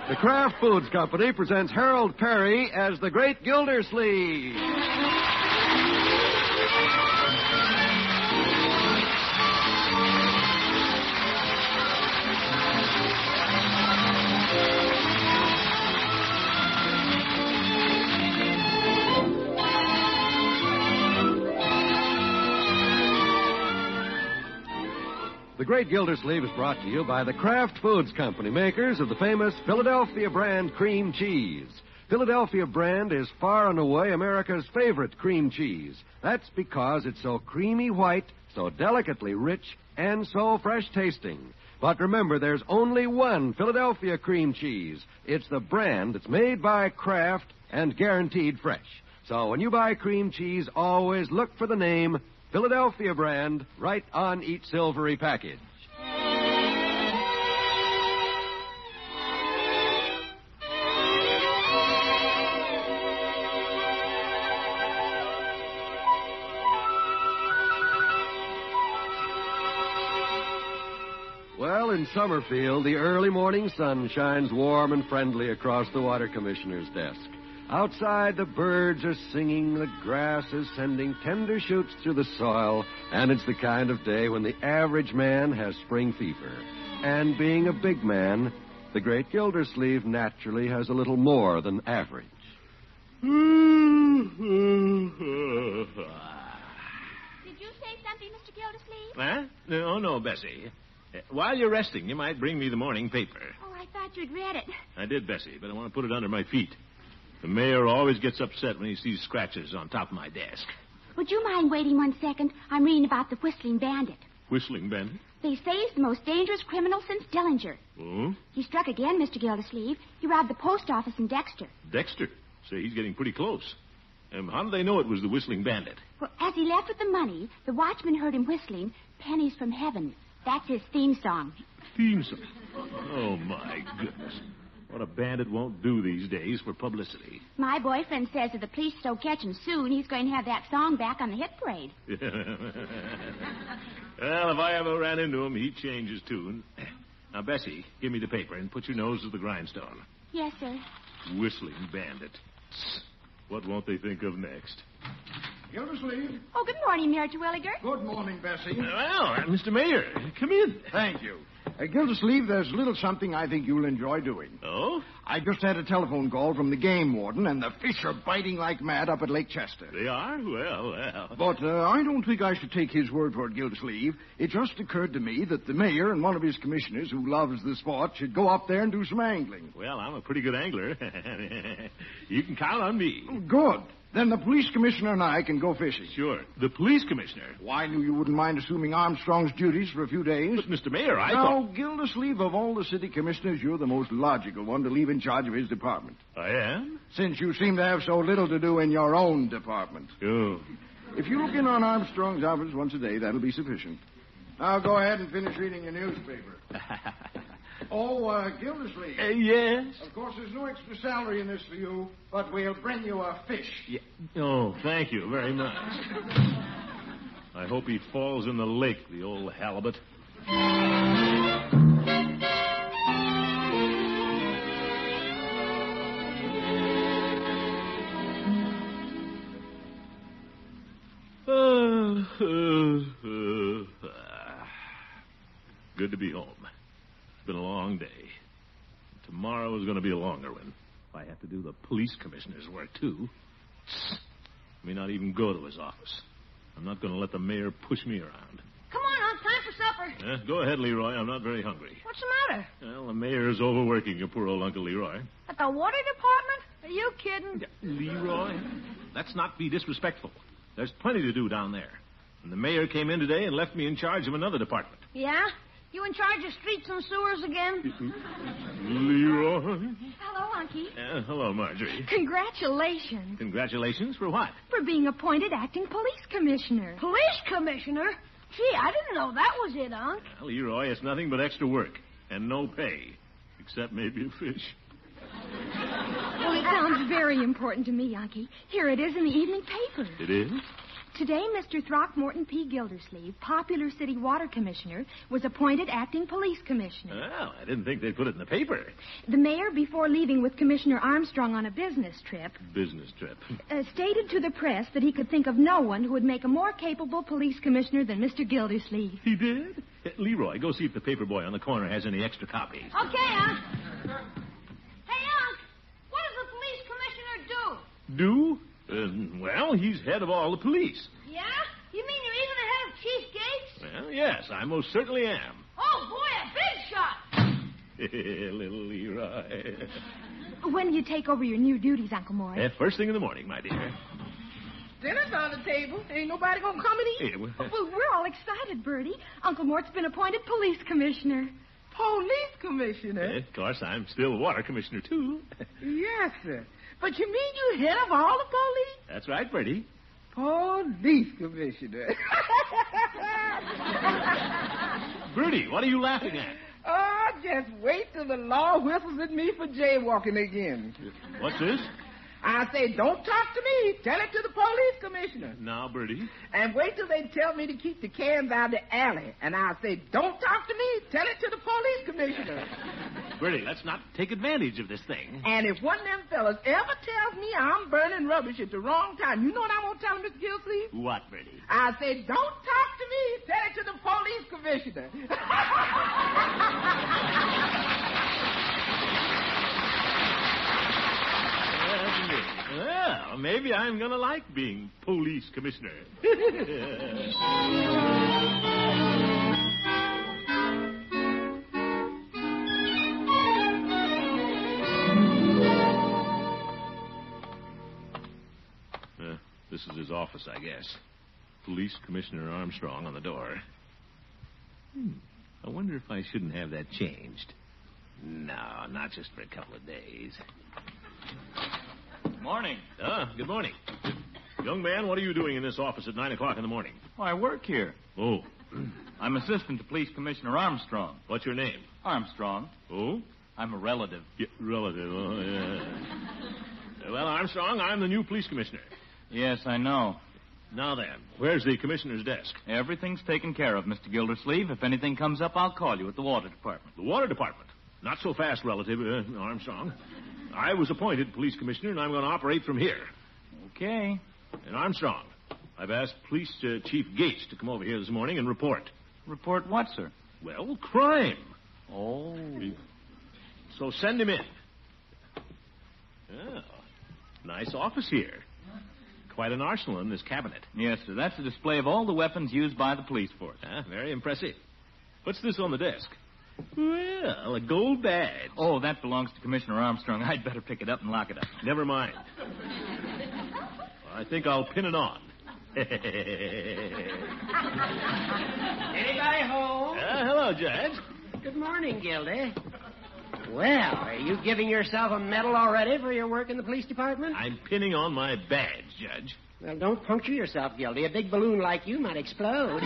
The Kraft Foods Company presents Harold Perry as the Great Gildersleeve. The Great Gildersleeve is brought to you by the Kraft Foods Company, makers of the famous Philadelphia brand cream cheese. Philadelphia brand is far and away America's favorite cream cheese. That's because it's so creamy white, so delicately rich, and so fresh tasting. But remember, there's only one Philadelphia cream cheese. It's the brand that's made by Kraft and guaranteed fresh. So when you buy cream cheese, always look for the name Philadelphia brand right on each silvery package. Well, in Summerfield, the early morning sun shines warm and friendly across the water commissioner's desk. Outside, the birds are singing, the grass is sending tender shoots through the soil, and it's the kind of day when the average man has spring fever. And being a big man, the Great Gildersleeve naturally has a little more than average. Did you say something, Mr. Gildersleeve? Huh? No, Bessie. While you're resting, you might bring me the morning paper. Oh, I thought you'd read it. I did, Bessie, but I want to put it under my feet. The mayor always gets upset when he sees scratches on top of my desk. Would you mind waiting 1 second? I'm reading about the Whistling Bandit. Whistling Bandit? They say he's the most dangerous criminal since Dillinger. Oh? He struck again, Mr. Gildersleeve. He robbed the post office in Dexter. Dexter? Say, he's getting pretty close. How do they know it was the Whistling Bandit? Well, as he left with the money, the watchman heard him whistling Pennies from Heaven. That's his theme song. Theme song? Oh, my goodness. What a bandit won't do these days for publicity. My boyfriend says if the police don't catch him soon, he's going to have that song back on the hit parade. Well, if I ever ran into him, he'd change his tune. Now, Bessie, give me the paper and put your nose to the grindstone. Yes, sir. Whistling Bandit. What won't they think of next? Gildersleeve. Oh, good morning, Mayor Terwilliger. Good morning, Bessie. Well, Mr. Mayor, come in. Thank you. Gildersleeve, there's a little something I think you'll enjoy doing. Oh? I just had a telephone call from the game warden, and the fish are biting like mad up at Lake Chester. They are? Well. But I don't think I should take his word for it, Gildersleeve. It just occurred to me that the mayor and one of his commissioners who loves the sport should go up there and do some angling. Well, I'm a pretty good angler. You can count on me. Good. Then the police commissioner and I can go fishing. Sure. The police commissioner? Well, I knew you wouldn't mind assuming Armstrong's duties for a few days. But, Mr. Mayor, Now, Gildersleeve, of all the city commissioners, you're the most logical one to leave in charge of his department. I am? Since you seem to have so little to do in your own department. Oh. If you look in on Armstrong's office once a day, that'll be sufficient. Now, go ahead and finish reading your newspaper. Gildersleeve. Yes? Of course, there's no extra salary in this for you, but we'll bring you a fish. Yeah. Oh, thank you very much. I hope he falls in the lake, the old halibut. Good to be home. It's been a long day. Tomorrow is going to be a longer one. If I have to do the police commissioner's work, too. I may not even go to his office. I'm not going to let the mayor push me around. Come on, Unc, time for supper. Go ahead, Leroy. I'm not very hungry. What's the matter? Well, the mayor's overworking your poor old Uncle Leroy. At the water department? Are you kidding? Leroy, let's not be disrespectful. There's plenty to do down there. And the mayor came in today and left me in charge of another department. Yeah? You in charge of streets and sewers again? Leroy? Hello, Unky. Hello, Marjorie. Congratulations. Congratulations for what? For being appointed acting police commissioner. Police commissioner? Gee, I didn't know that was it, Unc. Well, Leroy, it's nothing but extra work and no pay, except maybe a fish. Well, it sounds very important to me, Unky. Here it is in the evening paper. It is? Today, Mr. Throckmorton P. Gildersleeve, popular city water commissioner, was appointed acting police commissioner. Well, I didn't think they'd put it in the paper. The mayor, before leaving with Commissioner Armstrong on a business trip, stated to the press that he could think of no one who would make a more capable police commissioner than Mr. Gildersleeve. He did? Leroy, go see if the paper boy on the corner has any extra copies. Okay, Unc. Hey, Unc, what does the police commissioner do? Well, he's head of all the police. Yeah? You mean you're even ahead of Chief Gates? Well, yes, I most certainly am. Oh, boy, a big shot. Little Leroy. When do you take over your new duties, Uncle Mort? First thing in the morning, my dear. Dinner's on the table. Ain't nobody gonna come and eat. Well, we're all excited, Bertie. Uncle Mort's been appointed police commissioner. Police commissioner? Of course, I'm still water commissioner, too. Yes, sir. But you mean you're head of all the police? That's right, Bertie. Police commissioner. Bertie, what are you laughing at? Oh, just wait till the law whistles at me for jaywalking again. What's this? I say, don't talk to me. Tell it to the police commissioner. Now, Bertie. And wait till they tell me to keep the cans out of the alley. And I say, don't talk to me. Tell it to the police commissioner. Bertie, let's not take advantage of this thing. And if one of them fellas ever tells me I'm burning rubbish at the wrong time, you know what I'm going to tell him, Mr. Gildersleeve? What, Bertie? I say, don't talk to me. Tell it to the police commissioner. Well, maybe I'm going to like being police commissioner. This is his office, I guess. Police Commissioner Armstrong on the door. I wonder if I shouldn't have that changed. No, not just for a couple of days. Morning. Good morning. Young man, what are you doing in this office at 9 o'clock in the morning? Oh, I work here. Oh. I'm assistant to Police Commissioner Armstrong. What's your name? Armstrong. Oh? I'm a relative. Yeah, relative, oh, yeah. Well, Armstrong, I'm the new police commissioner. Yes, I know. Now then, where's the commissioner's desk? Everything's taken care of, Mr. Gildersleeve. If anything comes up, I'll call you at the water department. The water department? Not so fast, relative, Armstrong. I was appointed police commissioner, and I'm going to operate from here. Okay. And Armstrong, I've asked Police Chief Gates to come over here this morning and report. Report what, sir? Well, crime. Oh. So send him in. Oh, nice office here. Quite an arsenal in this cabinet. Yes, sir. That's a display of all the weapons used by the police force. Very impressive. What's this on the desk? Well, a gold badge. Oh, that belongs to Commissioner Armstrong. I'd better pick it up and lock it up. Never mind. I think I'll pin it on. Anybody home? Hello, Judge. Good morning, Gildy. Well, are you giving yourself a medal already for your work in the police department? I'm pinning on my badge, Judge. Well, don't puncture yourself, Gildy. A big balloon like you might explode.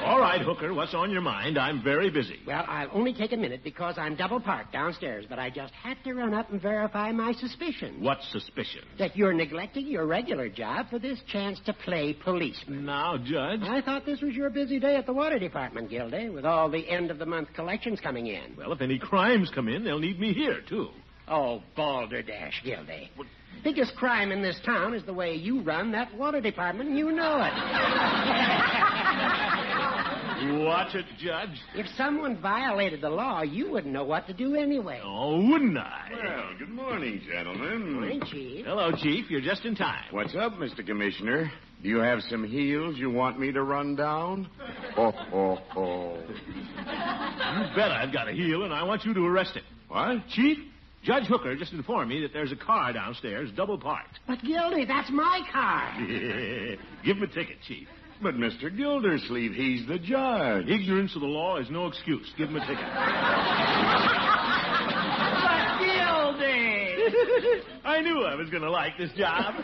All right, Hooker, what's on your mind? I'm very busy. Well, I'll only take a minute because I'm double parked downstairs, but I just had to run up and verify my suspicions. What suspicion? That you're neglecting your regular job for this chance to play policeman. Now, Judge. I thought this was your busy day at the water department, Gildy, with all the end-of-the-month collections coming in. Well, if any crimes come in, they'll need me here, too. Oh, balderdash, Gildy. Biggest crime in this town is the way you run that water department, and you know it. Watch it, Judge. If someone violated the law, you wouldn't know what to do anyway. Oh, wouldn't I? Well, good morning, gentlemen. Morning, Chief. Hello, Chief. You're just in time. What's up, Mr. Commissioner? Do you have some heels you want me to run down? Ho, ho, ho. You bet I've got a heel, and I want you to arrest him. What? Chief, Judge Hooker just informed me that there's a car downstairs, double parked. But, Gildy, that's my car. Give him a ticket, Chief. But Mr. Gildersleeve, he's the judge. Ignorance of the law is no excuse. Give him a ticket. But, Gildy! I knew I was going to like this job.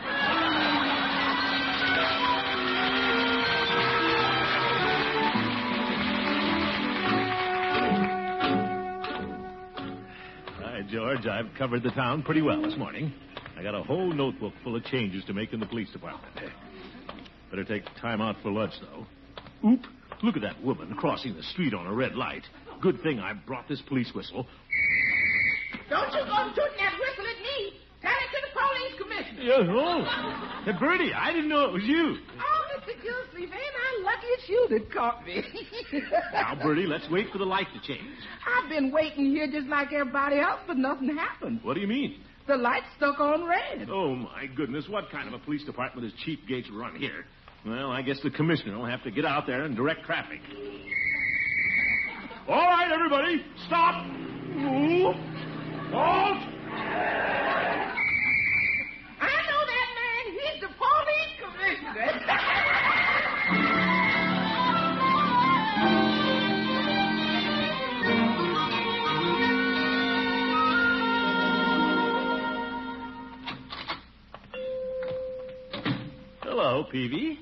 Hi, George. I've covered the town pretty well this morning. I got a whole notebook full of changes to make in the police department. Better take time out for lunch, though. Oop! Look at that woman crossing the street on a red light. Good thing I brought this police whistle. Don't you go tooting that whistle at me. Tell it to the police commissioner. Yeah, oh. Hey, Bertie, I didn't know it was you. Oh, Mr. Gildersleeve, ain't I lucky it's you that caught me. Now, Bertie, let's wait for the light to change. I've been waiting here just like everybody else, but nothing happened. What do you mean? The light's stuck on red. Oh, my goodness. What kind of a police department is Chief Gates run here? Well, I guess the commissioner will have to get out there and direct traffic. All right, everybody, stop. Move. Halt. I know that man. He's the police commissioner. Hello, Peavy.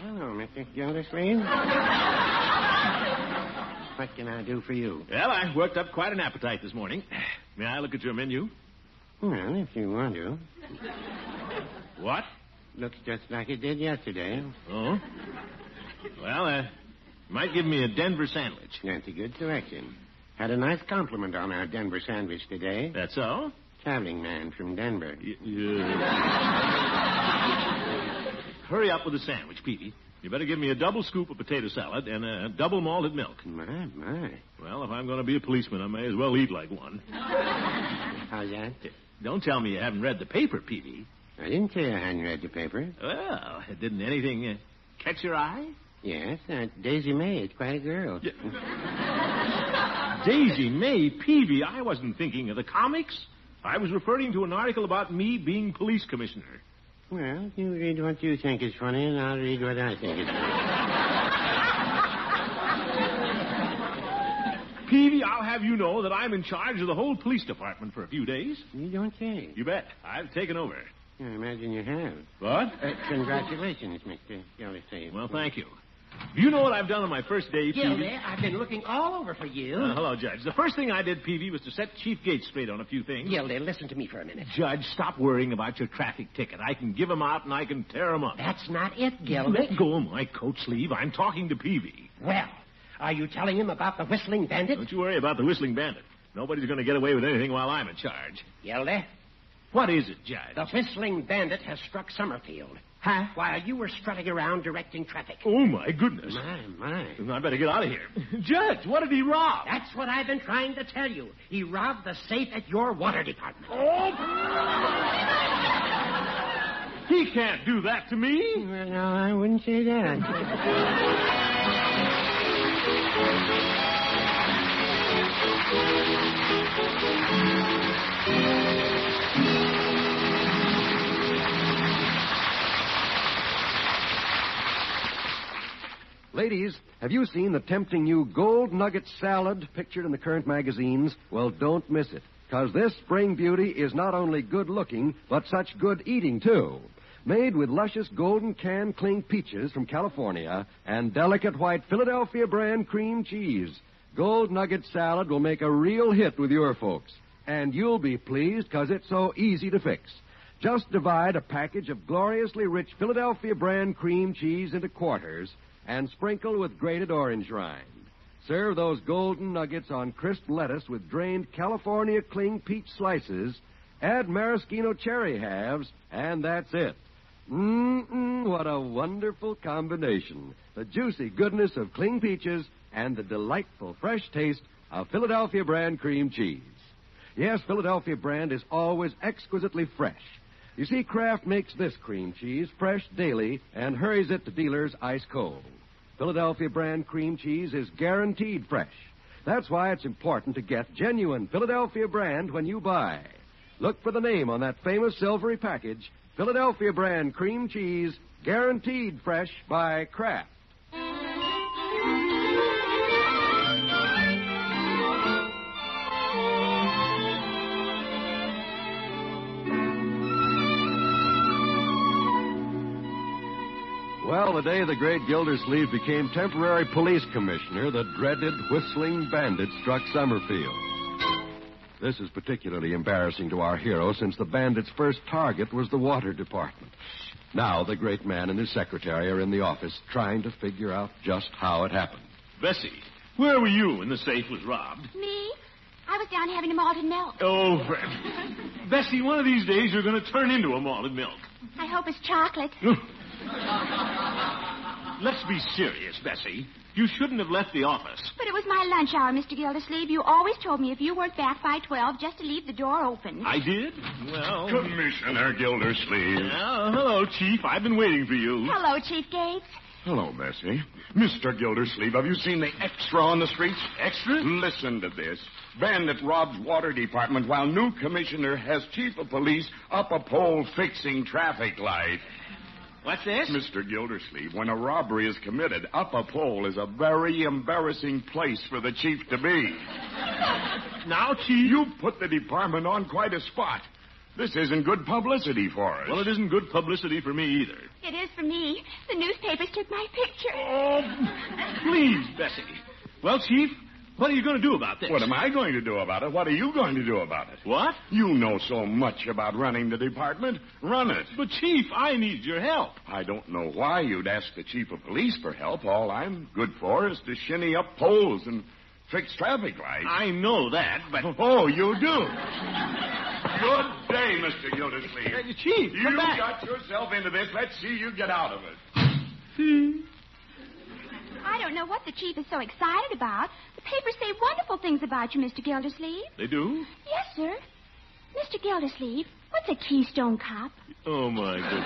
Hello, Mr. Gildersleeve. What can I do for you? Well, I worked up quite an appetite this morning. May I look at your menu? Well, if you want to. What? Looks just like it did yesterday. Oh? Well, you might give me a Denver sandwich. That's a good selection. Had a nice compliment on our Denver sandwich today. That's so? Traveling man from Denver. Hurry up with the sandwich, Peavy. You better give me a double scoop of potato salad and a double malted milk. My. Well, if I'm going to be a policeman, I may as well eat like one. How's that? Don't tell me you haven't read the paper, Peavy. I didn't say I hadn't read the paper. Well, didn't anything catch your eye? Yes, Daisy May is quite a girl. Daisy May, Peavy, I wasn't thinking of the comics. I was referring to an article about me being police commissioner. Well, you read what you think is funny, and I'll read what I think is funny. Peavy, I'll have you know that I'm in charge of the whole police department for a few days. You don't say. You bet. I've taken over. I imagine you have. What? Congratulations, Mr. Gildersleeve. Well, thank you. Do you know what I've done on my first day, Peavy? Gildy, I've been looking all over for you. Hello, Judge. The first thing I did, Peavy, was to set Chief Gates straight on a few things. Gildy, listen to me for a minute. Judge, stop worrying about your traffic ticket. I can give 'em out and I can tear 'em up. That's not it, Gildy. Let go of my coat sleeve. I'm talking to Peavy. Well, are you telling him about the Whistling Bandit? Don't you worry about the Whistling Bandit. Nobody's going to get away with anything while I'm in charge. Gildy? What is it, Judge? The Whistling Bandit has struck Summerfield. Huh? While you were strutting around directing traffic. Oh, my goodness. My. I better get out of here. Judge, what did he rob? That's what I've been trying to tell you. He robbed the safe at your water department. Oh! He can't do that to me. Well, no, I wouldn't say that. Ladies, have you seen the tempting new gold nugget salad pictured in the current magazines? Well, don't miss it, because this spring beauty is not only good looking, but such good eating, too. Made with luscious golden canned cling peaches from California and delicate white Philadelphia brand cream cheese. Gold nugget salad will make a real hit with your folks. And you'll be pleased because it's so easy to fix. Just divide a package of gloriously rich Philadelphia brand cream cheese into quarters and sprinkle with grated orange rind. Serve those golden nuggets on crisp lettuce with drained California cling peach slices. Add maraschino cherry halves, and that's it. What a wonderful combination. The juicy goodness of cling peaches and the delightful fresh taste of Philadelphia brand cream cheese. Yes, Philadelphia brand is always exquisitely fresh. You see, Kraft makes this cream cheese fresh daily and hurries it to dealers ice cold. Philadelphia brand cream cheese is guaranteed fresh. That's why it's important to get genuine Philadelphia brand when you buy. Look for the name on that famous silvery package, Philadelphia brand cream cheese, guaranteed fresh by Kraft. Well, the day the great Gildersleeve became temporary police commissioner, the dreaded Whistling Bandit struck Summerfield. This is particularly embarrassing to our hero since the bandit's first target was the water department. Now the great man and his secretary are in the office trying to figure out just how it happened. Bessie, where were you when the safe was robbed? Me? I was down having a malted milk. Oh, Bessie, one of these days you're going to turn into a malted milk. I hope it's chocolate. Let's be serious, Bessie. You shouldn't have left the office. But it was my lunch hour, Mr. Gildersleeve. You always told me if you weren't back by 12, just to leave the door open. I did? Well... Commissioner Gildersleeve. Hello, Chief. I've been waiting for you. Hello, Chief Gates. Hello, Bessie. Mr. Gildersleeve, have you seen the extra on the streets? Extra? Listen to this. Bandit robs water department while new commissioner has chief of police up a pole fixing traffic light. What's this? Mr. Gildersleeve, when a robbery is committed, up a pole is a very embarrassing place for the chief to be. Now, Chief... You put the department on quite a spot. This isn't good publicity for us. Well, it isn't good publicity for me either. It is for me. The newspapers took my picture. Oh, please, Bessie. Well, Chief, what are you going to do about this? What am I going to do about it? What are you going to do about it? What? You know so much about running the department. Run it. But, Chief, I need your help. I don't know why you'd ask the chief of police for help. All I'm good for is to shinny up poles and fix traffic lights. I know that, but... Oh, you do? Good day, Mr. Gildersleeve. Chief, come back. You got yourself into this. Let's see you get out of it. I don't know what the chief is so excited about. The papers say wonderful things about you, Mr. Gildersleeve. They do? Yes, sir. Mr. Gildersleeve, what's a Keystone Cop? Oh, my goodness.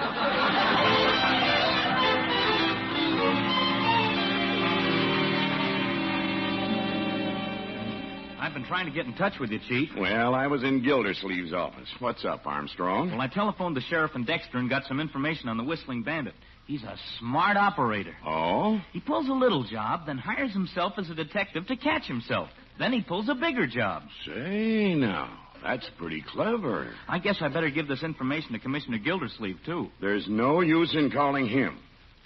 I've been trying to get in touch with you, Chief. Well, I was in Gildersleeve's office. What's up, Armstrong? Well, I telephoned the sheriff and Dexter and got some information on the Whistling Bandit. He's a smart operator. Oh? He pulls a little job, then hires himself as a detective to catch himself. Then he pulls a bigger job. Say, now, that's pretty clever. I guess I better give this information to Commissioner Gildersleeve, too. There's no use in calling him.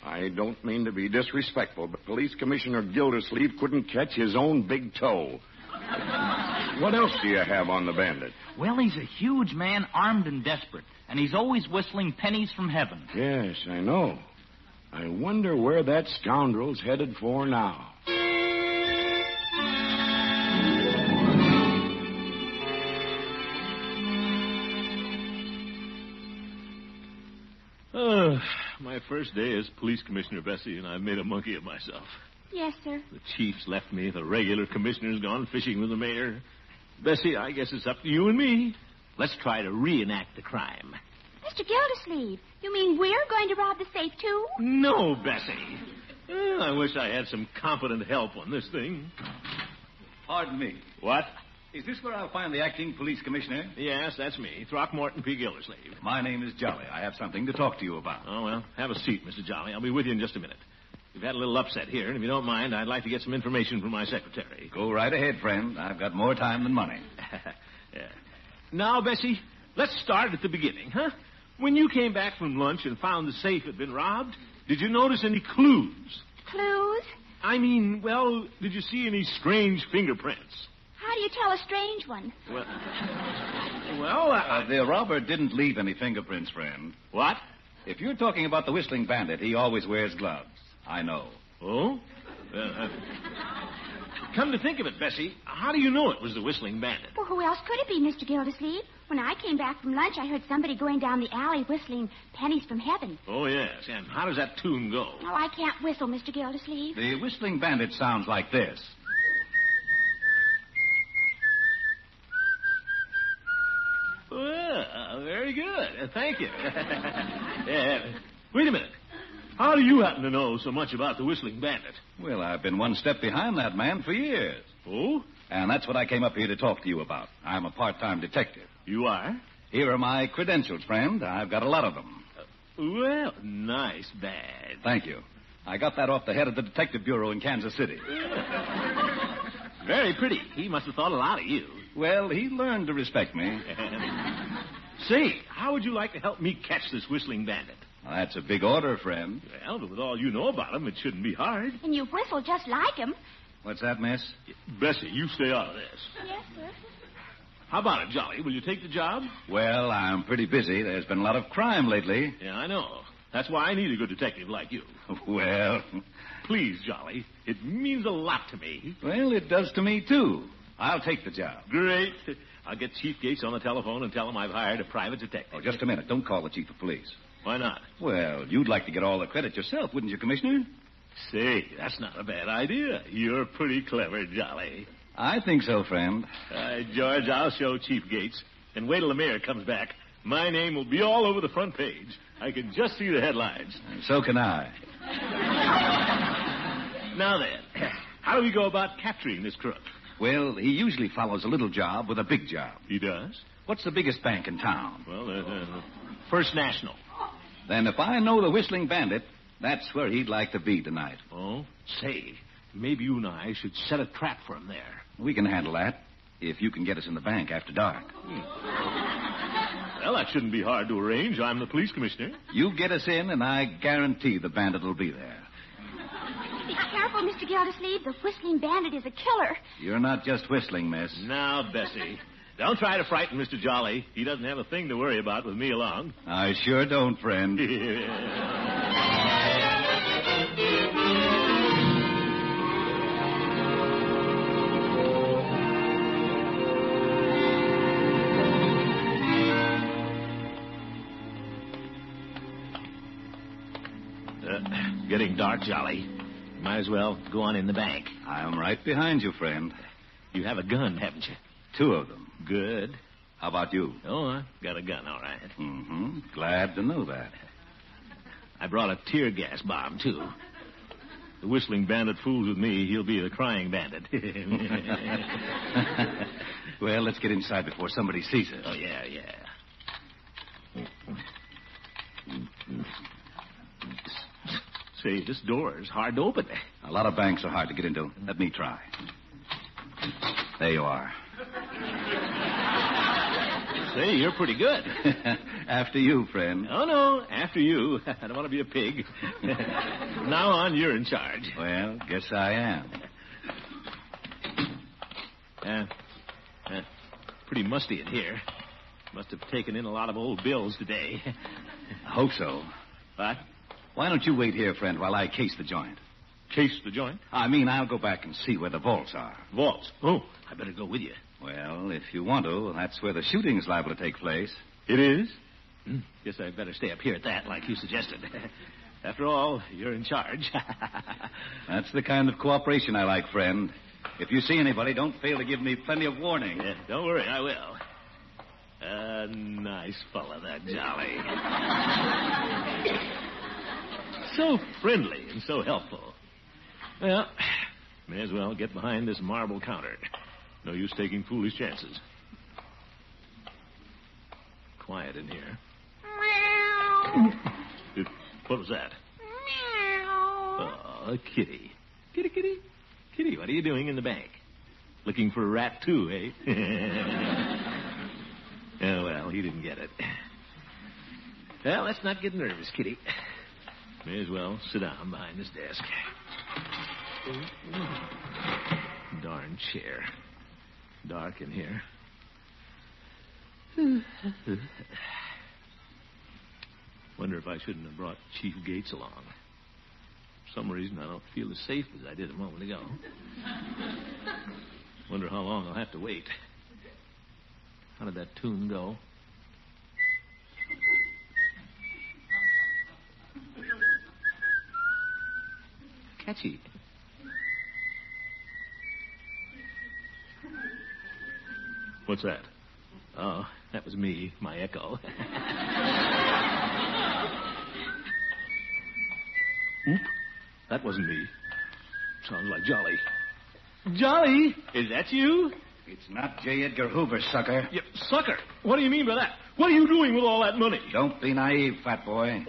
I don't mean to be disrespectful, but Police Commissioner Gildersleeve couldn't catch his own big toe. What else do you have on the bandit? Well, he's a huge man, armed and desperate, and he's always whistling pennies from heaven. Yes, I know. I wonder where that scoundrel's headed for now. My first day as police commissioner, Bessie, and I've made a monkey of myself. Yes, sir. The chief's left me. The regular commissioner's gone fishing with the mayor. Bessie, I guess it's up to you and me. Let's try to reenact the crime. Mr. Gildersleeve, you mean we're going to rob the safe, too? No, Bessie. I wish I had some competent help on this thing. Pardon me. What? Is this where I'll find the acting police commissioner? Yes, that's me, Throckmorton P. Gildersleeve. My name is Jolly. I have something to talk to you about. Oh, well, have a seat, Mr. Jolly. I'll be with you in just a minute. We've had a little upset here, and if you don't mind, I'd like to get some information from my secretary. Go right ahead, friend. I've got more time than money. Yeah. Now, Bessie, let's start at the beginning, huh? When you came back from lunch and found the safe had been robbed, did you notice any clues? Clues? I mean, well, did you see any strange fingerprints? How do you tell a strange one? The robber didn't leave any fingerprints, friend. What? If you're talking about the Whistling Bandit, he always wears gloves. I know. Oh? Come to think of it, Bessie, how do you know it was the Whistling Bandit? Well, who else could it be, Mr. Gildersleeve? When I came back from lunch, I heard somebody going down the alley whistling Pennies from Heaven. Oh, yes. And how does that tune go? Oh, I can't whistle, Mr. Gildersleeve. The Whistling Bandit sounds like this. Well, very good. Thank you. Wait a minute. How do you happen to know so much about the Whistling Bandit? Well, I've been one step behind that man for years. Oh? And that's what I came up here to talk to you about. I'm a part-time detective. You are? Here are my credentials, friend. I've got a lot of them. Well, nice badge. Thank you. I got that off the head of the Detective Bureau in Kansas City. Very pretty. He must have thought a lot of you. Well, he learned to respect me. Say, how would you like to help me catch this Whistling Bandit? Well, that's a big order, friend. Well, but with all you know about him, it shouldn't be hard. And you whistle just like him. What's that, miss? Bessie, you stay out of this. Yes, sir. How about it, Jolly? Will you take the job? Well, I'm pretty busy. There's been a lot of crime lately. Yeah, I know. That's why I need a good detective like you. Well... Please, Jolly. It means a lot to me. Well, it does to me, too. I'll take the job. Great. I'll get Chief Gates on the telephone and tell him I've hired a private detective. Oh, just a minute. Don't call the chief of police. Why not? Well, you'd like to get all the credit yourself, wouldn't you, Commissioner? Say, that's not a bad idea. You're pretty clever, Jolly. I think so, friend. George, I'll show Chief Gates. And wait till the mayor comes back. My name will be all over the front page. I can just see the headlines. So can I. Now then, how do we go about capturing this crook? Well, he usually follows a little job with a big job. He does? What's the biggest bank in town? Well, First National. Then if I know the Whistling Bandit, that's where he'd like to be tonight. Oh? Say, maybe you and I should set a trap for him there. We can handle that, if you can get us in the bank after dark. Well, that shouldn't be hard to arrange. I'm the police commissioner. You get us in, and I guarantee the bandit will be there. Be careful, Mr. Gildersleeve. The Whistling Bandit is a killer. You're not just whistling, miss. Now, Bessie, don't try to frighten Mr. Jolly. He doesn't have a thing to worry about with me along. I sure don't, friend. Getting dark, Jolly. Might as well go on in the bank. I'm right behind you, friend. You have a gun, haven't you? 2 of them. Good. How about you? Oh, I got a gun, all right. Mm-hmm. Glad to know that. I brought a tear gas bomb, too. The Whistling Bandit fools with me, he'll be the crying bandit. Well, let's get inside before somebody sees us. Oh, yeah. Say, this door is hard to open. A lot of banks are hard to get into. Let me try. There you are. Say, you're pretty good. After you, friend. Oh, no, after you. I don't want to be a pig. Now on, you're in charge. Well, guess I am. Pretty musty in here. Must have taken in a lot of old bills today. I hope so. What? Why don't you wait here, friend, while I case the joint? Case the joint? I mean, I'll go back and see where the vaults are. Vaults? Oh, I better go with you. Well, if you want to, that's where the shooting's liable to take place. It is? Guess I'd better stay up here at that, like you suggested. After all, you're in charge. That's the kind of cooperation I like, friend. If you see anybody, don't fail to give me plenty of warning. Yeah, don't worry, I will. A nice fella, that Jolly. So friendly and so helpful. Well, may as well get behind this marble counter. No use taking foolish chances. Quiet in here. What was that? Oh, kitty. Kitty. Kitty, what are you doing in the bank? Looking for a rat, too, eh? Oh, well, he didn't get it. Well, let's not get nervous, Kitty. May as well sit down behind this desk. Darn chair. Dark in here. Wonder if I shouldn't have brought Chief Gates along. For some reason, I don't feel as safe as I did a moment ago. Wonder how long I'll have to wait. How did that tune go? Catchy. What's that? Oh, that was me, my echo. Oop, that wasn't me. Sounds like Jolly. Jolly, is that you? It's not J. Edgar Hoover, sucker. Yeah, sucker? What do you mean by that? What are you doing with all that money? Don't be naive, fat boy.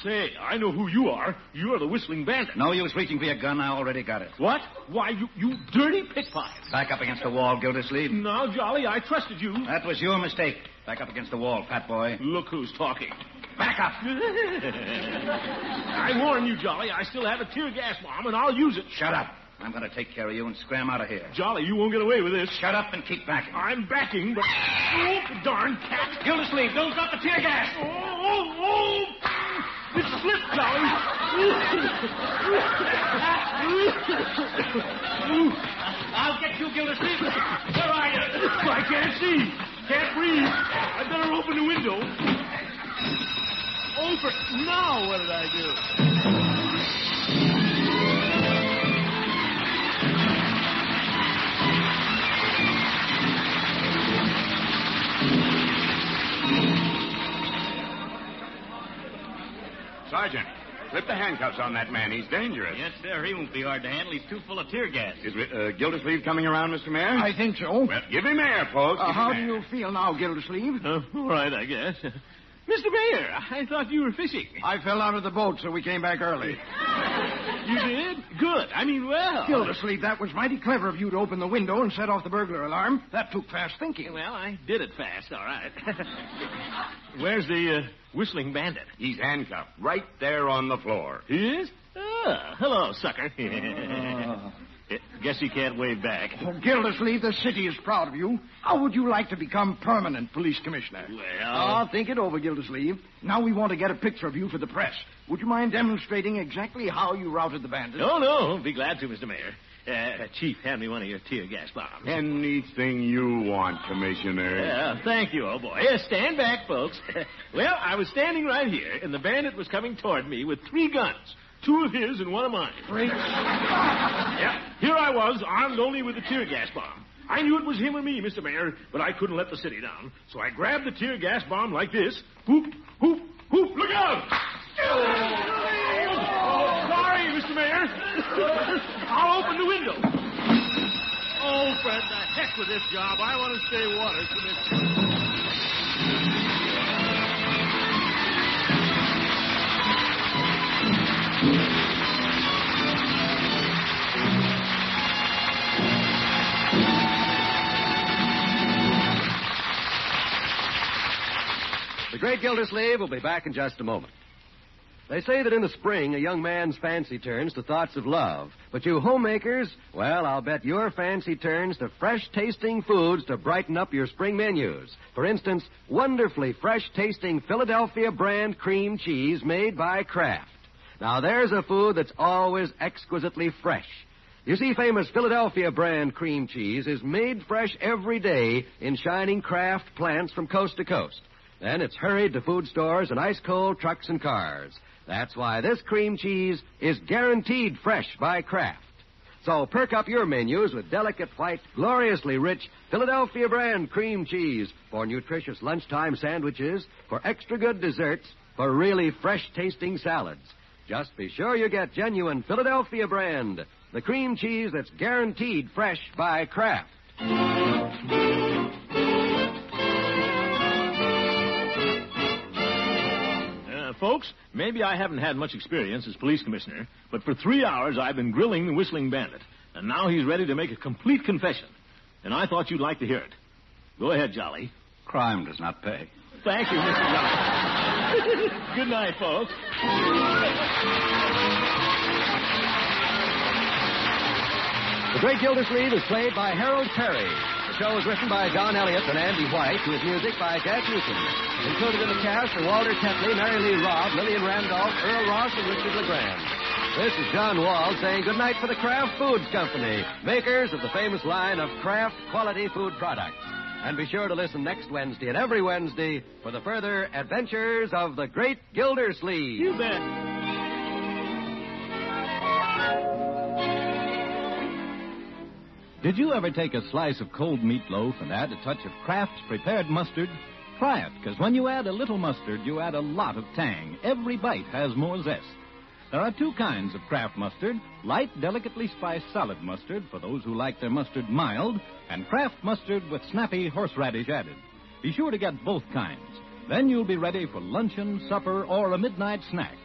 Say, I know who you are. You're the Whistling Bandit. No use reaching for your gun. I already got it. What? Why, you dirty pickpocket. Back up against the wall, Gildersleeve. Now, Jolly, I trusted you. That was your mistake. Back up against the wall, fat boy. Look who's talking. Back up. I warn you, Jolly, I still have a tear gas bomb, and I'll use it. Shut up. I'm going to take care of you and scram out of here. Jolly, you won't get away with this. Shut up and keep backing. I'm backing, but... Oh, darn cat. Gildersleeve, don't drop the tear gas. Oh! It slipped, Jolly. I'll get you, Gildersleeve. Where are you? I can't see. Can't breathe. I better open the window. Open. Now what did I do? Sergeant, slip the handcuffs on that man. He's dangerous. Yes, sir. He won't be hard to handle. He's too full of tear gas. Is Gildersleeve coming around, Mr. Mayor? I think so. Well, give him air, folks. How do you feel now, Gildersleeve? All right, I guess. Mr. Mayor, I thought you were fishing. I fell out of the boat, so we came back early. You did? Good. I mean, well. Gildersleeve, that was mighty clever of you to open the window and set off the burglar alarm. That took fast thinking. Well, I did it fast, all right. Where's the whistling bandit? He's handcuffed right there on the floor. He is? Ah, hello, sucker. Guess he can't wave back. Oh, Gildersleeve, the city is proud of you. How would you like to become permanent police commissioner? Well... think it over, Gildersleeve. Now we want to get a picture of you for the press. Would you mind demonstrating exactly how you routed the bandits? Oh, no. Be glad to, Mr. Mayor. Chief, hand me one of your tear gas bombs. Anything you want, Commissioner. Yeah, thank you, old boy. Stand back, folks. Well, I was standing right here, and the bandit was coming toward me with 3 guns. 2 of his and 1 of mine. Great. Yeah, here I was, armed only with the tear gas bomb. I knew it was him or me, Mr. Mayor, but I couldn't let the city down. So I grabbed the tear gas bomb like this. Whoop, whoop, whoop, look out! Oh, sorry, Mr. Mayor. I'll open the window. Oh, Fred, the heck with this job. I want to stay water for this. The great Gildersleeve will be back in just a moment. They say that in the spring, a young man's fancy turns to thoughts of love. But you homemakers, well, I'll bet your fancy turns to fresh-tasting foods to brighten up your spring menus. For instance, wonderfully fresh-tasting Philadelphia brand cream cheese made by Kraft. Now, there's a food that's always exquisitely fresh. You see, famous Philadelphia brand cream cheese is made fresh every day in shining Kraft plants from coast to coast. Then it's hurried to food stores and ice-cold trucks and cars. That's why this cream cheese is guaranteed fresh by Kraft. So perk up your menus with delicate white, gloriously rich Philadelphia brand cream cheese for nutritious lunchtime sandwiches, for extra good desserts, for really fresh-tasting salads. Just be sure you get genuine Philadelphia brand, the cream cheese that's guaranteed fresh by Kraft. Folks, maybe I haven't had much experience as police commissioner, but for 3 hours I've been grilling the whistling bandit, and now he's ready to make a complete confession. And I thought you'd like to hear it. Go ahead, Jolly. Crime does not pay. Thank you, Mr. Jolly. Good night, folks. The Great Gildersleeve is played by Harold Perry. The show was written by John Elliott and Andy White, with music by Jack Newton. Included in the cast are Walter Tetley, Mary Lee Robb, Lillian Randolph, Earl Ross, and Richard LeGrand. This is John Wall saying goodnight for the Kraft Foods Company, makers of the famous line of Kraft quality food products. And be sure to listen next Wednesday and every Wednesday for the further adventures of the Great Gildersleeve. You bet. Did you ever take a slice of cold meatloaf and add a touch of Kraft's prepared mustard? Try it, because when you add a little mustard, you add a lot of tang. Every bite has more zest. There are 2 kinds of Kraft mustard: light, delicately spiced salad mustard for those who like their mustard mild, and Kraft mustard with snappy horseradish added. Be sure to get both kinds. Then you'll be ready for luncheon, supper, or a midnight snack.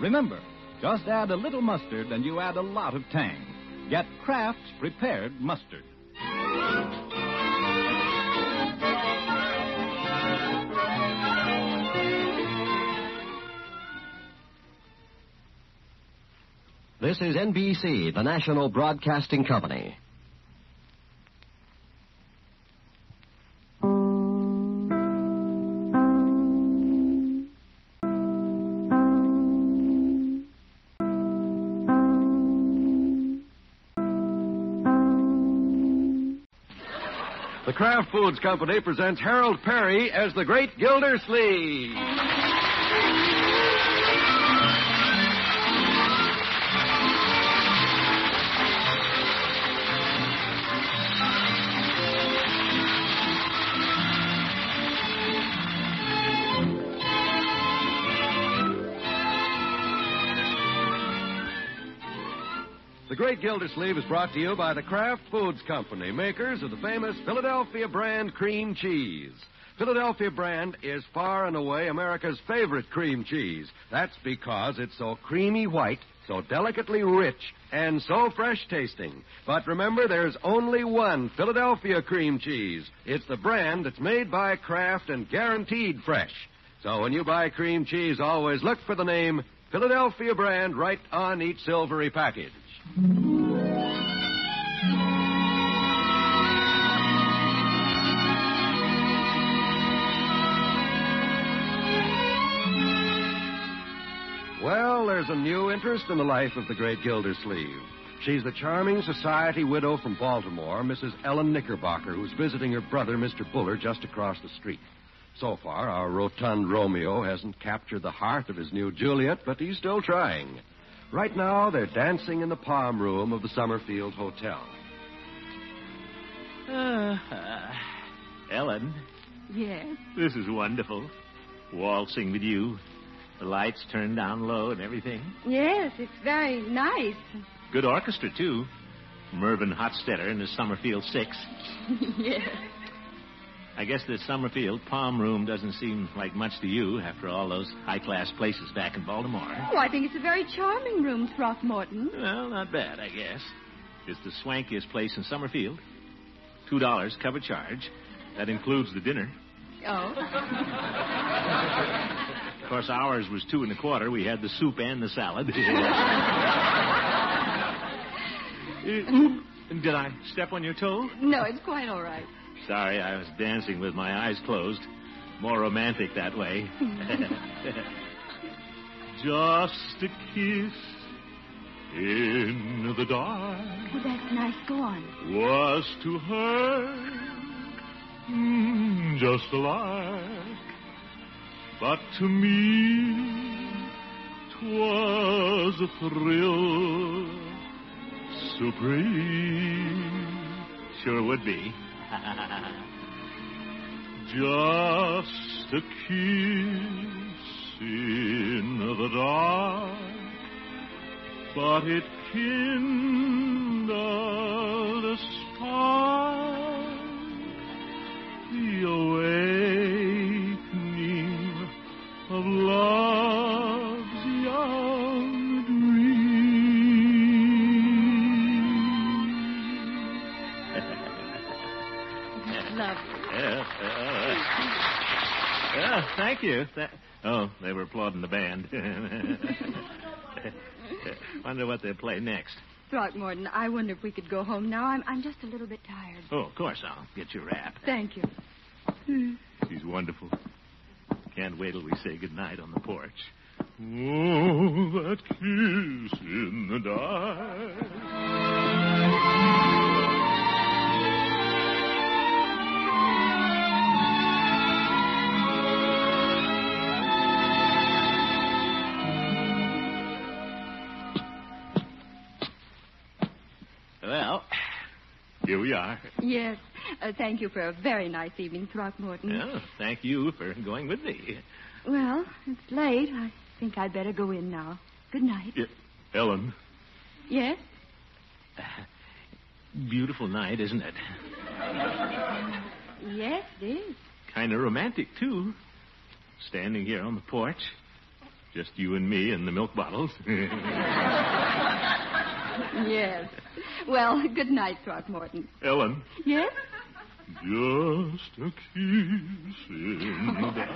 Remember, just add a little mustard and you add a lot of tang. Get Kraft's prepared mustard. This is NBC, the national broadcasting company. The Kraft Foods Company presents Harold Perry as the Great Gildersleeve. The Great Gildersleeve is brought to you by the Kraft Foods Company, makers of the famous Philadelphia brand cream cheese. Philadelphia brand is far and away America's favorite cream cheese. That's because it's so creamy white, so delicately rich, and so fresh tasting. But remember, there's only one Philadelphia cream cheese. It's the brand that's made by Kraft and guaranteed fresh. So when you buy cream cheese, always look for the name Philadelphia brand right on each silvery package. Well, there's a new interest in the life of the Great Gildersleeve. She's the charming society widow from Baltimore, Mrs. Ellen Knickerbocker, who's visiting her brother, Mr. Bullard, just across the street. So far, our rotund Romeo hasn't captured the heart of his new Juliet, but he's still trying. Right now, they're dancing in the palm room of the Summerfield Hotel. Ellen. Yes? This is wonderful. Waltzing with you. The lights turned down low and everything. Yes, it's very nice. Good orchestra, too. Mervyn Hotstetter and the Summerfield Six. Yes. I guess the Summerfield palm room doesn't seem like much to you after all those high-class places back in Baltimore. Oh, I think it's a very charming room, Throckmorton. Well, not bad, I guess. It's the swankiest place in Summerfield. $2 cover charge. That includes the dinner. Oh. Of course, ours was $2.25. We had the soup and the salad. Did I step on your toe? No, it's quite all right. Sorry, I was dancing with my eyes closed. More romantic that way. Just a kiss in the dark. Oh, that's nice. Go on. Was to her just a lark. But to me 'twas a thrill supreme. Sure would be. Just a kiss in the dark, but it kindled a spark, the awakening of love's young dream. Lovely. Thank you. They were applauding the band. Wonder what they'll play next. Throckmorton, I wonder if we could go home now. I'm just a little bit tired. Oh, of course. I'll get you a wrap. Thank you. She's wonderful. Can't wait till we say goodnight on the porch. Oh, that kiss in the dark. Well, here we are. Yes. Thank you for a very nice evening, Throckmorton. Well, thank you for going with me. Well, it's late. I think I'd better go in now. Good night. Ellen. Yes? Beautiful night, isn't it? Yes, it is. Kind of romantic, too. Standing here on the porch. Just you and me and the milk bottles. Yes. Well, good night, Throckmorton. Ellen. Yes? Just a kiss in the...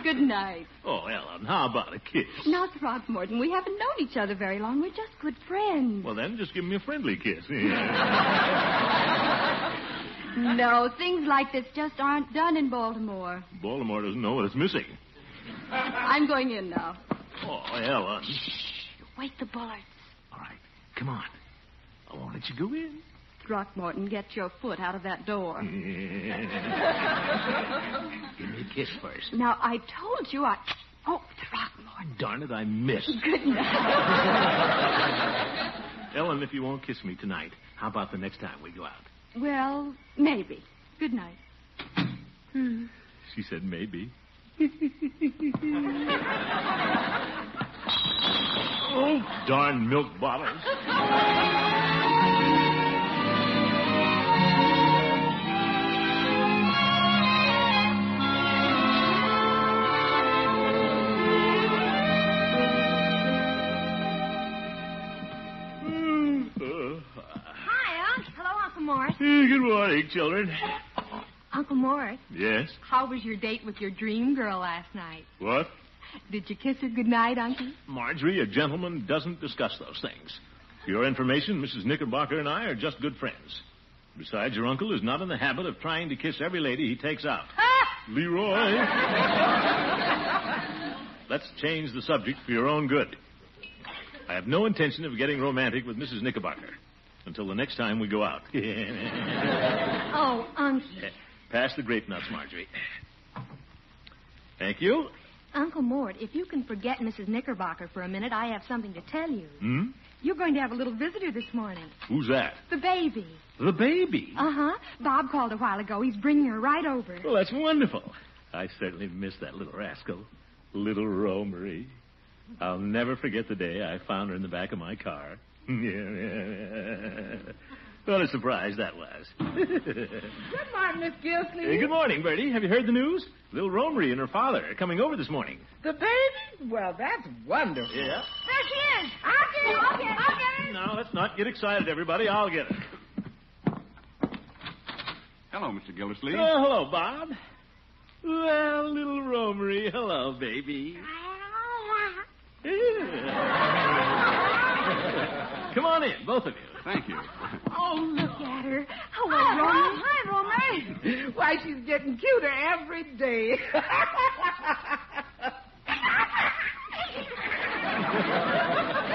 Good night. Oh, Ellen, how about a kiss? Now, Throckmorton, we haven't known each other very long. We're just good friends. Well, then, just give me a friendly kiss. No, things like this just aren't done in Baltimore. Baltimore doesn't know what it's missing. I'm going in now. Oh, Ellen. Wake the Bullards. All right, come on. I won't let you go in. Throckmorton, get your foot out of that door. Give me a kiss first. Now, I told you I... Oh, Throckmorton. Darn it, I missed. Good night. Ellen, if you won't kiss me tonight, how about the next time we go out? Well, maybe. Good night. She said maybe. Oh, darn milk bottles. Good morning, children. Uncle Mort. Yes? How was your date with your dream girl last night? What? Did you kiss her goodnight, Unky? Marjorie, a gentleman doesn't discuss those things. For your information, Mrs. Knickerbocker and I are just good friends. Besides, your uncle is not in the habit of trying to kiss every lady he takes out. Leroy. Let's change the subject for your own good. I have no intention of getting romantic with Mrs. Knickerbocker until the next time we go out. Oh, Unky. Pass the grape nuts, Marjorie. Thank you. Uncle Mort, if you can forget Mrs. Knickerbocker for a minute, I have something to tell you. You're going to have a little visitor this morning. Who's that? The baby. The baby? Uh-huh. Bob called a while ago. He's bringing her right over. Well, that's wonderful. I certainly miss that little rascal. Little Romery. I'll never forget the day I found her in the back of my car. What a surprise that was. Good morning, Miss Gildersleeve. Hey, good morning, Bertie. Have you heard the news? Little Romery and her father are coming over this morning. The baby? Well, that's wonderful. Yeah. There she is. I'll get her. Now, let's not get excited, everybody. I'll get her. Hello, Mr. Gildersleeve. Oh, hello, Bob. Well, little Romery, hello, baby. Come on in, both of you. Thank you. Oh, look at her. Hello, Romy. Romy. Hi, Romy. Why, she's getting cuter every day.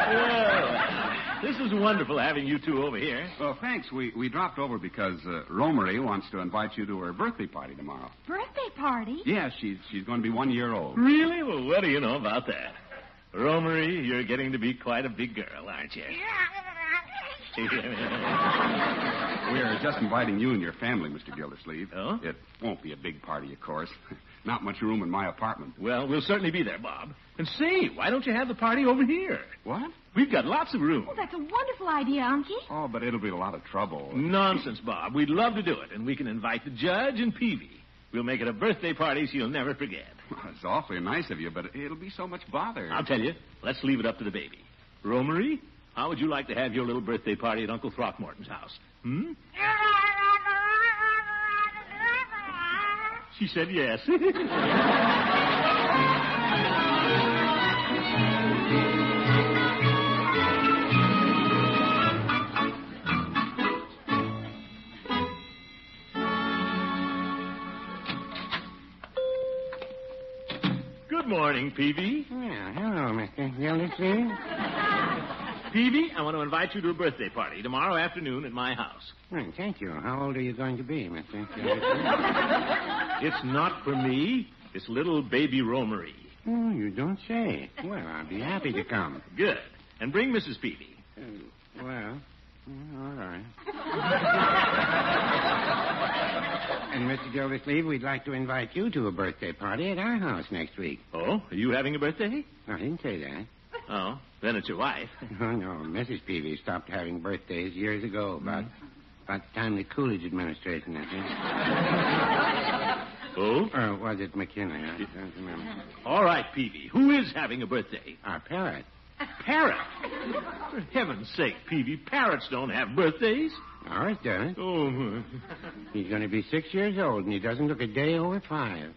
Well, this is wonderful having you two over here. Well, thanks. We dropped over because Romery wants to invite you to her birthday party tomorrow. Birthday party? Yeah, she's going to be 1 year old. Really? Well, what do you know about that? Romery, you're getting to be quite a big girl, aren't you? We're just inviting you and your family, Mr. Gildersleeve. Oh? It won't be a big party, of course. Not much room in my apartment. Well, we'll certainly be there, Bob. And say, why don't you have the party over here? What? We've got lots of room. Oh, that's a wonderful idea, Unky. Oh, but it'll be a lot of trouble. Nonsense, Bob. We'd love to do it, and we can invite the judge and Peavy. We'll make it a birthday party she'll never forget. Well, it's awfully nice of you, but it'll be so much bother. I'll tell you. Let's leave it up to the baby. Romery, how would you like to have your little birthday party at Uncle Throckmorton's house? She said yes. Good morning, Peavy. Well, hello, Mr. Gildersleeve. Peavy, I want to invite you to a birthday party tomorrow afternoon at my house. Well, thank you. How old are you going to be, Mr. Gildersleeve? It's not for me. It's little baby Romery. Oh, you don't say. Well, I'll be happy to come. Good. And bring Mrs. Peavy. Well, all right. And, Mr. Gildersleeve, we'd like to invite you to a birthday party at our house next week. Oh, are you having a birthday? I didn't say that. Oh, then it's your wife. Oh, no. Mrs. Peavy stopped having birthdays years ago, about the time the Coolidge administration, I think. Oh? Or was it McKinley? I don't remember. All right, Peavy. Who is having a birthday? Our parrot. Parrot? For heaven's sake, Peavy, parrots don't have birthdays. Oh, it does. Oh. He's going to be 6 years old, and he doesn't look a day over 5.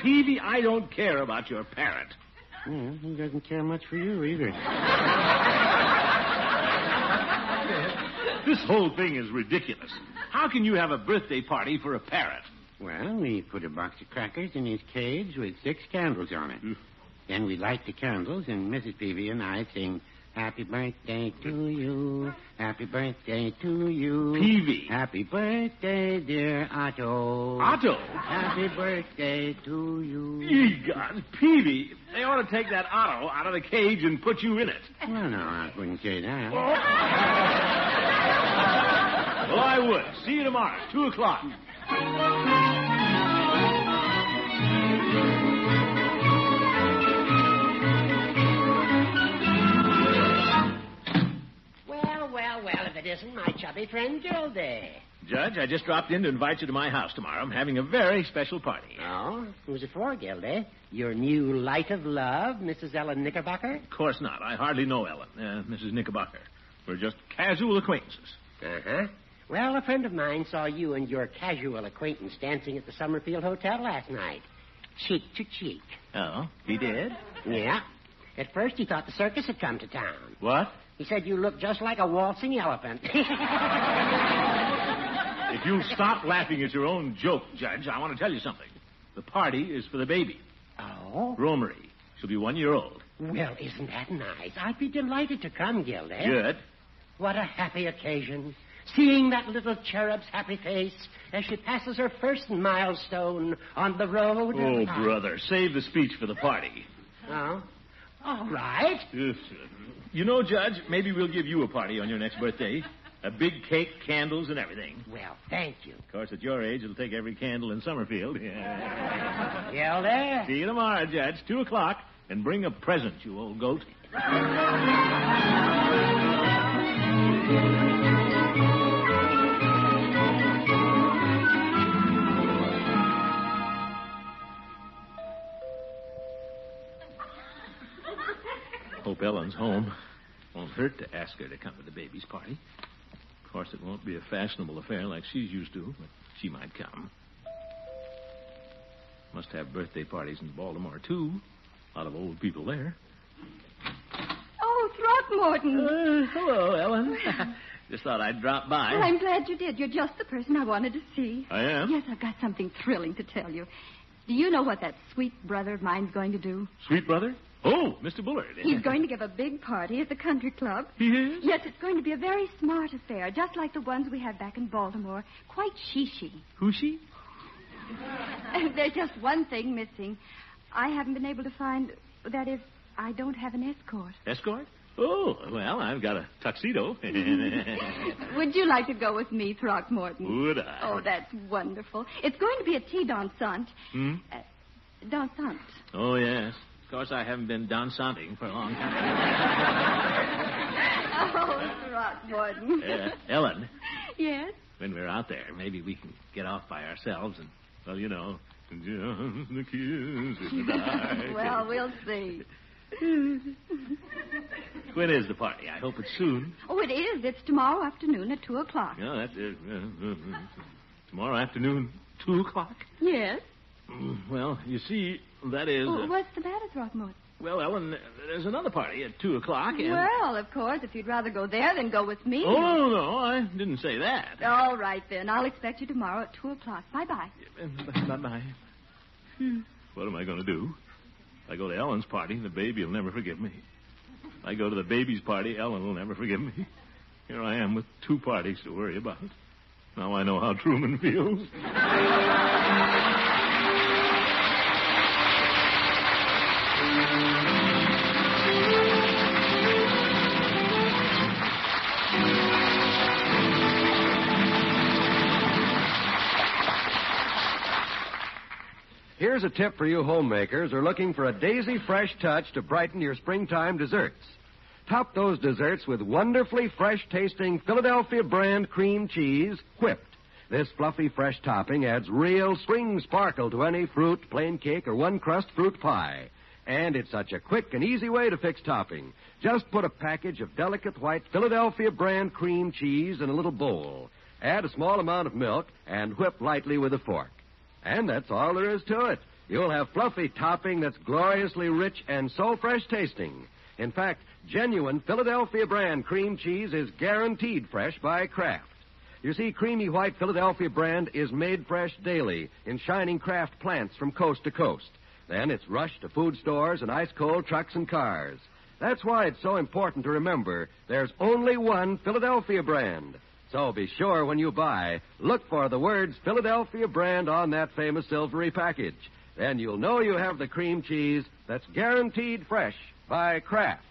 Peavy, I don't care about your parrot. Well, he doesn't care much for you either. This whole thing is ridiculous. How can you have a birthday party for a parrot? Well, we put a box of crackers in his cage with 6 candles on it. Then we light the candles, and Mrs. Peavy and I sing, Happy birthday to you, happy birthday to you. Peavy. Happy birthday, dear Otto. Otto? Happy birthday to you. Egad, Peavy, they ought to take that Otto out of the cage and put you in it. Well, no, I wouldn't say that. Well, I would. See you tomorrow, 2 o'clock. Well, if it isn't my chubby friend Gildy. Judge, I just dropped in to invite you to my house tomorrow. I'm having a very special party. Oh? Who's it for, Gildy? Your new light of love, Mrs. Ellen Knickerbocker? Of course not. I hardly know Ellen, Mrs. Knickerbocker. We're just casual acquaintances. Uh-huh. Well, a friend of mine saw you and your casual acquaintance dancing at the Summerfield Hotel last night. Cheek to cheek. Oh, he did? Yeah. At first, he thought the circus had come to town. What? He said you looked just like a waltzing elephant. If you'll stop laughing at your own joke, Judge, I want to tell you something. The party is for the baby. Oh? Romery. She'll be 1 year old. Well, isn't that nice? I'd be delighted to come, Gildy. Good. What a happy occasion. Seeing that little cherub's happy face as she passes her first milestone on the road. Oh, brother, save the speech for the party. Oh? All right. You know, Judge, maybe we'll give you a party on your next birthday. A big cake, candles, and everything. Well, thank you. Of course, at your age, it'll take every candle in Summerfield. Gildy? See you tomorrow, Judge, 2 o'clock, and bring a present, you old goat. Hope Ellen's home. Won't hurt to ask her to come to the baby's party. Of course, it won't be a fashionable affair like she's used to, but she might come. Must have birthday parties in Baltimore, too. A lot of old people there. Oh, Throckmorton. Hello, Ellen. Just thought I'd drop by. Well, I'm glad you did. You're just the person I wanted to see. I am? Yes, I've got something thrilling to tell you. Do you know what that sweet brother of mine's going to do? Sweet brother? Oh, Mr. Bullard. He's going to give a big party at the country club. He is? Yes, it's going to be a very smart affair, just like the ones we have back in Baltimore. Quite chic-y. Who's she? There's just one thing missing. I haven't been able to find... That is, I don't have an escort. Escort? Oh, well, I've got a tuxedo. Would you like to go with me, Throckmorton? Would I? Oh, that's wonderful. It's going to be a tea dansant. Dansant. Oh, yes. Of course, I haven't been dansanting for a long time. Oh, Throckmorton. Ellen. Yes? When we're out there, maybe we can get off by ourselves and, well, you know, just a kiss in the dark. Well, we'll see. When is the party? I hope it's soon. Oh, it is. It's tomorrow afternoon at 2 o'clock. No, that's it. Tomorrow afternoon, 2 o'clock? Yes. Well, you see, that is... What's the matter, Throckmorton? Well, Ellen, there's another party at 2 o'clock, and... Well, of course, if you'd rather go there, then go with me. Oh, no, I didn't say that. All right, then. I'll expect you tomorrow at 2 o'clock. Bye-bye. Bye-bye. What am I going to do? If I go to Ellen's party, the baby will never forgive me. If I go to the baby's party, Ellen will never forgive me. Here I am with 2 parties to worry about. Now I know how Truman feels. Here's a tip for you homemakers who are looking for a daisy fresh touch to brighten your springtime desserts. Top those desserts with wonderfully fresh-tasting Philadelphia brand cream cheese, whipped. This fluffy, fresh topping adds real spring sparkle to any fruit, plain cake, or one-crust fruit pie. And it's such a quick and easy way to fix topping. Just put a package of delicate white Philadelphia brand cream cheese in a little bowl. Add a small amount of milk and whip lightly with a fork. And that's all there is to it. You'll have fluffy topping that's gloriously rich and so fresh tasting. In fact, genuine Philadelphia brand cream cheese is guaranteed fresh by Kraft. You see, creamy white Philadelphia brand is made fresh daily in shining Kraft plants from coast to coast. Then it's rushed to food stores and ice-cold trucks and cars. That's why it's so important to remember there's only one Philadelphia brand. So be sure when you buy, look for the words Philadelphia brand on that famous silvery package. Then you'll know you have the cream cheese that's guaranteed fresh by Kraft.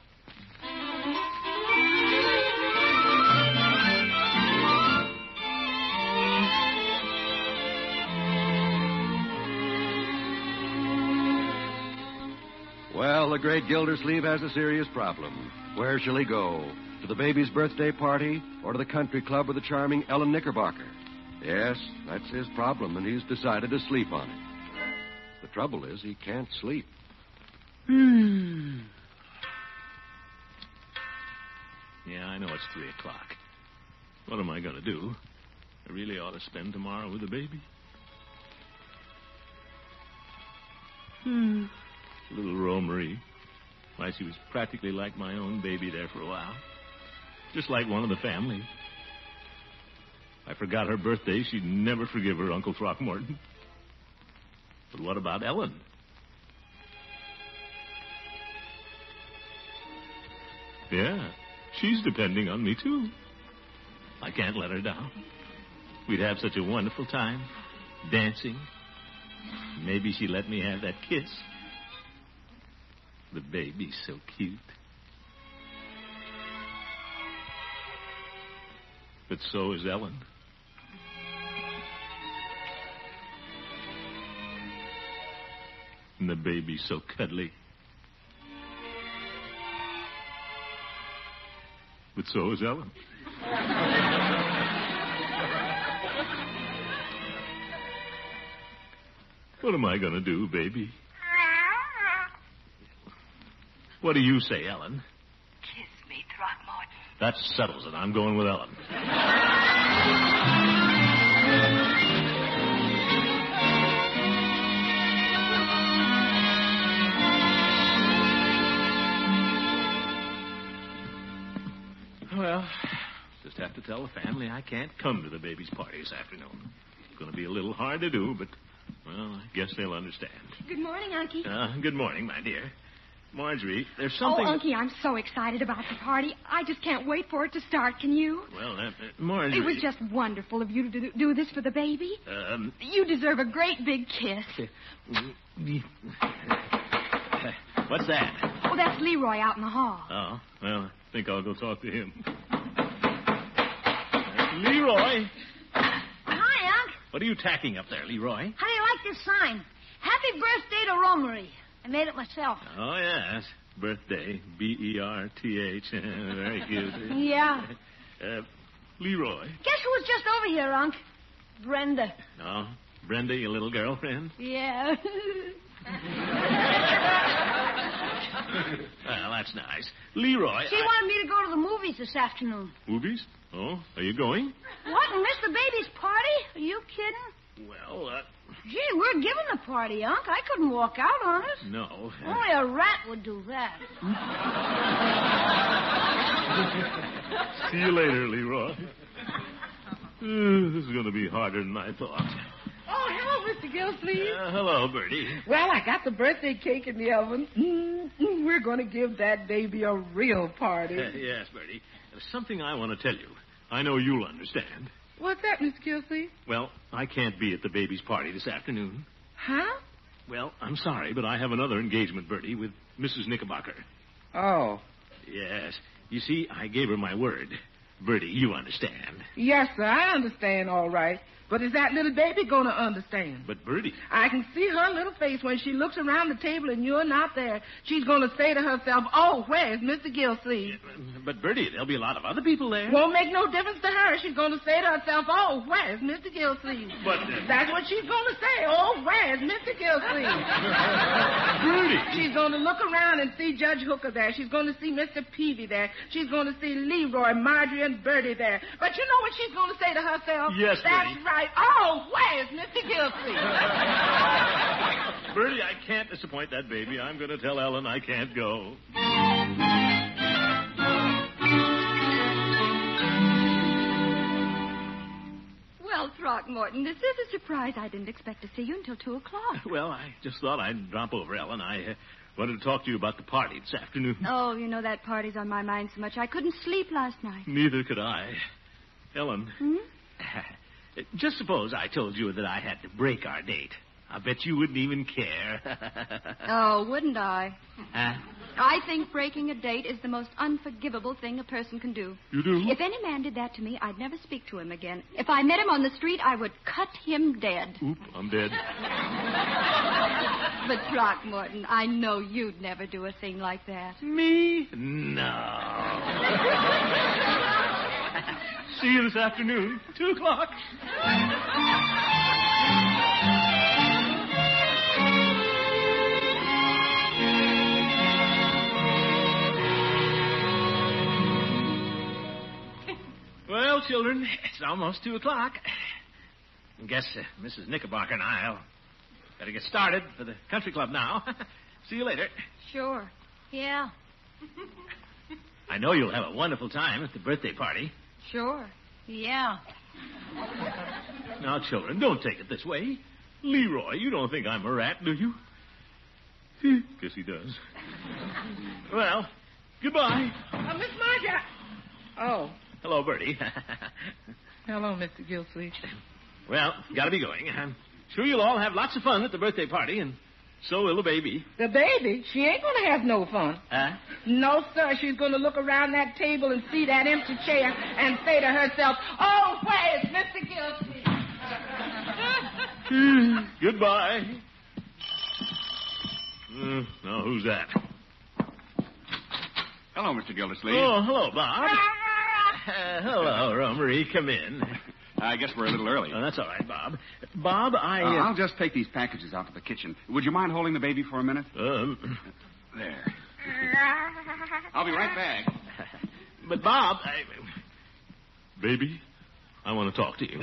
Well, the great Gildersleeve has a serious problem. Where shall he go? To the baby's birthday party or to the country club with the charming Ellen Knickerbocker? Yes, that's his problem, and he's decided to sleep on it. The trouble is he can't sleep. Yeah, I know it's 3 o'clock. What am I going to do? I really ought to spend tomorrow with the baby. Little Romery. Why, she was practically like my own baby there for a while. Just like one of the family. I forgot her birthday. She'd never forgive her Uncle Throckmorton. But what about Ellen? Yeah, she's depending on me, too. I can't let her down. We'd have such a wonderful time, dancing. Maybe she'd let me have that kiss. The baby's so cute. But so is Ellen. And the baby's so cuddly. But so is Ellen. What am I going to do, baby? What do you say, Ellen? Kiss me, Throckmorton. That settles it. I'm going with Ellen. Well, just have to tell the family I can't come to the baby's party this afternoon. It's going to be a little hard to do, but, well, I guess they'll understand. Good morning, Unky. Good morning, my dear. Marjorie, there's something... Oh, Unky, I'm so excited about the party. I just can't wait for it to start. Can you? Well, Marjorie... It was just wonderful of you to do this for the baby. You deserve a great big kiss. What's that? Oh, that's Leroy out in the hall. Oh, well, I think I'll go talk to him. Leroy! Hi, Unc. What are you tacking up there, Leroy? How do you like this sign? Happy birthday to Romery. I made it myself. Oh, yes. Birthday. B-E-R-T-H. Very cute. Yeah. Leroy. Guess who was just over here, Unc? Brenda. Oh, Brenda, your little girlfriend? Yeah. Well, that's nice. Leroy. She wanted me to go to the movies this afternoon. Movies? Oh, are you going? What, and miss the baby's party? Are you kidding? Well, Gee, we're giving the party, Unc. I couldn't walk out on it. No. Only a rat would do that. See you later, Leroy. This is going to be harder than I thought. Oh, hello, Mr. Gildersleeve. Hello, Bertie. Well, I got the birthday cake in the oven. We're going to give that baby a real party. Yes, Bertie. There's something I want to tell you. I know you'll understand. What's that, Mr. Gildersleeve? Well, I can't be at the baby's party this afternoon. Huh? Well, I'm sorry, but I have another engagement, Bertie, with Mrs. Knickerbocker. Oh. Yes. You see, I gave her my word. Bertie, you understand. Yes, sir, I understand all right. But is that little baby going to understand? But, Bertie... I can see her little face when she looks around the table and you're not there. She's going to say to herself, oh, where's Mr. Gildersleeve? But, Bertie, there'll be a lot of other people there. Won't make no difference to her. She's going to say to herself, oh, where's Mr. Gildersleeve? But... That's what she's going to say. Oh, where's Mr. Gildersleeve? Bertie! She's going to look around and see Judge Hooker there. She's going to see Mr. Peavy there. She's going to see Leroy, Marjorie, and Bertie there. But you know what she's going to say to herself? Yes, That's Bertie. right. Oh, where's Mr. Gildersleeve? Bertie, I can't disappoint that baby. I'm going to tell Ellen I can't go. Well, Throckmorton, this is a surprise. I didn't expect to see you until 2 o'clock. Well, I just thought I'd drop over, Ellen. I wanted to talk to you about the party this afternoon. Oh, you know, that party's on my mind so much I couldn't sleep last night. Neither could I. Ellen, Hmm? just suppose I told you that I had to break our date. I bet you wouldn't even care. Oh, wouldn't I? Huh? I think breaking a date is the most unforgivable thing a person can do. You do? If any man did that to me, I'd never speak to him again. If I met him on the street, I would cut him dead. Oop, I'm dead. But, Throckmorton, I know you'd never do a thing like that. Me? No. See you this afternoon, 2 o'clock. Well, children, it's almost 2 o'clock. I guess Mrs. Knickerbocker and I'll better get started for the country club now. See you later. Sure. Yeah. I know you'll have a wonderful time at the birthday party. Sure. Yeah. Now, children, don't take it this way. Leroy, you don't think I'm a rat, do you? Guess he does. Well, goodbye. Miss Marjorie. Oh. Hello, Bertie. Hello, Mr. Gildersleeve. Well, gotta be going. I'm sure you'll all have lots of fun at the birthday party, and so will the baby. The baby? She ain't going to have no fun. Huh? No, sir. She's going to look around that table and see that empty chair and say to herself, oh, where's Mr. Gildersleeve? Goodbye. Now, who's that? Hello, Mr. Gildersleeve. Oh, hello, Bob. Hello, Romery. Come in. I guess we're a little early. Oh, that's all right, Bob. Bob, I'll just take these packages out to the kitchen. Would you mind holding the baby for a minute? There. I'll be right back. But, Bob, Baby, I want to talk to you.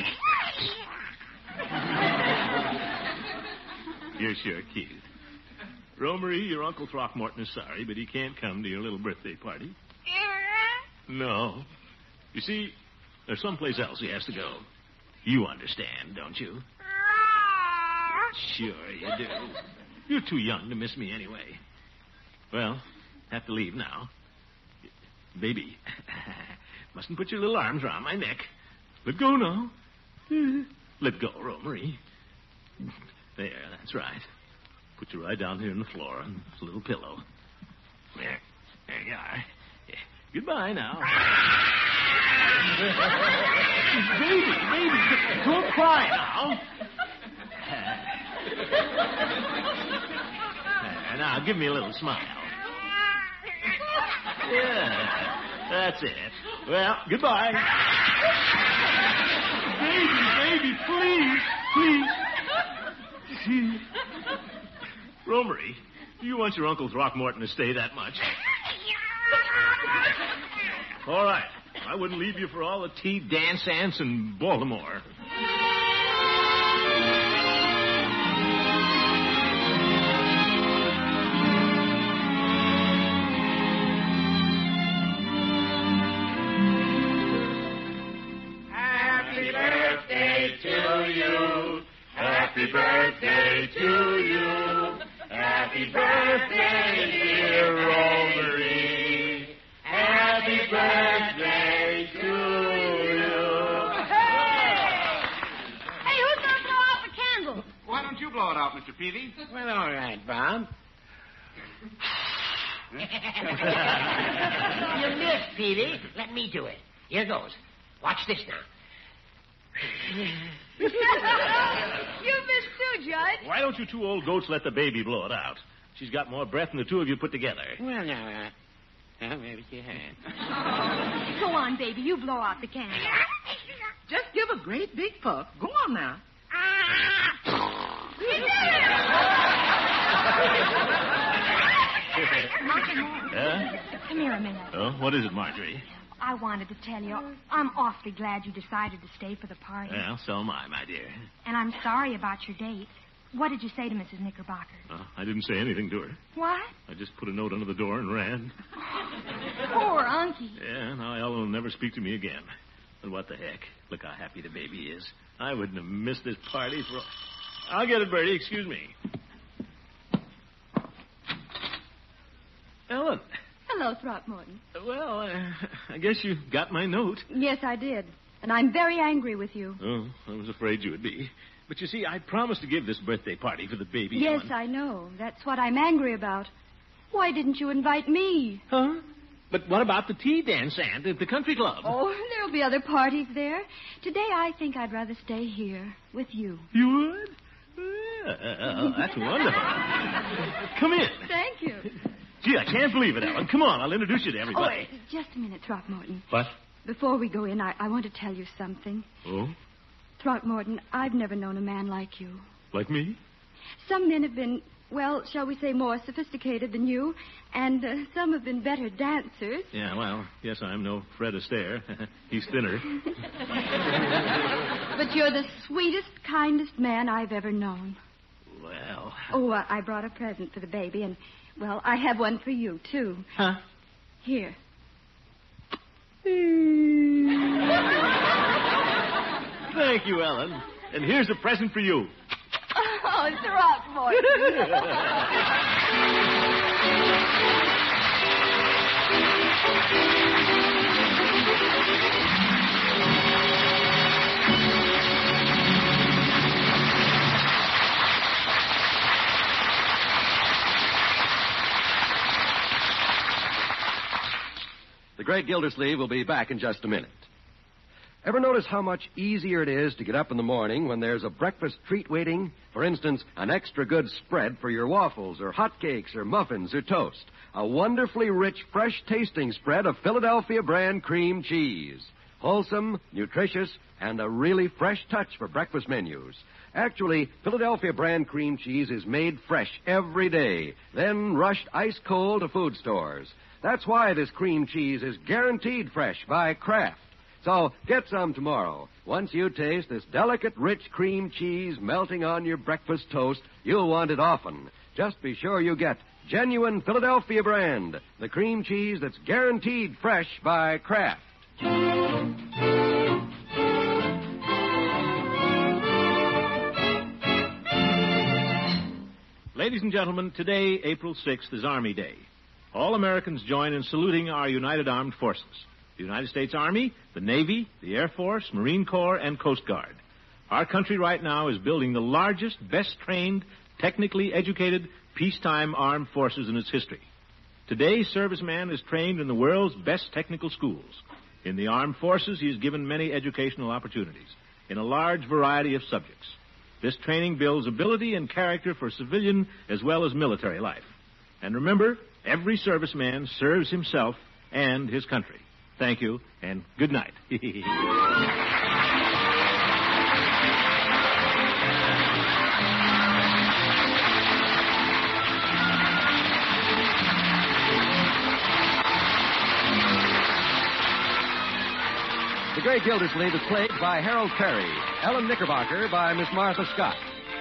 You're sure cute. Romery, your Uncle Throckmorton is sorry, but he can't come to your little birthday party. No. You see, there's someplace else he has to go. You understand, don't you? Sure you do. You're too young to miss me anyway. Well, have to leave now. Baby, mustn't put your little arms around my neck. Let go now. Let go, Romery. There, that's right. Put you right down here on the floor on this little pillow. There you are. Yeah. Goodbye now. Baby, don't cry now. Now, give me a little smile. Yeah, that's it. Well, goodbye. Baby, please. Romery, do you want your Uncle Throckmorton to stay that much? All right. I wouldn't leave you for all the tea dance ants in Baltimore. Happy birthday to you. Happy birthday to you. Happy birthday, dear Romery. Happy birthday to you. Hey, who's going to blow out the candle? Why don't you blow it out, Mr. Peavy? Well, all right, Bob. You missed, Peavy. Let me do it. Here goes. Watch this now. You missed too, Judge. Why don't you two old goats let the baby blow it out? She's got more breath than the two of you put together. Well, now, maybe she has. Go on, baby. You blow out the candle. Just give a great big puff. Go on now. Come here a minute. Oh, what is it, Marjorie? I wanted to tell you, I'm awfully glad you decided to stay for the party. Well, so am I, my dear. And I'm sorry about your date. What did you say to Mrs. Knickerbocker? I didn't say anything to her. What? I just put a note under the door and ran. Poor Unky. Yeah, now Ellen will never speak to me again. But what the heck? Look how happy the baby is. I wouldn't have missed this party for... I'll get it, Bertie. Excuse me. Ellen. Hello, Throckmorton. Well, I guess you got my note. Yes, I did. And I'm very angry with you. Oh, I was afraid you would be. But you see, I promised to give this birthday party for the baby. Yes, Ellen. I know. That's what I'm angry about. Why didn't you invite me? Huh? But what about the tea dance and at the country club? Oh, there'll be other parties there. Today, I think I'd rather stay here with you. You would? Well, that's wonderful. Come in. Thank you. Gee, I can't believe it, Ellen. Come on, I'll introduce you to everybody. Oh, just a minute, Throckmorton. What? Before we go in, I want to tell you something. Oh? Throckmorton, I've never known a man like you. Like me? Some men have been, well, shall we say, more sophisticated than you, and some have been better dancers. Yeah, well, yes, I'm no Fred Astaire. He's thinner. But you're the sweetest, kindest man I've ever known. Well... Oh, I brought a present for the baby, and, well, I have one for you, too. Huh? Here. Thank you, Ellen. And here's a present for you. Oh, Throckmorton. The great Gildersleeve will be back in just a minute. Ever notice how much easier it is to get up in the morning when there's a breakfast treat waiting? For instance, an extra good spread for your waffles or hotcakes or muffins or toast. A wonderfully rich, fresh-tasting spread of Philadelphia brand cream cheese. Wholesome, nutritious, and a really fresh touch for breakfast menus. Actually, Philadelphia brand cream cheese is made fresh every day, then rushed ice cold to food stores. That's why this cream cheese is guaranteed fresh by Kraft. So get some tomorrow. Once you taste this delicate, rich cream cheese melting on your breakfast toast, you'll want it often. Just be sure you get genuine Philadelphia brand, the cream cheese that's guaranteed fresh by Kraft. Ladies and gentlemen, today, April 6th, is Army Day. All Americans join in saluting our United Armed Forces. The United States Army, the Navy, the Air Force, Marine Corps, and Coast Guard. Our country right now is building the largest, best-trained, technically educated, peacetime armed forces in its history. Today's serviceman is trained in the world's best technical schools. In the armed forces, he is given many educational opportunities in a large variety of subjects. This training builds ability and character for civilian as well as military life. And remember, every serviceman serves himself and his country. Thank you, and good night. The Great Gildersleeve is played by Harold Perry, Ellen Knickerbocker by Miss Martha Scott.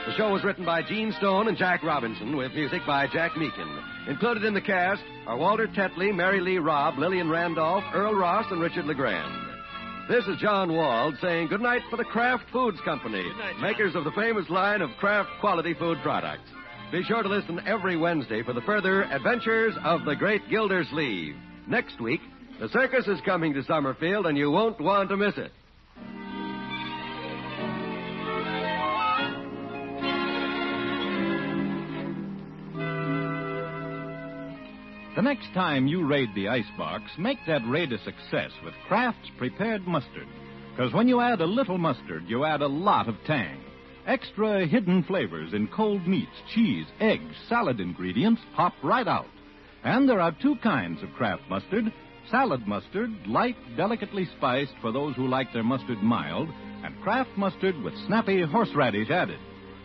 The show was written by Gene Stone and Jack Robinson, with music by Jack Meakin. Included in the cast are Walter Tetley, Mary Lee Robb, Lillian Randolph, Earl Ross, and Richard LeGrand. This is John Wald saying goodnight for the Kraft Foods Company, makers of the famous line of Kraft quality food products. Be sure to listen every Wednesday for the further adventures of the Great Gildersleeve. Next week, the circus is coming to Summerfield, and you won't want to miss it. The next time you raid the icebox, make that raid a success with Kraft's prepared mustard. Because when you add a little mustard, you add a lot of tang. Extra hidden flavors in cold meats, cheese, eggs, salad ingredients pop right out. And there are two kinds of Kraft mustard. Salad mustard, light, delicately spiced for those who like their mustard mild, and Kraft mustard with snappy horseradish added.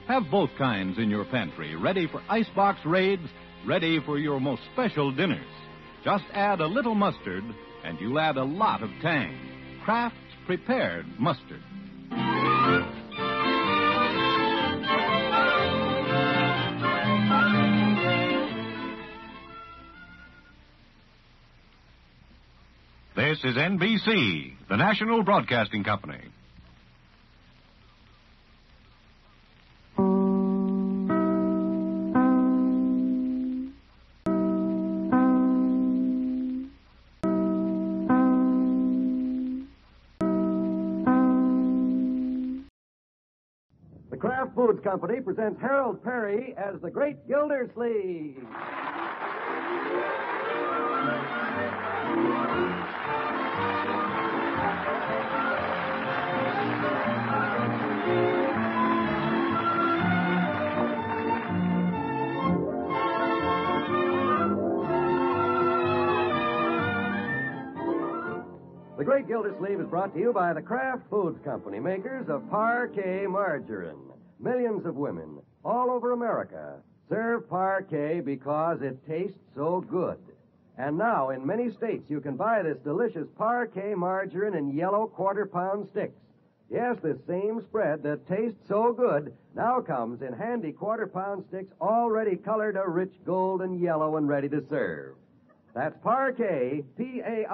Have both kinds in your pantry, ready for icebox raids, ready for your most special dinners. Just add a little mustard, and you'll add a lot of tang. Kraft's prepared mustard. This is NBC, the National Broadcasting Company. The Kraft Foods Company presents Harold Perry as the Great Gildersleeve. The Great Gildersleeve is brought to you by the Kraft Foods Company, makers of Parquet margarine. Millions of women all over America serve Parquet because it tastes so good. And now, in many states, you can buy this delicious Parquet margarine in yellow quarter-pound sticks. Yes, this same spread that tastes so good now comes in handy quarter-pound sticks already colored a rich golden yellow and ready to serve. That's Parquet, P-A-R-K-A-Y,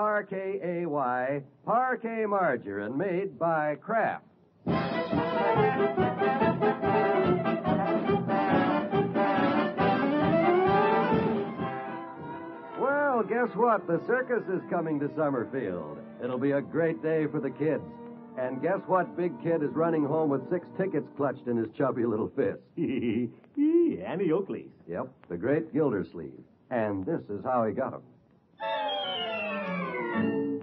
Parquet margarine made by Kraft. Well, guess what? The circus is coming to Summerfield. It'll be a great day for the kids. And guess what big kid is running home with 6 tickets clutched in his chubby little fist? Andy Oakley. Yep, the Great Gildersleeve. And this is how he got them.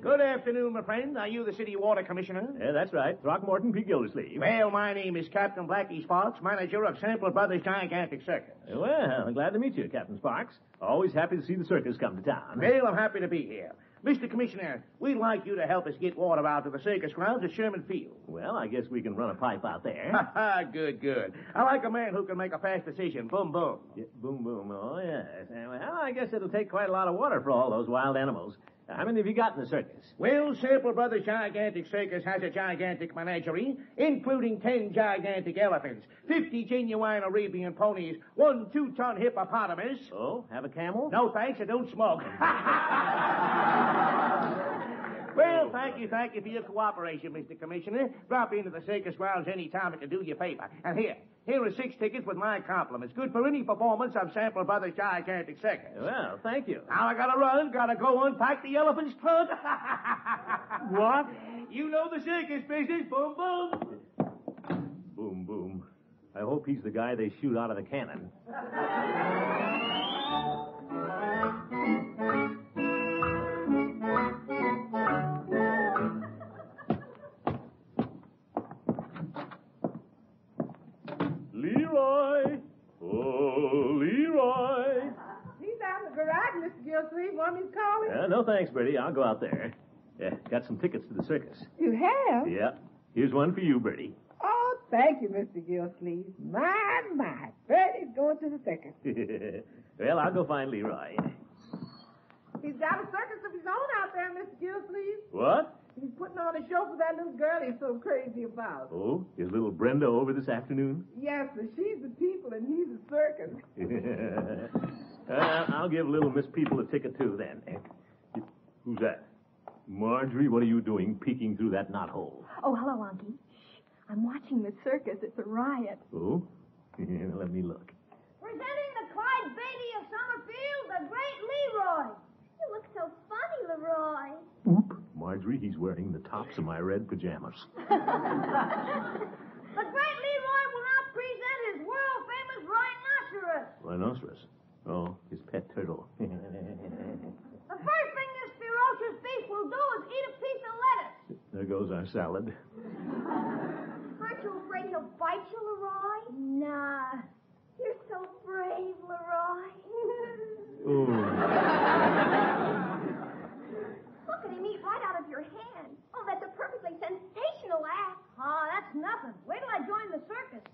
Good afternoon, my friend. Are you the City Water Commissioner? Yeah, that's right. Throckmorton P. Gildersleeve. Well, my name is Captain Blackie Sparks, manager of Sample Brothers Gigantic Circus. Well, glad to meet you, Captain Sparks. Always happy to see the circus come to town. Well, I'm happy to be here. Mr. Commissioner, we'd like you to help us get water out to the circus grounds at Sherman Field. Well, I guess we can run a pipe out there. Good, good. I like a man who can make a fast decision. Boom, boom. Yeah, boom, boom. Oh, yes. Well, I guess it'll take quite a lot of water for all those wild animals. How many have you got in the circus? Well, Sample Brothers Gigantic Circus has a gigantic menagerie, including 10 gigantic elephants, 50 genuine Arabian ponies, 1 2-ton hippopotamus. Oh, have a camel? No, thanks, I don't smoke. Well, thank you for your cooperation, Mr. Commissioner. Drop into the circus grounds any time I can do you a favor. And here are 6 tickets with my compliments. Good for any performance of Sample Brothers Gigantic Circus. Well, thank you. Now I gotta run, gotta go unpack the elephant's trunk. What? You know the circus business. Boom, boom. Boom, boom. I hope he's the guy they shoot out of the cannon. Leroy! Oh, Leroy! He's out in the garage, Mr. Gildersleeve. Want me to call him? No, thanks, Bertie. I'll go out there. Got some tickets to the circus. You have? Yeah. Here's one for you, Bertie. Oh, thank you, Mr. Gildersleeve. My. Bertie's going to the circus. Well, I'll go find Leroy. He's got a circus of his own out there, Mr. Gildersleeve. What? He's putting on a show for that little girl he's so crazy about. Oh, is little Brenda over this afternoon? Yes, sir. She's the people and he's the circus. I'll give little Miss People a ticket, too, then. Who's that? Marjorie, what are you doing peeking through that knothole? Oh, hello, Unky. Shh. I'm watching the circus. It's a riot. Oh? Let me look. Presenting the Clyde Beatty of Summerfield, the great Leroy. You look so funny, Leroy. Oop. Marjorie, he's wearing the tops of my red pajamas. The great Leroy will now present his world-famous rhinoceros. Rhinoceros? Oh, his pet turtle. knows our salad. Aren't you afraid he'll bite you, Leroy? Nah. You're so brave, Leroy. Ooh. Look at him eat right out of your hand. Oh, that's a perfectly sensational act. Oh, that's nothing. Wait till I join the circus.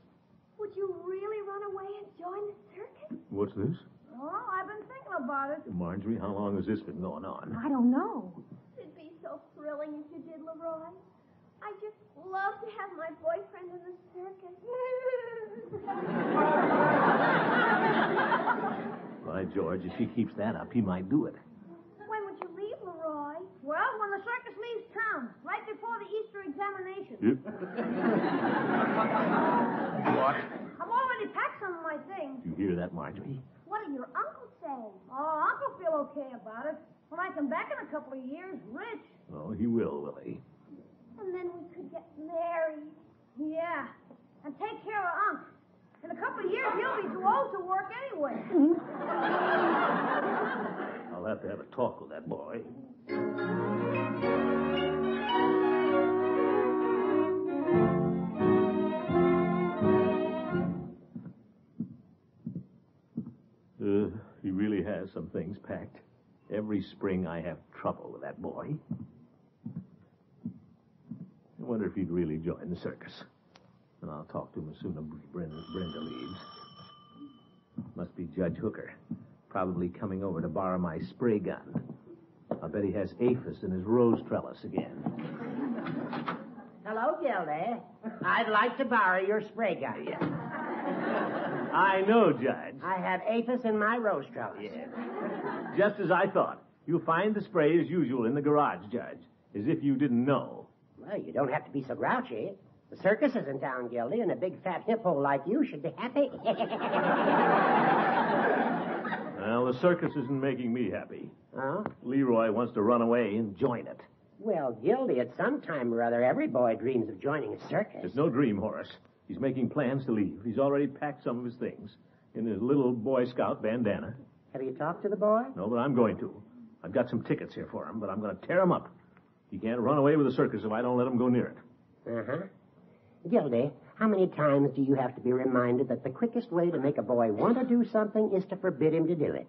Would you really run away and join the circus? What's this? Oh, I've been thinking about it. Marjorie, how long has this been going on? I don't know. It'd be so thrilling if you did, Leroy. I just love to have my boyfriend in the circus. By George, if she keeps that up, he might do it. When would you leave, Leroy? Well, when the circus leaves town, right before the Easter examination. What? I've already packed some of my things. You hear that, Marjorie? What did your uncle say? Oh, Uncle feel okay about it. When I come back in a couple of years, rich. Oh, he will he? And then we could get married. Yeah. And take care of Unc. In a couple of years, he'll be too old to work anyway. I'll have to have a talk with that boy. He really has some things packed. Every spring I have trouble with that boy. I wonder if he'd really join the circus. And I'll talk to him as soon as Brenda leaves. Must be Judge Hooker. Probably coming over to borrow my spray gun. I bet he has aphis in his rose trellis again. Hello, Gildy. I'd like to borrow your spray gun. I know, Judge. I have aphis in my rose trellis. Yes. Just as I thought. You'll find the spray as usual in the garage, Judge. As if you didn't know. Well, you don't have to be so grouchy. The circus is in town, Gildy, and a big fat hippo like you should be happy. Well, the circus isn't making me happy. Oh? Leroy wants to run away and join it. Well, Gildy, at some time or other, every boy dreams of joining a circus. It's no dream, Horace. He's making plans to leave. He's already packed some of his things in his little Boy Scout bandana. Have you talked to the boy? No, but I'm going to. I've got some tickets here for him, but I'm going to tear him up. He can't run away with the circus if I don't let him go near it. Uh-huh. Gildy, how many times do you have to be reminded that the quickest way to make a boy want to do something is to forbid him to do it?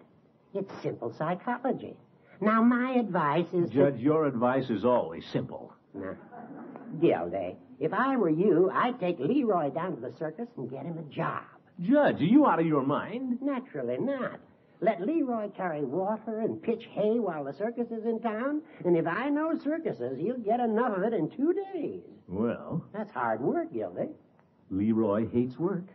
It's simple psychology. Now, my advice is Judge, your advice is always simple. Now, Gildy, if I were you, I'd take Leroy down to the circus and get him a job. Judge, are you out of your mind? Naturally not. Let Leroy carry water and pitch hay while the circus is in town, and if I know circuses, he'll get enough of it in 2 days. Well... That's hard work, Gildy. Leroy hates work.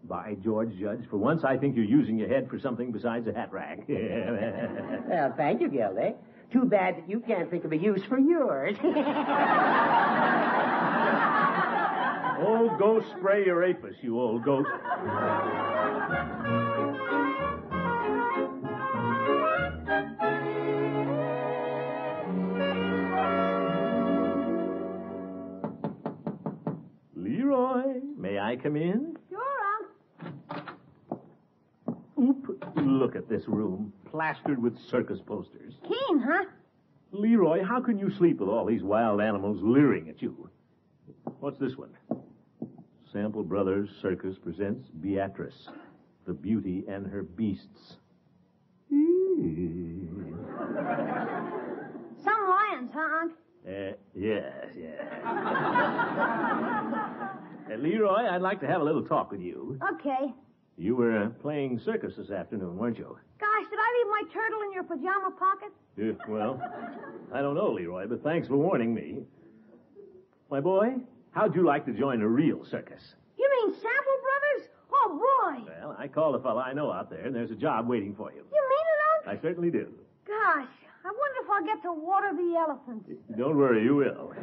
By George, Judge, for once I think you're using your head for something besides a hat rack. Well, thank you, Gildy. Too bad that you can't think of a use for yours. Oh, go spray your aphis, you old goat. Leroy, may I come in? Sure, Unc. Oop, look at this room, plastered with circus posters. Keen, huh? Leroy, how can you sleep with all these wild animals leering at you? What's this one? Sample Brothers Circus presents Beatrice, the Beauty and Her Beasts. Some lions, huh, Unc? Yes. Leroy, I'd like to have a little talk with you. Okay. You were playing circus this afternoon, weren't you? Gosh, did I leave my turtle in your pajama pocket? Well, I don't know, Leroy, but thanks for warning me. My boy, how'd you like to join a real circus? You mean Sample Brothers? Oh, boy. Well, I called a fella I know out there, and there's a job waiting for you. You mean it, Unc? I certainly do. Gosh, I wonder if I'll get to water the elephants. Don't worry, you will.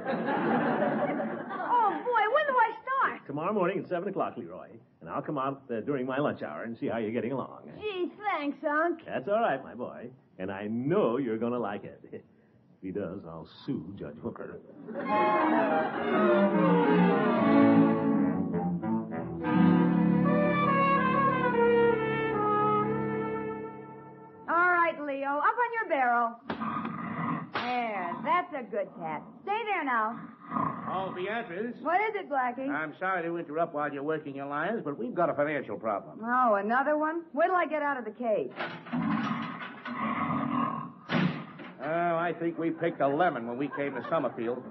Oh, boy, when do I start? Tomorrow morning at 7 o'clock, Leroy. And I'll come out during my lunch hour and see how you're getting along. Gee, thanks, Unc. That's all right, my boy. And I know you're going to like it. If he does, I'll sue Judge Hooker. All right, Leo, up on your barrel. There, that's a good cat. Stay there now. Oh, Beatrice. What is it, Blackie? I'm sorry to interrupt while you're working your lines, but we've got a financial problem. Oh, another one? Wait till I get out of the cage. Oh, I think we picked a lemon when we came to Summerfield.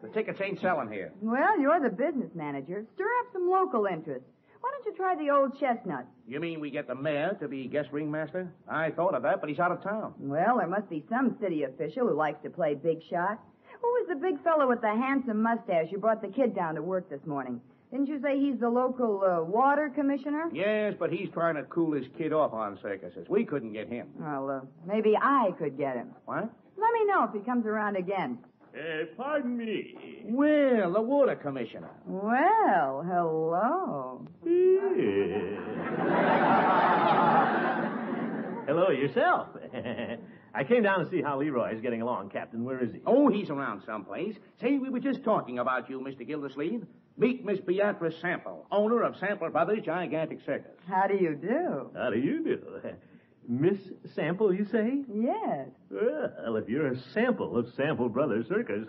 The tickets ain't selling here. Well, you're the business manager. Stir up some local interest. Why don't you try the old chestnut? You mean we get the mayor to be guest ringmaster? I thought of that, but he's out of town. Well, there must be some city official who likes to play big shot. Who was the big fellow with the handsome mustache who brought the kid down to work this morning? Didn't you say he's the local water commissioner? Yes, but he's trying to cool his kid off on circuses. We couldn't get him. Well, maybe I could get him. What? Let me know if he comes around again. Pardon me. Well, the water commissioner. Well, hello. Hello, yourself. I came down to see how Leroy's getting along, Captain. Where is he? Oh, he's around someplace. Say, we were just talking about you, Mr. Gildersleeve. Meet Miss Beatrice Sample, owner of Sample Brothers Gigantic Circus. How do you do? How do you do? Miss Sample, you say? Yes. Well, if you're a sample of Sample Brothers Circus.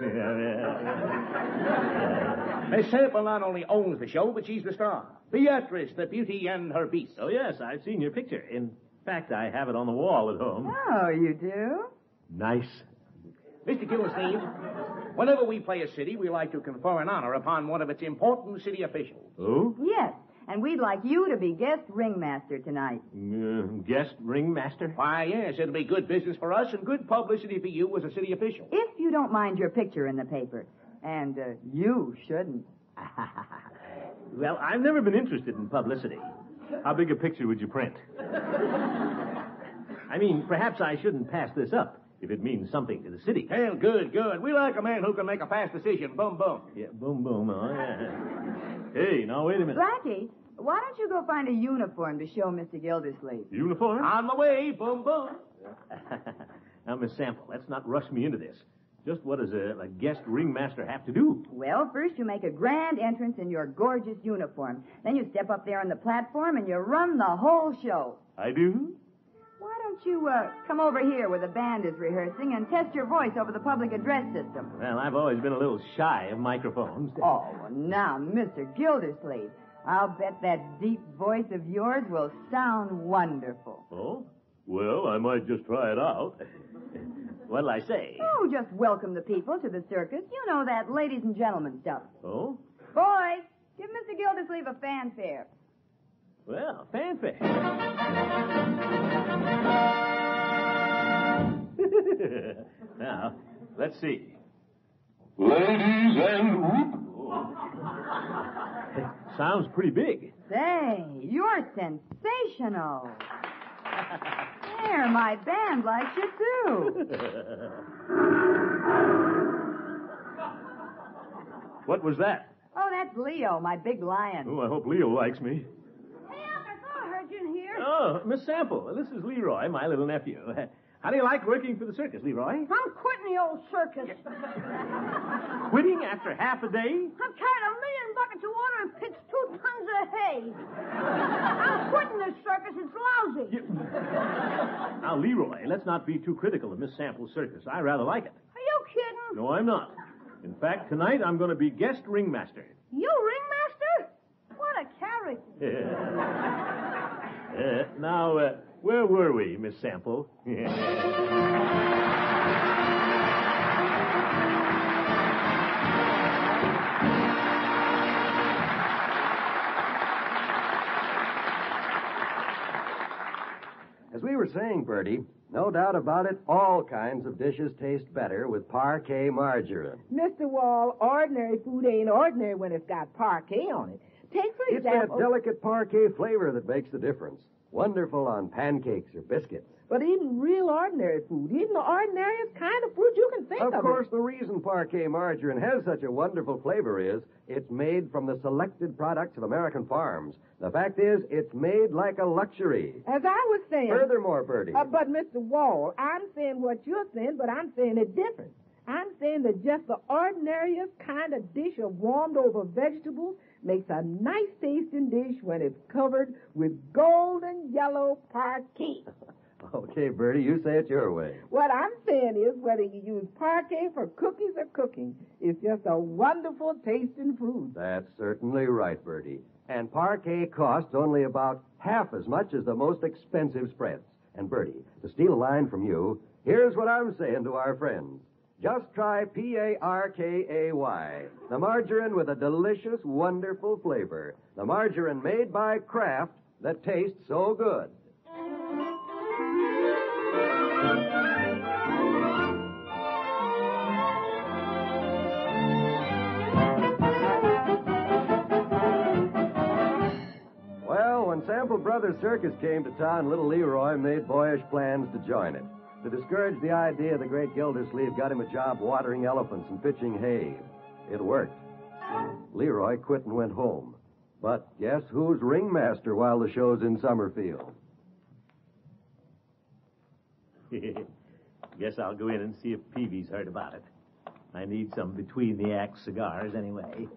Miss Sample not only owns the show, but she's the star. Beatrice, the Beauty and her Beast. Oh, yes, I've seen your picture. In fact, I have it on the wall at home. Oh, you do? Nice. Mr. Gildersleeve, whenever we play a city, we like to confer an honor upon one of its important city officials. Oh? Yes. And we'd like you to be guest ringmaster tonight. Guest ringmaster? Why, yes, it'll be good business for us and good publicity for you as a city official. If you don't mind your picture in the paper. And you shouldn't. Well, I've never been interested in publicity. How big a picture would you print? I mean, perhaps I shouldn't pass this up if it means something to the city. Well, good. We like a man who can make a fast decision. Boom, boom. Yeah, boom, boom. Oh, yeah. Hey, now, wait a minute. Blackie, why don't you go find a uniform to show Mr. Gildersleeve? Uniform? On the way. Boom, boom. Now, Miss Sample, let's not rush me into this. Just what does a guest ringmaster have to do? Well, first you make a grand entrance in your gorgeous uniform. Then you step up there on the platform and you run the whole show. I do? Why don't you come over here where the band is rehearsing and test your voice over the public address system? Well, I've always been a little shy of microphones. Oh, now, Mr. Gildersleeve, I'll bet that deep voice of yours will sound wonderful. Oh? Well, I might just try it out. What'll I say? Oh, just welcome the people to the circus. You know that ladies and gentlemen stuff. Oh? Boys, give Mr. Gildersleeve a fanfare. Well, fanfare. Now, let's see. Ladies and Sounds pretty big. Say, you're sensational. There, my band likes you, too. What was that? Oh, that's Leo, my big lion. Oh, I hope Leo likes me. Hey, Unc, I thought I heard you in here. Oh, Miss Sample, this is Leroy, my little nephew. How do you like working for the circus, Leroy? I'm quitting the old circus. Quitting after half a day? I've carried 1,000,000 buckets of water and pitched 2 tons of hay. I'm quitting this circus. It's lousy. Now, Leroy, let's not be too critical of Miss Sample's circus. I rather like it. Are you kidding? No, I'm not. In fact, tonight I'm going to be guest ringmaster. You ringmaster? What a character. Now, where were we, Miss Sample? As we were saying, Bertie, no doubt about it, all kinds of dishes taste better with parquet margarine. Mr. Wall, ordinary food ain't ordinary when it's got parquet on it. Take, for It's example... that delicate parquet flavor that makes the difference. Wonderful on pancakes or biscuits. But even real ordinary food, even the ordinariest kind of food you can think of. Of course, the reason parquet margarine has such a wonderful flavor is it's made from the selected products of American farms. The fact is, it's made like a luxury. As I was saying... Furthermore, Bertie... but, Mr. Wall, I'm saying what you're saying, but I'm saying it different. I'm saying that just the ordinariest kind of dish of warmed-over vegetables makes a nice-tasting dish when it's covered with golden yellow parquet. Okay, Bertie, you say it your way. What I'm saying is whether you use parquet for cookies or cooking, it's just a wonderful tasting food. That's certainly right, Bertie. And parquet costs only about half as much as the most expensive spreads. And Bertie, to steal a line from you, here's what I'm saying to our friends. Just try Parkay, the margarine with a delicious, wonderful flavor. The margarine made by Kraft that tastes so good. Well, when Sample Brothers Circus came to town, little Leroy made boyish plans to join it. To discourage the idea, the great Gildersleeve got him a job watering elephants and pitching hay. It worked. Leroy quit and went home. But guess who's ringmaster while the show's in Summerfield? Guess I'll go in and see if Peavy's heard about it. I need some between-the-act cigars anyway.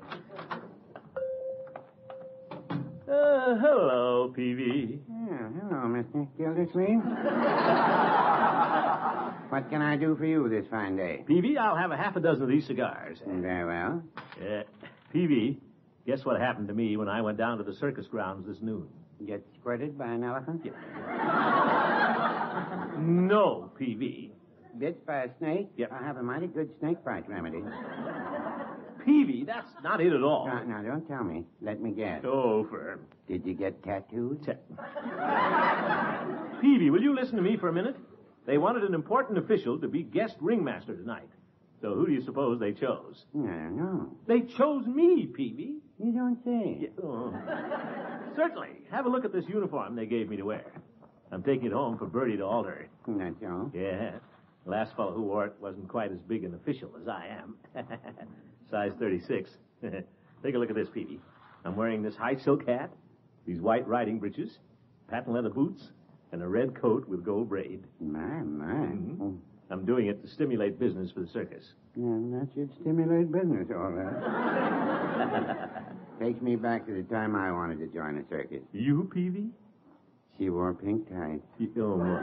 Hello, Peavy. Hello, Mr. Gildersleeve. What can I do for you this fine day? Peavy, I'll have a half a dozen of these cigars. Very well. Peavy, guess what happened to me when I went down to the circus grounds this noon? Get squirted by an elephant? Yeah. No, Peavy. Bit by a snake? Yep. I have a mighty good snake bite remedy. Peavy, that's not it at all. Now, don't tell me. Let me guess. Oh, firm. Did you get tattooed? Peavy, will you listen to me for a minute? They wanted an important official to be guest ringmaster tonight. So who do you suppose they chose? I don't know. They chose me, Peavy. You don't say. Yeah, certainly. Have a look at this uniform they gave me to wear. I'm taking it home for Bertie to alter. That's all? Yeah. The last fellow who wore it wasn't quite as big an official as I am. Size 36. Take a look at this, Peavy. I'm wearing this high silk hat, these white riding breeches, patent leather boots, and a red coat with gold braid. My. Mm-hmm. I'm doing it to stimulate business for the circus. Yeah, that should stimulate business, all right. Takes me back to the time I wanted to join a circus. You, Peavy? She wore pink tights. Oh, my.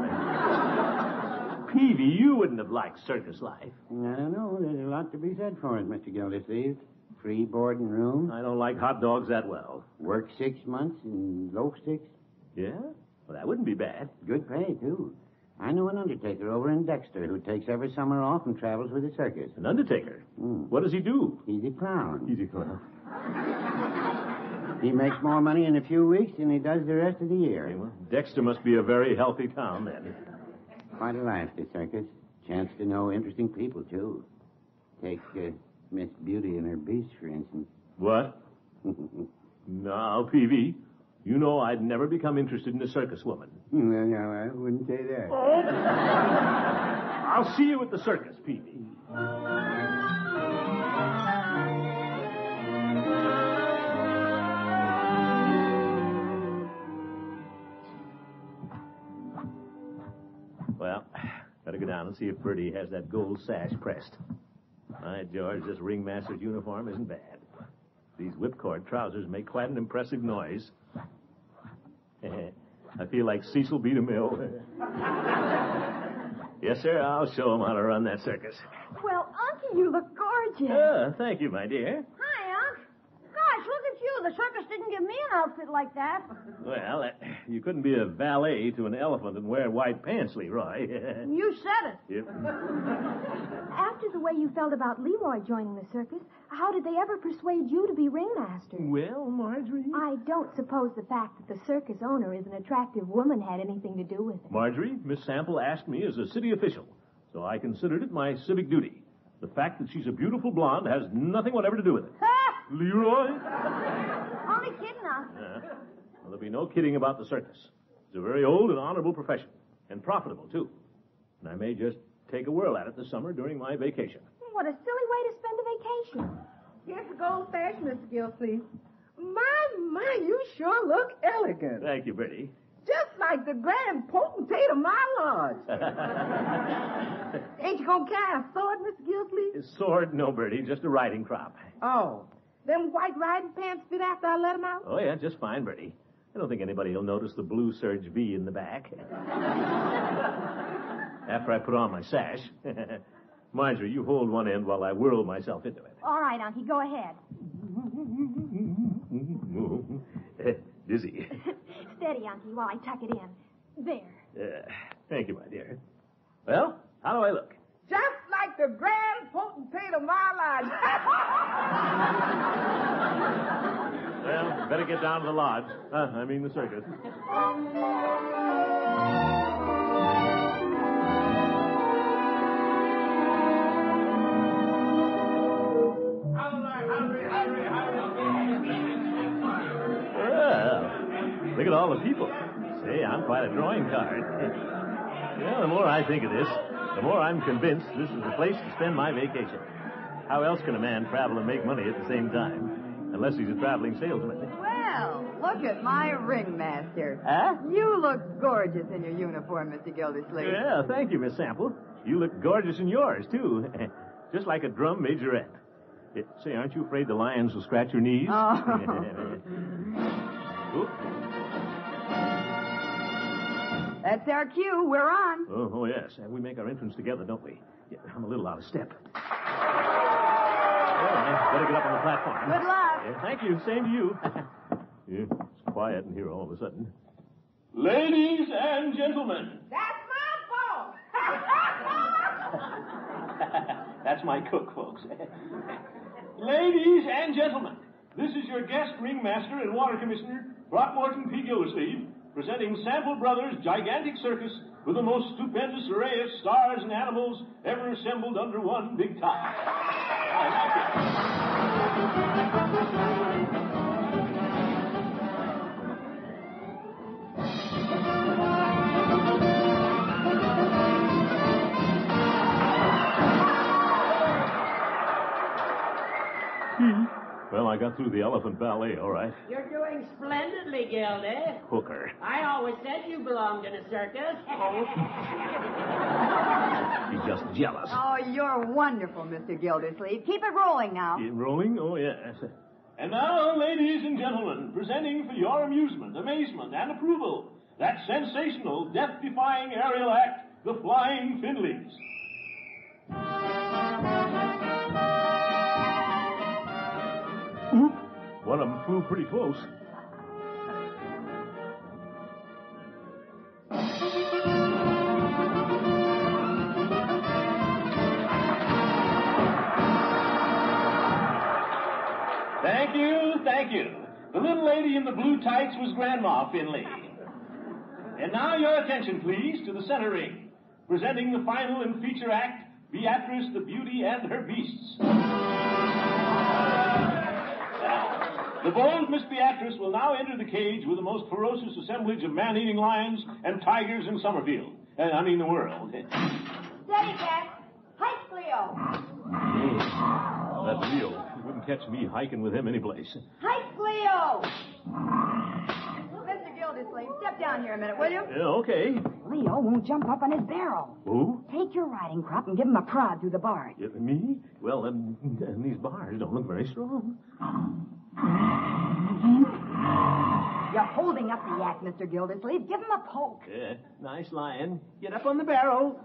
Peavy, you wouldn't have liked circus life. I don't know. There's a lot to be said for it, Mr. Gildersleeve. Free board and room. I don't like hot dogs that well. Work 6 months and loaf 6. Yeah? Well, that wouldn't be bad. Good pay, too. I know an undertaker over in Dexter who takes every summer off and travels with the circus. An undertaker? What does he do? He's a clown. He's a clown. He makes more money in a few weeks than he does the rest of the year. Okay, well, Dexter must be a very healthy town, then. Quite a life, the circus. Chance to know interesting people, too. Take Miss Beauty and her Beast, for instance. What? Now, Peavy, you know I'd never become interested in a circus woman. Well, no, I wouldn't say that. Oh. I'll see you at the circus, Peavy. Well, better go down and see if Bertie has that gold sash pressed. My George, this ringmaster's uniform isn't bad. These whipcord trousers make quite an impressive noise. I feel like Cecil B. DeMille. Yes, sir, I'll show him how to run that circus. Well, Unky, you look gorgeous. Thank you, my dear. Hi, Unc. Gosh, look at you. The circus didn't give me an outfit like that. Well, you couldn't be a valet to an elephant and wear white pants, Leroy. You said it. Yep. After the way you felt about Leroy joining the circus, how did they ever persuade you to be ringmaster? Well, Marjorie... I don't suppose the fact that the circus owner is an attractive woman had anything to do with it. Marjorie, Miss Sample asked me as a city official, so I considered it my civic duty. The fact that she's a beautiful blonde has nothing whatever to do with it. Leroy? Only kidding, Unc. Well, there'll be no kidding about the circus. It's a very old and honorable profession, and profitable, too. And I may just take a whirl at it this summer during my vacation. What a silly way to spend a vacation. Here's the gold sash, Mr. Gildersleeve. My, you sure look elegant. Thank you, Bertie. Just like the grand potentate of my lodge. Ain't you gonna carry a sword, Mr. Gildersleeve? A sword? No, Bertie, just a riding crop. Oh, them white riding pants fit after I let them out? Oh, yeah, just fine, Bertie. I don't think anybody will notice the blue serge V in the back. After I put on my sash. Marjorie, you hold one end while I whirl myself into it. All right, Unky, go ahead. Dizzy. Steady, Unky, while I tuck it in. There. Thank you, my dear. Well, how do I look? Just like the grand potentate of my life. Well, better get down to the lodge. I mean the circus. Well, look at all the people. Say, I'm quite a drawing card. Well, the more I think of this, the more I'm convinced this is the place to spend my vacation. How else can a man travel and make money at the same time? Unless he's a traveling salesman. Well, look at my ringmaster. Huh? You look gorgeous in your uniform, Mr. Gildersleeve. Yeah, thank you, Miss Sample. You look gorgeous in yours, too. Just like a drum majorette. Say, aren't you afraid the lions will scratch your knees? Oh. That's our cue. We're on. Oh, yes. And we make our entrance together, don't we? Yeah, I'm a little out of step. Better get up on the platform. Good luck. Yeah, thank you. Same to you. Yeah, it's quiet in here all of a sudden. Ladies and gentlemen. That's my fault. That's my cook, folks. Ladies and gentlemen, this is your guest ringmaster and water commissioner, Throckmorton P. Gildersleeve, presenting Sample Brothers' gigantic circus with the most stupendous array of stars and animals ever assembled under one big top. Well, I got through the elephant ballet, all right. You're doing splendidly, Gildy. Hooker. I always said you belonged in a circus. He's just jealous. Oh, you're wonderful, Mr. Gildersleeve. Keep it rolling now. Keep rolling? Oh, yes. And now, ladies and gentlemen, presenting for your amusement, amazement, and approval, that sensational, death-defying aerial act, the Flying Finleys. Oop! One of them flew pretty close. Thank you. The little lady in the blue tights was Grandma Finley. And now your attention, please, to the center ring, presenting the final and feature act, Beatrice, the Beauty, and Her Beasts. The bold Miss Beatrice will now enter the cage with the most ferocious assemblage of man-eating lions and tigers in Summerfield. The world. Steady, Jack. Hike, Cleo. That Leo. You wouldn't catch me hiking with him anyplace. Hike, Cleo. Mr. Gildersleeve, step down here a minute, will you? Yeah, okay. Leo won't jump up on his barrel. Who? Take your riding crop and give him a prod through the bars. Yeah, me? Well, these bars don't look very strong. You're holding up the act, Mr. Gildersleeve. Give him a poke. Yeah, nice lion. Get up on the barrel.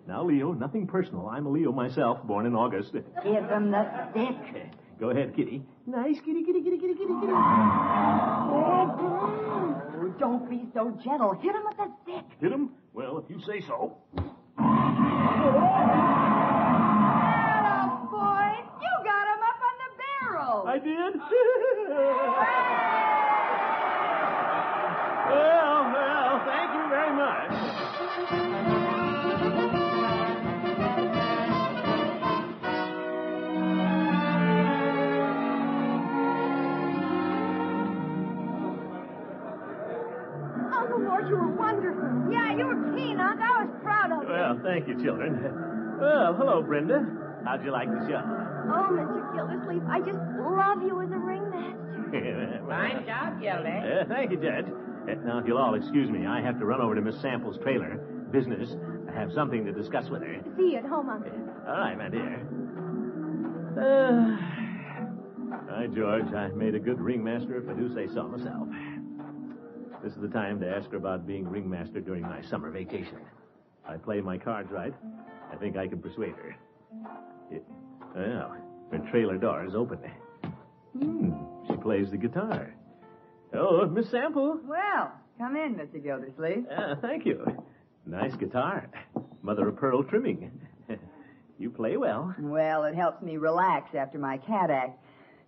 Now, Leo, nothing personal. I'm a Leo myself, born in August. Give him the stick. Go ahead, kitty. Nice kitty. Oh, don't be so gentle. Hit him with the stick. Hit him? Well, if you say so. I did? Well, thank you very much. Uncle Mort, you were wonderful. Yeah, you were keen, Unc. I was proud of you. Well, thank you, children. Well, hello, Brenda. How'd you like the show? Oh, Mr. Gildersleeve, I just love you as a ringmaster. Fine job, Gildy. Thank you, Judge. Now, if you'll all excuse me, I have to run over to Miss Sample's trailer. Business. I have something to discuss with her. See you at home, Uncle. All right, my dear. Hi, George. I made a good ringmaster, if I do say so myself. This is the time to ask her about being ringmaster during my summer vacation. If I play my cards right, I think I can persuade her. Well, her trailer door is open. She plays the guitar. Oh, Miss Sample. Well, come in, Mr. Gildersleeve. Thank you. Nice guitar. Mother of pearl trimming. You play well. Well, it helps me relax after my cat act.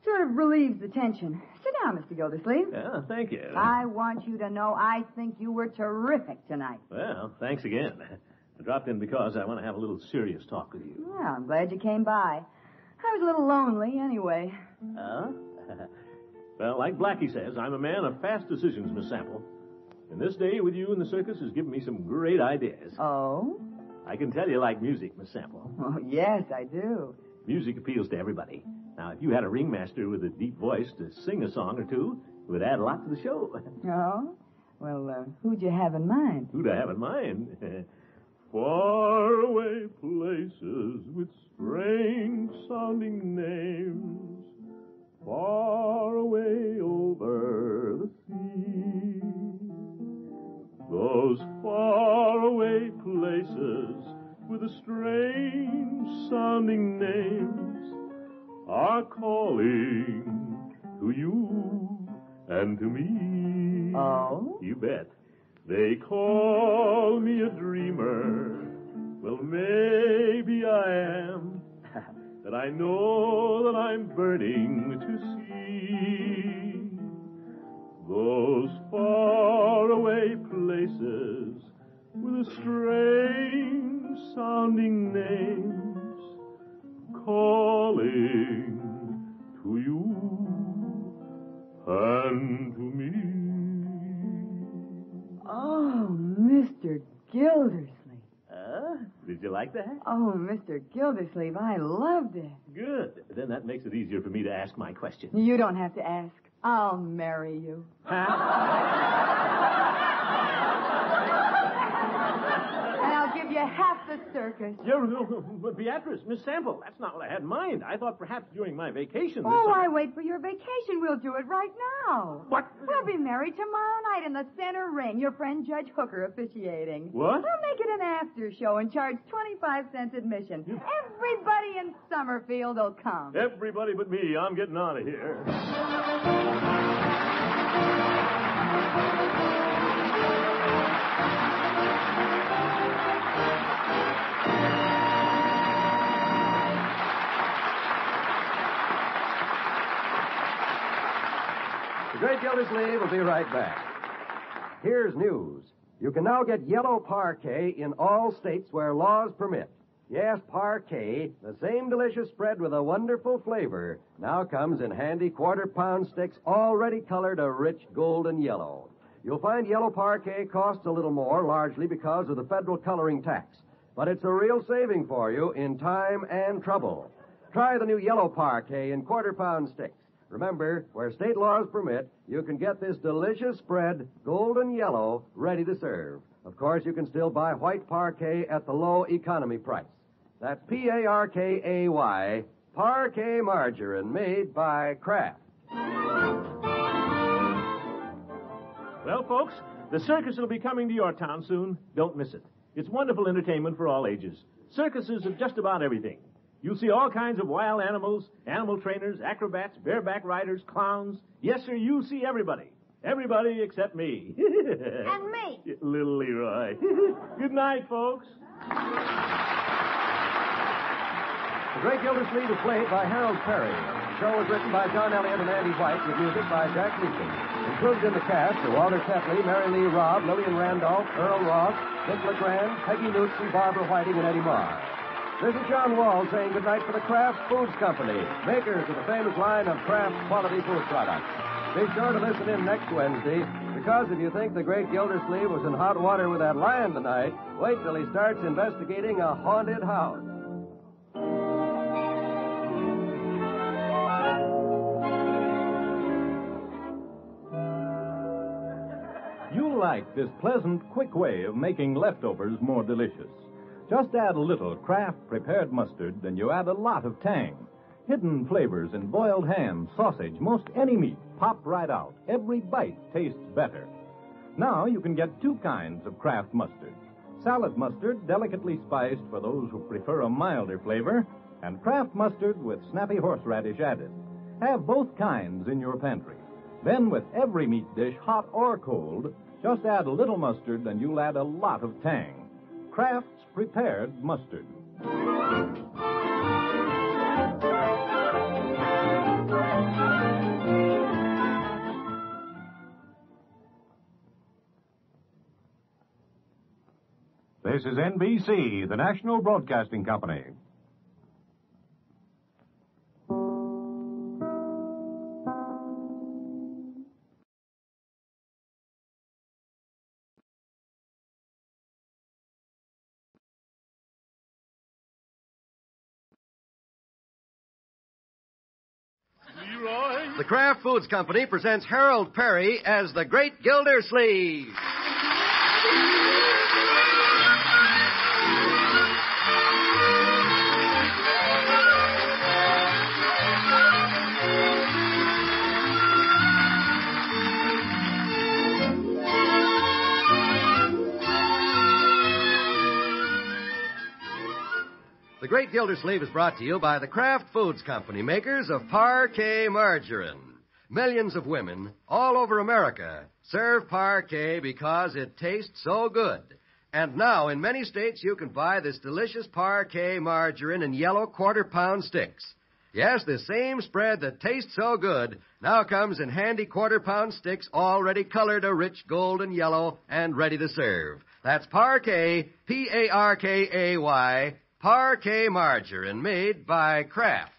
Sort of relieves the tension. Sit down, Mr. Gildersleeve. Thank you. I want you to know I think you were terrific tonight. Well, thanks again. I dropped in because I want to have a little serious talk with you. Well, I'm glad you came by. I was a little lonely anyway. Well, like Blackie says, I'm a man of fast decisions, Miss Sample. And this day with you in the circus has given me some great ideas. Oh? I can tell you like music, Miss Sample. Oh, yes, I do. Music appeals to everybody. Now, if you had a ringmaster with a deep voice to sing a song or two, it would add a lot to the show. Oh? Well, who'd you have in mind? Who'd I have in mind? Far away places with strange sounding names, far away over the sea. Those far away places with the strange sounding names are calling to you and to me. Oh? You bet. They call me a dreamer. Well, maybe I am. That I know that I'm burning to see those faraway places with the strange sounding names calling to you and to me. Oh, Mr. Gildersleeve. Did you like that? Oh, Mr. Gildersleeve, I loved it. Good. Then that makes it easier for me to ask my question. You don't have to ask. I'll marry you. And I'll give you half the circus. But Beatrice, Miss Sample, that's not what I had in mind. I thought perhaps during my vacation this Oh, summer. why wait for your vacation? We'll do it right now. What? We'll be married tomorrow night in the center ring. Your friend Judge Hooker officiating. What? We'll make it an after show and charge 25 cents admission. Everybody in Summerfield will come. Everybody but me. I'm getting out of here. The Great Gildersleeve will be right back. Here's news. You can now get yellow parquet in all states where laws permit. Yes, parquet, the same delicious spread with a wonderful flavor, now comes in handy quarter-pound sticks already colored a rich golden yellow. You'll find yellow parquet costs a little more, largely because of the federal coloring tax. But it's a real saving for you in time and trouble. Try the new yellow parquet in quarter-pound sticks. Remember, where state laws permit, you can get this delicious spread, golden yellow, ready to serve. Of course, you can still buy white parquet at the low economy price. That's Parkay, Parquet margarine made by Kraft. Well, folks, the circus will be coming to your town soon. Don't miss it. It's wonderful entertainment for all ages. Circuses of just about everything. You'll see all kinds of wild animals, animal trainers, acrobats, bareback riders, clowns. Yes, sir, you'll see everybody. Everybody except me. And me. Little Leroy. Good night, folks. The Great Gildersleeve is played by Harold Perry. The show was written by John Elliott and Andy White with music by Jack Leeson. Included in the cast are Walter Tetley, Mary Lee Robb, Lillian Randolph, Earl Ross, Dick LeGrand, Peggy Knutson, Barbara Whiting, and Eddie Marr. This is John Wall saying goodnight for the Kraft Foods Company, makers of the famous line of Kraft quality food products. Be sure to listen in next Wednesday, because if you think the Great Gildersleeve was in hot water with that lion tonight, wait till he starts investigating a haunted house. You'll like this pleasant, quick way of making leftovers more delicious. Just add a little Kraft prepared mustard, and you add a lot of tang. Hidden flavors in boiled ham, sausage, most any meat pop right out. Every bite tastes better. Now you can get two kinds of Kraft mustard. Salad mustard, delicately spiced for those who prefer a milder flavor, and Kraft mustard with snappy horseradish added. Have both kinds in your pantry. Then with every meat dish, hot or cold, just add a little mustard and you'll add a lot of tang. Kraft's prepared mustard. This is NBC, the National Broadcasting Company. The Kraft Foods Company presents Harold Perry as the Great Gildersleeve. The Great Gildersleeve is brought to you by the Kraft Foods Company, makers of Parquet Margarine. Millions of women all over America serve Parquet because it tastes so good. And now, in many states, you can buy this delicious Parquet Margarine in yellow quarter-pound sticks. Yes, the same spread that tastes so good now comes in handy quarter-pound sticks already colored a rich golden yellow and ready to serve. That's Parquet, P-A-R-K-A-Y, Parquet Margarine, made by Kraft.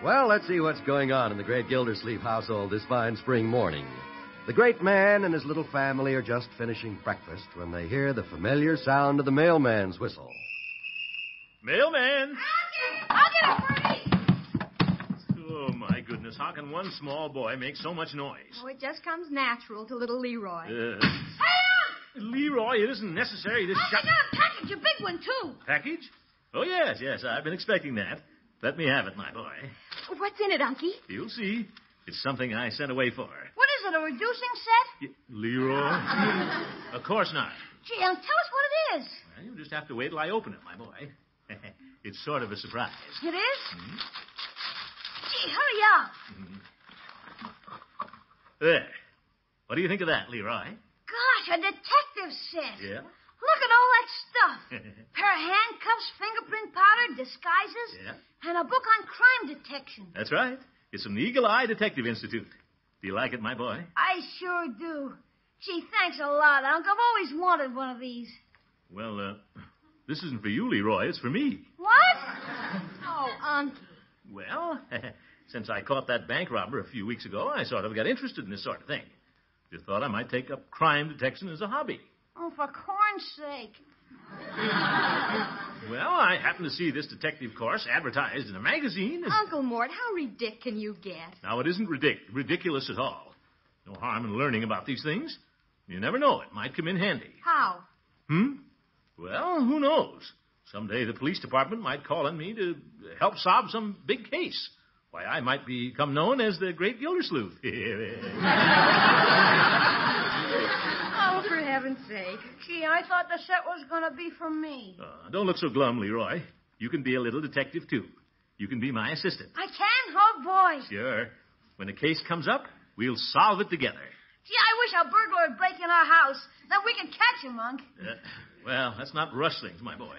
Well, let's see what's going on in the great Gildersleeve household this fine spring morning. The great man and his little family are just finishing breakfast when they hear the familiar sound of the mailman's whistle. Mailman! I'll get it, Bertie! Oh, my goodness. How can one small boy make so much noise? Oh, it just comes natural to little Leroy. Hey, Leroy, it isn't necessary to I got a package, a big one, too. Package? Oh, yes. I've been expecting that. Let me have it, my boy. What's in it, Unky? You'll see. It's something I sent away for. What is it, a reducing set? Leroy? Of course not. Gee, tell us what it is. Well, you'll just have to wait till I open it, my boy. It's sort of a surprise. It is? Mm-hmm. Gee, hurry up. Mm-hmm. There. What do you think of that, Leroy? Gosh, a detective set. Yeah? Look at all that stuff. Pair of handcuffs, fingerprint powder, disguises, Yeah? and a book on crime detection. That's right. It's from the Eagle Eye Detective Institute. Do you like it, my boy? I sure do. Gee, thanks a lot, Unc. I've always wanted one of these. Well, this isn't for you, Leroy. It's for me. What? Oh, Unc. Well, since I caught that bank robber a few weeks ago, I sort of got interested in this sort of thing. Just thought I might take up crime detection as a hobby. Oh, for corn's sake. Well, I happened to see this detective course advertised in a magazine. Uncle Mort, how ridiculous can you get? Now, it isn't ridiculous at all. No harm in learning about these things. You never know. It might come in handy. How? Well, who knows? Someday the police department might call on me to help solve some big case. Why, I might become known as the Great Gildersleeve. Oh, for heaven's sake. Gee, I thought the set was going to be for me. Don't look so glum, Leroy. You can be a little detective, too. You can be my assistant. I can? Oh, boy. Sure. When a case comes up, we'll solve it together. Gee, I wish a burglar would break in our house. Then we can catch him, Unc. Well, let's not rush things, my boy.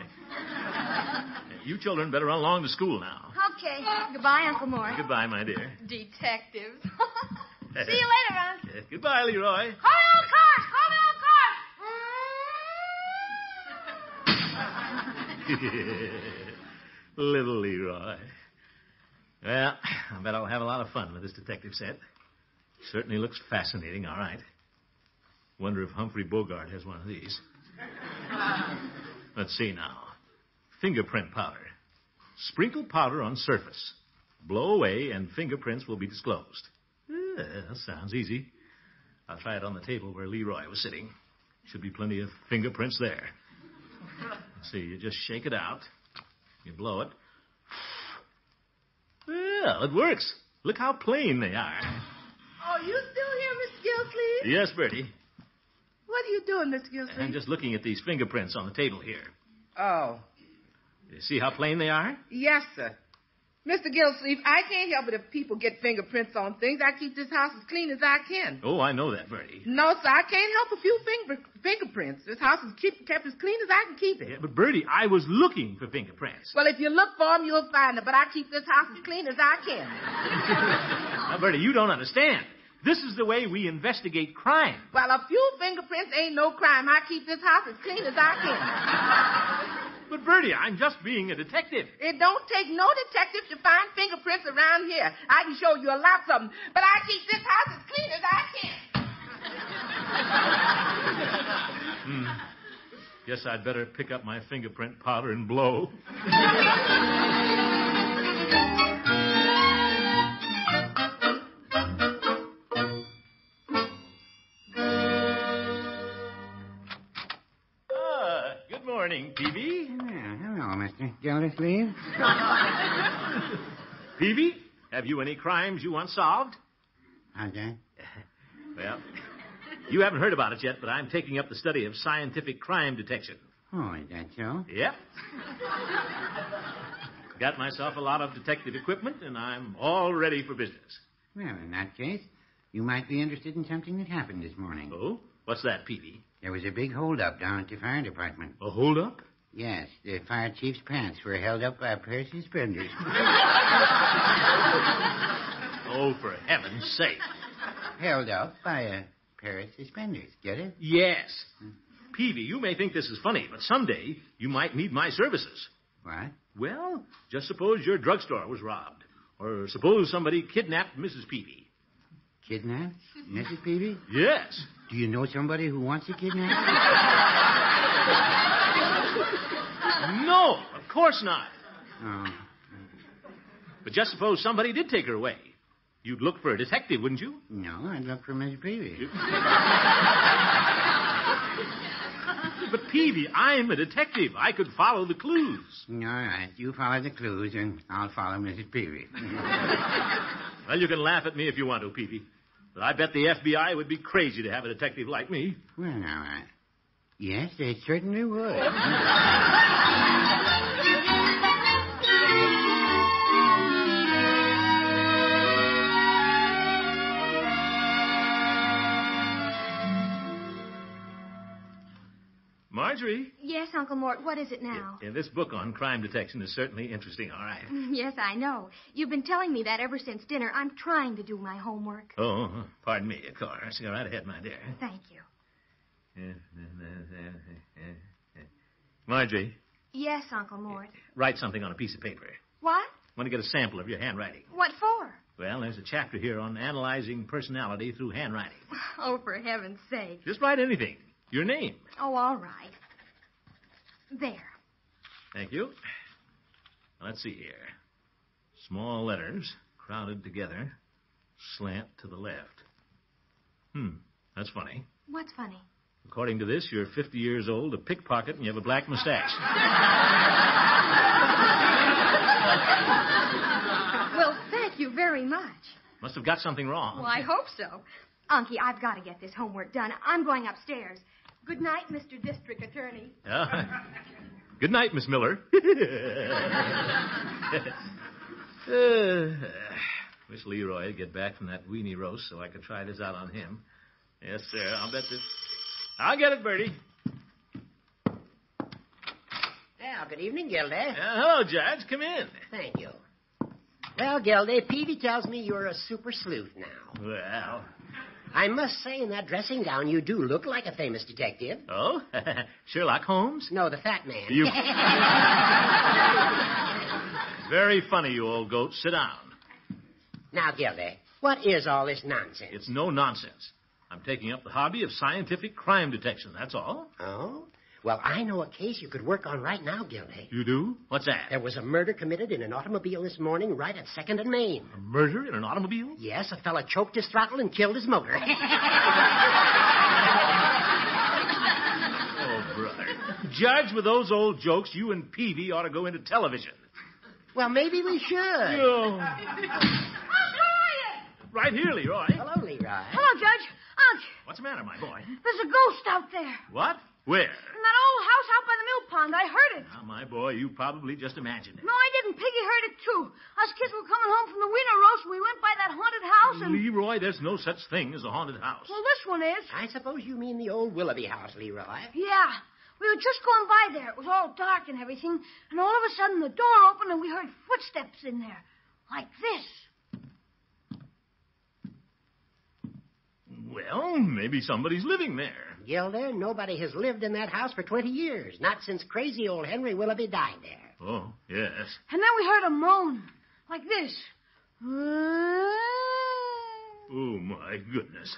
You children better run along to school now. Okay. Goodbye, Uncle Mort. Goodbye, my dear. Detectives. See you later, Unc. Goodbye, Leroy. Call me on cars! Call me on cars! Little Leroy. Well, I bet I'll have a lot of fun with this detective set. Certainly looks fascinating, all right. Wonder if Humphrey Bogart has one of these. Let's see now. Fingerprint powder. Sprinkle powder on surface. Blow away and fingerprints will be disclosed. That sounds easy. I'll try it on the table where Leroy was sitting. Should be plenty of fingerprints there. Let's see, you just shake it out. You blow it. Well, it works. Look how plain they are. Oh, you still here, Miss Gildersleeve? Yes, Bertie. What are you doing, Miss Gildersleeve? I'm just looking at these fingerprints on the table here. Oh. You see how plain they are? Yes, sir. Mr. Gildersleeve, I can't help it if people get fingerprints on things. I keep this house as clean as I can. Oh, I know that, Bertie. No, sir, I can't help a few fingerprints. This house is kept as clean as I can keep it. Yeah, but, Bertie, I was looking for fingerprints. Well, if you look for them, you'll find them, but I keep this house as clean as I can. Now, Bertie, you don't understand. This is the way we investigate crime. Well, a few fingerprints ain't no crime. I keep this house as clean as I can. But, Bertie, I'm just being a detective. It don't take no detective to find fingerprints around here. I can show you a lot of them, but I keep this house as clean as I can. Guess I'd better pick up my fingerprint powder and blow. Good morning, Peavy. Hello, Mr. Gildersleeve. Peavy, have you any crimes you want solved? How's that? Well, you haven't heard about it yet, but I'm taking up the study of scientific crime detection. Oh, is that so? Yep. Got myself a lot of detective equipment, and I'm all ready for business. Well, in that case, you might be interested in something that happened this morning. Oh? What's that, Peavy? There was a big holdup down at the fire department. A holdup? Yes, the fire chief's pants were held up by a pair of suspenders. Oh, for heaven's sake. Held up by a pair of suspenders. Get it? Yes. Peavy, you may think this is funny, but someday you might need my services. What? Well, just suppose your drugstore was robbed. Or suppose somebody kidnapped Mrs. Peavy. Kidnapped? Mrs. Peavy? Yes. Do you know somebody who wants to kidnap her? No, of course not. Oh. But just suppose somebody did take her away. You'd look for a detective, wouldn't you? No, I'd look for Mrs. Peavy. But, Peavy, I'm a detective. I could follow the clues. All right, you follow the clues, and I'll follow Mrs. Peavy. Well, you can laugh at me if you want to, Peavy. But I bet the FBI would be crazy to have a detective like me. Well, now, yes, they certainly would. Marjorie? Yes, Uncle Mort, what is it now? Yeah, this book on crime detection is certainly interesting, all right. Yes, I know. You've been telling me that ever since dinner. I'm trying to do my homework. Oh, pardon me, of course. Go right ahead, my dear. Thank you. Marjorie? Yes, Uncle Mort. Write something on a piece of paper. What? I want to get a sample of your handwriting. What for? Well, there's a chapter here on analyzing personality through handwriting. Oh, for heaven's sake. Just write anything. Your name. Oh, all right. There. Thank you. Now, let's see here. Small letters, crowded together, slant to the left. That's funny. What's funny? According to this, you're 50 years old, a pickpocket, and you have a black mustache. Well, thank you very much. Must have got something wrong. Well, I hope so. Unky, I've got to get this homework done. I'm going upstairs. Good night, Mr. District Attorney. Good night, Miss Miller. Wish Leroy would get back from that weenie roast so I could try this out on him. Yes, sir. I'll bet this. I'll get it, Bertie. Well, good evening, Gildy. Hello, Judge. Come in. Thank you. Well, Gildy, Peavy tells me you're a super sleuth now. Well, I must say, in that dressing gown, you do look like a famous detective. Oh? Sherlock Holmes? No, the fat man. You... Very funny, you old goat. Sit down. Now, Gildy, what is all this nonsense? It's no nonsense. I'm taking up the hobby of scientific crime detection, that's all. Oh? Well, I know a case you could work on right now, Gildy. You do? What's that? There was a murder committed in an automobile this morning right at 2nd and Main. A murder in an automobile? Yes, a fella choked his throttle and killed his motor. Oh, brother. Judge, with those old jokes, you and Peavy ought to go into television. Well, maybe we should. Oh. Right here, Leroy. Hello, Leroy. Hello, Judge. Unc. What's the matter, my boy? There's a ghost out there. What? Where? In that old house out by the mill pond. I heard it. Now, my boy, you probably just imagined it. No, I didn't. Piggy heard it, too. Us kids were coming home from the wiener roast, and we went by that haunted house, and... Leroy, there's no such thing as a haunted house. Well, this one is. I suppose you mean the old Willoughby house, Leroy. Yeah. We were just going by there. It was all dark and everything, and all of a sudden the door opened, and we heard footsteps in there. Like this. Well, maybe somebody's living there. Gilder, nobody has lived in that house for 20 years. Not since crazy old Henry Willoughby died there. Oh, yes. And then we heard a moan. Like this. Oh, my goodness.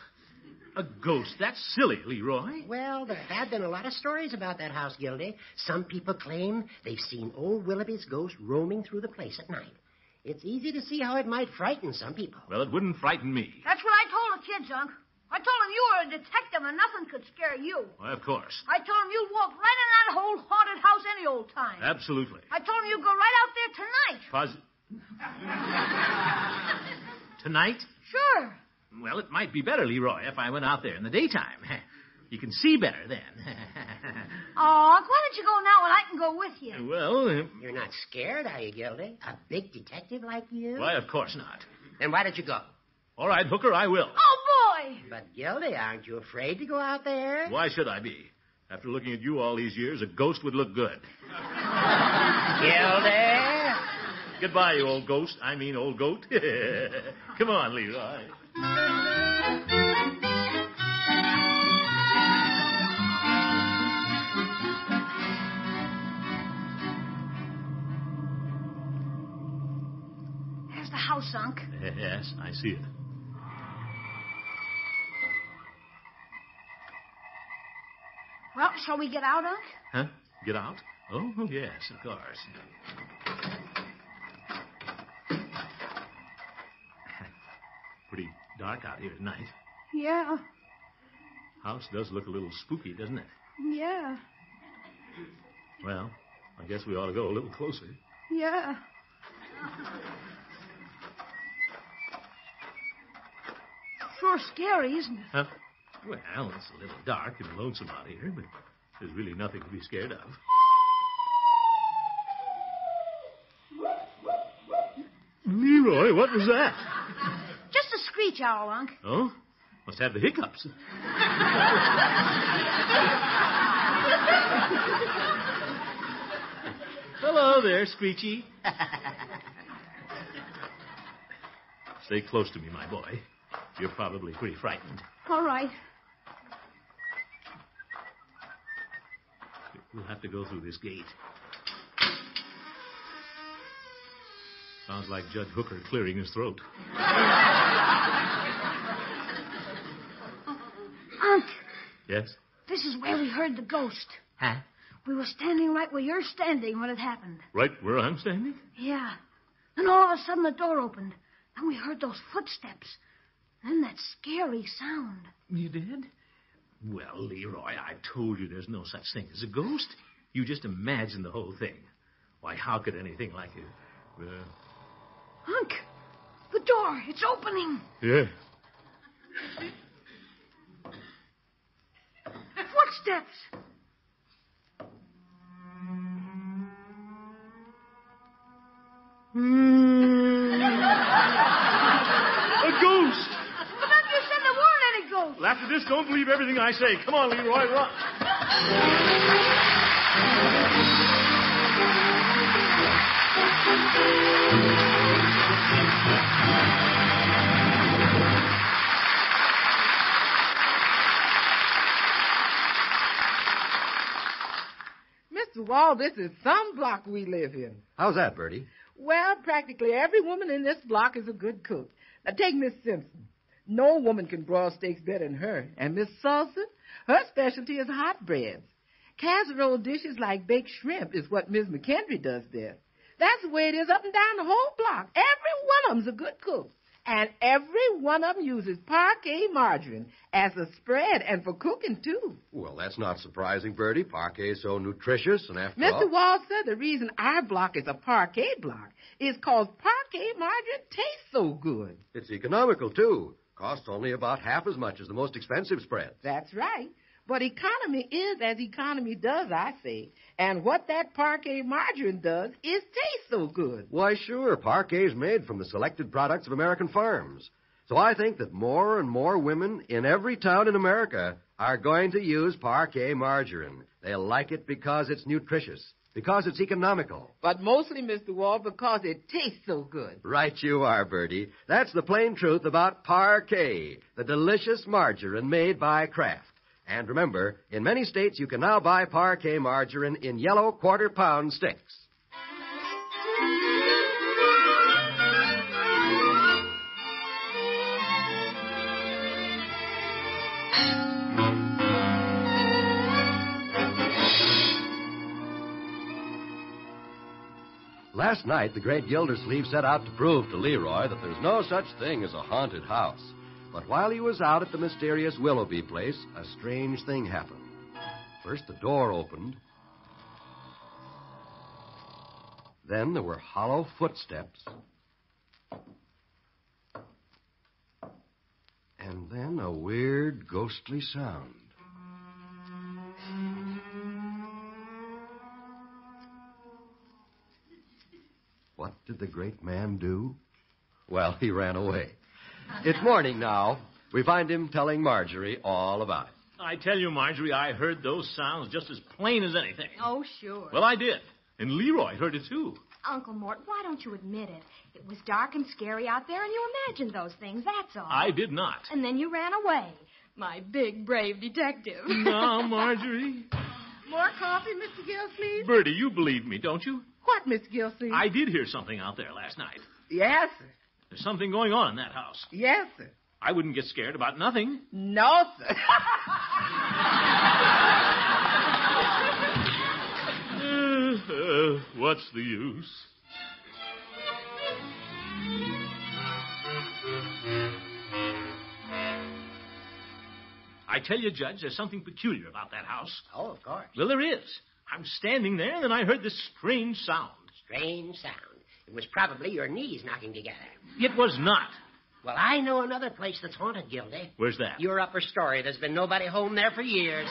A ghost. That's silly, Leroy. Well, there have been a lot of stories about that house, Gildy. Some people claim they've seen old Willoughby's ghost roaming through the place at night. It's easy to see how it might frighten some people. Well, it wouldn't frighten me. That's what I told the kids, Unc. I told them you were a detective and nothing could scare you. Why, of course. I told them you'd walk right in that whole haunted house any old time. Absolutely. I told them you'd go right out there tonight. Tonight? Sure. Well, it might be better, Leroy, if I went out there in the daytime. You can see better then. Oh, Unc, why don't you go now and I can go with you? Well... You're not scared, are you, Gildy? A big detective like you? Why, of course not. Then why don't you go? All right, Hooker, I will. Oh, boy! But, Gildy, aren't you afraid to go out there? Why should I be? After looking at you all these years, a ghost would look good. Gildy! Goodbye, you old ghost. I mean old goat. Come on, Leroy. There's the house, Unc. Yes, I see it. Well, shall we get out, Unc? Huh? Get out? Oh, yes, of course. Pretty dark out here at night. Yeah. House does look a little spooky, doesn't it? Yeah. Well, I guess we ought to go a little closer. Yeah. Sure scary, isn't it? Huh? Well, it's a little dark and lonesome out here, but there's really nothing to be scared of. Leroy, what was that? Just a screech owl, Unc. Oh? Must have the hiccups. Hello there, Screechy. Stay close to me, my boy. You're probably pretty frightened. All right. We'll have to go through this gate. Sounds like Judge Hooker clearing his throat. Unc. Yes? This is where we heard the ghost. Huh? We were standing right where you're standing when it happened. Right where I'm standing? Yeah. Then all of a sudden the door opened. And we heard those footsteps. Then that scary sound. You did? Well, Leroy, I told you there's no such thing as a ghost. You just imagine the whole thing. Why, how could anything like it... Unc, the door, it's opening. Yeah. Footsteps. A ghost! But then you said there weren't any ghosts. Well, after this, don't believe everything I say. Come on, Leroy, run. Mr. Wall, this is some block we live in. How's that, Bertie? Well, practically every woman in this block is a good cook. Now, take Miss Simpson. No woman can broil steaks better than her. And Miss Sulson, her specialty is hot breads. Casserole dishes like baked shrimp is what Miss McKendry does there. That's the way it is up and down the whole block. Every one of them's a good cook. And every one of them uses parquet margarine as a spread and for cooking, too. Well, that's not surprising, Bertie. Parquet is so nutritious, and after all... Mr. Walter, the reason our block is a parquet block is because parquet margarine tastes so good. It's economical, too. Costs only about half as much as the most expensive spreads. That's right. But economy is as economy does, I say. And what that parquet margarine does is taste so good. Why, sure. Parquet is made from the selected products of American farms. So I think that more and more women in every town in America are going to use parquet margarine. They'll like it because it's nutritious, because it's economical. But mostly, Mr. Wall, because it tastes so good. Right you are, Bertie. That's the plain truth about parquet, the delicious margarine made by Kraft. And remember, in many states you can now buy parquet margarine in yellow quarter-pound sticks. Last night, the great Gildersleeve set out to prove to Leroy that there's no such thing as a haunted house. But while he was out at the mysterious Willoughby place, a strange thing happened. First, the door opened. Then there were hollow footsteps. And then a weird, ghostly sound. What did the great man do? Well, he ran away. It's morning now. We find him telling Marjorie all about it. I tell you, Marjorie, I heard those sounds just as plain as anything. Oh, sure. Well, I did. And Leroy heard it, too. Uncle Mort, why don't you admit it? It was dark and scary out there, and you imagined those things, that's all. I did not. And then you ran away. My big, brave detective. No, Marjorie. More coffee, Mr. Gildersleeve? Bertie, you believe me, don't you? What, Mr. Gildersleeve? I did hear something out there last night. Yes, sir. There's something going on in that house. Yes, sir. I wouldn't get scared about nothing. No, sir. What's the use? I tell you, Judge, there's something peculiar about that house. Oh, of course. Well, there is. I'm standing there, and then I heard this strange sound. Strange sound. It was probably your knees knocking together. It was not. Well, I know another place that's haunted, Gildy. Where's that? Your upper story. There's been nobody home there for years.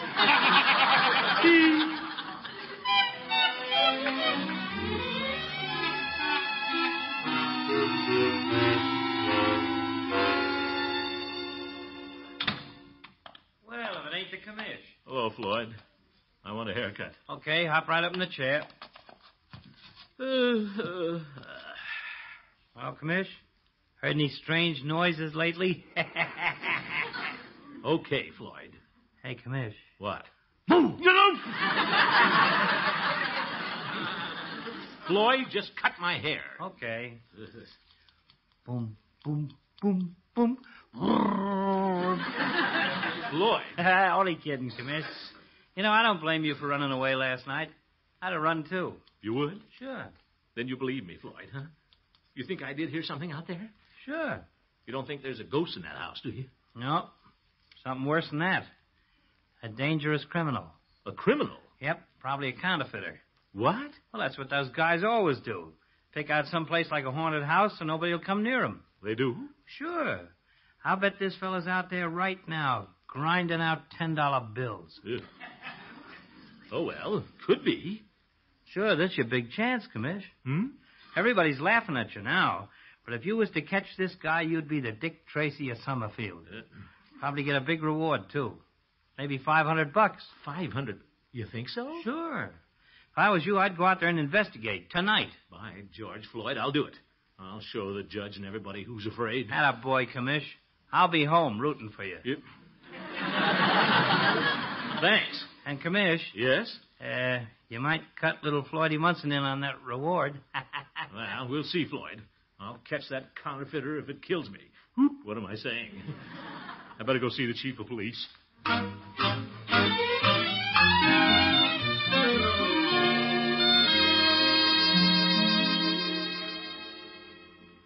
Well, if it ain't the commish. Hello, Floyd. I want a haircut. Okay, hop right up in the chair. Well, commish, heard any strange noises lately? Okay, Floyd. Hey, commish. What? Boom! Floyd, just cut my hair. Okay. Boom, boom, boom, boom. Floyd. Only kidding, commish. You know, I don't blame you for running away last night. I'd have run, too. You would? Sure. Then you believe me, Floyd, huh? You think I did hear something out there? Sure. You don't think there's a ghost in that house, do you? No. Something worse than that. A dangerous criminal. A criminal? Yep, probably a counterfeiter. What? Well, that's what those guys always do. Pick out some place like a haunted house so nobody will come near them. They do? Sure. I'll bet this fella's out there right now, grinding out $10 bills. Yeah. Oh, well, could be. Sure, that's your big chance, commish. Everybody's laughing at you now. But if you was to catch this guy, you'd be the Dick Tracy of Summerfield. Probably get a big reward, too. Maybe $500. 500? You think so? Sure. If I was you, I'd go out there and investigate tonight. By George, Floyd, I'll do it. I'll show the judge and everybody who's afraid. Atta boy, commish. I'll be home rooting for you. Yep. Thanks. And, commish. Yes? You might cut little Floydie Munson in on that reward. Well, we'll see, Floyd. I'll catch that counterfeiter if it kills me. What am I saying? I better go see the chief of police.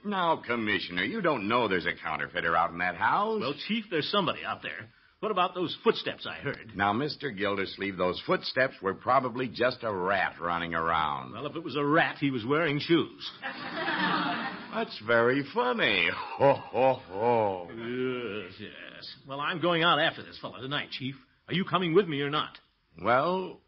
Now, Commissioner, you don't know there's a counterfeiter out in that house. Well, Chief, there's somebody out there. What about those footsteps I heard? Now, Mr. Gildersleeve, those footsteps were probably just a rat running around. Well, if it was a rat, he was wearing shoes. That's very funny. Ho, ho, ho. Yes. Well, I'm going out after this fellow tonight, Chief. Are you coming with me or not? Well,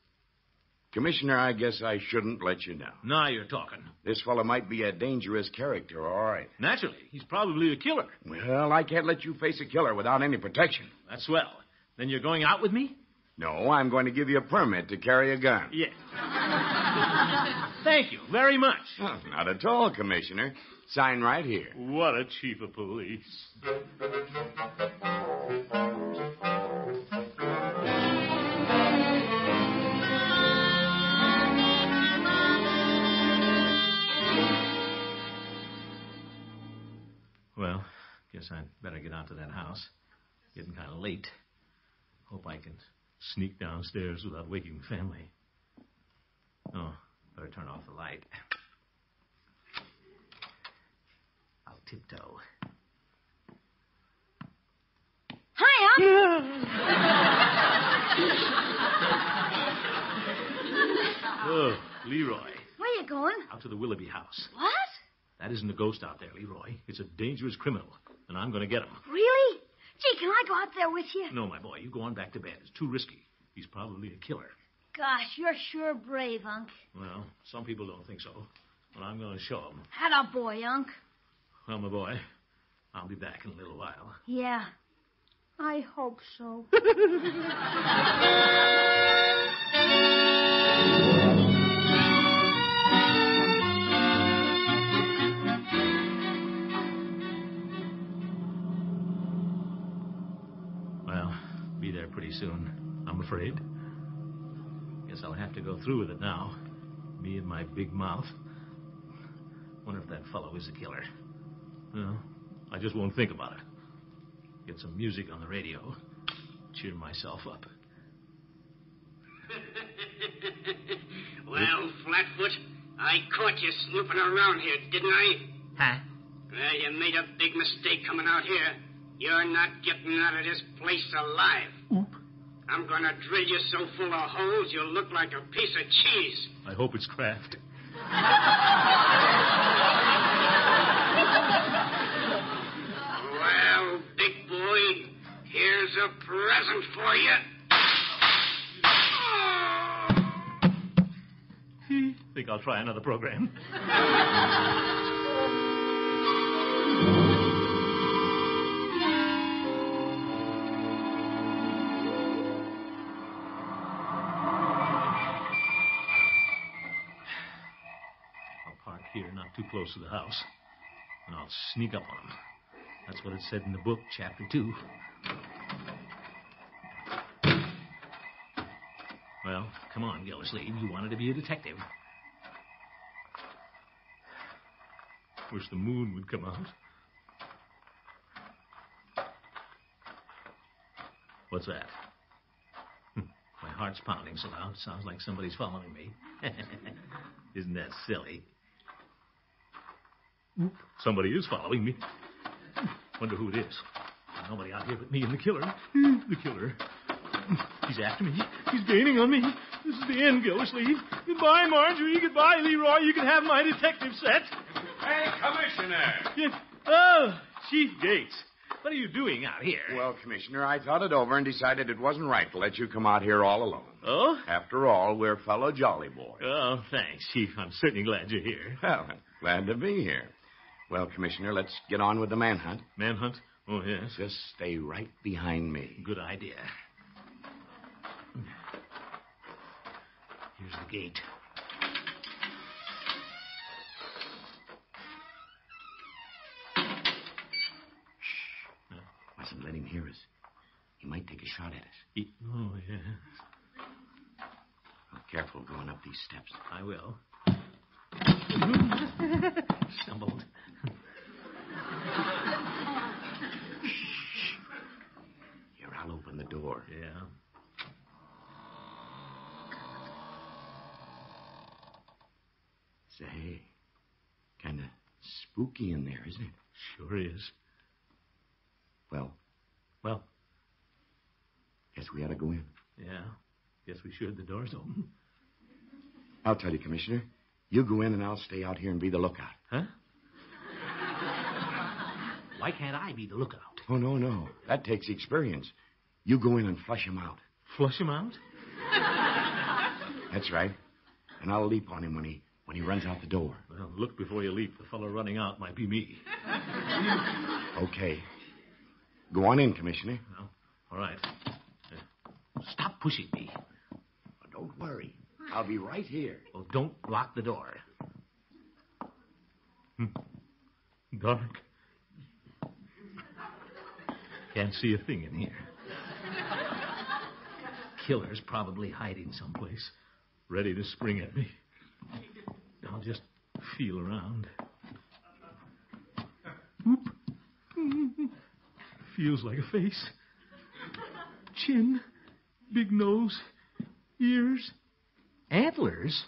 Commissioner, I guess I shouldn't let you know. Now you're talking. This fellow might be a dangerous character, all right. Naturally. He's probably a killer. Well, I can't let you face a killer without any protection. That's swell. Then you're going out with me? No, I'm going to give you a permit to carry a gun. Yes. Thank you very much. Oh, not at all, Commissioner. Sign right here. What a chief of police. Well, guess I'd better get out to that house. Getting kind of late. Hope I can sneak downstairs without waking the family. Oh, better turn off the light. I'll tiptoe. Hi, Unc. Oh, Leroy. Where you going? Out to the Willoughby house. What? That isn't a ghost out there, Leroy. It's a dangerous criminal, and I'm going to get him. Really? Gee, can I go out there with you? No, my boy. You go on back to bed. It's too risky. He's probably a killer. Gosh, you're sure brave, Unc. Well, some people don't think so. But I'm going to show them. Atta boy, Unc. Well, my boy, I'll be back in a little while. Yeah. I hope so. Well, be there pretty soon, I'm afraid. Guess I'll have to go through with it now. Me and my big mouth. Wonder if that fellow is a killer. No, I just won't think about it. Get some music on the radio. Cheer myself up. Well, Flatfoot, I caught you snooping around here, didn't I? Huh? Well, you made a big mistake coming out here. You're not getting out of this place alive. Oop. I'm going to drill you so full of holes you'll look like a piece of cheese. I hope it's Kraft. Well, big boy, here's a present for you. Think I'll try another program. I'll park here, not too close to the house, and I'll sneak up on him. That's what it said in the book, Chapter 2. Well, come on, Gildersleeve. You wanted to be a detective. Wish the moon would come out. What's that? My heart's pounding so loud. Sounds like somebody's following me. Isn't that silly? Somebody is following me. Wonder who it is. Nobody out here but me and the killer. The killer. He's after me. He's gaining on me. This is the end, Gildersleeve. Goodbye, Marjorie. Goodbye, Leroy. You can have my detective set. Hey, Commissioner. Oh, Chief Gates. What are you doing out here? Well, Commissioner, I thought it over and decided it wasn't right to let you come out here all alone. Oh? After all, we're fellow jolly boys. Oh, thanks, Chief. I'm certainly glad you're here. Well, glad to be here. Well, Commissioner, let's get on with the manhunt. Manhunt? Oh, yes. Just stay right behind me. Good idea. Here's the gate. Mustn't let him hear us. He might take a shot at us. Oh, yeah. Well, careful going up these steps. I will. Stumbled. Here, I'll open the door. Yeah. Say, kind of Spooky in there, isn't it? Sure is. Well, guess we ought to go in. Yeah. Guess we should. The door's open. I'll tell you, Commissioner. You go in and I'll stay out here and be the lookout. Huh? Why can't I be the lookout? Oh, no. That takes experience. You go in and flush him out. Flush him out? That's right. And I'll leap on him when he runs out the door. Well, look before you leap. The fellow running out might be me. Okay. Go on in, Commissioner. Well, all right. Stop pushing me. Don't worry. I'll be right here. Well, don't lock the door. Dark. Can't see a thing in here. Killer's probably hiding someplace, ready to spring at me. I'll just feel around. Whoop. Feels like a face. Chin, big nose, ears, antlers.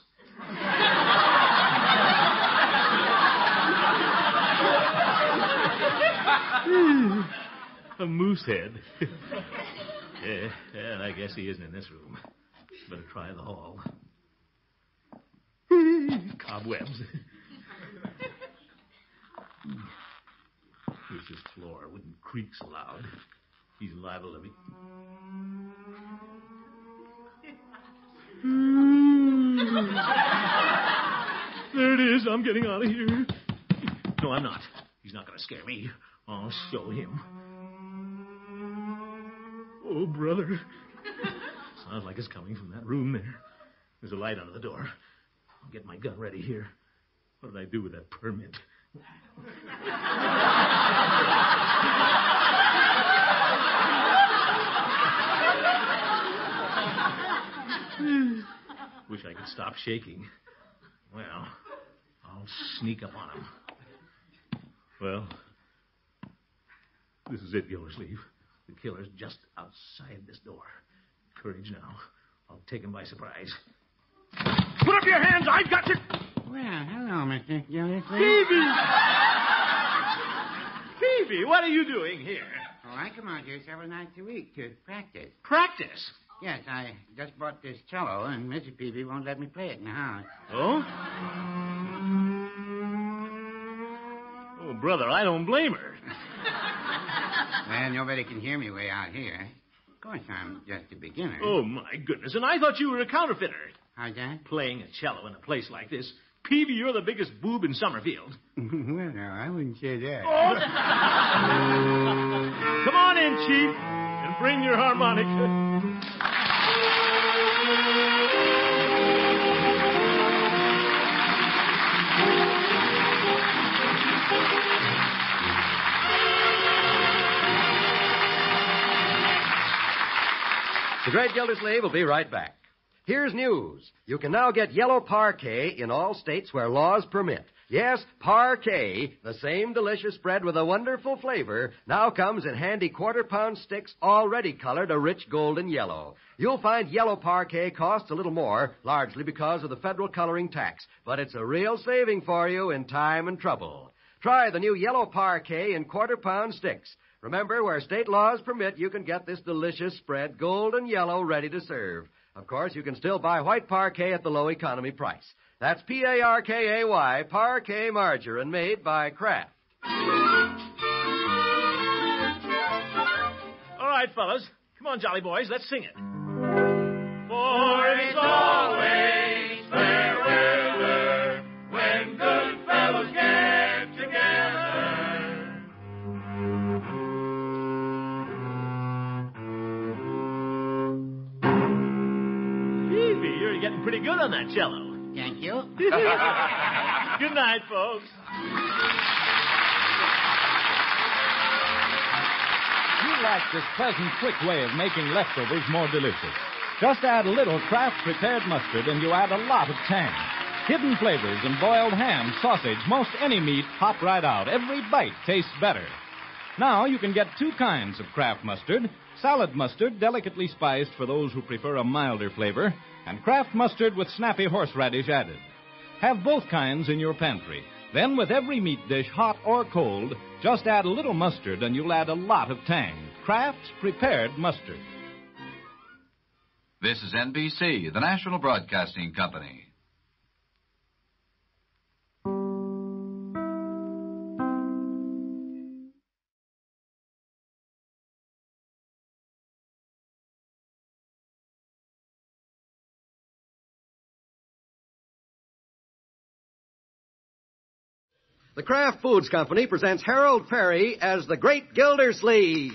A moose head. Yeah, I guess he isn't in this room. Better try the hall. Cobwebs. Wish his floor wouldn't creak so loud. He's liable to be... There it is. I'm getting out of here. No, I'm not. He's not going to scare me. I'll show him. Oh, brother. Sounds like it's coming from that room there. There's a light under the door. I'll get my gun ready here. What did I do with that permit? Wish I could stop shaking. Well, I'll sneak up on him. Well, this is it, Gildersleeve. The killer's just outside this door. Courage now. I'll take him by surprise. Put up your hands! I've got to... Well, hello, Mr. Gildersleeve. Phoebe, what are you doing here? Oh, I come out here several nights a week to practice. Practice? Yes, I just bought this cello, and Mrs. Peavy won't let me play it in the house. Oh? Oh, brother, I don't blame her. Well, nobody can hear me way out here. Of course, I'm just a beginner. Oh, my goodness. And I thought you were a counterfeiter. How's that? Playing a cello in a place like this. Peavy, you're the biggest boob in Summerfield. Well, no, I wouldn't say that. Oh! Come on in, Chief, and bring your harmonica. The Great Gildersleeve will be right back. Here's news. You can now get yellow parquet in all states where laws permit. Yes, parquet, the same delicious spread with a wonderful flavor, now comes in handy quarter-pound sticks already colored a rich golden yellow. You'll find yellow parquet costs a little more, largely because of the federal coloring tax, but it's a real saving for you in time and trouble. Try the new yellow parquet in quarter-pound sticks. Remember, where state laws permit, you can get this delicious spread, golden yellow, ready to serve. Of course, you can still buy white parquet at the low economy price. That's P-A-R-K-A-Y, Parquet Margarine, made by Kraft. All right, fellas. Come on, jolly boys, let's sing it. For it's always fair weather when good fellows get together. Phoebe, you're getting pretty good on that cello. Thank you. Good night, folks. You like this pleasant, quick way of making leftovers more delicious. Just add a little Kraft prepared mustard and you add a lot of tang. Hidden flavors in boiled ham, sausage, most any meat pop right out. Every bite tastes better. Now you can get two kinds of Kraft mustard. Salad mustard, delicately spiced for those who prefer a milder flavor, and Kraft mustard with snappy horseradish added. Have both kinds in your pantry. Then with every meat dish, hot or cold, just add a little mustard and you'll add a lot of tang. Kraft's Prepared Mustard. This is NBC, the National Broadcasting Company. The Kraft Foods Company presents Harold Perry as the Great Gildersleeve.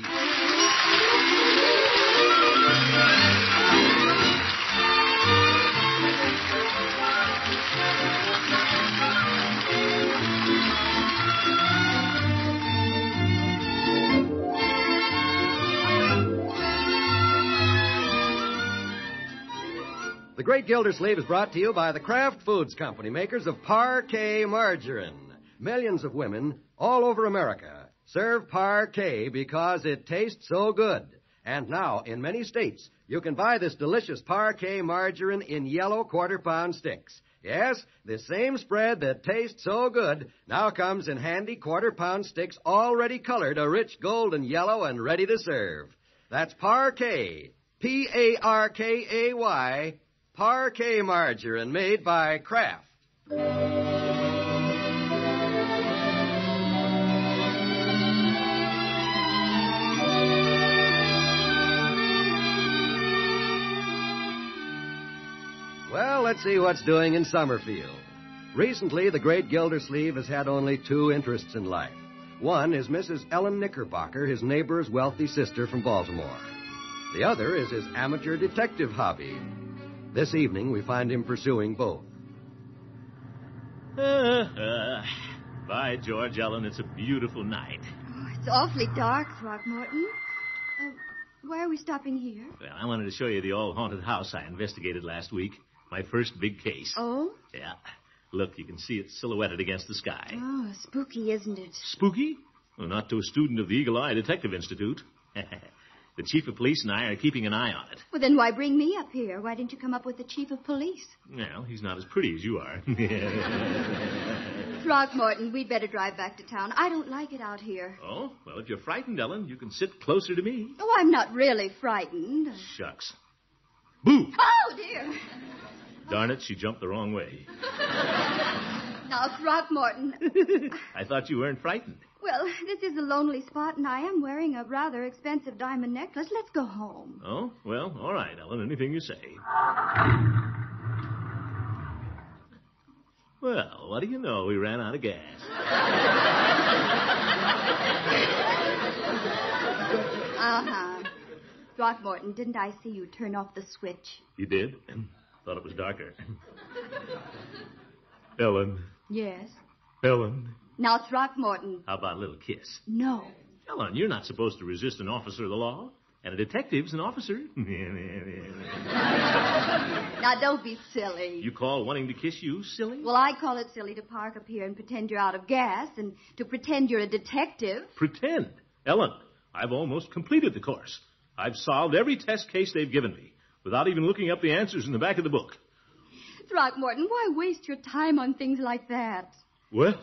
The Great Gildersleeve is brought to you by the Kraft Foods Company, makers of Parquet Margarine. Millions of women all over America serve Parquet because it tastes so good. And now, in many states, you can buy this delicious Parquet margarine in yellow quarter-pound sticks. Yes, this same spread that tastes so good now comes in handy quarter-pound sticks already colored a rich golden yellow and ready to serve. That's Parquet, P-A-R-K-A-Y, Parquet margarine made by Kraft. Well, let's see what's doing in Summerfield. Recently, the great Gildersleeve has had only two interests in life. One is Mrs. Ellen Knickerbocker, his neighbor's wealthy sister from Baltimore. The other is his amateur detective hobby. This evening, we find him pursuing both. By George, Ellen, it's a beautiful night. Oh, it's awfully dark, Throckmorton. Why are we stopping here? Well, I wanted to show you the old haunted house I investigated last week. My first big case. Oh? Yeah. Look, you can see it silhouetted against the sky. Oh, spooky, isn't it? Spooky? Well, not to a student of the Eagle Eye Detective Institute. The chief of police and I are keeping an eye on it. Well, then why bring me up here? Why didn't you come up with the chief of police? Well, he's not as pretty as you are. Throckmorton, we'd better drive back to town. I don't like it out here. Oh? Well, if you're frightened, Ellen, you can sit closer to me. Oh, I'm not really frightened. Shucks. Boo! Oh, dear. Darn it, she jumped the wrong way. Now, Throckmorton. I thought you weren't frightened. Well, this is a lonely spot, and I am wearing a rather expensive diamond necklace. Let's go home. Oh? Well, all right, Ellen, anything you say. Well, what do you know? We ran out of gas. Uh-huh. Throckmorton, didn't I see you turn off the switch? You did? Thought it was darker. Ellen. Yes? Ellen. Now, Throckmorton. How about a little kiss? No. Ellen, you're not supposed to resist an officer of the law. And a detective's an officer. Now, don't be silly. You call wanting to kiss you silly? Well, I call it silly to park up here and pretend you're out of gas and to pretend you're a detective. Pretend? Ellen, I've almost completed the course. I've solved every test case they've given me without even looking up the answers in the back of the book. Throckmorton, why waste your time on things like that? Well?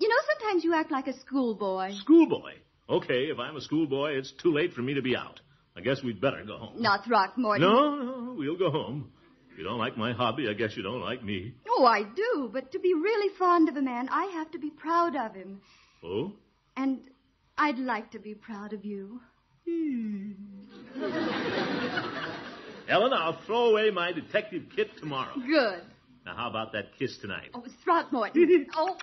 You know, sometimes you act like a schoolboy. Schoolboy? Okay, if I'm a schoolboy, it's too late for me to be out. I guess we'd better go home. Not Throckmorton. No, we'll go home. If you don't like my hobby, I guess you don't like me. Oh, I do, but to be really fond of a man, I have to be proud of him. Oh? And I'd like to be proud of you. Ellen, I'll throw away my detective kit tomorrow. Good. Now, how about that kiss tonight? Oh, Throckmorton. Oh.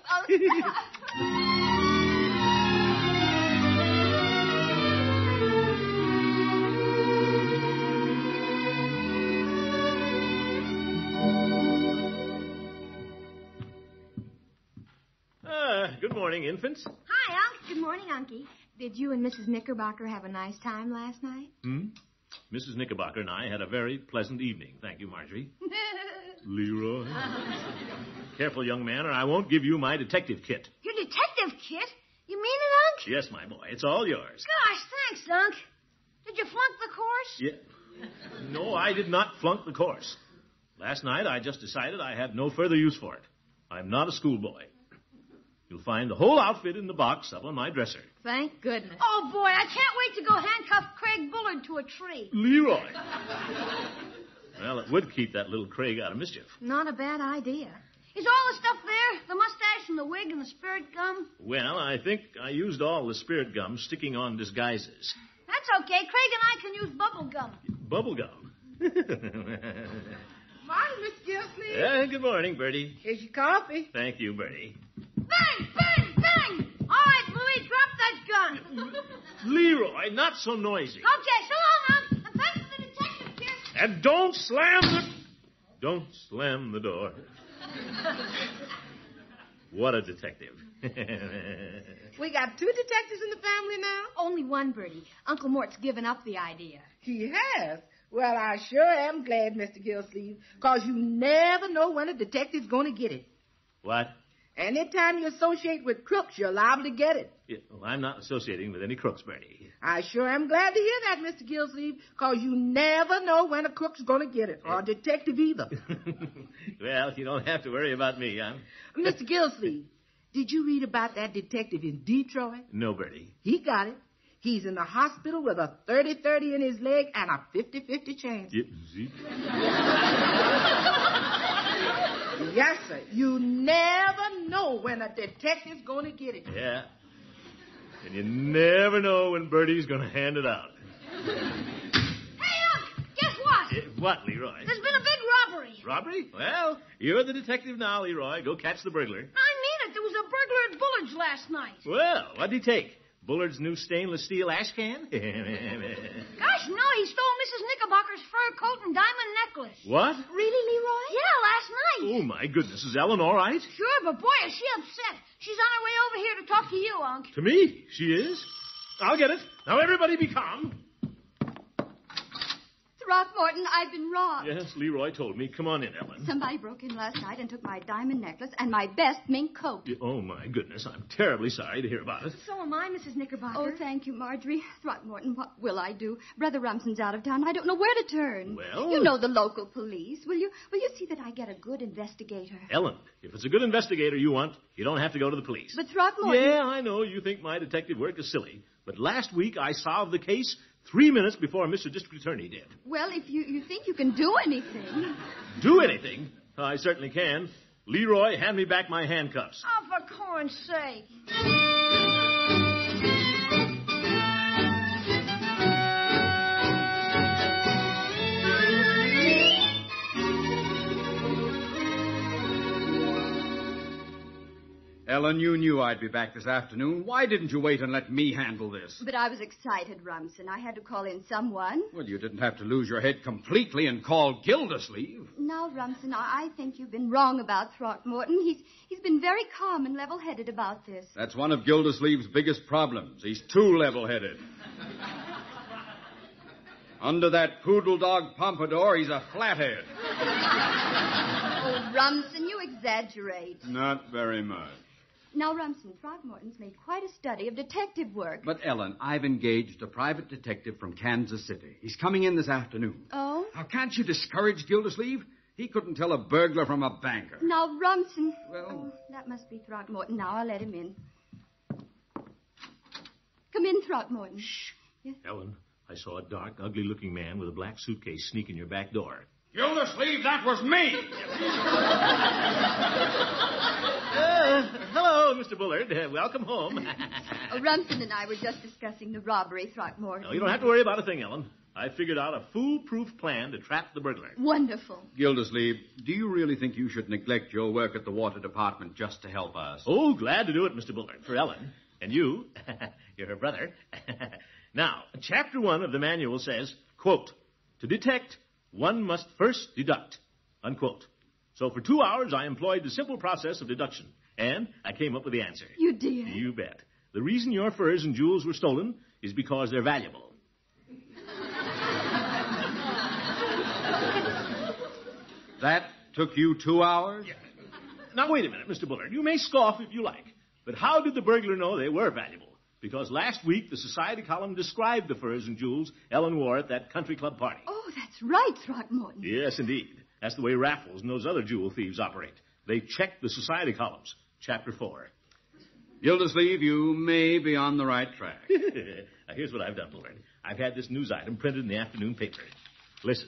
Good morning, infants. Hi, Unc. Good morning, Unky. Did you and Mrs. Knickerbocker have a nice time last night? Mrs. Knickerbocker and I had a very pleasant evening. Thank you, Marjorie. Leroy. Careful, young man, or I won't give you my detective kit. Your detective kit? You mean it, Unc? Yes, my boy. It's all yours. Gosh, thanks, Unc. Did you flunk the course? Yeah. No, I did not flunk the course. Last night, I just decided I had no further use for it. I'm not a schoolboy. You'll find the whole outfit in the box up on my dresser. Thank goodness. Oh, boy, I can't wait to go handcuff Craig Bullard to a tree. Leroy. Well, it would keep that little Craig out of mischief. Not a bad idea. Is all the stuff there? The mustache and the wig and the spirit gum? Well, I think I used all the spirit gum sticking on disguises. That's okay. Craig and I can use bubble gum. Bubble gum? Morning, Miss Gildersleeve. Yeah, good morning, Bertie. Here's your coffee. Thank you, Bertie. Bang, bang, bang! All right, Louie, drop that gun. Leroy, not so noisy. Okay, so long, Unc. And thanks to the detective, Pierce. And don't slam the door. What a detective. We got 2 detectives in the family now? Only one, Bertie. Uncle Mort's given up the idea. He has? Well, I sure am glad, Mr. Gildersleeve, because you never know when a detective's going to get it. What? Anytime you associate with crooks, you're liable to get it. Yeah, well, I'm not associating with any crooks, Bertie. I sure am glad to hear that, Mr. Gildersleeve, because you never know when a crook's going to get it, or a detective either. Well, you don't have to worry about me, huh? Mr. Gildersleeve, did you read about that detective in Detroit? No, Bertie. He got it. He's in the hospital with a 30-30 in his leg and a 50-50 chance. Yeah, see? Yes, sir. You never know when a detective's going to get it. Yeah. And you never know when Bertie's going to hand it out. Hey, Unc, guess what? What, Leroy? There's been a big robbery. Robbery? Well, you're the detective now, Leroy. Go catch the burglar. I mean it. There was a burglar at Bullard's last night. Well, what'd he take? Bullard's new stainless steel ash can? Gosh, no, he stole Mrs. Knickerbocker's fur coat and diamond necklace. What? Really, Leroy? Yeah, last night. Oh, my goodness. Is Ellen all right? Sure, but boy, is she upset. She's on her way over here to talk to you, Unc. To me? She is? I'll get it. Now, everybody be calm. Throckmorton, I've been robbed. Yes, Leroy told me. Come on in, Ellen. Somebody broke in last night and took my diamond necklace and my best mink coat. Oh, my goodness. I'm terribly sorry to hear about it. So am I, Mrs. Knickerbocker. Oh, thank you, Marjorie. Throckmorton, what will I do? Brother Rumson's out of town. I don't know where to turn. Well... You know the local police. Will you see that I get a good investigator? Ellen, if it's a good investigator you want, you don't have to go to the police. But Throckmorton... Yeah, I know you think my detective work is silly. But last week I solved the case 3 minutes before Mr. District Attorney did. Well, if you think you can do anything... Do anything? I certainly can. Leroy, hand me back my handcuffs. Oh, for corn's sake. Ellen, you knew I'd be back this afternoon. Why didn't you wait and let me handle this? But I was excited, Rumson. I had to call in someone. Well, you didn't have to lose your head completely and call Gildersleeve. Now, Rumson, I think you've been wrong about Throckmorton. He's been very calm and level-headed about this. That's one of Gildersleeve's biggest problems. He's too level-headed. Under that poodle dog pompadour, he's a flathead. Oh, Rumson, you exaggerate. Not very much. Now, Rumson, Throckmorton's made quite a study of detective work. But, Ellen, I've engaged a private detective from Kansas City. He's coming in this afternoon. Oh? Now, can't you discourage Gildersleeve? He couldn't tell a burglar from a banker. Now, Rumson... Well... Oh, that must be Throckmorton. Now, I'll let him in. Come in, Throckmorton. Shh. Yes? Ellen, I saw a dark, ugly-looking man with a black suitcase sneak in your back door. Gildersleeve, that was me! Hello, Mr. Bullard. Welcome home. Rumson and I were just discussing the robbery, Throckmorton. No, you don't have to worry about a thing, Ellen. I figured out a foolproof plan to trap the burglar. Wonderful. Gildersleeve, do you really think you should neglect your work at the water department just to help us? Oh, glad to do it, Mr. Bullard, for Ellen. And you, you're her brother. Now, Chapter 1 of the manual says, quote, to detect, one must first deduct, unquote. So for 2 hours, I employed the simple process of deduction, and I came up with the answer. You did? You bet. The reason your furs and jewels were stolen is because they're valuable. That took you 2 hours? Yeah. Now, wait a minute, Mr. Bullard. You may scoff if you like, but how did the burglar know they were valuable? Because last week, the society column described the furs and jewels Ellen wore at that country club party. Oh, that's right, Throckmorton. Yes, indeed. That's the way Raffles and those other jewel thieves operate. They check the society columns. Chapter 4. Gildersleeve, you may be on the right track. Now, here's what I've done, Bullard. I've had this news item printed in the afternoon paper. Listen.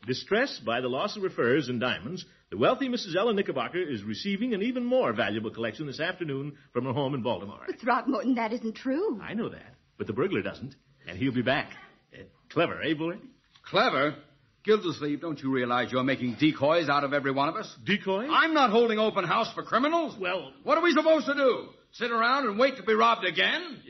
Distressed by the loss of her furs and diamonds, the wealthy Mrs. Ellen Knickerbocker is receiving an even more valuable collection this afternoon from her home in Baltimore. But Throckmorton, that isn't true. I know that, but the burglar doesn't, and he'll be back. Clever, eh, Bullard? Clever? Gildersleeve, don't you realize you're making decoys out of every one of us? Decoys? I'm not holding open house for criminals. Well... What are we supposed to do? Sit around and wait to be robbed again?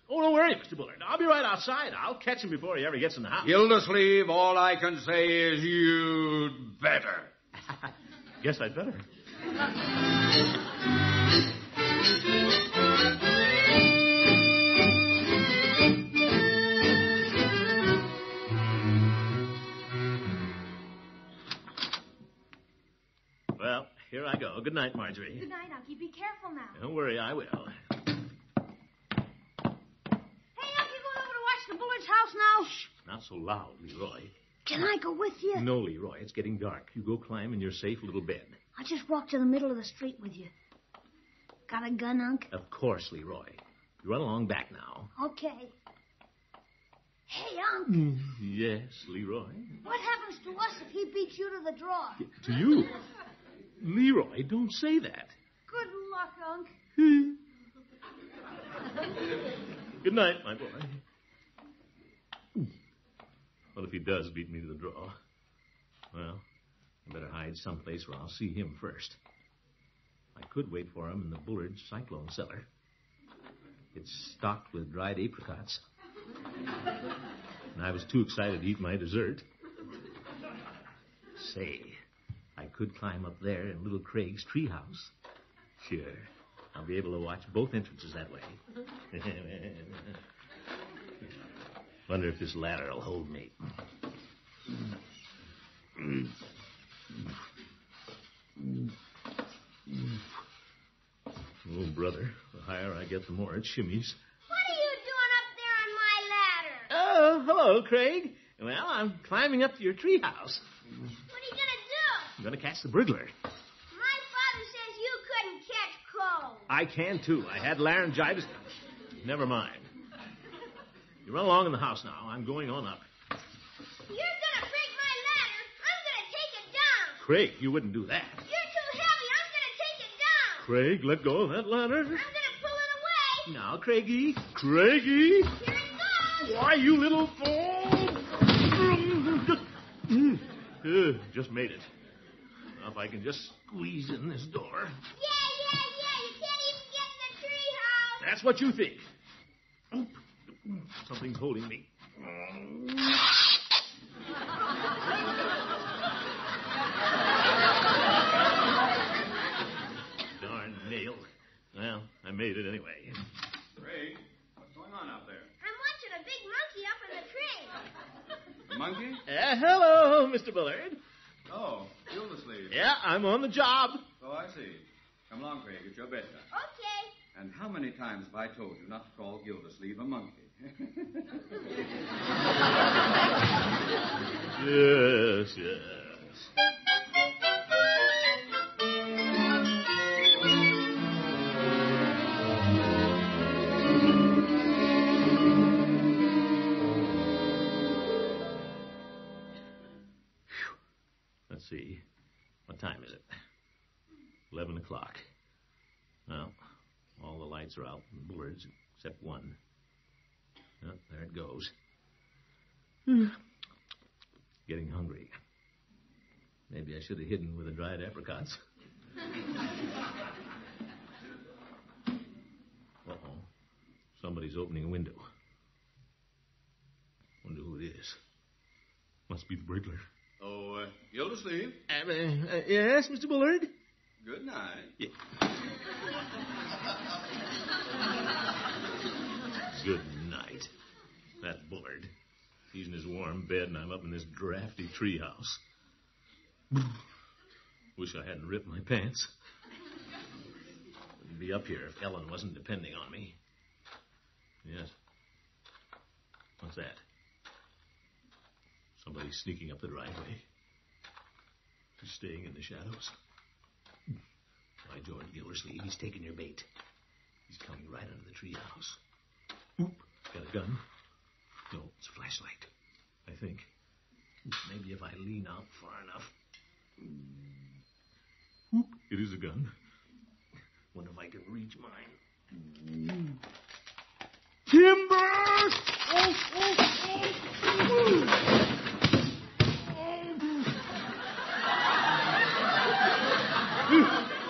Oh, don't worry, Mr. Bullard. I'll be right outside. I'll catch him before he ever gets in the house. Gildersleeve, all I can say is you'd better. Guess I'd better. Well, here I go. Good night, Marjorie. Good night, Unky. Be careful now. Don't worry, I will. The Bullard's house now? Shh, not so loud, Leroy. Can I go with you? No, Leroy, it's getting dark. You go climb in your safe little bed. I'll just walk to the middle of the street with you. Got a gun, Unc? Of course, Leroy. You run along back now. Okay. Hey, Unc. Yes, Leroy. What happens to us if he beats you to the draw? To you? Leroy, don't say that. Good luck, Unc. Good night, my boy. What if he does beat me to the draw? Well, I better hide someplace where I'll see him first. I could wait for him in the Bullard cyclone cellar. It's stocked with dried apricots. And I was too excited to eat my dessert. Say, I could climb up there in little Craig's treehouse. Sure, I'll be able to watch both entrances that way. Wonder if this ladder will hold me. Oh, brother, the higher I get, the more it shimmies. What are you doing up there on my ladder? Oh, hello, Craig. Well, I'm climbing up to your treehouse. What are you going to do? I'm going to catch the burglar. My father says you couldn't catch crows. I can, too. I had laryngitis. Never mind. You run along in the house now. I'm going on up. You're going to break my ladder. I'm going to take it down. Craig, you wouldn't do that. You're too heavy. I'm going to take it down. Craig, let go of that ladder. I'm going to pull it away. Now, Craigie. Craigie. Here it goes. Why, you little fool. Just made it. Now, if I can just squeeze in this door. Yeah. You can't even get in the treehouse. That's what you think. Something's holding me. Darn nail. Well, I made it anyway. Craig, what's going on out there? I'm watching a big monkey up in the tree. A monkey? Hello, Mr. Bullard. Oh, Gildersleeve. Yeah, I'm on the job. Oh, I see. Come along, Craig. It's your bedtime. Okay. And how many times have I told you not to call Gildersleeve a monkey? Yes. Let's see. What time is it? 11 o'clock. Well, all the lights are out in the Bullards except one. Oh, there it goes. Getting hungry. Maybe I should have hidden with the dried apricots. Uh-oh. Somebody's opening a window. Wonder who it is. Must be the burglar. Oh, Gildersleeve? Yes, Mr. Bullard? Good night. Yeah. Good night. That Bullard. He's in his warm bed, and I'm up in this drafty treehouse. Wish I hadn't ripped my pants. Wouldn't be up here if Ellen wasn't depending on me. Yes. What's that? Somebody sneaking up the driveway. He's staying in the shadows. By George, Gildersleeve, he's taking your bait. He's coming right under the treehouse. Oop, got a gun? No, it's a flashlight, I think. Maybe if I lean out far enough. Oop, it is a gun. Wonder if I can reach mine. Timber!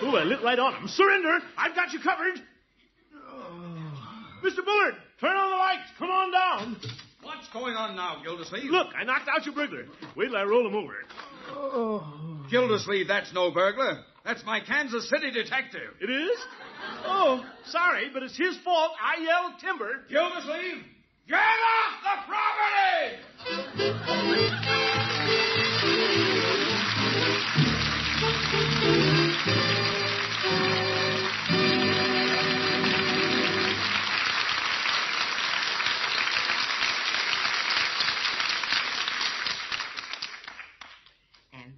Oh, I lit right on him. Surrender! I've got you covered. Mr. Bullard, turn on the lights. Come on down. What's going on now, Gildersleeve? Look, I knocked out your burglar. Wait till I roll him over. Gildersleeve, that's no burglar. That's my Kansas City detective. It is? Oh, sorry, but it's his fault. I yelled timber. Gildersleeve, get off the property!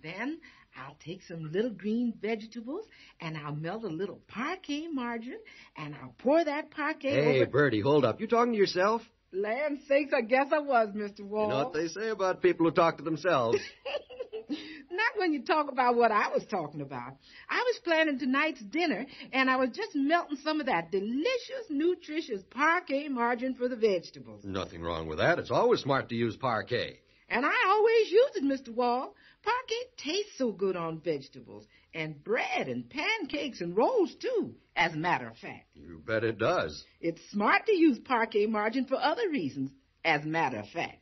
Then I'll take some little green vegetables, and I'll melt a little parquet margarine, and I'll pour that parquet over... Hey, Bertie, hold up. You talking to yourself? Land sakes, I guess I was, Mr. Wall. You know what they say about people who talk to themselves. Not when you talk about what I was talking about. I was planning tonight's dinner, and I was just melting some of that delicious, nutritious parquet margarine for the vegetables. Nothing wrong with that. It's always smart to use parquet. And I always use it, Mr. Wall. Parquet tastes so good on vegetables, and bread and pancakes and rolls, too, as a matter of fact. You bet it does. It's smart to use parquet margarine for other reasons, as a matter of fact.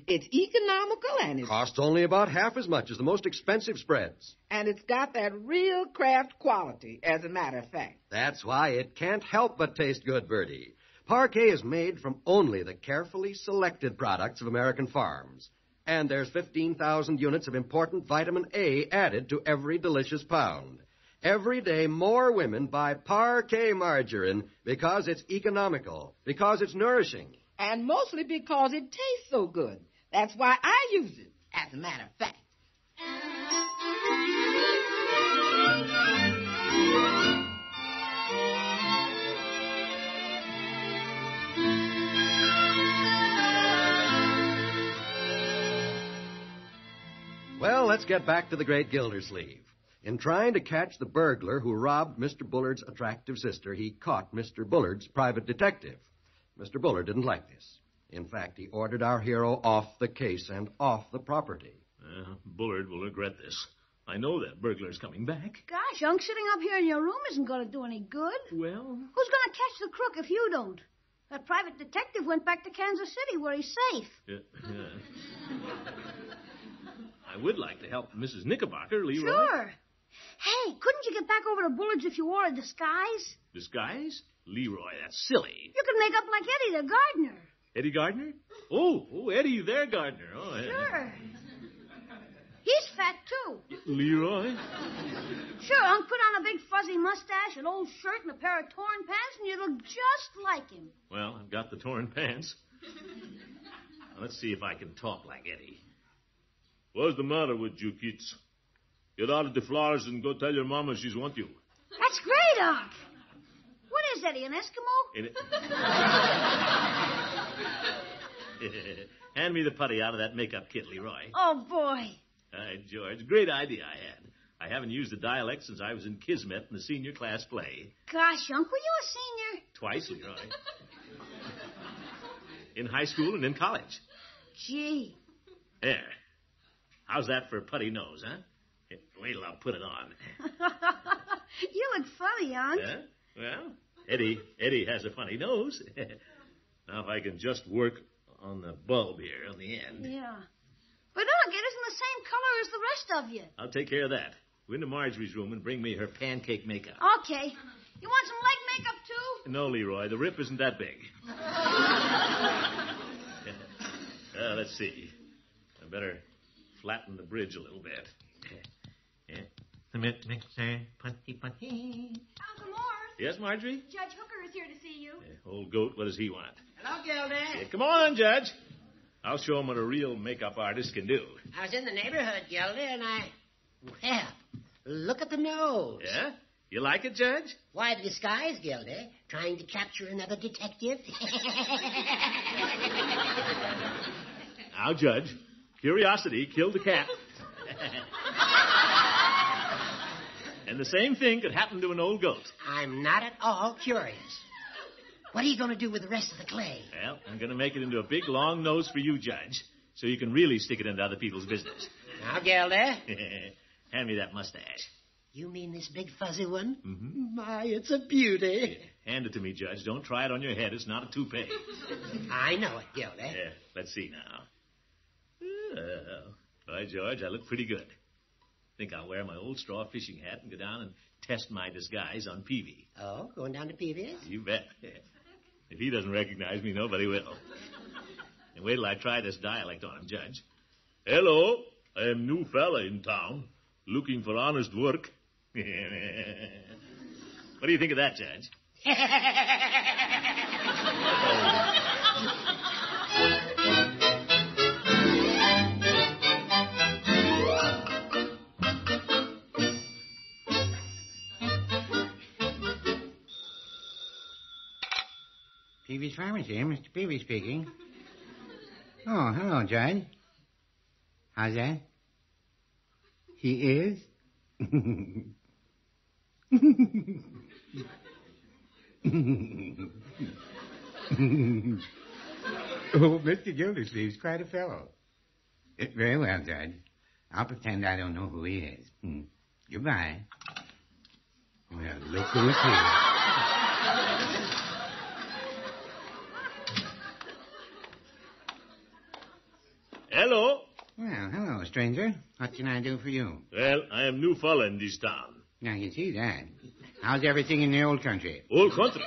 It's economical and it costs only about half as much as the most expensive spreads. And it's got that real craft quality, as a matter of fact. That's why it can't help but taste good, Bertie. Parquet is made from only the carefully selected products of American farms. And there's 15,000 units of important vitamin A added to every delicious pound. Every day, more women buy parquet margarine because it's economical, because it's nourishing. And mostly because it tastes so good. That's why I use it, as a matter of fact. Well, let's get back to the great Gildersleeve. In trying to catch the burglar who robbed Mr. Bullard's attractive sister, he caught Mr. Bullard's private detective. Mr. Bullard didn't like this. In fact, he ordered our hero off the case and off the property. Bullard will regret this. I know that burglar's coming back. Gosh, Unc, sitting up here in your room isn't going to do any good. Well? Who's going to catch the crook if you don't? That private detective went back to Kansas City where he's safe. Yeah. I would like to help Mrs. Knickerbocker, Leroy. Sure. Hey, couldn't you get back over to Bullard's if you wore a disguise? Disguise? Leroy, that's silly. You could make up like Eddie the gardener. Eddie Gardner? Oh, Eddie, their gardener. Oh, sure. He's fat, too. Leroy? Sure, Unc, put on a big fuzzy mustache, an old shirt, and a pair of torn pants, and you look just like him. Well, I've got the torn pants. Now, let's see if I can talk like Eddie. What's the matter with you kids? Get out of the flowers and go tell your mama she's want you. That's great, Unc. What is Eddie, an Eskimo? Hand me the putty out of that makeup kit, Leroy. Oh, boy. George, great idea I had. I haven't used the dialect since I was in Kismet in the senior class play. Gosh, Unc, were you a senior? Twice, Leroy. In high school and in college. Gee. There. How's that for a putty nose, huh? Wait till I'll put it on. You look funny, Unc. Yeah? Well, Eddie has a funny nose. Now, if I can just work on the bulb here on the end. Yeah. But, Unc, it isn't the same color as the rest of you. I'll take care of that. Go into Marjorie's room and bring me her pancake makeup. Okay. You want some leg makeup, too? No, Leroy. The rip isn't that big. Let's see. I better flatten the bridge a little bit. Uncle Morris. Yes, Marjorie? Judge Hooker is here to see you. Old goat, what does he want? Hello, Gildy. Come on, Judge. I'll show him what a real makeup artist can do. I was in the neighborhood, Gildy, and well, look at the nose. Yeah? You like it, Judge? Why the disguise, Gildy? Trying to capture another detective? Now, Judge, curiosity killed the cat. And the same thing could happen to an old goat. I'm not at all curious. What are you going to do with the rest of the clay? Well, I'm going to make it into a big, long nose for you, Judge, so you can really stick it into other people's business. Now, Gildy. Hand me that mustache. You mean this big fuzzy one? Mm-hmm. My, it's a beauty. Yeah, hand it to me, Judge. Don't try it on your head. It's not a toupee. I know it, Gildy. Yeah, let's see now. By George, I look pretty good. Think I'll wear my old straw fishing hat and go down and test my disguise on Peavy. Oh, going down to Peavy's? You bet. If he doesn't recognize me, nobody will. And wait till I try this dialect on him, Judge. Hello, I am new fella in town, looking for honest work. What do you think of that, Judge? Peavy's Pharmacy, Mr. Peavy speaking. Oh, hello, Judge. How's that? He is? Oh, Mr. Gildersleeve's quite a fellow. Very well, Judge. I'll pretend I don't know who he is. Goodbye. Well, look who's here. Hello. Well, hello, stranger. What can I do for you? Well, I am new fella in this town. I can see that. How's everything in the old country? Old country?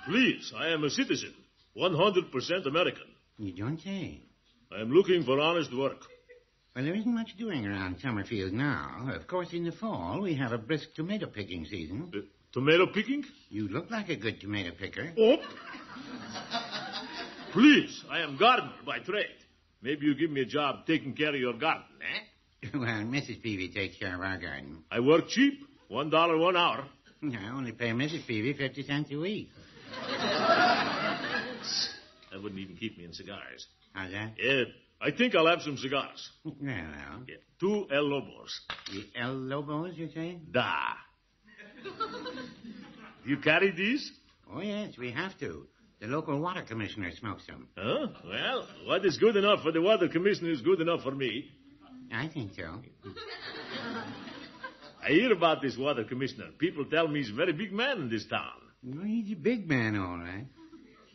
Please, I am a citizen. 100% American. You don't say. I am looking for honest work. Well, there isn't much doing around Summerfield now. Of course, in the fall, we have a brisk tomato picking season. Tomato picking? You look like a good tomato picker. Oh. Please, I am gardener by trade. Maybe you give me a job taking care of your garden, eh? Well, Mrs. Peavy takes care of our garden. I work cheap. $1 1 hour. I only pay Mrs. Peavy 50 cents a week. That wouldn't even keep me in cigars. How's that? Yeah, I think I'll have some cigars. Well. Yeah, 2 El Lobos. The El Lobos, you say? Da. You carry these? Oh, yes, we have to. The local water commissioner smokes them. Huh? Well, what is good enough for the water commissioner is good enough for me. I think so. I hear about this water commissioner. People tell me he's a very big man in this town. Well, he's a big man, all right.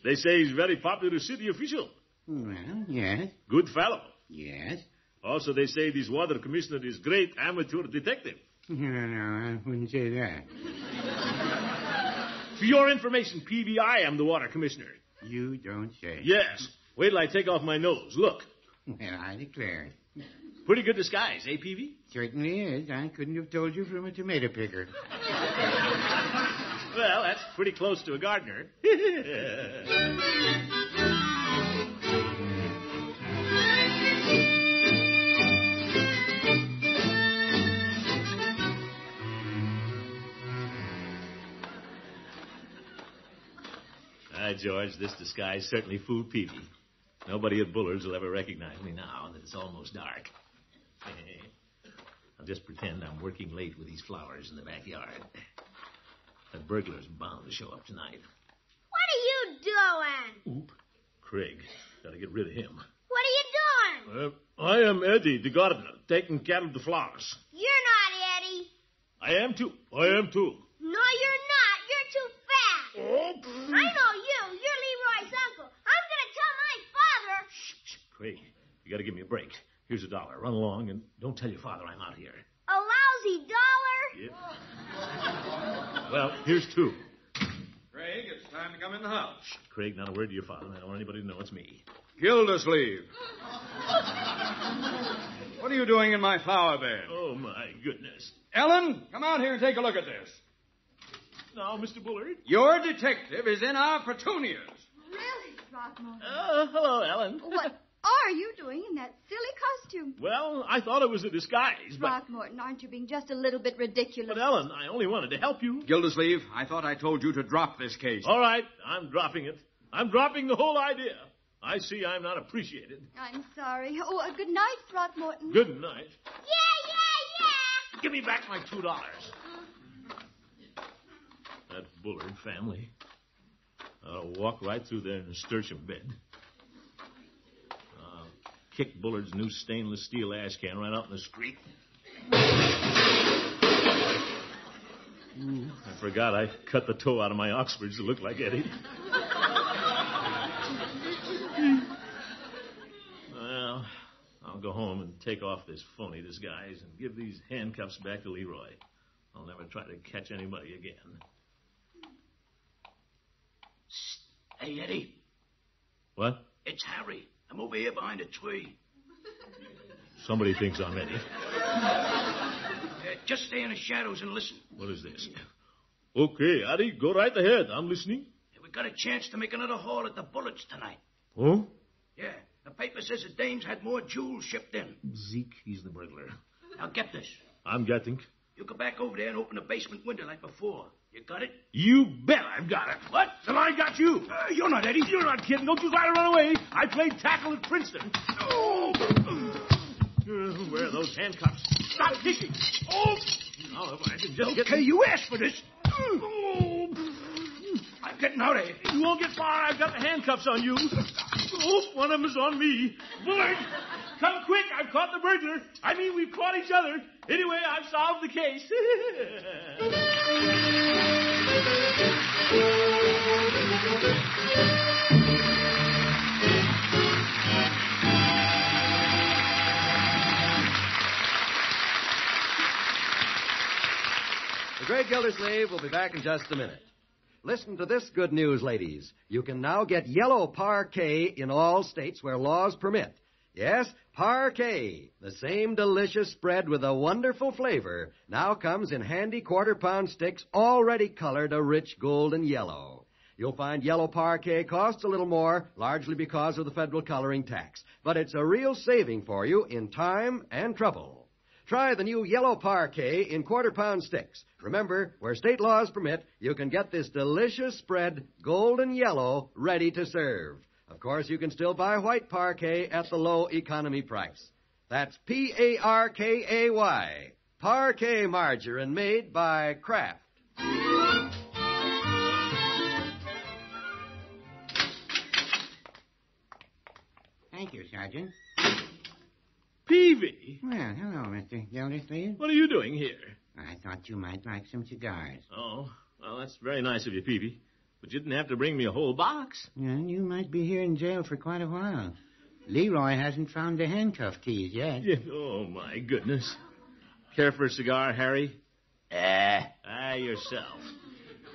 They say he's a very popular city official. Well, yes. Good fellow. Yes. Also, they say this water commissioner is great amateur detective. No, I wouldn't say that. For your information, Peavy, I am the water commissioner. You don't say. Yes. Wait till I take off my nose. Look. Well, I declare. Pretty good disguise, eh, Peavy? Certainly is. I couldn't have told you from a tomato picker. Well, that's pretty close to a gardener. George, this disguise certainly fooled Peavy. Nobody at Bullard's will ever recognize me now that it's almost dark. I'll just pretend I'm working late with these flowers in the backyard. That burglar's bound to show up tonight. What are you doing? Oop. Craig. Gotta get rid of him. What are you doing? I am Eddie, the gardener, taking care of the flowers. You're not Eddie. I am too. No, you're not. You're too fat. Oh. I know you. You're Leroy's uncle. I'm going to tell my father. Shh, Craig. You gotta give me a break. Here's $1. Run along and don't tell your father I'm out here. A lousy dollar? Yep. Well, here's 2. Craig, it's time to come in the house. Shh, Craig, not a word to your father. I don't want anybody to know it's me. Gildersleeve. What are you doing in my flower bed? Oh, my goodness. Ellen, come out here and take a look at this. Now, Mr. Bullard. Your detective is in our petunias. Really, Throckmorton? Hello, Ellen. What? are you doing in that silly costume? Well, I thought it was a disguise, but... Throckmorton, aren't you being just a little bit ridiculous? But, Ellen, I only wanted to help you. Gildersleeve, I thought I told you to drop this case. All right, I'm dropping it. I'm dropping the whole idea. I see I'm not appreciated. I'm sorry. Oh, good night, Throckmorton. Good night. Yeah! Give me back my $2. That Bullard family. I'll walk right through there in a sturgeon bed. I'll kick Bullard's new stainless steel ash can right out in the street. I forgot I cut the toe out of my Oxfords to look like Eddie. Well, I'll go home and take off this phony disguise and give these handcuffs back to Leroy. I'll never try to catch anybody again. Hey, Eddie. What? It's Harry. I'm over here behind a tree. Somebody thinks I'm Eddie. Just stay in the shadows and listen. What is this? Okay, Eddie, go right ahead. I'm listening. We got a chance to make another haul at the Bullards tonight. Oh? Yeah. The paper says the dames had more jewels shipped in. Zeke, he's the burglar. Now get this. I'm getting. You go back over there and open the basement window like before. You got it? You bet I've got it. What? Then I got you. You're not Eddie. You're not kidding. Don't you try to run away. I played tackle at Princeton. Oh. Where are those handcuffs? Stop kicking. Oh. Now, if I can just get... Okay, you asked for this. Oh. I'm getting out of here. You won't get far. I've got the handcuffs on you. Oh, one of them is on me. Bullard, come quick. I've caught the burglar. I mean, we've caught each other. Anyway, I've solved the case. The Great Gildersleeve will be back in just a minute. Listen to this good news, ladies. You can now get yellow parquet in all states where laws permit. Yes, parquet, the same delicious spread with a wonderful flavor, now comes in handy quarter-pound sticks already colored a rich golden yellow. You'll find yellow parquet costs a little more, largely because of the federal coloring tax. But it's a real saving for you in time and trouble. Try the new yellow parquet in quarter-pound sticks. Remember, where state laws permit, you can get this delicious spread, golden yellow, ready to serve. Of course, you can still buy white parquet at the low economy price. That's Parkay. Parquet margarine made by Kraft. Thank you, Sergeant. Peavy. Well, hello, Mr. Gildersleeve. What are you doing here? I thought you might like some cigars. Oh, well, that's very nice of you, Peavy. But you didn't have to bring me a whole box. Yeah, you might be here in jail for quite a while. Leroy hasn't found the handcuff keys yet. Yeah. Oh, my goodness. Care for a cigar, Harry? Yourself.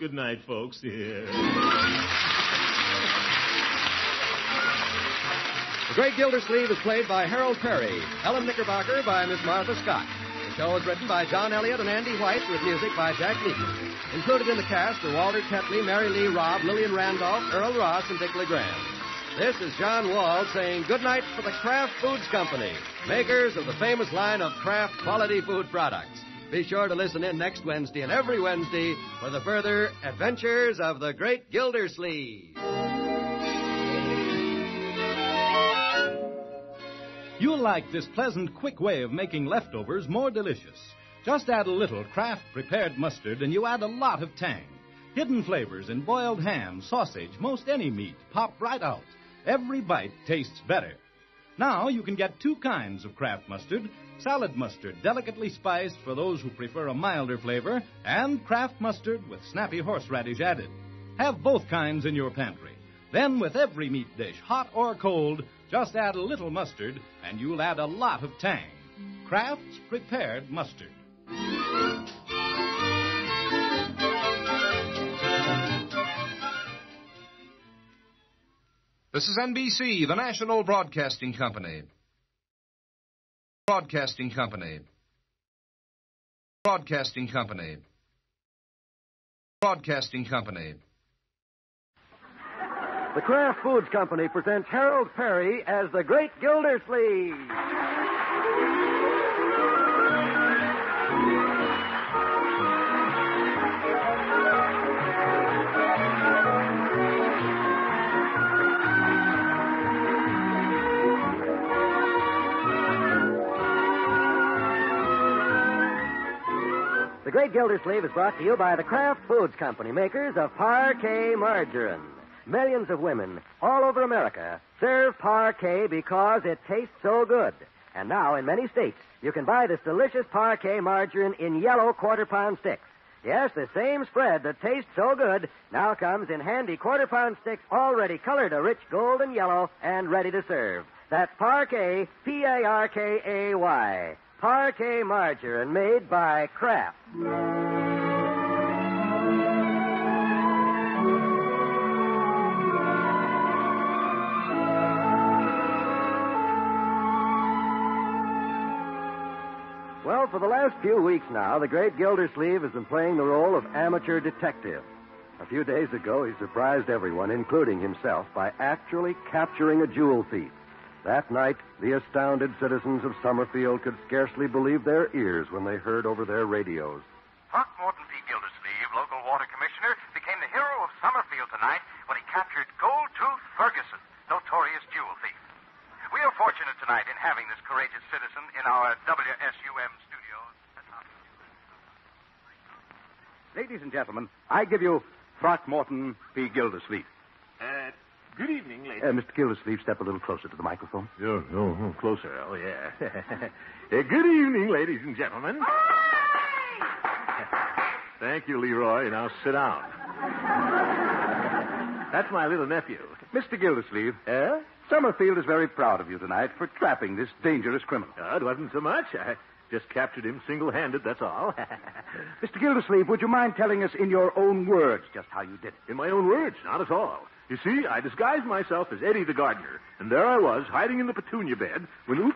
Good night, folks. Yeah. The Great Gildersleeve is played by Harold Perry, Ellen Knickerbocker by Miss Martha Scott. The show is written by John Elliott and Andy White with music by Jack Meakin. Included in the cast are Walter Tetley, Mary Lee Robb, Lillian Randolph, Earl Ross, and Dick LeGrand. This is John Wall saying good night for the Kraft Foods Company, makers of the famous line of Kraft quality food products. Be sure to listen in next Wednesday and every Wednesday for the further adventures of the Great Gildersleeve. You'll like this pleasant, quick way of making leftovers more delicious. Just add a little Kraft prepared mustard and you add a lot of tang. Hidden flavors in boiled ham, sausage, most any meat pop right out. Every bite tastes better. Now you can get two kinds of Kraft mustard. Salad mustard, delicately spiced for those who prefer a milder flavor, and Kraft mustard with snappy horseradish added. Have both kinds in your pantry. Then with every meat dish, hot or cold, just add a little mustard, and you'll add a lot of tang. Kraft's prepared mustard. This is NBC, the National Broadcasting Company. Broadcasting Company. Broadcasting Company. Broadcasting Company. The Kraft Foods Company presents Harold Perry as the Great Gildersleeve. The Great Gildersleeve is brought to you by the Kraft Foods Company, makers of Parquet Margarine. Millions of women all over America serve Parquet because it tastes so good. And now, in many states, you can buy this delicious Parquet margarine in yellow quarter-pound sticks. Yes, the same spread that tastes so good now comes in handy quarter-pound sticks already colored a rich golden yellow and ready to serve. That's Parquet, P-A-R-K-A-Y. Parquet margarine made by Kraft. Well, for the last few weeks now, the Great Gildersleeve has been playing the role of amateur detective. A few days ago, he surprised everyone, including himself, by actually capturing a jewel thief. That night, the astounded citizens of Summerfield could scarcely believe their ears when they heard over their radios. Throckmorton P. Gildersleeve, local water commissioner, became the hero of Summerfield tonight when he captured Gold-Tooth Ferguson, notorious jewel thief. We are fortunate tonight in having this courageous citizen in our WSUM studios. Ladies and gentlemen, I give you Throckmorton P. Gildersleeve. Good evening, ladies. Mr. Gildersleeve, step a little closer to the microphone. Oh, closer. Oh, yeah. Good evening, ladies and gentlemen. Thank you, Leroy. Now sit down. That's my little nephew. Mr. Gildersleeve, Summerfield is very proud of you tonight for trapping this dangerous criminal. It wasn't so much. I just captured him single-handed, that's all. Mr. Gildersleeve, would you mind telling us in your own words just how you did it? In my own words? Not at all. You see, I disguised myself as Eddie the gardener, and there I was, hiding in the petunia bed, when,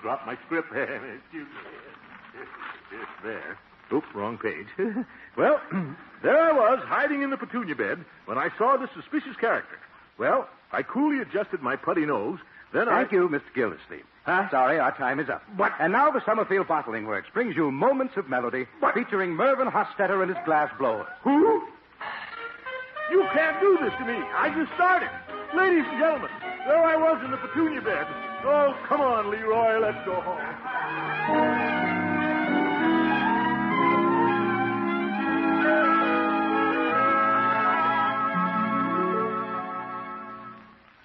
dropped my script. Excuse me. There. Oops, wrong page. Well, there I was, hiding in the petunia bed, when I saw this suspicious character. Well, I coolly adjusted my putty nose, then Thank you, Mr. Gildersleeve. Sorry, our time is up. What? And now the Summerfield Bottling Works brings you Moments of Melody, featuring Mervyn Hostetter and his glass blowers. Who? You can't do this to me. I just started. Ladies and gentlemen, there I was in the petunia bed. Oh, come on, Leroy, let's go home.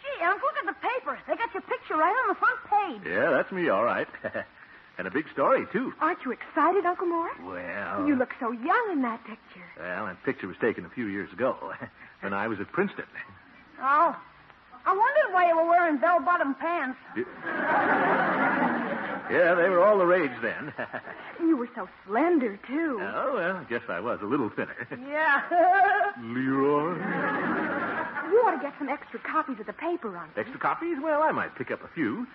Gee, Uncle, look at the paper. They got your picture right on the front page. Yeah, that's me, all right. And a big story, too. Aren't you excited, Uncle Morris? Well... You look so young in that picture. Well, that picture was taken a few years ago, when I was at Princeton. Oh. I wondered why you were wearing bell-bottom pants. Yeah, they were all the rage then. You were so slender, too. Oh, well, guess I was a little thinner. Yeah. Leroy? You ought to get some extra copies of the paper, Uncle. Extra copies? Well, I might pick up a few.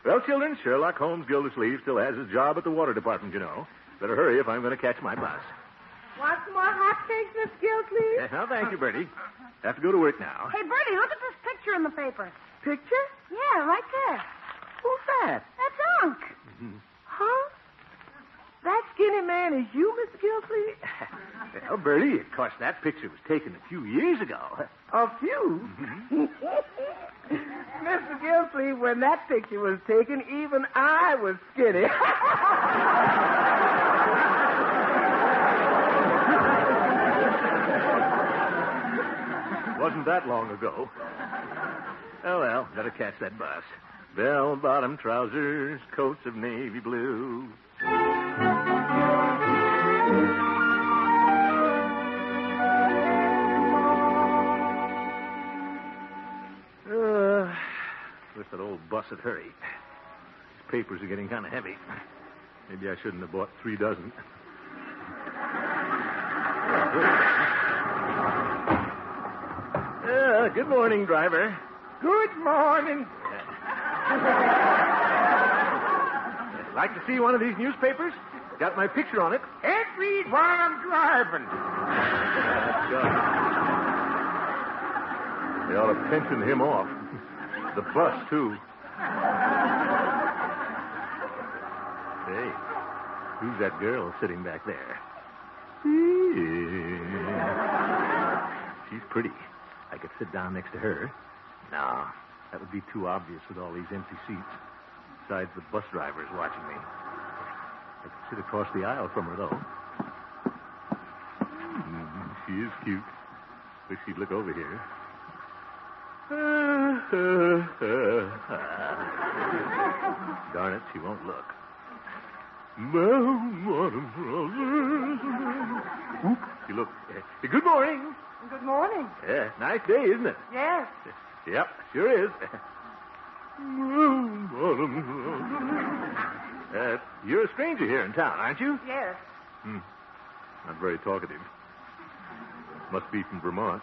Well, children, Sherlock Holmes Gildersleeve still has his job at the water department, you know. Better hurry if I'm going to catch my bus. Want some more hotcakes, Miss Gildersleeve? Yeah, well, thank you, Bertie. Have to go to work now. Hey, Bertie, look at this picture in the paper. Picture? Yeah, right there. Who's that? That's Unc. Huh? That skinny man is you, Mr. Gildersleeve? Well, Bertie, of course, that picture was taken a few years ago. A few? Mr. Gildersleeve, when that picture was taken, even I was skinny. Wasn't that long ago. Oh, well, better catch that bus. Bell-bottom trousers, coats of navy blue. Wish that old bus would hurry. These papers are getting kind of heavy. Maybe I shouldn't have bought 3 dozen. Good morning, driver. Good morning. Like to see one of these newspapers? Got my picture on it. Can't read while I'm driving. They ought to pension him off. The bus, too. Hey, who's that girl sitting back there? She's pretty. I could sit down next to her. No, that would be too obvious with all these empty seats. Besides, the bus driver's watching me. I could sit across the aisle from her, though. She is cute. Wish she'd look over here. Darn it, she won't look. Oop, she looked. Good morning. Good morning. Yeah, nice day, isn't it? Yes. Yep, sure is. You're a stranger here in town, aren't you? Yes. Not very talkative. Must be from Vermont.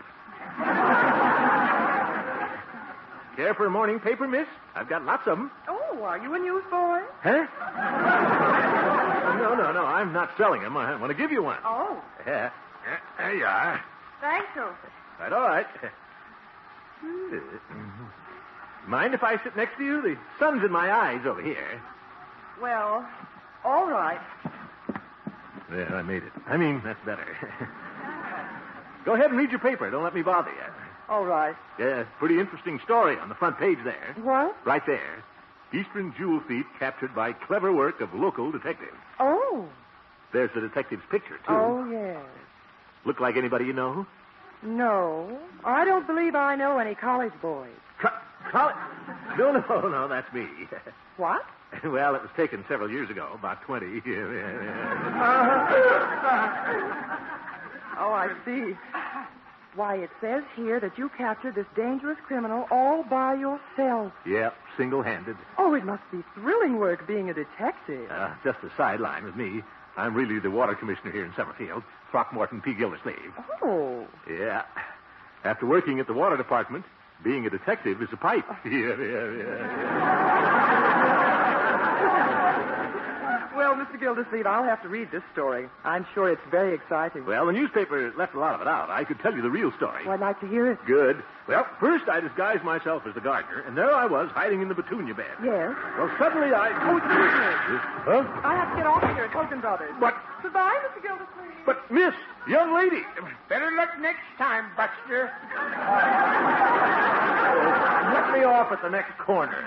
Care for a morning paper, miss? I've got lots of them. Oh, are you a newsboy? Huh? No. I'm not selling them. I want to give you one. Oh. Yeah. There you are. Thank you. Right, all right. Mind if I sit next to you? The sun's in my eyes over here. Well, all right. There, I made it. I mean, that's better. Go ahead and read your paper. Don't let me bother you. All right. Yeah, pretty interesting story on the front page there. What? Right there. Eastern jewel thief captured by clever work of local detectives. Oh. There's the detective's picture, too. Oh, yes. Look like anybody you know? No. I don't believe I know any college boys. College? No, that's me. What? Well, it was taken several years ago, about 20. Oh, I see. Why, it says here that you captured this dangerous criminal all by yourself. Yep, single-handed. Oh, it must be thrilling work being a detective. Just a sideline with me. I'm really the water commissioner here in Summerfield, Throckmorton P. Gildersleeve. Oh. Yeah. After working at the water department, being a detective is a pipe. Well, Mr. Gildersleeve, I'll have to read this story. I'm sure it's very exciting. Well, the newspaper left a lot of it out. I could tell you the real story. Well, I'd like to hear it. Good. Well, first I disguised myself as the gardener, and there I was hiding in the petunia bed. Yes? Well, suddenly I... Oh, excuse me. Huh? I have to get off here at Hogan Brothers. What? Goodbye, Mr. Gildersleeve. But, miss, young lady... Better look next time, Buster. Let me off at the next corner.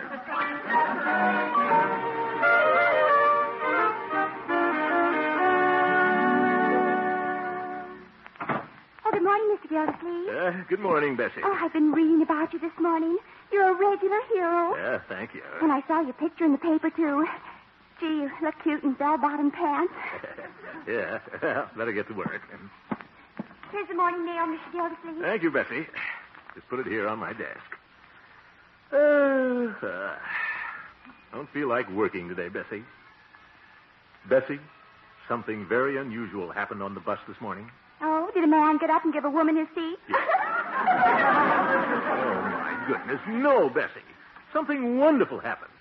Good morning, Mr. Gildersleeve. Good morning, Bessie. Oh, I've been reading about you this morning. You're a regular hero. Yeah, thank you. And I saw your picture in the paper, too. Gee, you look cute in bell-bottom pants. Yeah, well, better get to work. Here's the morning mail, Mr. Gildersleeve. Thank you, Bessie. Just put it here on my desk. Don't feel like working today, Bessie. Bessie, something very unusual happened on the bus this morning. Oh, did a man get up and give a woman his seat? Yeah. Oh, my goodness. No, Bessie. Something wonderful happened.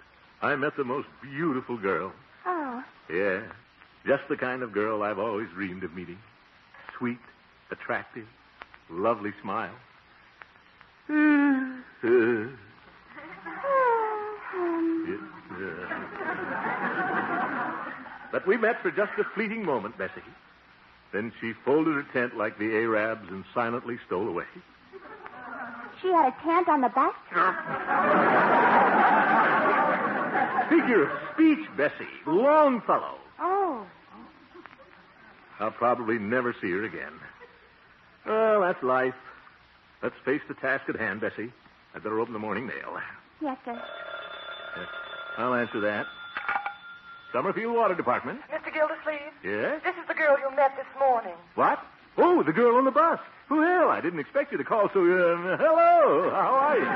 I met the most beautiful girl. Oh. Yeah. Just the kind of girl I've always dreamed of meeting. Sweet, attractive, lovely smile. But we met for just a fleeting moment, Bessie. Then she folded her tent like the Arabs and silently stole away. She had a tent on the bus? Figure of speech, Bessie. Longfellow. Oh. I'll probably never see her again. Well, that's life. Let's face the task at hand, Bessie. I'd better open the morning mail. Yes, sir. I'll answer that. Summerfield Water Department. Mr. Gildersleeve? Yes? This is the girl you met this morning. What? Oh, the girl on the bus. Well, I didn't expect you to call, so, hello. How are you?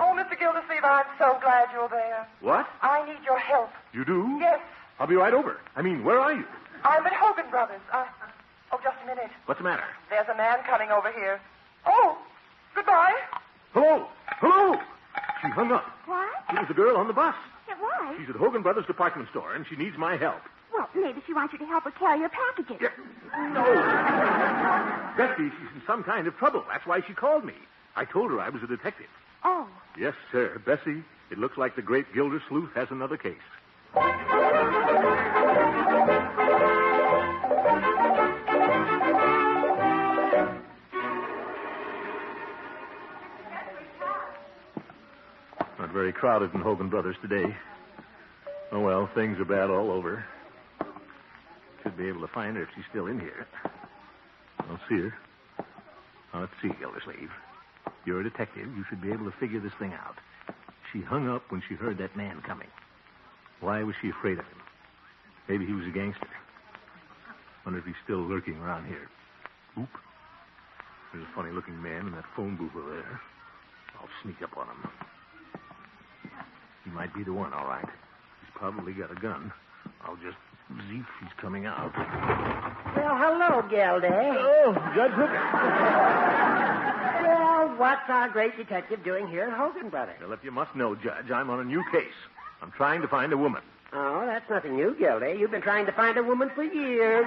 Oh, Mr. Gildersleeve, I'm so glad you're there. What? I need your help. You do? Yes. I'll be right over. I mean, where are you? I'm at Hogan Brothers. Oh, just a minute. What's the matter? There's a man coming over here. Oh, goodbye. Hello. She hung up. What? It was the girl on the bus. It was? She's at Hogan Brothers department store, and she needs my help. Well, maybe she wants you to help her carry her packages. Yeah. No. Bessie, she's in some kind of trouble. That's why she called me. I told her I was a detective. Oh. Yes, sir. Bessie, it looks like the great Gildersleeve has another case. Not very crowded in Hogan Brothers today. Oh, well, things are bad all over. Should be able to find her if she's still in here. I'll see her. Now, let's see, Gildersleeve. You're a detective. You should be able to figure this thing out. She hung up when she heard that man coming. Why was she afraid of him? Maybe he was a gangster. Wonder if he's still lurking around here. Oop. There's a funny-looking man in that phone booth over there. I'll sneak up on him. He might be the one, all right. He's probably got a gun. I'll just see if he's coming out. Well, hello, Gildy. Oh, Judge Hooker. Well, what's our great detective doing here at Hogan Brothers? Well, if you must know, Judge, I'm on a new case. I'm trying to find a woman. Oh, that's nothing new, Gildy. You've been trying to find a woman for years.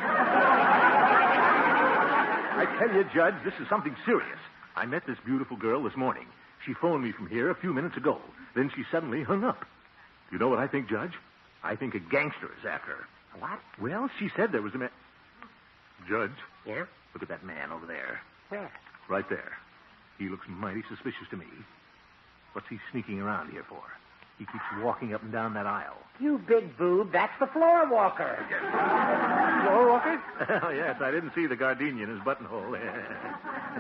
I tell you, Judge, this is something serious. I met this beautiful girl this morning. She phoned me from here a few minutes ago. Then she suddenly hung up. You know what I think, Judge? I think a gangster is after her. What? Well, she said there was a man. Judge. Yeah? Look at that man over there. Where? Right there. He looks mighty suspicious to me. What's he sneaking around here for? He keeps walking up and down that aisle. You big boob, that's the floor walker. Floor walker? Oh, yes, I didn't see the gardenia in his buttonhole.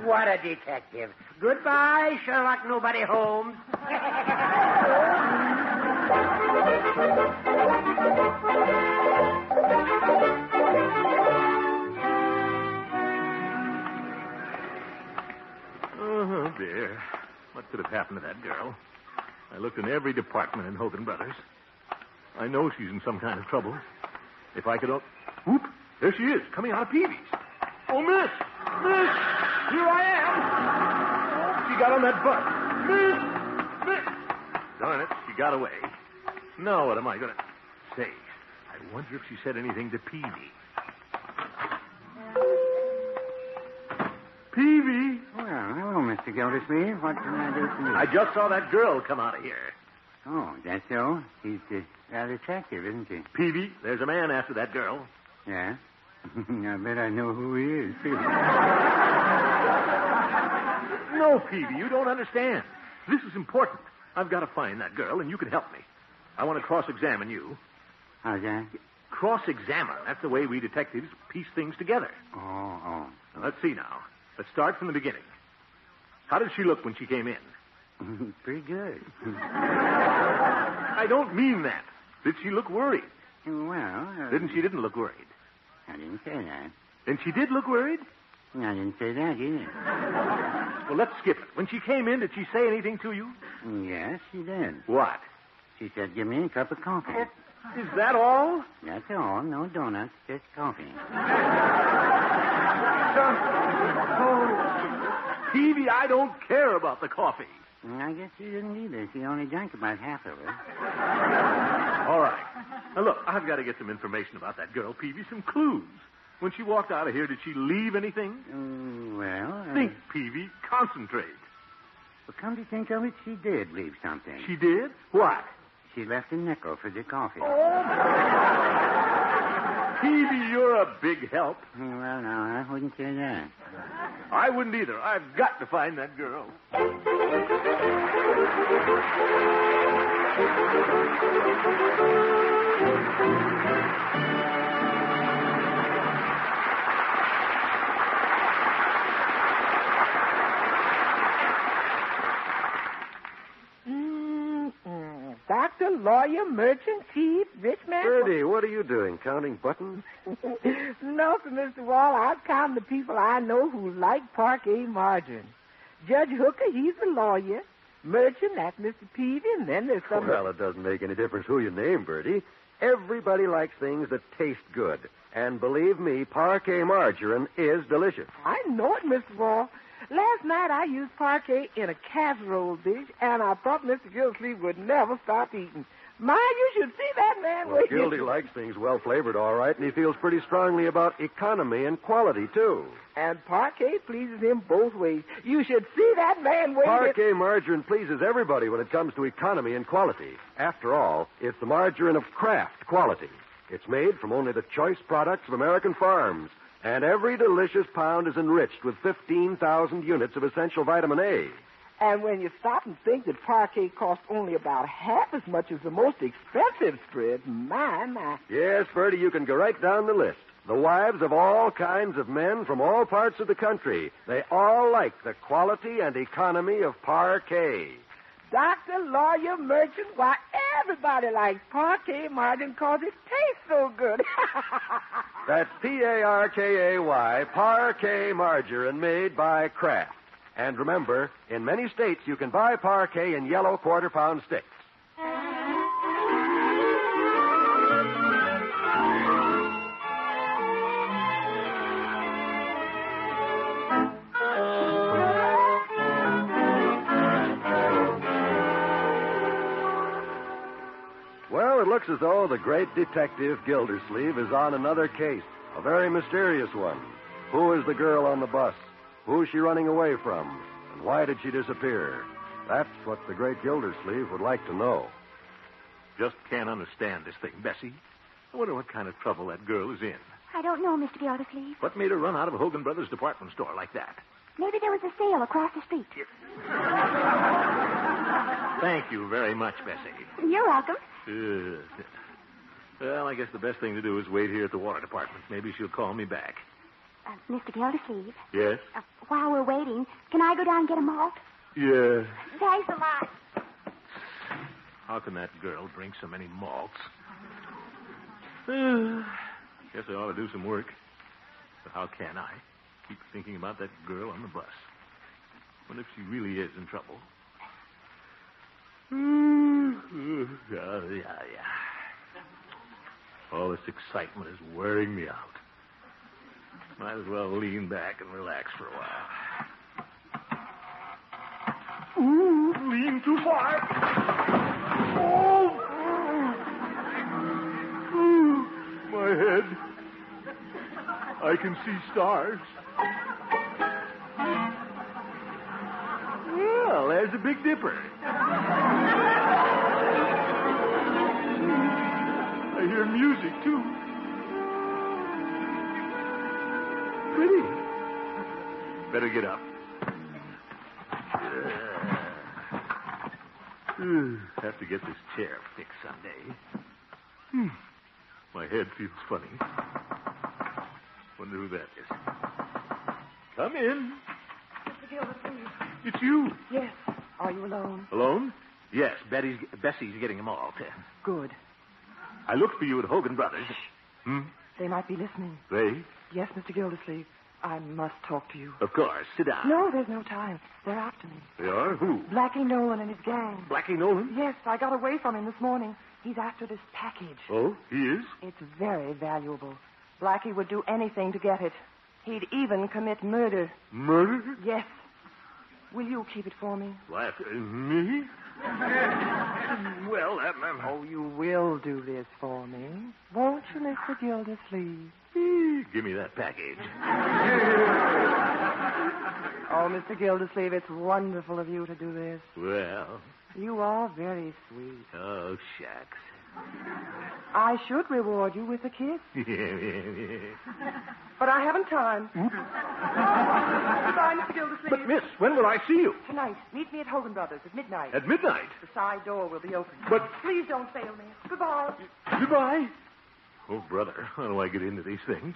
What a detective. Goodbye, Sherlock Nobody Holmes. Oh, dear. What could have happened to that girl? I looked in every department in Hogan Brothers. I know she's in some kind of trouble. If I could... Whoop! There she is, coming out of Peavy's. Oh, Miss! Miss! Here I am! Oh, she got on that bus. Miss! Miss! Darn it, she got away. Now what am I going to... Say, I wonder if she said anything to Peavy. Peavy! Well, hello, Mr. Gildersleeve. What can I do for you? I just saw that girl come out of here. Oh, that's so? She's rather attractive, isn't she? Peavy, there's a man after that girl. Yeah? I bet I know who he is, too. No, Peavy, you don't understand. This is important. I've got to find that girl, and you can help me. I want to cross-examine you. How's that? Cross-examine. That's the way we detectives piece things together. Oh. Now, let's see now. Let's start from the beginning. How did she look when she came in? Pretty good. I don't mean that. Did she look worried? Well... She didn't look worried. I didn't say that. Then she did look worried? I didn't say that either. Well, let's skip it. When she came in, did she say anything to you? Yes, she did. What? She said, give me a cup of coffee. Is that all? That's all. No donuts, just coffee. Peavy, I don't care about the coffee. I guess she didn't either. She only drank about half of it. All right. Now, look, I've got to get some information about that girl, Peavy, some clues. When she walked out of here, did she leave anything? Think, Peavy. Concentrate. Well, come to think of it, she did leave something. She did? What? She left a nickel for the coffee. Peavy, you're a big help. Well, no, I wouldn't say that. I wouldn't either. I've got to find that girl. Doctor, lawyer, merchant, chief, rich man. Birdie, what are you doing? Counting buttons? No, sir, Mr. Wall. I'm counting the people I know who like parquet margarine. Judge Hooker, he's the lawyer. Merchant, that's Mr. Peavy, and then there's some... Well, it doesn't make any difference who you name, Birdie. Everybody likes things that taste good. And believe me, parquet margarine is delicious. I know it, Mr. Wall. Last night I used parquet in a casserole dish, and I thought Mr. Gildersleeve would never stop eating. My, you should see that man. Well, Gildy likes things well flavored, all right, and he feels pretty strongly about economy and quality, too. And parquet pleases him both ways. You should see that man waiting. Parquet margarine pleases everybody when it comes to economy and quality. After all, it's the margarine of Kraft quality. It's made from only the choice products of American farms, and every delicious pound is enriched with 15,000 units of essential vitamin A. And when you stop and think that parquet costs only about half as much as the most expensive spread, my. Yes, Bertie, you can go right down the list. The wives of all kinds of men from all parts of the country, they all like the quality and economy of parquet. Doctor, lawyer, merchant, why, everybody likes parquet margarine because it tastes so good. That's Parkay, parquet margarine made by Kraft. And remember, in many states you can buy parquet in yellow quarter-pound sticks. Well, it looks as though the great detective Gildersleeve is on another case, a very mysterious one. Who is the girl on the bus? Who's she running away from? And why did she disappear? That's what the great Gildersleeve would like to know. Just can't understand this thing, Bessie. I wonder what kind of trouble that girl is in. I don't know, Mr. Gildersleeve. What made her run out of Hogan Brothers department store like that? Maybe there was a sale across the street. Thank you very much, Bessie. You're welcome. Well, I guess the best thing to do is wait here at the water department. Maybe she'll call me back. Mr. Gildersleeve. Yes? While we're waiting, can I go down and get a malt? Yeah. Thanks a lot. How can that girl drink so many malts? Guess I ought to do some work. But how can I? Keep thinking about that girl on the bus. Wonder if she really is in trouble. Yeah. All this excitement is wearing me out. Might as well lean back and relax for a while. Lean too far. Oh! My head. I can see stars. Well, there's the Big Dipper. I hear music, too. Pretty. Better get up. Have to get this chair fixed someday. My head feels funny. Wonder who that is. Come in. Mr. Gildersleeve. It's you. Yes. Are you alone? Alone? Yes, Bessie's getting them all. Good. I looked for you at Hogan Brothers. They might be listening. They? Yes, Mr. Gildersleeve. I must talk to you. Of course. Sit down. No, there's no time. They're after me. They are? Who? Blackie Nolan and his gang. Blackie Nolan? Yes, I got away from him this morning. He's after this package. Oh, he is? It's very valuable. Blackie would do anything to get it. He'd even commit murder. Murder? Yes. Will you keep it for me? What? Me? Well, Oh, you will do this for me, won't you, Mr. Gildersleeve? Give me that package. Oh, Mr. Gildersleeve, it's wonderful of you to do this. Well. You are very sweet. Oh, shucks. I should reward you with a kiss. But I haven't time. Goodbye, Mr. Gildersleeve. But, miss, when will I see you? Tonight. Meet me at Hogan Brothers at midnight. At midnight? The side door will be open. But... Please don't fail me. Goodbye. Goodbye. Oh, brother, how do I get into these things?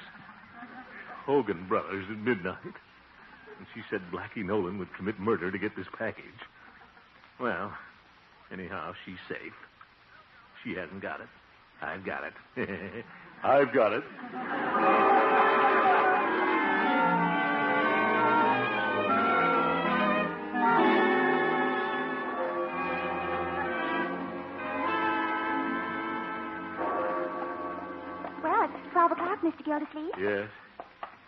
Hogan Brothers at midnight. And she said Blackie Nolan would commit murder to get this package. Well, anyhow, she's safe. She hasn't got it. I've got it. I've got it. Well, it's 12 o'clock, Mr. Gildersleeve. Yes.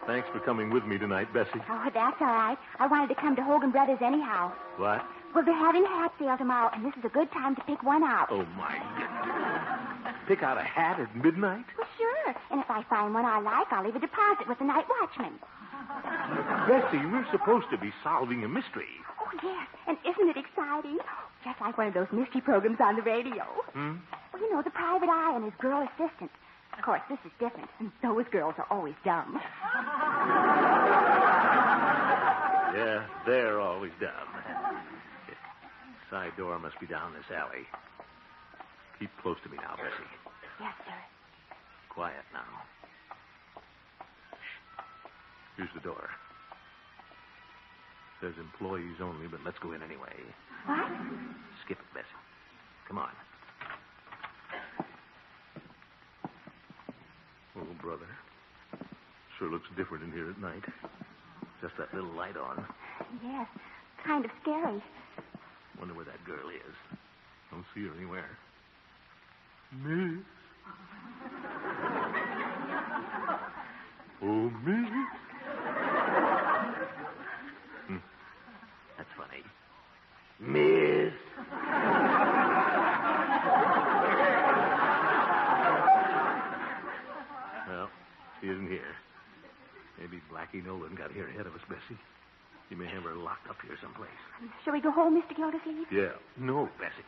Thanks for coming with me tonight, Bessie. Oh, that's all right. I wanted to come to Hogan Brothers anyhow. What? Well, they're having a hat sale tomorrow, and this is a good time to pick one out. Oh, my goodness. pick out a hat at midnight? Well, sure. And if I find one I like, I'll leave a deposit with the night watchman. Bessie, we're supposed to be solving a mystery. Oh, yes. And isn't it exciting? Just like one of those mystery programs on the radio. Well, you know, the private eye and his girl assistant. Of course, this is different. And those girls are always dumb. Yeah, they're always dumb. Side door must be down this alley. Keep close to me now, Bessie. Yes, sir. Quiet now. Here's the door. Says employees only, but let's go in anyway. What? Skip it, Bessie. Come on. Oh, brother. Sure looks different in here at night. Just that little light on. Yes. Kind of scary. Wonder where that girl is. Don't see her anywhere. Miss. Oh, miss. That's funny. Miss. Well, she isn't here. Maybe Blackie Nolan got here ahead of us, Bessie. You may have her locked up here someplace. Shall we go home, Mr. Gildersleeve? Yeah. No, Bessie.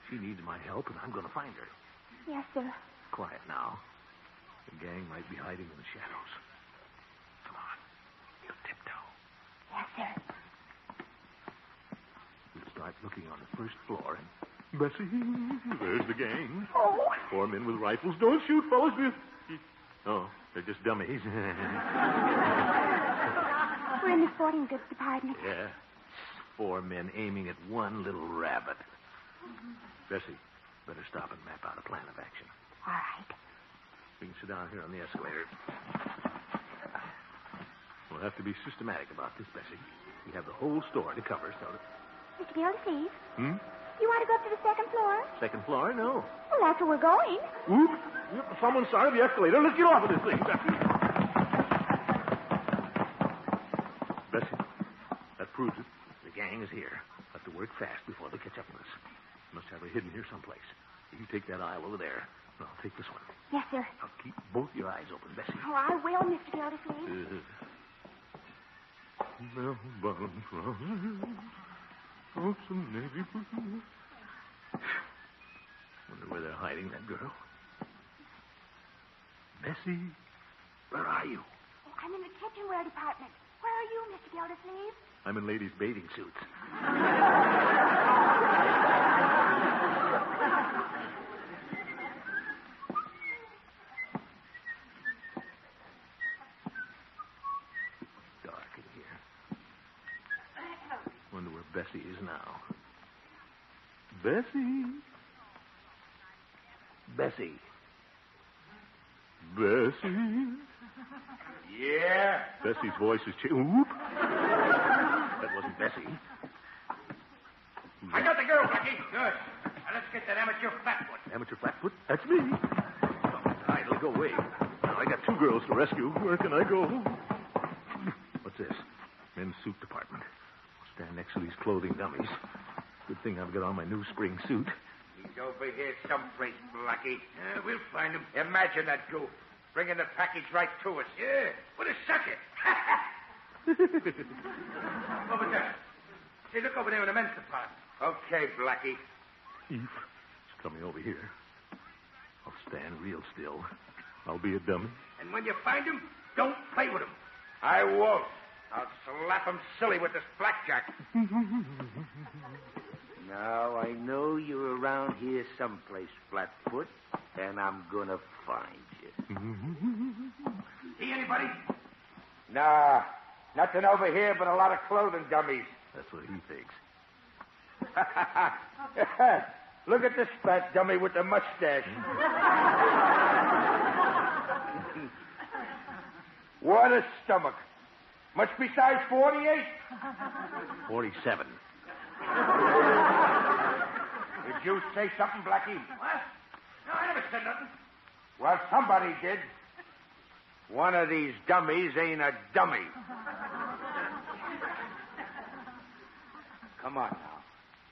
She needs my help, and I'm going to find her. Yes, sir. Quiet now. The gang might be hiding in the shadows. Come on. You tiptoe. Yes, sir. We'll start looking on the first floor, and... Bessie, there's the gang. Oh. 4 men with rifles. Don't shoot, fellas. Oh, they're just dummies. We're in the sporting goods department. Yeah. 4 men aiming at one little rabbit. Bessie, better stop and map out a plan of action. All right. We can sit down here on the escalator. We'll have to be systematic about this, Bessie. We have the whole store to cover, so... Mr. Gildersleeve? Hmm? You want to go up to the second floor? Second floor? No. Well, that's where we're going. Oop. Someone started the escalator. Let's get off of this thing, Bessie. Bessie, that proves it. The gang is here. Have to work fast before they catch up with us. Must have her hidden here someplace. You take that aisle over there, and I'll take this one. Yes, sir. Now keep both your eyes open, Bessie. Oh, I will, Mr. Gildersleeve. Melbourne flowers, navy blue. Wonder where they're hiding that girl. Bessie, where are you? Oh, I'm in the kitchenware department. Where are you, Mr. Gildersleeve? I'm in ladies' bathing suits. Dark in here. Wonder where Bessie is now. Bessie. Bessie. Bessie. Yeah? Bessie's voice is Whoop. That wasn't Bessie. I got the girl, Blackie. Good. Now let's get that amateur flatfoot. Amateur Flatfoot? That's me. All right, it'll go away. Now, I got 2 girls to rescue. Where can I go? What's this? Men's suit department. I'll stand next to these clothing dummies. Good thing I've got on my new spring suit. He's over here someplace, Blackie. Yeah, we'll find him. Imagine that goof. Bringing the package right to us. Yeah, what a sucker. Over there. Hey, look over there in the men's department. Okay, Blackie. Eve, it's coming over here. I'll stand real still. I'll be a dummy. And when you find him, don't play with him. I won't. I'll slap him silly with this blackjack. Now, I know you're around here someplace, Flatfoot, and I'm gonna find you. See anybody? Nah, nothing over here but a lot of clothing dummies. That's what he thinks. Look at this fat dummy with the mustache. What a stomach. Must be size 48. 47. Did you say something, Blackie? What? No, I never said nothing. Well, somebody did. One of these dummies ain't a dummy. Come on now.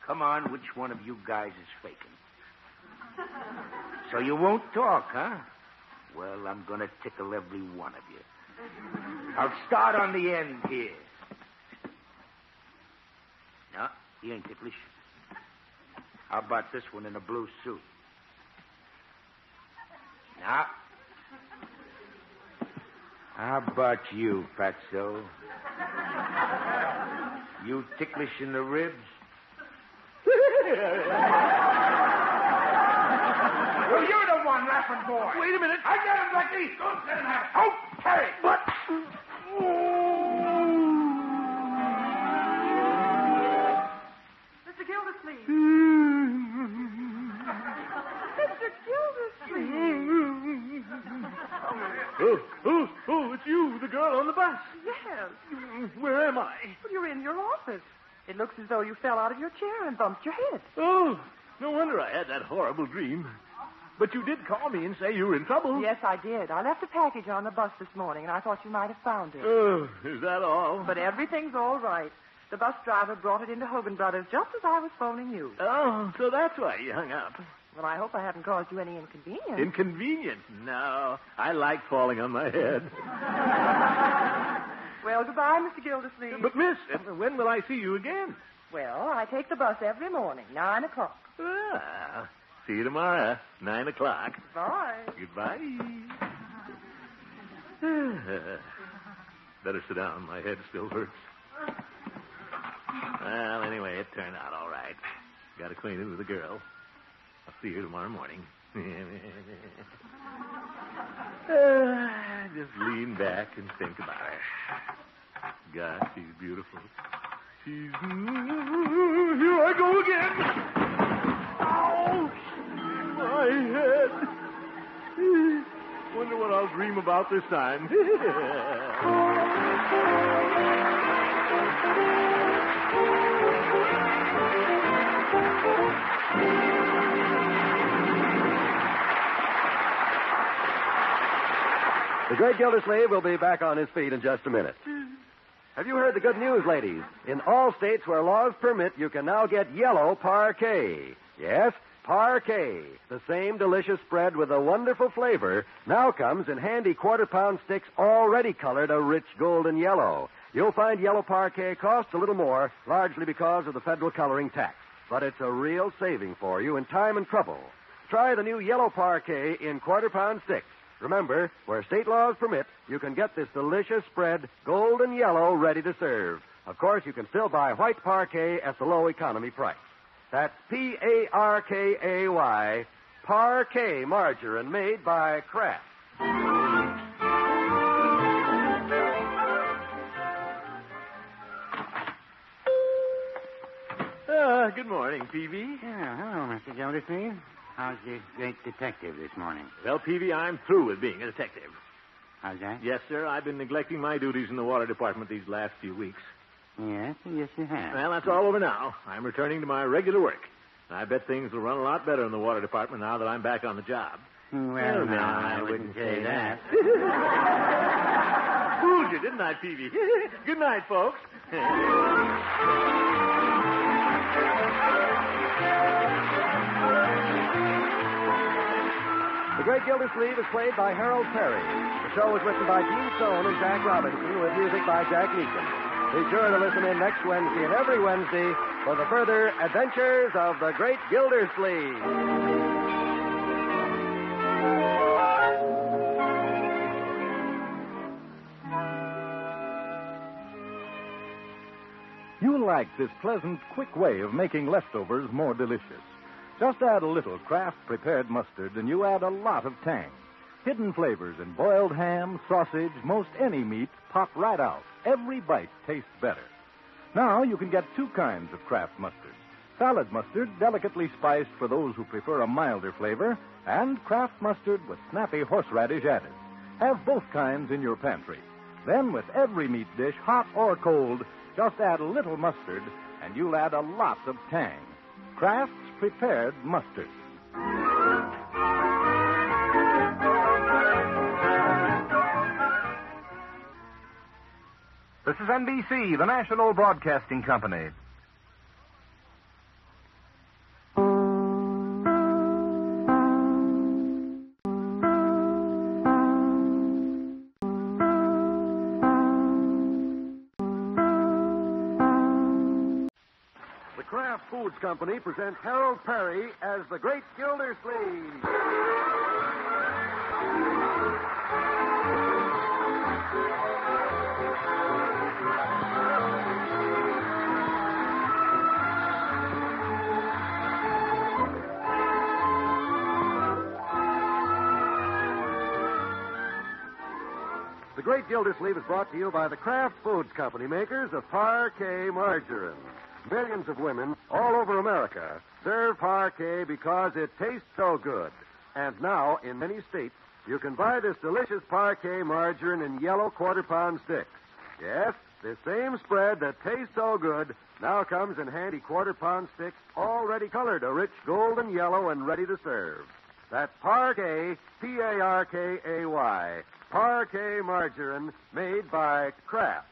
Come on, which one of you guys is faking? So you won't talk, huh? Well, I'm going to tickle every one of you. I'll start on the end here. No, he ain't ticklish. How about this one in a blue suit? Now, how about you, Fatso? You ticklish in the ribs? Well, you're the one laughing, boy. Wait a minute. I get him, Blackie. Don't let him have it. Okay. What? Mr. Gildersleeve. Mr. Gildersleeve. Oh, it's you, the girl on the bus. Yes. Where am I? Well, you're in your office. It looks as though you fell out of your chair and bumped your head. Oh, no wonder I had that horrible dream. But you did call me and say you were in trouble. Yes, I did. I left a package on the bus this morning, and I thought you might have found it. Oh, is that all? But everything's all right. The bus driver brought it into Hogan Brothers just as I was phoning you. Oh, so that's why you hung up. Well, I hope I haven't caused you any inconvenience. Inconvenience? No. I like falling on my head. Well, goodbye, Mr. Gildersleeve. But, miss, when will I see you again? Well, I take the bus every morning, 9 o'clock. Ah, see you tomorrow, 9 o'clock. Bye. Goodbye. Better sit down. My head still hurts. Well, anyway, it turned out all right. Got acquainted with the girl. I'll see her tomorrow morning. Just lean back and think about her. God, she's beautiful. She's... Here I go again. Ouch! My head. Wonder what I'll dream about this time. The great Gildersleeve will be back on his feet in just a minute. Have you heard the good news, ladies? In all states where laws permit, you can now get yellow parquet. Yes, parquet. The same delicious spread with a wonderful flavor now comes in handy quarter-pound sticks already colored a rich golden yellow. You'll find yellow parquet costs a little more, largely because of the federal coloring tax. But it's a real saving for you in time and trouble. Try the new yellow parquet in quarter-pound sticks. Remember, where state laws permit, you can get this delicious spread, golden yellow, ready to serve. Of course, you can still buy white parquet at the low economy price. That's Parkay, parquet margarine made by Kraft. Good morning, Peavy. Yeah, hello, Mr. Gildersleeve. How's the great detective this morning? Well, Peavy, I'm through with being a detective. How's that? Yes, sir. I've been neglecting my duties in the water department these last few weeks. Yes, you have. Well, that's all over now. I'm returning to my regular work. I bet things will run a lot better in the water department now that I'm back on the job. Well, no, I wouldn't say that. Fooled you, didn't I, Peavy? Good night, folks. The Great Gildersleeve is played by Harold Perry. The show was written by Gene Stone and Jack Robinson with music by Jack Meakin. Be sure to listen in next Wednesday and every Wednesday for the further adventures of the Great Gildersleeve. You'll like this pleasant, quick way of making leftovers more delicious. Just add a little Kraft prepared mustard, and you add a lot of tang. Hidden flavors in boiled ham, sausage, most any meat pop right out. Every bite tastes better. Now you can get two kinds of Kraft mustard. Salad mustard, delicately spiced for those who prefer a milder flavor, and Kraft mustard with snappy horseradish added. Have both kinds in your pantry. Then with every meat dish, hot or cold, just add a little mustard, and you'll add a lot of tang. Kraft's prepared mustard. This is NBC, the National Broadcasting Company. Kraft Foods Company presents Harold Perry as the Great Gildersleeve. The Great Gildersleeve is brought to you by the Kraft Foods Company, makers of Parquet Margarine. Millions of women all over America serve Parquet because it tastes so good. And now, in many states, you can buy this delicious Parquet Margarine in yellow quarter-pound sticks. Yes, this same spread that tastes so good now comes in handy quarter-pound sticks already colored a rich golden yellow and ready to serve. That's Parquet, P-A-R-K-A-Y. Parquet Margarine, made by Kraft.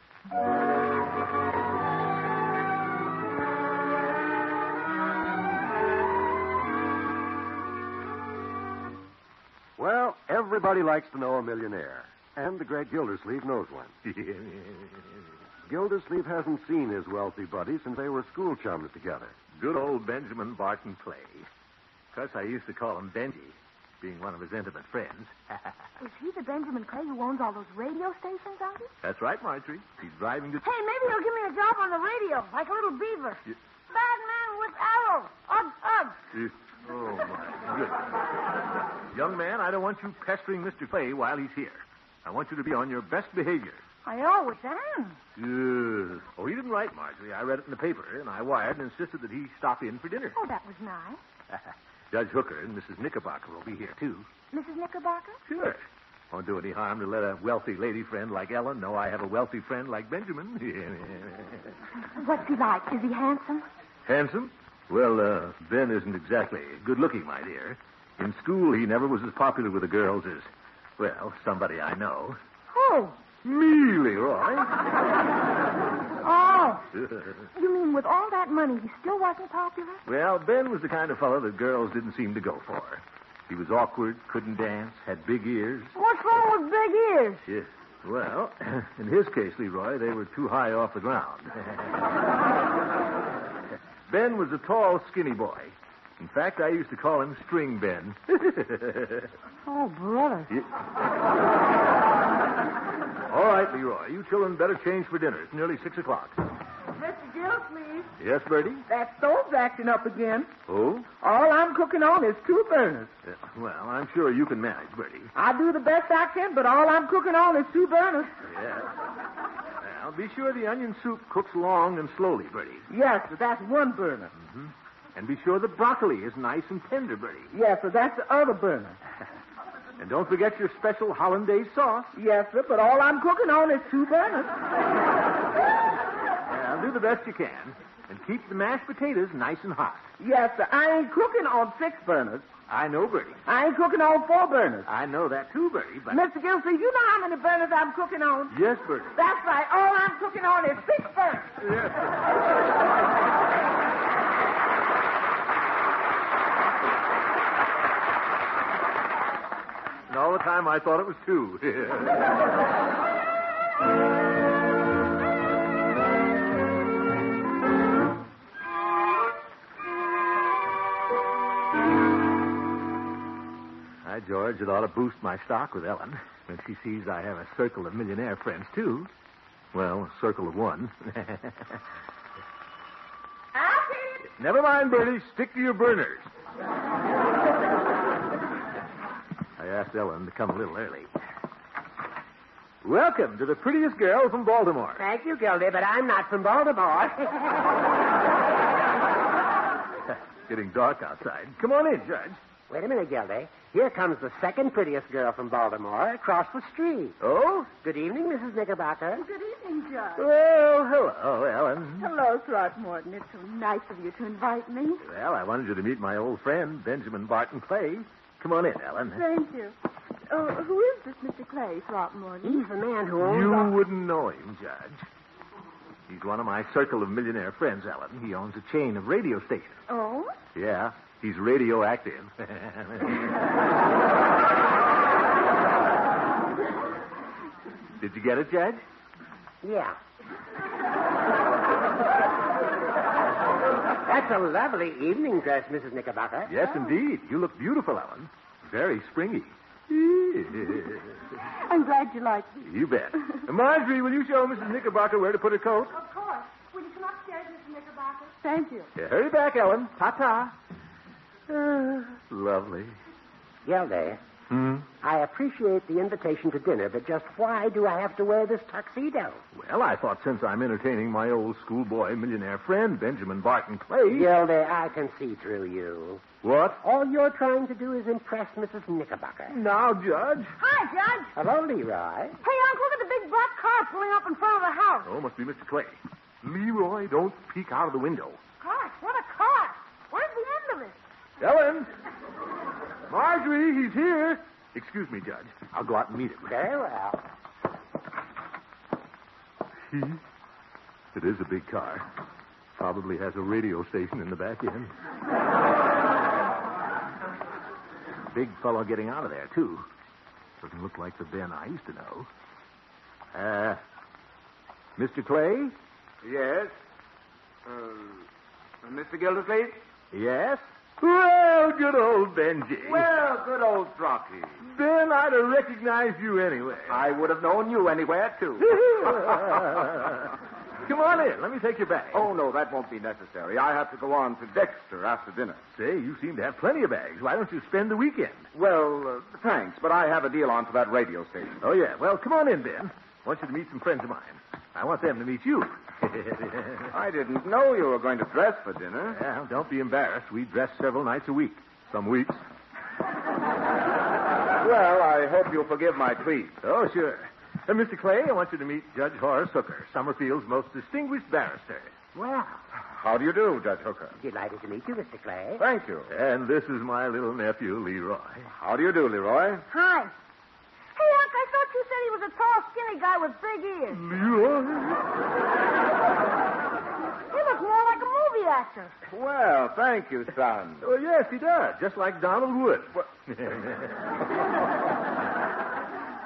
Well, everybody likes to know a millionaire, and the Great Gildersleeve knows one. Gildersleeve hasn't seen his wealthy buddy since they were school chums together. Good old Benjamin Barton Clay. Of course, I used to call him Benji, being one of his intimate friends. Is he the Benjamin Clay who owns all those radio stations, Uncle? That's right, Marjorie. He's driving to... Hey, maybe he'll give me a job on the radio, like a little beaver. Bad man with arrow. Ugh, ugh. Oh, my goodness. Young man, I don't want you pestering Mr. Clay while he's here. I want you to be on your best behavior. I always am. Oh, he didn't write, Marjorie. I read it in the paper, and I wired and insisted that he stop in for dinner. Oh, that was nice. Judge Hooker and Mrs. Knickerbocker will be here, too. Mrs. Knickerbocker? Sure. Won't do any harm to let a wealthy lady friend like Ellen know I have a wealthy friend like Benjamin. What's he like? Is he handsome? Handsome? Well, Ben isn't exactly good-looking, my dear. In school, he never was as popular with the girls as, well, somebody I know. Who? Me, Leroy. Oh. You mean with all that money, he still wasn't popular? Well, Ben was the kind of fellow that girls didn't seem to go for. He was awkward, couldn't dance, had big ears. What's wrong with big ears? Yes. Well, in his case, Leroy, they were too high off the ground. Ben was a tall, skinny boy. In fact, I used to call him String Ben. Oh, brother. All right, Leroy. You children better change for dinner. It's nearly 6 o'clock. Mr. Gildersleeve, Yes, Bertie? that stove's acting up again. Oh? All I'm cooking on is 2 burners. Well, I'm sure you can manage, Bertie. I do the best I can, but all I'm cooking on is 2 burners. Yeah. Well, be sure the onion soup cooks long and slowly, Bertie. Yes, but that's 1 burner. Mm-hmm. And be sure the broccoli is nice and tender, Bertie. Yes, sir, that's the other burner. And don't forget your special hollandaise sauce. Yes, sir, but all I'm cooking on is 2 burners. Well, do the best you can. And keep the mashed potatoes nice and hot. Yes, sir, I ain't cooking on 6 burners. I know, Bertie. I ain't cooking on 4 burners. I know that too, Bertie, but... Mr. Gildersleeve, you know how many burners I'm cooking on? Yes, Bertie. That's right. All I'm cooking on is 6 burners. Yes, And all the time I thought it was 2. Hi, George. It ought to boost my stock with Ellen when she sees I have a circle of millionaire friends, too. Well, a circle of 1. Never mind, Bertie. Stick to your burners. I asked Ellen to come a little early. Welcome to the prettiest girl from Baltimore. Thank you, Gildy, but I'm not from Baltimore. It's getting dark outside. Come on in, Judge. Wait a minute, Gildy. Here comes the second prettiest girl from Baltimore across the street. Oh? Good evening, Mrs. Knickerbocker. Good evening, Judge. Well, hello, Ellen. Hello, Throckmorton. It's so nice of you to invite me. Well, I wanted you to meet my old friend, Benjamin Barton Clay. Come on in, Ellen. Thank you. Who is this Mr. Clay, Throckmorton? He's the man who owns... You wouldn't know him, Judge. He's one of my circle of millionaire friends, Ellen. He owns a chain of radio stations. Oh? Yeah, he's radioactive. Did you get it, Judge? Yeah. That's a lovely evening dress, Mrs. Knickerbocker. Yes, indeed. You look beautiful, Ellen. Very springy. I'm glad you like it. You bet. Marjorie, will you show Mrs. Knickerbocker where to put her coat? Of course. Will you come upstairs, Mr. Knickerbocker? Thank you. Yeah, hurry back, Ellen. Ta-ta. Lovely. Gildy, I appreciate the invitation to dinner, but just why do I have to wear this tuxedo? Well, I thought since I'm entertaining my old schoolboy millionaire friend, Benjamin Barton Clay... Gildy, I can see through you. What? All you're trying to do is impress Mrs. Knickerbocker. Now, Judge. Hi, Judge. Hello, Leroy. Hey, Unc, look at the big black car pulling up in front of the house. Oh, must be Mr. Clay. Leroy, don't peek out of the window. Gosh, what a car. Where's the end of it? Ellen! Marjorie, he's here. Excuse me, Judge. I'll go out and meet him. Very well. It is a big car. Probably has a radio station in the back end. Big fellow getting out of there, too. Doesn't look like the Ben I used to know. Mr. Clay? Yes? Mr. Gildersleeve? Yes? Well, good old Benji. Well, good old Rocky. Ben, I'd have recognized you anyway. I would have known you anywhere, too. Come on in. Let me take your bag. Oh, no, that won't be necessary. I have to go on to Dexter after dinner. Say, you seem to have plenty of bags. Why don't you spend the weekend? Well, thanks, but I have a deal on to that radio station. Oh, yeah. Well, come on in, Ben. I want you to meet some friends of mine. I want them to meet you. I didn't know you were going to dress for dinner. Well, don't be embarrassed. We dress several nights a week. Some weeks. Well, I hope you'll forgive my tweet. Oh, sure. Mr. Clay, I want you to meet Judge Horace Hooker, Summerfield's most distinguished barrister. Well, how do you do, Judge Hooker? Delighted to meet you, Mr. Clay. Thank you. And this is my little nephew, Leroy. How do you do, Leroy? Hi. Hey, Unc, I thought you said he was a tall, skinny guy with big ears. Leroy? He looks more like a movie actor. Well, thank you, son. Oh, yes, he does. Just like Donald Wood.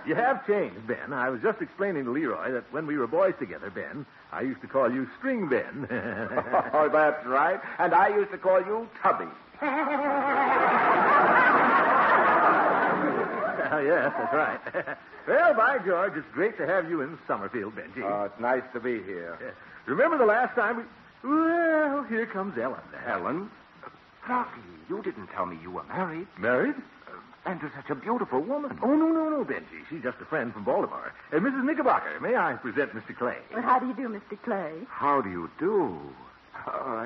You have changed, Ben. I was just explaining to Leroy that when we were boys together, Ben, I used to call you String Ben. Oh, that's right. And I used to call you Tubby. Yes, that's right. Well, by George, it's great to have you in Summerfield, Benji. Oh, it's nice to be here. Remember the last time we... Well, here comes Ellen. Ellen? Rocky, you didn't tell me you were married. Married? And to such a beautiful woman. Oh, no, Benji. She's just a friend from Baltimore. Mrs. Knickerbocker, may I present Mr. Clay? Well, how do you do, Mr. Clay? How do you do?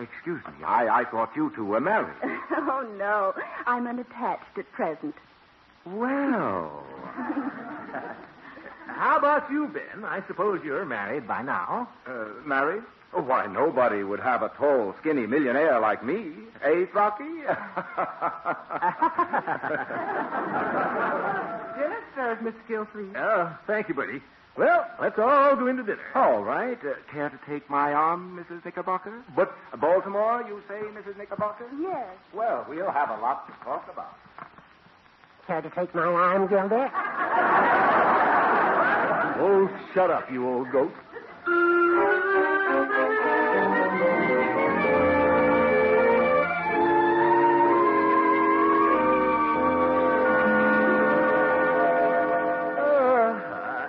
Excuse me. I thought you two were married. Oh, no. I'm unattached at present. Well. How about you, Ben? I suppose you're married by now. Married? Oh, why, nobody would have a tall, skinny millionaire like me. Eh, Rocky? Dinner served, Mr. Gildersleeve. Oh, thank you, Bertie. Well, let's all go into dinner. All right. Care to take my arm, Mrs. Knickerbocker? But Baltimore, you say, Mrs. Knickerbocker? Yes. Well, we'll have a lot to talk about. Care to take my arm, Gildy? Oh, shut up, you old goat.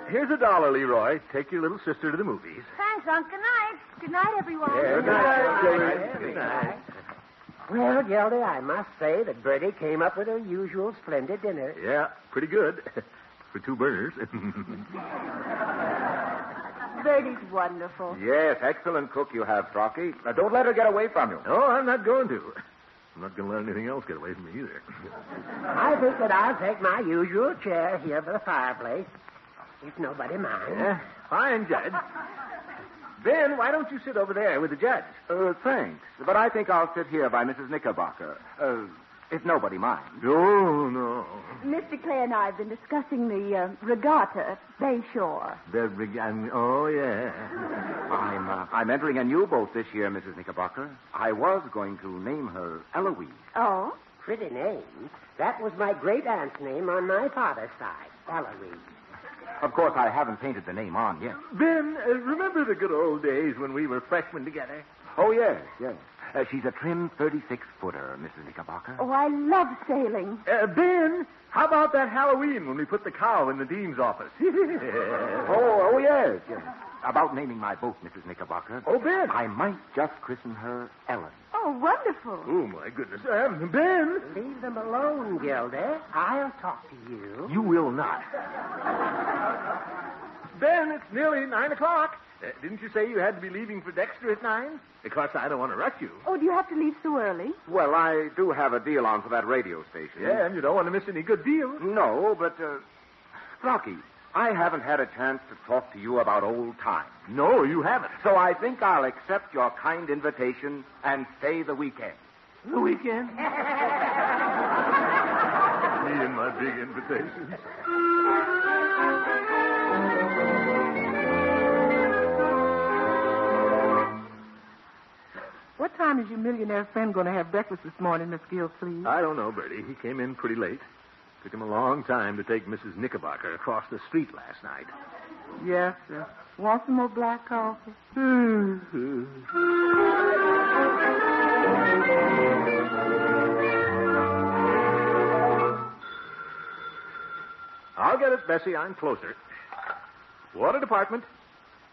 Here's $1, Leroy. Take your little sister to the movies. Thanks, Unc. Good night. Good night, everyone. Yeah, Good night. Well, Gildy, I must say that Bertie came up with her usual splendid dinner. Yeah, pretty good. For 2 burners. Bertie's wonderful. Yes, excellent cook you have, Rocky. Now, don't let her get away from you. No, I'm not going to. I'm not going to let anything else get away from me either. I think that I'll take my usual chair here by the fireplace, if nobody minds. Fine, Judge. Ben, why don't you sit over there with the judge? Thanks. But I think I'll sit here by Mrs. Knickerbocker. If nobody minds. Oh, no. Mr. Clay and I have been discussing the regatta at Bayshore. Oh, yeah. I'm entering a new boat this year, Mrs. Knickerbocker. I was going to name her Eloise. Oh? Pretty name. That was my great-aunt's name on my father's side, Eloise. Of course, I haven't painted the name on yet. Ben, remember the good old days when we were freshmen together? Oh, yes, yes. She's a trim 36-footer, Mrs. Knickerbocker. Oh, I love sailing. Ben, how about that Halloween when we put the cow in the dean's office? Oh, yes. About naming my boat, Mrs. Knickerbocker. Oh, Ben. I might just christen her Ellen. Oh, wonderful. Oh, my goodness. Ben. Leave them alone, Gildy. I'll talk to you. You will not. Ben, it's nearly 9 o'clock. Didn't you say you had to be leaving for Dexter at 9? Of course, I don't want to rush you. Oh, do you have to leave so early? Well, I do have a deal on for that radio station. Yeah, and you don't want to miss any good deals. No, but, Rocky, I haven't had a chance to talk to you about old times. No, you haven't. So I think I'll accept your kind invitation and stay the weekend. The weekend? Me and my big invitations. What time is your millionaire friend going to have breakfast this morning, Miss Gildersleeve? I don't know, Bertie. He came in pretty late. Took him a long time to take Mrs. Knickerbocker across the street last night. Yes, sir. Want some more black coffee? I'll get it, Bessie. I'm closer. Water Department.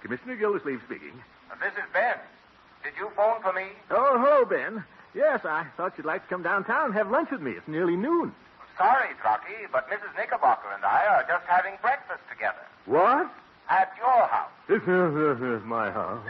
Commissioner Gildersleeve speaking. This is Ben. Did you phone for me? Oh, hello, Ben. Yes, I thought you'd like to come downtown and have lunch with me. It's nearly noon. Sorry, Trocky, but Mrs. Knickerbocker and I are just having breakfast together. What? At your house. This is my house.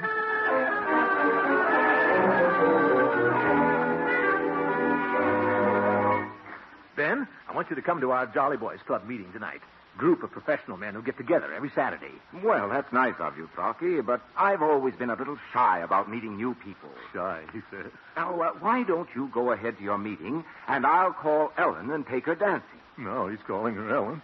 Ben, I want you to come to our Jolly Boys Club meeting tonight. Group of professional men who get together every Saturday. Well, that's nice of you, Trocky, but I've always been a little shy about meeting new people. Shy, he says. Now, why don't you go ahead to your meeting, and I'll call Ellen and take her dancing? No, he's calling her Ellen.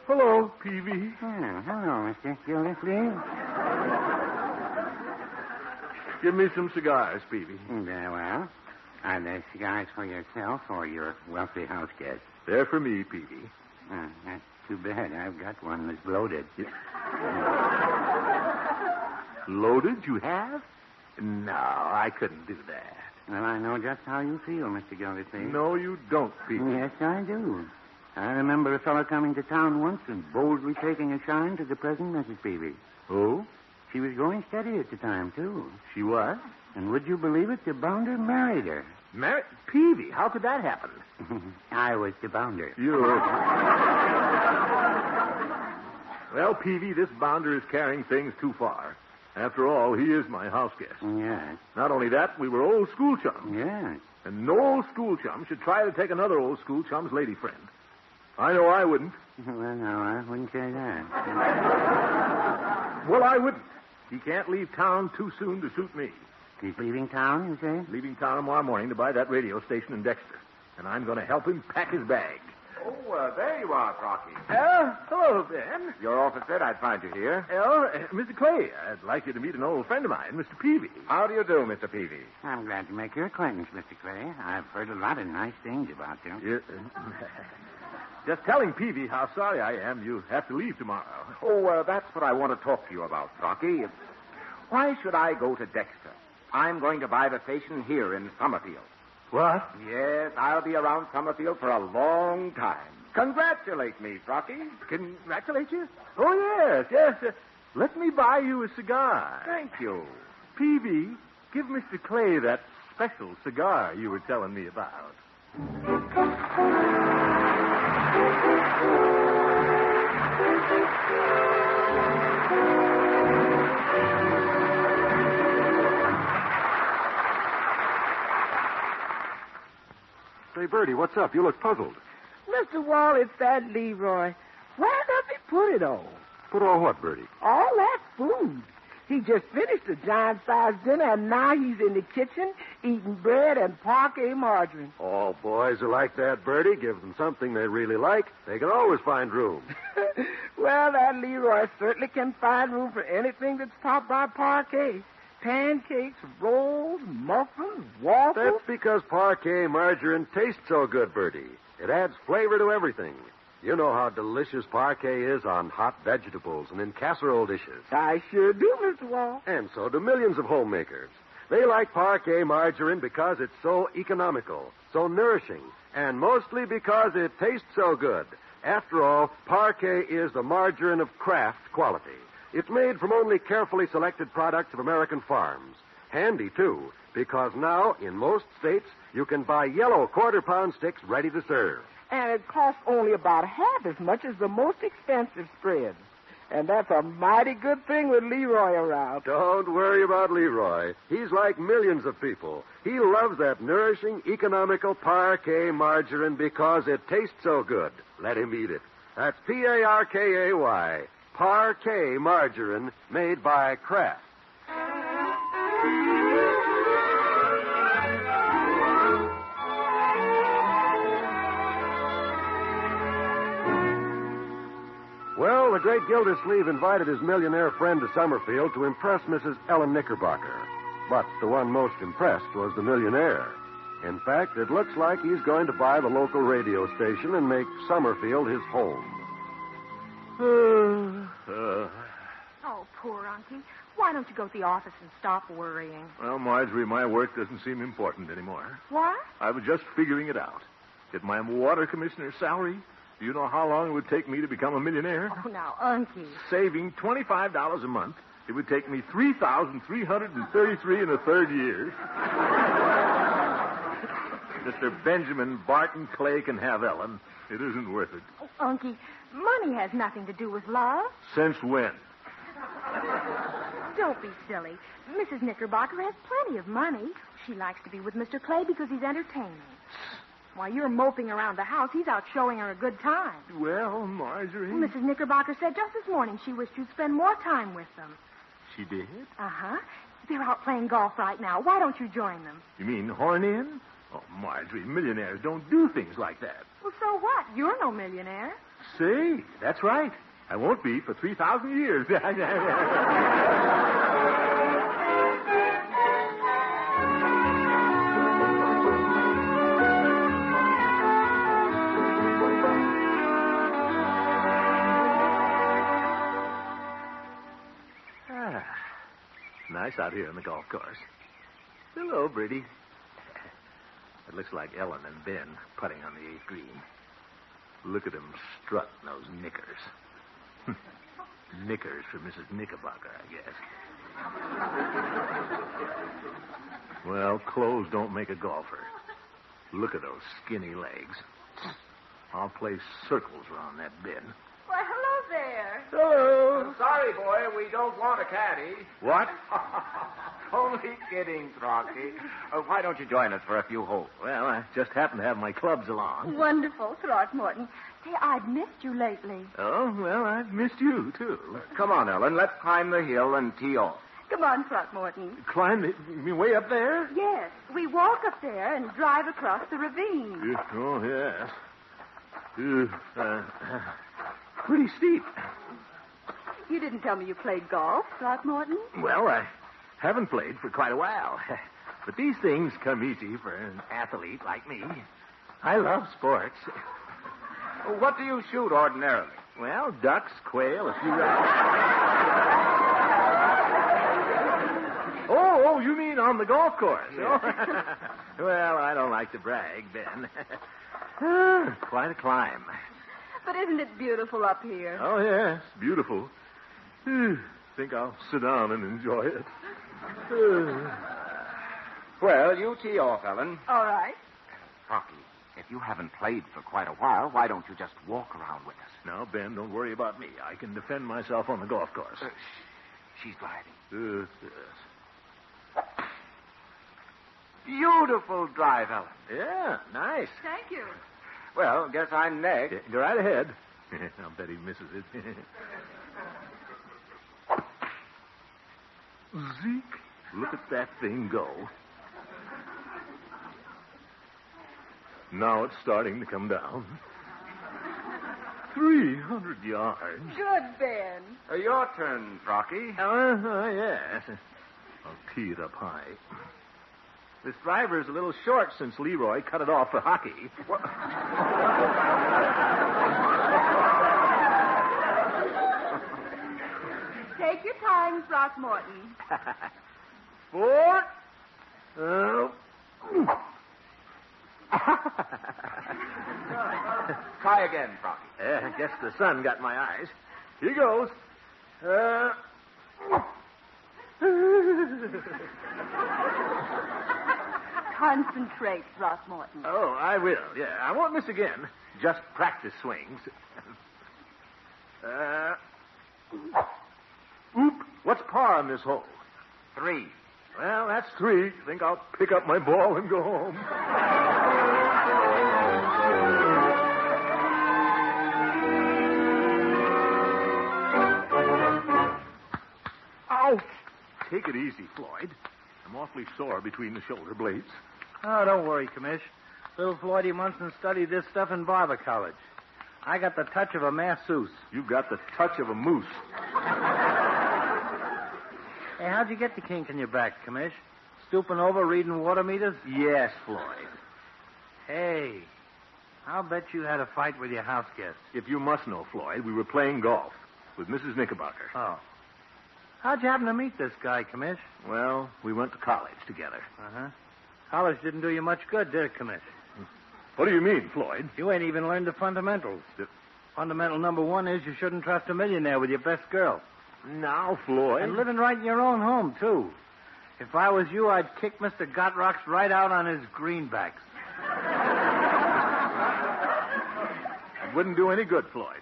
Hello, Peavy. Hello, Mr. Gildersleeve. Give me some cigars, Peavy. Very well. Are they cigars for yourself or your wealthy house guest? They're for me, Peavy. That's too bad. I've got one that's loaded. Loaded, you have? No, I couldn't do that. Well, I know just how you feel, Mr. Gildersleeve. No, you don't, Peavy. Yes, I do. I remember a fellow coming to town once and boldly taking a shine to the present Mrs. Peavy. Oh? She was going steady at the time, too. She was? And would you believe it, the bounder married her. Married? Peavy, how could that happen? I was the bounder. You... Well, Peavy, this bounder is carrying things too far. After all, he is my house guest. Yes. Not only that, we were old school chums. Yes. And no old school chum should try to take another old school chum's lady friend. I know I wouldn't. Well, no, I wouldn't say that. Well, I wouldn't. He can't leave town too soon to suit me. He's leaving town, you say? Leaving town tomorrow morning to buy that radio station in Dexter. And I'm going to help him pack his bag. Oh, there you are, Crocky. Hello, Ben. Your office said I'd find you here. Mr. Clay, I'd like you to meet an old friend of mine, Mr. Peavy. How do you do, Mr. Peavy? I'm glad to make your acquaintance, Mr. Clay. I've heard a lot of nice things about you. Just telling Peavy how sorry I am you have to leave tomorrow. Oh, that's what I want to talk to you about, Crocky. Why should I go to Dexter? I'm going to buy the station here in Summerfield. What? Yes, I'll be around Summerfield for a long time. Congratulate me, Crocky. Congratulate you? Oh, yes. Let me buy you a cigar. Thank you. Peavy, give Mr. Clay that special cigar you were telling me about. Say, Bertie, what's up? You look puzzled. Mr. Wall, it's that Leroy. Where does he put it all? Put all what, Bertie? All that food. He just finished a giant-sized dinner, and now he's in the kitchen eating bread and parquet margarine. All boys are like that, Bertie. Give them something they really like. They can always find room. Well, that Leroy certainly can find room for anything that's topped by parquet. pancakes, rolls, muffins, waffles. That's because parquet margarine tastes so good, Bertie. It adds flavor to everything. You know how delicious parquet is on hot vegetables and in casserole dishes. I sure do, Mr. Wall. And so do millions of homemakers. They like parquet margarine because it's so economical, so nourishing, and mostly because it tastes so good. After all, parquet is the margarine of Kraft quality. It's made from only carefully selected products of American farms. Handy, too, because now, in most states, you can buy yellow quarter-pound sticks ready to serve. And it costs only about half as much as the most expensive spreads. And that's a mighty good thing with Leroy around. Don't worry about Leroy. He's like millions of people. He loves that nourishing, economical parquet margarine because it tastes so good. Let him eat it. That's Parkay, parquet margarine made by Kraft. Well, the great Gildersleeve invited his millionaire friend to Summerfield to impress Mrs. Ellen Knickerbocker. But the one most impressed was the millionaire. In fact, it looks like he's going to buy the local radio station and make Summerfield his home. Oh, poor Unky. Why don't you go to the office and stop worrying? Well, Marjorie, my work doesn't seem important anymore. What? I was just figuring it out. Get my water commissioner's salary. Do you know how long it would take me to become a millionaire? Oh, now, Unky. Saving $25 a month, it would take me 3,333 and a third years. Mr. Benjamin Barton Clay can have Ellen. It isn't worth it. Oh, Unky, money has nothing to do with love. Since when? Don't be silly. Mrs. Knickerbocker has plenty of money. She likes to be with Mr. Clay because he's entertaining. While you're moping around the house, he's out showing her a good time. Well, Marjorie... Mrs. Knickerbocker said just this morning she wished you'd spend more time with them. She did? Uh-huh. They're out playing golf right now. Why don't you join them? You mean horn in? Oh, Marjorie, millionaires don't do things like that. Well, so what? You're no millionaire. See, that's right. I won't be for 3,000 years. Nice out here on the golf course. Hello, Bertie. It looks like Ellen and Ben putting on the 8th green. Look at them strutting those knickers. Knickers for Mrs. Knickerbocker, I guess. Well, clothes don't make a golfer. Look at those skinny legs. I'll play circles around that bin. Well, hello there. Hello. Sorry, boy, we don't want a caddy. What? Only kidding, Throcky. Why don't you join us for a few holes? Well, I just happen to have my clubs along. Wonderful, Throckmorton. Say, I've missed you lately. Oh, well, I've missed you, too. Come on, Ellen. Let's climb the hill and tee off. Come on, Throckmorton. Climb the... You mean way up there? Yes. We walk up there and drive across the ravine. Oh, yes. Pretty steep. You didn't tell me you played golf, Throckmorton. Well, I haven't played for quite a while. But these things come easy for an athlete like me. I love sports. What do you shoot ordinarily? Well, ducks, quail, a few rabbits. Oh, you mean on the golf course? Yeah. Well, I don't like to brag, Ben. Quite a climb. But isn't it beautiful up here? Oh, yes, beautiful. Think I'll sit down and enjoy it. Well, you tee off, Ellen. All right. Rocky, if you haven't played for quite a while, why don't you just walk around with us? Now, Ben, don't worry about me. I can defend myself on the golf course. She's gliding. Yes. Beautiful drive, Ellen. Yeah, nice. Thank you. Well, guess I'm next. Go right ahead. I'll bet he misses it. Zeke, look at that thing go. Now it's starting to come down. 300 yards. Good, Ben. Your turn, Rocky. Yes. I'll tee it up high. This driver's a little short since Leroy cut it off for hockey. Take your time, Throckmorton. 4. Try again, Frocky. I guess the sun got my eyes. Here goes. Concentrate, Throckmorton. Oh, I will, yeah. I won't miss again. Just practice swings. Oop. What's par on this hole? 3. Well, that's 3. Think I'll pick up my ball and go home. Ouch! Take it easy, Floyd. I'm awfully sore between the shoulder blades. Oh, don't worry, Commish. Little Floydie Munson studied this stuff in barber college. I got the touch of a masseuse. You've got the touch of a moose. Hey, how'd you get the kink in your back, Commish? Stooping over, reading water meters? Yes, Floyd. Hey, I'll bet you had a fight with your house guest. If you must know, Floyd, we were playing golf with Mrs. Knickerbocker. Oh. How'd you happen to meet this guy, Commish? Well, we went to college together. Uh-huh. College didn't do you much good, did it, Commish? What do you mean, Floyd? You ain't even learned the fundamentals. Fundamental number 1 is you shouldn't trust a millionaire with your best girl. Now, Floyd. And living right in your own home, too. If I was you, I'd kick Mr. Gotrocks right out on his greenbacks. It wouldn't do any good, Floyd.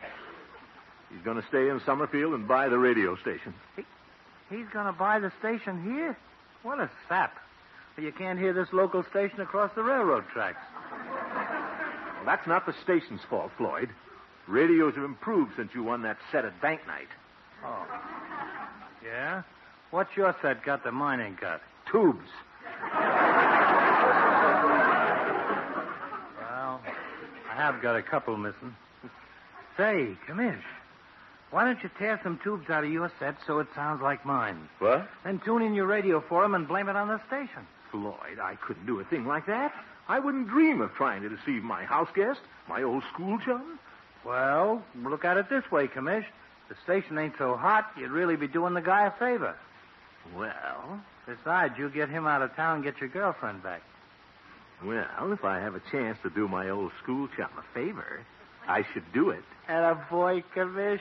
He's going to stay in Summerfield and buy the radio station. He's going to buy the station here? What a sap. But you can't hear this local station across the railroad tracks. Well, that's not the station's fault, Floyd. Radios have improved since you won that set at bank night. Oh. Yeah? What's your set got that mine ain't got? Tubes. Well, I have got a couple missing. Say, Commish, why don't you tear some tubes out of your set so it sounds like mine? What? Then tune in your radio for them and blame it on the station. Floyd, I couldn't do a thing like that. I wouldn't dream of trying to deceive my house guest, my old school chum. Well, look at it this way, Commish. The station ain't so hot, you'd really be doing the guy a favor. Well? Besides, you'll get him out of town and get your girlfriend back. Well, if I have a chance to do my old school chum a favor, I should do it. And a boy, Commish.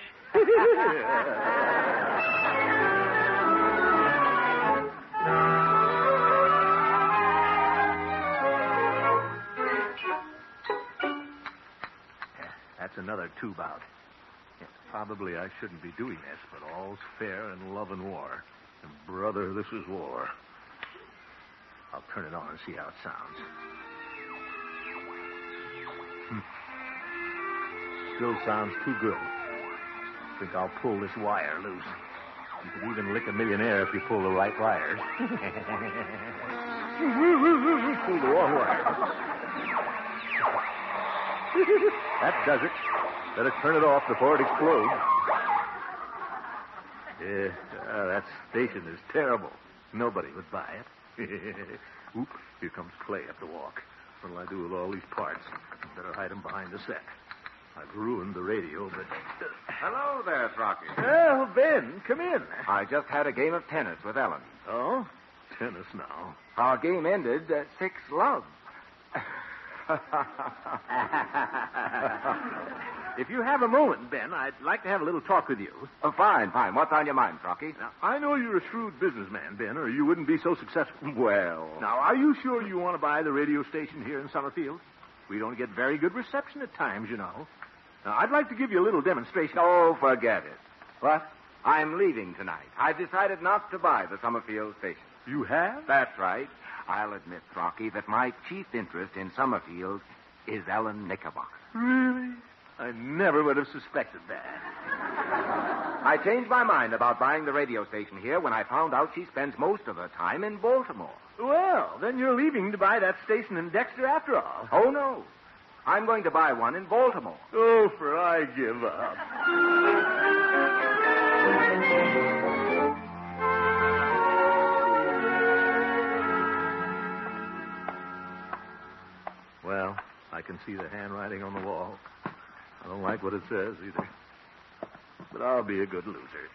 That's another tube out. Yeah, probably I shouldn't be doing this, but all's fair in love and war. And, brother, this is war. I'll turn it on and see how it sounds. Still sounds too good. Think I'll pull this wire loose. You could even lick a millionaire if you pull the right wires. Pull the wrong wire. That does it. Better turn it off before it explodes. Yeah, that station is terrible. Nobody would buy it. Oop, here comes Clay up the walk. What'll I do with all these parts? Better hide them behind the set. I've ruined the radio, but... Hello there, Throcky. Oh, Ben, come in. I just had a game of tennis with Ellen. Oh? Tennis now. Our game ended 6-love. If you have a moment, Ben, I'd like to have a little talk with you. Oh, fine. What's on your mind, Throcky? Now, I know you're a shrewd businessman, Ben, or you wouldn't be so successful. Well... Now, are you sure you want to buy the radio station here in Summerfield? We don't get very good reception at times, you know. Now, I'd like to give you a little demonstration. Oh, forget it. What? I'm leaving tonight. I've decided not to buy the Summerfield station. You have? That's right. I'll admit, Throcky, that my chief interest in Summerfield is Ellen Knickerbocker. Really? I never would have suspected that. I changed my mind about buying the radio station here when I found out she spends most of her time in Baltimore. Well, then you're leaving to buy that station in Dexter after all. Oh, no. I'm going to buy one in Baltimore. Oh, for I give up. Well, I can see the handwriting on the wall. I don't like what it says either. But I'll be a good loser.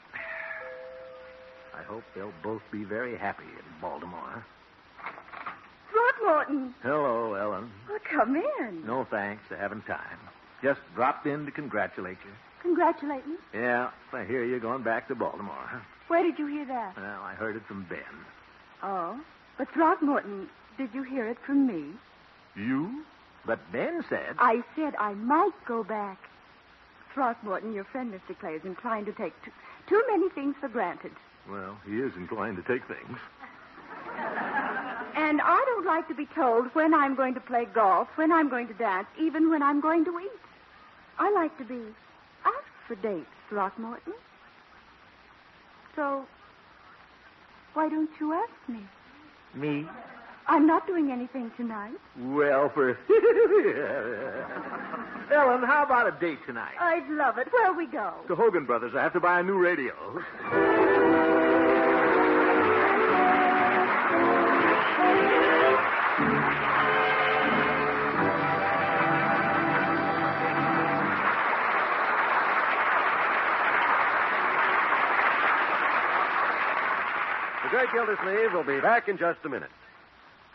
I hope they'll both be very happy in Baltimore. Throckmorton. Hello, Ellen. Oh, come in. No thanks. I haven't time. Just dropped in to congratulate you. Congratulate me. Yeah, I hear you're going back to Baltimore. Where did you hear that? Well, I heard it from Ben. Oh, but Throckmorton, did you hear it from me? You? But Ben said... I said I might go back. Throckmorton, your friend Mr. Clay is inclined to take too many things for granted. Well, he is inclined to take things. And I don't like to be told when I'm going to play golf, when I'm going to dance, even when I'm going to eat. I like to be asked for dates, Throckmorton. So, why don't you ask me? Me? I'm not doing anything tonight. Well, for... Ellen, how about a date tonight? I'd love it. Where'll we go? To Hogan Brothers. I have to buy a new radio. The Great Gildersleeve will be back in just a minute.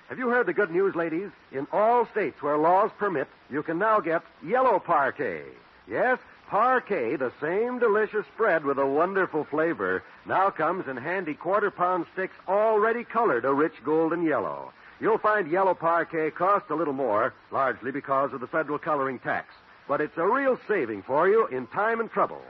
Have you heard the good news, ladies? In all states where laws permit, you can now get yellow parquet. Yes, parquet, the same delicious spread with a wonderful flavor, now comes in handy quarter-pound sticks already colored a rich golden yellow. You'll find yellow parquet cost a little more, largely because of the federal coloring tax. But it's a real saving for you in time and trouble.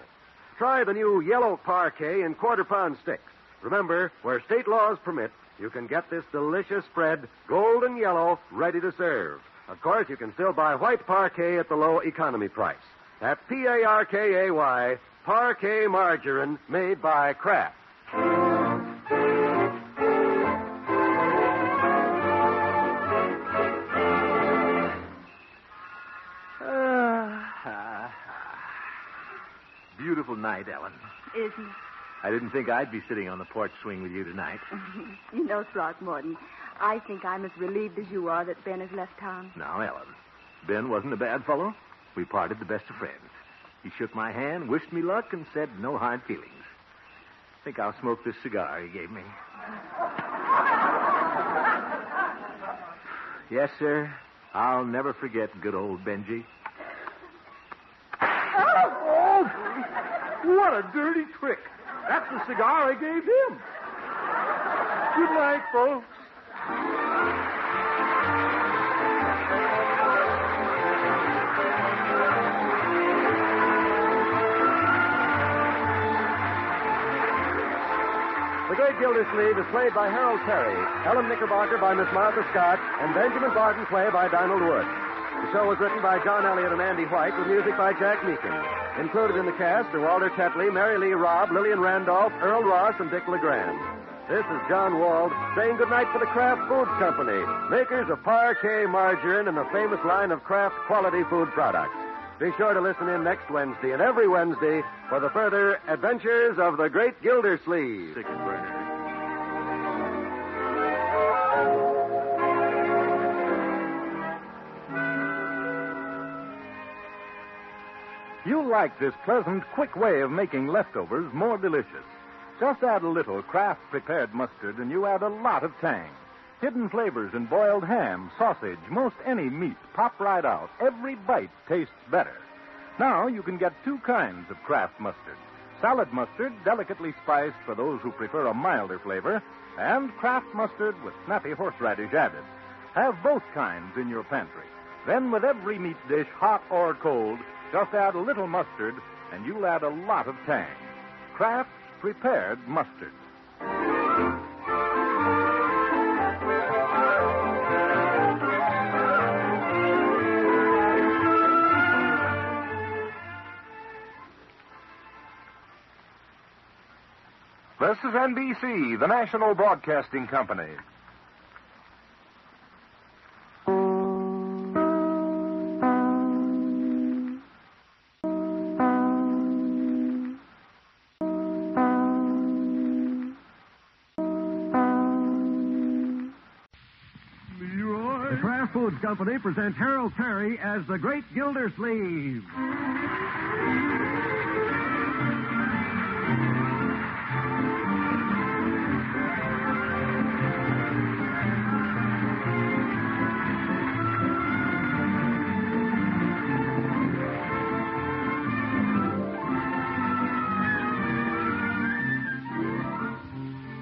Try the new yellow parquet in quarter-pound sticks. Remember, where state laws permit, you can get this delicious spread, golden yellow, ready to serve. Of course, you can still buy white parquet at the low economy price. That's P-A-R-K-A-Y, parquet margarine made by Kraft. Beautiful night, Ellen. Isn't it? I didn't think I'd be sitting on the porch swing with you tonight. You know, Throckmorton, I think I'm as relieved as you are that Ben has left town. Now, Ellen, Ben wasn't a bad fellow. We parted the best of friends. He shook my hand, wished me luck, and said no hard feelings. I think I'll smoke this cigar he gave me. Yes, sir. I'll never forget good old Benji. Oh! What a dirty trick. That's the cigar I gave him. Good night, folks. The Great Gildersleeve is played by Harold Perry, Ellen Knickerbocker by Miss Martha Scott, and Benjamin Barton play by Donald Wood. The show was written by John Elliott and Andy White with music by Jack Meakin. Included in the cast are Walter Tetley, Mary Lee Robb, Lillian Randolph, Earl Ross, and Dick LeGrand. This is John Wald saying goodnight for the Kraft Foods Company, makers of parquet margarine and the famous line of Kraft quality food products. Be sure to listen in next Wednesday and every Wednesday for the further adventures of the Great Gildersleeve. Six burner. You like this pleasant, quick way of making leftovers more delicious. Just add a little Kraft prepared mustard and you add a lot of tang. Hidden flavors in boiled ham, sausage, most any meat pop right out. Every bite tastes better. Now you can get two kinds of Kraft mustard. Salad mustard, delicately spiced for those who prefer a milder flavor, and Kraft mustard with snappy horseradish added. Have both kinds in your pantry. Then with every meat dish, hot or cold, just add a little mustard, and you'll add a lot of tang. Kraft's prepared mustard. This is NBC, the National Broadcasting Company. Leroy The Kraft Foods Company presents Harold Perry as the Great Gildersleeve.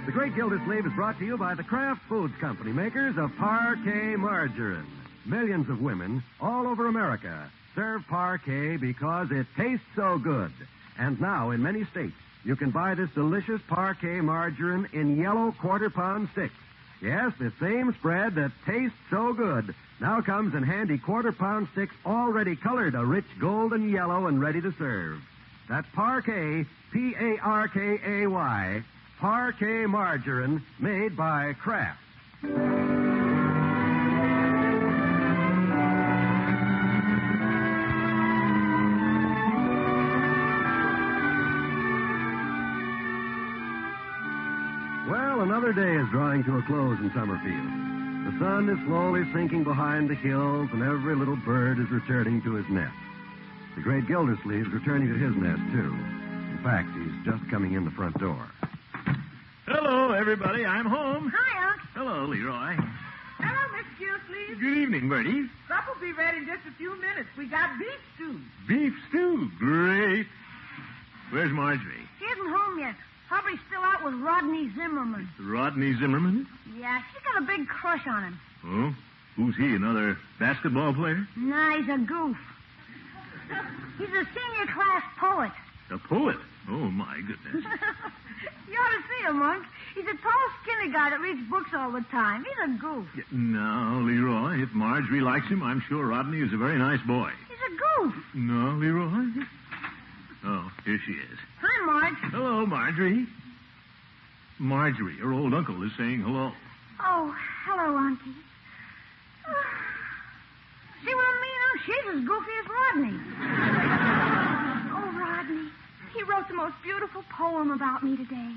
The Great Gildersleeve is brought to you by the Kraft Foods Company, makers of Parquet Margarine. Millions of women all over America serve Parquet because it tastes so good. And now, in many states, you can buy this delicious Parquet Margarine in yellow quarter-pound sticks. Yes, the same spread that tastes so good now comes in handy quarter-pound sticks already colored a rich golden yellow and ready to serve. That's Parquet, P-A-R-K-A-Y, Parquet Margarine, made by Kraft. Well, another day is drawing to a close in Summerfield. The sun is slowly sinking behind the hills, and every little bird is returning to his nest. The Great Gildersleeve is returning to his nest, too. In fact, he's just coming in the front door. Hello, everybody. I'm home. Hi, Unc. Hello, Leroy. Hello, Miss Gildersleeve. Good evening, Bertie. Supper'll be ready in just a few minutes. We got beef stew. Beef stew. Great. Where's Marjorie? She isn't home yet. Probably still out with Rodney Zimmerman. Rodney Zimmerman? Yeah, she's got a big crush on him. Oh? Who's he, another basketball player? Nah, he's a goof. He's a senior class poet. A poet? Oh, my goodness. You ought to see him, Unc. He's a tall, skinny guy that reads books all the time. He's a goof. No, Leroy, if Marjorie likes him, I'm sure Rodney is a very nice boy. He's a goof. No, Leroy? Oh, here she is. Hi, Marge. Hello, Marjorie. Marjorie, her old uncle, is saying hello. Oh, hello, Unky. See what I mean, Unc? She's as goofy as Rodney. Oh, Rodney, he wrote the most beautiful poem about me today.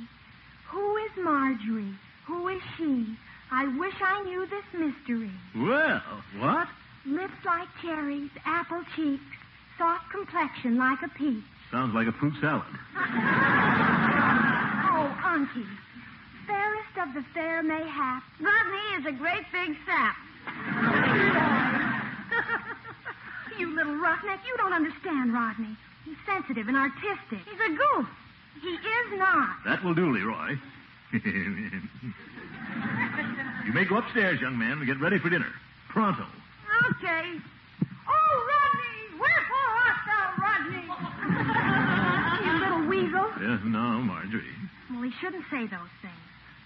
Who is Marjorie? Who is she? I wish I knew this mystery. Well, what? Lips like cherries, apple cheeks, soft complexion like a peach. Sounds like a fruit salad. Oh, Unky, fairest of the fair mayhap, Rodney is a great big sap. You little roughneck, you don't understand Rodney. He's sensitive and artistic. He's a goof. He is not. That will do, Leroy. You may go upstairs, young man, and get ready for dinner. Pronto. Okay. Oh, Rodney! Wherefore art thou, Rodney? You little weasel. Yes, no, Marjorie. Well, he shouldn't say those things.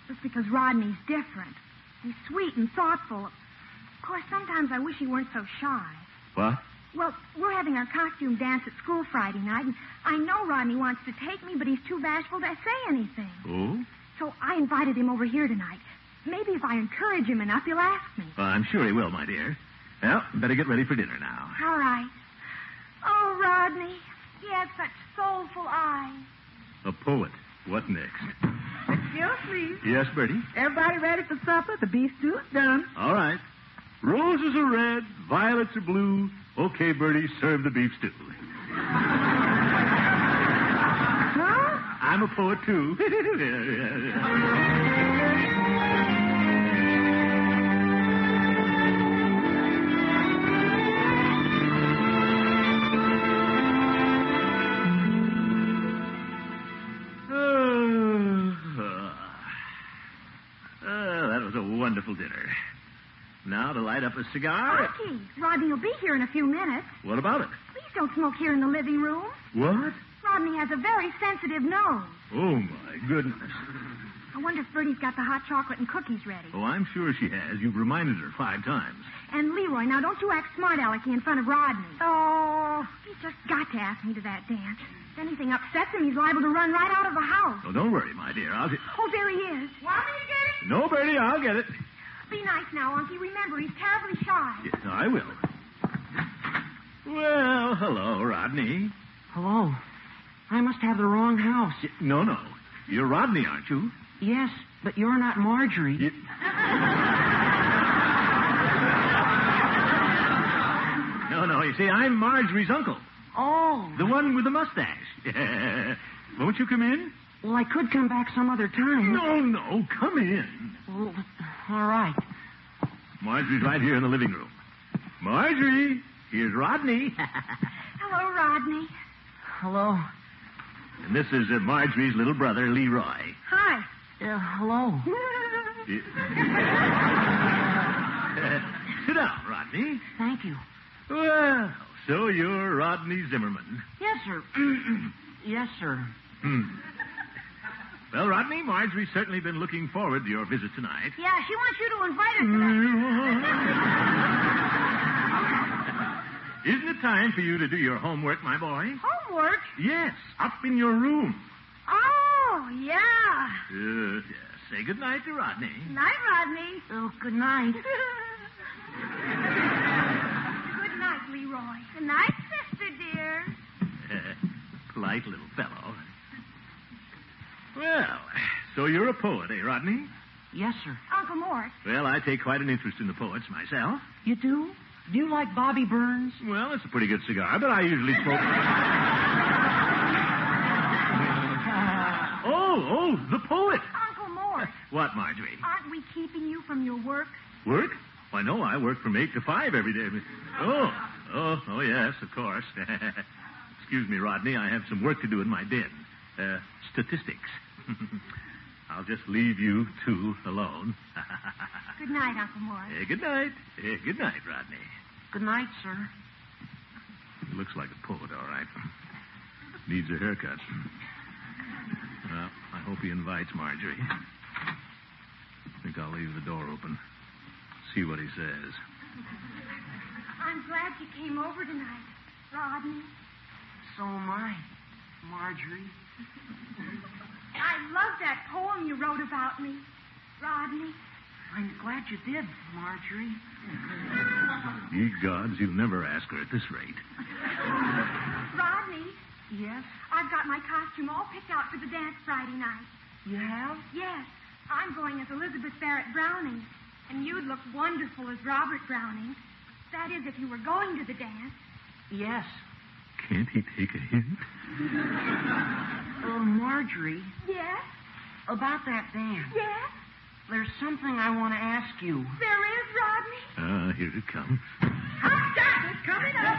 Just because Rodney's different. He's sweet and thoughtful. Of course, sometimes I wish he weren't so shy. What? Well, we're having our costume dance at school Friday night, and I know Rodney wants to take me, but he's too bashful to say anything. Oh? So I invited him over here tonight. Maybe if I encourage him enough, he'll ask me. I'm sure he will, my dear. Well, better get ready for dinner now. All right. Oh, Rodney, he has such soulful eyes. A poet. What next? Miss Gildersleeve. Yes, Bertie? Everybody ready for supper? The beef stew's done. All right. Roses are red, violets are blue. Okay, Bertie, serve the beef stew. Huh? I'm a poet, too. That was a wonderful dinner. Now to light up a cigar. Unky, Rodney will be here in a few minutes. What about it? Please don't smoke here in the living room. What? Rodney has a very sensitive nose. Oh, my goodness. I wonder if Bertie's got the hot chocolate and cookies ready. Oh, I'm sure she has. You've reminded her 5 times. And Leroy, now don't you act smart-alecky in front of Rodney. Oh, he's just got to ask me to that dance. If anything upsets him, he's liable to run right out of the house. Oh, don't worry, my dear. I'll get... Oh, there he is. Want me to get it? No, Bertie, I'll get it. Be nice now, Unky. Remember, he's terribly shy. Yes, I will. Well, hello, Rodney. Hello. I must have the wrong house. No. You're Rodney, aren't you? Yes, but you're not Marjorie. Hello. You see, I'm Marjorie's uncle. Oh. The one with the mustache. Won't you come in? Well, I could come back some other time. No. Come in. Well, all right. Marjorie's right here in the living room. Marjorie, here's Rodney. Hello, Rodney. Hello. And this is Marjorie's little brother, Leroy. Hi. Hello. Sit down, Rodney. Thank you. Well, so you're Rodney Zimmerman. Yes, sir. Yes, sir. Well, Rodney, Marjorie's certainly been looking forward to your visit tonight. Yeah, she wants you to invite her to that. Isn't it time for you to do your homework, my boy? Homework? Yes, up in your room. Oh, yeah. Yes. Say goodnight to Rodney. Night, Rodney. Oh, good night. Good night, Leroy. Good night, sister dear. Polite little fellow. Well, so you're a poet, eh, Rodney? Yes, sir. Uncle Mort. Well, I take quite an interest in the poets myself. You do? Do you like Bobby Burns? Well, it's a pretty good cigar, but I usually smoke... Oh, the poet. Uncle Mort. What, Marjorie? Aren't we keeping you from your work? Work? Why, no, I work from 8 to 5 every day. Oh, yes, of course. Excuse me, Rodney, I have some work to do in my den. Statistics. I'll just leave you two alone. Good night, Uncle Mort. Good night. Good night, Rodney. Good night, sir. He looks like a poet, all right. Needs a haircut. Well, I hope he invites Marjorie. I think I'll leave the door open. See what he says. I'm glad you came over tonight, Rodney. So am I, Marjorie. I love that poem you wrote about me, Rodney. I'm glad you did, Marjorie. Ye gods, you'll never ask her at this rate. Rodney. Yes? I've got my costume all picked out for the dance Friday night. You have? Yes. I'm going as Elizabeth Barrett Browning, and you'd look wonderful as Robert Browning. That is, if you were going to the dance. Yes. Can't he take a hint? Marjorie. Yes? About that dance. Yes? There's something I want to ask you. There is, Rodney? Here it comes. Hot chocolate coming up.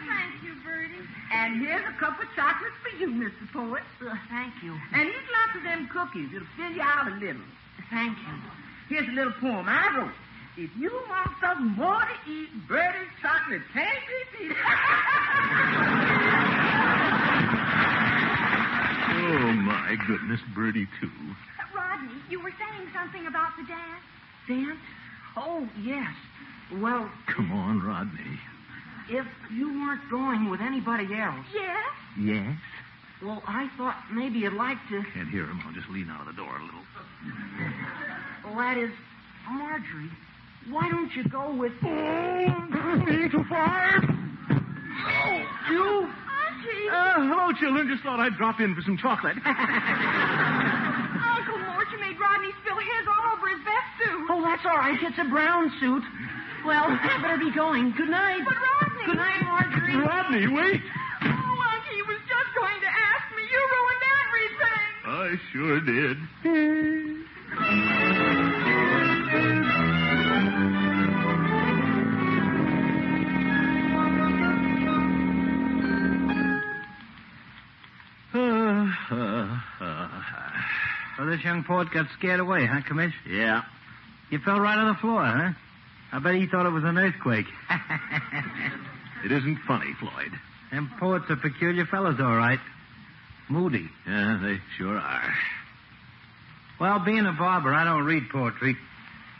Thank you, Bertie. And here's a cup of chocolate for you, Mr. Poet. Thank you. And eat lots of them cookies. It'll fill you out a little. Thank you. Here's a little poem I wrote. If you want something more to eat, Bertie's chocolate can't be beat. Oh, my goodness, Bertie, too. Rodney, you were saying something about the dance. Dance? Oh, yes. Well... Come on, Rodney. If you weren't going with anybody else... Yes? Yes? Well, I thought maybe you'd like to... Can't hear him. I'll just lean out of the door a little. Well, that is... Marjorie, why don't you go with... 3 to 5. Oh, you... Auntie. Hello, children. Just thought I'd drop in for some chocolate. Uncle Mort, you made Rodney spill his all over his vest suit. Oh, that's all right. It's a brown suit. Well, I better be going. Good night. But Rodney... Good night, Marjorie. Rodney, wait. Oh, Auntie, he was just going to ask me. You ruined everything. I sure did. So this young poet got scared away, huh, Commish? Yeah. You fell right on the floor, huh? I bet he thought it was an earthquake. It isn't funny, Floyd. Them poets are peculiar fellows, all right. Moody. Yeah, they sure are. Well, being a barber, I don't read poetry.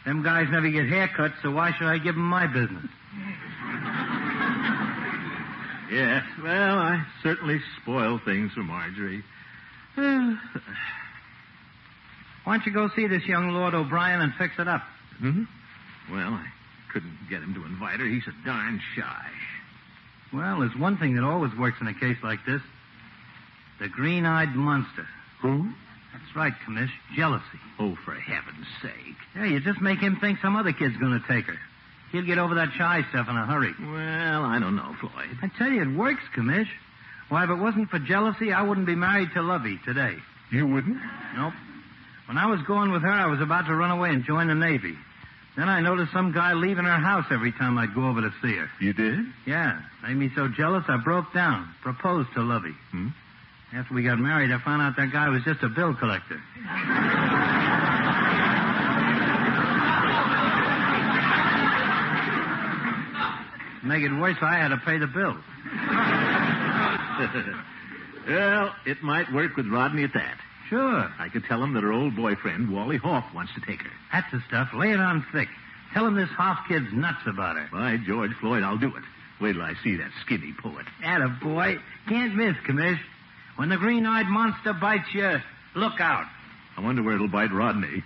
Them guys never get haircuts, so why should I give them my business? Yeah, well, I certainly spoil things for Marjorie. Why don't you go see this young Lord O'Brien and fix it up? Hmm? Well, I couldn't get him to invite her. He's so darn shy. Well, there's one thing that always works in a case like this. The green-eyed monster. Who? That's right, Commish. Jealousy. Oh, for heaven's sake. Yeah, you just make him think some other kid's going to take her. He'll get over that shy stuff in a hurry. Well, I don't know, Floyd. I tell you, it works, Commish. Why, if it wasn't for jealousy, I wouldn't be married to Lovey today. You wouldn't? Nope. When I was going with her, I was about to run away and join the Navy. Then I noticed some guy leaving her house every time I'd go over to see her. You did? Yeah. Made me so jealous, I broke down. Proposed to Lovey. After we got married, I found out that guy was just a bill collector. To make it worse, I had to pay the bill. Well, it might work with Rodney at that. Sure. I could tell him that her old boyfriend, Wally Hoff, wants to take her. That's the stuff. Lay it on thick. Tell him this Hoff kid's nuts about her. By George, Floyd, I'll do it. Wait till I see that skinny poet. Attaboy. Can't miss, Commish. When the green-eyed monster bites you, look out. I wonder where it'll bite Rodney.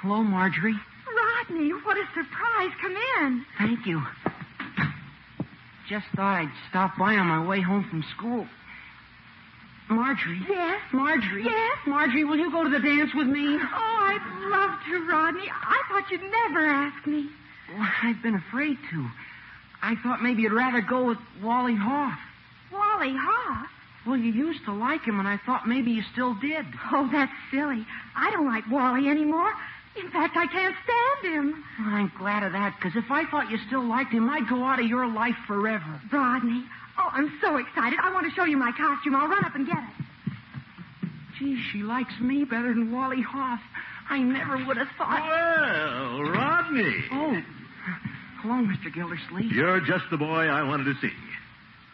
Hello, Marjorie. Rodney, what a surprise. Come in. Thank you. Just thought I'd stop by on my way home from school. Marjorie. Yes? Marjorie. Yes? Marjorie, will you go to the dance with me? Oh, I'd love to, Rodney. I thought you'd never ask me. Well, I've been afraid to. I thought maybe you'd rather go with Wally Hoff. Wally Hoff? Well, you used to like him, and I thought maybe you still did. Oh, that's silly. I don't like Wally anymore. In fact, I can't stand him. Well, I'm glad of that, because if I thought you still liked him, I'd go out of your life forever. Rodney. Oh, I'm so excited. I want to show you my costume. I'll run up and get it. Gee, she likes me better than Wally Hoff. I never would have thought. Well, Rodney. Oh. Hello, Mr. Gildersleeve. You're just the boy I wanted to see.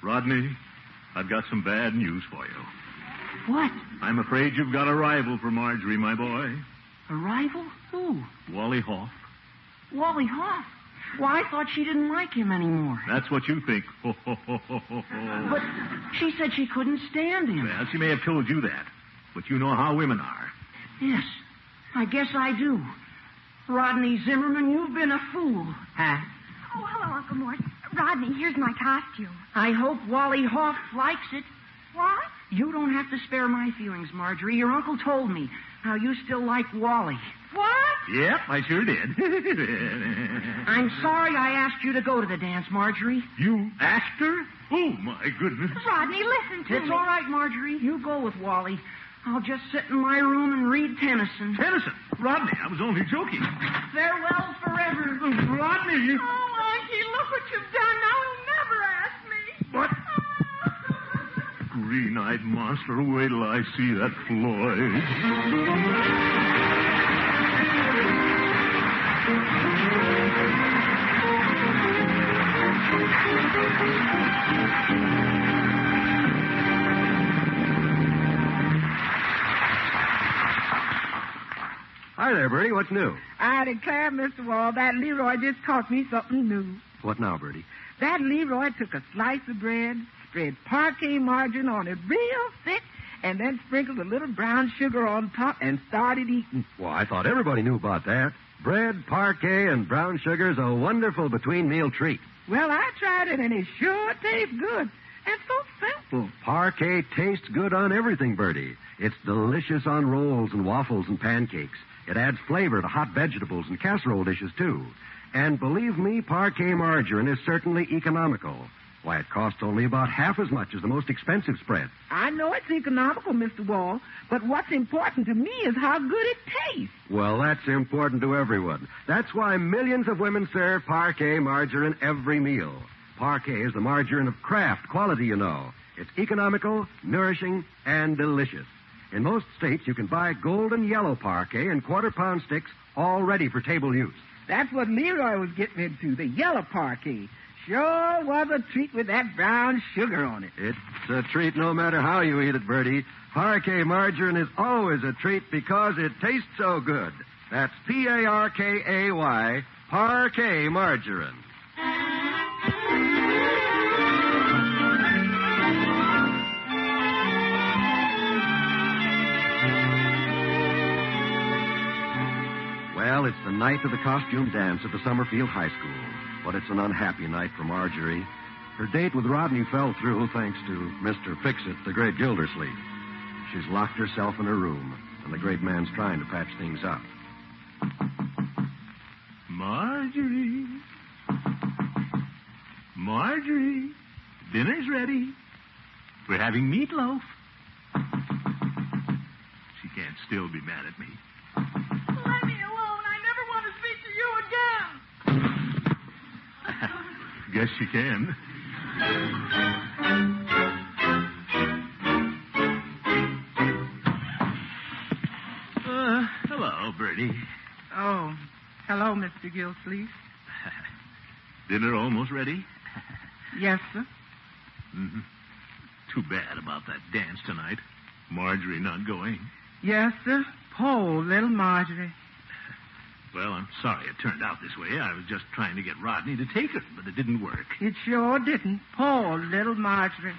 Rodney, I've got some bad news for you. What? I'm afraid you've got a rival for Marjorie, my boy. A rival? Who? Wally Hoff. Wally Hoff? Why, I thought she didn't like him anymore. That's what you think. But she said she couldn't stand him. Well, she may have told you that. But you know how women are. Yes, I guess I do. Rodney Zimmerman, you've been a fool. Huh? Oh, hello, Uncle Mort. Rodney, here's my costume. I hope Wally Hoff likes it. What? You don't have to spare my feelings, Marjorie. Your uncle told me how you still like Wally. What? Yep, I sure did. I'm sorry I asked you to go to the dance, Marjorie. You asked her? Oh, my goodness. Rodney, listen to me. It's all right, Marjorie. You go with Wally. I'll just sit in my room and read Tennyson. Tennyson? Rodney, I was only joking. Farewell forever. Rodney! Oh, Auntie, look what you've done. Now he'll never ask me. What? Green-eyed monster, wait till I see that Floyd. Hi there, Bertie. What's new? I declare, Mr. Wall, that Leroy just taught me something new. What now, Bertie? That Leroy took a slice of bread, spread parquet margarine on it real thick, and then sprinkled a little brown sugar on top and started eating. Well, I thought everybody knew about that. Bread, parquet, and brown sugar's a wonderful between-meal treat. Well, I tried it, and it sure tastes good. And so simple. Parquet tastes good on everything, Bertie. It's delicious on rolls and waffles and pancakes. It adds flavor to hot vegetables and casserole dishes, too. And believe me, parquet margarine is certainly economical. Why, it costs only about half as much as the most expensive spread. I know it's economical, Mr. Wall, but what's important to me is how good it tastes. Well, that's important to everyone. That's why millions of women serve parquet margarine every meal. Parquet is the margarine of Kraft quality, you know. It's economical, nourishing, and delicious. In most states, you can buy golden yellow parquet in quarter-pound sticks all ready for table use. That's what Leroy was getting into, the yellow parquet. Sure was a treat with that brown sugar on it. It's a treat no matter how you eat it, Bertie. Parquet margarine is always a treat because it tastes so good. That's P-A-R-K-A-Y, parquet margarine. Well, it's the night of the costume dance at the Summerfield High School. But it's an unhappy night for Marjorie. Her date with Rodney fell through thanks to Mr. Fix-It, the great Gildersleeve. She's locked herself in her room, and the great man's trying to patch things up. Marjorie. Marjorie. Dinner's ready. We're having meatloaf. She can't still be mad at me. Let me alone. I never want to speak to you again. Guess she can. Hello, Bertie. Oh, hello, Mr. Gildersleeve. Dinner almost ready? Yes, sir. Mm-hmm. Too bad about that dance tonight. Marjorie not going. Yes, sir. Poor little Marjorie. Well, I'm sorry it turned out this way. I was just trying to get Rodney to take her, but it didn't work. It sure didn't. Poor little Marjorie.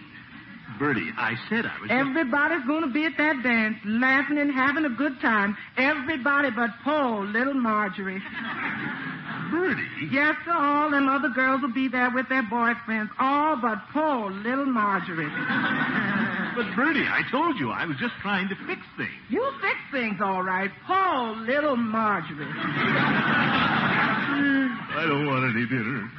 Bertie, I said I was... Everybody's going to be at that dance, laughing and having a good time. Everybody but poor little Marjorie. Bertie? Yes, sir. All them other girls will be there with their boyfriends. All but poor little Marjorie. But, Bertie, I told you I was just trying to fix things. You fix things all right. Poor little Marjorie. I don't want any dinner.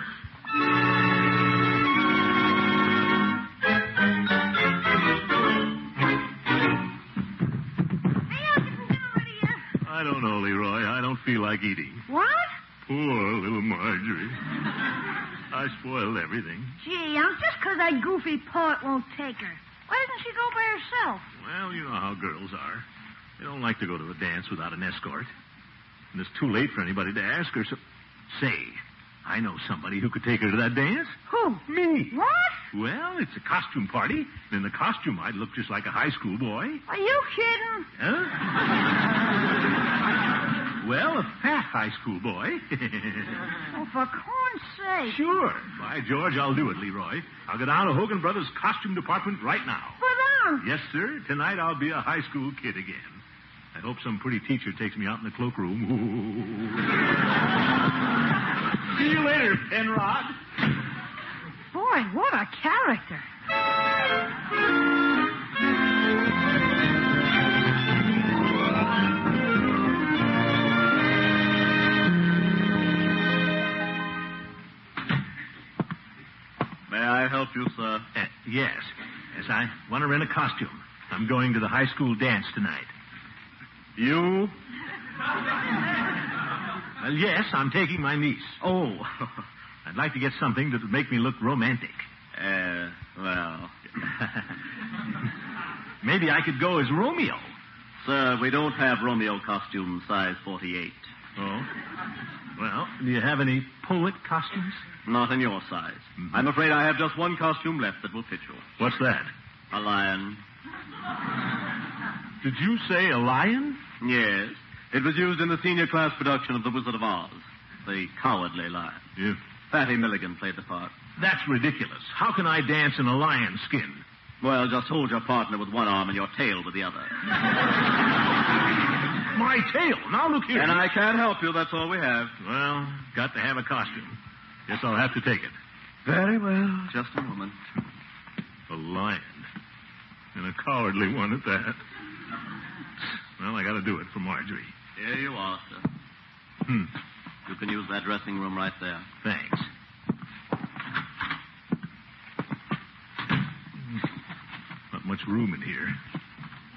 I don't know, Leroy. I don't feel like eating. What? Poor little Marjorie. I spoiled everything. Gee, just because that goofy poet won't take her. Why doesn't she go by herself? Well, you know how girls are. They don't like to go to a dance without an escort. And it's too late for anybody to ask her, so... Say, I know somebody who could take her to that dance. Who? Me. What? Well, it's a costume party. And in the costume, I'd look just like a high school boy. Are you kidding? Huh? Well, a fat high school boy. Oh, for corn's sake. Sure. By George, I'll do it, Leroy. I'll go down to Hogan Brothers' costume department right now. But, Yes, sir. Tonight I'll be a high school kid again. I hope some pretty teacher takes me out in the cloakroom. See you later, Penrod. Boy, what a character. May I help you, sir? Yes. Yes, I want to rent a costume. I'm going to the high school dance tonight. You? Well, yes, I'm taking my niece. Oh, I'd like to get something that would make me look romantic. Well... Maybe I could go as Romeo. Sir, we don't have Romeo costumes size 48. Oh? Well, do you have any poet costumes? Not in your size. Mm-hmm. I'm afraid I have just one costume left that will fit you. What's that? A lion. Did you say a lion? Yes. It was used in the senior class production of The Wizard of Oz. The Cowardly Lion. Yeah. Fatty Milligan played the part. That's ridiculous. How can I dance in a lion skin? Well, just hold your partner with one arm and your tail with the other. My tail? Now look here. And I can't help you. That's all we have. Well, got to have a costume. Guess I'll have to take it. Very well. Just a moment. A lion. And a cowardly one at that. Well, I got to do it for Marjorie. Here you are, sir. You can use that dressing room right there. Thanks. Not much room in here.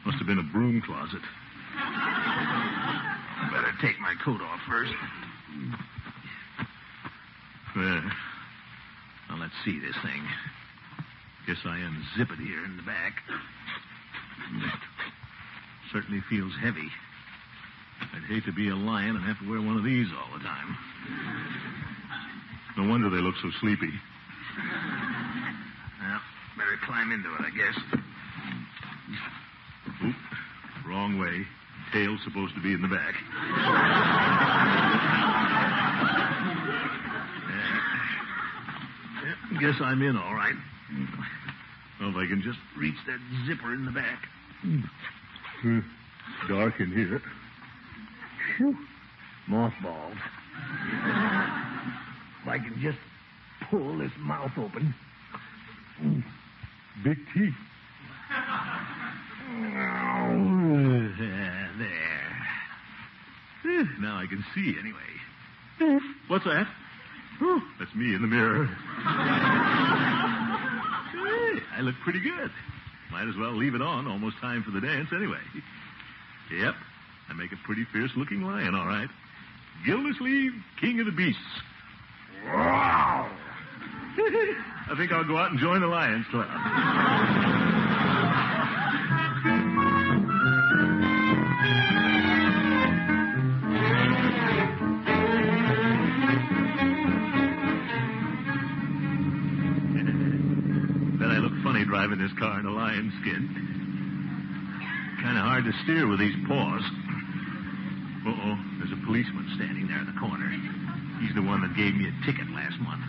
Must have been a broom closet. Better take my coat off first. There. Now, let's see this thing. Guess I unzip it here in the back. Certainly feels heavy. I'd hate to be a lion and have to wear one of these all the time. No wonder they look so sleepy. Well, better climb into it, I guess. Oop, wrong way. Tail's supposed to be in the back. Guess I'm in all right. Well, if I can just reach that zipper in the back. Dark in here. Whew. Mothballs. If I can just pull this mouth open. Big teeth. There. Now I can see, anyway. What's that? That's me in the mirror. Hey, I look pretty good. Might as well leave it on. Almost time for the dance, anyway. Yep, I make a pretty fierce-looking lion, all right. Gildersleeve, king of the beasts. Wow! I think I'll go out and join the Lions Club. Bet I look funny driving this car in a lion skin. Kind of hard to steer with these paws. Uh-oh, there's a policeman standing there in the corner. He's the one that gave me a ticket last month.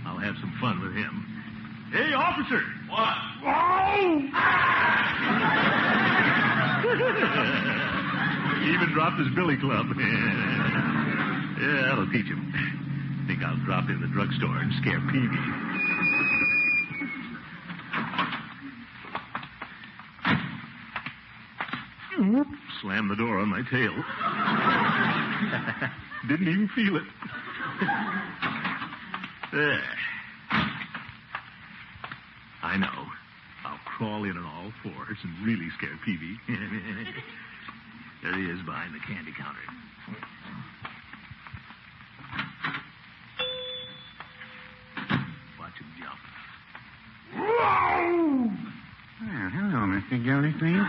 I'll have some fun with him. Hey, officer! What? Oh! He even dropped his billy club. Yeah, that'll teach him. Think I'll drop in the drugstore and scare Peavy. Slammed the door on my tail. Didn't even feel it. There. I know. I'll crawl in on all fours and really scare Peavy. There he is behind the candy counter. Watch him jump. Whoa! Well, hello, Mr. Gildersleeve.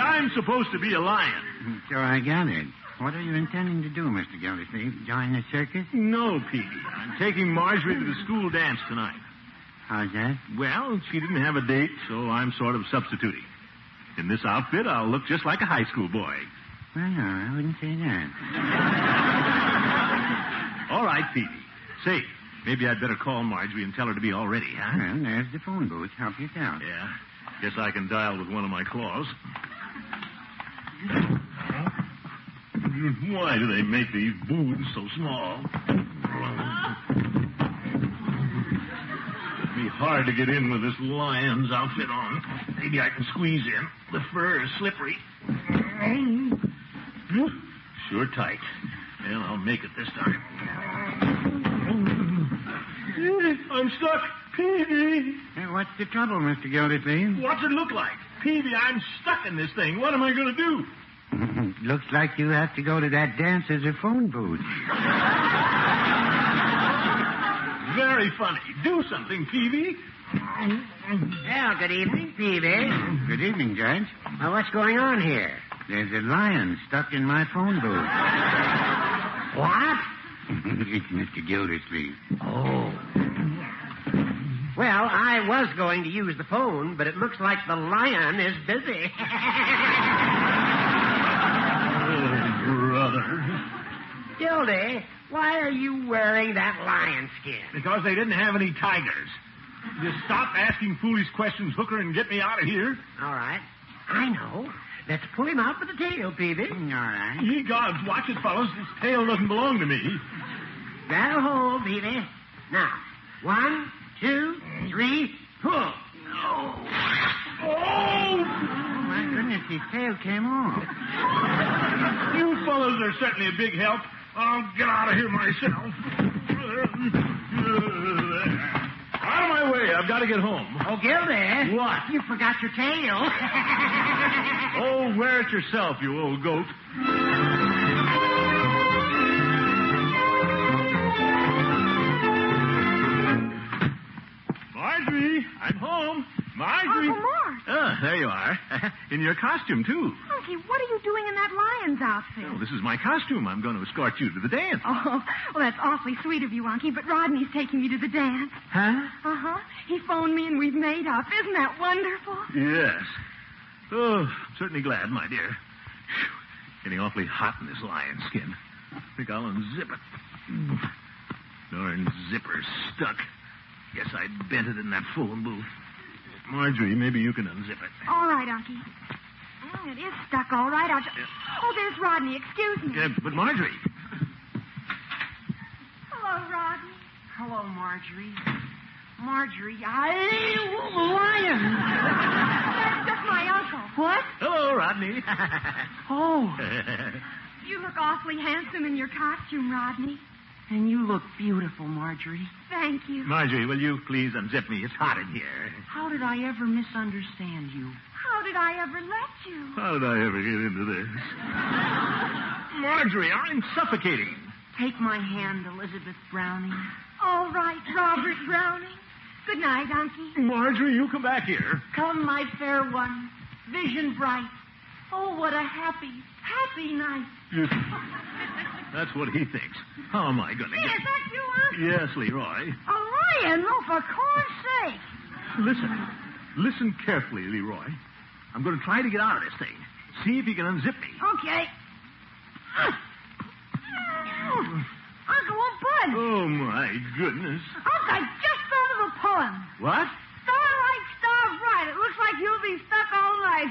I'm supposed to be a lion. So I gathered. What are you intending to do, Mr. Gildersleeve? Join the circus? No, Petey. I'm taking Marjorie to the school dance tonight. How's that? Well, she didn't have a date, so I'm sort of substituting. In this outfit, I'll look just like a high school boy. Well, no, I wouldn't say that. All right, Petey. Say, maybe I'd better call Marjorie and tell her to be all ready, huh? Well, there's the phone booth. Help yourself. Yeah. Guess I can dial with one of my claws. Why do they make these booths so small? It'd be hard to get in with this lion's outfit on. Maybe I can squeeze in. The fur is slippery. Sure tight. Well, I'll make it this time. I'm stuck. Peavy. Hey, what's the trouble, Mr. Gildersleeve? What's it look like? Peavy, I'm stuck in this thing. What am I going to do? Looks like you have to go to that dance as a phone booth. Very funny. Do something, Peavy. Well, good evening, Peavy. Good evening, Judge. Well, what's going on here? There's a lion stuck in my phone booth. What? It's Mr. Gildersleeve. Oh. Well, I was going to use the phone, but it looks like the lion is busy. Oh, brother. Gildy, why are you wearing that lion skin? Because they didn't have any tigers. Just stop asking foolish questions, Hooker, and get me out of here. All right. I know. Let's pull him out with the tail, Peavy. All right. Ye gods, watch it, fellows. This tail doesn't belong to me. That'll hold, Peavy. Now, 1, 2, 3, pull. Oh! Oh, my goodness, his tail came off. You fellows are certainly a big help. I'll get out of here myself. Out of my way. I've got to get home. Oh, Gildy. What? You forgot your tail. Oh, wear it yourself, you old goat. Marjorie, I'm home. Marjorie. Uncle Mort. There you are. In your costume, too. Unky, what are you doing in that lion's outfit? Oh, this is my costume. I'm going to escort you to the dance. Oh, well, that's awfully sweet of you, Unky, but Rodney's taking me to the dance. Huh? Uh-huh. He phoned me and we've made up. Isn't that wonderful? Yes. Oh, I'm certainly glad, my dear. Getting awfully hot in this lion skin. I think I'll unzip it. Darn zipper's stuck. Guess I bent it in that phone booth. Marjorie, maybe you can unzip it. All right, Unky. Oh, it is stuck all right. Oh, there's Rodney. Excuse me. But Marjorie. Hello, Rodney. Hello, Marjorie. Marjorie, lion. That's just my uncle. What? Hello, Rodney. Oh. You look awfully handsome in your costume, Rodney. And you look beautiful, Marjorie. Thank you. Marjorie, will you please unzip me? It's hot in here. How did I ever misunderstand you? How did I ever let you? How did I ever get into this? Marjorie, I'm suffocating. Take my hand, Elizabeth Browning. All right, Robert Browning. Good night, Unky. Marjorie, you come back here. Come, my fair one. Vision bright. Oh, what a happy, happy night. That's what he thinks. How am I going to Hey, get... is that you, Unky? Yes, Leroy. A lion? Oh, for corn's sake. Listen carefully, Leroy. I'm going to try to get out of this thing. See if you can unzip me. Okay. Uncle won't budge. Oh, my goodness. Uncle, I just thought of a poem. What? Starlight, star bright. It looks like you'll be stuck all night.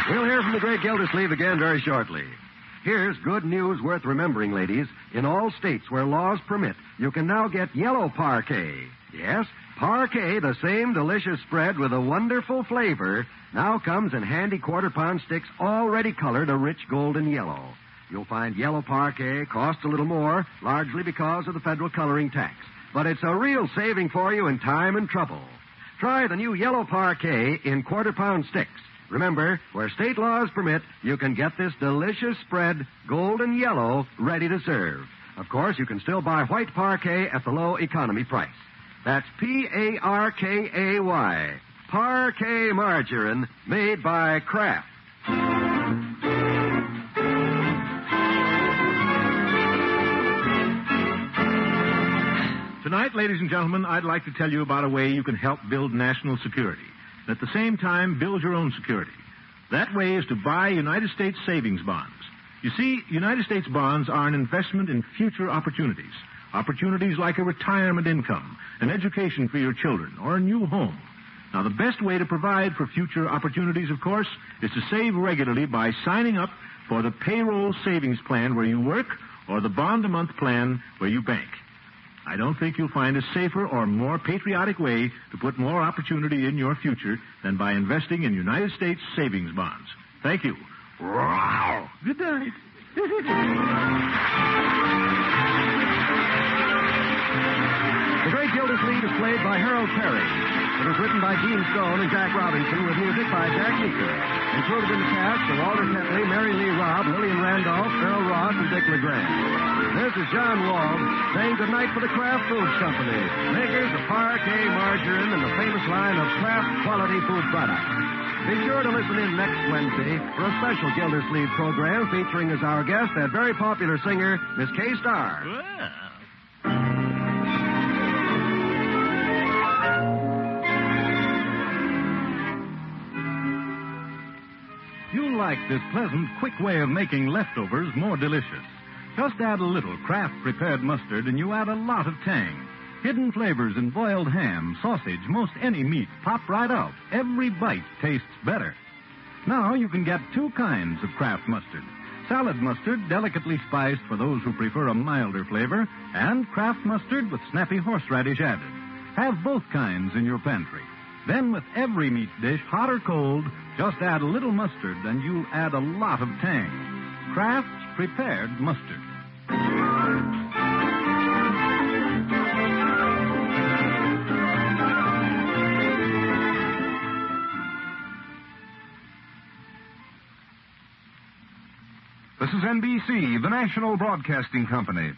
We'll hear from the great Gildersleeve again very shortly. Here's good news worth remembering, ladies. In all states where laws permit, you can now get yellow parquet. Yes, parquet, the same delicious spread with a wonderful flavor, now comes in handy quarter-pound sticks already colored a rich golden yellow. You'll find yellow parquet costs a little more, largely because of the federal coloring tax. But it's a real saving for you in time and trouble. Try the new yellow parquet in quarter-pound sticks. Remember, where state laws permit, you can get this delicious spread, golden yellow, ready to serve. Of course, you can still buy white parquet at the low economy price. That's Parkay. Parquet margarine made by Kraft. Tonight, ladies and gentlemen, I'd like to tell you about a way you can help build national security. At the same time, build your own security. That way is to buy United States savings bonds. You see, United States bonds are an investment in future opportunities. Opportunities like a retirement income, an education for your children, or a new home. Now, the best way to provide for future opportunities, of course, is to save regularly by signing up for the payroll savings plan where you work or the bond-a-month plan where you bank. I don't think you'll find a safer or more patriotic way to put more opportunity in your future than by investing in United States savings bonds. Thank you. Wow. Good night. The Great Gildersleeve is played by Harold Perry. It was written by Gene Stone and Jack Robinson with music by Jack Meeker. Included in the cast are Walter Tetley, Mary Lee Robb, Lillian Randolph, Earl Ross, and Dick LeGrand. This is John Wald saying goodnight for the Kraft Foods Company, makers of parquet margarine and the famous line of Kraft quality food products. Be sure to listen in next Wednesday for a special Gildersleeve program featuring as our guest that very popular singer, Miss Kay Starr. You'll like this pleasant, quick way of making leftovers more delicious. Just add a little Kraft prepared mustard and you add a lot of tang. Hidden flavors in boiled ham, sausage, most any meat pop right out. Every bite tastes better. Now you can get two kinds of Kraft mustard. Salad mustard, delicately spiced for those who prefer a milder flavor, and Kraft mustard with snappy horseradish added. Have both kinds in your pantry. Then with every meat dish, hot or cold, just add a little mustard and you'll add a lot of tang. Kraft's prepared mustard. This is NBC, the national broadcasting company.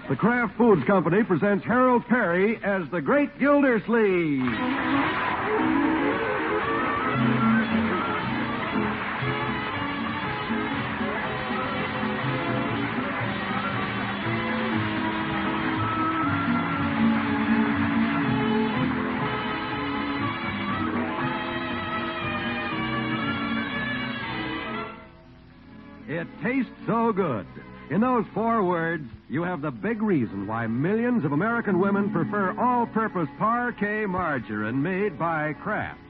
The Kraft Foods Company presents Harold Perry as the Great Gildersleeve. It tastes so good. In those 4 words, you have the big reason why millions of American women prefer all-purpose parquet margarine made by Kraft.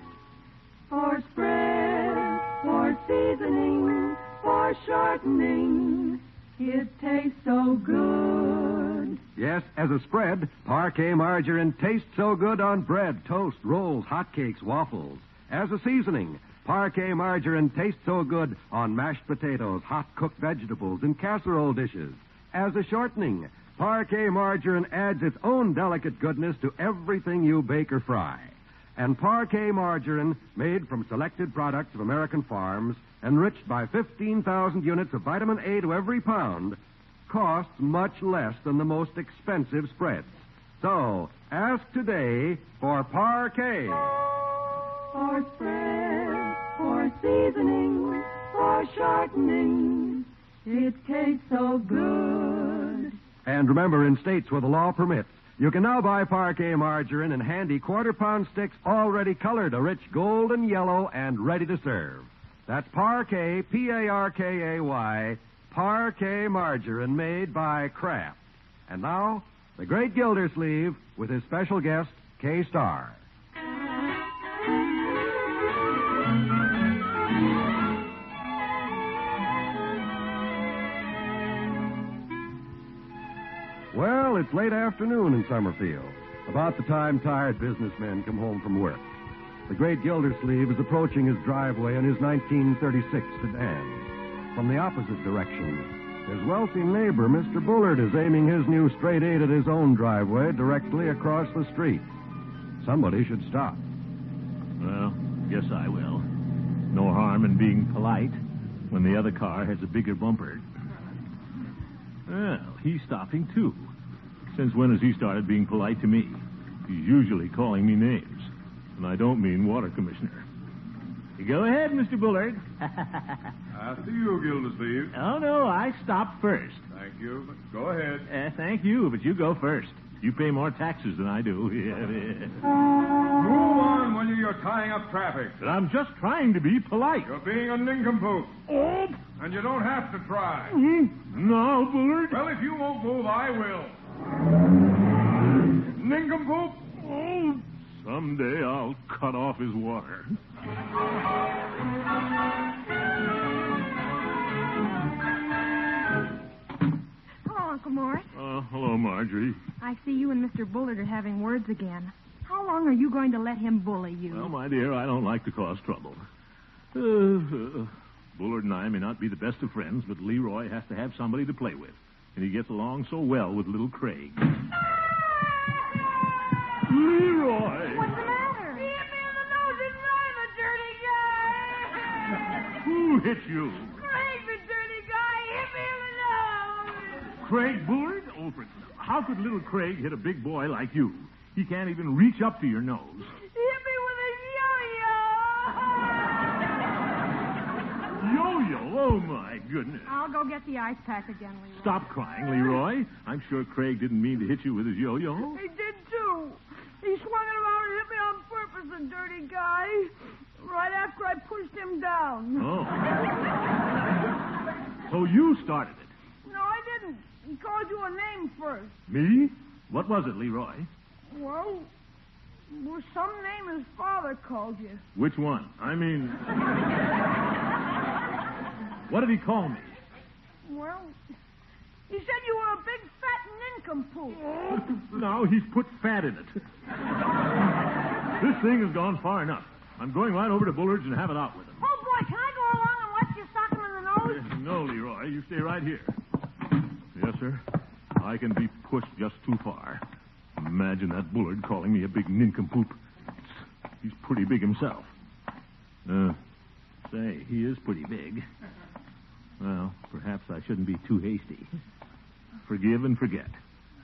For spread, for seasoning, for shortening, it tastes so good. Yes, as a spread, parquet margarine tastes so good on bread, toast, rolls, hotcakes, waffles. As a seasoning, parquet margarine tastes so good on mashed potatoes, hot cooked vegetables, and casserole dishes. As a shortening, parquet margarine adds its own delicate goodness to everything you bake or fry. And parquet margarine, made from selected products of American farms, enriched by 15,000 units of vitamin A to every pound, costs much less than the most expensive spreads. So, ask today for parquet. For spread, for seasoning, for shortening, it tastes so good. And remember, in states where the law permits, you can now buy parquet margarine in handy quarter-pound sticks already colored a rich golden yellow and ready to serve. That's parquet, P-A-R-K-A-Y, parquet margarine made by Kraft. And now, the Great Gildersleeve with his special guest, K-Star. Well, it's late afternoon in Summerfield, about the time tired businessmen come home from work. The Great Gildersleeve is approaching his driveway in his 1936 sedan. From the opposite direction, his wealthy neighbor, Mr. Bullard, is aiming his new straight 8 at his own driveway directly across the street. Somebody should stop. Well, guess I will. No harm in being polite when the other car has a bigger bumper. Well, he's stopping, too. Since when has he started being polite to me? He's usually calling me names. And I don't mean water commissioner. Go ahead, Mr. Bullard. I see you, Gildersleeve. Oh, no, I stopped first. Thank you, but go ahead. Thank you, but you go first. You pay more taxes than I do. Move on, will you? You're tying up traffic. But I'm just trying to be polite. You're being a nincompoop. Oh! And you don't have to try. No, Bullard. Well, if you won't move, I will. Nincompoop. Oh, someday I'll cut off his water. Hello, Uncle Morris. Hello, Marjorie. I see you and Mr. Bullard are having words again. How long are you going to let him bully you? Well, my dear, I don't like to cause trouble. Bullard and I may not be the best of friends, but Leroy has to have somebody to play with. And he gets along so well with little Craig. Leroy! What's the matter? He hit me in the nose and ran, the dirty guy. Who hit you? Craig, the dirty guy, hit me in the nose. Craig Bullard? Oh, how could little Craig hit a big boy like you? He can't even reach up to your nose. He hit me with a yo-yo. Yo-yo? Oh, my goodness. I'll go get the ice pack again, Leroy. Stop crying, Leroy. I'm sure Craig didn't mean to hit you with his yo-yo. He did, too. He swung it around and hit me on purpose, the dirty guy, right after I pushed him down. Oh. So you started it? No, I didn't. He called you a name first. Me? What was it, Leroy? Well, some name his father called you. Which one? I mean... What did he call me? Well, he said you were a big fat nincompoop. No, he's put fat in it. This thing has gone far enough. I'm going right over to Bullard's and have it out with him. Oh, boy, can I go along and watch you sock him in the nose? No, Leroy, you stay right here. Yes, sir. I can be pushed just too far. Imagine that Bullard calling me a big nincompoop. He's pretty big himself. Say, he is pretty big. Well, perhaps I shouldn't be too hasty. Forgive and forget.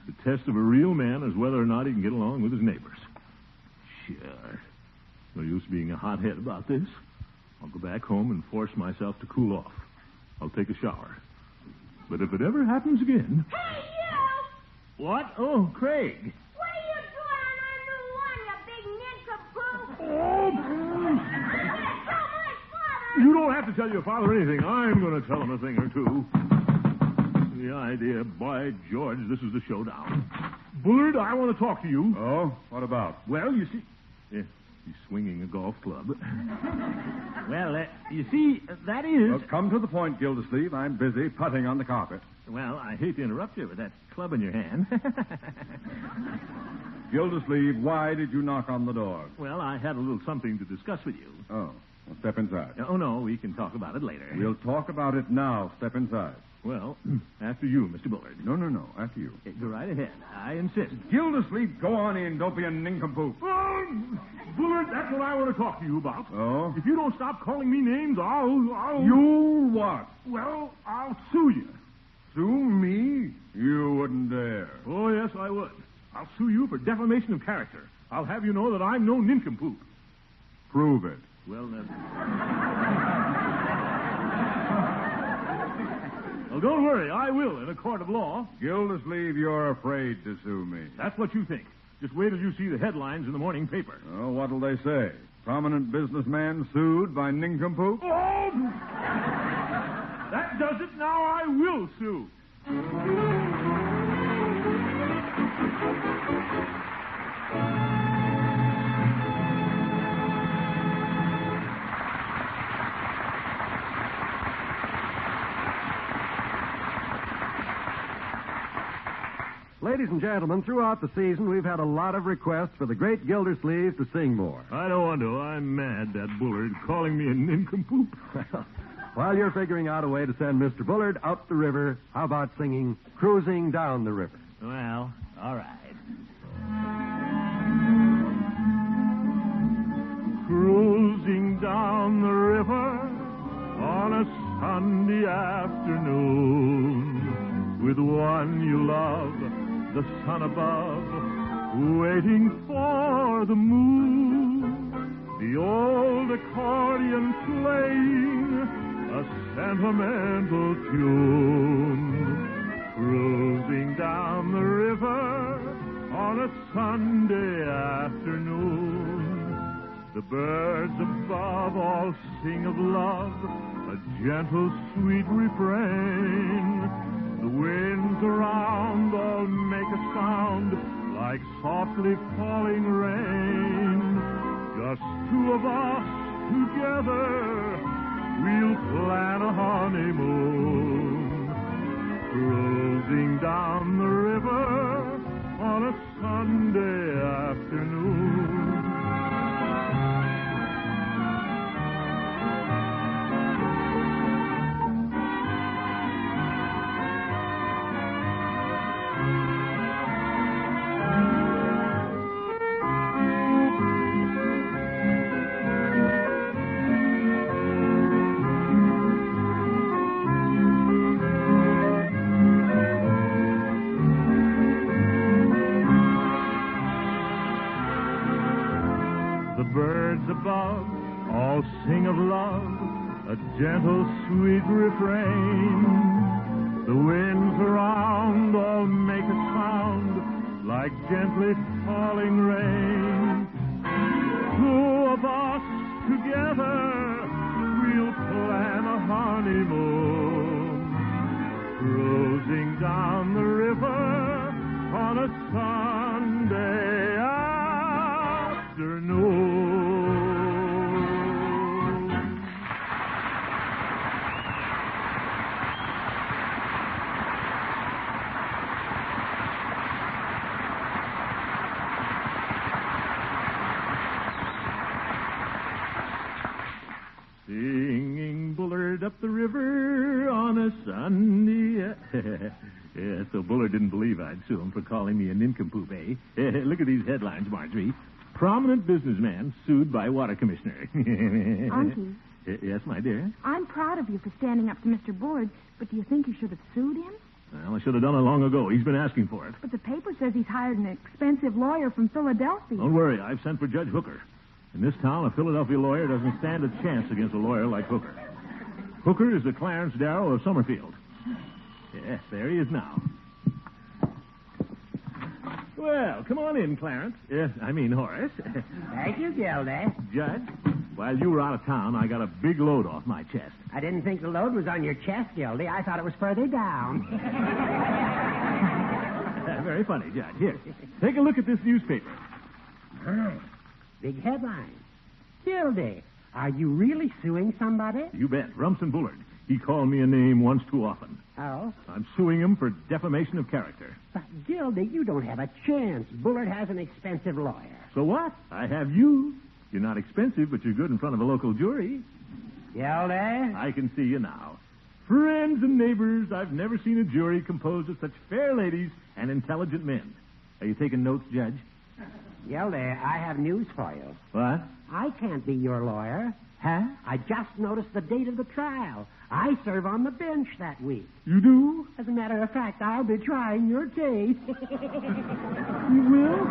The test of a real man is whether or not he can get along with his neighbors. Sure. No use being a hothead about this. I'll go back home and force myself to cool off. I'll take a shower. But if it ever happens again... Hey, you! What? Oh, Craig. What are you doing on our new lawn, you big nincompoop? Oh! I'm going to tell my father! You don't have to tell your father anything. I'm going to tell him a thing or two. The idea, by George, this is the showdown. Bullard, I want to talk to you. Oh? What about? Well, you see... Yeah, he's swinging a golf club. Well, you see, that is... Well, come to the point, Gildersleeve. I'm busy putting on the carpet. Well, I hate to interrupt you with that club in your hand. Gildersleeve, why did you knock on the door? Well, I had a little something to discuss with you. Oh, well, step inside. Oh, no, we can talk about it later. We'll talk about it now. Step inside. Well, after you, Mr. Bullard. No, after you. Go right ahead. I insist. Gildersleeve, go on in. Don't be a nincompoop. Oh, Bullard, that's what I want to talk to you about. Oh? If you don't stop calling me names, I'll... You what? Well, I'll sue you. Sue me? You wouldn't dare. Oh, yes, I would. I'll sue you for defamation of character. I'll have you know that I'm no nincompoop. Prove it. Well, then... Well, don't worry. I will in a court of law. Gildersleeve, you're afraid to sue me. That's what you think. Just wait till you see the headlines in the morning paper. Oh, what'll they say? Prominent businessman sued by nincompoop? Oh! That does it. Now I will sue. Ladies and gentlemen, throughout the season, we've had a lot of requests for the great Gildersleeve to sing more. I don't want to. I'm mad, that Bullard, calling me a nincompoop. While you're figuring out a way to send Mr. Bullard up the river, how about singing Cruising Down the River? Well, all right. Cruising down the river on a Sunday afternoon with one you love, the sun above, waiting for the moon. The old accordion playing a sentimental tune. Cruising down the river on a Sunday afternoon. The birds above all sing of love, a gentle, sweet refrain. The winds around all make a sound like softly falling rain. Just two of us together, we'll plan a honeymoon. Cruising down the river on a Sunday afternoon. Above, all sing of love, a gentle, sweet refrain. The winds around all make a sound like gently falling rain. Two of us together, we'll plan a honeymoon. Cruising down the river on a Sunday afternoon. Singing Bullard up the river on a Sunday. Yeah, so Bullard didn't believe I'd sue him for calling me a nincompoop, eh? Look at these headlines, Marjorie. Prominent businessman sued by water commissioner. Auntie. Yes, my dear? I'm proud of you for standing up to Mr. Bullard, but do you think you should have sued him? Well, I should have done it long ago. He's been asking for it. But the paper says he's hired an expensive lawyer from Philadelphia. Don't worry. I've sent for Judge Hooker. In this town, a Philadelphia lawyer doesn't stand a chance against a lawyer like Hooker. Hooker is the Clarence Darrow of Summerfield. Yes, there he is now. Well, come on in, Clarence. Horace. Thank you, Gildy. Judge, while you were out of town, I got a big load off my chest. I didn't think the load was on your chest, Gildy. I thought it was further down. Very funny, Judge. Here, take a look at this newspaper. Nice. Big headline. Gildy, are you really suing somebody? You bet. Rumson Bullard. He called me a name once too often. Oh? I'm suing him for defamation of character. But, Gildy, you don't have a chance. Bullard has an expensive lawyer. So what? I have you. You're not expensive, but you're good in front of a local jury. Gildy? I can see you now. Friends and neighbors, I've never seen a jury composed of such fair ladies and intelligent men. Are you taking notes, Judge? Gildy, I have news for you. What? I can't be your lawyer. Huh? I just noticed the date of the trial. I serve on the bench that week. You do? As a matter of fact, I'll be trying your case. You will?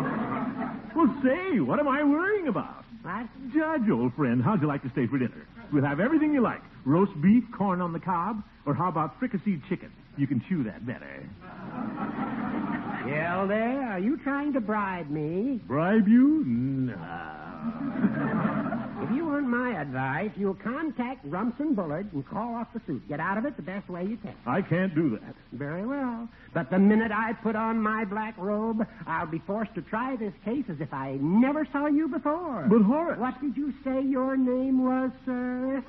Well, say, what am I worrying about? What? Judge, old friend, how'd you like to stay for dinner? We'll have everything you like. Roast beef, corn on the cob, or how about fricasseed chicken? You can chew that better. Gildy, are you trying to bribe me? Bribe you? No. If you want my advice, you'll contact Rumson Bullard and call off the suit. Get out of it the best way you can. I can't do that. Very well. But the minute I put on my black robe, I'll be forced to try this case as if I never saw you before. But, Horace... What did you say your name was, sir?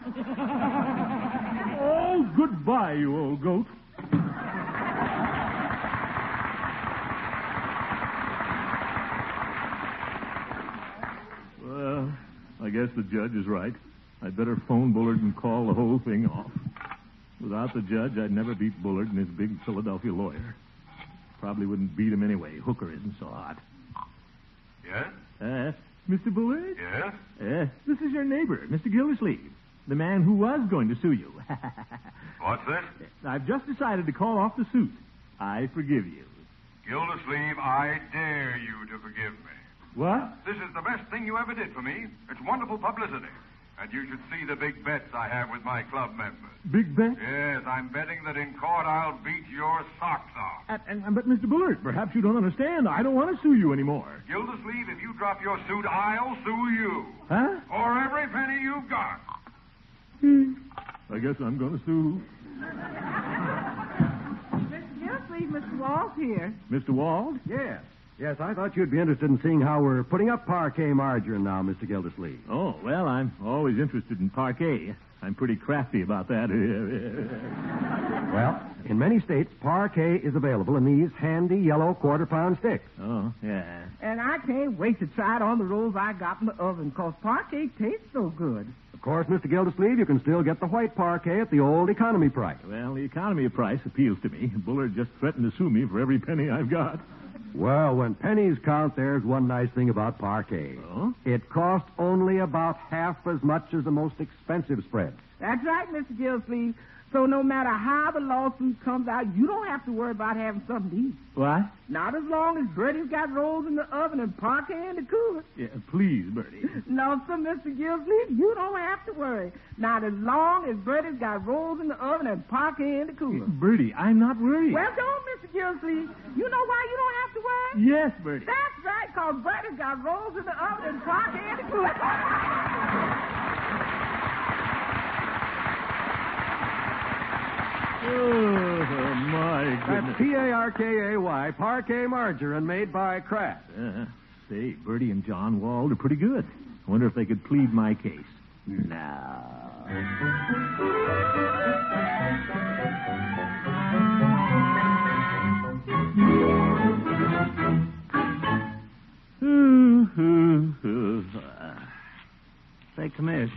Oh, goodbye, you old goat. Well, I guess the judge is right. I'd better phone Bullard and call the whole thing off. Without the judge, I'd never beat Bullard and his big Philadelphia lawyer. Probably wouldn't beat him anyway. Hooker isn't so hot. Yes? Mr. Bullard? Yes? This is your neighbor, Mr. Gildersleeve, the man who was going to sue you. What's this? I've just decided to call off the suit. I forgive you. Gildersleeve, I dare you to forgive me. What? This is the best thing you ever did for me. It's wonderful publicity. And you should see the big bets I have with my club members. Big bet? Yes, I'm betting that in court I'll beat your socks off. But, Mr. Bullard, perhaps you don't understand. I don't want to sue you anymore. Gildersleeve, if you drop your suit, I'll sue you. Huh? For every penny you've got. I guess I'm going to sue. Mr. Gildersleeve, Mr. Wald's here. Mr. Wald? Yes, I thought you'd be interested in seeing how we're putting up parquet margarine now, Mr. Gildersleeve. Oh, well, I'm always interested in parquet. I'm pretty crafty about that. Well, in many states, parquet is available in these handy yellow quarter-pound sticks. Oh, yeah. And I can't wait to try it on the rolls I got in the oven, because parquet tastes so good. Of course, Mr. Gildersleeve, you can still get the white parquet at the old economy price. Well, the economy price appeals to me. Bullard just threatened to sue me for every penny I've got. Well, when pennies count, there's one nice thing about parquet. Oh? It costs only about half as much as the most expensive spread. That's right, Mr. Gildersleeve. So no matter how the lawsuit comes out, you don't have to worry about having something to eat. What? Not as long as Bertie's got rolls in the oven and parquet in the cooler. Yeah, please, Bertie. No, sir, Mr. Gildersleeve, you don't have to worry. Not as long as Bertie's got rolls in the oven and parquet in the cooler. Bertie, I'm not worried. Well, don't, Mr. Gildersleeve. You know why you don't have to worry? Yes, Bertie. That's right, because Bertie's got rolls in the oven and parquet in the cooler. Oh, my goodness. That's P-A-R-K-A-Y, parquet margarine made by Kraft. Say, Bertie and John Wald are pretty good. I wonder if they could plead my case. Now. Say, Commish,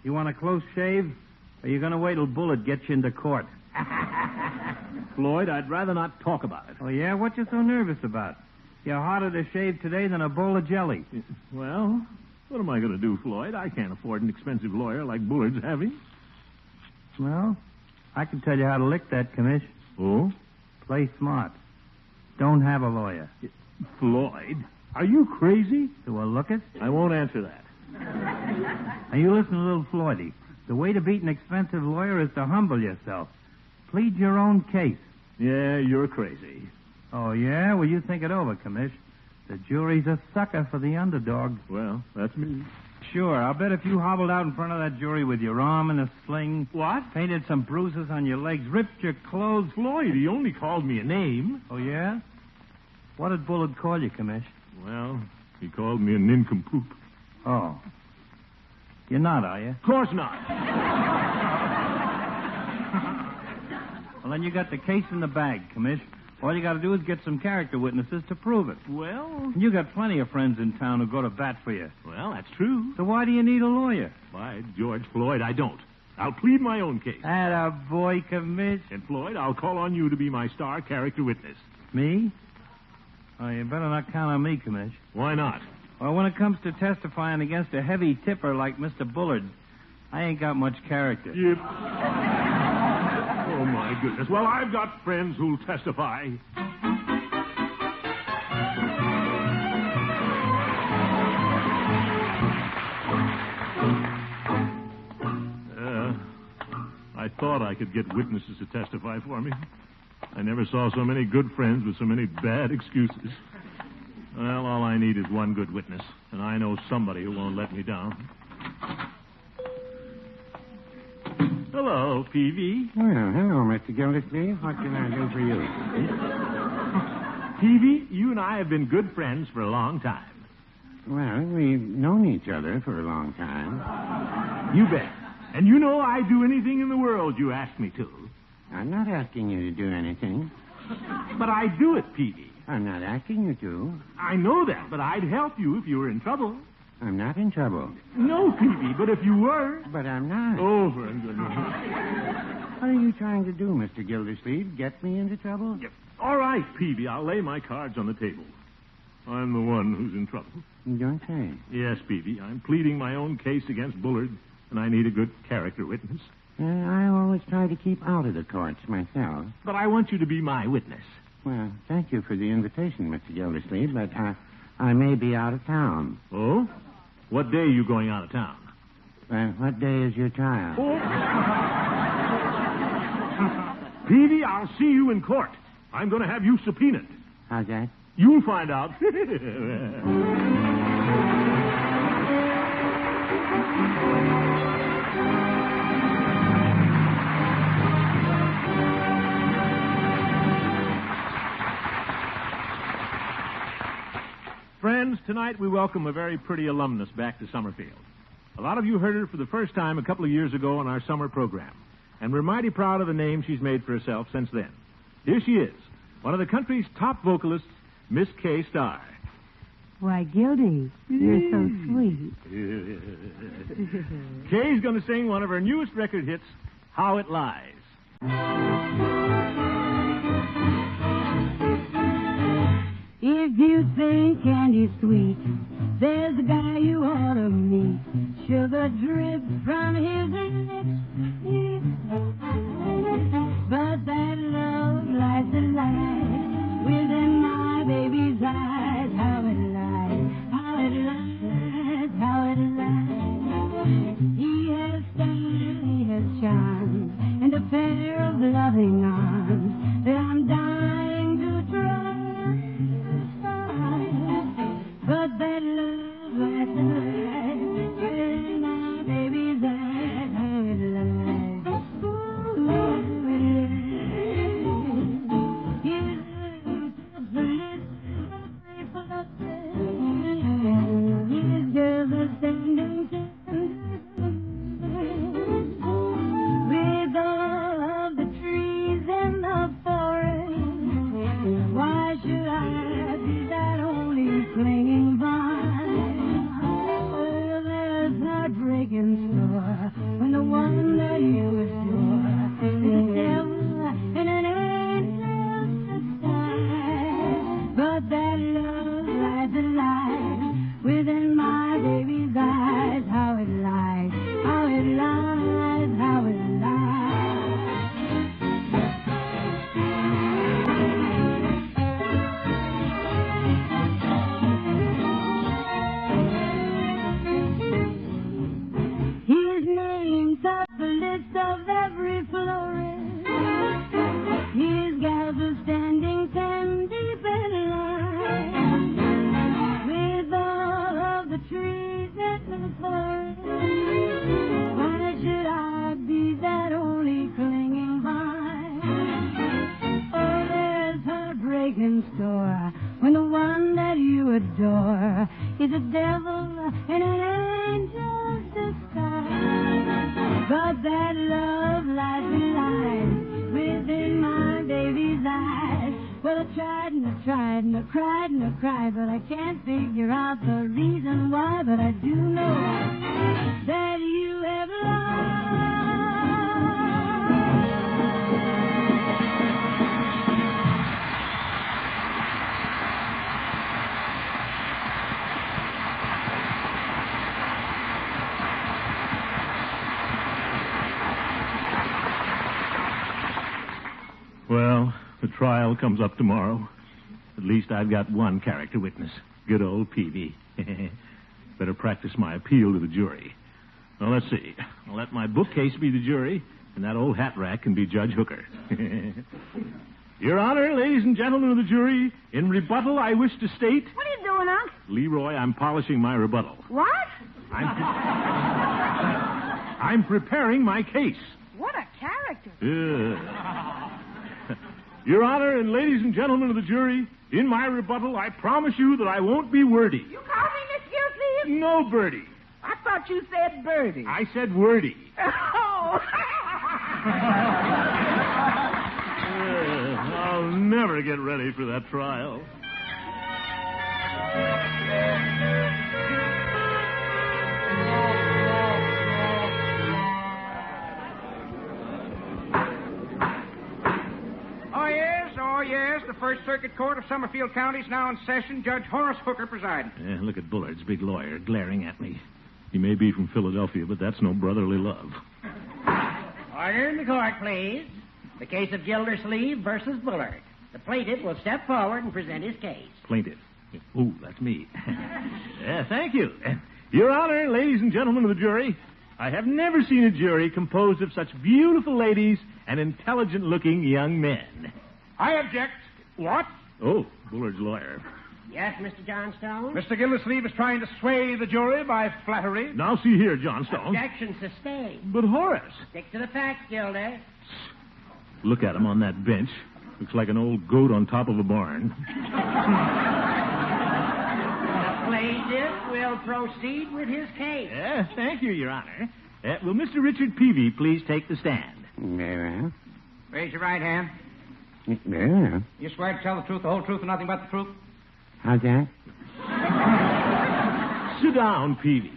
you want a close shave? Or are you going to wait till Bullard gets you into court? Floyd, I'd rather not talk about it. Oh, yeah? What you so nervous about? You're harder to shave today than a bowl of jelly. Well, what am I going to do, Floyd? I can't afford an expensive lawyer like Bullard's having. Well, I can tell you how to lick that, Commish. Oh? Play smart. Don't have a lawyer. Floyd, are you crazy? Do I look it? I won't answer that. Now, you listen to little Floydie. The way to beat an expensive lawyer is to humble yourself. Plead your own case. Yeah, you're crazy. Oh, yeah? Well, you think it over, Commish. The jury's a sucker for the underdog. Well, that's me. Sure, I'll bet if you hobbled out in front of that jury with your arm in a sling... What? Painted some bruises on your legs, ripped your clothes... Floyd, he only called me a name. Oh, yeah? What did Bullard call you, Commish? Well, he called me a nincompoop. Oh. You're not, are you? Of course not. Well, then you got the case in the bag, Commish. All you got to do is get some character witnesses to prove it. Well... You got plenty of friends in town who go to bat for you. Well, that's true. So why do you need a lawyer? By George, Floyd, I don't. I'll plead my own case. Atta boy, Commish. And, Floyd, I'll call on you to be my star character witness. Me? Oh, you better not count on me, Commish. Why not? Well, when it comes to testifying against a heavy tipper like Mr. Bullard, I ain't got much character. Yep. Oh, my goodness. Well, I've got friends who'll testify. I thought I could get witnesses to testify for me. I never saw so many good friends with so many bad excuses. Well, all I need is one good witness, and I know somebody who won't let me down. Hello, Peavy. Well, hello, Mr. Gildersleeve. What can I do for you? Peavy, you and I have been good friends for a long time. Well, we've known each other for a long time. You bet. And you know I'd do anything in the world you ask me to. I'm not asking you to do anything. But I'd do it, Peavy. I'm not asking you to. I know that, but I'd help you if you were in trouble. I'm not in trouble. No, Peavy, but if you were... But I'm not. Oh, for goodness. What are you trying to do, Mr. Gildersleeve? Get me into trouble? Yep. All right, Peavy, I'll lay my cards on the table. I'm the one who's in trouble. You don't say. Yes, Peavy, I'm pleading my own case against Bullard, and I need a good character witness. I always try to keep out of the courts myself. But I want you to be my witness. Well, thank you for the invitation, Mr. Gildersleeve, but I may be out of town. Oh? What day are you going out of town? What day is your trial? Oh. Peavy, I'll see you in court. I'm going to have you subpoenaed. How's that? You'll find out. Friends, tonight we welcome a very pretty alumnus back to Summerfield. A lot of you heard her for the first time a couple of years ago on our summer program, and we're mighty proud of the name she's made for herself since then. Here she is, one of the country's top vocalists, Miss Kay Starr. Why, Gildy, you're so sweet. Kay's going to sing one of her newest record hits, How It Lies. If you think candy's sweet, there's a guy you ought to meet. Sugar drips from his lips. But that love lies a lie within my baby's eyes. How it lies, how it lies, how it lies. He has style, he has charm, and a pair of loving arms that I'm dying to try. But that love lies a lie within my baby's eyes. How it lies, ooh, it lies. Yeah. adore. He's a devil in an angel's disguise. But that love lies within my baby's eyes. Well, I tried and I tried and I cried and I cried, but I can't figure out the reason why. But I do know that you have lied. Well, the trial comes up tomorrow. At least I've got one character witness. Good old Peavy. Better practice my appeal to the jury. Well, let's see. I'll let my bookcase be the jury, and that old hat rack can be Judge Hooker. Your Honor, ladies and gentlemen of the jury, in rebuttal I wish to state... What are you doing, Unc? Leroy, I'm polishing my rebuttal. What? I'm preparing my case. What a character. Your Honor and ladies and gentlemen of the jury, in my rebuttal, I promise you that I won't be wordy. You call me Miss Gildersleeve? No, Birdie. I thought you said Birdie. I said wordy. Oh. I'll never get ready for that trial. Oh, yes, the First Circuit Court of Summerfield County is now in session. Judge Horace Hooker presiding. Yeah, look at Bullard's big lawyer glaring at me. He may be from Philadelphia, but that's no brotherly love. Order in the court, please. The case of Gildersleeve versus Bullard. The plaintiff will step forward and present his case. Plaintiff. Ooh, that's me. Thank you. Your Honor, ladies and gentlemen of the jury, I have never seen a jury composed of such beautiful ladies and intelligent-looking young men. I object. What? Oh, Bullard's lawyer. Yes, Mr. Johnstone? Mr. Gildersleeve is trying to sway the jury by flattery. Now, see here, Johnstone. Objection sustained. But Horace. Stick to the facts, Gilder. Look at him on that bench. Looks like an old goat on top of a barn. The plaintiff will proceed with his case. Thank you, Your Honor. Will Mr. Richard Peavy please take the stand? Very well. Raise your right hand. Very well. You swear to tell the truth, the whole truth, and nothing but the truth? How's that? Sit down, Peavy.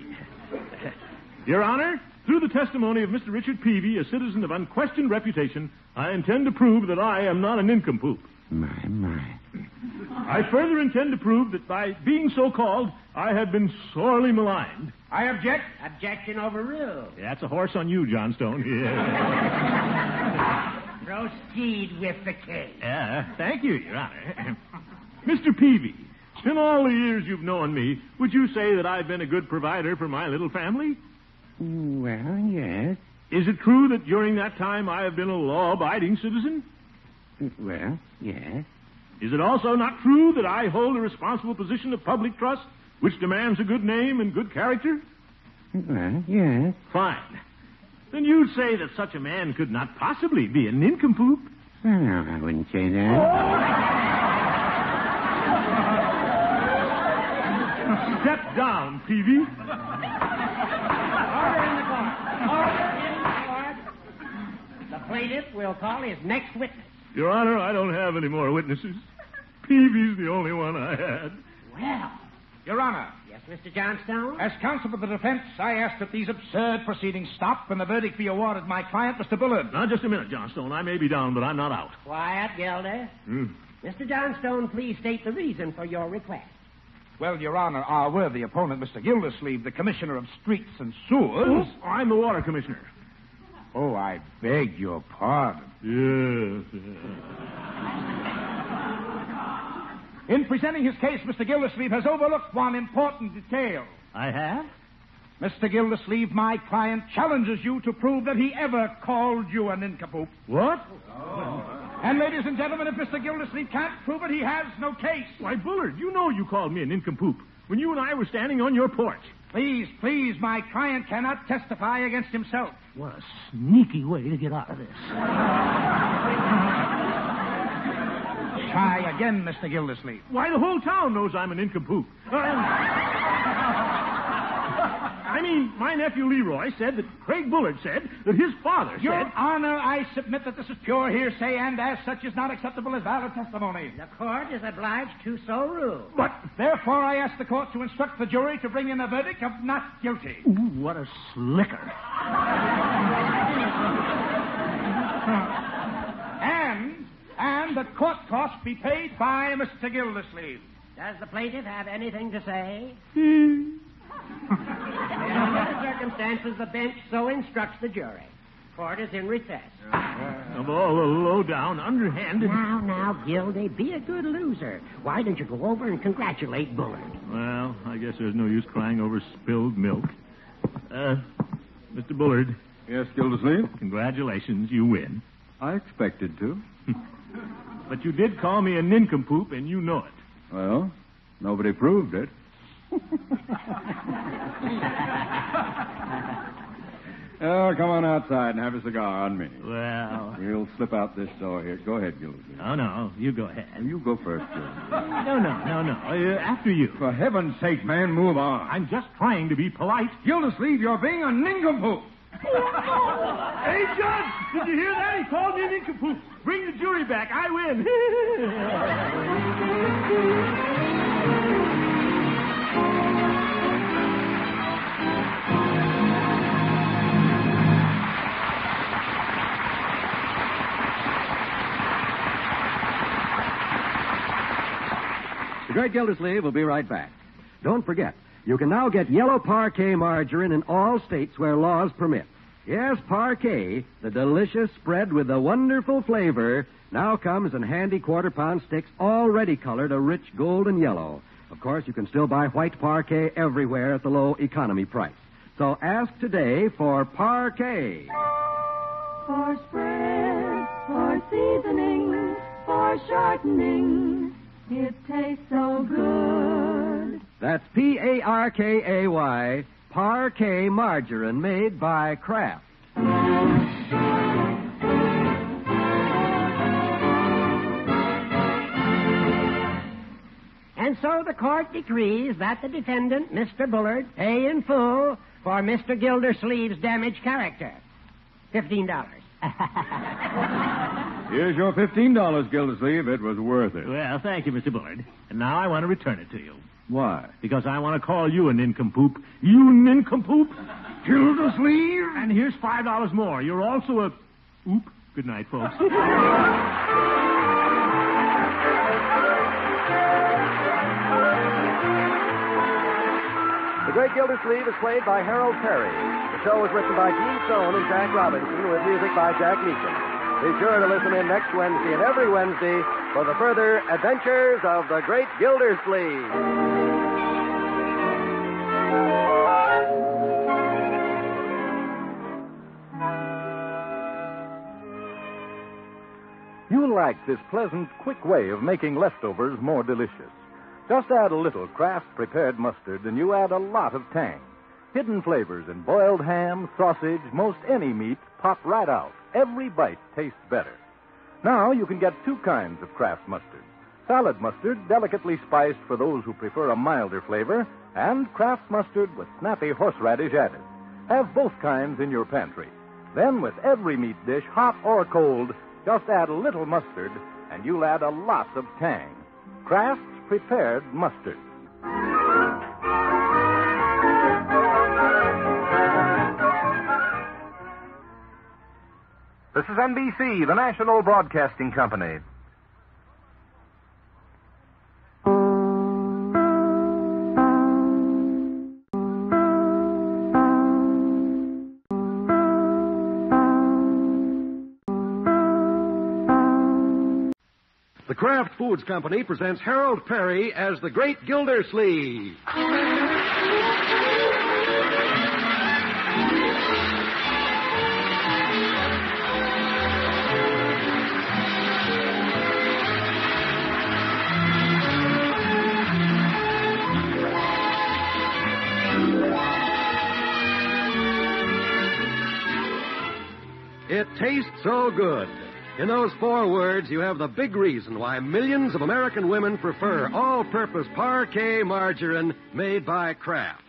Your Honor, through the testimony of Mr. Richard Peavy, a citizen of unquestioned reputation, I intend to prove that I am not a nincompoop. My. I further intend to prove that by being so called, I have been sorely maligned. I object. Objection overruled. That's a horse on you, Johnstone. Yeah. Proceed with the case. Thank you, Your Honor. Mr. Peavy, in all the years you've known me, would you say that I've been a good provider for my little family? Well, yes. Is it true that during that time I have been a law-abiding citizen? Well, yes. Is it also not true that I hold a responsible position of public trust, which demands a good name and good character? Well, yes. Fine. Then you'd say that such a man could not possibly be a nincompoop. Well, no, I wouldn't say that. Step down, Peavy. Order in the court. Order in the court. The plaintiff will call his next witness. Your Honor, I don't have any more witnesses. Peavy's the only one I had. Well. Your Honor. Yes, Mr. Johnstone? As counsel for the defense, I ask that these absurd proceedings stop and the verdict be awarded my client, Mr. Bullard. Now, just a minute, Johnstone. I may be down, but I'm not out. Quiet, Gilder. Mr. Johnstone, please state the reason for your request. Well, Your Honor, our worthy opponent, Mr. Gildersleeve, the Commissioner of Streets and Sewers... Oh, I'm the Water Commissioner. Oh, I beg your pardon. Yes. In presenting his case, Mr. Gildersleeve has overlooked one important detail. I have? Mr. Gildersleeve, my client, challenges you to prove that he ever called you a nincompoop. What? Oh. And, ladies and gentlemen, if Mr. Gildersleeve can't prove it, he has no case. Why, Bullard, you know you called me a nincompoop when you and I were standing on your porch. Please, my client cannot testify against himself. What a sneaky way to get out of this. Try again, Mr. Gildersleeve. Why, the whole town knows I'm an nincompoop. I mean, my nephew Leroy said that Craig Bullard said that his father said... Your Honor, I submit that this is pure hearsay and as such is not acceptable as valid testimony. The court is obliged to so rule. But, therefore, I ask the court to instruct the jury to bring in a verdict of not guilty. Ooh, what a slicker. And the court costs be paid by Mr. Gildersleeve. Does the plaintiff have anything to say? Under the circumstances, the bench so instructs the jury. Court is in recess. Of all the low-down, underhanded... Now, Gildy, be a good loser. Why don't you go over and congratulate Bullard? Well, I guess there's no use crying over spilled milk. Mr. Bullard. Yes, Gildersleeve? Congratulations, you win. I expected to. But you did call me a nincompoop, and you know it. Well, nobody proved it. Oh, come on outside and have a cigar on me. Well... We'll slip out this door here. Go ahead, Gildersleeve. Oh, no. You go ahead. You go first, Gildersleeve. No. After you. For heaven's sake, man, move on. I'm just trying to be polite. Gildersleeve, you're being a nincompoop. Hey, Judge, did you hear that? He called me a nincompoop. Bring the jury back. I win. The Great Gildersleeve will be right back. Don't forget, you can now get yellow parquet margarine in all states where laws permit. Yes, parquet, the delicious spread with the wonderful flavor, now comes in handy quarter-pound sticks already colored a rich golden yellow. Of course, you can still buy white parquet everywhere at the low economy price. So ask today for parquet. For spread, for seasoning, for shortening, it tastes so good. That's Parkay, parquet margarine made by Kraft. And so the court decrees that the defendant, Mr. Bullard, pay in full for Mr. Gildersleeve's damaged character. $15. Here's your $15, Gildersleeve. It was worth it. Well, thank you, Mr. Bullard. And now I want to return it to you. Why? Because I want to call you a nincompoop. You nincompoop? Gildersleeve? And here's $5 more. You're also a... Oop. Good night, folks. The Great Gildersleeve is played by Harold Perry. The show was written by Gene Stone and Jack Robinson with music by Jack Meakin. Be sure to listen in next Wednesday and every Wednesday for the further adventures of the Great Gildersleeve. You'll like this pleasant, quick way of making leftovers more delicious. Just add a little Kraft prepared mustard and you add a lot of tang. Hidden flavors in boiled ham, sausage, most any meat pop right out. Every bite tastes better. Now you can get two kinds of Kraft mustard. Salad mustard, delicately spiced for those who prefer a milder flavor, and Kraft mustard with snappy horseradish added. Have both kinds in your pantry. Then with every meat dish, hot or cold, just add a little mustard and you'll add a lot of tang. Kraft's prepared mustard. This is NBC, the National Broadcasting Company. The Kraft Foods Company presents Harold Perry as the Great Gildersleeve. It tastes so good. In those 4 words, you have the big reason why millions of American women prefer all-purpose parquet margarine made by Kraft.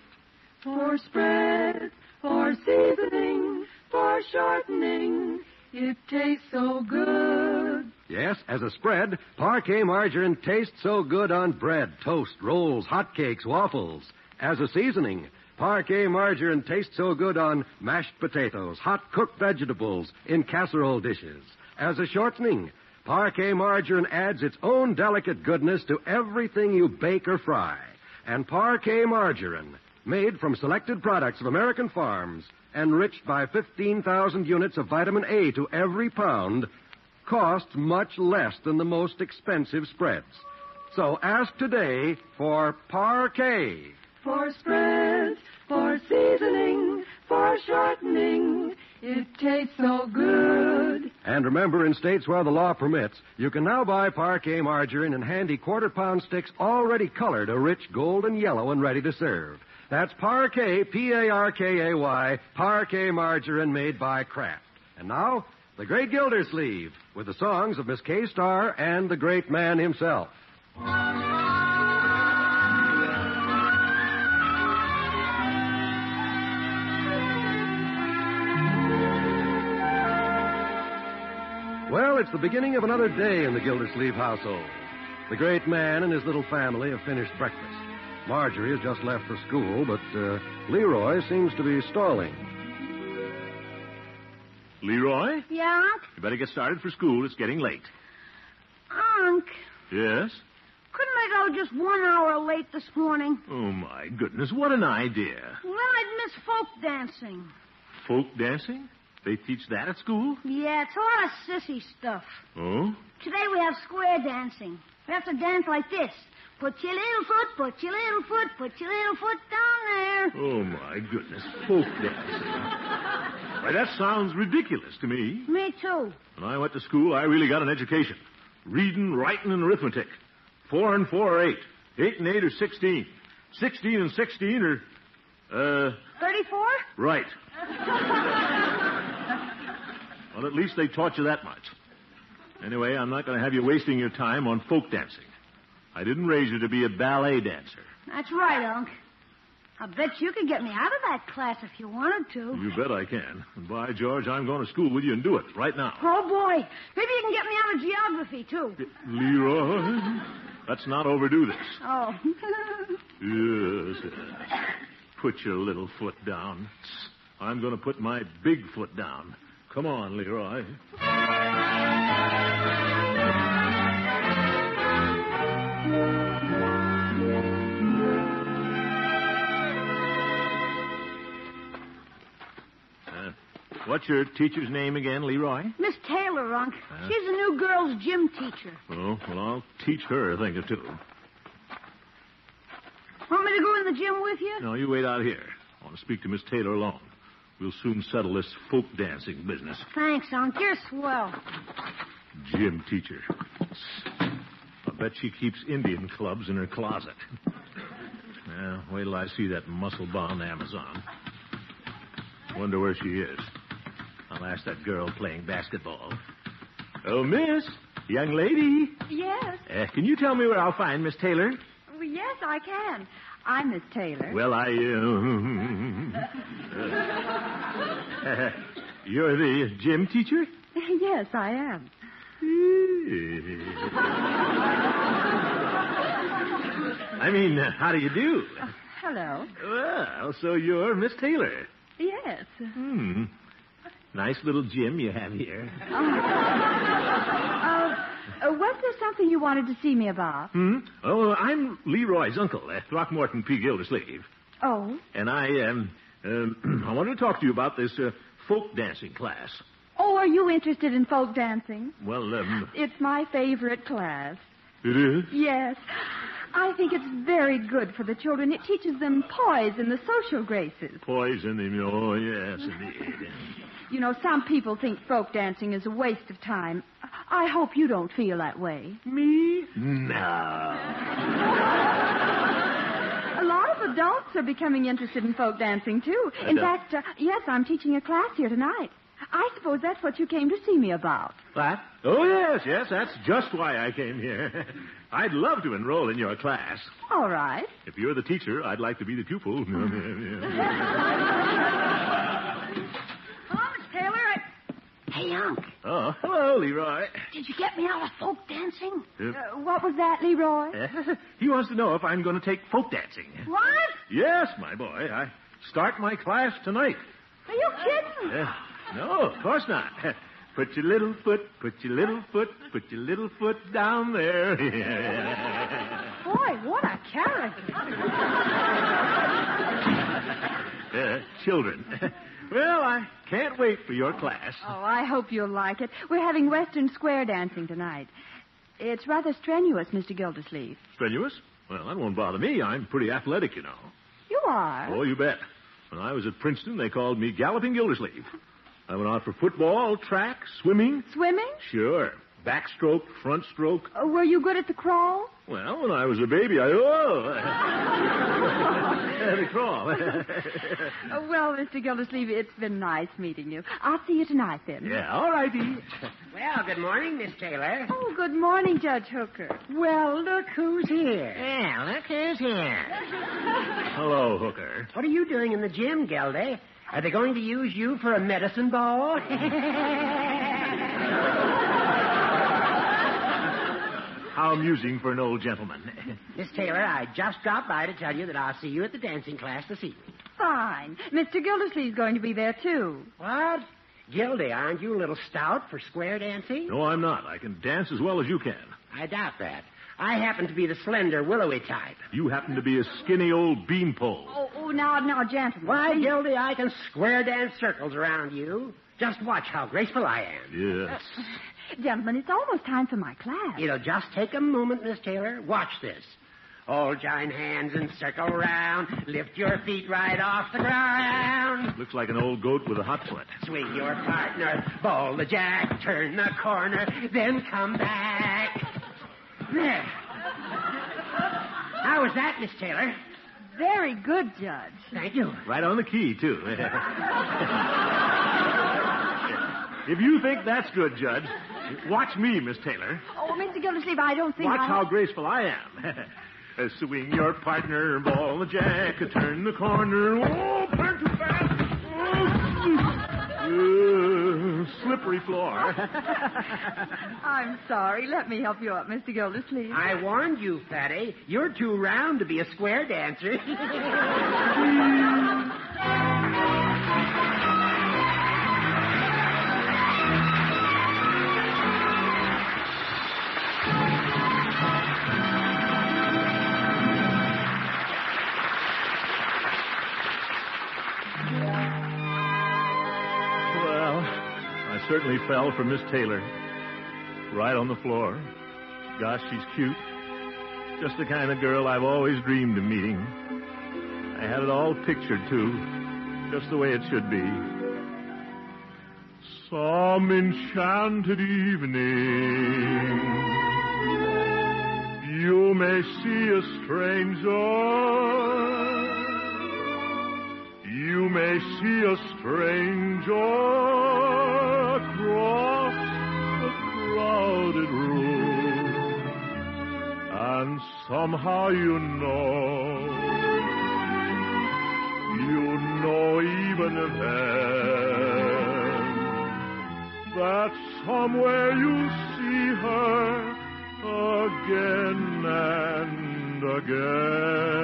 For spread, for seasoning, for shortening, it tastes so good. Yes, as a spread, parquet margarine tastes so good on bread, toast, rolls, hotcakes, waffles. As a seasoning, parquet margarine tastes so good on mashed potatoes, hot cooked vegetables, in casserole dishes. As a shortening, parquet margarine adds its own delicate goodness to everything you bake or fry. And parquet margarine, made from selected products of American farms, enriched by 15,000 units of vitamin A to every pound, costs much less than the most expensive spreads. So ask today for parquet. For spread, for seasoning, for shortening, it tastes so good. And remember, in states where the law permits, you can now buy parquet margarine in handy quarter-pound sticks already colored a rich golden yellow and ready to serve. That's parquet, P-A-R-K-A-Y, parquet margarine made by Kraft. And now, the great Gildersleeve, with the songs of Miss Kay Starr and the great man himself. Well, it's the beginning of another day in the Gildersleeve household. The great man and his little family have finished breakfast. Marjorie has just left for school, but Leroy seems to be stalling. Leroy? Yeah, Unc? You better get started for school. It's getting late. Unc, Yes? couldn't I go just 1 hour late this morning? Oh, my goodness. What an idea. Well, I'd miss folk dancing. Folk dancing? They teach that at school? Yeah, it's a lot of sissy stuff. Oh? Today we have square dancing. We have to dance like this. Put your little foot, put your little foot, put your little foot down there. Oh, my goodness. Folk dancing. Why, that sounds ridiculous to me. Me too. When I went to school, I really got an education. Reading, writing, and arithmetic. 4 and 4 are 8. 8 and 8 are 16. 16 and 16 are, 34? Right. Well, at least they taught you that much. Anyway, I'm not going to have you wasting your time on folk dancing. I didn't raise you to be a ballet dancer. That's right, Unc. I bet you could get me out of that class if you wanted to. You bet I can. And by George, I'm going to school with you and do it right now. Oh, boy. Maybe you can get me out of geography, too. Leroy, let's not overdo this. Oh. Yes. Put your little foot down. I'm going to put my big foot down. Come on, Leroy. What's your teacher's name again, Leroy? Miss Taylor, Unc. She's a new girls' gym teacher. Oh, well, I'll teach her a thing or two. Want me to go in the gym with you? No, you wait out here. I want to speak to Miss Taylor alone. We'll soon settle this folk dancing business. Thanks, Unc. You're swell. Gym teacher. I bet she keeps Indian clubs in her closet. Well, wait till I see that muscle-bound Amazon. Wonder where she is. I'll ask that girl playing basketball. Oh, miss. Young lady. Yes. Can you tell me where I'll find Miss Taylor? Well, yes, I can. I'm Miss Taylor. Well, you're the gym teacher? Yes, I am. I mean, how do you do? Hello. Well, so you're Miss Taylor. Yes. Nice little gym you have here. Was there something you wanted to see me about? Oh, I'm Leroy's uncle, Throckmorton P. Gildersleeve. Oh? And I wanted to talk to you about this folk dancing class. Oh, are you interested in folk dancing? Well, It's my favorite class. It is? Yes. I think it's very good for the children. It teaches them poise and the social graces. Poise and oh, yes, indeed. You know, some people think folk dancing is a waste of time. I hope you don't feel that way. Me? No. A lot of adults are becoming interested in folk dancing, too. In fact, yes, I'm teaching a class here tonight. I suppose that's what you came to see me about. What? Oh, yes, that's just why I came here. I'd love to enroll in your class. All right. If you're the teacher, I'd like to be the pupil. Hello, Miss Taylor. Hey, Unc. Oh, hello, Leroy. Did you get me out of folk dancing? What was that, Leroy? He wants to know if I'm going to take folk dancing. What? Yes, my boy. I start my class tonight. Are you kidding? No, of course not. Put your little foot down there. Boy, what a character. Children. Well, I can't wait for your class. Oh, I hope you'll like it. We're having Western Square dancing tonight. It's rather strenuous, Mr. Gildersleeve. Strenuous? Well, that won't bother me. I'm pretty athletic, you know. You are? Oh, you bet. When I was at Princeton, they called me Galloping Gildersleeve. I went out for football, track, swimming. Swimming? Sure. Backstroke, front stroke. Were you good at the crawl? Well, when I was a baby, the crawl. Well, Mr. Gildersleeve, it's been nice meeting you. I'll see you tonight, then. Yeah, all righty. Well, good morning, Miss Taylor. Oh, good morning, Judge Hooker. Well, look who's here. Yeah, look who's here. Hello, Hooker. What are you doing in the gym, Gildy? Are they going to use you for a medicine ball? How amusing for an old gentleman. Miss Taylor, I just dropped by to tell you that I'll see you at the dancing class this evening. Fine. Mr. Gildersleeve's going to be there, too. What? Gildy, aren't you a little stout for square dancing? No, I'm not. I can dance as well as you can. I doubt that. I happen to be the slender, willowy type. You happen to be a skinny old beanpole. Oh, now, gentlemen. Why, Gildy, I can square dance circles around you. Just watch how graceful I am. Yes. Gentlemen, it's almost time for my class. It'll just take a moment, Miss Taylor. Watch this. All join hands and circle round. Lift your feet right off the ground. Looks like an old goat with a hot foot. Swing your partner, ball the jack, turn the corner, then come back. There. How was that, Miss Taylor? Very good, Judge. Thank you. Right on the key, too. If you think that's good, Judge, watch me, Miss Taylor. Oh, Mr. Gildersleeve, I don't think Watch how graceful I am. Swing your partner, ball the jack, turn the corner. Oh, turn too fast. Slippery floor. I'm sorry. Let me help you up, Mr. Gildersleeve. I warned you, Fatty. You're too round to be a square dancer. Certainly fell for Miss Taylor. Right on the floor. Gosh, she's cute. Just the kind of girl I've always dreamed of meeting. I had it all pictured, too. Just the way it should be. Some enchanted evening, you may see a stranger. You may see a stranger across the crowded room, and somehow you know even then, that somewhere you see her again and again.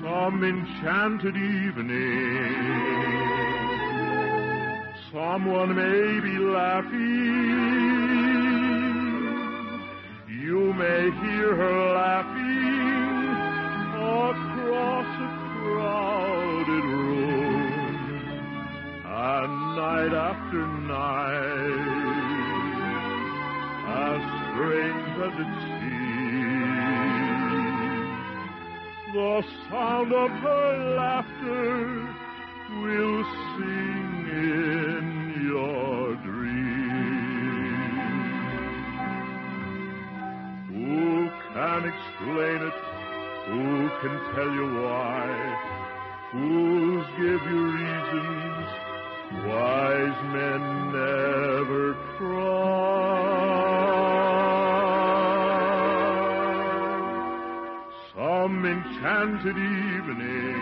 Some enchanted evening, someone may be laughing. You may hear her laughing across a crowded room. And night after night, as strange as it seems, the sound of her laughter will sing in your dreams. Who can explain it? Who can tell you why? Fools give you reasons, wise men never try. Some enchanted evening,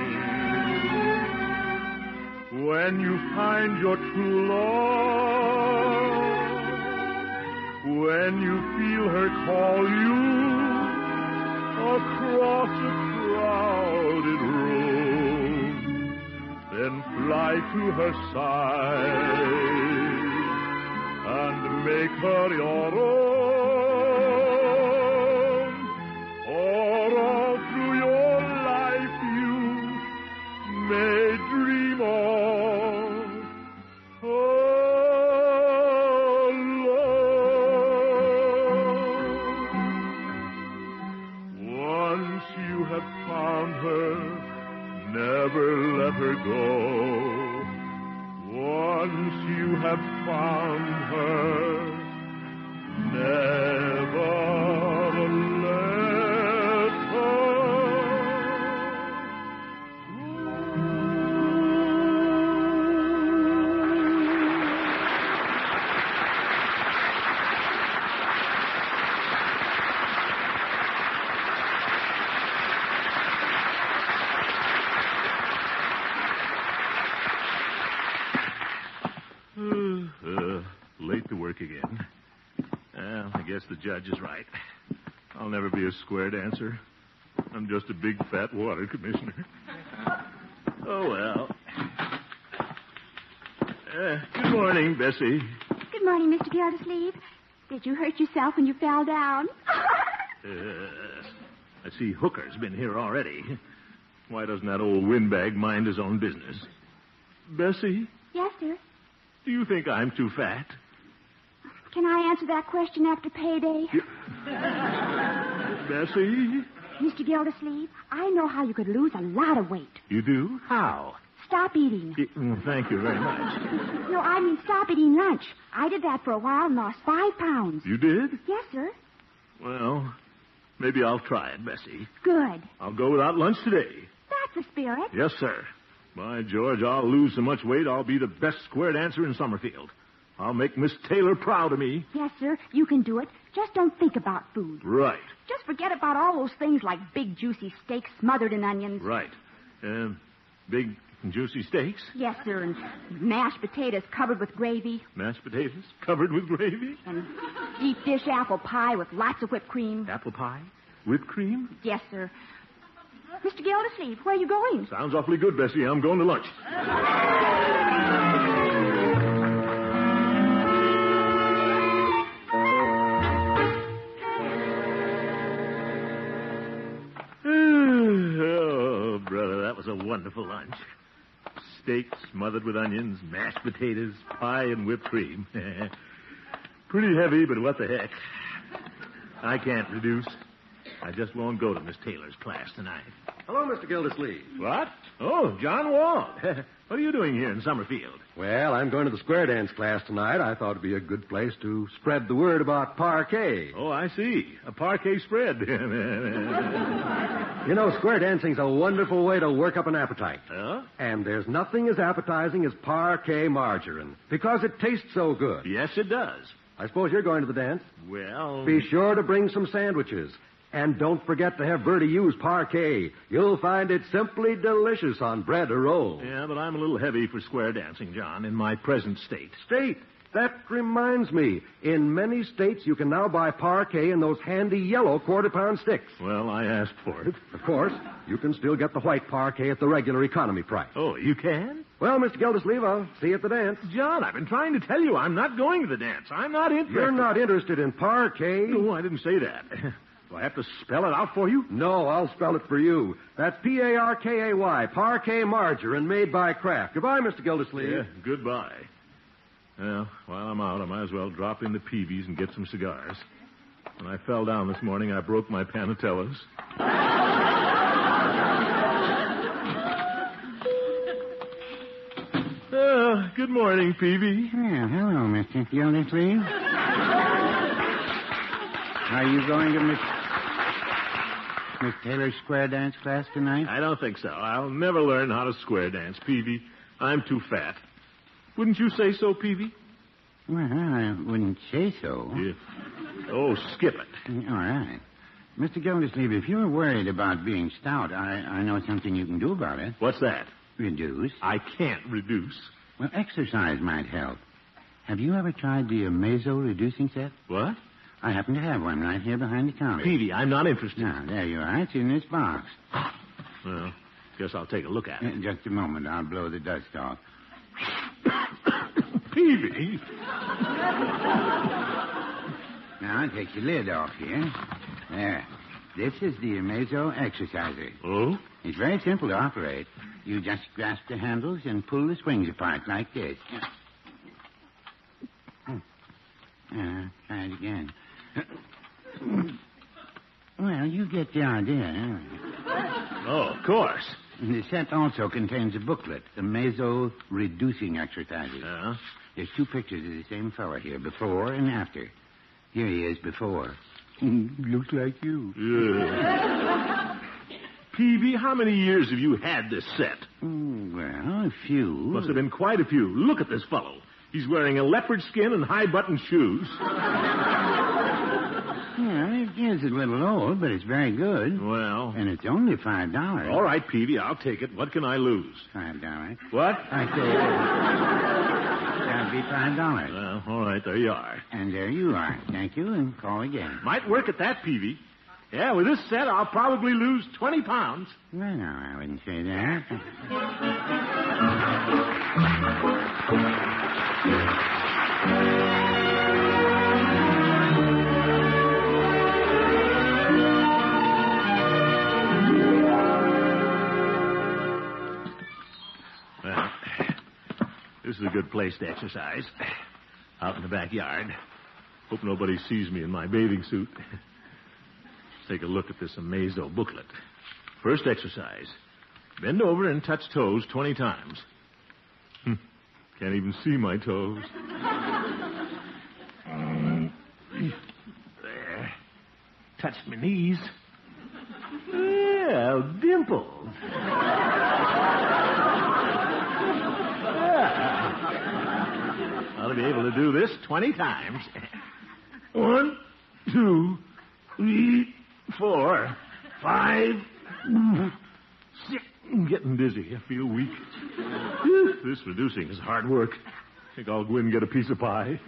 when you find your true love, when you feel her call you across a crowded room, then fly to her side and make her your own. Or all through your life you may dream of alone. Once you have found her, never let her go. Once you have found her, never let her late to work again. Well, I guess the judge is right. I'll never be a square dancer. I'm just a big fat water commissioner. Oh, well. Good morning, Bessie. Good morning, Mr. Gildersleeve. Did you hurt yourself when you fell down? I see Hooker's been here already. Why doesn't that old windbag mind his own business? Bessie, Yes, sir. do you think I'm too fat? Can I answer that question after payday? Bessie? Mr. Gildersleeve, I know how you could lose a lot of weight. You do? How? Stop eating. Thank you very much. No, I mean stop eating lunch. I did that for a while and lost 5 pounds. You did? Yes, sir. Well, maybe I'll try it, Bessie. Good. I'll go without lunch today. That's the spirit. Yes, sir. By George, I'll lose so much weight, I'll be the best square dancer in Summerfield. I'll make Miss Taylor proud of me. Yes, sir. You can do it. Just don't think about food. Right. Just forget about all those things like big, juicy steaks smothered in onions. Right. Big, juicy steaks. Yes, sir. And mashed potatoes covered with gravy. Mashed potatoes covered with gravy. And deep dish apple pie with lots of whipped cream. Apple pie? Whipped cream? Yes, sir. Mr. Gildersleeve, where are you going? Sounds awfully good, Bessie. I'm going to lunch. Oh, brother, that was a wonderful lunch. Steak smothered with onions, mashed potatoes, pie, and whipped cream. Pretty heavy, but what the heck. I can't reduce. I just won't go to Miss Taylor's class tonight. Hello, Mr. Gildersleeve. What? Oh, John Wall. What are you doing here in Summerfield? Well, I'm going to the square dance class tonight. I thought it'd be a good place to spread the word about parquet. Oh, I see. A parquet spread. You know, square dancing's a wonderful way to work up an appetite. Huh? And there's nothing as appetizing as parquet margarine, because it tastes so good. Yes, it does. I suppose you're going to the dance. Well... Be sure to bring some sandwiches. And don't forget to have Bertie use parquet. You'll find it simply delicious on bread or roll. Yeah, but I'm a little heavy for square dancing, John, in my present state. State? That reminds me. In many states, you can now buy parquet in those handy yellow quarter-pound sticks. Well, I asked for it. Of course, you can still get the white parquet at the regular economy price. Oh, you can? Well, Mr. Gildersleeve, I'll see you at the dance. John, I've been trying to tell you I'm not going to the dance. I'm not interested. You're not interested in parquet? No, I didn't say that. Do I have to spell it out for you? No, I'll spell it for you. That's P-A-R-K-A-Y, parquet margarine made by Kraft. Goodbye, Mr. Gildersleeve. Yeah, goodbye. Well, while I'm out, I might as well drop into Peavy's and get some cigars. When I fell down this morning, I broke my panatellas. Good morning, Peavy. Well, hello, Mr. Gildersleeve. Are you going to Miss... Miss Taylor's square dance class tonight? I don't think so. I'll never learn how to square dance, Peavy. I'm too fat. Wouldn't you say so, Peavy? Well, I wouldn't say so. Oh, skip it. All right. Mr. Gildersleeve, if you're worried about being stout, I know something you can do about it. What's that? Reduce. I can't reduce. Well, exercise might help. Have you ever tried the Mazo reducing set? What? I happen to have one right here behind the counter. Peavy, I'm not interested. Now, there you are. It's in this box. Well, guess I'll take a look at it. Just a moment. I'll blow the dust off. Peavy! Now, take the lid off here. There. This is the Mazo exerciser. Oh? It's very simple to operate. You just grasp the handles and pull the springs apart like this. Try it again. Well, you get the idea. Oh, of course. The set also contains a booklet, the Mazo reducing exercises. There's 2 pictures of the same fellow here, before and after. Here he is before. Looks like you. Yeah. Peavy, how many years have you had this set? Well, a few. Must have been quite a few. Look at this fellow. He's wearing a leopard skin and high-button shoes. Well, it is a little old, but it's very good. Well. And it's only $5. All right, Peavy, I'll take it. What can I lose? $5. What? I say, that'd be $5. Well, all right, there you are. And there you are. Thank you, and call again. Might work at that, Peavy. Yeah, with this set, I'll probably lose 20 pounds. Well, no, I wouldn't say that. Well, this is a good place to exercise. Out in the backyard. Hope nobody sees me in my bathing suit. Take a look at this Mazo booklet. First exercise. Bend over and touch toes 20 times. Can't even see my toes. There. Touch my knees. Yeah, dimples. Ought to be able to do this 20 times. 1, 2, 3, 4, 5, 6. I'm getting dizzy. I feel weak. This reducing is hard work. Think I'll go in and get a piece of pie.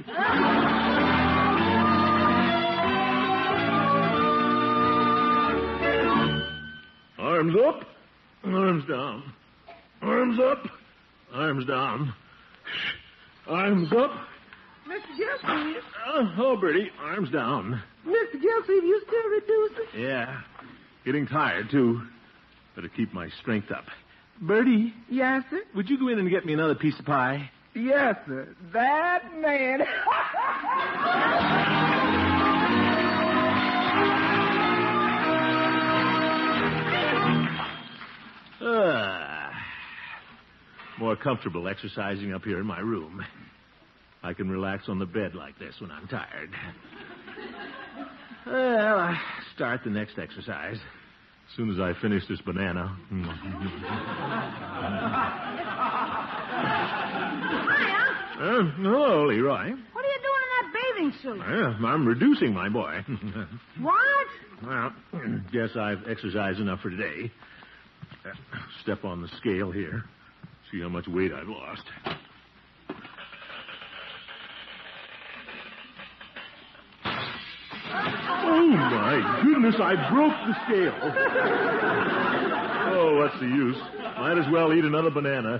Arms up, arms down. Arms up, arms down. Arms up. Mr. Gildersleeve. Oh, Bertie, arms down. Mr. Gildersleeve, you still reducing? Yeah. Getting tired, too. Better keep my strength up. Bertie. Yes, sir? Would you go in and get me another piece of pie? Yes, sir. That man. More comfortable exercising up here in my room. I can relax on the bed like this when I'm tired. Well, I'll start the next exercise as soon as I finish this banana. Hiya. Hello, Leroy. What are you doing in that bathing suit? I'm reducing, my boy. What? Well, guess I've exercised enough for today. Step on the scale here. See how much weight I've lost. Oh, my goodness, I broke the scale. Oh, what's the use? Might as well eat another banana.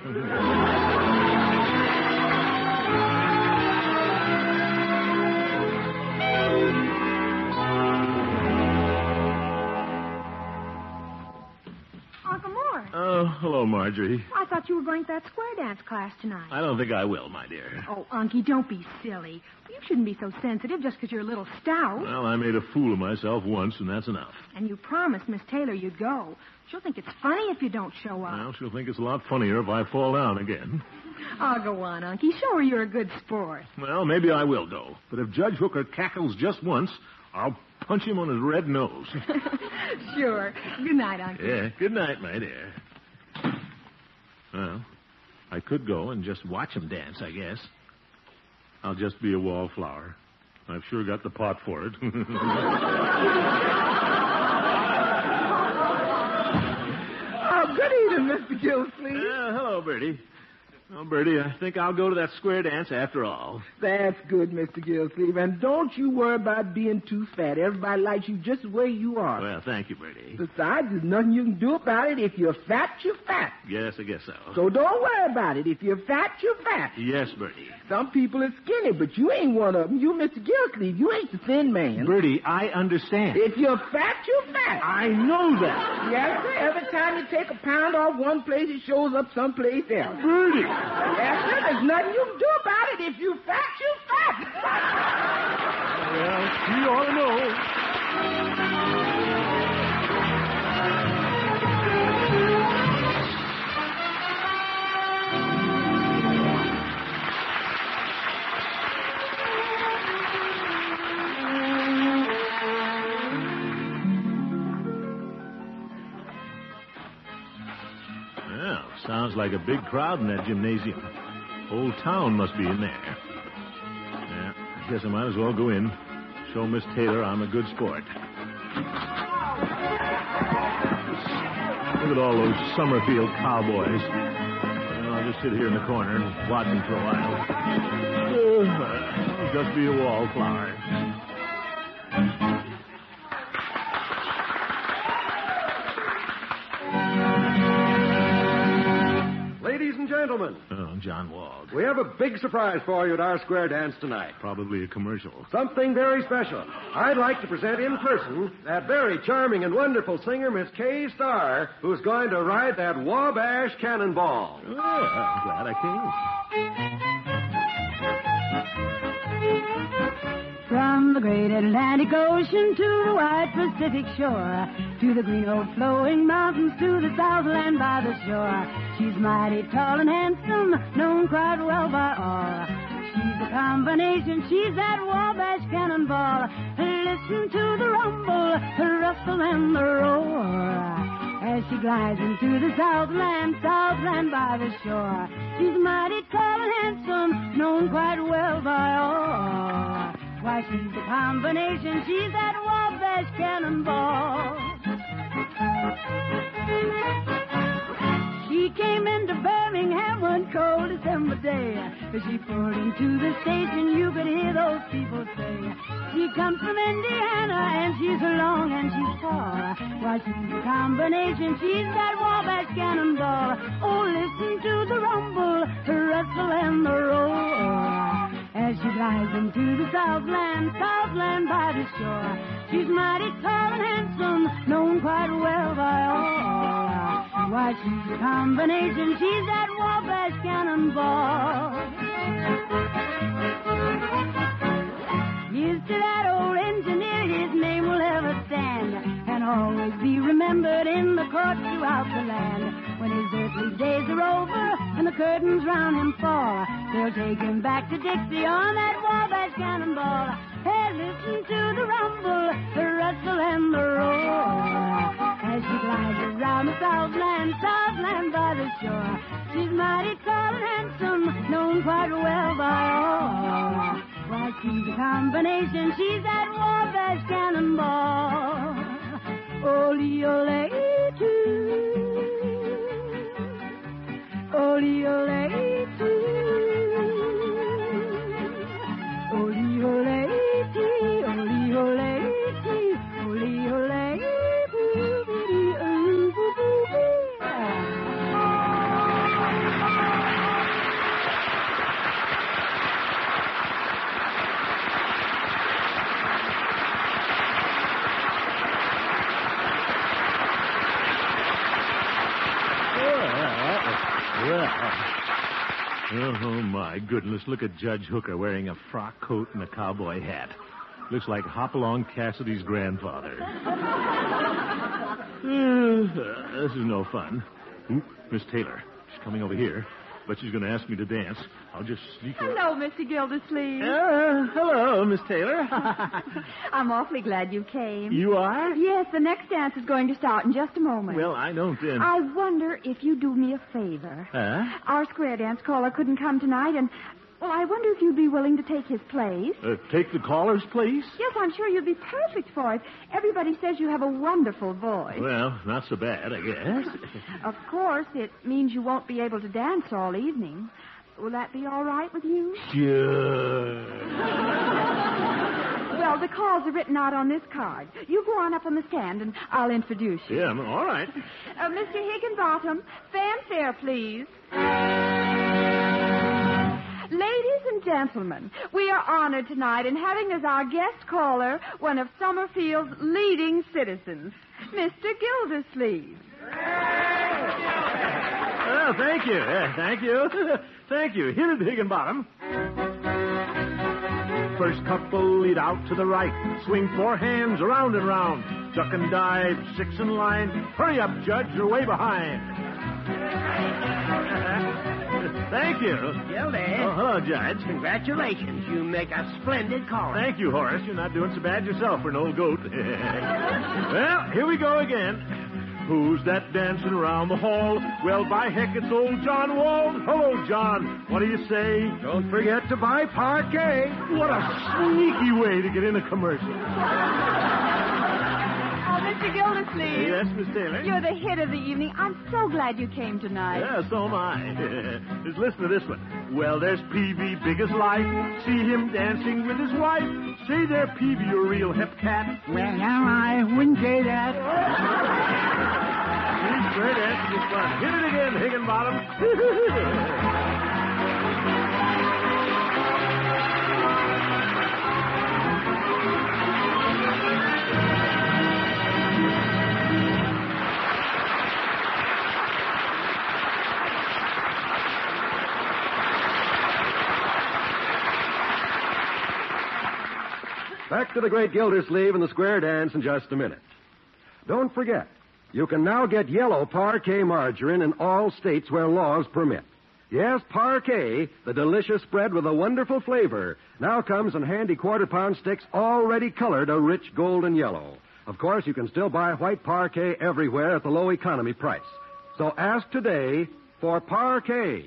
Oh, hello, Marjorie. I thought you were going to that square dance class tonight. I don't think I will, my dear. Oh, Unky, don't be silly. You shouldn't be so sensitive just because you're a little stout. Well, I made a fool of myself once, and that's enough. And you promised Miss Taylor you'd go. She'll think it's funny if you don't show up. Well, she'll think it's a lot funnier if I fall down again. Oh, go on, Unky. Show her you're a good sport. Well, maybe I will go. But if Judge Hooker cackles just once, I'll punch him on his red nose. Sure. Good night, Uncle. Yeah, good night, my dear. Well, I could go and just watch him dance, I guess. I'll just be a wallflower. I've sure got the pot for it. Oh, good evening, Mr. Gildersleeve. Hello, Bertie. Well, Bertie, I think I'll go to that square dance after all. That's good, Mr. Gildersleeve. And don't you worry about being too fat. Everybody likes you just the way you are. Well, thank you, Bertie. Besides, there's nothing you can do about it. If you're fat, you're fat. Yes, I guess so. So don't worry about it. If you're fat, you're fat. Yes, Bertie. Some people are skinny, but you ain't one of them. You, Mr. Gildersleeve, you ain't the thin man. Bertie, I understand. If you're fat, you're fat. I know that. Yes, sir. Every time you take a pound off one place, it shows up someplace else. Bertie! Yes, sir. There's nothing you can do about it. If you're fat, you're fat. Well, you ought to know. Well, sounds like a big crowd in that gymnasium. Whole town must be in there. Yeah, I guess I might as well go in. Show Miss Taylor I'm a good sport. Look at all those Summerfield cowboys. Well, I'll just sit here in the corner and watch them for a while. I'll just be a wallflower. Ladies and gentlemen. Oh, John Wald. We have a big surprise for you at our square dance tonight. Probably a commercial. Something very special. I'd like to present in person that very charming and wonderful singer, Miss Kay Starr, who's going to ride that Wabash Cannonball. Oh, I'm glad I came. From the great Atlantic Ocean to the wide Pacific shore, to the green old flowing mountains, to the Southland by the shore, she's mighty tall and handsome, known quite well by all. She's a combination, she's that Wabash Cannonball. Listen to the rumble, the rustle and the roar, as she glides into the Southland, Southland by the shore. She's mighty tall and handsome, known quite well by all. Why, she's a combination, she's that Wabash Cannonball. She came into Birmingham one cold December day. As she pulled into the station, you could hear those people say, she comes from Indiana, and she's long and she's tall. Why, she's a combination, she's that Wabash Cannonball. Oh, listen to the rumble, the rustle and the roar, as she glides into the Southland, Southland by the shore. She's mighty tall and handsome, known quite well by all. Why, she's a combination, she's that Wabash Cannonball. Here's to that old engineer, his name will ever stand, and always be remembered in the court throughout the land. When his earthly days are over and the curtains round him fall, they'll take him back to Dixie on that Wabash Cannonball. Hey, listen to the rumble, the rustle and the roar, as she glides around the Southland, Southland by the shore. She's mighty tall and handsome, known quite well by all. Why, she's a combination, she's that Wabash Cannonball. Ole-ole-too, ole-ole-too, ole-ole-tee, ole-ole-tee, ole-ole-boo-bee-dee-oo-boo-boo-bee. Oh, my goodness. Look at Judge Hooker wearing a frock coat and a cowboy hat. Looks like Hopalong Cassidy's grandfather. This is no fun. Oop, Miss Taylor. She's coming over here. but she's going to ask me to dance. I'll just sneak her. Hello, Mr. Gildersleeve. Hello, Miss Taylor. I'm awfully glad you came. You are? Yes, the next dance is going to start in just a moment. Well, I don't then. I wonder if you do me a favor. Huh? Our square dance caller couldn't come tonight, and, well, I wonder if you'd be willing to take his place. Take the caller's place? Yes, I'm sure you'd be perfect for it. Everybody says you have a wonderful voice. Well, not so bad, I guess. Of course, it means you won't be able to dance all evening. Will that be all right with you? Sure. Well, the calls are written out on this card. You go on up on the stand, and I'll introduce you. Yeah, all right. Mr. Higginbottom, fanfare, please. Ladies and gentlemen, we are honored tonight in having as our guest caller one of Summerfield's leading citizens, Mr. Gildersleeve. Well, thank you. Thank you. Thank you. Hit it, Higginbottom. First couple lead out to the right. Swing 4 hands around and round. Duck and dive, 6 in line. Hurry up, Judge, you're way behind. Thank you. Gildy. Oh, hello, Judge. Congratulations. You make a splendid caller. Thank you, Horace. You're not doing so bad yourself for an old goat. Well, here we go again. Who's that dancing around the hall? Well, by heck, it's old John Wald. Hello, John. What do you say? Don't forget to buy parquet. What a sneaky way to get in a commercial. Mr. Gildersleeve. Yes, Miss Taylor? You're the hit of the evening. I'm so glad you came tonight. Yeah, so am I. Just listen to this one. Well, there's Peavy, big as life. See him dancing with his wife. Say there, Peavy, you're a real hep cat. Well, now, I wouldn't say that. He's great dancing is fun. Hit it again, Higginbottom. Back to the great Gildersleeve and the square dance in just a minute. Don't forget, you can now get yellow parquet margarine in all states where laws permit. Yes, parquet, the delicious spread with a wonderful flavor, now comes in handy quarter-pound sticks already colored a rich golden yellow. Of course, you can still buy white parquet everywhere at the low economy price. So ask today for parquet.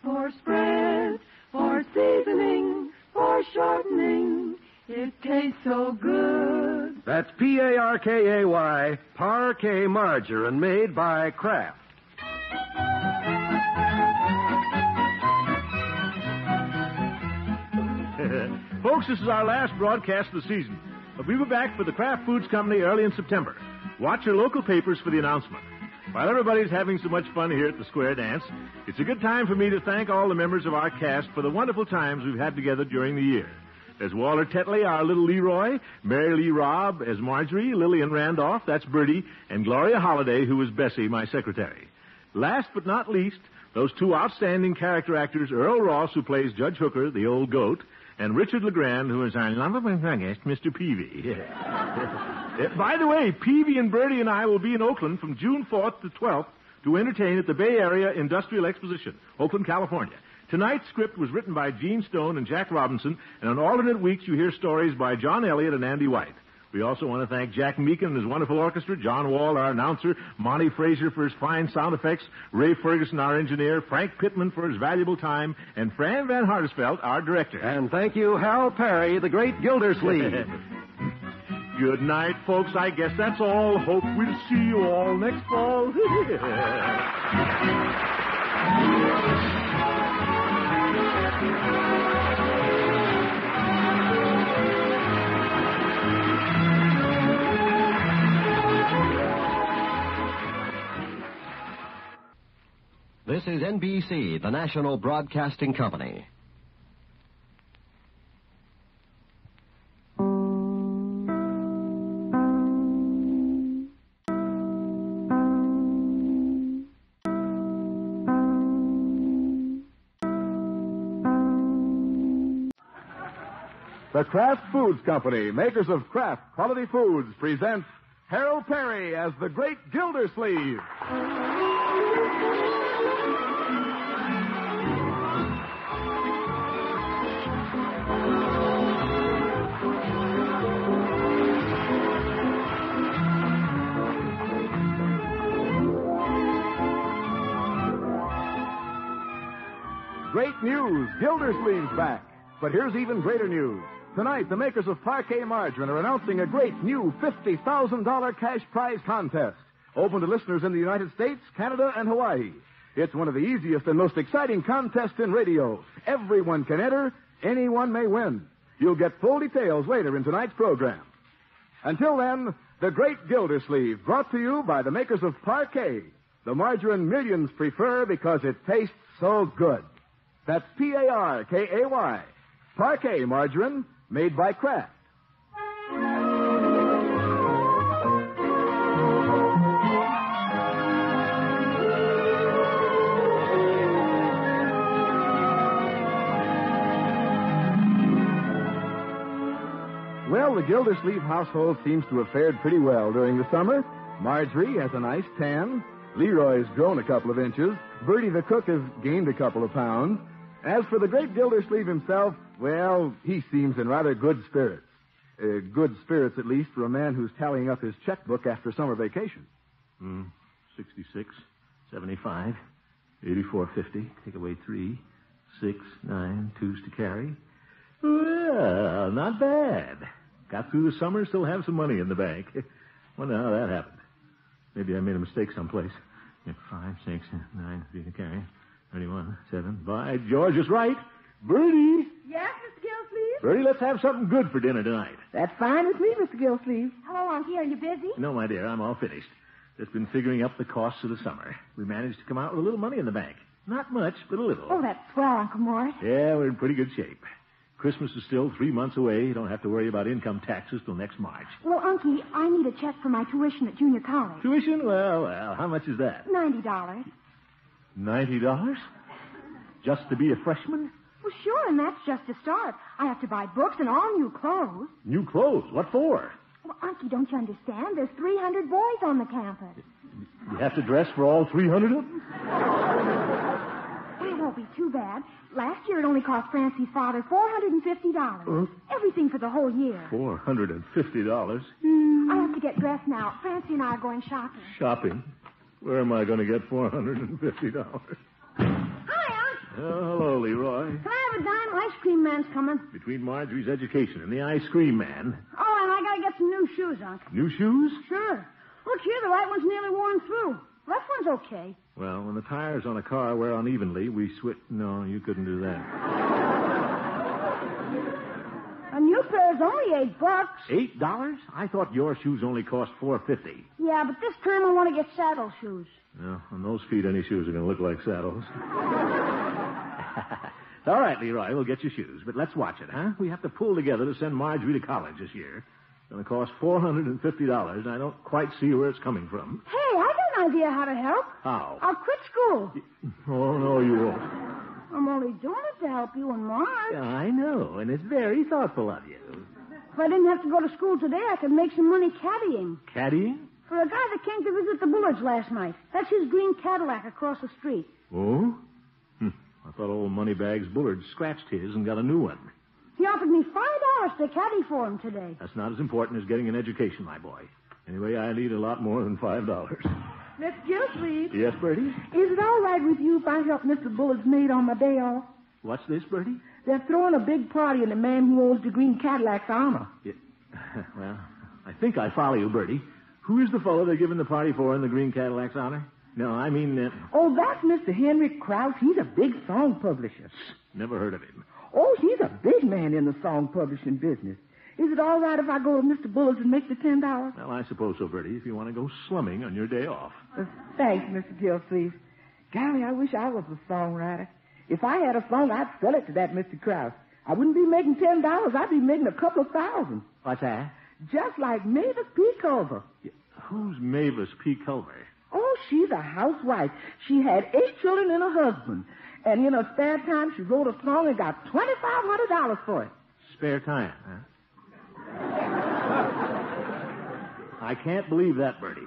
For spread, for seasoning, for shortening. It tastes so good. That's P-A-R-K-A-Y, parquet margarine made by Kraft. Folks, this is our last broadcast of the season. But we were back for the Kraft Foods Company early in September. Watch your local papers for the announcement. While everybody's having so much fun here at the Square Dance, it's a good time for me to thank all the members of our cast for the wonderful times we've had together during the year. There's Walter Tetley, our little Leroy, Mary Lee Robb as Marjorie, Lillian Randolph, that's Bertie, and Gloria Holliday, who is Bessie, my secretary. Last but not least, those 2 outstanding character actors, Earl Ross, who plays Judge Hooker, the old goat, and Richard LeGrand, who is our lovable guest, Mr. Peavy. By the way, Peavy and Bertie and I will be in Oakland from June 4th to 12th to entertain at the Bay Area Industrial Exposition, Oakland, California. Tonight's script was written by Gene Stone and Jack Robinson, and on alternate weeks you hear stories by John Elliott and Andy White. We also want to thank Jack Meekin and his wonderful orchestra, John Wall, our announcer, Monty Frazier for his fine sound effects, Ray Ferguson, our engineer, Frank Pittman for his valuable time, and Fran Van Hartesveld, our director. And thank you, Hal Perry, the great Gildersleeve. Good night, folks. I guess that's all. Hope we'll see you all next fall. This is NBC, the national broadcasting company. The Kraft Foods Company, makers of Kraft Quality Foods, presents Harold Perry as the Great Gildersleeve. Great news! Gildersleeve's back. But here's even greater news. Tonight, the makers of Parquet Margarine are announcing a great new $50,000 cash prize contest, open to listeners in the United States, Canada, and Hawaii. It's one of the easiest and most exciting contests in radio. Everyone can enter. Anyone may win. You'll get full details later in tonight's program. Until then, the Great Gildersleeve, brought to you by the makers of Parquet, the margarine millions prefer because it tastes so good. That's Parkay. Parquet margarine, made by Kraft. Well, the Gildersleeve household seems to have fared pretty well during the summer. Marjorie has a nice tan. Leroy's grown a couple of inches. Bertie the cook has gained a couple of pounds. As for the great Gildersleeve himself, well, he seems in rather good spirits. Good spirits, at least, for a man who's tallying up his checkbook after summer vacation. 66, 75, 84.50. Take away 3, 6, 9, 2's to carry. Well, not bad. Got through the summer, still have some money in the bank. Wonder how that happened. Maybe I made a mistake someplace. 5, 6, 9, 3 to carry. 31, 7. By George is right. Bertie. Yes, Mr. Gildersleeve? Bertie, let's have something good for dinner tonight. That's fine with me, Mr. Gildersleeve. Hello, Unky. Are you busy? No, my dear, I'm all finished. Just been figuring up the costs of the summer. We managed to come out with a little money in the bank. Not much, but a little. Oh, that's swell, Uncle Morris. Yeah, we're in pretty good shape. Christmas is still 3 months away. You don't have to worry about income taxes till next March. Well, Unky, I need a check for my tuition at junior college. Tuition? Well, how much is that? $90. $90? Just to be a freshman? Well, sure, and that's just a start. I have to buy books and all new clothes. New clothes? What for? Well, Unky, don't you understand? There's 300 boys on the campus. You have to dress for all 300 of them? Well, it won't be too bad. Last year it only cost Francie's father $450. Everything for the whole year. $450? I have to get dressed now. Francie and I are going shopping. Shopping? Where am I going to get $450? Hi, Unc. Hello, Leroy. Can I have a dime? Ice cream man's coming. Between Marjorie's education and the ice cream man. Oh, and I gotta get some new shoes, Unc. New shoes? Sure. Look here, the right one's nearly worn through. Left one's okay. Well, when the tires on a car wear unevenly, we switch... No, you couldn't do that. A new pair's only $8. $8? I thought your shoes only cost $4.50. Yeah, but this term I want to get saddle shoes. No, on those feet, any shoes are going to look like saddles. All right, Leroy, we'll get your shoes. But let's watch it, huh? We have to pull together to send Marjorie to college this year. It's going to cost $450, and I don't quite see where it's coming from. Hey, I got an idea how to help. How? I'll quit school. Oh, no, you won't. I'm only doing it to help you and Marge. Yeah, I know, and it's very thoughtful of you. If I didn't have to go to school today, I could make some money caddying. Caddying? For a guy that came to visit the Bullards last night. That's his green Cadillac across the street. Oh? I thought old Moneybags Bullard scratched his and got a new one. He offered me $5 to caddy for him today. That's not as important as getting an education, my boy. Anyway, I need a lot more than $5. Miss Gildersleeve. Yes, Bertie? Is it all right with you if I help Mr. Bullard's maid on my day off? What's this, Bertie? They're throwing a big party in the man who owns the green Cadillac's honor. Yeah. Well, I think I follow you, Bertie. Who is the fellow they're giving the party for in the green Cadillac's honor? No, I mean... Oh, that's Mr. Henry Krause. He's a big song publisher. Never heard of him. Oh, he's a big man in the song publishing business. Is it all right if I go to Mr. Bullard's and make the $10? Well, I suppose so, Bertie, if you want to go slumming on your day off. Thanks, Mr. Gildersleeve. Golly, I wish I was a songwriter. If I had a song, I'd sell it to that Mr. Krause. I wouldn't be making $10. I'd be making a couple of thousand. What's that? Just like Mavis P. Culver. Who's Mavis P. Culver? Oh, she's a housewife. She had 8 children and a husband. And in her spare time, she wrote a song and got $2,500 for it. Spare time, huh? I can't believe that, Bertie.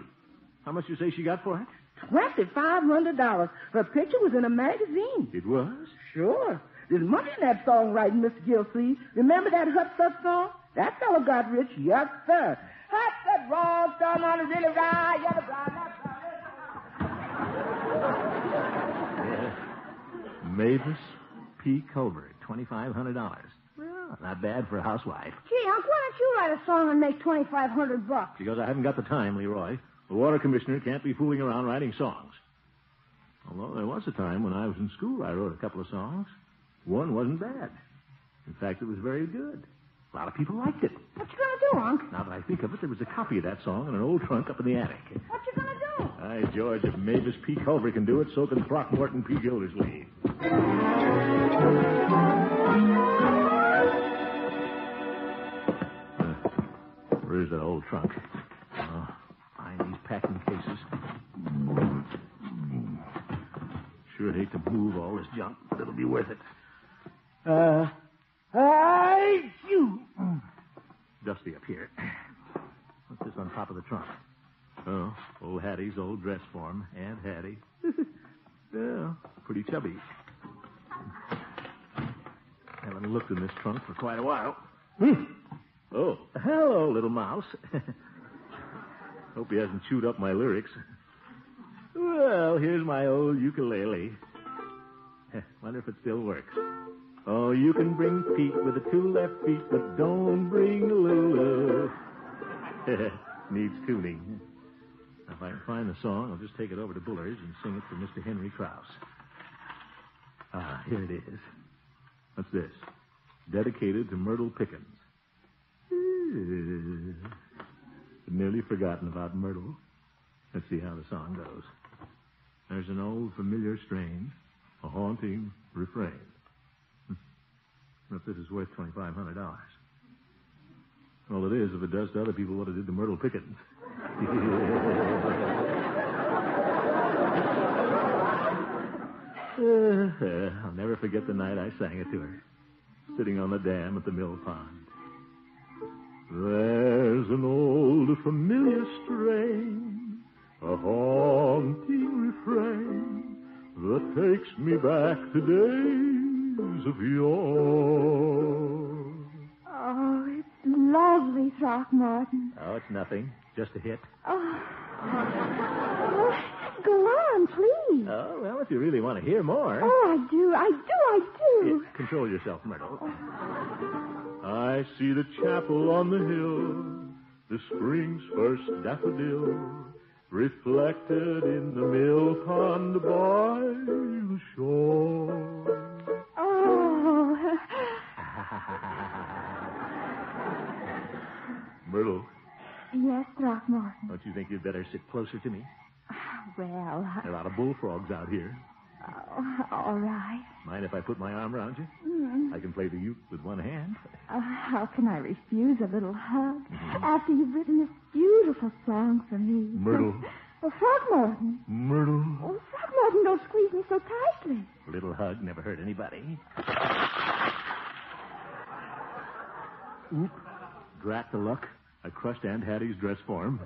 How much you say she got for it? $2,500. Her picture was in a magazine. It was? Sure. There's money in that songwriting, Mr. Gildersleeve. Remember that Hut Sut song? That fellow got rich, yes, sir. Hut Sut wrong, son on a really ride, yellow bride, Mavis P. Culver, $2,500. Well, not bad for a housewife. Gee, Unc, why don't you write a song and make $2,500? Because I haven't got the time, Leroy. The water commissioner can't be fooling around writing songs. Although there was a time when I was in school, I wrote a couple of songs. One wasn't bad. In fact, it was very good. A lot of people liked it. What you gonna do, Unc? Now that I think of it, there was a copy of that song in an old trunk up in the attic. What you gonna do? By George, if Mavis P. Culver can do it, so can Throckmorton P. Gildersleeve. Where's that old trunk? Oh, find these packing cases. Sure hate to move all this junk, but it'll be worth it. Dusty up here. What's this on top of the trunk? Oh, old Hattie's old dress form. Aunt Hattie. Yeah, pretty chubby. Haven't looked in this trunk for quite a while. Oh, hello, little mouse. Hope he hasn't chewed up my lyrics. Well, here's my old ukulele. Wonder if it still works. Oh, you can bring Pete with the two left feet, but don't bring Lulu. Needs tuning. If I can find the song, I'll just take it over to Bullard's and sing it for Mr. Henry Krause. Ah, here it is. What's this? Dedicated to Myrtle Pickens. I'd nearly forgotten about Myrtle. Let's see how the song goes. There's an old familiar strain, a haunting refrain. If this is worth $2,500. Well, it is if it does to other people what it did to Myrtle Pickens. I'll never forget the night I sang it to her, sitting on the dam at the mill pond. There's an old familiar strain, a haunting refrain that takes me back to days of yore. Oh, it's lovely, Throckmorton. Oh, it's nothing. Just a hit. Oh, go on, please. Oh, well, if you really want to hear more. Oh, I do. Yeah, control yourself, Myrtle. I see the chapel on the hill, the spring's first daffodil, reflected in the mill pond by the shore. Oh. Myrtle. Yes, Throckmorton. Don't you think you'd better sit closer to me? Well, There are a lot of bullfrogs out here. Oh, all right. Mind if I put my arm around you? I can play the uke with one hand. How can I refuse a little hug after you've written this beautiful song for me? Myrtle. Oh, Throckmorton. Myrtle. Oh, Throckmorton, don't squeeze me so tightly. A little hug never hurt anybody. Oop. Drat the luck. I crushed Aunt Hattie's dress form.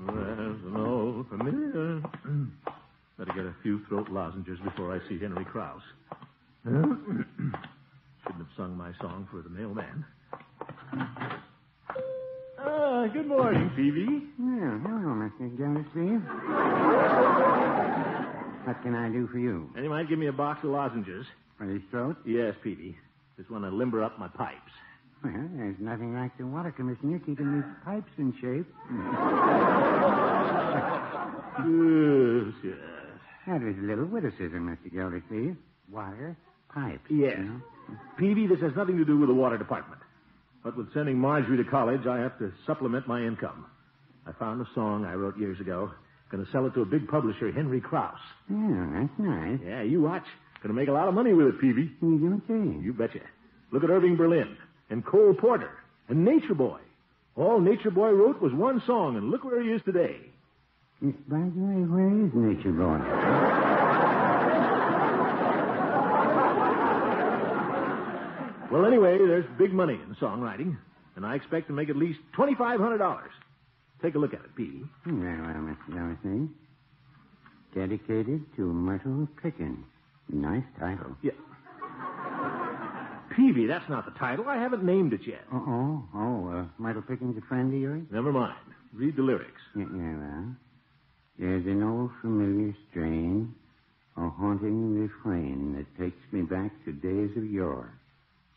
There's an old familiar. Better get a few throat lozenges before I see Henry Krause. Shouldn't have sung my song for the mailman. Good morning, Phoebe. Well, hello, Mr. Gildersleeve. What can I do for you? And you might give me a box of lozenges. For his throat? Yes, Peavy. Just want to limber up my pipes. Well, there's nothing like the water commissioner keeping these pipes in shape. Yes. That was a little witticism, Mr. Gildersleeve. Water, pipes. Yes. You know? Peavy, this has nothing to do with the water department. But with sending Marjorie to college, I have to supplement my income. I found a song I wrote years ago. Going to sell it to a big publisher, Henry Krause. Yeah, that's nice. Yeah, you watch. Going to make a lot of money with it, Peavy. You don't say. You betcha. Look at Irving Berlin and Cole Porter and Nature Boy. All Nature Boy wrote was one song, and look where he is today. Miss Marjorie, where is Nature Boy? Well, anyway, there's big money in songwriting, and I expect to make at least $2,500. Take a look at it, Peavy. Very well, Mr. Gildersleeve. Dedicated to Myrtle Pickens. Nice title. Yeah. Peavy, that's not the title. I haven't named it yet. Michael Pickens a friend of yours? Never mind. Read the lyrics. Yeah, well. There's an old familiar strain, a haunting refrain that takes me back to days of yore.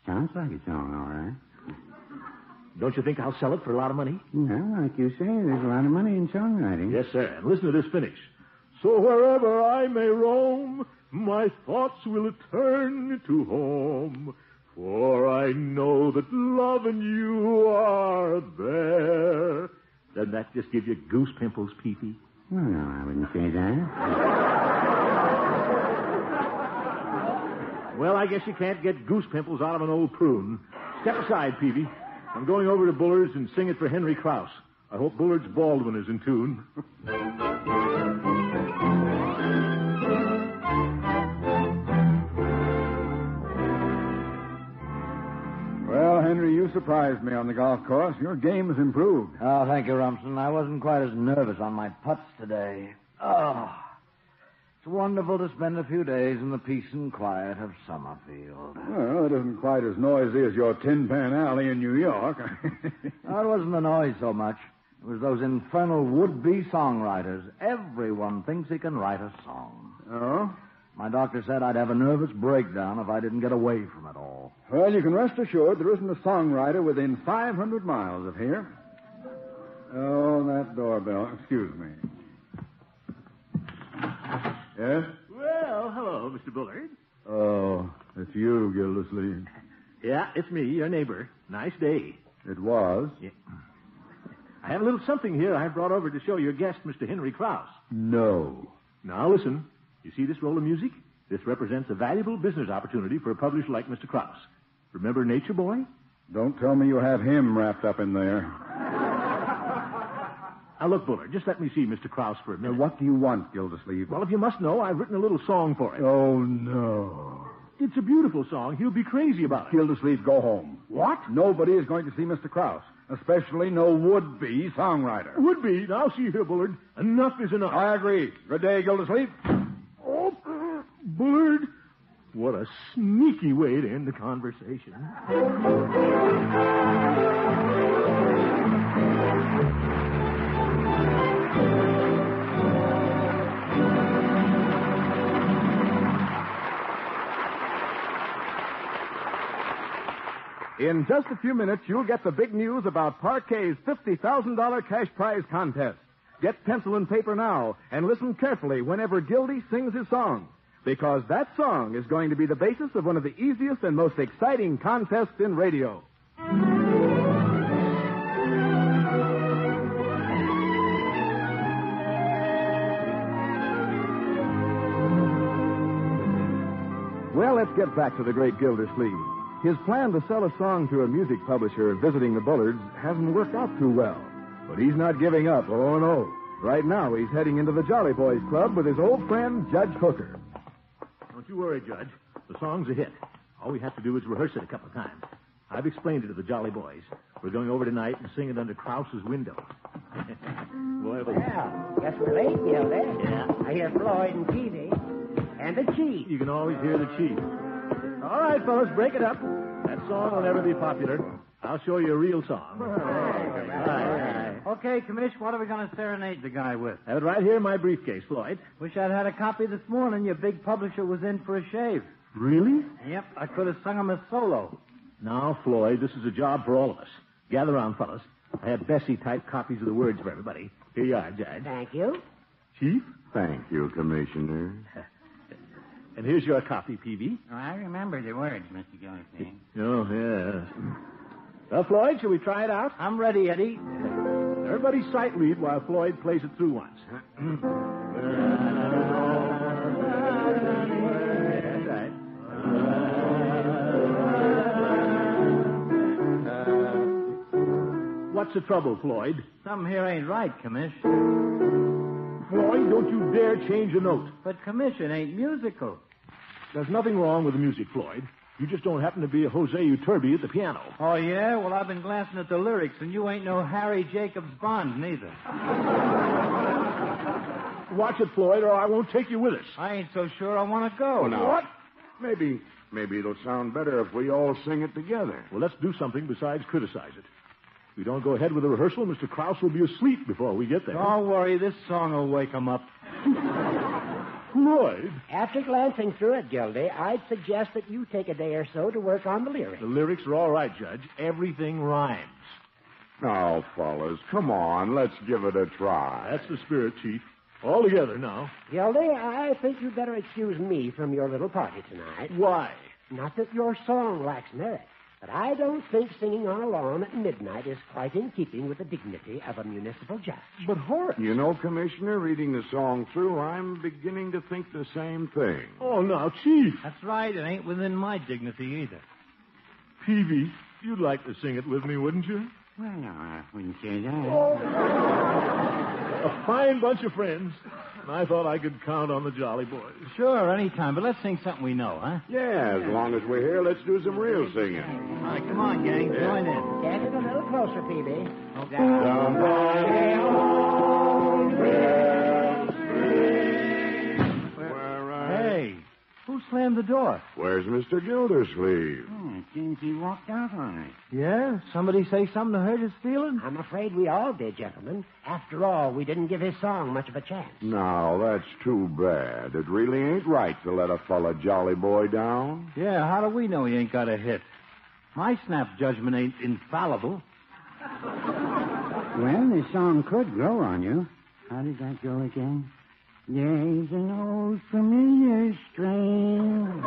Sounds like a song, all right. Don't you think I'll sell it for a lot of money? Well, like you say, there's a lot of money in songwriting. Yes, sir. And listen to this finish. So wherever I may roam, my thoughts will turn to home. For I know that love and you are there. Doesn't that just give you goose pimples, Peepee? Well, no, I wouldn't say that. Well, I guess you can't get goose pimples out of an old prune. Step aside, Peavy. I'm going over to Bullard's and sing it for Henry Krause. I hope Bullard's Baldwin is in tune. Well, Henry, you surprised me on the golf course. Your game has improved. Oh, thank you, Rumson. I wasn't quite as nervous on my putts today. Oh, it's wonderful to spend a few days in the peace and quiet of Summerfield. Well, it isn't quite as noisy as your Tin Pan Alley in New York. No, it wasn't the noise so much. It was those infernal would-be songwriters. Everyone thinks he can write a song. Oh? My doctor said I'd have a nervous breakdown if I didn't get away from it all. Well, you can rest assured there isn't a songwriter within 500 miles of here. Oh, that doorbell. Excuse me. Yes? Well, hello, Mr. Bullard. Oh, it's you, Gildersleeve. Yeah, it's me, your neighbor. Nice day. It was? Yeah. I have a little something here I brought over to show your guest, Mr. Henry Krause. No. Now, listen. You see this roll of music? This represents a valuable business opportunity for a publisher like Mr. Krause. Remember Nature Boy? Don't tell me you have him wrapped up in there. Now, look, Bullard, just let me see Mr. Krause for a minute. Now, what do you want, Gildersleeve? Well, if you must know, I've written a little song for him. Oh, no. It's a beautiful song. He'll be crazy about it. Gildersleeve, go home. What? Nobody is going to see Mr. Krause, especially no would-be songwriter. Would-be? Now, see here, Bullard. Enough is enough. I agree. Good day, Gildersleeve. Oh, Bullard. What a sneaky way to end the conversation. In just a few minutes, you'll get the big news about Parquet's $50,000 cash prize contest. Get pencil and paper now and listen carefully whenever Gildy sings his song, because that song is going to be the basis of one of the easiest and most exciting contests in radio. Well, let's get back to the great Gildersleeve. His plan to sell a song to a music publisher visiting the Bullards hasn't worked out too well. But he's not giving up. Oh, no. Right now, he's heading into the Jolly Boys Club with his old friend, Judge Hooker. Don't you worry, Judge. The song's a hit. All we have to do is rehearse it a couple of times. I've explained it to the Jolly Boys. We're going over tonight and sing it under Krause's window. Boy, Well, guess we're late, Gildy. Yeah. I hear Floyd and Peavy. And the Chief. You can always hear the Chief. All right, fellas, break it up. That song will never be popular. I'll show you a real song. All right. Okay, Commish, what are we going to serenade the guy with? Have it right here in my briefcase, Floyd. Wish I'd had a copy this morning. Your big publisher was in for a shave. Really? Yep, I could have sung him a solo. Now, Floyd, this is a job for all of us. Gather around, fellas. I have Bessie type copies of the words for everybody. Here you are, Judge. Thank you. Chief? Thank you, Commissioner. And here's your copy, Peavy. Oh, I remember the words, Mr. Gildersleeve. Oh, yeah. Well, Floyd, shall we try it out? I'm ready, Eddie. Everybody sight read while Floyd plays it through once. That's right. What's the trouble, Floyd? Something here ain't right, Commish. Floyd, don't you dare change a note. But, Commish, it ain't musical. There's nothing wrong with the music, Floyd. You just don't happen to be a Jose Uturbi at the piano. Oh, yeah? Well, I've been glancing at the lyrics, and you ain't no Harry Jacobs Bond, neither. Watch it, Floyd, or I won't take you with us. I ain't so sure I want to go. Oh, no. What? Maybe Maybe it'll sound better if we all sing it together. Well, let's do something besides criticize it. If we don't go ahead with the rehearsal, Mr. Krause will be asleep before we get there. Don't worry, this song will wake him up. Floyd? After glancing through it, Gildy, I'd suggest that you take a day or so to work on the lyrics. The lyrics are all right, Judge. Everything rhymes. Now, fellas, come on. Let's give it a try. That's the spirit, Chief. All together now. Gildy, I think you'd better excuse me from your little party tonight. Why? Not that your song lacks merit, but I don't think singing on a lawn at midnight is quite in keeping with the dignity of a municipal judge. But Horace... You know, Commissioner, reading the song through, I'm beginning to think the same thing. Oh, now, Chief. That's right. It ain't within my dignity either. Peavy, you'd like to sing it with me, wouldn't you? Well, no, I wouldn't say that. A fine bunch of friends. I thought I could count on the Jolly Boys. Sure, anytime, but let's sing something we know, huh? Yeah, as long as we're here, let's do some real singing. All right, come on, gang. Join in. Get it a little closer, Peavy. Somebody on Bell Street. Hey, who slammed the door? Where's Mr. Gildersleeve? It seems he walked out on it. Yeah? Somebody say something to hurt his feelings? I'm afraid we all did, gentlemen. After all, we didn't give his song much of a chance. Now, that's too bad. It really ain't right to let a fella jolly boy down. Yeah, how do we know he ain't got a hit? My snap judgment ain't infallible. Well, this song could grow on you. How did that go again? There's an old familiar strain.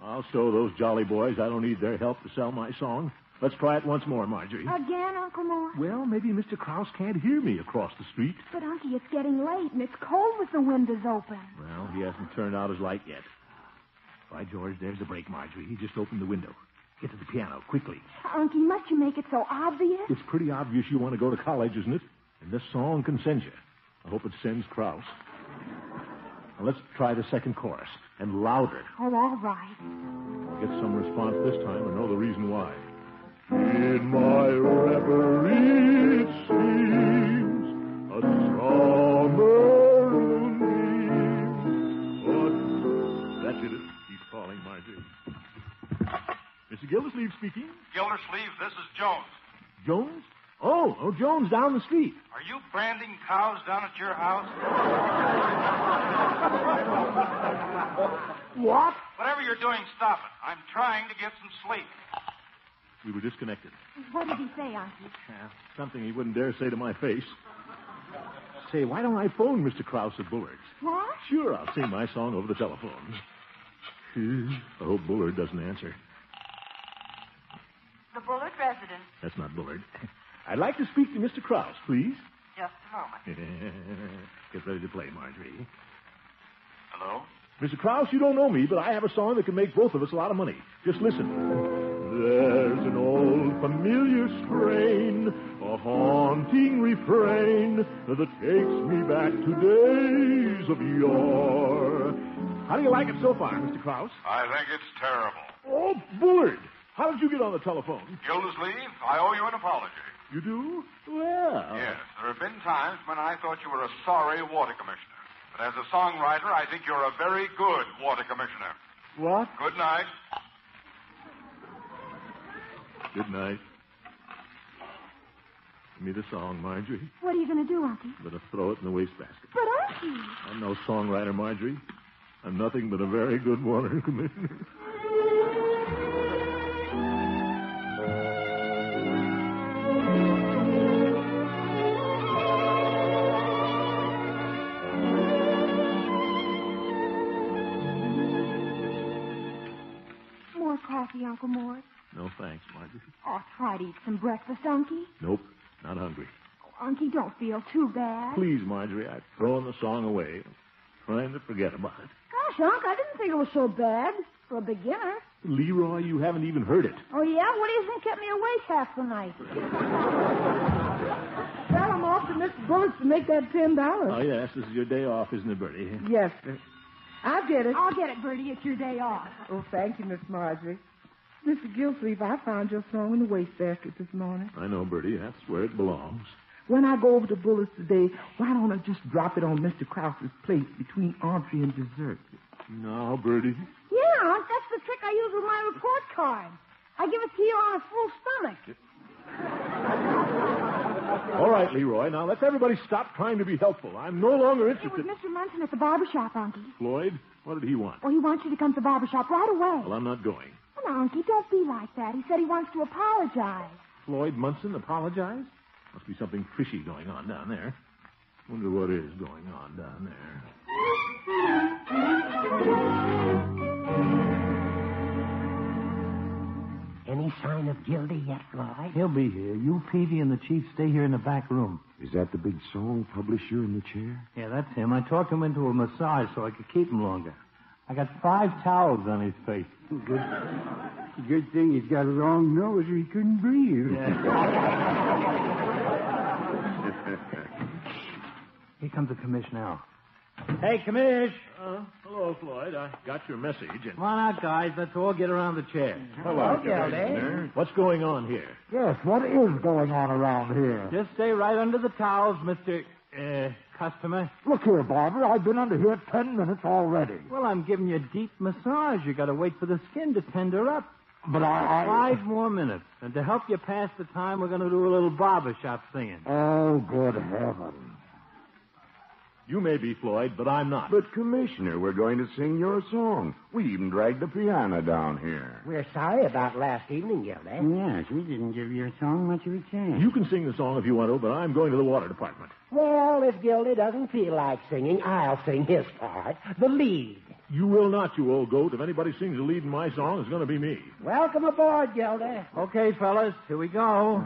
I'll show those Jolly Boys I don't need their help to sell my song. Let's try it once more, Marjorie. Again, Uncle Mort? Well, maybe Mr. Krause can't hear me across the street. But, Unky, it's getting late, and it's cold with the windows open. Well, he hasn't turned out his light yet. By George, there's the break, Marjorie. He just opened the window. Get to the piano, quickly. Unky, must you make it so obvious? It's pretty obvious you want to go to college, isn't it? And this song can send you. I hope it sends Krause. Now, let's try the second chorus, and louder. Oh, all right. I'll get some response this time and know the reason why. In my reverie it seems a summer moonbeam. But that's it. He's calling, Marjorie. Mr. Gildersleeve speaking. Gildersleeve, this is Jones. Jones? Oh, Jones down the street. Are you branding cows down at your house? What? Whatever you're doing, stop it. I'm trying to get some sleep. We were disconnected. What did he say, Unky? Something he wouldn't dare say to my face. Say, why don't I phone Mr. Krause at Bullard's? What? Sure, I'll sing my song over the telephone. I hope Bullard doesn't answer. The Bullard residence. That's not Bullard. I'd like to speak to Mr. Krause, please. Just a moment. Get ready to play, Marjorie. Hello? Mr. Krause, you don't know me, but I have a song that can make both of us a lot of money. Just listen. There's an old familiar strain, a haunting refrain that takes me back to days of yore. How do you like it so far, Mr. Krause? I think it's terrible. Oh, Bullard! How did you get on the telephone? Gildersleeve, I owe you an apology. You do? Well... Yes, there have been times when I thought you were a sorry water commissioner. But as a songwriter, I think you're a very good water commissioner. What? Good night. Good night. Give me the song, Marjorie. What are you going to do, Unky? Better throw it in the wastebasket. But, Unky... I'm no songwriter, Marjorie. I'm nothing but a very good water commissioner. More coffee, Uncle Mort? No, thanks, Marjorie. Oh, try to eat some breakfast, Unky. Nope, not hungry. Oh, Unky, don't feel too bad. Please, Marjorie, I've thrown the song away. I'm trying to forget about it. Gosh, Unc, I didn't think it was so bad for a beginner. Leroy, you haven't even heard it. Oh, yeah? What do you think kept me awake half the night? Well, I'm off to Miss Bullard's to make that $10. Oh, yes, this is your day off, isn't it, Bertie? Yes, sir. I'll get it. I'll get it, Bertie. It's your day off. Oh, thank you, Miss Marjorie. Mr. Gildersleeve, I found your song in the wastebasket this morning. I know, Bertie. That's where it belongs. When I go over to Bullard's today, why don't I just drop it on Mr. Krause's plate between entree and dessert? No, Bertie. Yeah, Aunt, that's the trick I use with my report card. I give it to you on a full stomach. All right, Leroy. Now, let's everybody stop trying to be helpful. I'm no longer It interested. was Mr. Munson at the barber shop, Unky. Floyd, what did he want? Well, he wants you to come to the barber shop right away. Well, I'm not going. Well, now, Unky, don't be like that. He said he wants to apologize. Floyd Munson apologize? Must be something fishy going on down there. Wonder what is going on down there. Any sign of Gildy yet, Floyd? He'll be here. You, Peavy, and the chief stay here in the back room. Is that the big song publisher in the chair? Yeah, that's him. I talked him into a massage so I could keep him longer. I got 5 towels on his face. Good thing he's got a long nose or he couldn't breathe. Here comes the commish now. Hey, commish. Hello, Floyd. I got your message. And... Come on out, guys. Let's all get around the chair. Hello, Commissioner. What's going on here? Yes, what is going on around here? Just stay right under the towels, Mr. Customer. Look here, Barber. I've been under here 10 minutes already. Well, I'm giving you a deep massage. You got to wait for the skin to tender up. But I... 5 more minutes. And to help you pass the time, we're going to do a little barbershop singing. Oh, good heavens. You may be, Floyd, but I'm not. But, Commissioner, we're going to sing your song. We even dragged the piano down here. We're sorry about last evening, Gildy. Yes, we didn't give your song much of a chance. You can sing the song if you want to, but I'm going to the water department. Well, if Gildy doesn't feel like singing, I'll sing his part, the lead. You will not, you old goat. If anybody sings the lead in my song, it's going to be me. Welcome aboard, Gildy. Okay, fellas, here we go.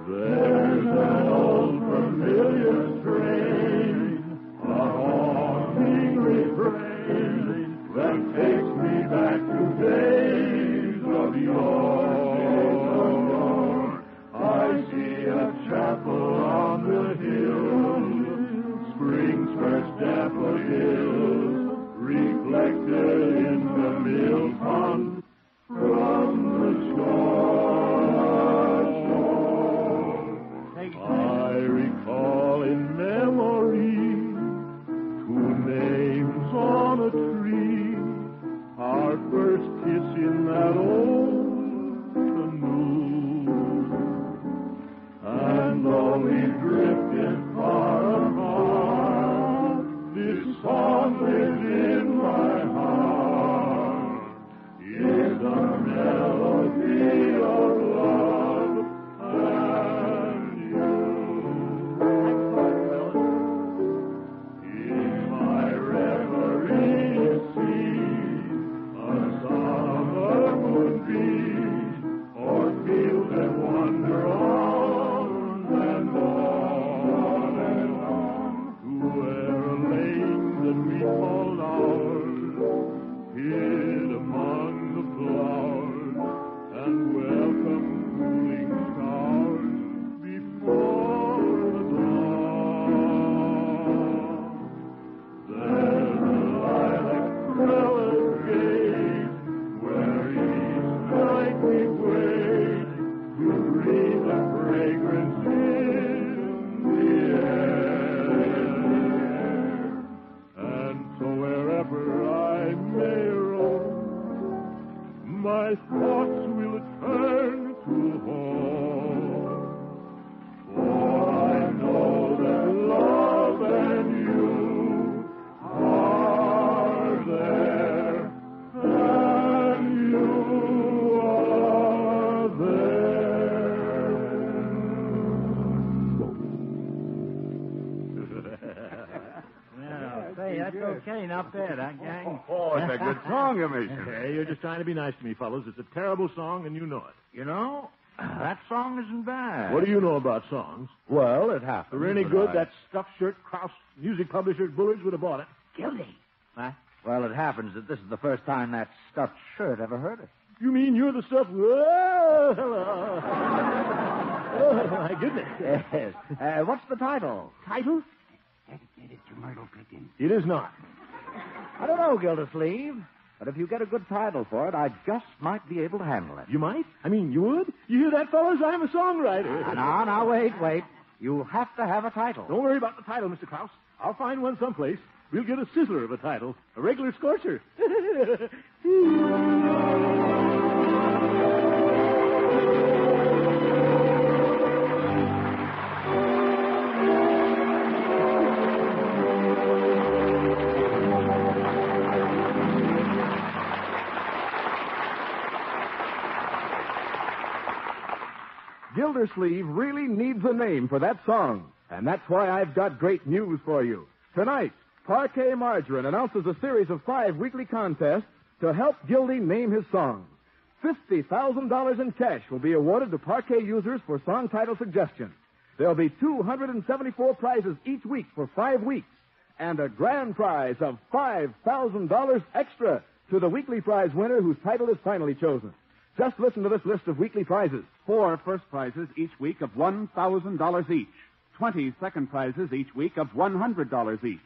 There's an old familiar strain, a haunting refrain that takes me back to days of yore. I see a chapel on the hill, spring's first daffodils reflected in the mill pond from the shore. I recall in memory 2 names on a tree, our first kiss in that old canoe. And though we drifted far apart, this song lives in my heart. It's a melody of love and you. In my reverie, see a summer moonbeam, or field and wander on and on and on, to where a lane that we called ours hid among the flowers and welcome cooling showers before the dawn. There's a lilac-colored gate where each night we wait to breathe the fragrance in the air. And so wherever I may roam, my thoughts will turn to home. For I know that love and you are there, and you are Well, say, that's okay. Not bad, huh, gang? Oh, it's a good song, Commissioner. Hey, you're just trying to be nice to me, fellas. It's a terrible song, and you know it. You know, that song isn't bad. What do you know about songs? Well, it If happens. they're any that good, I- that stuffed shirt Krause music publisher at Bullard's would have bought it. Gildy. Huh? Well, it happens that this is the first time that stuffed shirt ever heard it. You mean you're the stuff? Whoa, hello. Oh, my goodness. Yes. What's the title? Title? Dedicated to Myrtle Pickens. It is not. I don't know, Gildersleeve. But if you get a good title for it, I just might be able to handle it. You might? I mean, you would? You hear that, fellas? I'm a songwriter. Now, wait. You have to have a title. Don't worry about the title, Mr. Krause. I'll find one someplace. We'll get a sizzler of a title. A regular scorcher. Gildersleeve really needs a name for that song, and that's why I've got great news for you. Tonight, Parquet Margarine announces a series of 5 weekly contests to help Gildy name his songs. $50,000 in cash will be awarded to Parquet users for song title suggestions. There'll be 274 prizes each week for 5 weeks, and a grand prize of $5,000 extra to the weekly prize winner whose title is finally chosen. Just listen to this list of weekly prizes. 4 first prizes each week of $1,000 each. 20 second prizes each week of $100 each.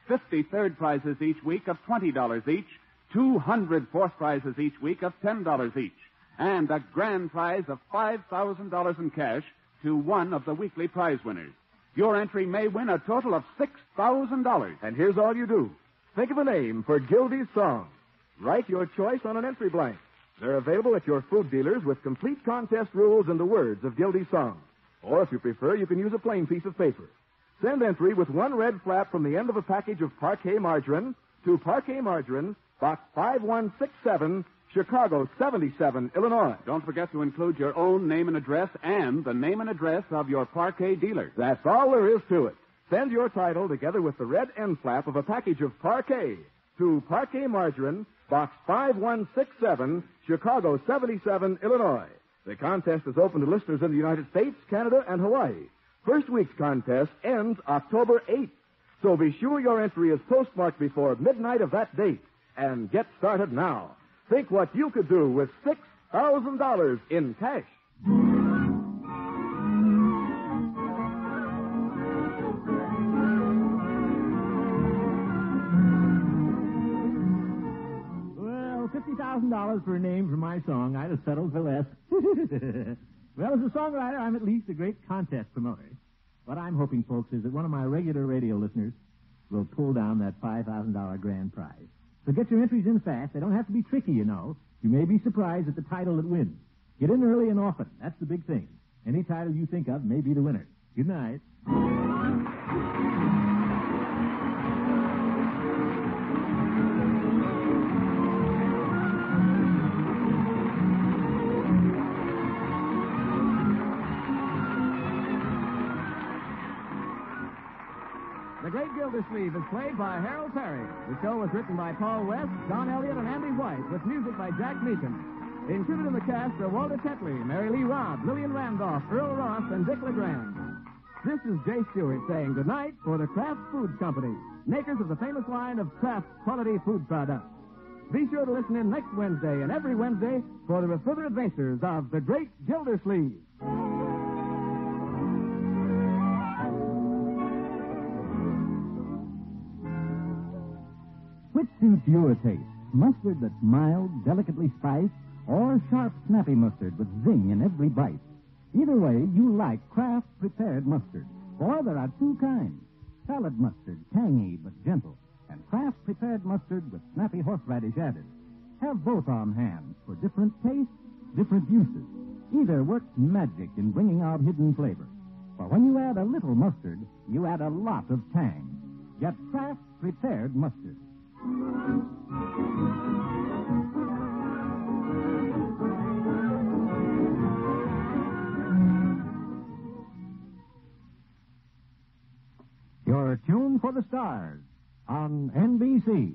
50 third prizes each week of $20 each. 200 fourth prizes each week of $10 each. And a grand prize of $5,000 in cash to one of the weekly prize winners. Your entry may win a total of $6,000. And here's all you do. Think of a name for Gildy's song. Write your choice on an entry blank. They're available at your food dealers with complete contest rules and the words of Gildy's song. Or if you prefer, you can use a plain piece of paper. Send entry with one red flap from the end of a package of Parquet Margarine to Parquet Margarine, Box 5167, Chicago 77, Illinois. Don't forget to include your own name and address and the name and address of your Parquet dealer. That's all there is to it. Send your title together with the red end flap of a package of Parquet to Parquet Margarine, Box 5167, Chicago 77, Illinois. The contest is open to listeners in the United States, Canada, and Hawaii. First week's contest ends October 8th. So be sure your entry is postmarked before midnight of that date. And get started now. Think what you could do with $6,000 in cash. $50,000 for a name for my song, I'd have settled for less. Well, as a songwriter, I'm at least a great contest promoter. What I'm hoping, folks, is that one of my regular radio listeners will pull down that $5,000 grand prize. So get your entries in fast. They don't have to be tricky, you know. You may be surprised at the title that wins. Get in early and often. That's the big thing. Any title you think of may be the winner. Good night. The Great Gildersleeve is played by Harold Perry. The show was written by Paul West, Don Elliott, and Andy White, with music by Jack Meakin. Included in the cast are Walter Tetley, Mary Lee Robb, Lillian Randolph, Earl Ross, and Dick LeGrand. This is Jay Stewart saying goodnight for the Kraft Foods Company, makers of the famous line of Kraft quality food products. Be sure to listen in next Wednesday and every Wednesday for the further adventures of the Great Gildersleeve. Which suits your taste? Mustard that's mild, delicately spiced, or sharp, snappy mustard with zing in every bite? Either way, you like Kraft prepared mustard. For there are 2 kinds. Salad mustard, tangy but gentle, and Kraft prepared mustard with snappy horseradish added. Have both on hand for different tastes, different uses. Either works magic in bringing out hidden flavor. For when you add a little mustard, you add a lot of tang. Get Kraft prepared mustard. You're tuned for the stars on NBC.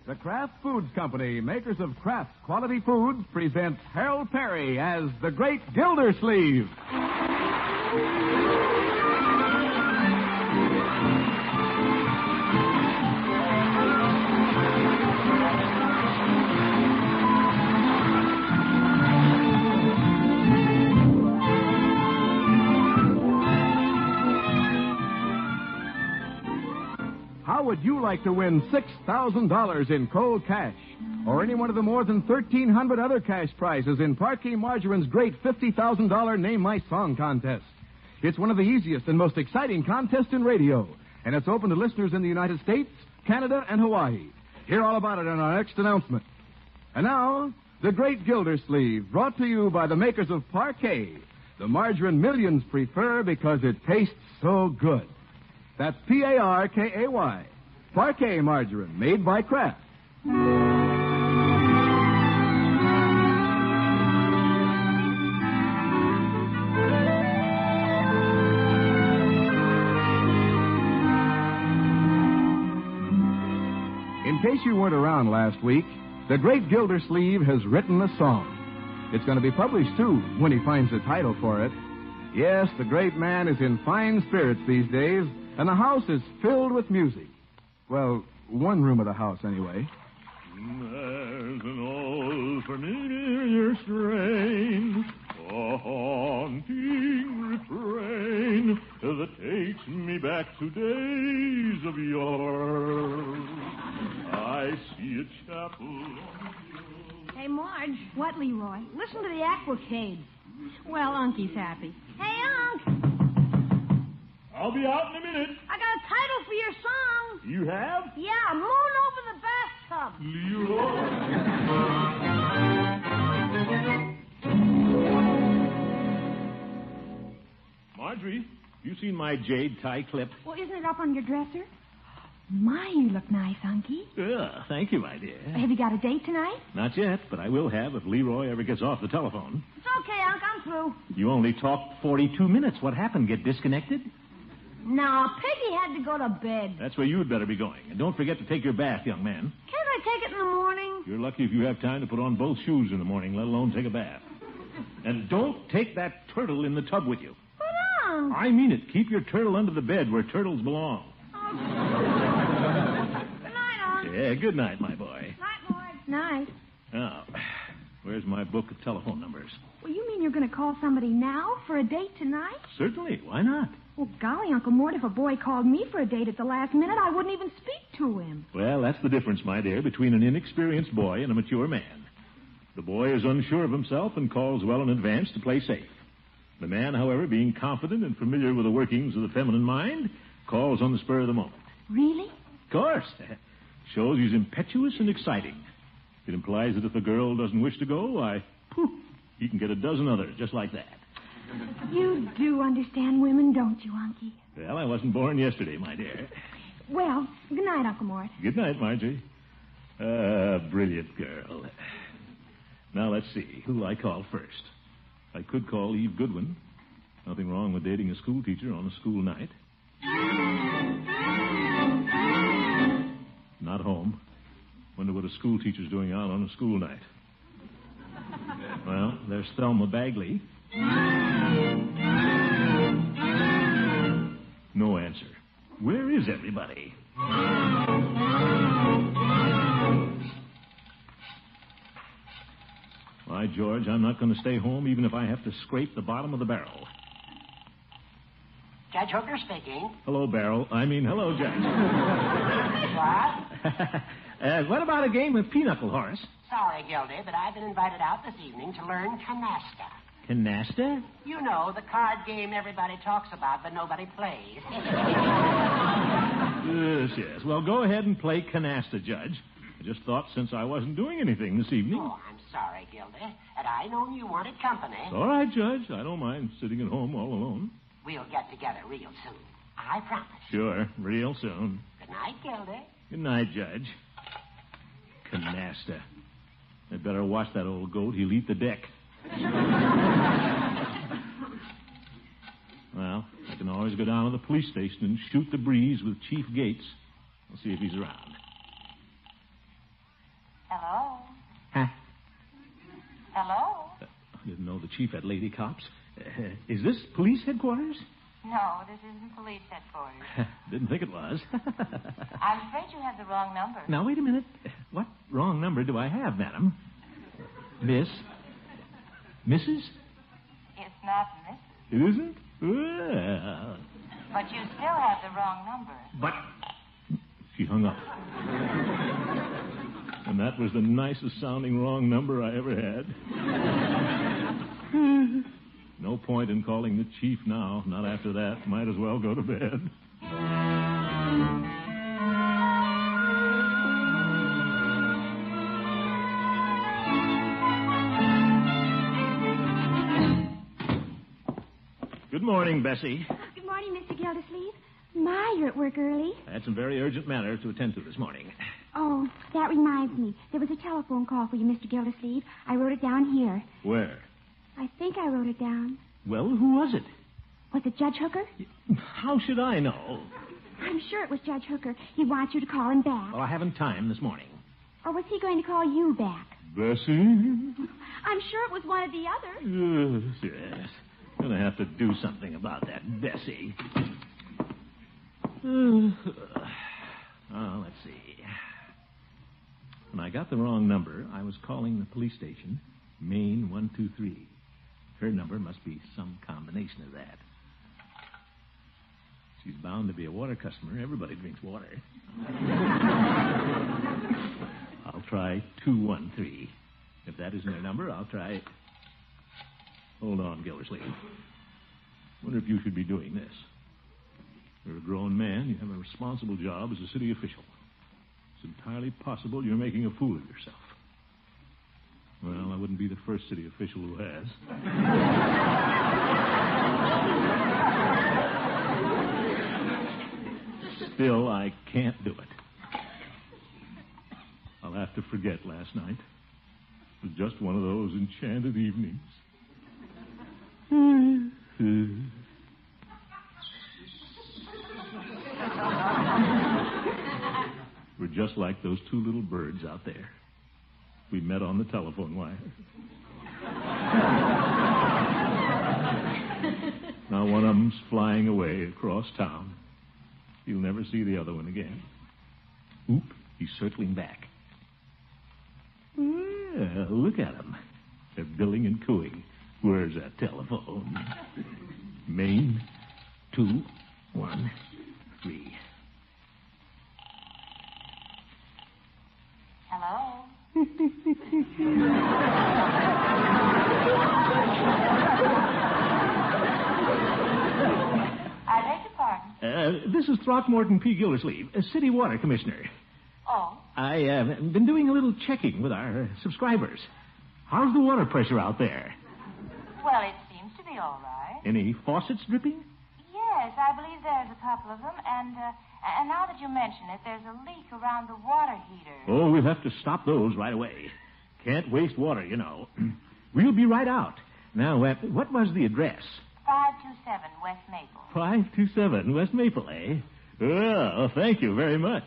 The Kraft Foods Company, makers of Kraft's quality foods, presents Harold Perry as the Great Gildersleeve. would you like to win $6,000 in cold cash? Or any one of the more than 1,300 other cash prizes in Parkey Margarine's great $50,000 Name My Song contest? It's one of the easiest and most exciting contests in radio, and it's open to listeners in the United States, Canada, and Hawaii. Hear all about it in our next announcement. And now, the Great Gildersleeve, brought to you by the makers of Parkey, the margarine millions prefer because it tastes so good. That's Parkay. Parkey margarine, made by Kraft. In case you weren't around last week, the Great Gildersleeve has written a song. It's going to be published, too, when he finds a title for it. Yes, the great man is in fine spirits these days, and the house is filled with music. Well, one room of the house, anyway. There's an old familiar strain, a haunting refrain that takes me back to days of yore. I see a chapel. Hey, Marge. What, Leroy? Listen to the aquacade. Well, Unkie's happy. Hey, Unc! I'll be out in a minute. I got a title for your song. You have? Yeah, Moon Over the Bathtub. Leroy. Marjorie, you seen my jade tie clip? Well, isn't it up on your dresser? My, you look nice, Unkie. Thank you, my dear. Have you got a date tonight? Not yet, but I will have if Leroy ever gets off the telephone. It's okay, Unc. I'm through. You only talked 42 minutes. What happened? Get disconnected? No, Peggy had to go to bed. That's where you'd better be going. And don't forget to take your bath, young man. Can't I take it in the morning? You're lucky if you have time to put on both shoes in the morning, let alone take a bath. And don't take that turtle in the tub with you. But, Unc. I mean it. Keep your turtle under the bed where turtles belong. Good night, Unc. Yeah, good night, my boy. Night, Marge. Night. Now, where's my book of telephone numbers? Well, you mean you're going to call somebody now for a date tonight? Certainly. Why not? Well, golly, Uncle Mort, if a boy called me for a date at the last minute, I wouldn't even speak to him. Well, that's the difference, my dear, between an inexperienced boy and a mature man. The boy is unsure of himself and calls well in advance to play safe. The man, however, being confident and familiar with the workings of the feminine mind, calls on the spur of the moment. Really? Of course. Shows he's impetuous and exciting. It implies that if the girl doesn't wish to go, why, poof, he can get a dozen others just like that. You do understand women, don't you, Unkie? Well, I wasn't born yesterday, my dear. Well, good night, Uncle Mort. Good night, Marjorie. Brilliant girl. Now, let's see. Who do I call first? I could call Eve Goodwin. Nothing wrong with dating a school teacher on a school night. Not home. Wonder what a school teacher's doing out on a school night. Well, there's Thelma Bagley. No answer. Where is everybody? Why, George, I'm not going to stay home even if I have to scrape the bottom of the barrel. Judge Hooker speaking. Hello, Barrel. Hello, Judge. What? What about a game of pinochle, Horace? Sorry, Gildy, but I've been invited out this evening to learn canasta. Canasta? You know, the card game everybody talks about, but nobody plays. Yes. Well, go ahead and play canasta, Judge. I just thought since I wasn't doing anything this evening. Oh, I'm sorry, Gildy. Had I known you wanted company... All right, Judge. I don't mind sitting at home all alone. We'll get together real soon. I promise. Sure, real soon. Good night, Gildy. Good night, Judge. Canasta. I'd better watch that old goat. He'll eat the deck. Well, I can always go down to the police station and shoot the breeze with Chief Gates. I'll see if he's around. Hello? Huh? Hello? I didn't know the chief had lady cops. Is this police headquarters? No, this isn't police headquarters. Didn't think it was. I'm afraid you have the wrong number. Now, wait a minute. What wrong number do I have, madam? Miss? Mrs.? It's not Mrs. It isn't? Well. But you still have the wrong number. But She hung up. And that was the nicest sounding wrong number I ever had. No point in calling the chief now. Not after that. Might as well go to bed. Good morning, Bessie. Good morning, Mr. Gildersleeve. My, you're at work early. I had some very urgent matters to attend to this morning. Oh, that reminds me. There was a telephone call for you, Mr. Gildersleeve. I wrote it down here. Where? I think I wrote it down. Well, who was it? Was it Judge Hooker? How should I know? I'm sure it was Judge Hooker. He wants you to call him back. Well, I haven't time this morning. Or was he going to call you back? Bessie? I'm sure it was one of the others. Yes. Gonna have to do something about that Bessie. Oh, let's see. When I got the wrong number, I was calling the police station, Main 123. Her number must be some combination of that. She's bound to be a water customer. Everybody drinks water. I'll try 213. If that isn't her number, I'll try... Hold on, Gildersleeve. Wonder if you should be doing this. You're a grown man. You have a responsible job as a city official. It's entirely possible you're making a fool of yourself. Well, I wouldn't be the first city official who has. Still, I can't do it. I'll have to forget last night. It was just one of those enchanted evenings. We're just like those two little birds out there. We met on the telephone wire. Now one of them's flying away across town. You'll never see the other one again. Oop, he's circling back. Yeah, look at them. They're billing and cooing. Where's that telephone? Main 213. Hello? I beg your pardon? This is Throckmorton P. Gildersleeve, a city water commissioner. Oh? I've been doing a little checking with our subscribers. How's the water pressure out there? Well, it seems to be all right. Any faucets dripping? Yes, I believe there's a couple of them. And now that you mention it, there's a leak around the water heater. Oh, we'll have to stop those right away. Can't waste water, you know. We'll be right out. Now, what was the address? 527 West Maple. 527 West Maple, eh? Well, thank you very much.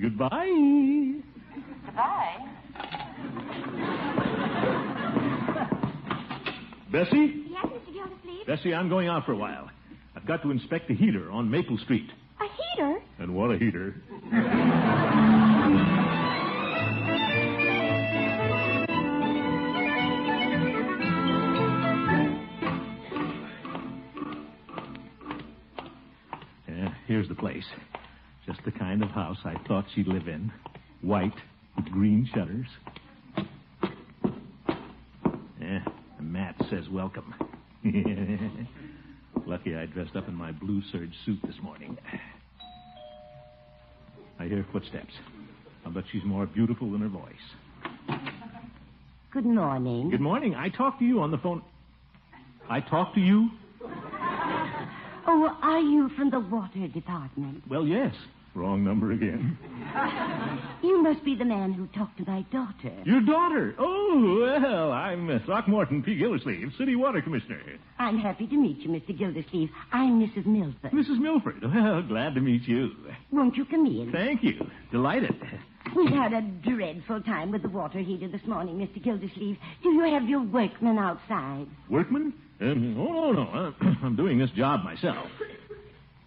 Goodbye. Goodbye. Bessie? Yes, Mr. Gildersleeve? Bessie, I'm going out for a while. I've got to inspect the heater on Maple Street. A heater? And what a heater. Here's the place. Just the kind of house I thought she'd live in. White, with green shutters. The mat says welcome. Lucky I dressed up in my blue serge suit this morning. I hear footsteps. I'll bet she's more beautiful than her voice. Good morning. Good morning. I talked to you on the phone. I talked to you? Oh, are you from the water department? Well, yes. Wrong number again. You must be the man who talked to my daughter. Your daughter? Oh, well, I'm Throckmorton P. Gildersleeve, City Water Commissioner. I'm happy to meet you, Mr. Gildersleeve. I'm Mrs. Milford. Mrs. Milford? Well, glad to meet you. Won't you come in? Thank you. Delighted. We've had a dreadful time with the water heater this morning, Mr. Gildersleeve. Do you have your workmen outside? Workmen? No. I'm doing this job myself.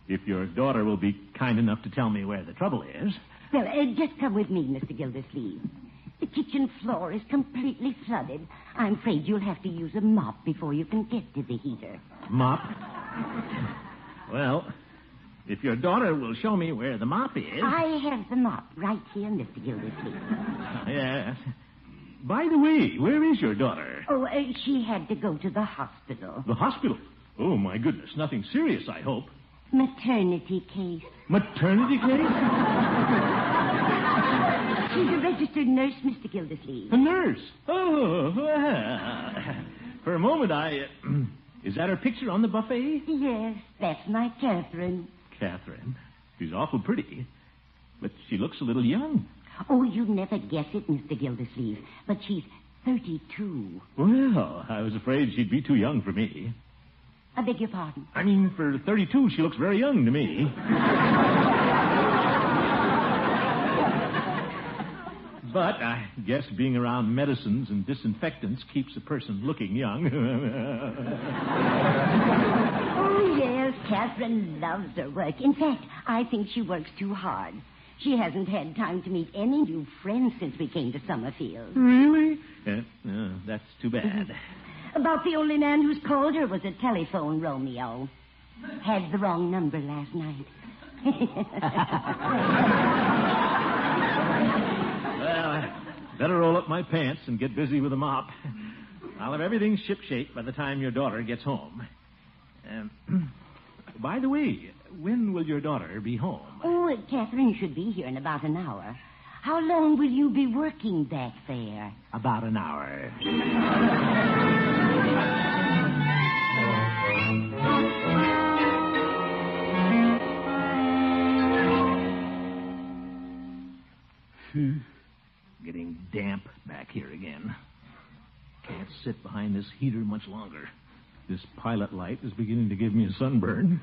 If your daughter will be kind enough to tell me where the trouble is. Well, just come with me, Mr. Gildersleeve. The kitchen floor is completely flooded. I'm afraid you'll have to use a mop before you can get to the heater. Mop? Well, if your daughter will show me where the mop is... I have the mop right here, Mr. Gildersleeve. Yes. By the way, where is your daughter? Oh, she had to go to the hospital. The hospital? Oh, my goodness. Nothing serious, I hope. Maternity case. Maternity case? She's a registered nurse, Mr. Gildersleeve. A nurse? Oh, well. For a moment, Is that her picture on the buffet? Yes, that's my Catherine. Catherine? She's awful pretty. But she looks a little young. Oh, you'd never guess it, Mr. Gildersleeve. But she's 32. Well, I was afraid she'd be too young for me. I beg your pardon? I mean, for 32, she looks very young to me. But I guess being around medicines and disinfectants keeps a person looking young. Oh, yes, Catherine loves her work. In fact, I think she works too hard. She hasn't had time to meet any new friends since we came to Summerfield. Really? That's too bad. About the only man who's called her was a telephone Romeo. Had the wrong number last night. Well, I better roll up my pants and get busy with the mop. I'll have everything shipshape by the time your daughter gets home. By the way, when will your daughter be home? Oh, Catherine should be here in about an hour. How long will you be working back there? About an hour. Getting damp back here again. Can't sit behind this heater much longer. This pilot light is beginning to give me a sunburn.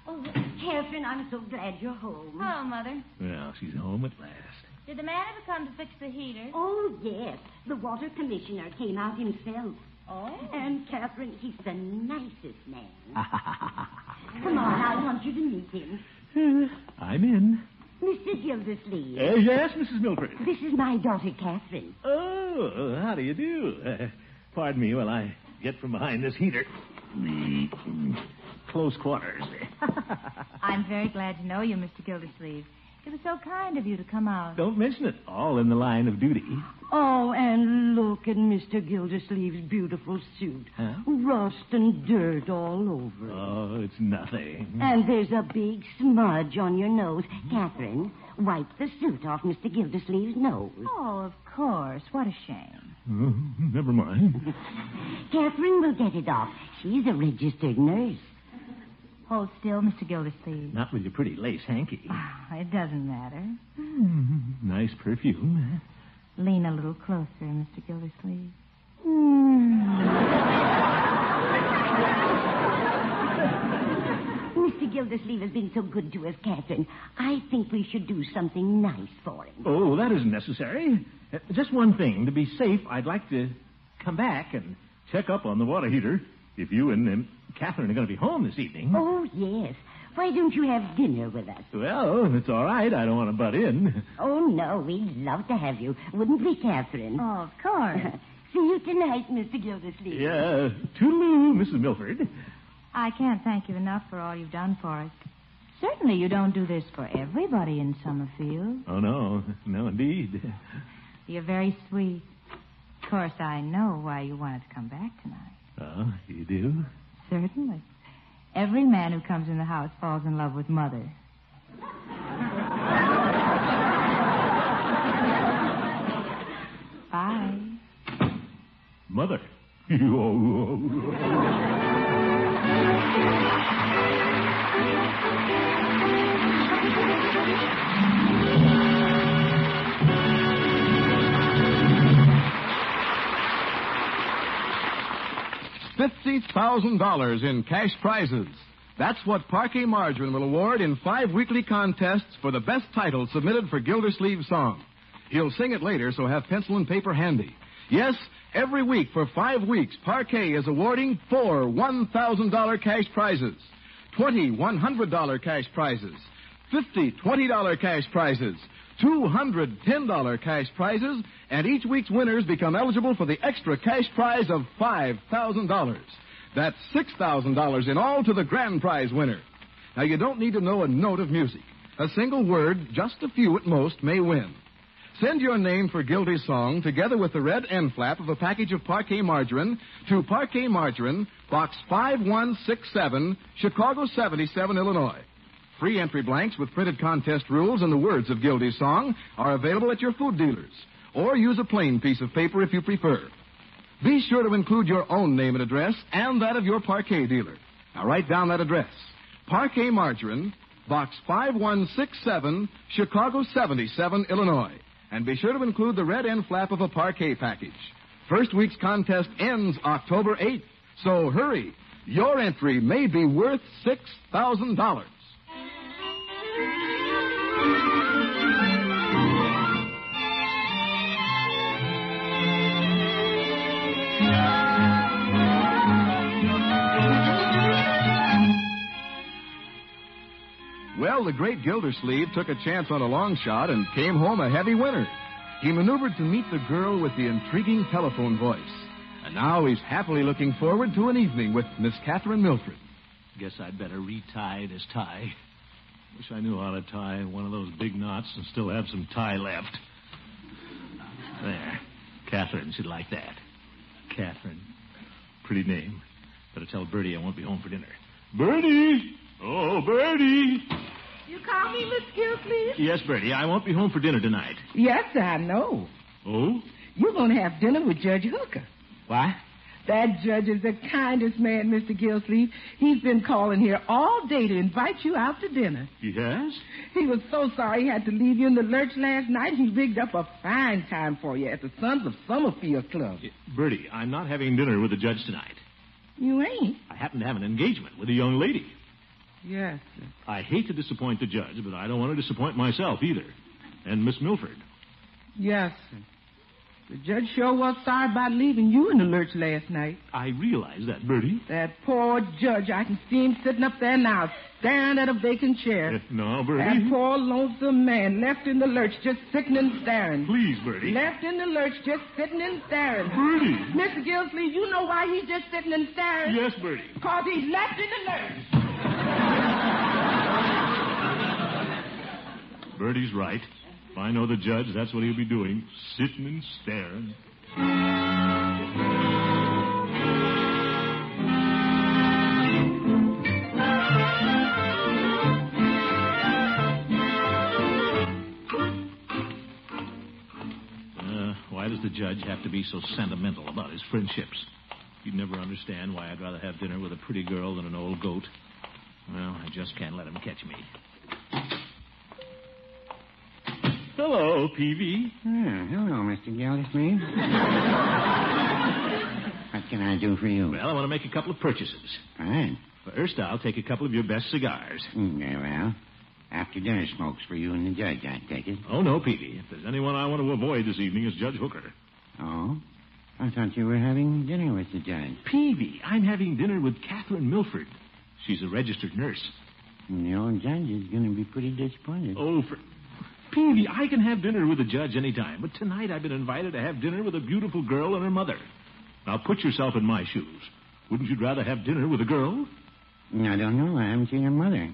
Oh, Catherine, I'm so glad you're home. Hello, Mother. Well, she's home at last. Did the man ever come to fix the heater? Oh, yes. The water commissioner came out himself. Oh? And, Catherine, he's the nicest man. Come on, I want you to meet him. I'm in. Mr. Gildersleeve. Yes, Mrs. Milford. This is my daughter, Catherine. Oh, how do you do? Pardon me while I get from behind this heater. Close quarters. I'm very glad to know you, Mr. Gildersleeve. It was so kind of you to come out. Don't mention it. All in the line of duty. Oh, and look at Mr. Gildersleeve's beautiful suit. Huh? Rust and dirt all over it. Oh, it's nothing. And there's a big smudge on your nose. Catherine, wipe the suit off Mr. Gildersleeve's nose. Oh, of course. What a shame. Never mind. Catherine will get it off. She's a registered nurse. Hold still, Mr. Gildersleeve. Not with your pretty lace hanky. It doesn't matter. Nice perfume. Lean a little closer, Mr. Gildersleeve. Mr. Gildersleeve has been so good to us, Catherine. I think we should do something nice for him. Oh, that isn't necessary. Just one thing. To be safe, I'd like to come back and check up on the water heater if you and Catherine are going to be home this evening. Oh, yes. Why don't you have dinner with us? Well, it's all right. I don't want to butt in. Oh, no. We'd love to have you. Wouldn't we, Catherine? Oh, of course. See you tonight, Mr. Gildersleeve. Yeah. Toodaloo, Mrs. Milford. I can't thank you enough for all you've done for us. Certainly you don't do this for everybody in Summerfield. Oh, no. No, indeed. You're very sweet. Of course, I know why you wanted to come back tonight. Oh, you do? Certainly. Every man who comes in the house falls in love with Mother. Bye. Mother. $50,000 in cash prizes. That's what Parquet Margarine will award in 5 weekly contests for the best title submitted for Gildersleeve's song. He'll sing it later, so have pencil and paper handy. Yes, every week for 5 weeks, Parquet is awarding 4 $1,000 cash prizes, 20 $100 cash prizes, 50 $20 cash prizes, 200 $10 cash prizes, and each week's winners become eligible for the extra cash prize of $5,000. That's $6,000 in all to the grand prize winner. Now, you don't need to know a note of music. A single word, just a few at most, may win. Send your name for Gildy's song together with the red end flap of a package of Parquet Margarine to Parquet Margarine, Box 5167, Chicago 77, Illinois. Free entry blanks with printed contest rules and the words of Gildy's song are available at your food dealers. Or use a plain piece of paper if you prefer. Be sure to include your own name and address and that of your Parquet dealer. Now write down that address. Parquet Margarine, Box 5167, Chicago 77, Illinois. And be sure to include the red end flap of a Parquet package. First week's contest ends October 8th. So hurry. Your entry may be worth $6,000. Well, the great Gildersleeve took a chance on a long shot and came home a heavy winner. He maneuvered to meet the girl with the intriguing telephone voice. And now he's happily looking forward to an evening with Miss Catherine Milford. Guess I'd better retie this tie. Wish I knew how to tie one of those big knots and still have some tie left. There. Catherine should like that. Catherine. Pretty name. Better tell Bertie I won't be home for dinner. Bertie! Oh, Bertie! You call me, Miss Gildersleeve? Yes, Bertie, I won't be home for dinner tonight. Yes, I know. Oh? You're going to have dinner with Judge Hooker. What? That judge is the kindest man, Mr. Gildersleeve. He's been calling here all day to invite you out to dinner. He has? He was so sorry he had to leave you in the lurch last night. He rigged up a fine time for you at the Sons of Summerfield Club. Bertie, I'm not having dinner with the judge tonight. You ain't? I happen to have an engagement with a young lady. Yes, sir. I hate to disappoint the judge, but I don't want to disappoint myself either. And Miss Milford. Yes, sir. The judge sure was sorry about leaving you in the lurch last night. I realize that, Bertie. That poor judge. I can see him sitting up there now, staring at a vacant chair. No, Bertie. That poor lonesome man left in the lurch just sitting and staring. Please, Bertie. Left in the lurch just sitting and staring. Bertie. Mr. Gildersleeve, you know why he's just sitting and staring? Yes, Bertie. Because he's left in the lurch. Bertie's right. If I know the judge, that's what he'll be doing, sitting and staring. Why does the judge have to be so sentimental about his friendships? You'd never understand why I'd rather have dinner with a pretty girl than an old goat. Well, I just can't let him catch me. Hello, Peavy. Hello, Mr. Gildersleeve. What can I do for you? Well, I want to make a couple of purchases. Fine. First, I'll take a couple of your best cigars. Very well. After dinner smokes for you and the judge, I take it. Oh, no, Peavy. If there's anyone I want to avoid this evening, it's Judge Hooker. Oh? I thought you were having dinner with the judge. Peavy, I'm having dinner with Catherine Milford. She's a registered nurse. And the old judge is going to be pretty disappointed. Oh, Peavy, I can have dinner with the judge anytime, but tonight I've been invited to have dinner with a beautiful girl and her mother. Now, put yourself in my shoes. Wouldn't you rather have dinner with a girl? I don't know. I haven't seen her mother.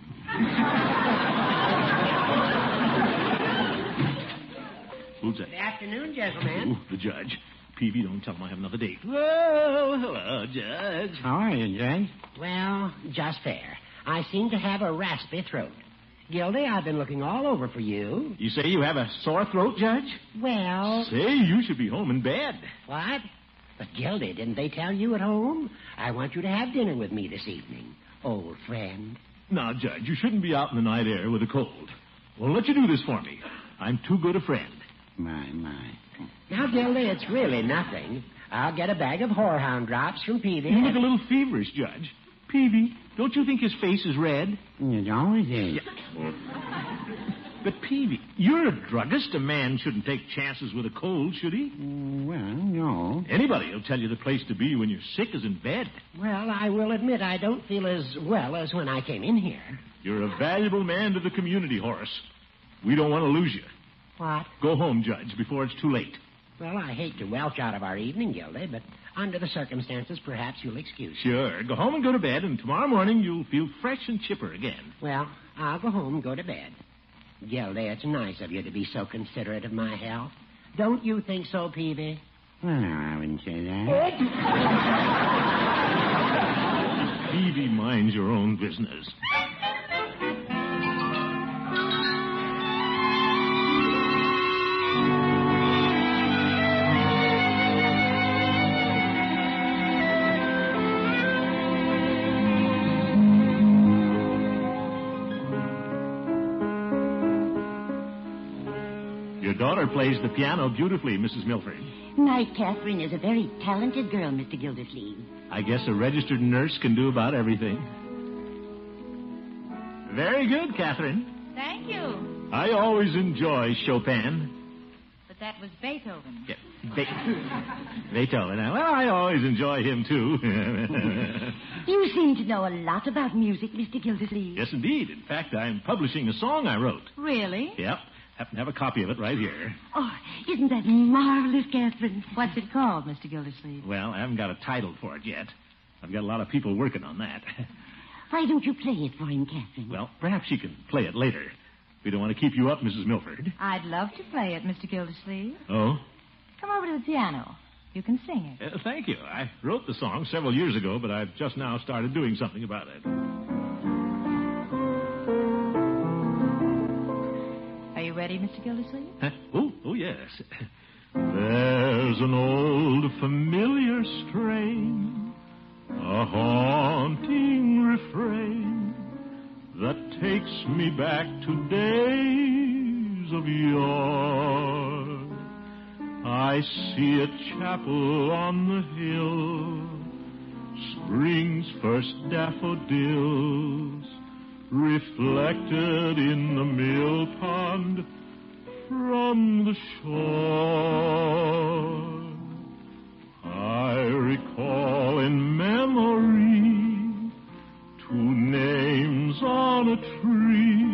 Who's that? Good afternoon, gentlemen. Oh, the judge. Peavy, don't tell him I have another date. Whoa, hello, Judge. How are you, Judge? Well, just fair. I seem to have a raspy throat. Gildy, I've been looking all over for you. You say you have a sore throat, Judge? Well... Say, you should be home in bed. What? But, Gildy, didn't they tell you at home? I want you to have dinner with me this evening, old friend. Now, Judge, you shouldn't be out in the night air with a cold. Well, let you do this for me. I'm too good a friend. My. Now, Gildy, it's really nothing. I'll get a bag of whorehound drops from Peavy. You look a little feverish, Judge. Peavy, don't you think his face is red? It always is. Yeah. But, Peavy, you're a druggist. A man shouldn't take chances with a cold, should he? Well, no. Anybody will tell you the place to be when you're sick is in bed. Well, I will admit I don't feel as well as when I came in here. You're a valuable man to the community, Horace. We don't want to lose you. What? Go home, Judge, before it's too late. Well, I hate to welch out of our evening, Gildy, but Under the circumstances, perhaps you'll excuse me. Sure. Go home and go to bed, and tomorrow morning you'll feel fresh and chipper again. Well, I'll go home and go to bed. Gildy, it's nice of you to be so considerate of my health. Don't you think so, Peavy? Well, I wouldn't say that. Peavy, mind your own business. Your daughter plays the piano beautifully, Mrs. Milford. My Catherine is a very talented girl, Mr. Gildersleeve. I guess a registered nurse can do about everything. Very good, Catherine. Thank you. I always enjoy Chopin. But that was Beethoven. Yeah, Beethoven. Well, I always enjoy him, too. You seem to know a lot about music, Mr. Gildersleeve. Yes, indeed. In fact, I'm publishing a song I wrote. Really? Yep. Happen to have a copy of it right here. Oh, isn't that marvelous, Catherine? What's it called, Mr. Gildersleeve? Well, I haven't got a title for it yet. I've got a lot of people working on that. Why don't you play it for him, Catherine? Well, perhaps you can play it later. We don't want to keep you up, Mrs. Milford. I'd love to play it, Mr. Gildersleeve. Oh? Come over to the piano. You can sing it. Thank you. I wrote the song several years ago, but I've just now started doing something about it. Are you ready, Mr. Gildersleeve? Oh, yes. There's an old familiar strain, a haunting refrain that takes me back to days of yore. I see a chapel on the hill, spring's first daffodils, reflected in the mill pond from the shore. I recall in memory 2 names on a tree,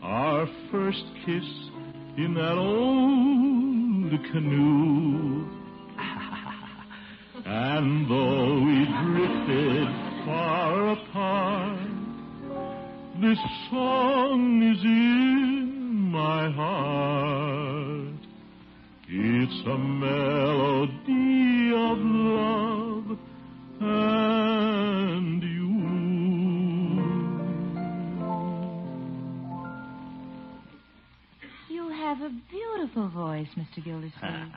our first kiss in that old canoe. And though we drifted far apart, this song is in my heart. It's a melody of love and you. You have a beautiful voice, Mr. Gildersleeve.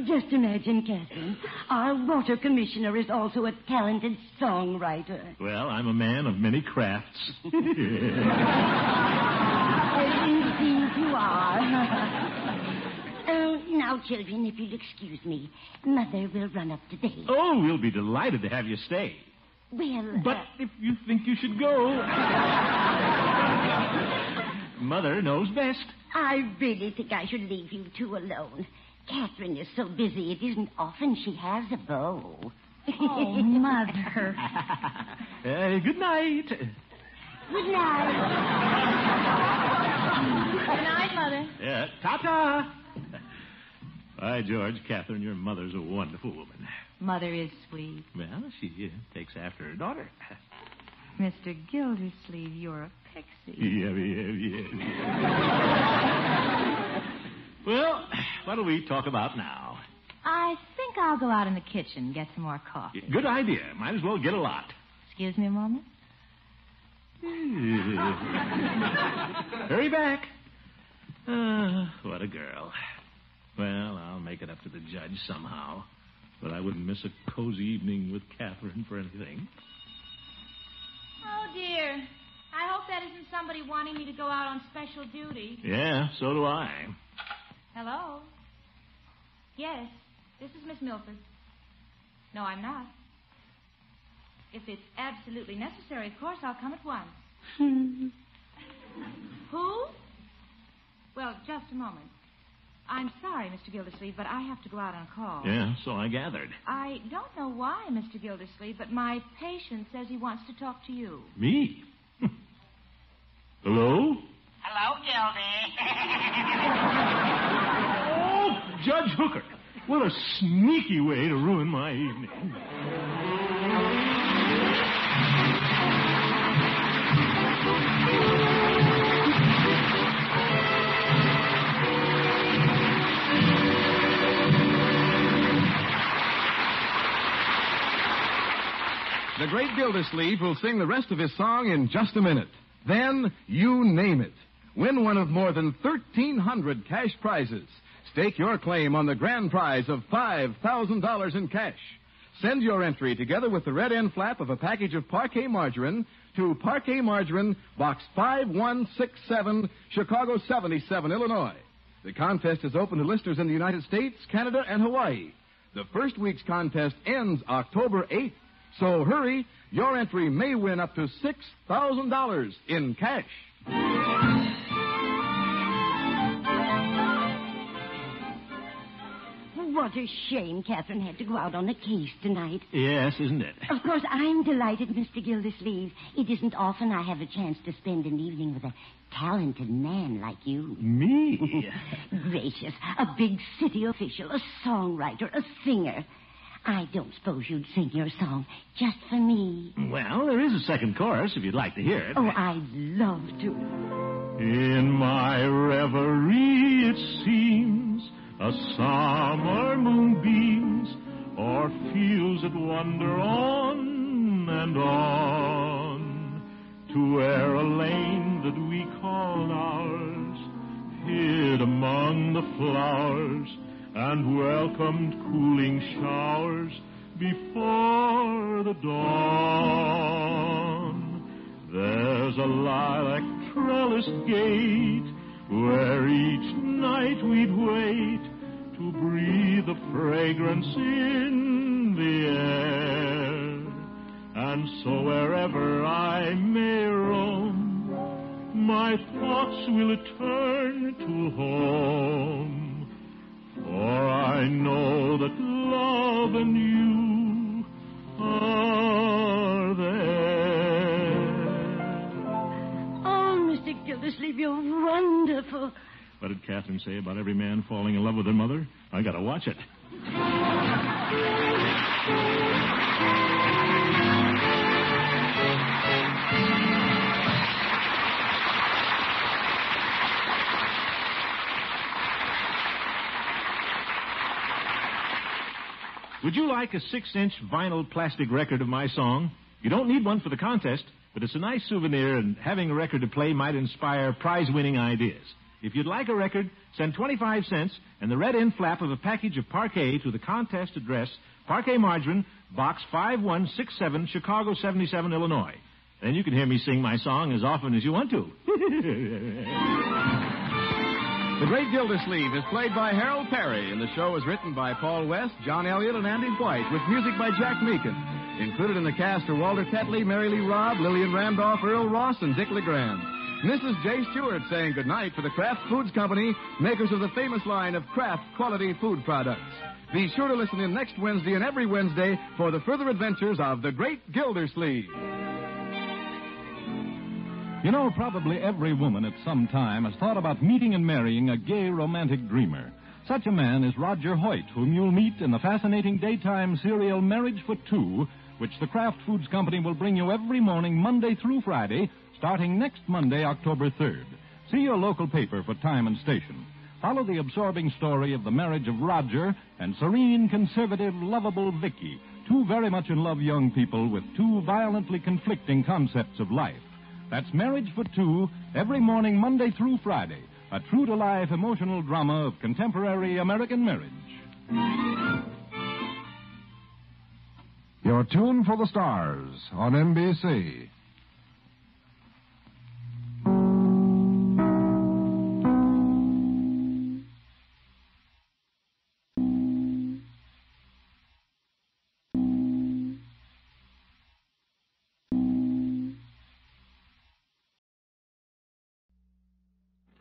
Just imagine, Catherine. Our water commissioner is also a talented songwriter. Well, I'm a man of many crafts. Indeed you are. Now, children, if you'll excuse me, Mother will run up to date. Oh, we'll be delighted to have you stay. Well, But if you think you should go... Mother knows best. I really think I should leave you two alone. Catherine is so busy, it isn't often she has a beau. Oh, Mother. Good night. Good night. Good night, Mother. Yeah, ta-ta. By George, Catherine, your mother's a wonderful woman. Mother is sweet. Well, she takes after her daughter. Mr. Gildersleeve, you're a pixie. Yeah. Well, what do we talk about now? I think I'll go out in the kitchen and get some more coffee. Good idea. Might as well get a lot. Excuse me a moment. Hurry back. What a girl. Well, I'll make it up to the judge somehow. But I wouldn't miss a cozy evening with Catherine for anything. Oh, dear. I hope that isn't somebody wanting me to go out on special duty. Yeah, so do I. Hello? Yes, this is Miss Milford. No, I'm not. If it's absolutely necessary, of course, I'll come at once. Who? Well, just a moment. I'm sorry, Mr. Gildersleeve, but I have to go out on a call. Yeah, so I gathered. I don't know why, Mr. Gildersleeve, but my patient says he wants to talk to you. Me? Hello? Hello, Gildy. Oh, Judge Hooker. What a sneaky way to ruin my evening. The great Gildersleeve will sing the rest of his song in just a minute. Then, you name it. Win one of more than 1,300 cash prizes. Stake your claim on the grand prize of $5,000 in cash. Send your entry together with the red end flap of a package of Parquet Margarine to Parquet Margarine, Box 5167, Chicago 77, Illinois. The contest is open to listeners in the United States, Canada, and Hawaii. The first week's contest ends October 8th. So hurry, your entry may win up to $6,000 in cash. What a shame Catherine had to go out on a case tonight. Yes, isn't it? Of course, I'm delighted, Mr. Gildersleeve. It isn't often I have a chance to spend an evening with a talented man like you. Me? Gracious, a big city official, a songwriter, a singer. I don't suppose you'd sing your song just for me. Well, there is a second chorus if you'd like to hear it. Oh, I'd love to. In my reverie it seems a summer moon beams o'er fields that wander on and on to where a lane that we call ours hid among the flowers and welcomed cooling showers before the dawn. There's a lilac trellised gate where each night we'd wait to breathe the fragrance in the air. And so wherever I may roam, my thoughts will turn to home. For I know that love and you are there. Oh, Mr. Gildersleeve, you're wonderful. What did Catherine say about every man falling in love with their mother? I gotta watch it. Would you like a 6-inch vinyl plastic record of my song? You don't need one for the contest, but it's a nice souvenir, and having a record to play might inspire prize-winning ideas. If you'd like a record, send 25 cents and the red end flap of a package of Parquet to the contest address, Parquet Margarine, Box 5167, Chicago 77, Illinois. Then you can hear me sing my song as often as you want to. The Great Gildersleeve is played by Harold Perry, and the show is written by Paul West, John Elliott, and Andy White, with music by Jack Meakin. Included in the cast are Walter Tetley, Mary Lee Robb, Lillian Randolph, Earl Ross, and Dick LeGrand. This is Jay Stewart saying goodnight for the Kraft Foods Company, makers of the famous line of Kraft quality food products. Be sure to listen in next Wednesday and every Wednesday for the further adventures of the Great Gildersleeve. You know, probably every woman at some time has thought about meeting and marrying a gay, romantic dreamer. Such a man is Roger Hoyt, whom you'll meet in the fascinating daytime serial Marriage for Two, which the Kraft Foods Company will bring you every morning, Monday through Friday, starting next Monday, October 3rd. See your local paper for time and station. Follow the absorbing story of the marriage of Roger and serene, conservative, lovable Vicky, two very much in love young people with two violently conflicting concepts of life. That's Marriage for Two, every morning, Monday through Friday. A true-to-life emotional drama of contemporary American marriage. Your tune for the stars on NBC.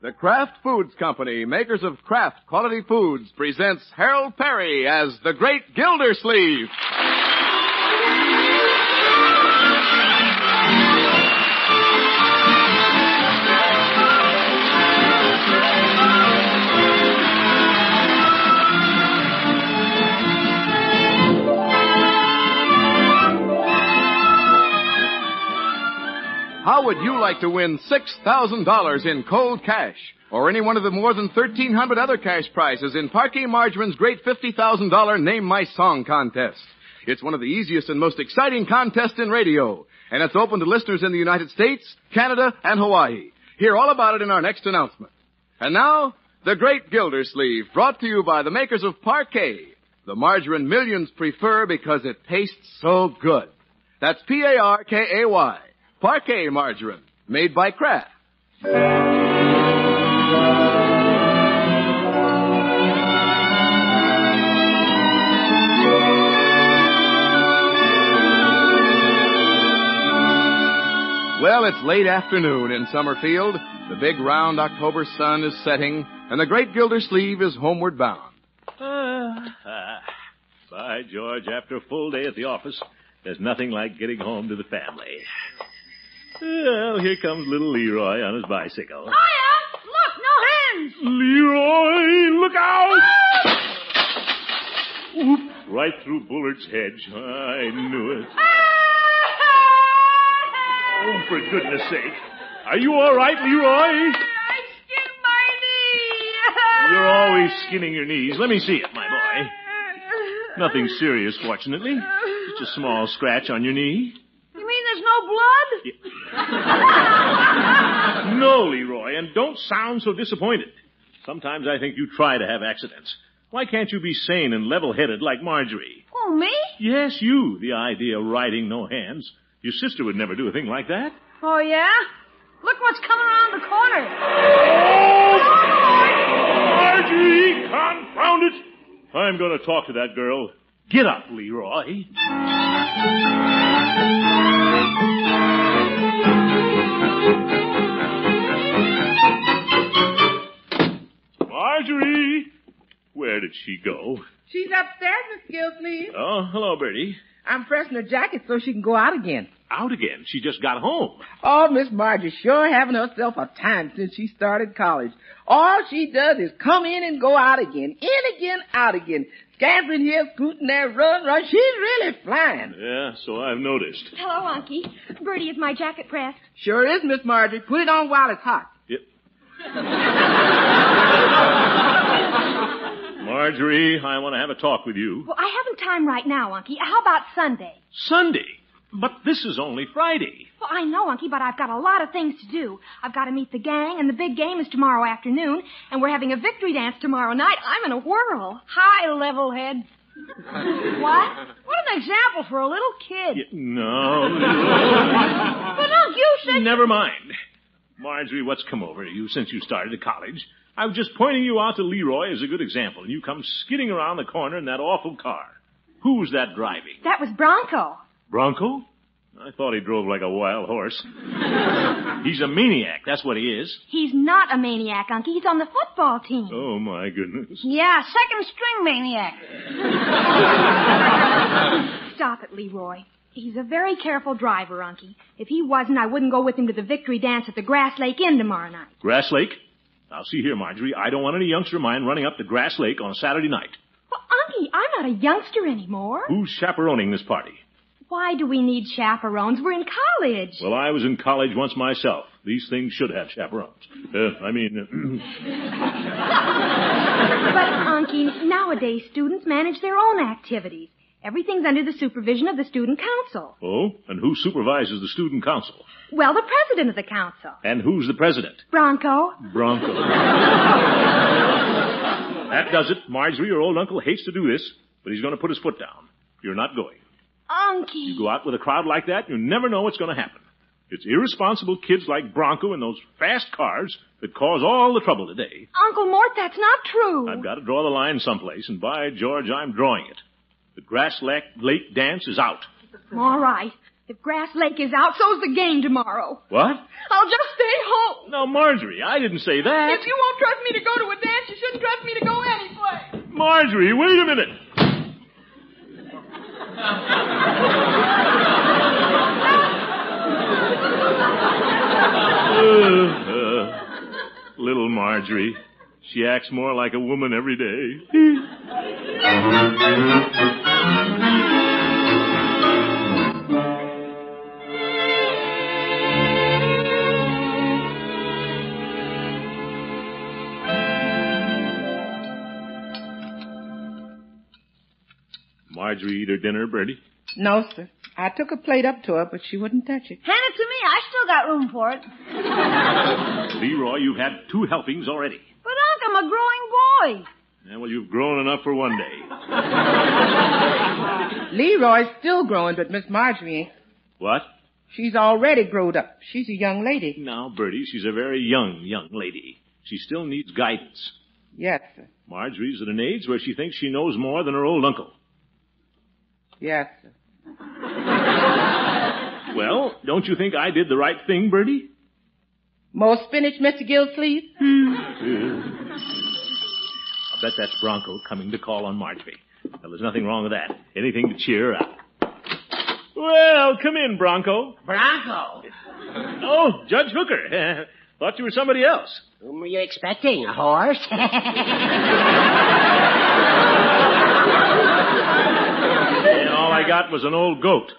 The Kraft Foods Company, makers of Kraft quality foods, presents Harold Perry as the Great Gildersleeve. How would you like to win $6,000 in cold cash or any one of the more than 1,300 other cash prizes in Parkey Margarine's great $50,000 Name My Song contest? It's one of the easiest and most exciting contests in radio, and it's open to listeners in the United States, Canada, and Hawaii. Hear all about it in our next announcement. And now, the Great Gildersleeve, brought to you by the makers of Parkey, the margarine millions prefer because it tastes so good. That's P-A-R-K-A-Y, Parkey Margarine, made by Kraft. Well, it's late afternoon in Summerfield. The big round October sun is setting, and the Great Gildersleeve is homeward bound. By George, after a full day at the office, there's nothing like getting home to the family. Well, here comes little Leroy on his bicycle. Hiya! Look, no hands! Leroy, look out! Oop, right through Bullard's hedge. I knew it. Oh, for goodness sake. Are you all right, Leroy? I skinned my knee. You're always skinning your knees. Let me see it, my boy. Nothing serious, fortunately. Just a small scratch on your knee. You mean there's no blood? No, Leroy, and don't sound so disappointed. Sometimes I think you try to have accidents. Why can't you be sane and level-headed like Marjorie? Oh, me? Yes, you. The idea of riding no hands. Your sister would never do a thing like that. Oh, yeah? Look what's coming around the corner. Marjorie, confound it! I'm going to talk to that girl. Get up, Leroy. Marjorie! Where did she go? She's upstairs, Miss Gildersleeve. Oh, hello, Bertie. I'm pressing her jacket so she can go out again. Out again? She just got home. Oh, Miss Margie sure having herself a time since she started college. All she does is come in and go out again. In again, out again. Scampering here, scooting there, run. She's really flying. Yeah, so I've noticed. Hello, Unky. Bertie, is my jacket pressed? Sure is, Miss Margie. Put it on while it's hot. Yep. Marjorie, I want to have a talk with you. Well, I haven't time right now, Unky. How about Sunday? Sunday? But this is only Friday. Well, I know, Unky, but I've got a lot of things to do. I've got to meet the gang, and the big game is tomorrow afternoon, and we're having a victory dance tomorrow night. I'm in a whirl. Hi, level head. What? What an example for a little kid. No. But, Unc, you said... Never mind. Marjorie, what's come over you since you started at college? I was just pointing you out to Leroy as a good example, and you come skidding around the corner in that awful car. Who's that driving? That was Bronco. Bronco? I thought he drove like a wild horse. He's a maniac, that's what he is. He's not a maniac, Unky. He's on the football team. Oh, my goodness. Yeah, second-string maniac. Stop it, Leroy. He's a very careful driver, Unky. If he wasn't, I wouldn't go with him to the victory dance at the Grass Lake Inn tomorrow night. Grass Lake? Now, see here, Marjorie, I don't want any youngster of mine running up to Grass Lake on a Saturday night. Well, Unky, I'm not a youngster anymore. Who's chaperoning this party? Why do we need chaperones? We're in college. Well, I was in college once myself. These things should have chaperones. But, Unky, nowadays students manage their own activities. Everything's under the supervision of the student council. Oh? And who supervises the student council? Well, the president of the council. And who's the president? Bronco. Bronco. That does it. Marjorie, your old uncle, hates to do this, but he's going to put his foot down. You're not going. Unky. You go out with a crowd like that, you never know what's going to happen. It's irresponsible kids like Bronco and those fast cars that cause all the trouble today. Uncle Mort, that's not true. I've got to draw the line someplace, and by George, I'm drawing it. The Grass Lake dance is out. All right. If Grass Lake is out, so's the game tomorrow. What? I'll just stay home. No, Marjorie, I didn't say that. If you won't trust me to go to a dance, you shouldn't trust me to go anyplace. Marjorie, wait a minute. Little Marjorie. She acts more like a woman every day. Marjorie eat her dinner, Bertie? No, sir. I took a plate up to her, but she wouldn't touch it. Hand it to me. I still got room for it. Leroy, you've had 2 helpings already. But, Unc, I'm a growing boy. Yeah, well, you've grown enough for one day. Leroy's still growing, but Miss Marjorie ain't. What? She's already growed up. She's a young lady. Now, Bertie, she's a very young lady. She still needs guidance. Yes, sir. Marjorie's at an age where she thinks she knows more than her old uncle. Yes, sir. Well, don't you think I did the right thing, Bertie? More spinach, Mr. Gildersleeve? I'll bet that's Bronco coming to call on Marjorie. Well, there's nothing wrong with that. Anything to cheer her up. Well, come in, Bronco. Bronco? Oh, Judge Hooker. Thought you were somebody else. Whom were you expecting? A horse? And all I got was an old goat.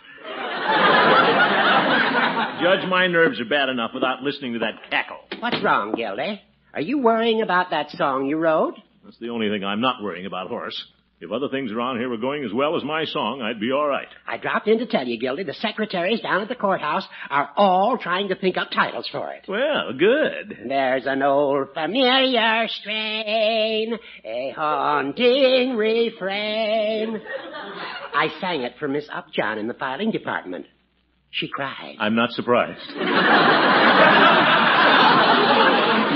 Judge, my nerves are bad enough without listening to that cackle. What's wrong, Gildy? Are you worrying about that song you wrote? That's the only thing I'm not worrying about, Horace. If other things around here were going as well as my song, I'd be all right. I dropped in to tell you, Gildy, the secretaries down at the courthouse are all trying to think up titles for it. Well, good. There's an old familiar strain, a haunting refrain. I sang it for Miss Upjohn in the filing department. She cried. I'm not surprised.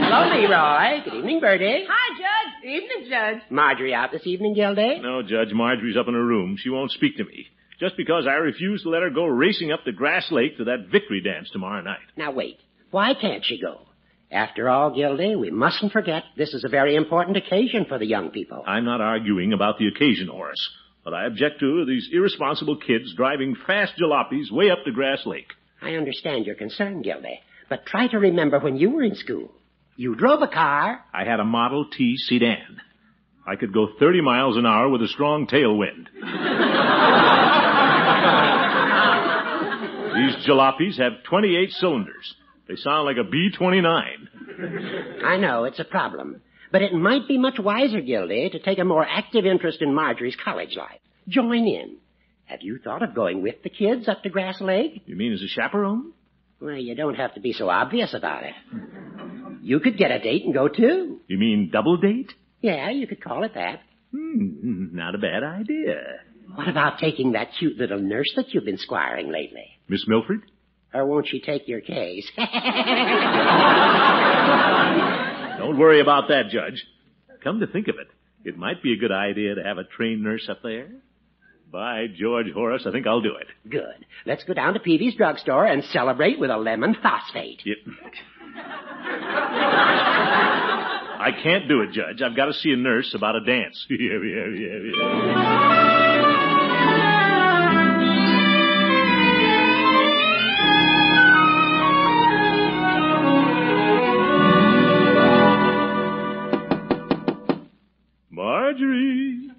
Hello, Leroy. Good evening, Bertie. Hi, Judge. Evening, Judge. Marjorie out this evening, Gildy? No, Judge, Marjorie's up in her room. She won't speak to me. Just because I refuse to let her go racing up to Grass Lake to that victory dance tomorrow night. Now, wait. Why can't she go? After all, Gildy, we mustn't forget this is a very important occasion for the young people. I'm not arguing about the occasion, Horace. What I object to are these irresponsible kids driving fast jalopies way up to Grass Lake. I understand your concern, Gildy, but try to remember when you were in school. You drove a car. I had a Model T sedan. I could go 30 miles an hour with a strong tailwind. These jalopies have 28 cylinders. They sound like a B-29. I know, it's a problem. But it might be much wiser, Gildy, to take a more active interest in Marjorie's college life. Join in. Have you thought of going with the kids up to Grass Lake? You mean as a chaperone? Well, you don't have to be so obvious about it. You could get a date and go, too. You mean double date? Yeah, you could call it that. Not a bad idea. What about taking that cute little nurse that you've been squiring lately? Miss Milford? Or won't she take your case? Don't worry about that, Judge. Come to think of it, it might be a good idea to have a trained nurse up there. By George, Horace, I think I'll do it. Good. Let's go down to Peavy's drugstore and celebrate with a lemon phosphate. Yep. I can't do it, Judge. I've got to see a nurse about a dance. Marjorie.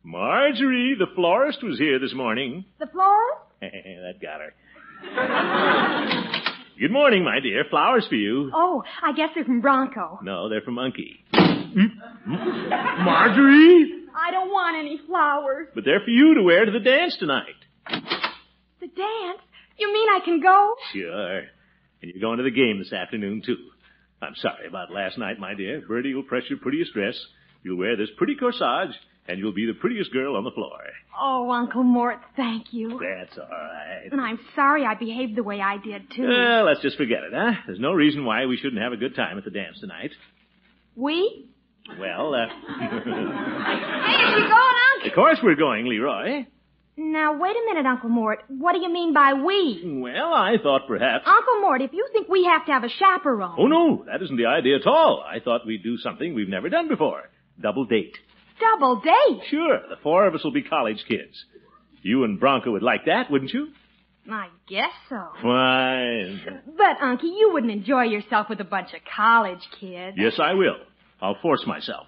Marjorie, the florist was here this morning. The florist? That got her. Good morning, my dear. Flowers for you. Oh, I guess they're from Bronco. No, they're from Unky. Marjorie? I don't want any flowers. But they're for you to wear to the dance tonight. The dance? You mean I can go? Sure. And you're going to the game this afternoon, too. I'm sorry about last night, my dear. Bertie will press your prettiest dress. You'll wear this pretty corsage, and you'll be the prettiest girl on the floor. Oh, Uncle Mort, thank you. That's all right. And I'm sorry I behaved the way I did, too. Well, let's just forget it, huh? There's no reason why we shouldn't have a good time at the dance tonight. We? Well, Hey, is she going, Unc? Of course we're going, Leroy. Now, wait a minute, Uncle Mort. What do you mean by we? Well, I thought perhaps... Uncle Mort, if you think we have to have a chaperone... Oh, no, that isn't the idea at all. I thought we'd do something we've never done before. Double date. Double date? Sure, the 4 of us will be college kids. You and Bronco would like that, wouldn't you? I guess so. Fine. But, Unky, you wouldn't enjoy yourself with a bunch of college kids. Yes, I will. I'll force myself.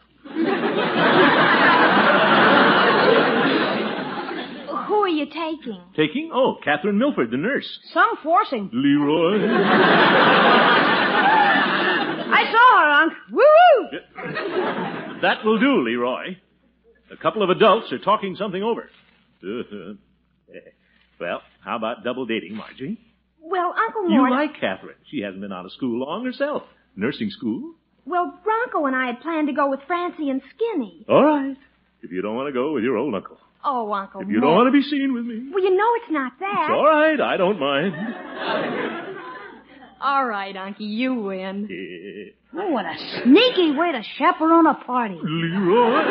Who are you taking? Taking? Oh, Catherine Milford, the nurse. Some forcing. Leroy. I saw her, Unc. Woo-woo! That will do, Leroy. A couple of adults are talking something over. Well, how about double dating, Marjorie? Well, Uncle Mort... You like Catherine. She hasn't been out of school long herself. Nursing school? Well, Bronco and I had planned to go with Francie and Skinny. All right. If you don't want to go with your old uncle. Oh, Uncle If you don't want to be seen with me. Well, you know it's not that. It's all right. I don't mind. All right, Unky, you win. Oh, what a sneaky way to chaperone a party. Leroy.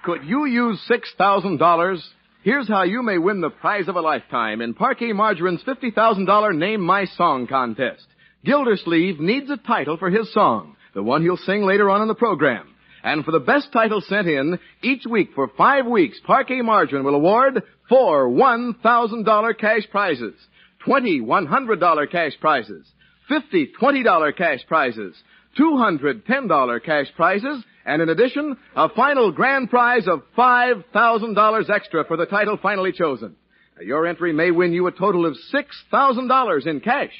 Could you use $6,000? Here's how you may win the prize of a lifetime in Parquet Margarine's $50,000 Name My Song contest. Gildersleeve needs a title for his song, the one he'll sing later on in the program. And for the best title sent in, each week for 5 weeks, Parquet Margarine will award 4 $1,000 cash prizes, 20 $100 cash prizes, 50 $20 cash prizes, 200 $10 cash prizes, and in addition, a final grand prize of $5,000 extra for the title finally chosen. Now, your entry may win you a total of $6,000 in cash.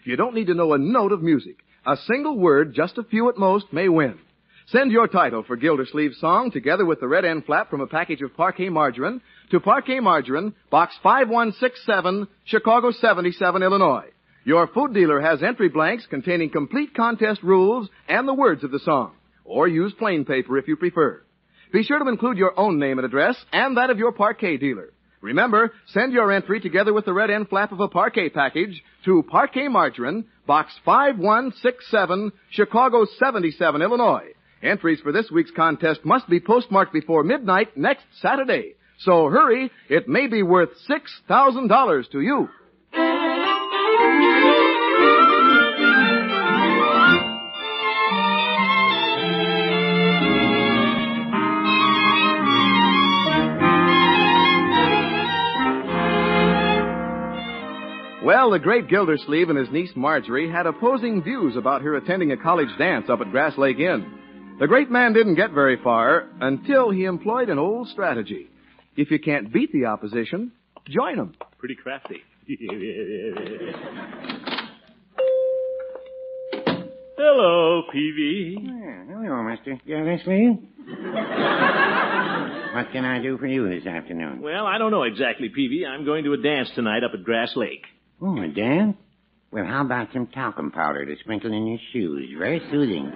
You don't need to know a note of music. A single word, just a few at most, may win. Send your title for Gildersleeve's song together with the red end flap from a package of Parquet Margarine to Parquet Margarine, Box 5167, Chicago 77, Illinois. Your food dealer has entry blanks containing complete contest rules and the words of the song. Or use plain paper if you prefer. Be sure to include your own name and address and that of your Parquet dealer. Remember, send your entry together with the red end flap of a Parquet package to Parquet Margarine, Box 5167, Chicago 77, Illinois. Entries for this week's contest must be postmarked before midnight next Saturday. So hurry, it may be worth $6,000 to you. Well, the great Gildersleeve and his niece Marjorie had opposing views about her attending a college dance up at Grass Lake Inn. The great man didn't get very far until he employed an old strategy. If you can't beat the opposition, join them. Pretty crafty. Hello, Peavy. Hello, Mr. Gildersleeve. What can I do for you this afternoon? Well, I don't know exactly, Peavy. I'm going to a dance tonight up at Grass Lake. Oh, a dance? Well, how about some talcum powder to sprinkle in your shoes? Very soothing.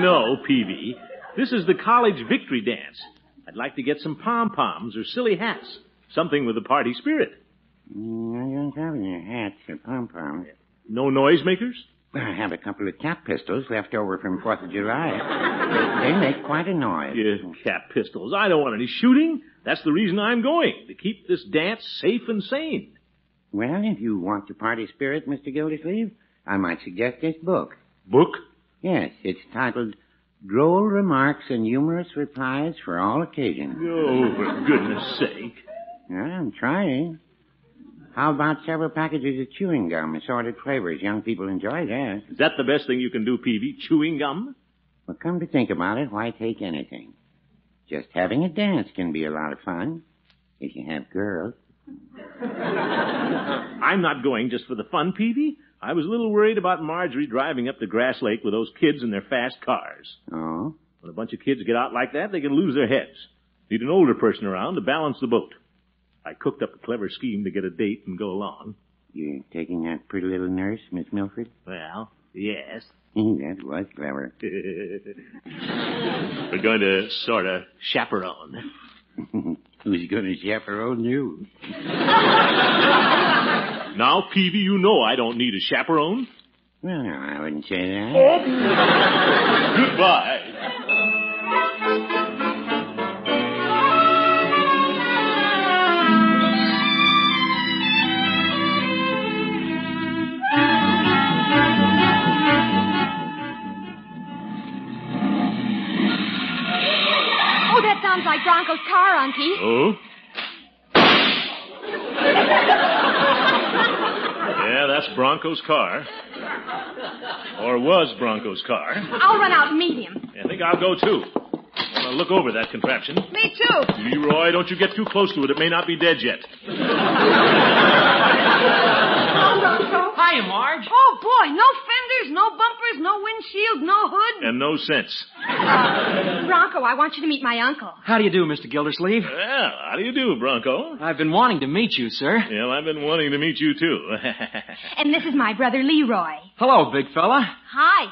No, Peavy. This is the college victory dance. I'd like to get some pom-poms or silly hats. Something with a party spirit. I don't have any hats or pom-poms. No noisemakers? Well, I have a couple of cap pistols left over from 4th of July. They make quite a noise. Yes, cap pistols. I don't want any shooting. That's the reason I'm going, to keep this dance safe and sane. Well, if you want the party spirit, Mr. Gildersleeve, I might suggest this book. Book? Yes, it's titled Droll Remarks and Humorous Replies for All Occasions. Oh, for goodness sake. Well, I'm trying. How about several packages of chewing gum, assorted flavors? Young people enjoy that. Is that the best thing you can do, Peavy? Chewing gum? Well, come to think about it, why take anything? Just having a dance can be a lot of fun, if you have girls. I'm not going just for the fun, Peavy. I was a little worried about Marjorie driving up to Grass Lake with those kids in their fast cars. Oh? When a bunch of kids get out like that, they can lose their heads. Need an older person around to balance the boat. I cooked up a clever scheme to get a date and go along. You're taking that pretty little nurse, Miss Milford? Well, yes. That was clever. We're going to sort of chaperone. Who's going to chaperone you? Now, Peavy, you know I don't need a chaperone. Well, no, I wouldn't say that. Goodbye. Oh, that sounds like Bronco's car, Unky. Oh? Yeah, that's Bronco's car. Or was Bronco's car. I'll run out and meet him. I think I'll go, too. want to look over that contraption. Me too. Leroy, don't you get too close to it. It may not be dead yet. Hiya, Marge. Oh, boy, no fenders, no bumpers, no windshield, no hood. And no sense. Bronco, I want you to meet my uncle. How do you do, Mr. Gildersleeve? Well, how do you do, Bronco? I've been wanting to meet you, sir. Well, I've been wanting to meet you, too. And this is my brother, Leroy. Hello, big fella. Hi.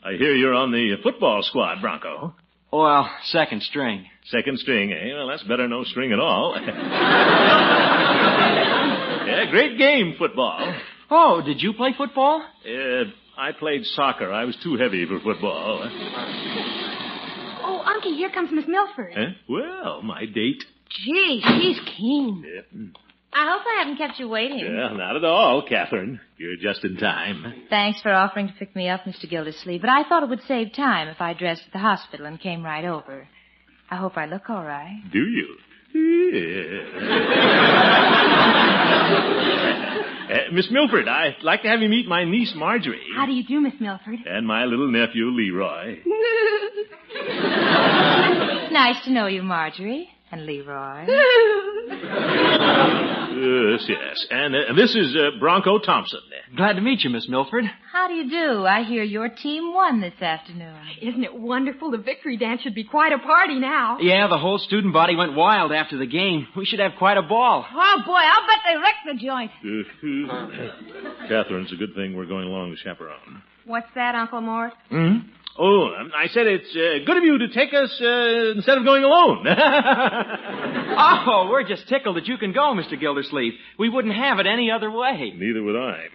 I hear you're on the football squad, Bronco. Well, second string. Second string, eh? Well, that's better no string at all. Yeah, great game, football. Oh, did you play football? I played soccer. I was too heavy for football. Oh, Unky, here comes Miss Milford. Huh? Well, my date. Gee, she's keen. Yep. I hope I haven't kept you waiting. Well, not at all, Catherine. You're just in time. Thanks for offering to pick me up, Mr. Gildersleeve, but I thought it would save time if I dressed at the hospital and came right over. I hope I look all right. Do you? Yeah. Miss Milford, I'd like to have you meet my niece, Marjorie. How do you do, Miss Milford? And my little nephew, Leroy. It's nice to know you, Marjorie. And Leroy. Yes. And this is Bronco Thompson. Glad to meet you, Miss Milford. How do you do? I hear your team won this afternoon. Isn't it wonderful? The victory dance should be quite a party now. Yeah, the whole student body went wild after the game. We should have quite a ball. Oh, boy, I'll bet they wrecked the joint. Catherine, it's a good thing we're going along to chaperone. What's that, Uncle Mort? Hmm? Oh, I said it's good of you to take us instead of going alone. Oh, we're just tickled that you can go, Mr. Gildersleeve. We wouldn't have it any other way. Neither would I.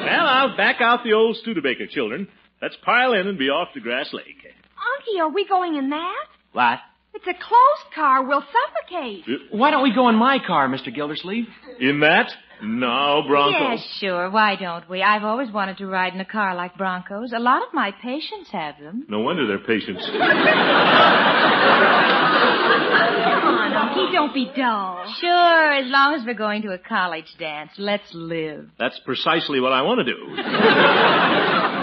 Well, I'll back out the old Studebaker, children. Let's pile in and be off to Grass Lake. Unky, are we going in that? What? It's a closed car. We'll suffocate. Why don't we go in my car, Mr. Gildersleeve? In that? No, Bronco. Yes, sure. Why don't we? I've always wanted to ride in a car like Bronco's. A lot of my patients have them. No wonder they're patients. Come on, Unky, don't be dull. Sure, as long as we're going to a college dance. Let's live. That's precisely what I want to do.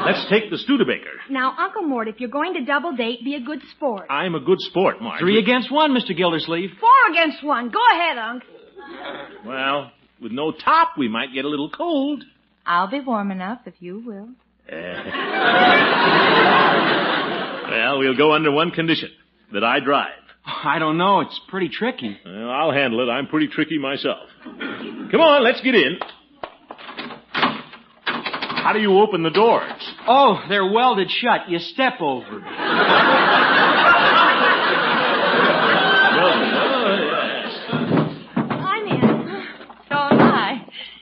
Let's take the Studebaker. Now, Uncle Mort, if you're going to double date, be a good sport. I'm a good sport, Marge. 3 against 1, Mr. Gildersleeve. 4 against 1. Go ahead, Unc. Well, with no top, we might get a little cold. I'll be warm enough if you will. Well, we'll go under one condition, that I drive. I don't know. It's pretty tricky. Well, I'll handle it. I'm pretty tricky myself. Come on, let's get in. How do you open the doors? Oh, they're welded shut. You step over.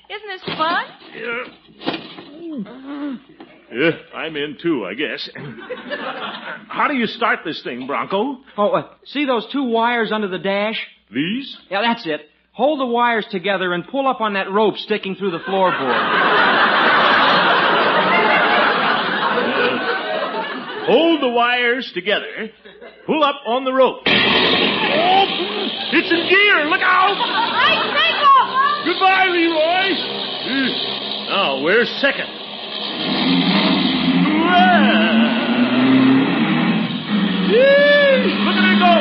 Isn't this fun? Yeah, I'm in too, I guess. How do you start this thing, Bronco? Oh, see those 2 wires under the dash? These? Yeah, that's it. Hold the wires together and pull up on that rope sticking through the floorboard. Hold the wires together. Pull up on the rope. Oh, it's in gear. Look out! Goodbye, Leroy. Now, where's second? Look at her go!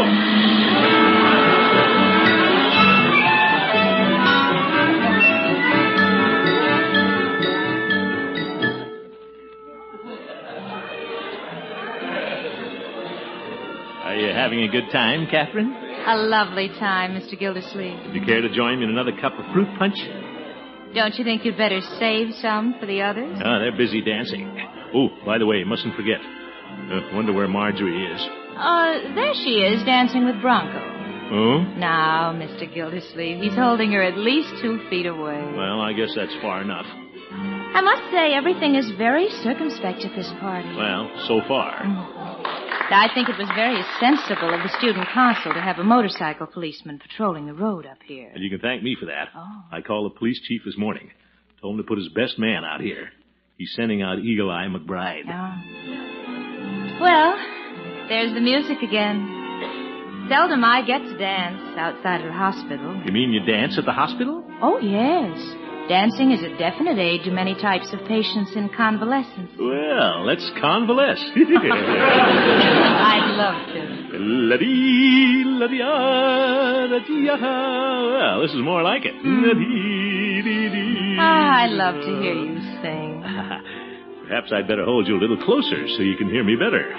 Are you having a good time, Catherine? A lovely time, Mr. Gildersleeve. Would you care to join me in another cup of fruit punch? Don't you think you'd better save some for the others? Oh, they're busy dancing. Oh, by the way, mustn't forget. Wonder where Marjorie is. There she is, dancing with Bronco. Oh? Now, Mr. Gildersleeve, he's holding her at least 2 feet away. Well, I guess that's far enough. I must say, everything is very circumspect at this party. Well, so far. I think it was very sensible of the student council to have a motorcycle policeman patrolling the road up here. And you can thank me for that. Oh. I called the police chief this morning. Told him to put his best man out here. He's sending out Eagle Eye McBride. Oh. Well, there's the music again. Seldom I get to dance outside of the hospital. You mean you dance at the hospital? Oh, yes. Dancing is a definite aid to many types of patients in convalescence. Well, let's convalesce. I'd love to. La-dee, la-dee-ah, la-dee-ah. Well, this is more like it. La-dee-dee-dee. I love to hear you sing. Perhaps I'd better hold you a little closer so you can hear me better.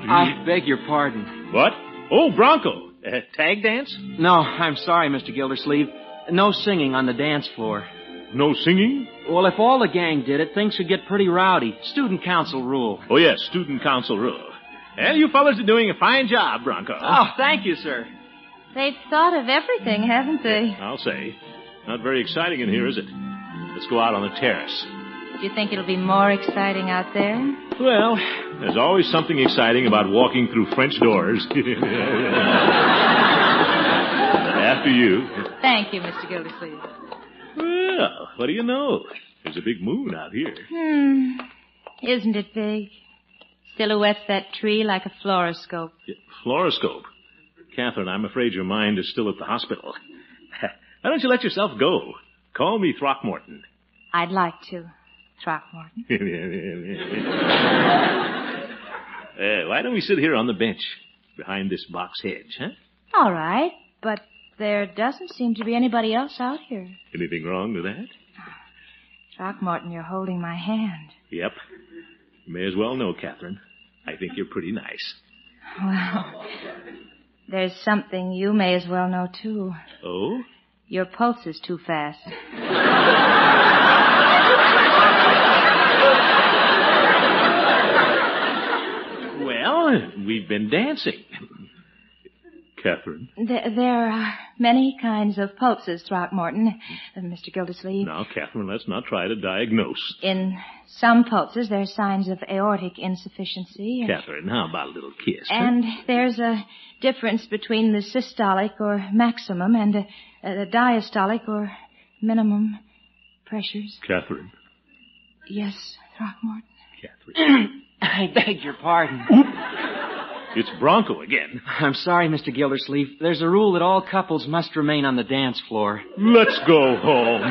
I beg your pardon. What? Oh, Bronco. Tag dance? No, I'm sorry, Mr. Gildersleeve. No singing on the dance floor. No singing? Well, if all the gang did it, things could get pretty rowdy. Student council rule. Oh, yes, student council rule. Well, you fellas are doing a fine job, Bronco. Oh, thank you, sir. They've thought of everything, haven't they? I'll say. Not very exciting in here, is it? Let's go out on the terrace. Do you think it'll be more exciting out there? Well, there's always something exciting about walking through French doors. After you. Thank you, Mr. Gildersleeve. Well, what do you know? There's a big moon out here. Isn't it big? Silhouettes that tree like a fluoroscope. Fluoroscope? Catherine, I'm afraid your mind is still at the hospital. Why don't you let yourself go? Call me Throckmorton. I'd like to, Throckmorton. Why don't we sit here on the bench behind this box hedge, huh? All right, but there doesn't seem to be anybody else out here. Anything wrong with that? Throckmorton, you're holding my hand. Yep. You may as well know, Catherine. I think you're pretty nice. Well, there's something you may as well know, too. Oh? Your pulse is too fast. Well, we've been dancing. Catherine? There are many kinds of pulses, Throckmorton, Mr. Gildersleeve. Now, Catherine, let's not try to diagnose. In some pulses, there are signs of aortic insufficiency. Catherine, how about a little kiss? And there's a difference between the systolic or maximum and the diastolic or minimum pressures. Catherine? Yes, Throckmorton. Catherine? I beg your pardon. It's Bronco again. I'm sorry, Mr. Gildersleeve. There's a rule that all couples must remain on the dance floor. Let's go home.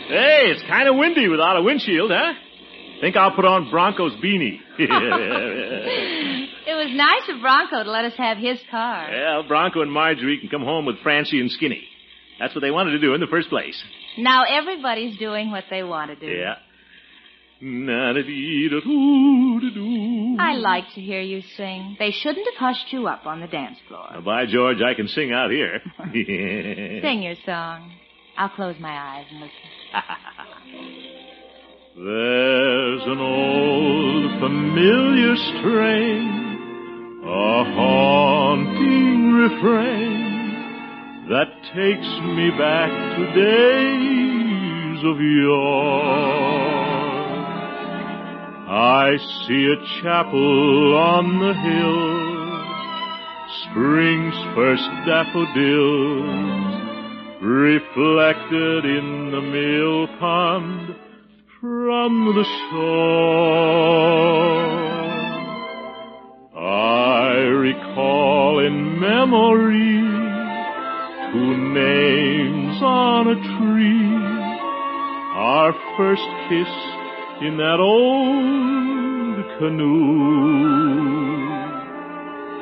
Hey, it's kind of windy without a windshield, huh? Think I'll put on Bronco's beanie. It was nice of Bronco to let us have his car. Well, Bronco and Marjorie can come home with Francie and Skinny. That's what they wanted to do in the first place. Now everybody's doing what they want to do. Yeah. I like to hear you sing. They shouldn't have hushed you up on the dance floor. Now, by George, I can sing out here. Sing your song. I'll close my eyes and listen. There's an old familiar strain, a haunting refrain that takes me back to days of yore. I see a chapel on the hill, spring's first daffodils reflected in the mill pond from the shore. I recall in memory 2 names on a tree, our first kiss in that old canoe.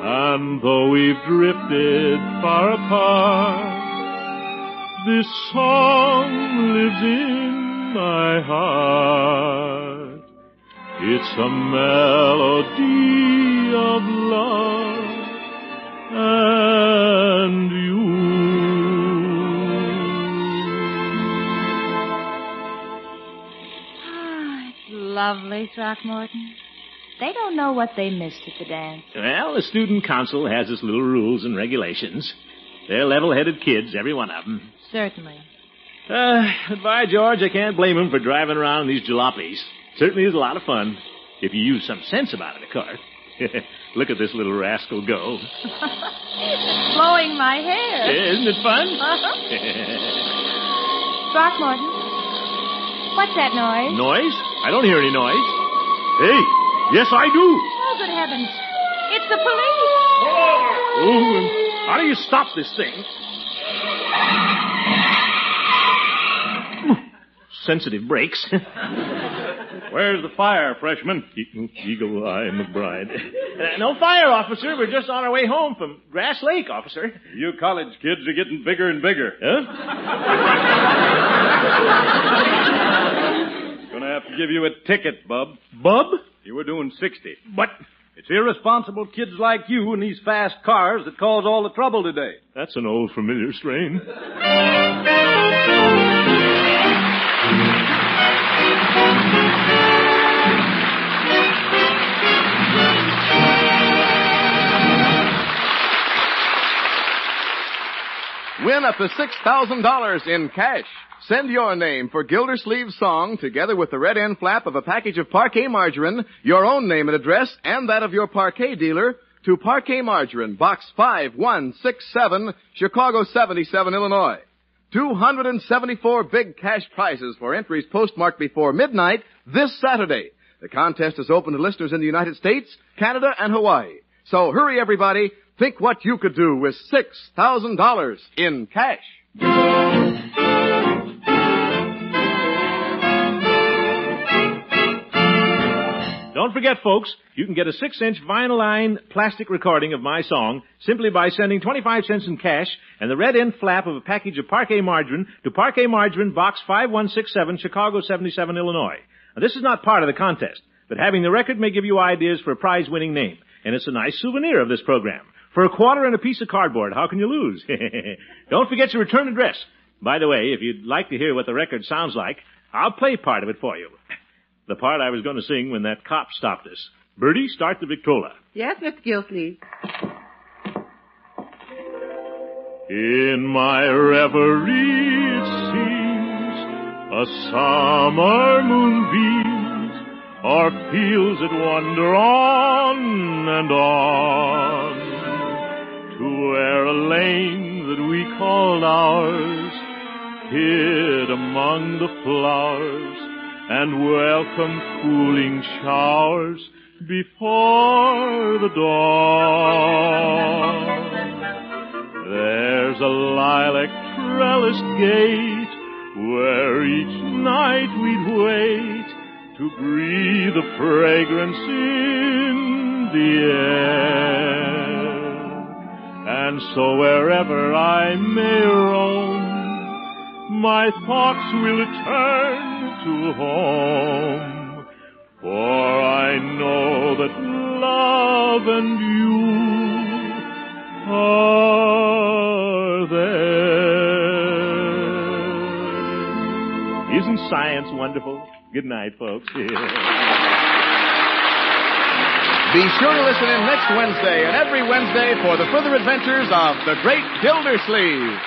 And though we've drifted far apart, this song lives in my heart. It's a melody of love and you. It's lovely, Throckmorton. They don't know what they missed at the dance. Well, the student council has its little rules and regulations. They're level-headed kids, every one of them. Certainly. But by George, I can't blame them for driving around in these jalopies. Certainly is a lot of fun, if you use some sense about it, of course. Look at this little rascal go. It's blowing my hair. Isn't it fun? Throckmorton. What's that noise? Noise? I don't hear any noise. Hey, yes, I do. Oh, good heavens. It's the police. Oh, how do you stop this thing? Sensitive brakes. Where's the fire, freshman? Eagle Eye McBride. No fire, officer. We're just on our way home from Grass Lake, officer. You college kids are getting bigger and bigger. Huh? Gonna have to give you a ticket, Bub. Bub? You were doing 60. But it's irresponsible kids like you and these fast cars that cause all the trouble today. That's an old familiar strain. Win up to $6,000 in cash. Send your name for Gildersleeve's song, together with the red end flap of a package of Parquet margarine, your own name and address, and that of your Parquet dealer, to Parquet Margarine, Box 5167, Chicago 77, Illinois. 274 big cash prizes for entries postmarked before midnight this Saturday. The contest is open to listeners in the United States, Canada, and Hawaii. So hurry, everybody. Think what you could do with $6,000 in cash. Don't forget, folks, you can get a 6-inch vinyl-line plastic recording of my song simply by sending 25 cents in cash and the red end flap of a package of Parquet margarine to Parquet Margarine, Box 5167, Chicago 77, Illinois. Now, this is not part of the contest, but having the record may give you ideas for a prize-winning name, and it's a nice souvenir of this program. For $0.25 and a piece of cardboard, how can you lose? Don't forget your return address. By the way, if you'd like to hear what the record sounds like, I'll play part of it for you. The part I was going to sing when that cop stopped us. Bertie, start the Victrola. Yes, Mr. Gildersleeve. In my reverie it seems a summer moonbeams our fields that wander on and on to where a lane that we called ours hid among the flowers and welcome cooling showers before the dawn. There's a lilac trellised gate where each night we'd wait to breathe the fragrance in the air. And so wherever I may roam, my thoughts will turn to home, for I know that love and you are there. Isn't science wonderful? Good night, folks. Be sure to listen in next Wednesday and every Wednesday for the further adventures of the great Gildersleeve.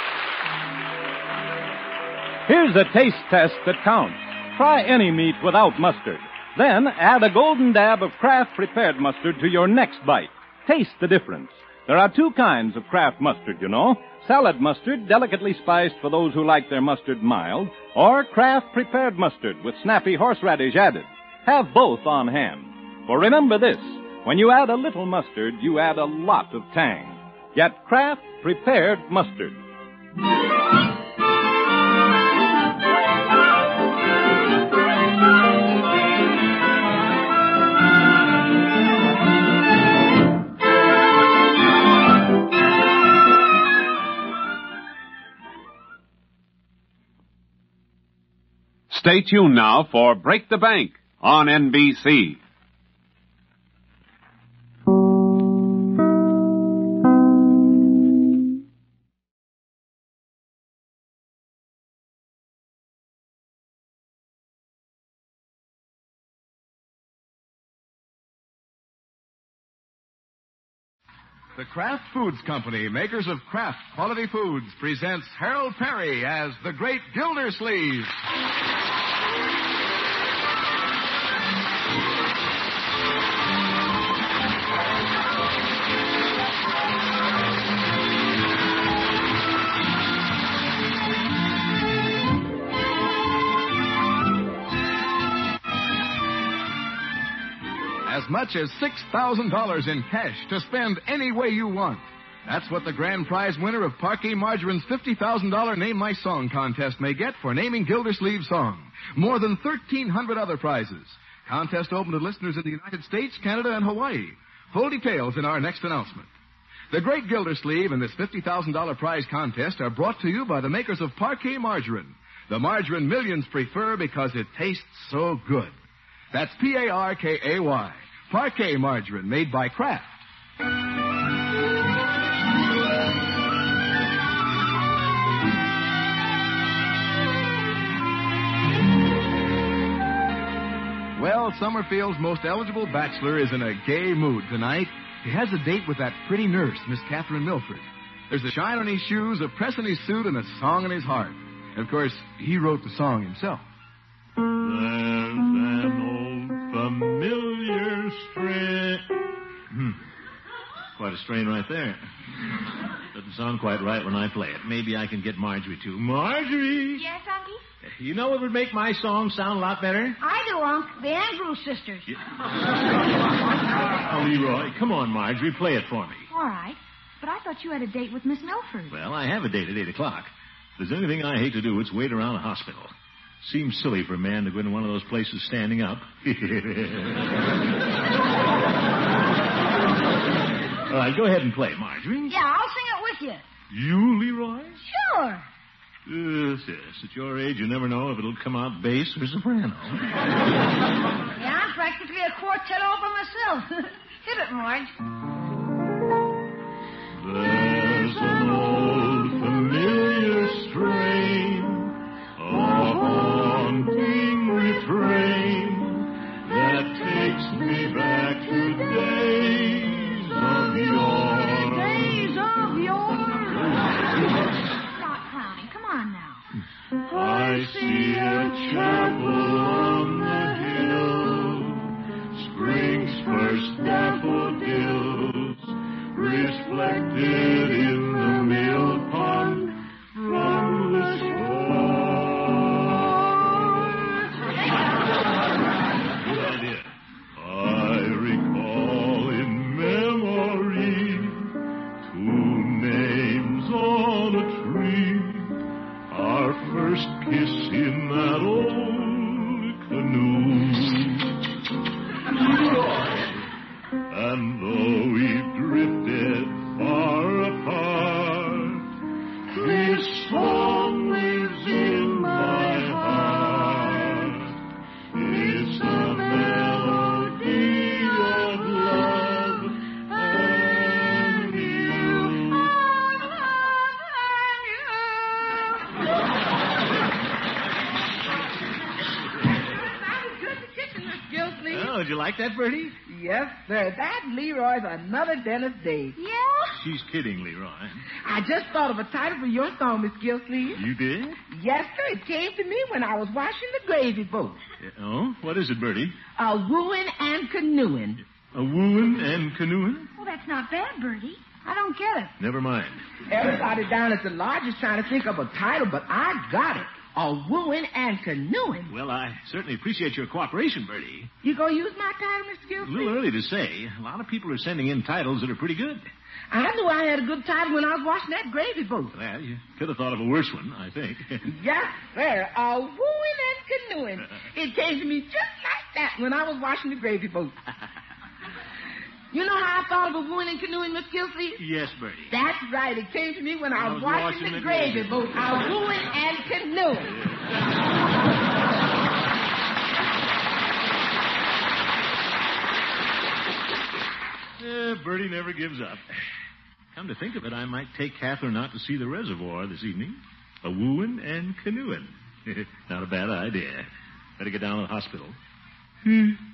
Here's a taste test that counts. Try any meat without mustard. Then add a golden dab of Kraft prepared mustard to your next bite. Taste the difference. There are two kinds of Kraft mustard, you know. Salad mustard, delicately spiced for those who like their mustard mild, or Kraft prepared mustard with snappy horseradish added. Have both on hand. For remember this, when you add a little mustard, you add a lot of tang. Get Kraft prepared mustard. Stay tuned now for Break the Bank on NBC. The Kraft Foods Company, makers of Kraft Quality Foods, presents Harold Perry as the Great Gildersleeve. much as $6,000 in cash to spend any way you want. That's what the grand prize winner of Parquet Margarine's $50,000 Name My Song contest may get for naming Gildersleeve's song. More than 1,300 other prizes. Contest open to listeners in the United States, Canada, and Hawaii. Full details in our next announcement. The Great Gildersleeve and this $50,000 prize contest are brought to you by the makers of Parquet Margarine. The margarine millions prefer because it tastes so good. That's Parkay. Parquet Margarine, made by Kraft. Well, Summerfield's most eligible bachelor is in a gay mood tonight. He has a date with that pretty nurse, Miss Catherine Milford. There's a shine on his shoes, a press in his suit, and a song in his heart. And, of course, he wrote the song himself. There's an old familiar strain. Quite a strain right there. Doesn't sound quite right when I play it. Maybe I can get Marjorie to. Marjorie! Yes, Unky? You know what would make my song sound a lot better? I do, Unc. The Andrews sisters. Oh, Leroy, come on, Marjorie, play it for me. All right. But I thought you had a date with Miss Milford. Well, I have a date at 8 o'clock. If there's anything I hate to do, it's wait around a hospital. Seems silly for a man to go into one of those places standing up. All right, go ahead and play, Marjorie. Yeah, I'll sing it with you. You, Leroy? Sure. Yes. At your age, you never know if it'll come out bass or soprano. Yeah, I'm practically a quartet all by myself. Hit it, Marge. There's an old familiar strain, a haunting refrain that takes me back to days of yore. Days of yore. Stop clowning. Come on now. I see a chapel on the hill, spring's first daffodils reflected in the mill pond from the shore. Good idea. I recall in memory 2 names on a tree. Our first kiss in that old canoe. And though we've drifted far apart, this song lives in my heart. It's a melody of love and you. Oh, did you like that, Bertie? Yes, sir. That Leroy's another dentist day. Yeah? She's kidding, Leroy. I just thought of a title for your song, Miss Gildersleeve. You did? Yes, sir. It came to me when I was washing the gravy boat. Oh? What is it, Bertie? A wooing and canoeing. A wooing and canoeing? Well, that's not bad, Bertie. I don't get it. Never mind. Everybody down at the lodge is trying to think of a title, but I got it. A wooing and canoeing. Well, I certainly appreciate your cooperation, Bertie. You gonna use my title, Mr. A Gildersleeve? little early to say. A lot of people are sending in titles that are pretty good. I knew I had a good title when I was washing that gravy boat. Well, you could have thought of a worse one, I think. Yes, sir. A wooing and canoeing. It came to me just like that when I was washing the gravy boat. You know how I thought of a wooing and canoeing, Miss Gildersleeve? Yes, Bertie. That's right. It came to me when I was washing the gravy boat. A wooing and canoeing. Bertie never gives up. Come to think of it, I might take Catherine out to see the reservoir this evening. A wooing and canoeing. Not a bad idea. Better get down to the hospital.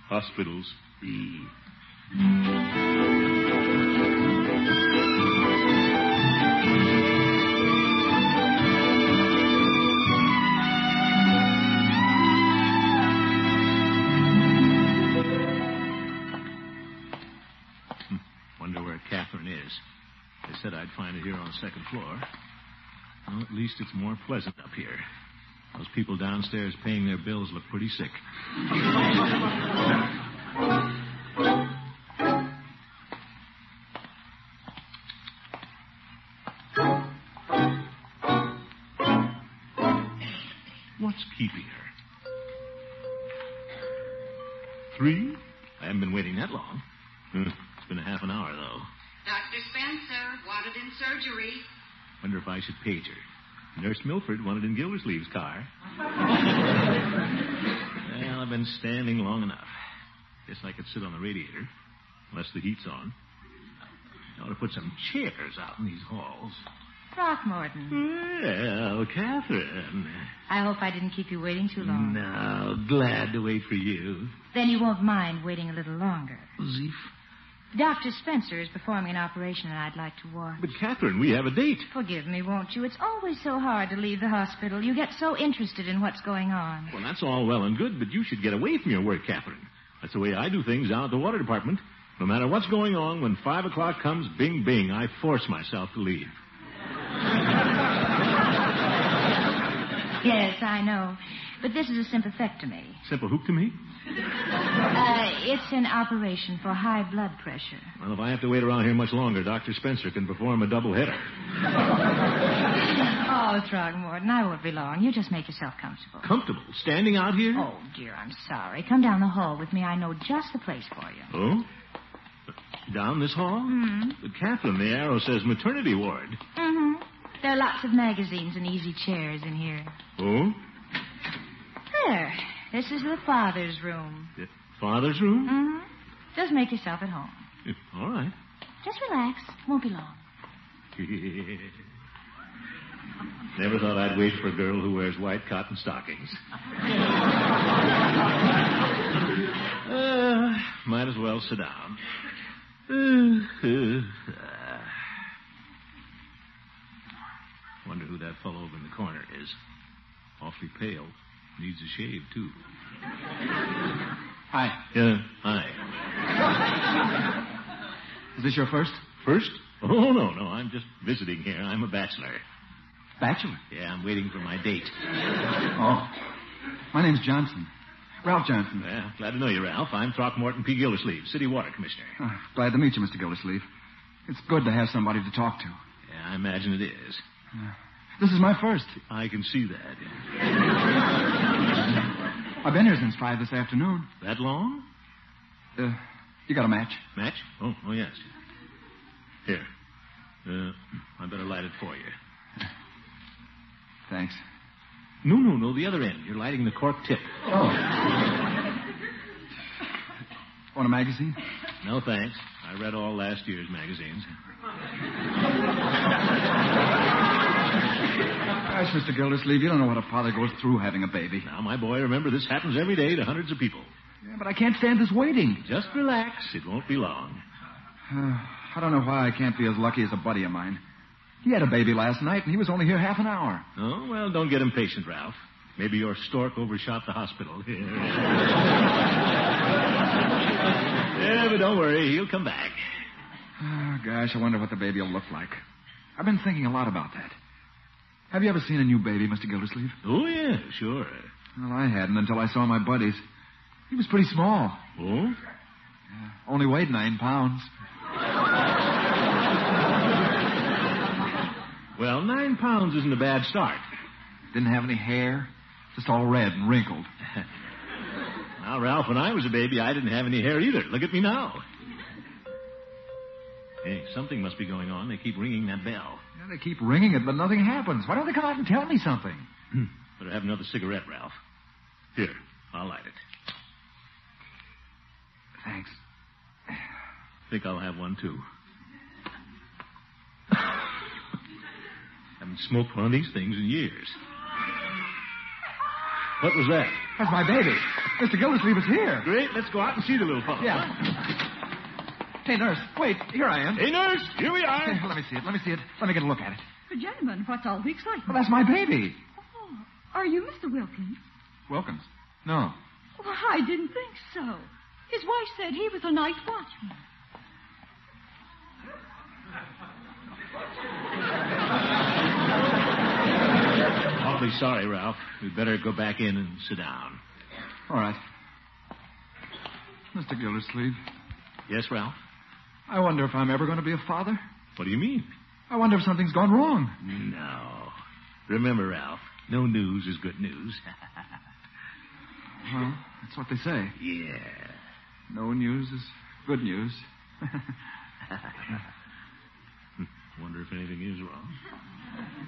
Hospitals. Wonder where Catherine is. They said I'd find her here on the second floor. Well, at least it's more pleasant up here. Those people downstairs paying their bills look pretty sick. What's keeping her? 3? I haven't been waiting that long. It's been a half an hour, though. Dr. Spencer, wanted in surgery. Wonder if I should page her. Nurse Milford wanted in Gildersleeve's car. Well, I've been standing long enough. Guess I could sit on the radiator, unless the heat's on. I ought to put some chairs out in these halls. Throckmorton. Well, Catherine. I hope I didn't keep you waiting too long. No, glad to wait for you. Then you won't mind waiting a little longer. Zief. Dr. Spencer is performing an operation and I'd like to watch. But, Catherine, we have a date. Forgive me, won't you? It's always so hard to leave the hospital. You get so interested in what's going on. Well, that's all well and good, but you should get away from your work, Catherine. That's the way I do things down at the water department. No matter what's going on, when 5 o'clock comes, bing, bing, I force myself to leave. Yes, I know. But this is a sympathectomy. Sympahooctomy? It's an operation for high blood pressure. Well, if I have to wait around here much longer, Dr. Spencer can perform a double header. Oh, Throckmorton, I won't be long. You just make yourself comfortable. Comfortable? Standing out here? Oh, dear, I'm sorry. Come down the hall with me. I know just the place for you. Oh? Down this hall? Mm-hmm. But, Catherine, the arrow says maternity ward. Mm-hmm. There are lots of magazines and easy chairs in here. Oh? There. This is the father's room. The father's room? Mm-hmm. Just make yourself at home. All right. Just relax. Won't be long. Never thought I'd wait for a girl who wears white cotton stockings. Might as well sit down. Wonder who that fellow over in the corner is. Awfully pale. Needs a shave, too. Hi. Yeah, hi. Is this your first? First? Oh, no. I'm just visiting here. I'm a bachelor. Bachelor? Yeah, I'm waiting for my date. Oh. My name's Johnson. Ralph Johnson. Yeah, glad to know you, Ralph. I'm Throckmorton P. Gildersleeve, City Water Commissioner. Glad to meet you, Mr. Gildersleeve. It's good to have somebody to talk to. Yeah, I imagine it is. This is my first. I can see that. I've been here since 5 this afternoon. That long? You got a match? Match? Oh, yes. Here. I better light it for you. Thanks. No, the other end. You're lighting the cork tip. Oh. Want a magazine? No, thanks. I read all last year's magazines. Gosh, Mr. Gildersleeve, you don't know what a father goes through having a baby. Now, my boy, remember, this happens every day to hundreds of people. Yeah, but I can't stand this waiting. Just relax. It won't be long. I don't know why I can't be as lucky as a buddy of mine. He had a baby last night, and he was only here half an hour. Oh, well, don't get impatient, Ralph. Maybe your stork overshot the hospital. Yeah, but don't worry. He'll come back. Oh, gosh, I wonder what the baby will look like. I've been thinking a lot about that. Have you ever seen a new baby, Mr. Gildersleeve? Oh, yeah, sure. Well, I hadn't until I saw my buddies. He was pretty small. Oh? Yeah, only weighed 9 pounds. Well, 9 pounds isn't a bad start. Didn't have any hair. Just all red and wrinkled. Now, Ralph, when I was a baby, I didn't have any hair either. Look at me now. Hey, something must be going on. They keep ringing that bell. Yeah, they keep ringing it, but nothing happens. Why don't they come out and tell me something? Better have another cigarette, Ralph. Here, I'll light it. Thanks. Think I'll have one, too. Haven't smoked one of these things in years. What was that? That's my baby. Mr. Gildersleeve is here. Great. Let's go out and see the little fellow. Yeah. Hey, nurse. Wait. Here I am. Hey, nurse. Here we are. Hey, let me see it. Let me get a look at it. Gentlemen, what's all the excitement? Well, that's my baby. Oh, are you Mr. Wilkins? Wilkins? No. Well, I didn't think so. His wife said he was a night watchman. Awfully sorry, Ralph. We'd better go back in and sit down. All right. Mr. Gildersleeve. Yes, Ralph? I wonder if I'm ever going to be a father. What do you mean? I wonder if something's gone wrong. No. Remember, Ralph, No news is good news. Well, that's what they say. Yeah. No news is good news. Wonder if anything is wrong.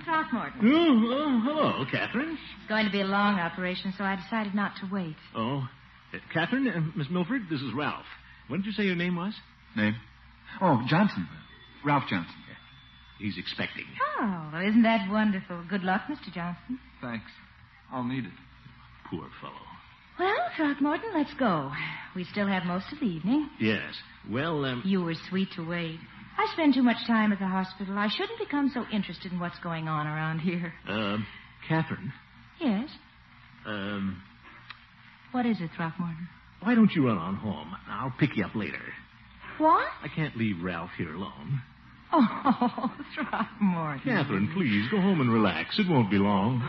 Throckmorton. Oh, hello, Catherine. It's going to be a long operation, so I decided not to wait. Oh, Catherine, Miss Milford, this is Ralph. What did you say your name was? Name? Oh, Johnson. Ralph Johnson. He's expecting. Oh, well, isn't that wonderful? Good luck, Mr. Johnson. Thanks. I'll need it. Poor fellow. Well, Throckmorton, let's go. We still have most of the evening. Yes. Well, You were sweet to wait. I spend too much time at the hospital. I shouldn't become so interested in what's going on around here. Catherine. Yes? What is it, Throckmorton? Why don't you run on home? I'll pick you up later. What? I can't leave Ralph here alone. Oh, Throckmorton. Catherine, please, go home and relax. It won't be long.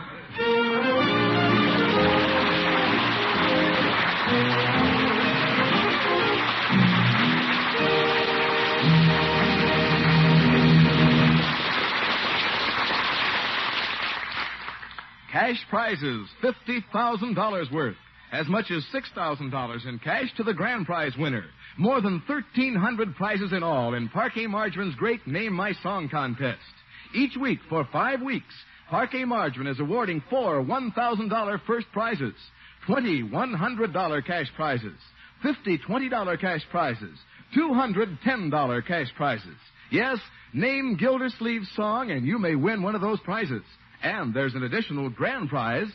Cash prizes, $50,000 worth. As much as $6,000 in cash to the grand prize winner. More than 1,300 prizes in all in Parquet Margarine's great Name My Song contest. Each week for 5 weeks, Parquet Margarine is awarding 4 $1,000 first prizes, 20 $100 cash prizes, 50 $20 cash prizes, 200 $10 cash prizes. Yes, name Gildersleeve's song and you may win one of those prizes. And there's an additional grand prize,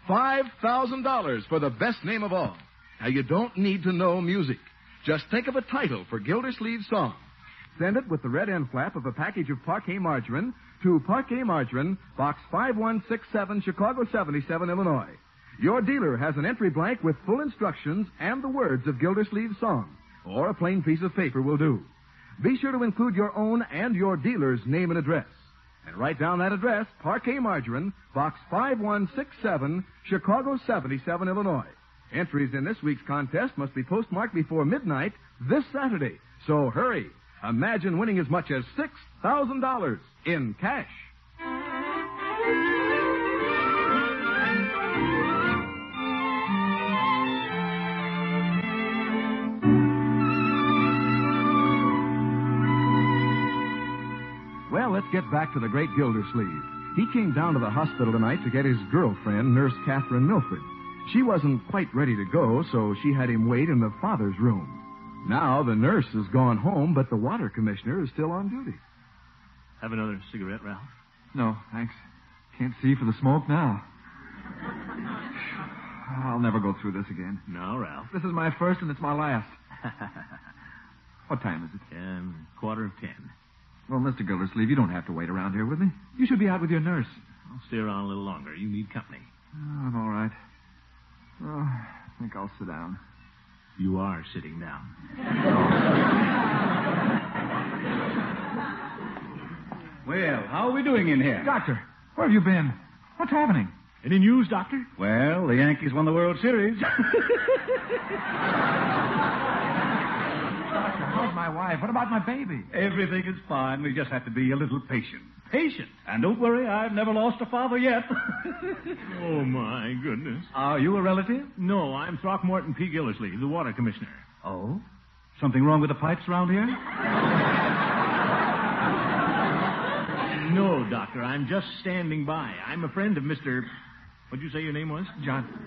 $5,000 for the best name of all. Now, you don't need to know music. Just think of a title for Gildersleeve's song. Send it with the red end flap of a package of Parquet Margarine to Parquet Margarine, Box 5167, Chicago 77, Illinois. Your dealer has an entry blank with full instructions and the words of Gildersleeve's song, or a plain piece of paper will do. Be sure to include your own and your dealer's name and address. And write down that address, Parquet Margarine, Box 5167, Chicago 77, Illinois. Entries in this week's contest must be postmarked before midnight this Saturday. So hurry. Imagine winning as much as $6,000 in cash. Well, let's get back to the great Gildersleeve. He came down to the hospital tonight to get his girlfriend, Nurse Catherine Milford. She wasn't quite ready to go, so she had him wait in the father's room. Now the nurse has gone home, but the water commissioner is still on duty. Have another cigarette, Ralph? No, thanks. Can't see for the smoke now. I'll never go through this again. No, Ralph. This is my first and it's my last. What time is it? 9:45. Well, Mr. Gildersleeve, you don't have to wait around here with me. You should be out with your nurse. I'll stay around a little longer. You need company. Oh, I'm all right. Oh, I think I'll sit down. You are sitting down. Well, how are we doing in here? Doctor, where have you been? What's happening? Any news, Doctor? Well, the Yankees won the World Series. How's my wife? What about my baby? Everything is fine. We just have to be a little patient. Patient? And don't worry, I've never lost a father yet. Oh, my goodness. Are you a relative? No, I'm Throckmorton P. Gildersleeve, the water commissioner. Oh? Something wrong with the pipes around here? No, Doctor, I'm just standing by. I'm a friend of Mr. What'd you say your name was? Johnson.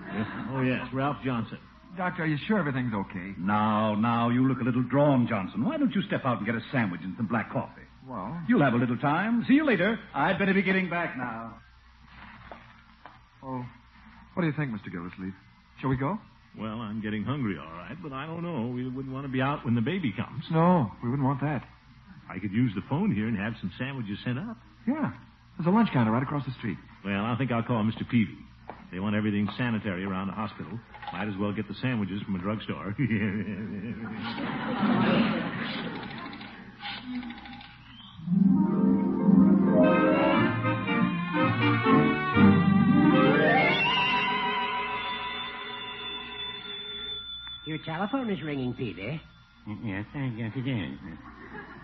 Oh, yes, Ralph Johnson. Doctor, are you sure everything's okay? Now, you look a little drawn, Johnson. Why don't you step out and get a sandwich and some black coffee? Well... You'll have a little time. See you later. I'd better be getting back now. Oh, what do you think, Mr. Gildersleeve? Shall we go? Well, I'm getting hungry, all right, but I don't know. We wouldn't want to be out when the baby comes. No, we wouldn't want that. I could use the phone here and have some sandwiches sent up. Yeah, there's a lunch counter right across the street. Well, I think I'll call Mr. Peavy. They want everything sanitary around the hospital. Might as well get the sandwiches from a drugstore. Your telephone is ringing, Peter. Yes, I got it in.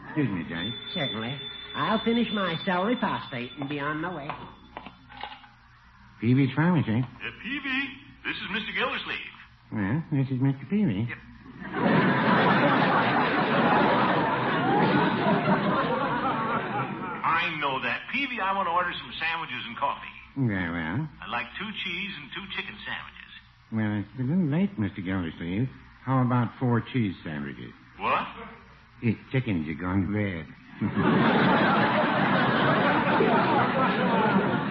Excuse me, Johnny. Certainly. I'll finish my celery phosphate and be on my way. Peavy's Pharmacy. Peavy, this is Mr. Gildersleeve. Well, this is Mr. Peavy. Yep. I know that. Peavy, I want to order some sandwiches and coffee. Very well. I'd like 2 cheese and 2 chicken sandwiches. Well, it's a little late, Mr. Gildersleeve. How about 4 cheese sandwiches? What? Chickens are gone to bed.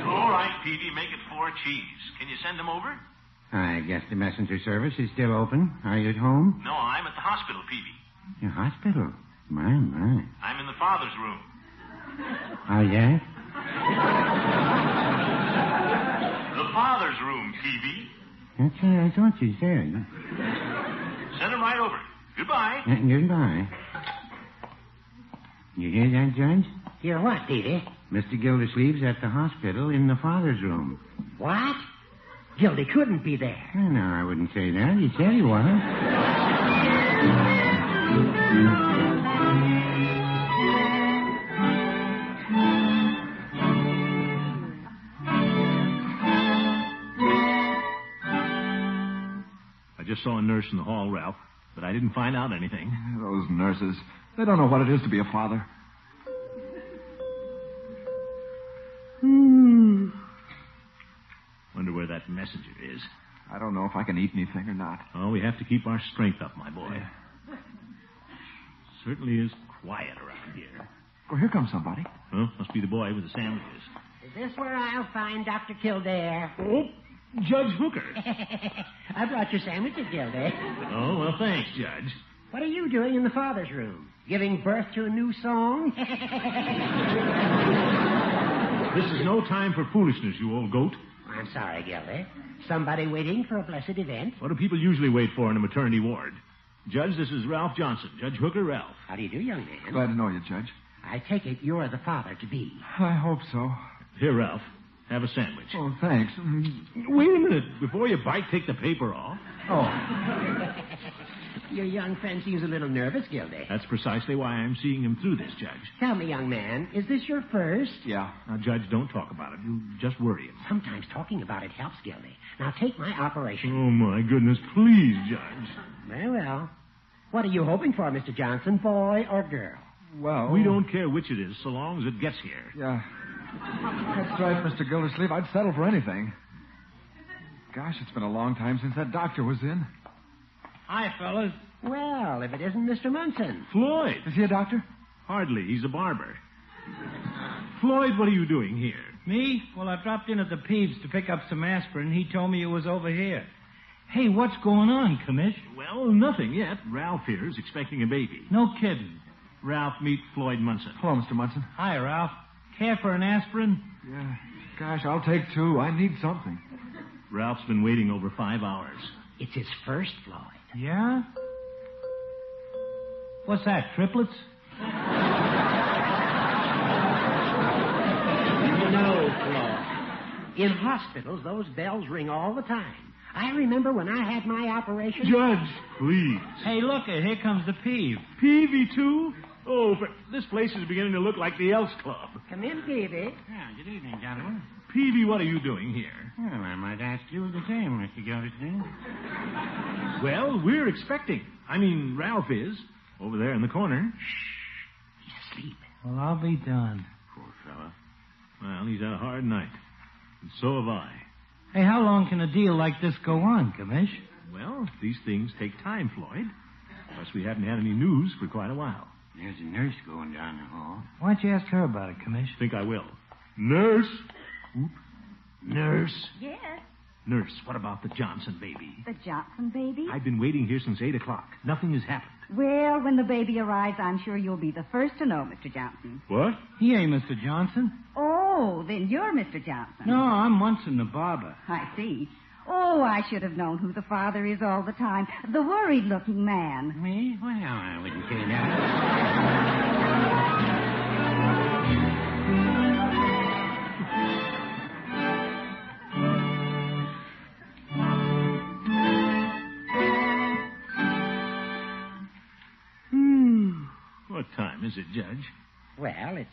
All right, Peavy, make it 4 cheese. Can you send them over? I guess the messenger service is still open. Are you at home? No, I'm at the hospital, Peavy. Your hospital? My. I'm in the father's room. Oh, yes? The father's room, Peavy. That's what I thought you said. Send him right over. Goodbye. Goodbye. You hear that, Judge? Hear what, Peavy? Mr. Gildersleeve's at the hospital in the father's room. What? Gildy couldn't be there. Oh, no, I wouldn't say that. He said he was. I just saw a nurse in the hall, Ralph, but I didn't find out anything. Those nurses. They don't know what it is to be a father. Wonder where that messenger is. I don't know if I can eat anything or not. Oh, we have to keep our strength up, my boy. Certainly is quiet around here. Oh, here comes somebody. Huh? Must be the boy with the sandwiches. Is this where I'll find Dr. Kildare? Oh, Judge Hooker. I brought your sandwiches, Gildy. Oh, well, thanks, Judge. What are you doing in the father's room? Giving birth to a new song? This is no time for foolishness, you old goat. I'm sorry, Gildy. Somebody waiting for a blessed event? What do people usually wait for in a maternity ward? Judge, this is Ralph Johnson. Judge Hooker, Ralph. How do you do, young man? Glad to know you, Judge. I take it you're the father-to-be. I hope so. Here, Ralph. Have a sandwich. Oh, thanks. Wait a minute. Before you bite, take the paper off. Oh. Your young friend seems a little nervous, Gildy. That's precisely why I'm seeing him through this, Judge. Tell me, young man, is this your first? Yeah. Now, Judge, don't talk about it. You'll just worry him. Sometimes talking about it helps, Gildy. Now, take my operation. Oh, my goodness. Please, Judge. Very well. What are you hoping for, Mr. Johnson, boy or girl? Well... We don't care which it is, so long as it gets here. Yeah. That's right, Mr. Gildersleeve. I'd settle for anything. Gosh, it's been a long time since that doctor was in. Hi, fellas. Well, if it isn't Mr. Munson. Floyd. Is he a doctor? Hardly. He's a barber. Floyd, what are you doing here? Me? Well, I dropped in at the Peeves to pick up some aspirin. He told me it was over here. Hey, what's going on, Commish? Well, nothing yet. Ralph here is expecting a baby. No kidding. Ralph, meet Floyd Munson. Hello, Mr. Munson. Hi, Ralph. Care for an aspirin? Yeah. Gosh, I'll take 2. I need something. Ralph's been waiting over 5 hours. It's his first, Floyd. Yeah? What's that, triplets? No, Floyd. In hospitals, those bells ring all the time. I remember when I had my operation... Judge, please. Hey, look, here comes the Peeve. Peavy, too? Oh, this place is beginning to look like the Elks Club. Come in, Peavy. Good evening, gentlemen. Peavy, what are you doing here? Well, I might ask you the same, Mr. Gildersleeve. Well, we're expecting. Ralph is. Over there in the corner. He's asleep. Well, I'll be done. Poor fella. Well, he's had a hard night. And so have I. Hey, how long can a deal like this go on, Commish? Well, these things take time, Floyd. Plus, we haven't had any news for quite a while. There's a nurse going down the hall. Why don't you ask her about it, Commish? Think I will. Nurse! Oop. Nurse! Yes. Nurse, what about the Johnson baby? The Johnson baby? I've been waiting here since 8 o'clock. Nothing has happened. Well, when the baby arrives, I'm sure you'll be the first to know, Mr. Johnson. What? He ain't Mr. Johnson. Oh, then you're Mr. Johnson. No, I'm Munson, the barber. I see. Oh, I should have known who the father is all the time. The worried-looking man. Me? Well, I wouldn't say that. What time is it, Judge? Well, it's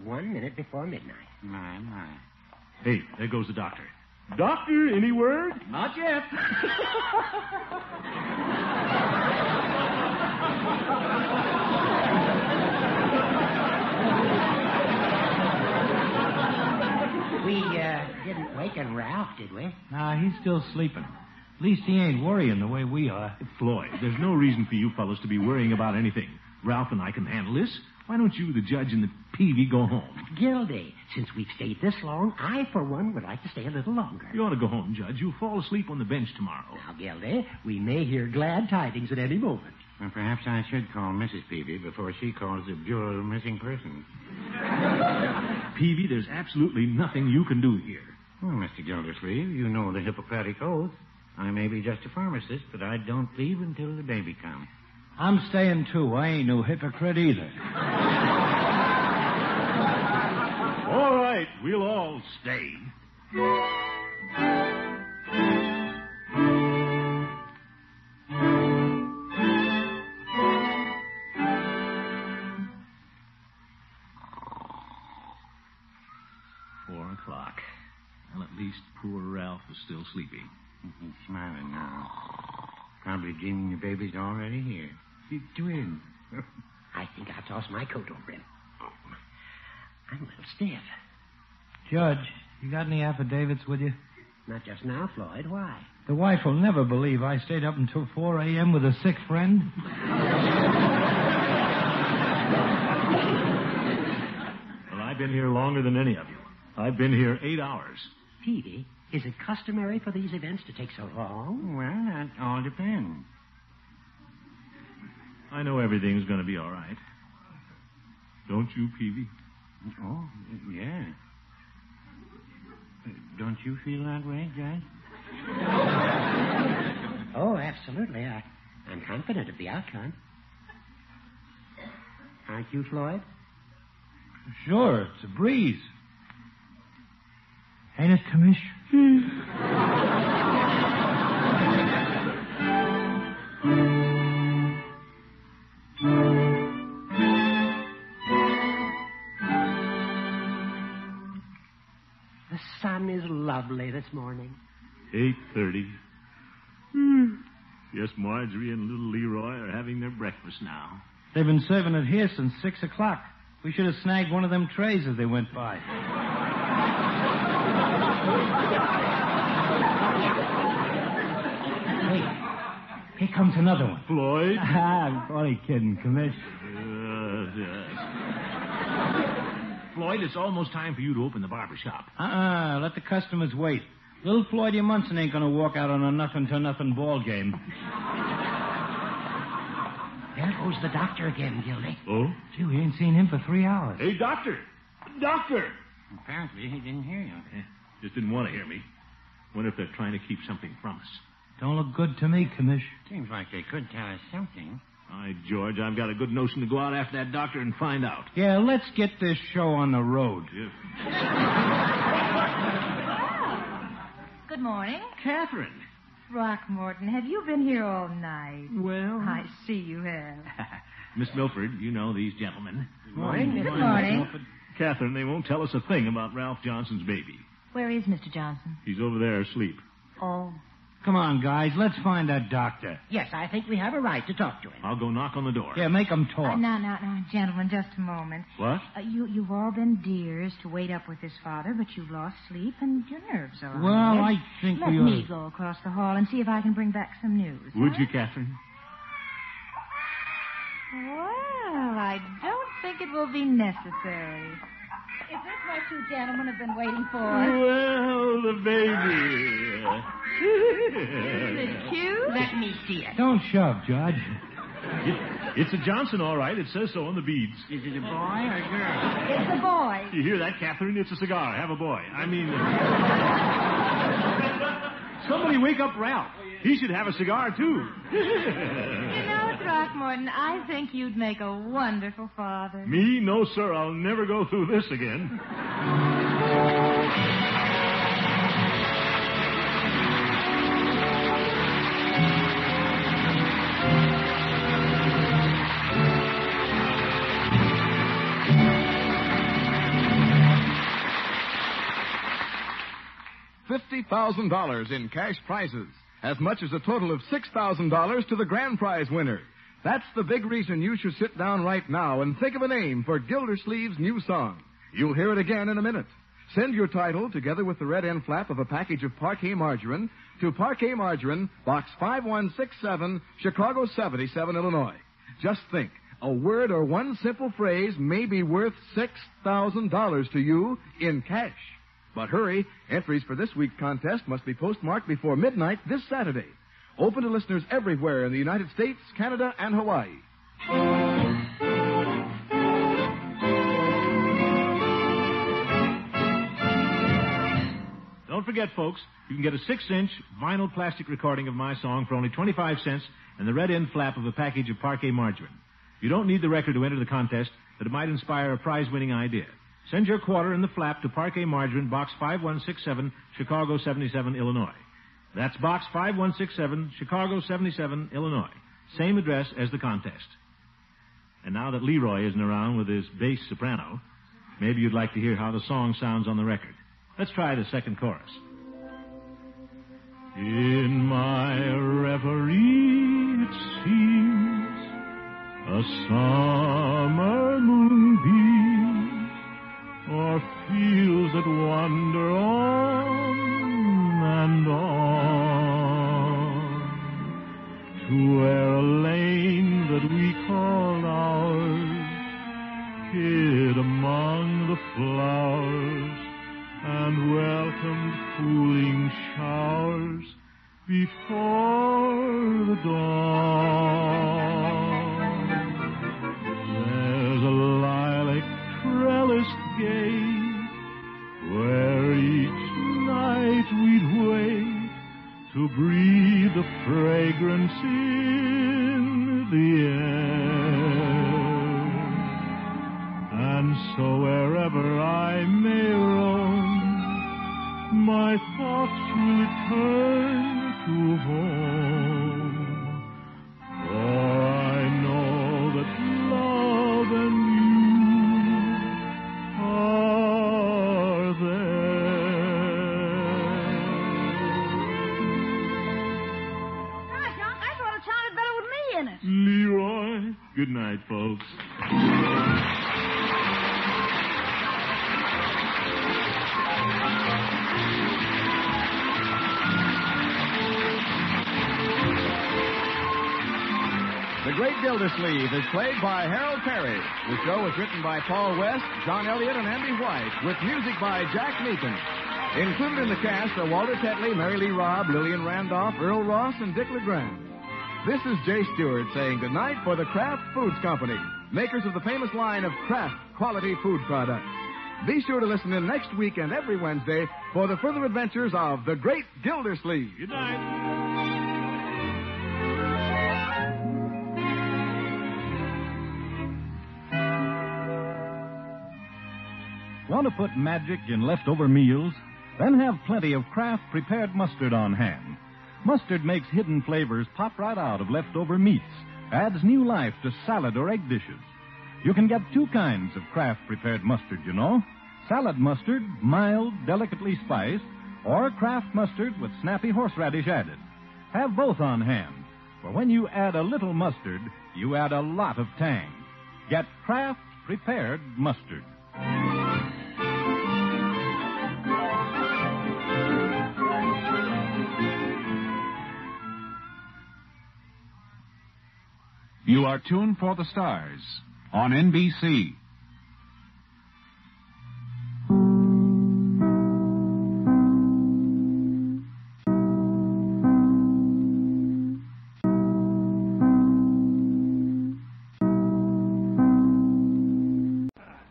1 minute before midnight. My. Hey, there goes the doctor. Doctor, any word? Not yet. We didn't waken Ralph, did we? Nah, he's still sleeping. At least he ain't worrying the way we are. Floyd, there's no reason for you fellows to be worrying about anything. Ralph and I can handle this. Why don't you, the judge, and the Peavy go home? Gildy, since we've stayed this long, I, for one, would like to stay a little longer. You ought to go home, Judge. You'll fall asleep on the bench tomorrow. Now, Gildy, we may hear glad tidings at any moment. Well, perhaps I should call Mrs. Peavy before she calls the Bureau of Missing Persons. Peavy, there's absolutely nothing you can do here. Well, Mr. Gildersleeve, you know the Hippocratic Oath. I may be just a pharmacist, but I don't leave until the baby comes. I'm staying, too. I ain't no hypocrite either. All right, we'll all stay. 4 o'clock. Well, at least poor Ralph is still sleeping. He's smiling now. Probably dreaming the baby's already here. He's twin. I think I'll toss my coat over him. Oh, I'm a little stiff. Judge, you got any affidavits with you? Not just now, Floyd. Why? The wife will never believe I stayed up until 4 a.m. with a sick friend. Well, I've been here longer than any of you. I've been here 8 hours. Peavy, is it customary for these events to take so long? Well, that all depends. I know everything's going to be all right. Don't you, Peavy? Oh, yeah. Don't you feel that way, Judge? Oh, absolutely. I'm confident of the outcome. Aren't you, Floyd? Sure, it's a breeze. Ain't it, Commish? The sun is lovely this morning. 8:30. Yes, Marjorie and little Leroy are having their breakfast now. They've been serving it here since 6 o'clock. We should have snagged one of them trays as they went by. Hey, here comes another one. Floyd? I'm only kidding, Commish. Yes. Floyd, it's almost time for you to open the barber shop. Let the customers wait. Little Floydie Munson ain't gonna walk out on a nothing-to-nothing ball game. There goes the doctor again, Gildy. Oh? Gee, we ain't seen him for 3 hours. Hey, doctor! Doctor! Apparently he didn't hear you. Just didn't want to hear me. Wonder if they're trying to keep something from us. Don't look good to me, Commish. Seems like they could tell us something. By George, I've got a good notion to go out after that doctor and find out. Yeah, let's get this show on the road. Yeah. Good morning. Catherine. Throckmorton, have you been here all night? Well... I see you have. Miss Milford, you know these gentlemen. Good morning. Catherine, they won't tell us a thing about Ralph Johnson's baby. Where is Mr. Johnson? He's over there asleep. Oh. Come on, guys. Let's find that doctor. Yes, I think we have a right to talk to him. I'll go knock on the door. Yeah, make him talk. Now, gentlemen, just a moment. What? You've all been dears to wait up with his father, but you've lost sleep and your nerves are on Well, edge. I think Let we me ought... go across the hall and see if I can bring back some news. Would huh? you, Catherine? Well, I don't think it will be necessary. Is this what you gentlemen have been waiting for? Well, the baby. Isn't it cute? Let me see it. Don't shove, Judge. It's a Johnson, all right. It says so on the beads. Is it a boy or a girl? It's a boy. You hear that, Catherine? It's a cigar. Have a boy. I mean... Somebody wake up Ralph. He should have a cigar, too. You know, Throckmorton, I think you'd make a wonderful father. Me? No, sir. I'll never go through this again. $50,000 in cash prizes, as much as a total of $6,000 to the grand prize winner. That's the big reason you should sit down right now and think of a name for Gildersleeve's new song. You'll hear it again in a minute. Send your title, together with the red end flap of a package of Parquet Margarine, to Parquet Margarine, Box 5167, Chicago 77, Illinois. Just think, a word or one simple phrase may be worth $6,000 to you in cash. But hurry, entries for this week's contest must be postmarked before midnight this Saturday. Open to listeners everywhere in the United States, Canada, and Hawaii. Don't forget, folks, you can get a 6-inch vinyl plastic recording of my song for only 25 cents and the red end flap of a package of Parquet Margarine. You don't need the record to enter the contest, but it might inspire a prize-winning idea. Send your quarter and the flap to Parquet Margarine, Box 5167, Chicago 77, Illinois. That's Box 5167, Chicago 77, Illinois. Same address as the contest. And now that Leroy isn't around with his bass soprano, maybe you'd like to hear how the song sounds on the record. Let's try the second chorus. In my reverie it seems a summer moonbeam, or fields that wander on and on, to where a lane that we call ours, hid among the flowers, and welcomed cooling showers before the dawn. There's a lilac trellis gay, where each night we'd wait to breathe the fragrance in the air. And so wherever I may roam, my thoughts will return to home. For I know that love and you are there. Gosh, Unc, I thought it sounded better with me in it. Leroy, good night, folks. The Great Gildersleeve is played by Harold Perry. The show was written by Paul West, John Elliott, and Andy White, with music by Jack Meakin. Included in the cast are Walter Tetley, Mary Lee Robb, Lillian Randolph, Earl Ross, and Dick LeGrand. This is Jay Stewart saying goodnight for the Kraft Foods Company, makers of the famous line of Kraft quality food products. Be sure to listen in next week and every Wednesday for the further adventures of the Great Gildersleeve. Good night. Want to put magic in leftover meals? Then have plenty of Kraft prepared mustard on hand. Mustard makes hidden flavors pop right out of leftover meats, adds new life to salad or egg dishes. You can get two kinds of Kraft prepared mustard, you know. Salad mustard, mild, delicately spiced, or Kraft mustard with snappy horseradish added. Have both on hand, for when you add a little mustard, you add a lot of tang. Get Kraft prepared mustard. You are tuned for the stars on NBC.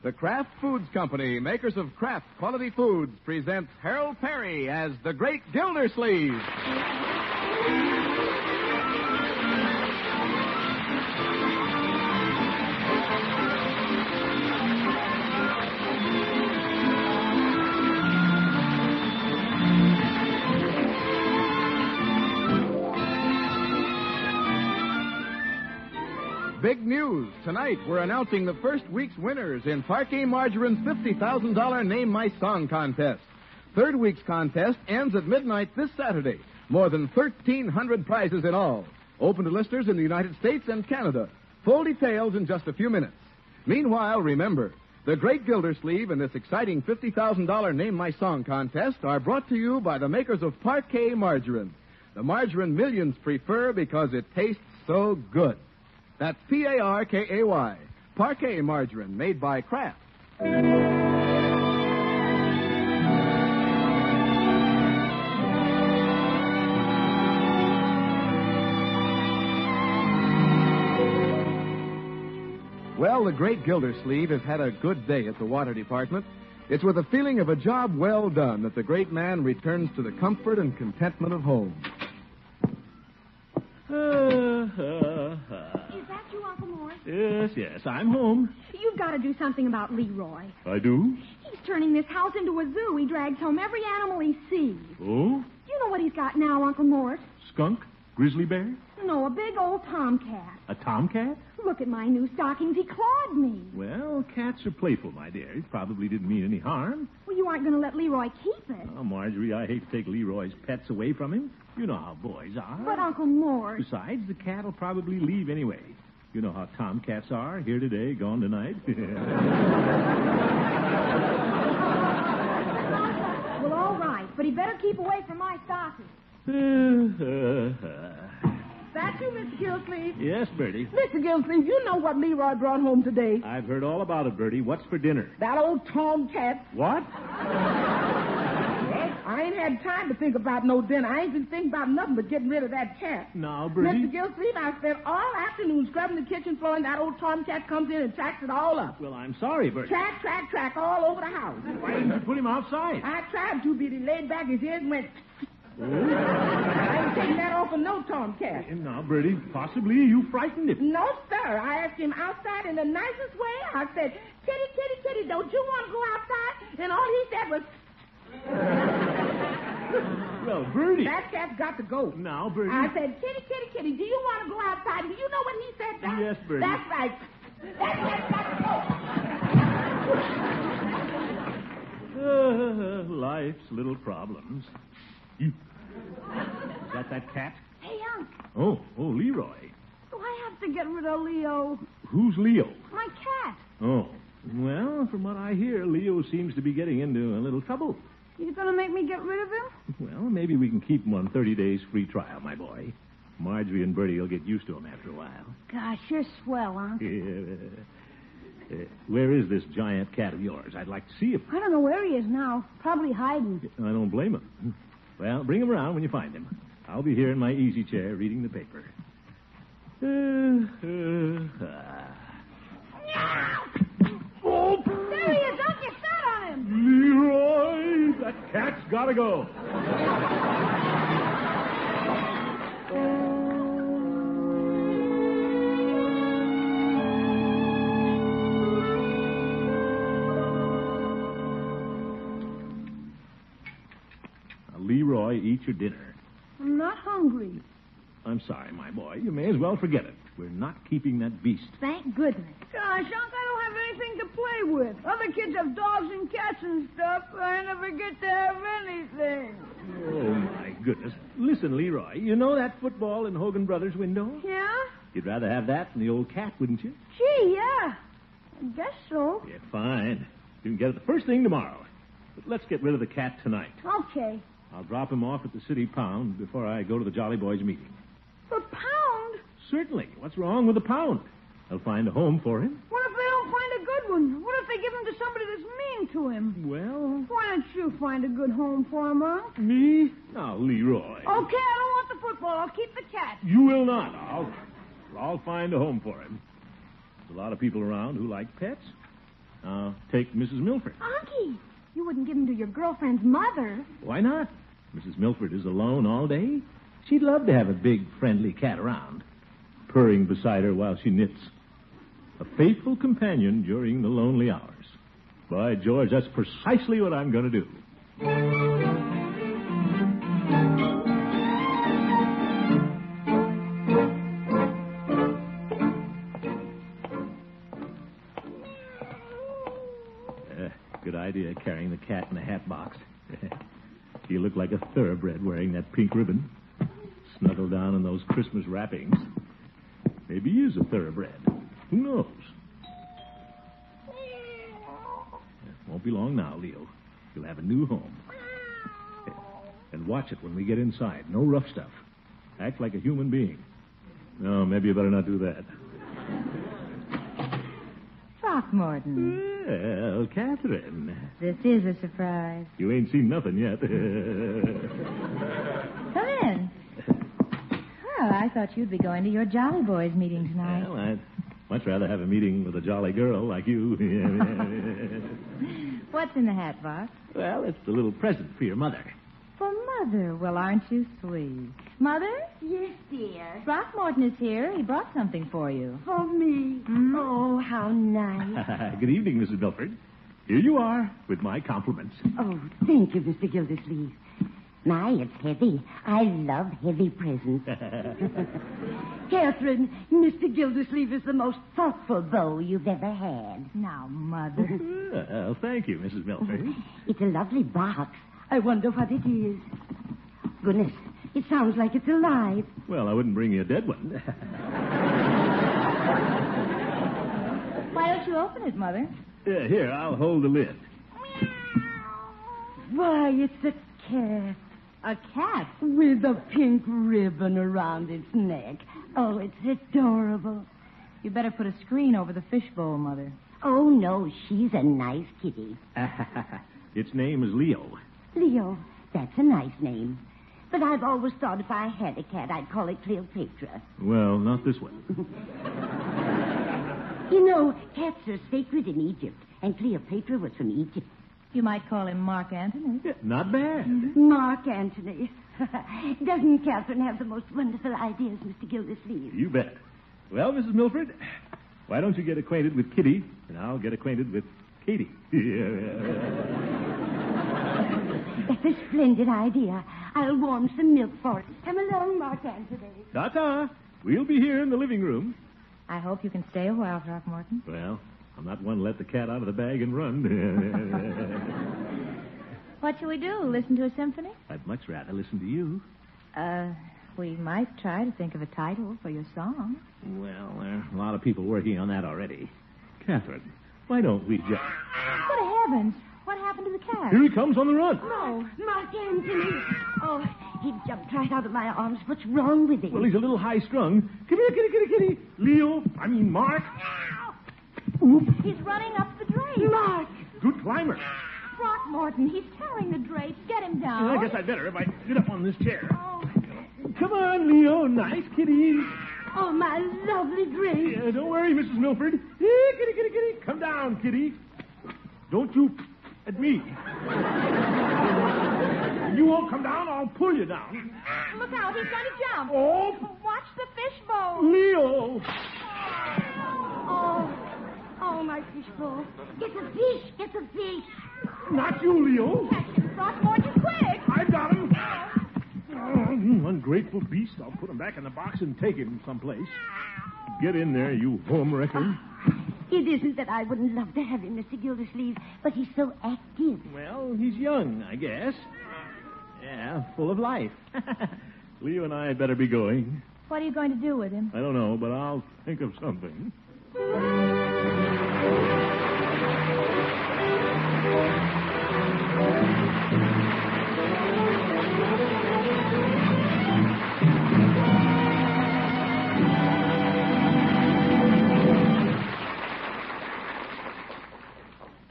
The Kraft Foods Company, makers of Kraft quality foods, presents Harold Perry as the Great Gildersleeve. Big news. Tonight, we're announcing the first week's winners in Parquet Margarine's $50,000 Name My Song contest. third week's contest ends at midnight this Saturday. More than 1,300 prizes in all. Open to listeners in the United States and Canada. Full details in just a few minutes. Meanwhile, remember, the Great Gildersleeve and this exciting $50,000 Name My Song contest are brought to you by the makers of Parquet Margarine. The margarine millions prefer because it tastes so good. That's Parkay. Parquet Margarine, made by Kraft. Well, the Great Gildersleeve has had a good day at the water department. It's with a feeling of a job well done that the great man returns to the comfort and contentment of home. Is that you, Uncle Morris? Yes, I'm home. You've got to do something about Leroy. I do? He's turning this house into a zoo. He drags home every animal he sees. Oh? You know what he's got now, Uncle Morris? Skunk? Grizzly bear? No, a big old tomcat. A tomcat? Look at my new stockings. He clawed me. Well, cats are playful, my dear. He probably didn't mean any harm. Well, you aren't going to let Leroy keep it. Oh, Marjorie, I hate to take Leroy's pets away from him. You know how boys are. But, Uncle Morris... Besides, the cat will probably leave anyway. You know how tomcats are. Here today, gone tonight. Well, all right. But he better keep away from my stockings. That's you, Mr. Gildersleeve? Yes, Bertie. Mr. Gildersleeve, you know what Leroy brought home today? I've heard all about it, Bertie. What's for dinner? That old tomcat. What? I ain't had time to think about no dinner. I ain't been thinking about nothing but getting rid of that cat. Now, Bertie. Mr. Gildersleeve, I spent all afternoon scrubbing the kitchen floor, and that old tomcat comes in and tracks it all up. Well, I'm sorry, Bertie. Track all over the house. Why didn't you put him outside? I tried to, but he laid back his ears and went... Oh. I ain't taking that off of no tomcat. Now, Bertie, possibly you frightened him. No, sir. I asked him outside in the nicest way. I said, Kitty, don't you want to go outside? And all he said was... Well, Bertie. That cat's got to go. Now, Bertie. I said, Kitty, do you want to go outside? Do you know what he said back? Yes, Bertie. That's right. That cat's got to go. Life's little problems. Is that cat? Hey, Unc. Oh, Leroy. Do I have to get rid of Leo? Who's Leo? My cat. Oh, well, from what I hear, Leo seems to be getting into a little trouble. You gonna make me get rid of him? Well, maybe we can keep him on 30 days free trial, my boy. Marjorie and Bertie will get used to him after a while. Gosh, you're swell, Unc. Where is this giant cat of yours? I'd like to see him. I don't know where he is now. Probably hiding. I don't blame him. Well, bring him around when you find him. I'll be here in my easy chair reading the paper. Oh, there he is, Unc. You sat on him. Leroy, that cat's got to go. Leroy, eat your dinner. I'm not hungry. I'm sorry, my boy. You may as well forget it. We're not keeping that beast. Thank goodness. Gosh, Unc, I don't have anything to play with. Other kids have dogs and cats and stuff. I never get to have anything. Oh, my goodness. Listen, Leroy, you know that football in Hogan Brothers' window? Yeah? You'd rather have that than the old cat, wouldn't you? Gee, yeah. I guess so. Yeah, fine. You can get it the first thing tomorrow. But let's get rid of the cat tonight. Okay. I'll drop him off at the city pound before I go to the Jolly Boys meeting. The pound? Certainly. What's wrong with the pound? They'll find a home for him. What if they don't find a good one? What if they give him to somebody that's mean to him? Well... Why don't you find a good home for him, Unc? Me? Now, Leroy. Okay, I don't want the football. I'll keep the cat. You will not. I'll find a home for him. There's a lot of people around who like pets. Take Mrs. Milford. Unky, you wouldn't give him to your girlfriend's mother. Why not? Mrs. Milford is alone all day. She'd love to have a big, friendly cat around, purring beside her while she knits. A faithful companion during the lonely hours. By George, that's precisely what I'm going to do. Good idea, carrying the cat in a hat box. look like a thoroughbred wearing that pink ribbon. Snuggled down in those Christmas wrappings. Maybe he is a thoroughbred. Who knows? It won't be long now, Leo. You'll have a new home. And watch it when we get inside. No rough stuff. Act like a human being. No, maybe you better not do that. Throckmorton. Well, Catherine. This is a surprise. You ain't seen nothing yet. Come in. Well, I thought you'd be going to your Jolly Boys meeting tonight. Well, I'd much rather have a meeting with a jolly girl like you. What's in the hat box? Well, it's a little present for your mother. For Mother. Well, aren't you sweet? Mother? Yes, dear. Throckmorton is here. He brought something for you. For me. Oh, how nice. Good evening, Mrs. Milford. Here you are with my compliments. Oh, thank you, Mr. Gildersleeve. My, it's heavy. I love heavy presents. Catherine, Mr. Gildersleeve is the most thoughtful beau you've ever had. Now, Mother. Well, thank you, Mrs. Milford. It's a lovely box. I wonder what it is. Goodness, it sounds like it's alive. Well, I wouldn't bring you a dead one. Why don't you open it, Mother? Here, I'll hold the lid. Why, it's a cat. A cat? With a pink ribbon around its neck. Oh, it's adorable. You better put a screen over the fishbowl, Mother. Oh, no, she's a nice kitty. Its name is Leo. Leo, that's a nice name. But I've always thought if I had a cat, I'd call it Cleopatra. Well, not this one. You know, cats are sacred in Egypt, and Cleopatra was from Egypt. You might call him Mark Antony. Yeah, not bad. Mark Antony. Doesn't Catherine have the most wonderful ideas, Mr. Gildersleeve? You bet. Well, Mrs. Milford, why don't you get acquainted with Kitty, and I'll get acquainted with Katie. That's a splendid idea. I'll warm some milk for it. Come along, Mark Antony. Ta-ta. We'll be here in the living room. I hope you can stay a while, Throckmorton. Well, I'm not one to let the cat out of the bag and run. What shall we do? Listen to a symphony? I'd much rather listen to you. We might try to think of a title for your song. Well, there are a lot of people working on that already. Catherine, why don't we just... Good heavens! What happened to the cat? Here he comes on the run. No, Mark Antony. Oh, he jumped right out of my arms. What's wrong with him? Well, he's a little high-strung. Come here, kitty. Leo, Mark. Oops. He's running up the drape. Mark! Good climber. Throckmorton, he's tearing the drapes. Get him down. Well, I guess I'd better if I get up on this chair. Oh. Come on, Leo. Nice kitty. Oh, my lovely drape. Yeah, don't worry, Mrs. Milford. Here, kitty. Come down, kitty. Don't you at me. If you won't come down, I'll pull you down. Look out, he's going to jump. Oh. Watch the fishbowl. Leo. Oh, my fishbowl. Get the fish. Not you, Leo. Throckmorton, quick. I got him. Oh, you ungrateful beast. I'll put him back in the box and take him someplace. Get in there, you home wrecker. It isn't that I wouldn't love to have him, Mr. Gildersleeve, but he's so active. Well, he's young, I guess. Yeah, full of life. Leo and I had better be going. What are you going to do with him? I don't know, but I'll think of something.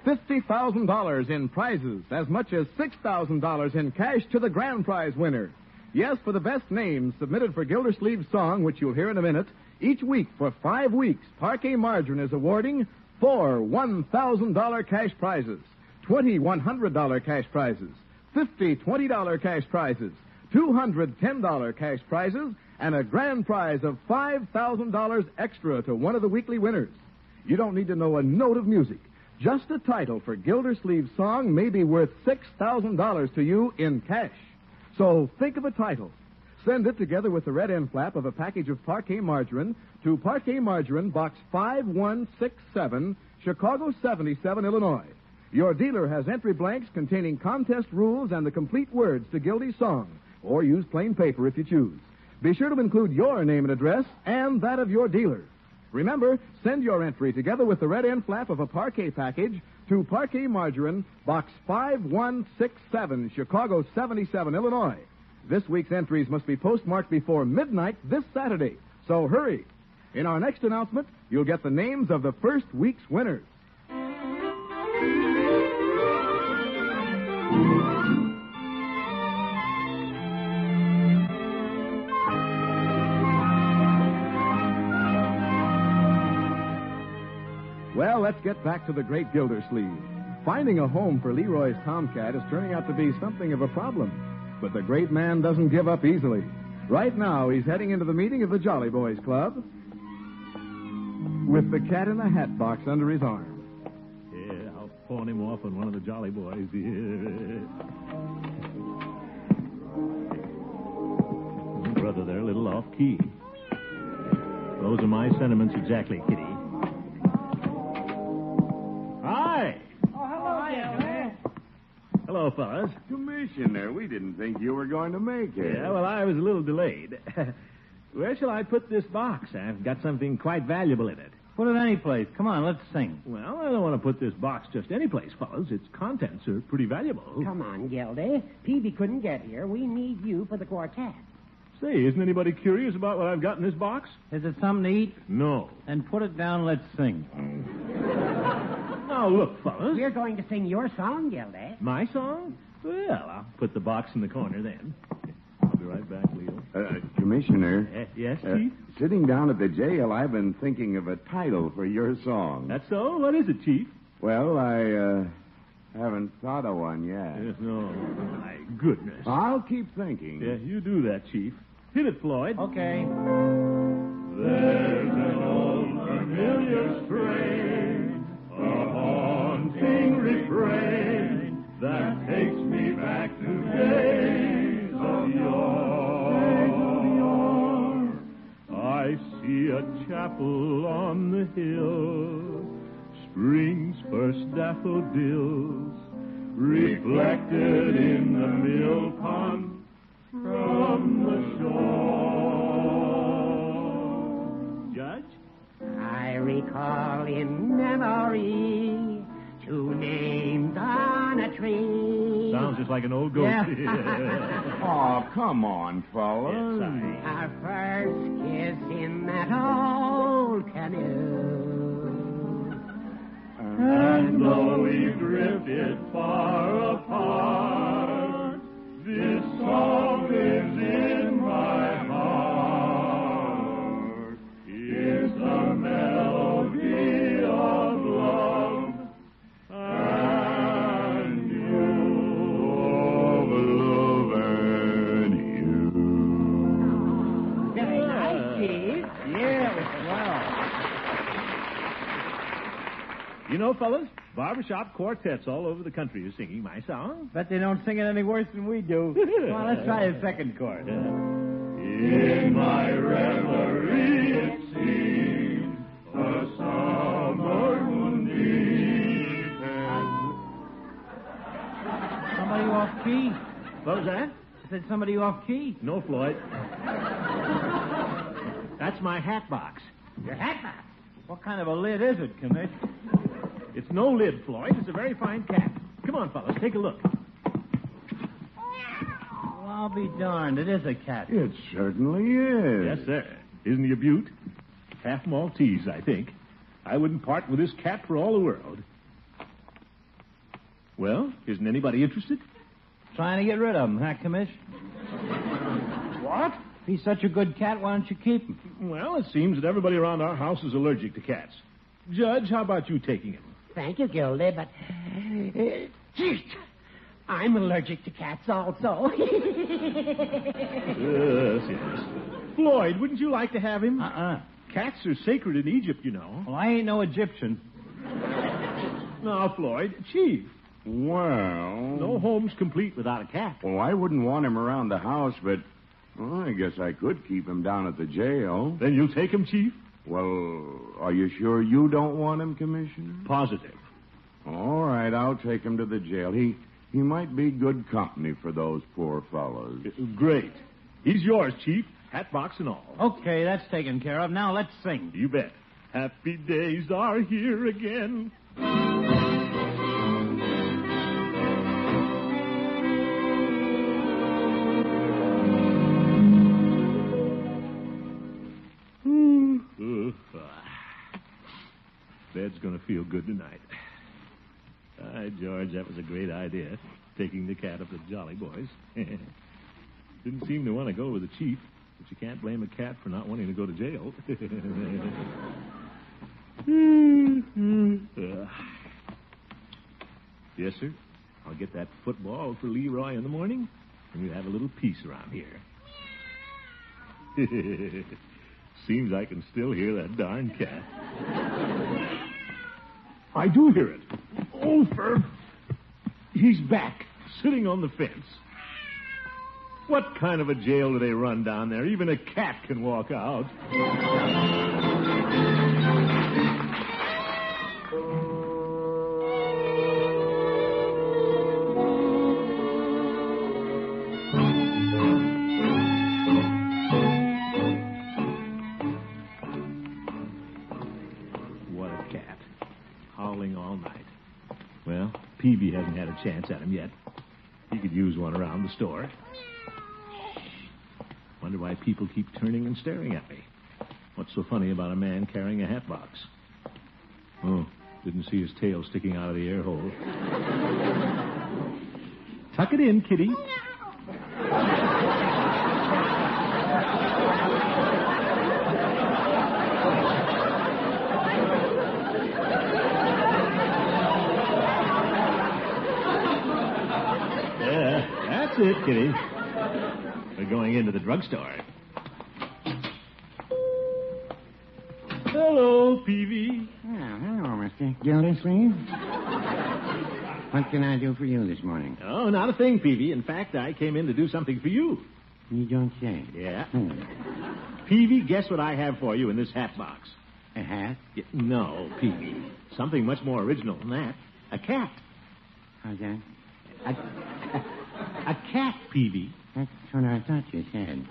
$50,000 in prizes, as much as $6,000 in cash to the grand prize winner. Yes, for the best names submitted for Gildersleeve's song, which you'll hear in a minute, each week for 5 weeks, Parquet Margarine is awarding 4 $1,000 cash prizes, 20 $100 cash prizes, 50 $20 cash prizes, 200 $10 cash prizes, and a grand prize of $5,000 extra to one of the weekly winners. You don't need to know a note of music. Just a title for Gildersleeve's song may be worth $6,000 to you in cash. So think of a title. Send it together with the red end flap of a package of Parquet Margarine to Parquet Margarine, Box 5167, Chicago 77, Illinois. Your dealer has entry blanks containing contest rules and the complete words to Gildy's song, or use plain paper if you choose. Be sure to include your name and address and that of your dealer. Remember, send your entry together with the red end flap of a parquet package to Parquet Margarine, Box 5167, Chicago 77, Illinois. This week's entries must be postmarked before midnight this Saturday, so hurry. In our next announcement, you'll get the names of the first week's winners. Well, let's get back to the great Gildersleeve. Finding a home for Leroy's tomcat is turning out to be something of a problem. But the great man doesn't give up easily. Right now, he's heading into the meeting of the Jolly Boys Club with the cat in the hat box under his arm. Yeah, I'll pawn him off on one of the Jolly Boys. Yeah. Brother, they're a little off-key. Those are my sentiments exactly, Kitty. Hi. Oh, hello, Gildy. Hello, fellas. Commissioner, we didn't think you were going to make it. Yeah, well, I was a little delayed. Where shall I put this box? I've got something quite valuable in it. Put it any place. Come on, let's sing. Well, I don't want to put this box just any place, fellas. Its contents are pretty valuable. Come on, Gildy. Peavy couldn't get here. We need you for the quartet. Say, isn't anybody curious about what I've got in this box? Is it something to eat? No. Then put it down, let's sing. Now, look, fellas. We're going to sing your song, Gildy. My song? Well, I'll put the box in the corner then. I'll be right back, Leo. Commissioner. Yes, Chief? Sitting down at the jail, I've been thinking of a title for your song. That's so? What is it, Chief? Well, I haven't thought of one yet. Yes, no. My goodness. I'll keep thinking. Yeah, you do that, Chief. Hit it, Floyd. Okay. There's an old familiar strain, a haunting refrain that takes me back to days of yore. I see a chapel on the hill, spring's first daffodils, reflected in the mill pond from the shore. Judge? I recall in memory two names on a tree. Sounds just like an old ghost. Yeah. Oh, come on, fellas. Yes, Our first kiss in that old canoe. And though we drifted far apart, this song lives in my heart. It's a melody of love and you. Of love and you. Very nice, Chief. Yeah, well. You know, fellas, barbershop quartets all over the country are singing my song. Bet they don't sing it any worse than we do. Come on, let's try the second chord. In my reverie it seems a summer moonbeam. Somebody off key. What was that? I said somebody off key. No, Floyd. That's my hat box. Your hat box? What kind of a lid is it, Commish? It's no lid, Floyd. It's a very fine cat. Come on, fellas, take a look. Well, I'll be darned. It is a cat. It certainly is. Yes, sir. Isn't he a beaut? Half Maltese, I think. I wouldn't part with this cat for all the world. Well, isn't anybody interested? Trying to get rid of him, huh, Commish? What? If he's such a good cat, why don't you keep him? Well, it seems that everybody around our house is allergic to cats. Judge, how about you taking him? Thank you, Gildy, but... Gee, I'm allergic to cats also. Yes. Floyd, wouldn't you like to have him? Cats are sacred in Egypt, you know. Well, I ain't no Egyptian. Now, Floyd, Chief. Well... No home's complete without a cat. Well, I wouldn't want him around the house, but... Well, I guess I could keep him down at the jail. Then you'll take him, Chief? Well, are you sure you don't want him, Commissioner? Positive. All right, I'll take him to the jail. He might be good company for those poor fellows. Great. He's yours, Chief. Hat box and all. Okay, that's taken care of. Now let's sing. You bet. Happy days are here again. Bed's going to feel good tonight. George, that was a great idea, taking the cat up to the Jolly Boys. Didn't seem to want to go with the chief, but you can't blame a cat for not wanting to go to jail. Yes, sir. I'll get that football for Leroy in the morning, and we'll have a little peace around here. Seems I can still hear that darn cat. I do hear it. Oh, Ferb. He's back, sitting on the fence. What kind of a jail do they run down there? Even a cat can walk out. What a cat. Howling all night. Well, Peavy hasn't had a chance at him yet. He could use one around the store. Wonder why people keep turning and staring at me. What's so funny about a man carrying a hat box? Oh, didn't see his tail sticking out of the air hole. Tuck it in, kitty. That's it, kitty. We're going into the drugstore. Hello, Peavy. Well, hello, Mr. Gildersleeve. What can I do for you this morning? Oh, not a thing, Peavy. In fact, I came in to do something for you. You don't say. Yeah. Peavy, guess what I have for you in this hat box? A hat? No, Peavy. Something much more original than that. A cat. How's that? A cat, Peavy. That's what I thought you said.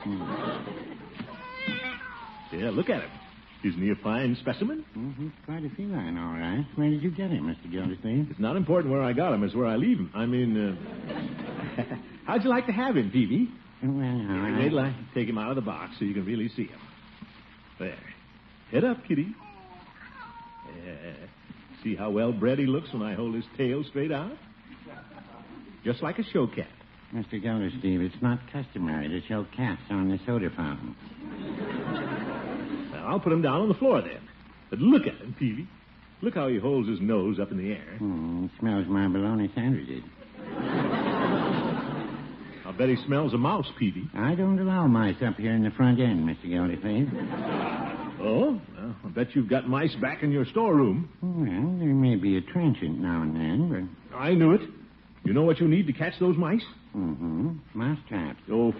Yeah, look at him. Isn't he a fine specimen? Mm-hmm. Quite a feline, all right. Where did you get him, Mr. Gildersleeve? It's not important where I got him. It's where I leave him. I mean, how'd you like to have him, Peavy? Well, Wait till I take him out of the box so you can really see him. There. Head up, kitty. See how well bred he looks when I hold his tail straight out? Just like a show cat. Mr. Gildersleeve, it's not customary to show cats on the soda fountain. Well, I'll put him down on the floor then. But look at him, Peavy. Look how he holds his nose up in the air. It smells my bologna sandwiches. I'll bet he smells a mouse, Peavy. I don't allow mice up here in the front end, Mr. Gildersleeve. Oh? Well, I bet you've got mice back in your storeroom. Well, there may be a transient now and then, but... I knew it. You know what you need to catch those mice? Mm-hmm. Mouse traps. Oh.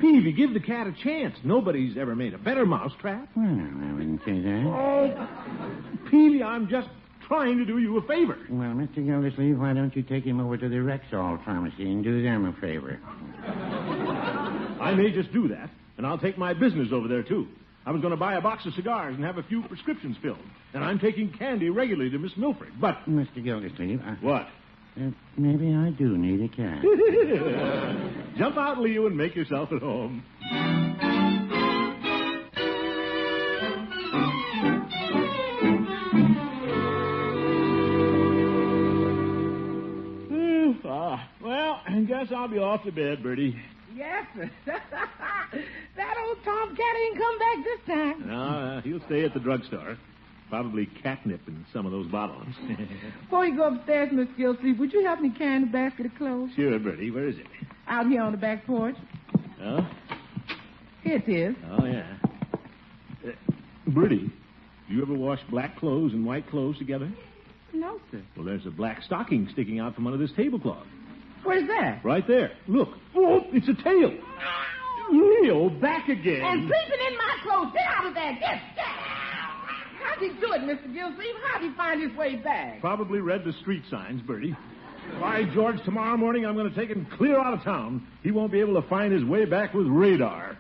Peavy, give the cat a chance. Nobody's ever made a better mouse trap. Well, I wouldn't say that. Oh, Peavy, I'm just trying to do you a favor. Well, Mr. Gildersleeve, why don't you take him over to the Rexall pharmacy and do them a favor? I may just do that, and I'll take my business over there, too. I was going to buy a box of cigars and have a few prescriptions filled. And I'm taking candy regularly to Miss Milford, but... Mr. Gildersleeve, What? Maybe I do need a cat. Jump out, Leo, and make yourself at home. Well, I guess I'll be off to bed, Bertie. Yes, sir. That old tomcat ain't come back this time. No, he'll stay at the drugstore. Probably catnip in some of those bottles. Before you go upstairs, Miss Gildersleeve, would you help me carry the basket of clothes? Sure, Bertie. Where is it? Out here on the back porch. Oh? Here it is. Oh, yeah. Bertie, do you ever wash black clothes and white clothes together? No, sir. Well, there's a black stocking sticking out from under this tablecloth. Where's that? Right there. Look. Oh, it's a tail. Leo, back again. And sleeping in my clothes. Get out of there. Get. How'd he do it, Mr. Gildersleeve? How'd he find his way back? Probably read the street signs, Bertie. By George, tomorrow morning I'm going to take him clear out of town. He won't be able to find his way back with radar.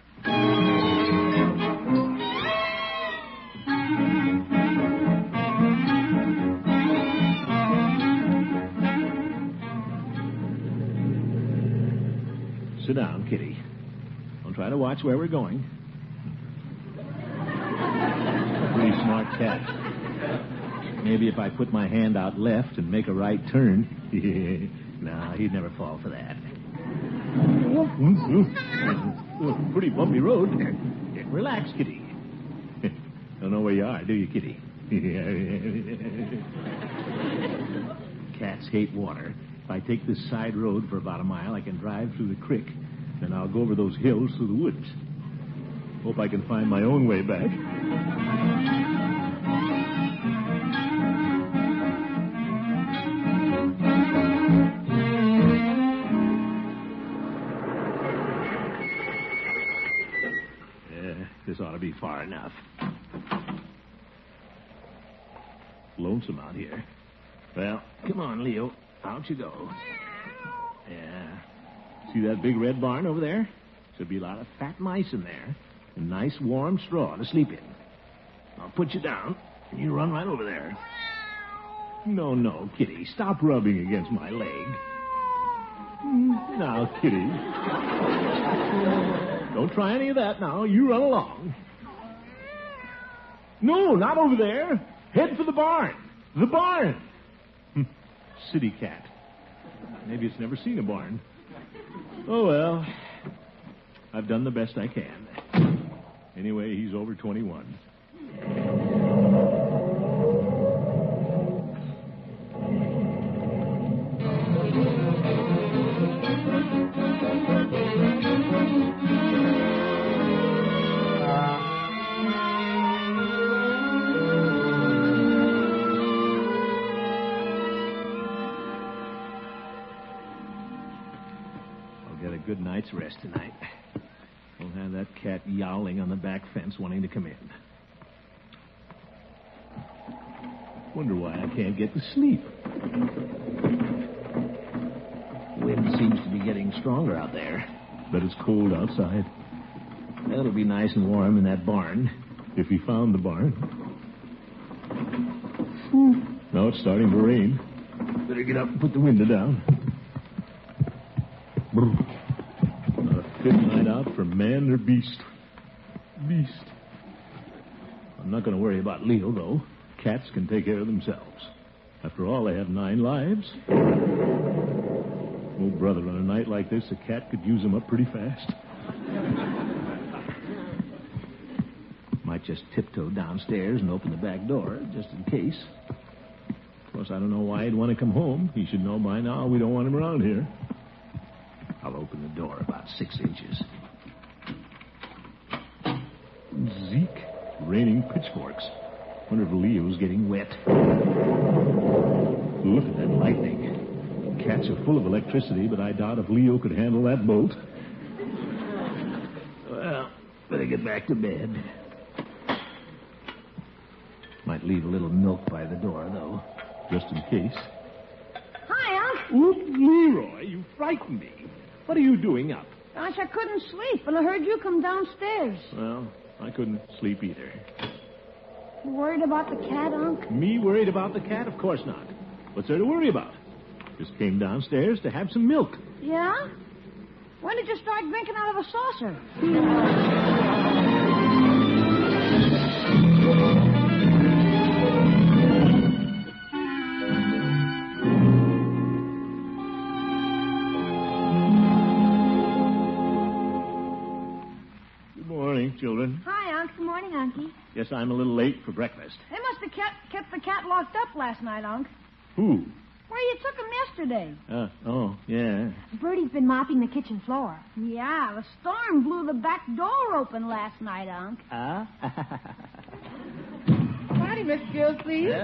Sit down, Kitty. Don't try to watch where we're going. Pretty smart cat. Maybe if I put my hand out left and make a right turn. Nah, he'd never fall for that. Pretty bumpy road. Relax, Kitty. Don't know where you are, do you, Kitty? Cats hate water. If I take this side road for about a mile, I can drive through the creek. Then I'll go over those hills through the woods. Hope I can find my own way back. This ought to be far enough. Lonesome out here. Well, come on, Leo. Out you go. Yeah. See that big red barn over there? There'll be a lot of fat mice in there. And nice warm straw to sleep in. I'll put you down, and you run right over there. No, Kitty. Stop rubbing against my leg. Now, Kitty. Don't try any of that now. You run along. No, not over there. Head for the barn. The barn. City cat. Maybe it's never seen a barn. Oh, well. I've done the best I can. Anyway, he's over 21. Good night's rest tonight. We'll have that cat yowling on the back fence wanting to come in. Wonder why I can't get to sleep. Wind seems to be getting stronger out there. Bet it's cold outside. That'll be nice and warm in that barn, if we found the barn. Now it's starting to rain. Better get up and put the window down. Good night out for man or beast. Beast. I'm not going to worry about Leo, though. Cats can take care of themselves. After all, they have 9 lives. Oh, brother, on a night like this, a cat could use them up pretty fast. Might just tiptoe downstairs and open the back door, just in case. Of course, I don't know why he'd want to come home. He should know by now we don't want him around here. I'll open the door about 6 inches. Zeke, raining pitchforks. Wonder if Leo's getting wet. Look at that lightning. Cats are full of electricity, but I doubt if Leo could handle that bolt. Well, better get back to bed. Might leave a little milk by the door, though, just in case. Hi, Unc. Oop, Leroy, you frightened me. What are you doing up? Gosh, I couldn't sleep, and I heard you come downstairs. Well, I couldn't sleep either. You worried about the cat, Unc? Me worried about the cat? Of course not. What's there to worry about? Just came downstairs to have some milk. Yeah? When did you start drinking out of a saucer? Children. Hi, Unc. Good morning, Unky. Guess I'm a little late for breakfast. They must have kept the cat locked up last night, Unc. Who? Where you took him yesterday. Oh, yeah. Bertie's been mopping the kitchen floor. Yeah, the storm blew the back door open last night, Unc. Howdy, Miss Gildersleeve.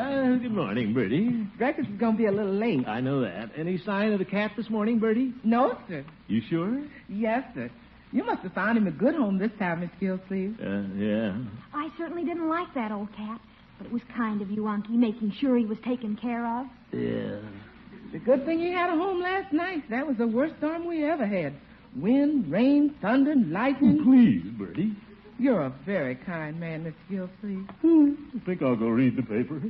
Good morning, Bertie. Breakfast is going to be a little late. I know that. Any sign of the cat this morning, Bertie? No, sir. You sure? Yes, sir. You must have found him a good home this time, Miss Gildersleeve. Yeah. I certainly didn't like that old cat. But it was kind of you, Unky, making sure he was taken care of. Yeah. It's a good thing he had a home last night. That was the worst storm we ever had. Wind, rain, thunder, lightning. Please, Bertie. You're a very kind man, Mr. Gildersleeve. I think I'll go read the paper.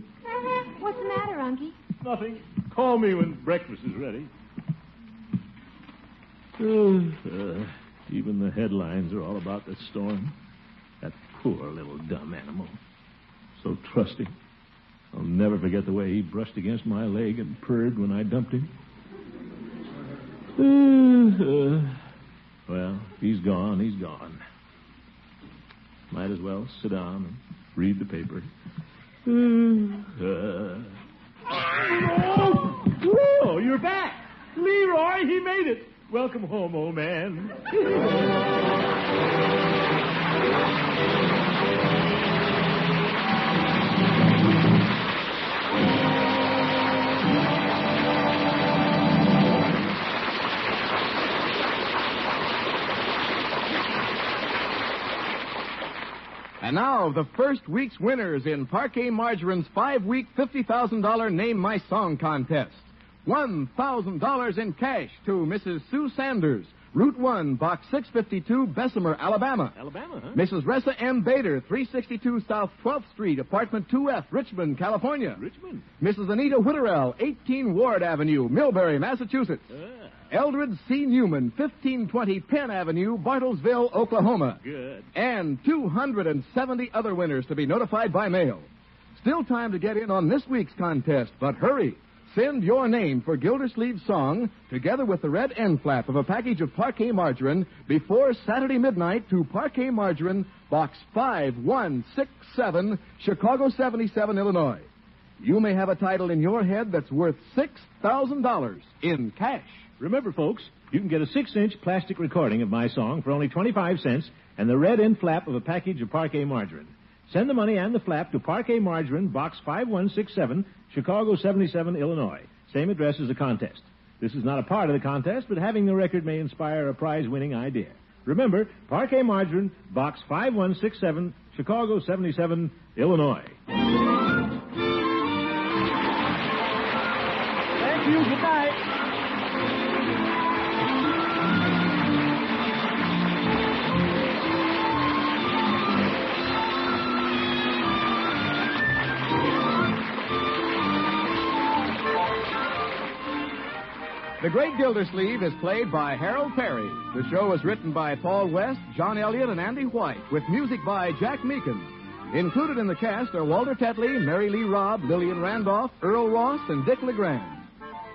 What's the matter, Unky? Nothing. Call me when breakfast is ready. Even the headlines are all about the storm. That poor little dumb animal. So trusting. I'll never forget the way he brushed against my leg and purred when I dumped him. Well, he's gone. He's gone. Might as well sit down and read the paper. Oh, you're back. Leroy, he made it. Welcome home, old man. And now, the first week's winners in Parquet Margarine's 5-week $50,000 Name My Song contest. $1,000 in cash to Mrs. Sue Sanders, Route 1, Box 652, Bessemer, Alabama. Alabama, huh? Mrs. Ressa M. Bader, 362 South 12th Street, Apartment 2F, Richmond, California. Richmond? Mrs. Anita Whitterell, 18 Ward Avenue, Millbury, Massachusetts. Eldred C. Newman, 1520 Penn Avenue, Bartlesville, Oklahoma. Good. And 270 other winners to be notified by mail. Still time to get in on this week's contest, but hurry. Send your name for Gildersleeve's song, together with the red end flap of a package of Parquet Margarine, before Saturday midnight to Parquet Margarine, Box 5167, Chicago 77, Illinois. You may have a title in your head that's worth $6,000 in cash. Remember, folks, you can get a 6-inch plastic recording of my song for only 25 cents and the red end flap of a package of Parquet Margarine. Send the money and the flap to Parquet Margarine, Box 5167, Chicago 77, Illinois. Same address as the contest. This is not a part of the contest, but having the record may inspire a prize-winning idea. Remember, Parquet Margarine, Box 5167, Chicago 77, Illinois. Thank you. Good night. The Great Gildersleeve is played by Harold Perry. The show is written by Paul West, John Elliott, and Andy White, with music by Jack Meakin. Included in the cast are Walter Tetley, Mary Lee Robb, Lillian Randolph, Earl Ross, and Dick LeGrand.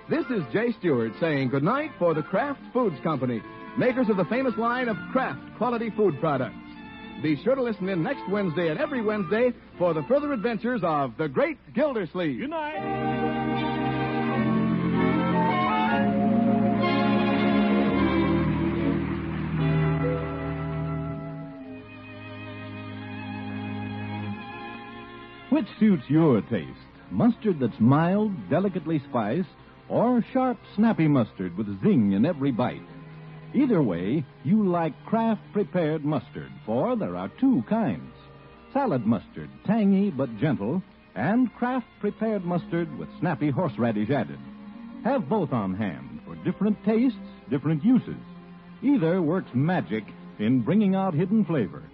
This is Jay Stewart saying goodnight for the Kraft Foods Company, makers of the famous line of Kraft quality food products. Be sure to listen in next Wednesday and every Wednesday for the further adventures of the Great Gildersleeve. Good night. Which suits your taste? Mustard that's mild, delicately spiced, or sharp, snappy mustard with zing in every bite? Either way, you like Kraft prepared mustard, for there are two kinds. Salad mustard, tangy but gentle, and Kraft prepared mustard with snappy horseradish added. Have both on hand for different tastes, different uses. Either works magic in bringing out hidden flavor.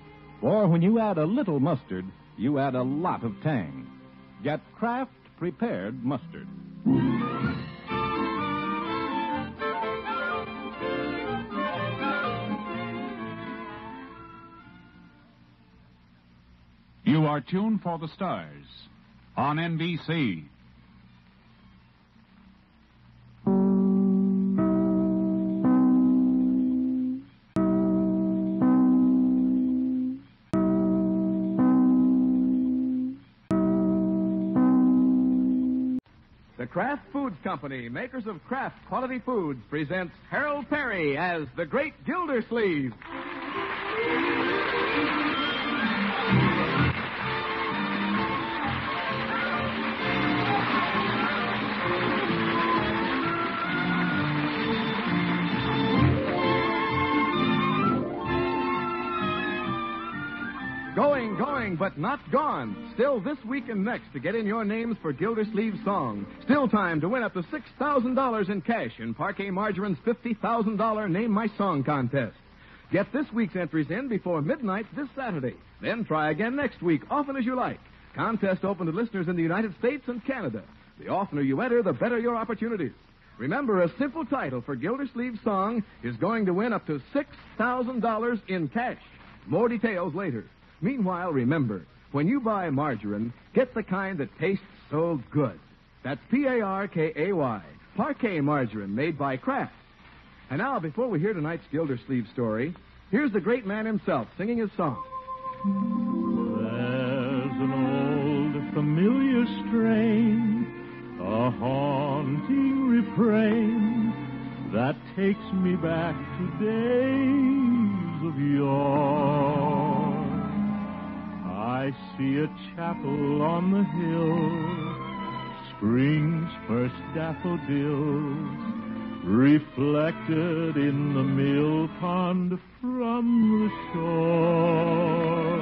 For when you add a little mustard, you add a lot of tang. Get Kraft prepared mustard. You are tuned for the stars on NBC. The Kraft Foods Company, makers of Kraft quality foods, presents Harold Perry as the Great Gildersleeve. Going, but not gone. Still this week and next to get in your names for Gildersleeve's song. Still time to win up to $6,000 in cash in Parquet Margarine's $50,000 Name My Song contest. Get this week's entries in before midnight this Saturday. Then try again next week, often as you like. Contest open to listeners in the United States and Canada. The oftener you enter, the better your opportunities. Remember, a simple title for Gildersleeve's song is going to win up to $6,000 in cash. More details later. Meanwhile, remember, when you buy margarine, get the kind that tastes so good. That's P-A-R-K-A-Y, Parquet Margarine, made by Kraft. And now, before we hear tonight's Gildersleeve story, here's the great man himself singing his song. There's an old familiar strain, a haunting refrain that takes me back to days of yore. I see a chapel on the hill, spring's first daffodils, reflected in the mill pond from the shore.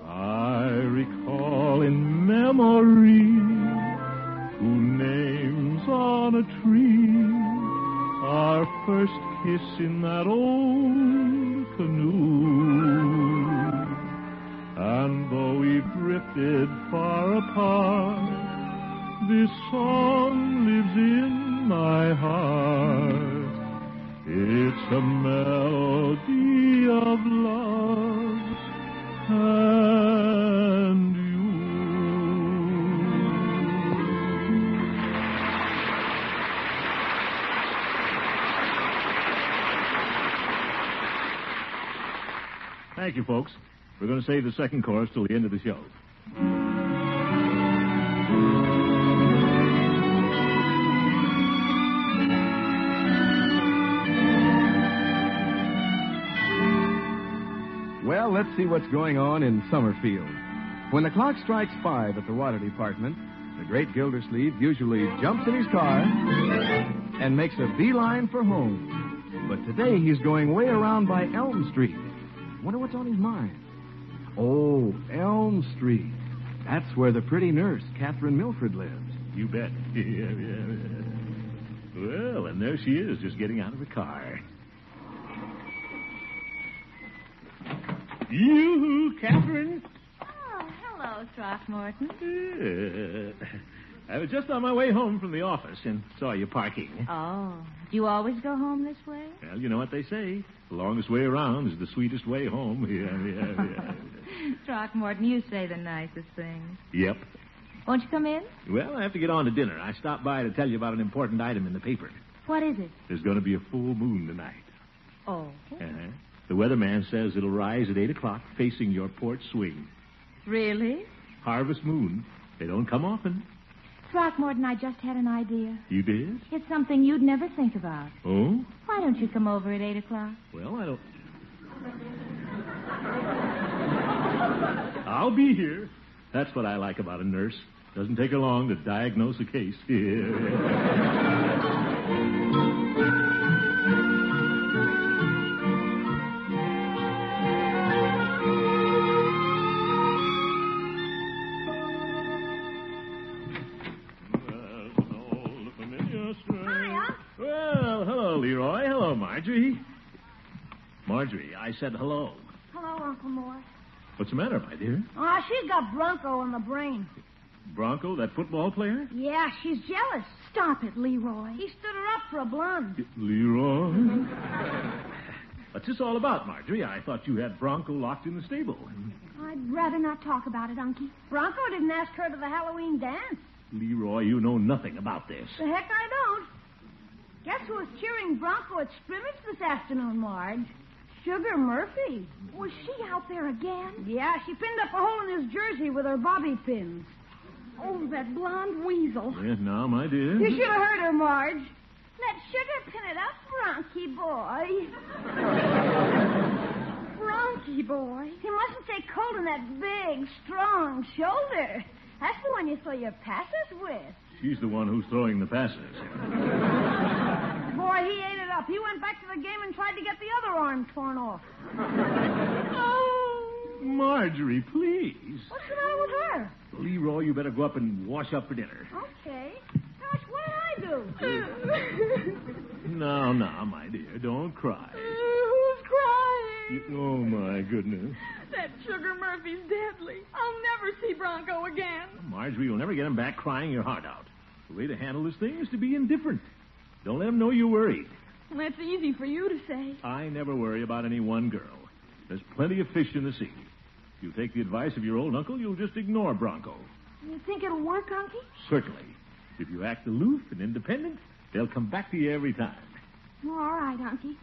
I recall in memory 2 names on a tree, our first kiss in that old canoe. And though we've drifted far apart, this song lives in my heart. It's a melody of love and you. Thank you, folks. We're going to save the second chorus till the end of the show. Well, let's see what's going on in Summerfield. When the clock strikes 5 at the water department, the great Gildersleeve usually jumps in his car and makes a beeline for home. But today he's going way around by Elm Street. Wonder what's on his mind. Oh, Elm Street. That's where the pretty nurse, Catherine Milford, lives. You bet. Well, and there she is, just getting out of the car. You, Catherine. Oh, hello, Throckmorton. I was just on my way home from the office and saw you parking. Oh, do you always go home this way? Well, you know what they say. The longest way around is the sweetest way home. Throckmorton, you say the nicest things. Yep. Won't you come in? Well, I have to get on to dinner. I stopped by to tell you about an important item in the paper. What is it? There's going to be a full moon tonight. Oh. Uh-huh. The weatherman says it'll rise at 8 o'clock facing your porch swing. Really? Harvest moon. They don't come often. Throckmorton, I just had an idea. You did? It's something you'd never think about. Oh? Why don't you come over at 8 o'clock? Well, I don't... I'll be here. That's what I like about a nurse. Doesn't take her long to diagnose a case. Well, hello, Leroy. Hello, Marjorie. Marjorie, I said hello. Hello, Uncle Morris. What's the matter, my dear? Oh, she's got Bronco on the brain. Bronco, that football player? Yeah, she's jealous. Stop it, Leroy. He stood her up for a blonde. Leroy? What's this all about, Marjorie? I thought you had Bronco locked in the stable. I'd rather not talk about it, Unky. Bronco didn't ask her to the Halloween dance. Leroy, you know nothing about this. The heck I don't. Guess who was cheering Bronco at scrimmage this afternoon, Marge? Sugar Murphy. Was she out there again? Yeah, she pinned up a hole in his jersey with her bobby pins. Oh, that blonde weasel. Yes, now, my dear. You should have heard her, Marge. Let Sugar pin it up, Bronky boy. Bronky boy? He mustn't take cold in that big, strong shoulder. That's the one you throw your passes with. She's the one who's throwing the passes. Boy, he ate it up. He went back to the game and tried to get the other arm torn off. Oh, Marjorie, please. What's the matter with her? Leroy, you better go up and wash up for dinner. Okay. Gosh, what did I do? No, my dear, don't cry. Who's crying? Oh, my goodness. That Sugar Murphy's deadly. I'll never see Bronco again. Marjorie, you'll never get him back crying your heart out. The way to handle this thing is to be indifferent. Don't let him know you're worried. Well, that's easy for you to say. I never worry about any one girl. There's plenty of fish in the sea. If you take the advice of your old uncle, you'll just ignore Bronco. You think it'll work, Unky? Certainly. If you act aloof and independent, they'll come back to you every time. Well, all right, Unky.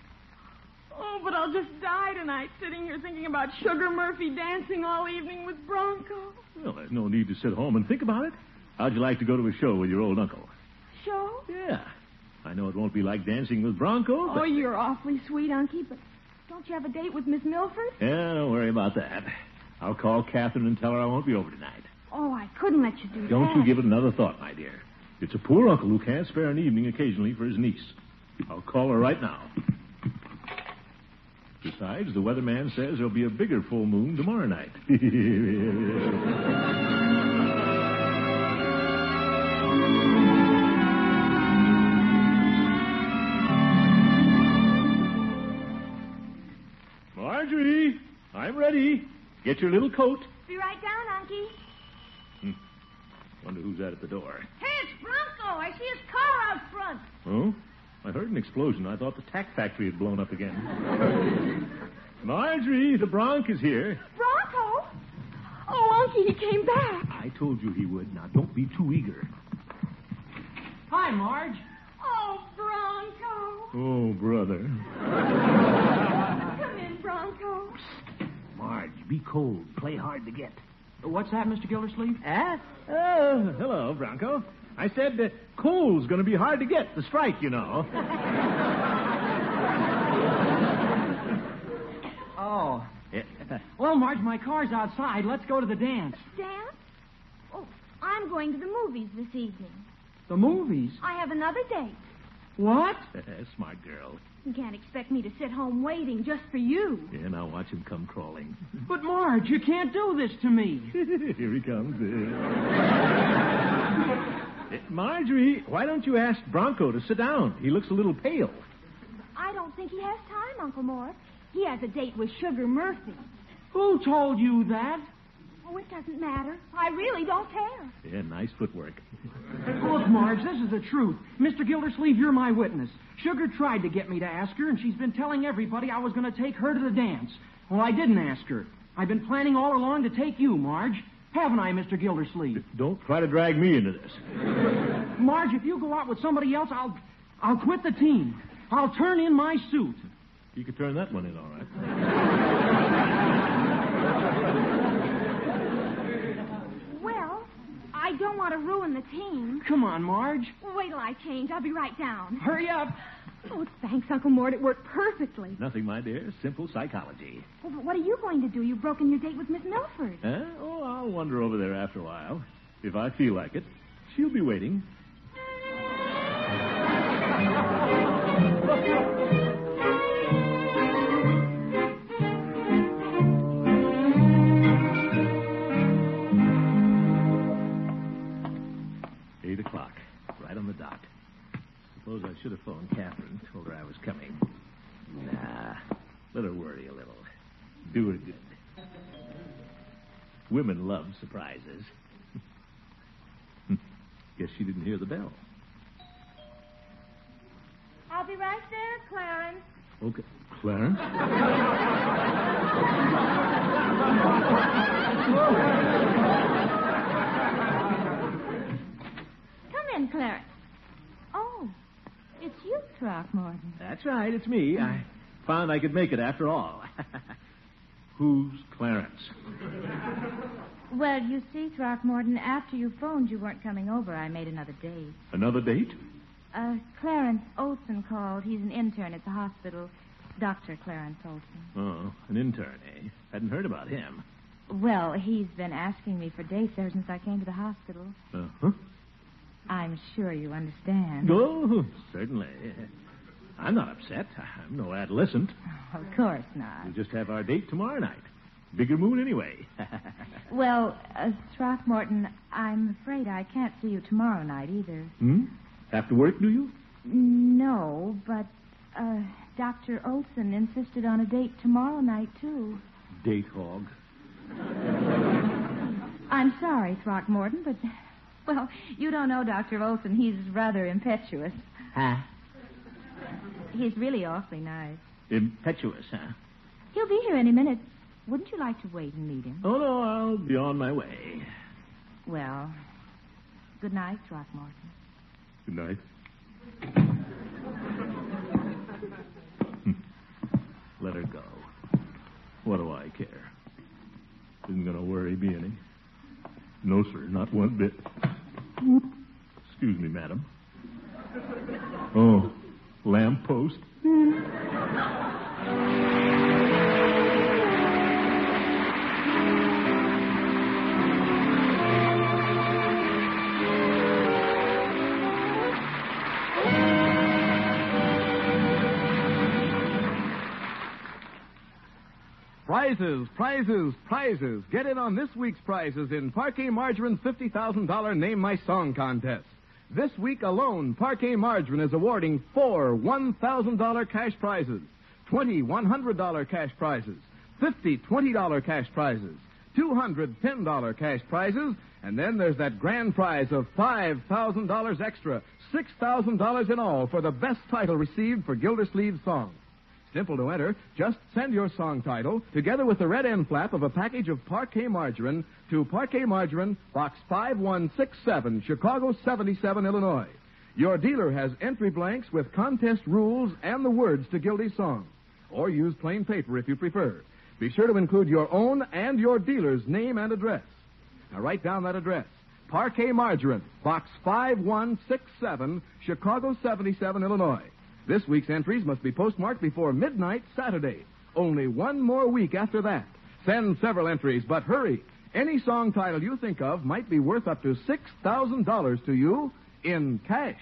Oh, but I'll just die tonight sitting here thinking about Sugar Murphy dancing all evening with Bronco. Well, there's no need to sit home and think about it. How'd you like to go to a show with your old uncle? Show? Yeah. I know it won't be like dancing with Bronco, but... Oh, you're awfully sweet, Unky, but don't you have a date with Miss Milford? Yeah, don't worry about that. I'll call Catherine and tell her I won't be over tonight. Oh, I couldn't let you do that. Don't you give it another thought, my dear. It's a poor uncle who can't spare an evening occasionally for his niece. I'll call her right now. Besides, the weatherman says there'll be a bigger full moon tomorrow night. Marjorie, I'm ready. Get your little coat. Be right down, Unky. Wonder who's that at the door. Hey, it's Bronco. I see his car out front. Oh? I heard an explosion. I thought the tack factory had blown up again. Marjorie, the Bronc is here. Bronco? Oh, Unky, he came back. I told you he would. Now, don't be too eager. Hi, Marge. Oh, Bronco. Oh, brother. Come in, Bronco. Marge, be cold. Play hard to get. What's that, Mr. Gildersleeve? Oh, hello, Bronco. I said coal's going to be hard to get, the strike, you know. Oh. Well, Marge, my car's outside. Let's go to the dance. Dance? Oh, I'm going to the movies this evening. The movies? I have another date. What? Smart girl. You can't expect me to sit home waiting just for you. Yeah, now watch him come crawling. But, Marge, you can't do this to me. Here he comes. Marjorie, why don't you ask Bronco to sit down? He looks a little pale. I don't think he has time, Uncle Morris. He has a date with Sugar Murphy. Who told you that? Oh, it doesn't matter. I really don't care. Yeah, nice footwork. Look, Marge, this is the truth. Mr. Gildersleeve, you're my witness. Sugar tried to get me to ask her, and she's been telling everybody I was going to take her to the dance. Well, I didn't ask her. I've been planning all along to take you, Marge. Haven't I, Mr. Gildersleeve? Don't try to drag me into this. Marge, if you go out with somebody else, I'll quit the team. I'll turn in my suit. You could turn that one in, all right. Well, I don't want to ruin the team. Come on, Marge. Wait till I change. I'll be right down. Hurry up. Oh, thanks, Uncle Mort. It worked perfectly. Nothing, my dear. Simple psychology. Well, but what are you going to do? You've broken your date with Miss Milford. Huh? Oh, I'll wander over there after a while. If I feel like it. She'll be waiting. Right on the dot. Suppose I should have phoned Catherine, told her I was coming. Nah, let her worry a little. Do her good. Women love surprises. Guess she didn't hear the bell. I'll be right there, Clarence. Okay. Clarence? Clarence. Oh, it's you, Throckmorton. That's right, it's me. I found I could make it after all. Who's Clarence? Well, you see, Throckmorton, after you phoned you weren't coming over, I made another date. Another date? Clarence Olson called. He's an intern at the hospital. Dr. Clarence Olson. Oh, an intern, eh? Hadn't heard about him. Well, he's been asking me for dates ever since I came to the hospital. Uh-huh. I'm sure you understand. Oh, certainly. I'm not upset. I'm no adolescent. Of course not. We'll just have our date tomorrow night. Bigger moon anyway. Well, Throckmorton, I'm afraid I can't see you tomorrow night either. Have to work, do you? No, but Dr. Olson insisted on a date tomorrow night, too. Date hog. I'm sorry, Throckmorton, but, well, you don't know Dr. Olson. He's rather impetuous. Huh? He's really awfully nice. Impetuous, huh? He'll be here any minute. Wouldn't you like to wait and meet him? Oh, no, I'll be on my way. Well, good night, Throckmorton. Good night. Let her go. What do I care? Isn't going to worry me any. No, sir, not one bit. Excuse me, madam. Oh, lamppost. Prizes, prizes, prizes. Get in on this week's prizes in Parquet Margarine's $50,000 Name My Song contest. This week alone, Parquet Margarine is awarding 4 $1,000 cash prizes, 20 $100 cash prizes, 50 $20 cash prizes, 200 $10 cash prizes, and then there's that grand prize of $5,000 extra, $6,000 in all for the best title received for Gildersleeve's song. Simple to enter. Just send your song title, together with the red end flap of a package of Parquet Margarine, to Parquet Margarine, Box 5167, Chicago 77, Illinois. Your dealer has entry blanks with contest rules and the words to Gildy's song. Or use plain paper if you prefer. Be sure to include your own and your dealer's name and address. Now write down that address. Parquet Margarine, Box 5167, Chicago 77, Illinois. This week's entries must be postmarked before midnight Saturday. Only one more week after that. Send several entries, but hurry. Any song title you think of might be worth up to $6,000 to you in cash.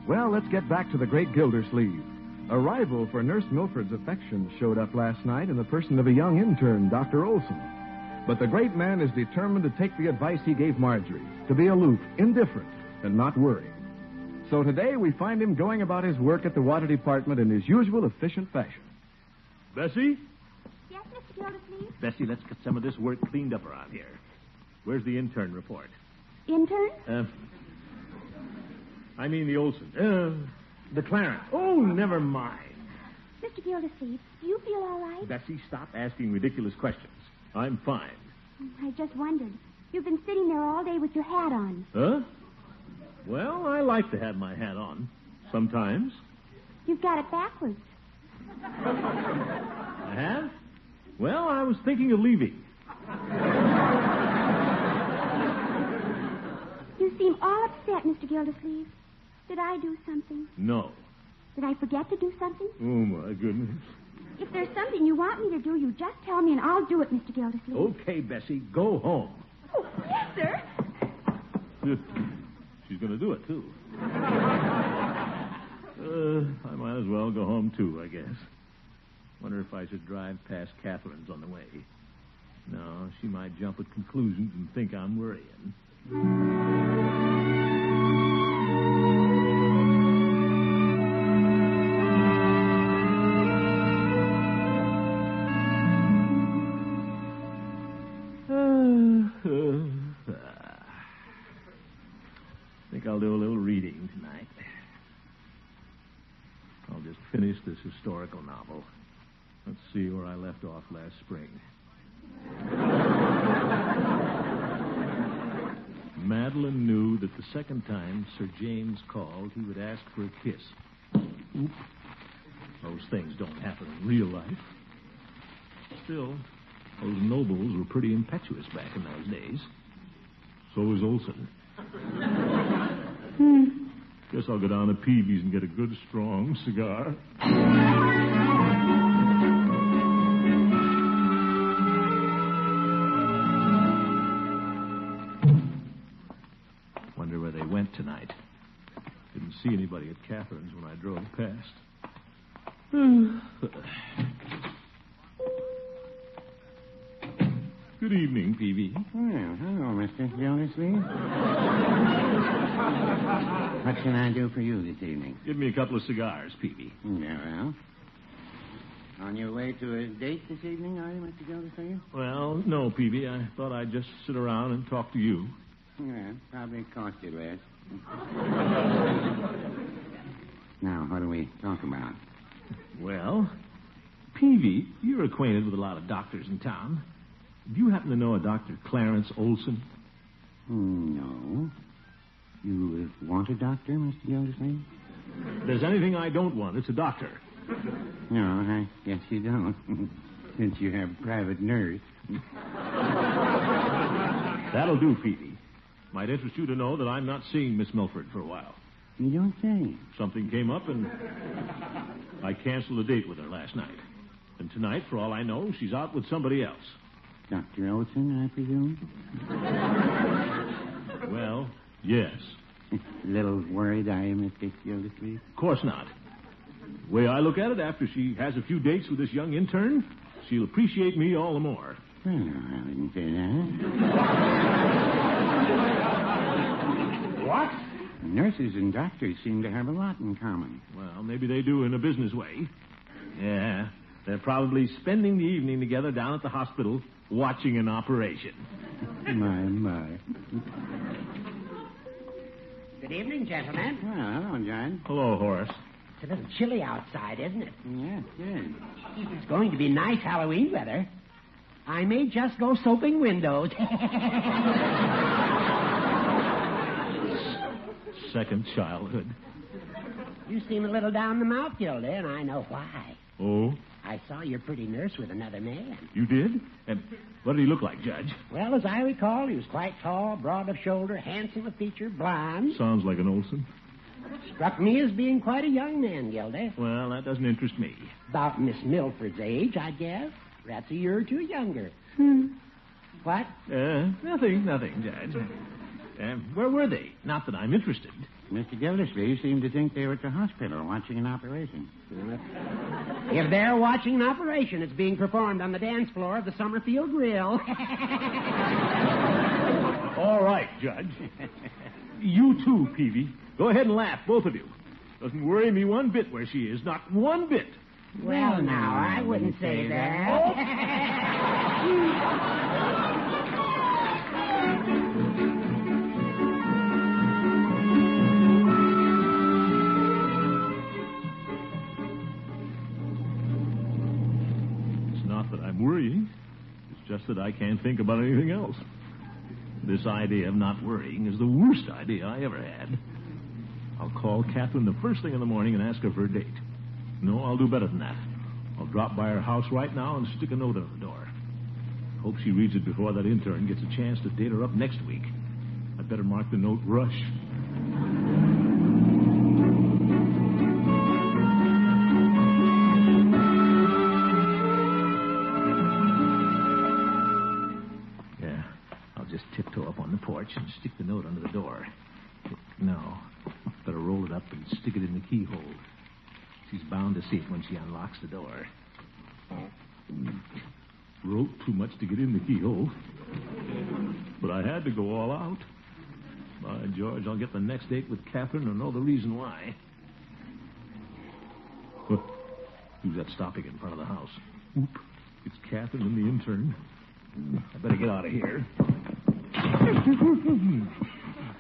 Well, let's get back to the great Gildersleeve. A rival for Nurse Milford's affection showed up last night in the person of a young intern, Dr. Olson. But the great man is determined to take the advice he gave Marjorie, to be aloof, indifferent, and not worry. So today we find him going about his work at the water department in his usual efficient fashion. Bessie? Yes, Mr. Gildersleeve? Bessie, let's get some of this work cleaned up around here. Where's the intern report? Intern? I mean the Olson. The Clarence. Oh, never mind. Mr. Gildersleeve, do you feel all right? Bessie, stop asking ridiculous questions. I'm fine. I just wondered. You've been sitting there all day with your hat on. Huh? Well, I like to have my hat on. Sometimes. You've got it backwards. I have? Well, I was thinking of leaving. You seem all upset, Mr. Gildersleeve. Did I do something? No. Did I forget to do something? Oh, my goodness. If there's something you want me to do, you just tell me and I'll do it, Mr. Gildersleeve. Okay, Bessie, go home. Oh, yes, sir. She's going to do it, too. I might as well go home, too, I guess. Wonder if I should drive past Catherine's on the way. No, she might jump at conclusions and think I'm worrying. I'll do a little reading tonight. I'll just finish this historical novel. Let's see where I left off last spring. Madeline knew that the second time Sir James called, he would ask for a kiss. Oop. Those things don't happen in real life. Still, those nobles were pretty impetuous back in those days. So was Olson. Guess I'll go down to Peavy's and get a good, strong cigar. tonight. Didn't see anybody at Catherine's when I drove past. Good evening, Peavy. Well, hello, Mr. Gildersleeve. What can I do for you this evening? Give me a couple of cigars, Peavy. Yeah, well. On your way to a date this evening, are you, Mr. Gildersleeve? Well, no, Peavy. I thought I'd just sit around and talk to you. Yeah, probably cost you less. Now, what do we talk about? Well, Peavy, you're acquainted with a lot of doctors in town. Do you happen to know a Dr. Clarence Olson? No. You want a doctor, Mr. Gildersleeve? If there's anything I don't want, it's a doctor. No, I guess you don't, since you have a private nurse. That'll do, Peavy. Might interest you to know that I'm not seeing Miss Milford for a while. You don't say. Something came up, and I canceled a date with her last night. And tonight, for all I know, she's out with somebody else. Dr. Olson, I presume? Well, yes. A little worried, are you, Mr. Gildersleeve? Of course not. The way I look at it, after she has a few dates with this young intern, she'll appreciate me all the more. Well, I wouldn't say that. What? Nurses and doctors seem to have a lot in common. Well, maybe they do in a business way. Yeah, they're probably spending the evening together down at the hospital watching an operation. My. Good evening, gentlemen. Well, hello, John. Hello, Horace. It's a little chilly outside, isn't it? Yes, good. It's going to be nice Halloween weather. I may just go soaping windows. Second childhood. You seem a little down the mouth, Gilda, and I know why. Oh? I saw your pretty nurse with another man. You did? And what did he look like, Judge? Well, as I recall, he was quite tall, broad of shoulder, handsome of feature, blonde. Sounds like an Olson. Struck me as being quite a young man, Gilda. Well, that doesn't interest me. About Miss Milford's age, I guess. Perhaps a year or two younger. What? Nothing, Judge. Where were they? Not that I'm interested. Mr. Gildersleeve seemed to think they were at the hospital watching an operation. If they're watching an operation, it's being performed on the dance floor of the Summerfield Grill. All right, Judge. You too, Peavy. Go ahead and laugh, both of you. Doesn't worry me one bit where she is. Not one bit. Well, now, I wouldn't say that. It's not that I'm worrying. It's just that I can't think about anything else. This idea of not worrying is the worst idea I ever had. I'll call Catherine the first thing in the morning and ask her for a date. No, I'll do better than that. I'll drop by her house right now and stick a note on the door. Hope she reads it before that intern gets a chance to date her up next week. I'd better mark the note Rush. Yeah, I'll just tiptoe up on the porch and stick the note under the door. No, better roll it up and stick it in the keyhole. She's bound to see it when she unlocks the door. Wrote too much to get in the keyhole. But I had to go all out. By George, I'll get the next date with Catherine and know the reason why. Who's that stopping in front of the house? Oop, it's Catherine and the intern. I better get out of here.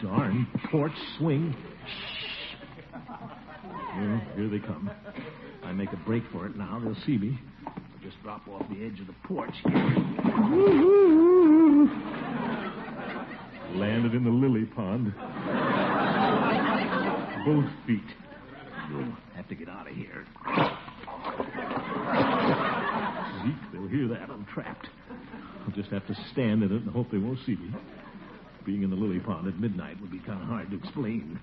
Darn porch swing. Well, here they come. I make a break for it now, they'll see me. I'll just drop off the edge of the porch. Landed in the lily pond. Both feet. You'll have to get out of here. Zeke, they'll hear that. I'm trapped. I'll just have to stand in it and hope they won't see me. Being in the lily pond at midnight would be kind of hard to explain.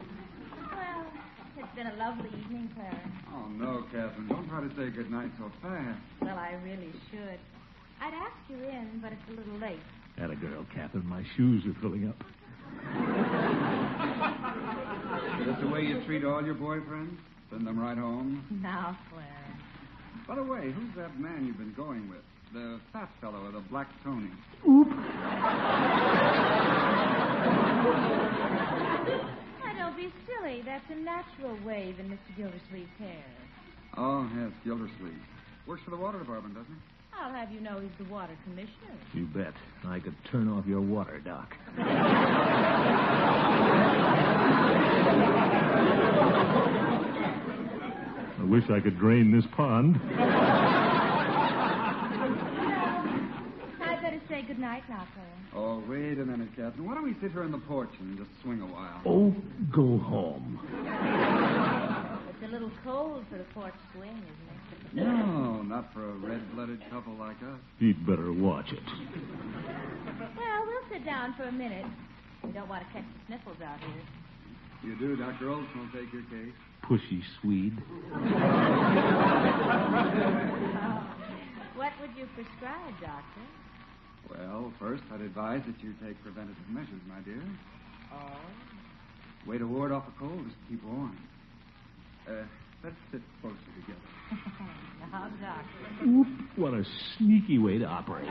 It's been a lovely evening, Clarence. Oh, no, Catherine. Don't try to say goodnight so fast. Well, I really should. I'd ask you in, but it's a little late. Atta girl, Catherine. My shoes are filling up. Is this the way you treat all your boyfriends? Send them right home? Now, Clarence. By the way, who's that man you've been going with? The fat fellow with the black Tony. Oop. Don't be silly. That's a natural wave in Mr. Gildersleeve's hair. Oh, yes, Gildersleeve. Works for the water department, doesn't he? I'll have you know he's the water commissioner. You bet. I could turn off your water, Doc. I wish I could drain this pond. I'd better say goodnight now, Clarence. Oh, wait a minute, Captain. Why don't we sit here on the porch and just swing a while? Oh, go home. It's a little cold for the porch swing, isn't it? No, not for a red-blooded couple like us. He'd better watch it. Well, we'll sit down for a minute. We don't want to catch the sniffles out here. You do. Dr. Olson will take your case. Pushy Swede. What would you prescribe, Doctor? Well, first, I'd advise that you take preventative measures, my dear. Oh? Way to ward off a cold is to keep warm. Let's sit closer together. Now, Doctor. Oop, what a sneaky way to operate.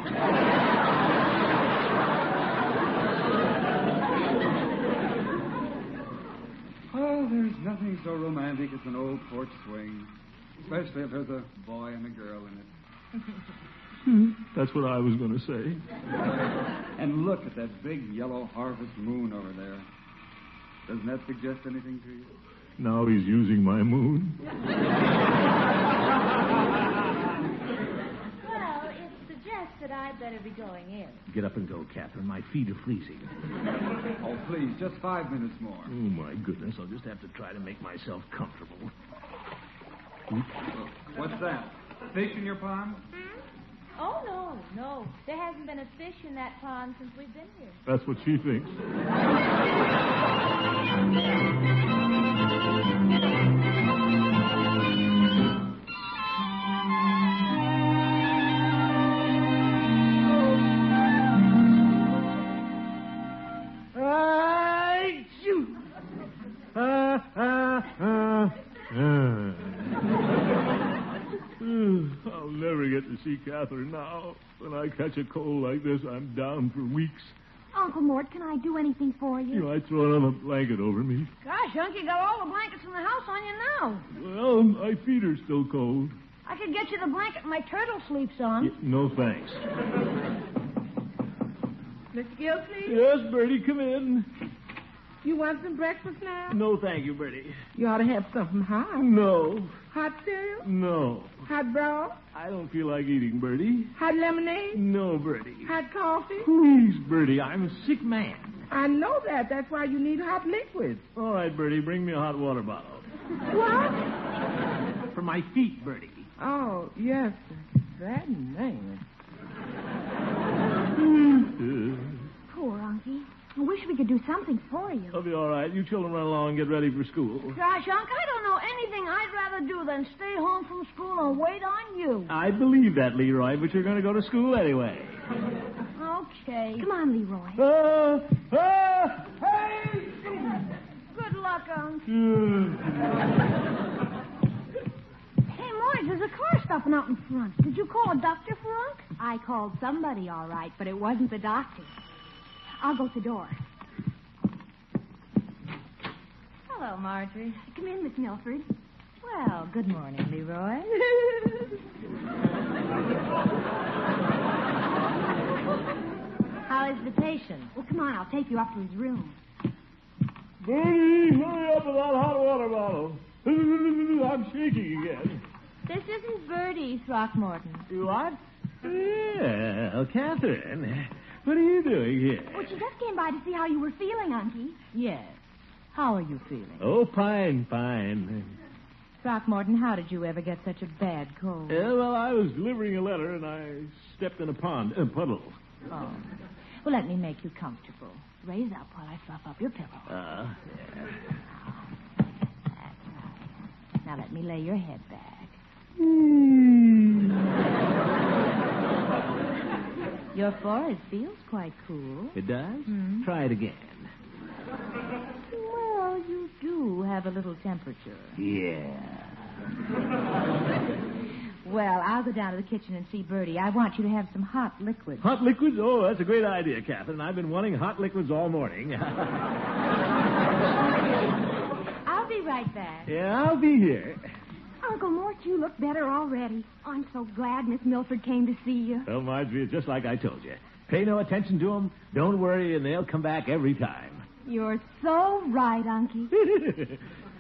Oh, there's nothing so romantic as an old porch swing, especially if there's a boy and a girl in it. That's what I was going to say. And look at that big yellow harvest moon over there. Doesn't that suggest anything to you? Now he's using my moon. Well, it suggests that I'd better be going in. Get up and go, Catherine. My feet are freezing. Oh, please, just 5 minutes more. Oh, my goodness. I'll just have to try to make myself comfortable. What's that? Fish in your pond? Oh, no. There hasn't been a fish in that pond since we've been here. That's what she thinks. I'll never get to see Catherine now. When I catch a cold like this, I'm down for weeks. Uncle Mort, can I do anything for you? You know, I throw another blanket over me. Gosh, Unc, you got all the blankets in the house on you now. Well, my feet are still cold. I could get you the blanket my turtle sleeps on. No, thanks. Mr. Gildersleeve? Yes, Bertie, come in. You want some breakfast now? No, thank you, Bertie. You ought to have something hot. No. Hot cereal? No. Hot broth? I don't feel like eating, Bertie. Hot lemonade? No, Bertie. Hot coffee? Please, Bertie, I'm a sick man. I know that. That's why you need hot liquids. All right, Bertie, bring me a hot water bottle. What? For my feet, Bertie. Oh, yes. That name. Poor Unky. I wish we could do something for you. I'll be all right. You children run along and get ready for school. Gosh, Unc, I don't know anything I'd rather do than stay home from school and wait on you. I believe that, Leroy, but you're going to go to school anyway. Okay. Come on, Leroy. Hey! Good luck, Unc. Hey, Morris, there's a car stopping out in front. Did you call a doctor for Unc? I called somebody, all right, but it wasn't the doctor. I'll go to the door. Hello, Marjorie. Come in, Miss Milford. Well, good morning, Leroy. How is the patient? Well, come on, I'll take you up to his room. Bertie, hurry up with that hot water bottle. I'm shaking again. This isn't Bertie, Throckmorton. What? Well, Catherine, what are you doing here? Well, she just came by to see how you were feeling, Unky. Yes. How are you feeling? Oh, fine. Throckmorton, how did you ever get such a bad cold? Well, I was delivering a letter and I stepped in a puddle. Oh. Well, let me make you comfortable. Raise up while I fluff up your pillow. Yeah. That's right. Now let me lay your head back. Your forehead feels quite cool. It does? Mm. Try it again. Well, you do have a little temperature. Yeah. Well, I'll go down to the kitchen and see Bertie. I want you to have some hot liquids. Hot liquids? Oh, that's a great idea, Catherine. I've been wanting hot liquids all morning. I'll be right back. Yeah, I'll be here. Uncle Mort, you look better already. I'm so glad Miss Milford came to see you. Well, Marjorie, it's just like I told you. Pay no attention to them. Don't worry, and they'll come back every time. You're so right, Unky.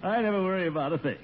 I never worry about a thing.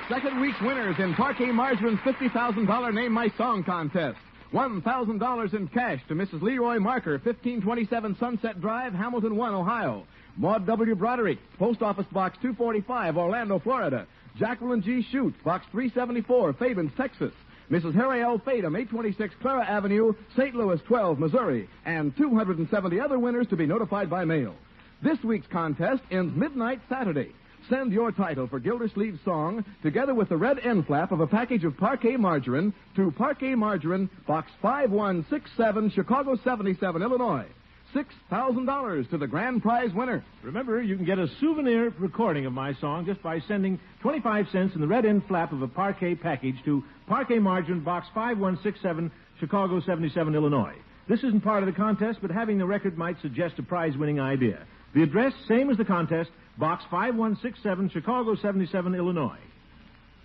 Second week's winners in Parquet Marjorie's $50,000 Name My Song contest. $1,000 in cash to Mrs. Leroy Marker, 1527 Sunset Drive, Hamilton 1, Ohio. Maud W. Broderick, Post Office Box 245, Orlando, Florida. Jacqueline G. Shute, Box 374, Fabens, Texas. Mrs. Harry L. Fadum, 826 Clara Avenue, St. Louis 12, Missouri. And 270 other winners to be notified by mail. This week's contest ends midnight Saturday. Send your title for Gildersleeve's song, together with the red end flap of a package of Parquet Margarine, to Parquet Margarine, Box 5167, Chicago 77, Illinois. $6,000 to the grand prize winner. Remember, you can get a souvenir recording of my song just by sending 25 cents in the red end flap of a Parquet package to Parquet Margarine, Box 5167, Chicago 77, Illinois. This isn't part of the contest, but having the record might suggest a prize-winning idea. The address, same as the contest, Box 5167, Chicago 77, Illinois.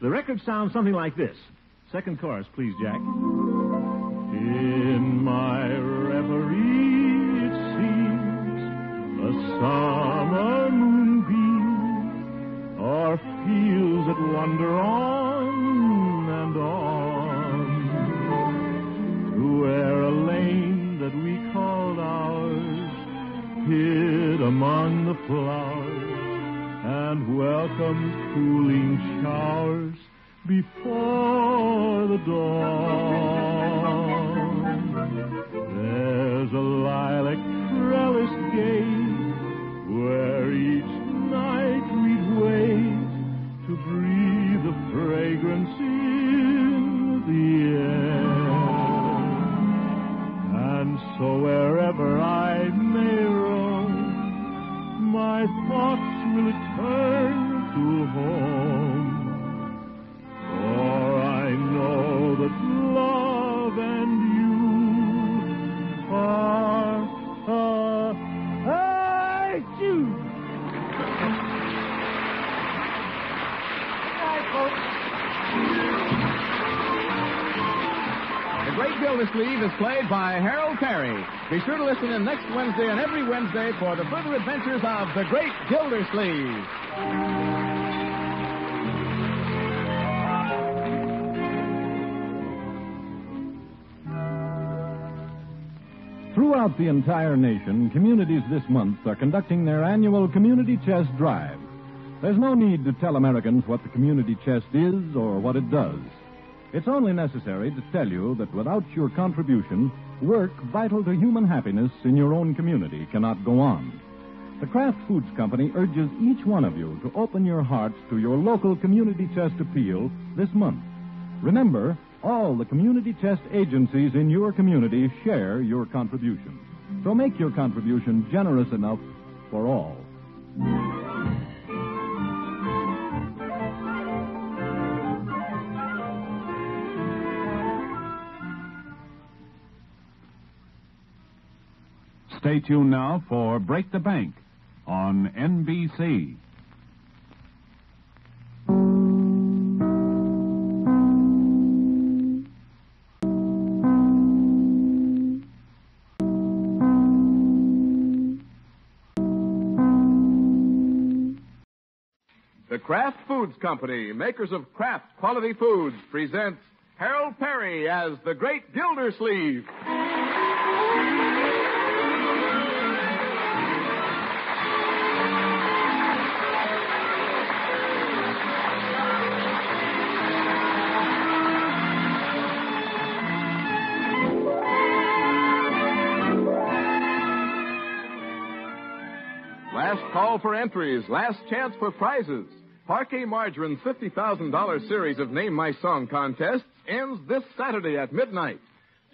The record sounds something like this. Second chorus, please, Jack. In my reverie, it seems a summer moonbeam o'er fields that wander on and on to where a lane that we called ours hid among the flowers and welcomed cooling showers before the dawn. There's a lilac trellis gate where each night we'd wait to breathe the fragrance in the air. And so wherever I may roam, my thoughts will return to home. For I know that love and you are you. The Great Gildersleeve is played by Harold Perry. Be sure to listen in next Wednesday and every Wednesday for the further adventures of the Great Gildersleeve. Throughout the entire nation, communities this month are conducting their annual Community Chest Drive. There's no need to tell Americans what the Community Chest is or what it does. It's only necessary to tell you that without your contribution, work vital to human happiness in your own community cannot go on. The Kraft Foods Company urges each one of you to open your hearts to your local Community Chest appeal this month. Remember, all the Community Chest agencies in your community share your contribution. So make your contribution generous enough for all. Stay tuned now for Break the Bank on NBC. The Kraft Foods Company, makers of Kraft Quality Foods, presents Harold Perry as the Great Gildersleeve. Last call for entries. Last chance for prizes. Parquet Margarine's $50,000 series of Name My Song contests ends this Saturday at midnight.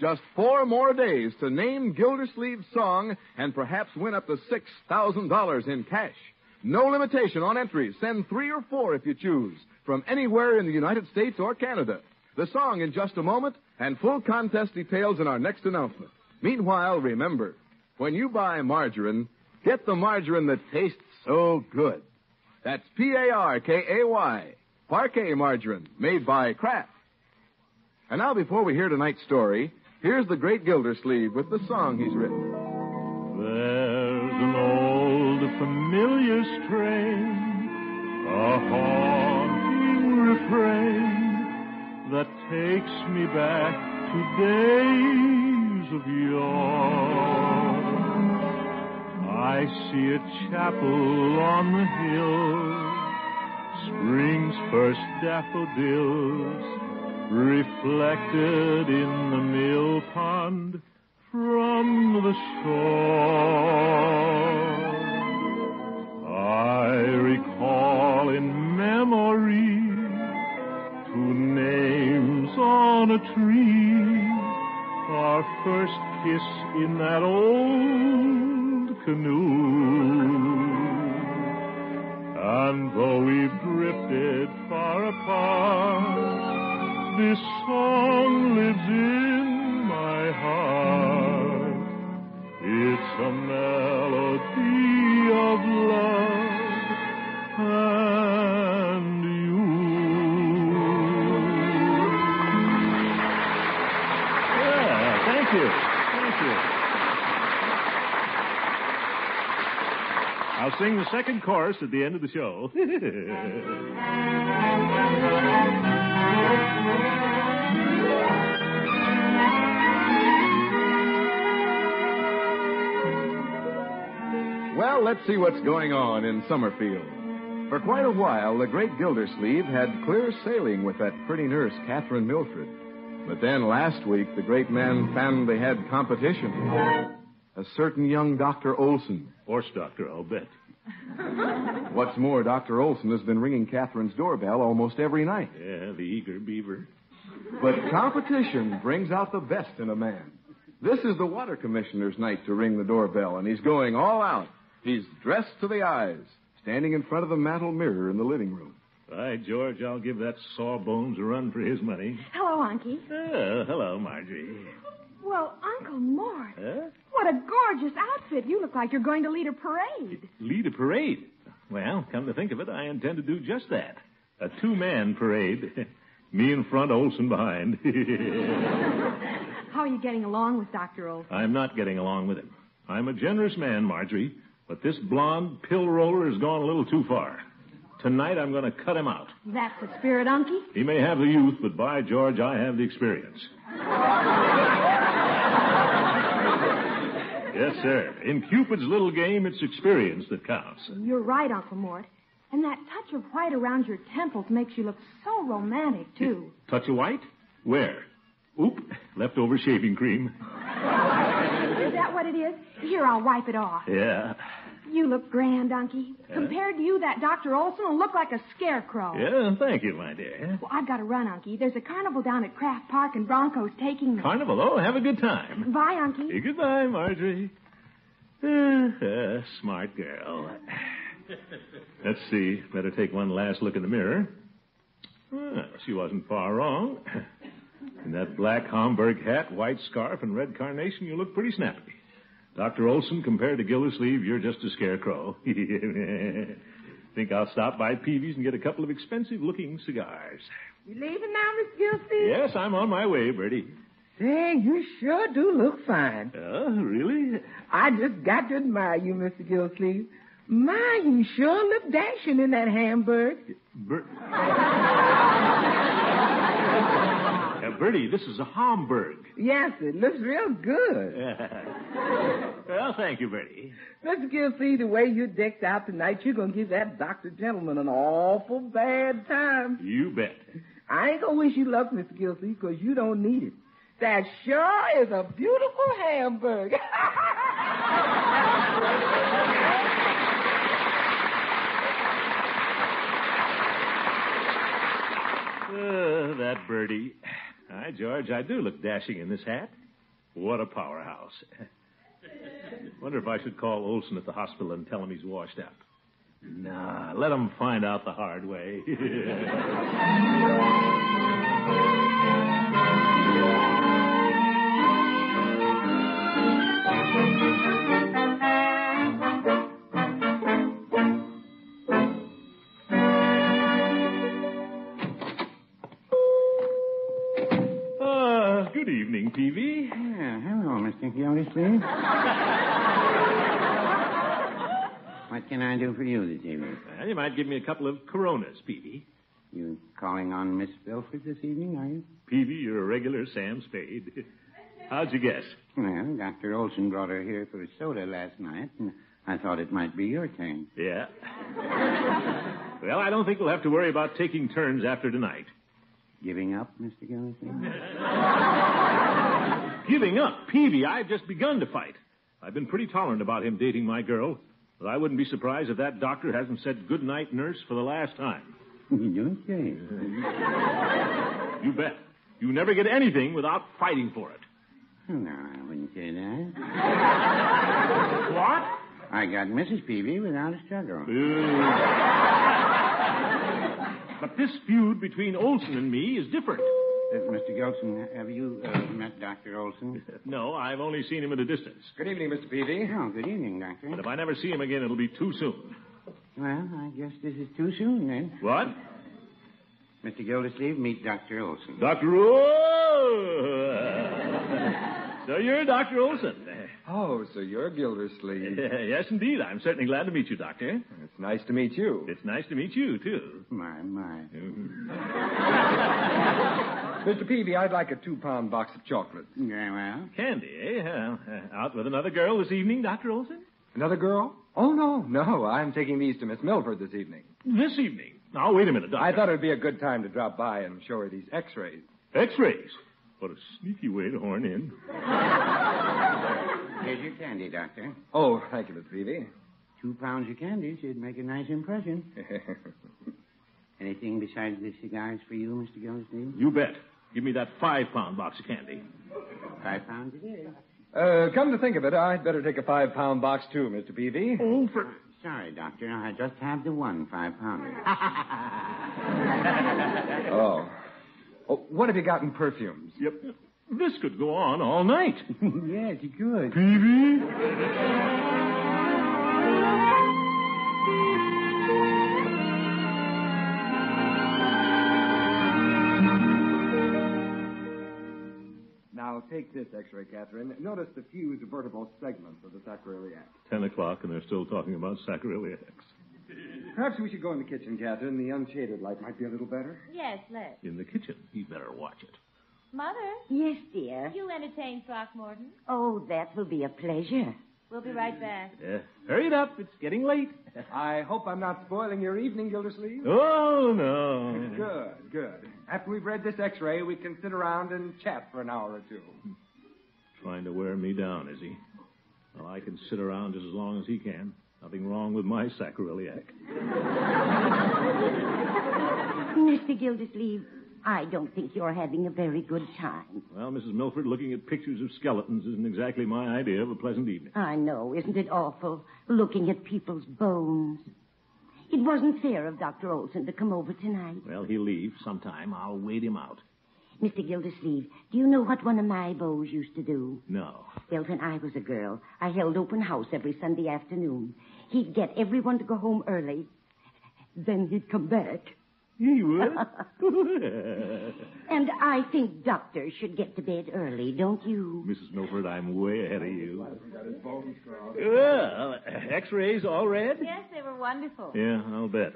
Just 4 more days to name Gildersleeve's song and perhaps win up to $6,000 in cash. No limitation on entries. Send 3 or 4 if you choose, from anywhere in the United States or Canada. The song in just a moment, and full contest details in our next announcement. Meanwhile, remember, when you buy margarine, get the margarine that tastes so good. That's Parkay, Parquet Margarine, made by Kraft. And now, before we hear tonight's story, here's the great Gildersleeve with the song he's written. There's an old familiar strain, a haunting refrain that takes me back to days of yore. I see a chapel on the hill, spring's first daffodils reflected in the mill pond from the shore. I recall in memory 2 names on a tree, our first kiss in that old canoe. And though we've drifted far apart, this song lives in my heart. It's a melody of love and you. Yeah, thank you. Thank you. I'll sing the second chorus at the end of the show. Well, let's see what's going on in Summerfield. For quite a while, the great Gildersleeve had clear sailing with that pretty nurse, Catherine Milford. But then last week, the great man found they had competition. A certain young Dr. Olson. Horse doctor, I'll bet. What's more, Dr. Olson has been ringing Catherine's doorbell almost every night. Yeah, the eager beaver. But competition brings out the best in a man. This is the water commissioner's night to ring the doorbell, and he's going all out. He's dressed to the eyes, standing in front of the mantel mirror in the living room. By George, I'll give that sawbones a run for his money. Hello, Unky. Hello, Marjorie. Well, Uncle Mort, Huh? what a gorgeous outfit. You look like you're going to lead a parade. Lead a parade? Well, come to think of it, I intend to do just that. A 2-man parade. Me in front, Olson behind. How are you getting along with Dr. Olson? I'm not getting along with him. I'm a generous man, Marjorie, but this blonde pill roller has gone a little too far. Tonight I'm going to cut him out. That's the spirit, Unky. He may have the youth, but by George, I have the experience. Yes, sir. In Cupid's little game, it's experience that counts. You're right, Uncle Mort. And that touch of white around your temples makes you look so romantic, too. Touch of white? Where? Oop, leftover shaving cream. Is that what it is? Here, I'll wipe it off. Yeah. You look grand, Unky. Compared to you, that Dr. Olson will look like a scarecrow. Yeah, thank you, my dear. Well, I've got to run, Unky. There's a carnival down at Kraft Park, and Bronco's taking me. Carnival? Oh, have a good time. Bye, Unky. Hey, goodbye, Marjorie. Smart girl. Let's see. Better take one last look in the mirror. Well, she wasn't far wrong. In that black Homburg hat, white scarf, and red carnation, you look pretty snappy. Dr. Olson, compared to Gildersleeve, you're just a scarecrow. Think I'll stop by Peavy's and get a couple of expensive-looking cigars. You leaving now, Miss Gildersleeve? Yes, I'm on my way, Bertie. Say, you sure do look fine. Oh, really? I just got to admire you, Mr. Gildersleeve. My, you sure look dashing in that Hamburg. Bertie, this is a Homburg. Yes, it looks real good. Well, thank you, Bertie. Mr. Gildersleeve, the way you're decked out tonight, you're going to give that doctor gentleman an awful bad time. You bet. I ain't going to wish you luck, Mr. Gildersleeve, because you don't need it. That sure is a beautiful Hamburg. that, Bertie. Hi, George. I do look dashing in this hat. What a powerhouse. Wonder if I should call Olson at the hospital and tell him he's washed up. Nah, let him find out the hard way. Good evening, Peavy. Yeah, hello, Mr. Gildersleeve. What can I do for you this evening? Well, you might give me a couple of Coronas, Peavy. You calling on Miss Milford this evening, are you? Peavy, you're a regular Sam Spade. How'd you guess? Well, Dr. Olson brought her here for a soda last night, and I thought it might be your turn. Yeah. Well, I don't think we'll have to worry about taking turns after tonight. Giving up, Mr. Gildersleeve? Giving up? Peavy, I've just begun to fight. I've been pretty tolerant about him dating my girl, but I wouldn't be surprised if that doctor hasn't said good night, nurse, for the last time. You don't say. You bet. You never get anything without fighting for it. No, I wouldn't say that. What? I got Mrs. Peavy without a struggle. But this feud between Olson and me is different. Mr. Gilson, have you met Dr. Olson? No, I've only seen him at a distance. Good evening, Mr. Peavy. Oh, good evening, Doctor. But if I never see him again, it'll be too soon. Well, I guess this is too soon, then. What? Mr. Gildersleeve, meet Dr. Olson. Dr. So you're Dr. Olson. Oh, so you're Gildersleeve. Yes, indeed. I'm certainly glad to meet you, Doctor. It's nice to meet you. It's nice to meet you, too. My. Mr. Peavy, I'd like a 2-pound box of chocolates. Very well. Candy, eh? Out with another girl this evening, Dr. Olson? Another girl? Oh, no. I'm taking these to Miss Milford this evening. This evening? Now, wait a minute, Doctor. I thought it would be a good time to drop by and show her these x-rays. X-rays? What a sneaky way to horn in. Here's your candy, Doctor. Oh, thank you, Miss Peavy. 2 pounds of candy should make a nice impression. Anything besides the cigars for you, Mr. Gildersleeve? You bet. Give me that 5-pound box of candy. 5 pounds it is. Come to think of it, I'd better take a 5-pound box, too, Mr. Peavy. Oh, for... Sorry, Doctor. I just have the one 5-pounder. Oh, what have you got in perfumes? Yep. This could go on all night. Yes, it could. Peavy? Now, take this x-ray, Catherine. Notice the fused vertebral segments of the sacroiliac. 10 o'clock, and they're still talking about sacroiliacs. Perhaps we should go in the kitchen, Catherine. The unshaded light might be a little better. Yes, let's. In the kitchen. You'd better watch it. Mother? Yes, dear. You entertain Throckmorton? Oh, that will be a pleasure. We'll be right back. Hurry it up. It's getting late. I hope I'm not spoiling your evening, Gildersleeve. Oh, no. Good. After we've read this x-ray, we can sit around and chat for an hour or two. Trying to wear me down, is he? Well, I can sit around just as long as he can. Nothing wrong with my sacroiliac. Mr. Gildersleeve, I don't think you're having a very good time. Well, Mrs. Milford, looking at pictures of skeletons isn't exactly my idea of a pleasant evening. I know. Isn't it awful, looking at people's bones? It wasn't fair of Dr. Olson to come over tonight. Well, he'll leave sometime. I'll wait him out. Mr. Gildersleeve, do you know what one of my beaux used to do? No. Well, when I was a girl, I held open house every Sunday afternoon. He'd get everyone to go home early. Then he'd come back. He would? And I think doctors should get to bed early, don't you? Mrs. Milford, I'm way ahead of you. Well, x-rays all read? Yes, they were wonderful. Yeah, I'll bet.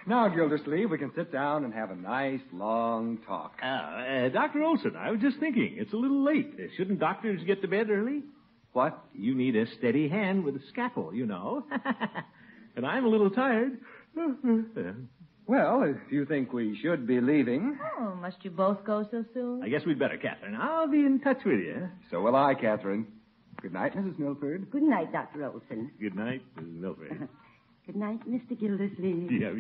Now, Gildersleeve, we can sit down and have a nice, long talk. Dr. Olson, I was just thinking, it's a little late. Shouldn't doctors get to bed early? What? You need a steady hand with a scalpel, you know. And I'm a little tired. Well, if you think we should be leaving... Oh, must you both go so soon? I guess we'd better, Catherine. I'll be in touch with you. So will I, Catherine. Good night, Mrs. Milford. Good night, Dr. Olson. Good night, Mrs. Milford. Good night, Mr. Gildersleeve. Yeah.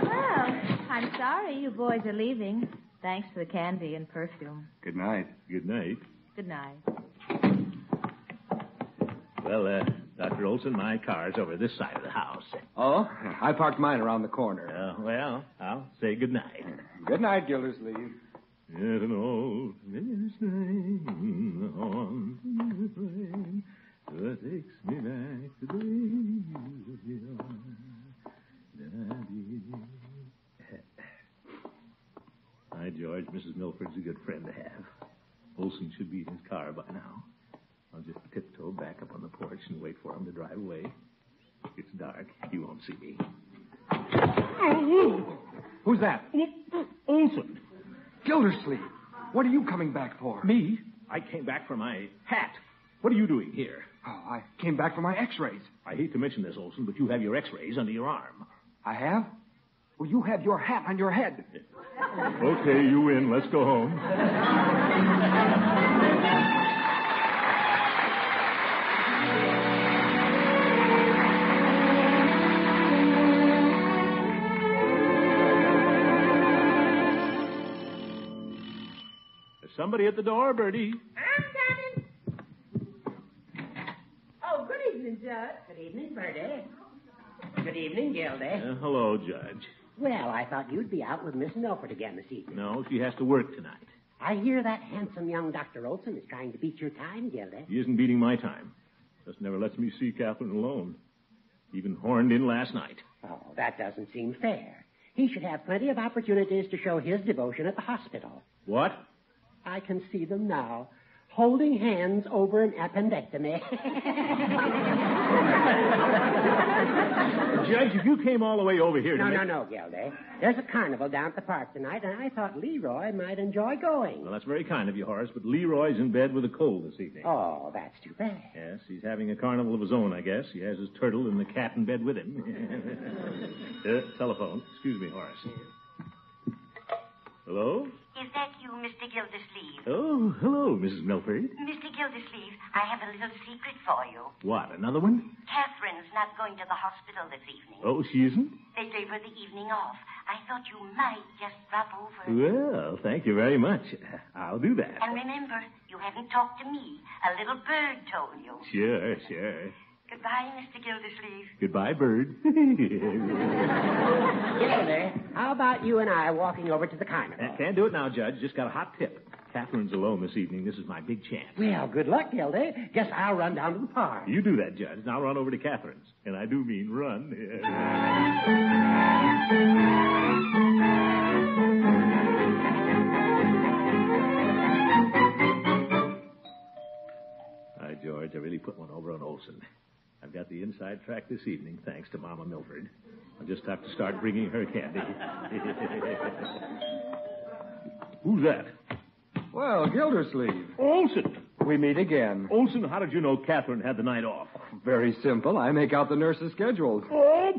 Well, I'm sorry you boys are leaving. Thanks for the candy and perfume. Good night. Good night. Good night. Well, Dr. Olson, my car's over this side of the house. Oh? I parked mine around the corner. Well, I'll say good night. Good night, Gildersleeve. Yet an old name on the train that takes me back to days of yore. Hi, George. Mrs. Milford's a good friend to have. Olson should be in his car by now. I'll just tiptoe back up on the porch and wait for him to drive away. It's dark. He won't see me. Who's that? Olson. Gildersleeve. What are you coming back for? Me? I came back for my hat. What are you doing here? Oh, I came back for my x-rays. I hate to mention this, Olson, but you have your x-rays under your arm. I have? Well, you have your hat on your head. Okay, you win. Let's go home. There's somebody at the door, Bertie. I'm coming. Oh, good evening, Judge. Good evening, Bertie. Good evening, Gildy. Hello, Judge. Well, I thought you'd be out with Miss Milford again this evening. No, she has to work tonight. I hear that handsome young Dr. Olson is trying to beat your time, Gildy. He isn't beating my time. Just never lets me see Catherine alone. Even horned in last night. Oh, that doesn't seem fair. He should have plenty of opportunities to show his devotion at the hospital. What? I can see them now, holding hands over an appendectomy. Judge, if you came all the way over here to No, Gildy. There's a carnival down at the park tonight, and I thought Leroy might enjoy going. Well, that's very kind of you, Horace, but Leroy's in bed with a cold this evening. Oh, that's too bad. Yes, he's having a carnival of his own, I guess. He has his turtle and the cat in bed with him. Telephone. Excuse me, Horace. Hello? Is that you, Mr. Gildersleeve? Oh, hello, Mrs. Milford. Mr. Gildersleeve, I have a little secret for you. What, another one? Catherine's not going to the hospital this evening. Oh, she isn't? They gave her the evening off. I thought you might just drop over. Well, thank you very much. I'll do that. And remember, you haven't talked to me. A little bird told you. Sure. Goodbye, Mr. Gildersleeve. Goodbye, bird. Gildy, how about you and I walking over to the carnival? Can't do it now, Judge. Just got a hot tip. Catherine's alone this evening. This is my big chance. Well, good luck, Gildy. Guess I'll run down to the park. You do that, Judge, and I'll run over to Catherine's. And I do mean run. Hi, George. I really put one over on Olson. I've got the inside track this evening, thanks to Mama Milford. I'll just have to start bringing her candy. Who's that? Well, Gildersleeve. Olson! We meet again. Olson, how did you know Catherine had the night off? Very simple. I make out the nurse's schedules. Well,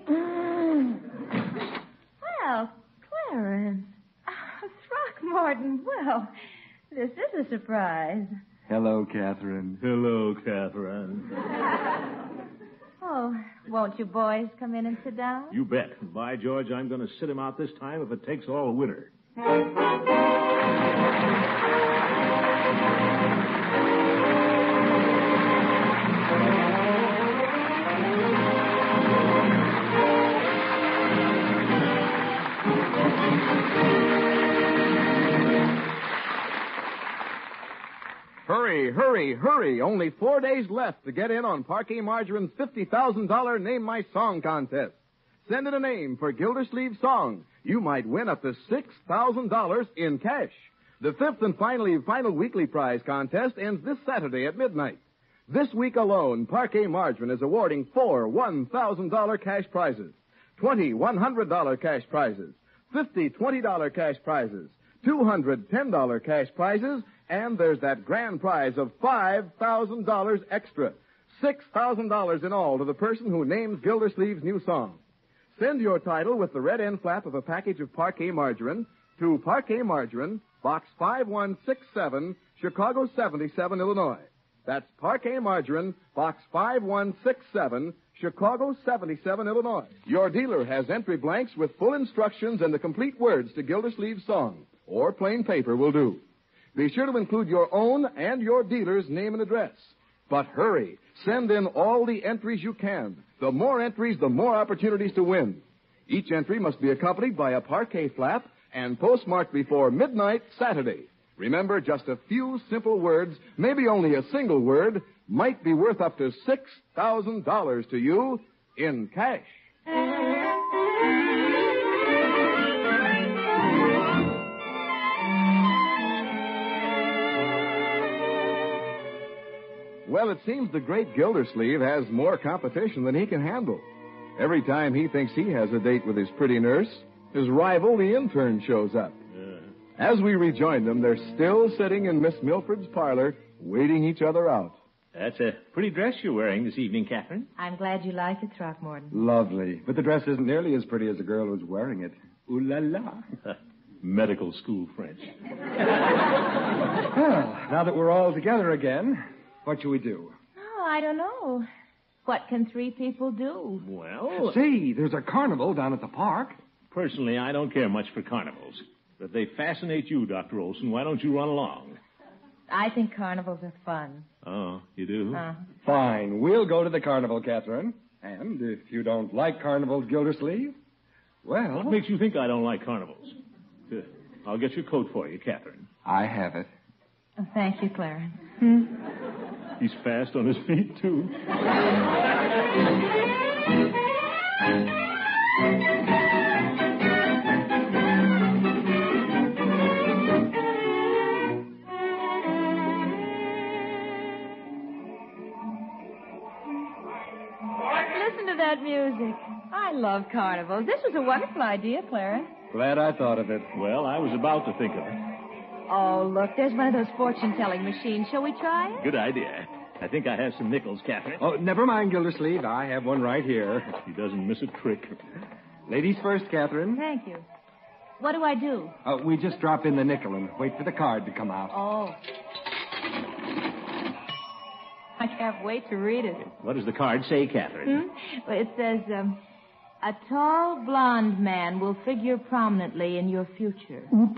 Clarence. Throckmorton, well, this is a surprise. Hello, Catherine. Hello, Catherine. Oh, won't you boys come in and sit down? You bet. And by George, I'm going to sit him out this time if it takes all winter. Hurry. Only 4 days left to get in on Parquet Margarine's $50,000 Name My Song contest. Send in a name for Gildersleeve's song. You might win up to $6,000 in cash. The fifth and final weekly prize contest ends this Saturday at midnight. This week alone, Parquet Margarine is awarding 4 $1,000 cash prizes, 20 $100 cash prizes, 50 $20 cash prizes, 200 $10 cash prizes, and there's that grand prize of $5,000 extra. $6,000 in all to the person who names Gildersleeve's new song. Send your title with the red end flap of a package of Parquet Margarine to Parquet Margarine, Box 5167, Chicago 77, Illinois. That's Parquet Margarine, Box 5167, Chicago 77, Illinois. Your dealer has entry blanks with full instructions and the complete words to Gildersleeve's song, or plain paper will do. Be sure to include your own and your dealer's name and address. But hurry, send in all the entries you can. The more entries, the more opportunities to win. Each entry must be accompanied by a parquet flap and postmarked before midnight Saturday. Remember, just a few simple words, maybe only a single word, might be worth up to $6,000 to you in cash. Well, it seems the great Gildersleeve has more competition than he can handle. Every time he thinks he has a date with his pretty nurse, his rival, the intern, shows up. As we rejoin them, they're still sitting in Miss Milford's parlor, waiting each other out. That's a pretty dress you're wearing this evening, Catherine. I'm glad you like it, Throckmorton. Lovely. But the dress isn't nearly as pretty as the girl who's wearing it. Ooh la la. Medical school French. Well, now that we're all together again, what shall we do? Oh, I don't know. What can three people do? Well, See, there's a carnival down at the park. personally, I don't care much for carnivals. But if they fascinate you, Dr. Olson, why don't you run along? I think carnivals are fun. Oh, you do? Fine. We'll go to the carnival, Catherine. And if you don't like carnivals, Gildersleeve, well... What makes you think I don't like carnivals? I'll get your coat for you, Catherine. I have it. Oh, thank you, Clarence. He's fast on his feet, too. Listen to that music. I love carnivals. This was a wonderful idea, Clarence. Glad I thought of it. Well, I was about to think of it. Oh, look, there's one of those fortune-telling machines. Shall we try it? Good idea. I think I have some nickels, Catherine. Oh, never mind, Gildersleeve. I have one right here. He doesn't miss a trick. Ladies first, Catherine. Thank you. What do I do? We just drop in the nickel and wait for the card to come out. Oh. I can't wait to read it. What does the card say, Catherine? Well, it says, a tall blonde man will figure prominently in your future. Oop.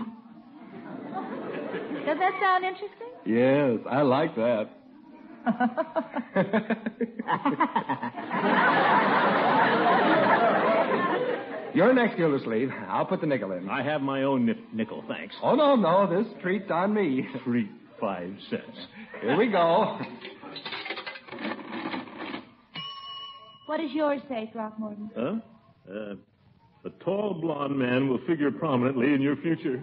Does that sound interesting? Yes, I like that. You're next, Gildersleeve. I'll put the nickel in. I have my own nickel, thanks. Oh, no. This treat's on me. Treat 5 cents. Here we go. What does yours say, Throckmorton? A tall blonde man will figure prominently in your future.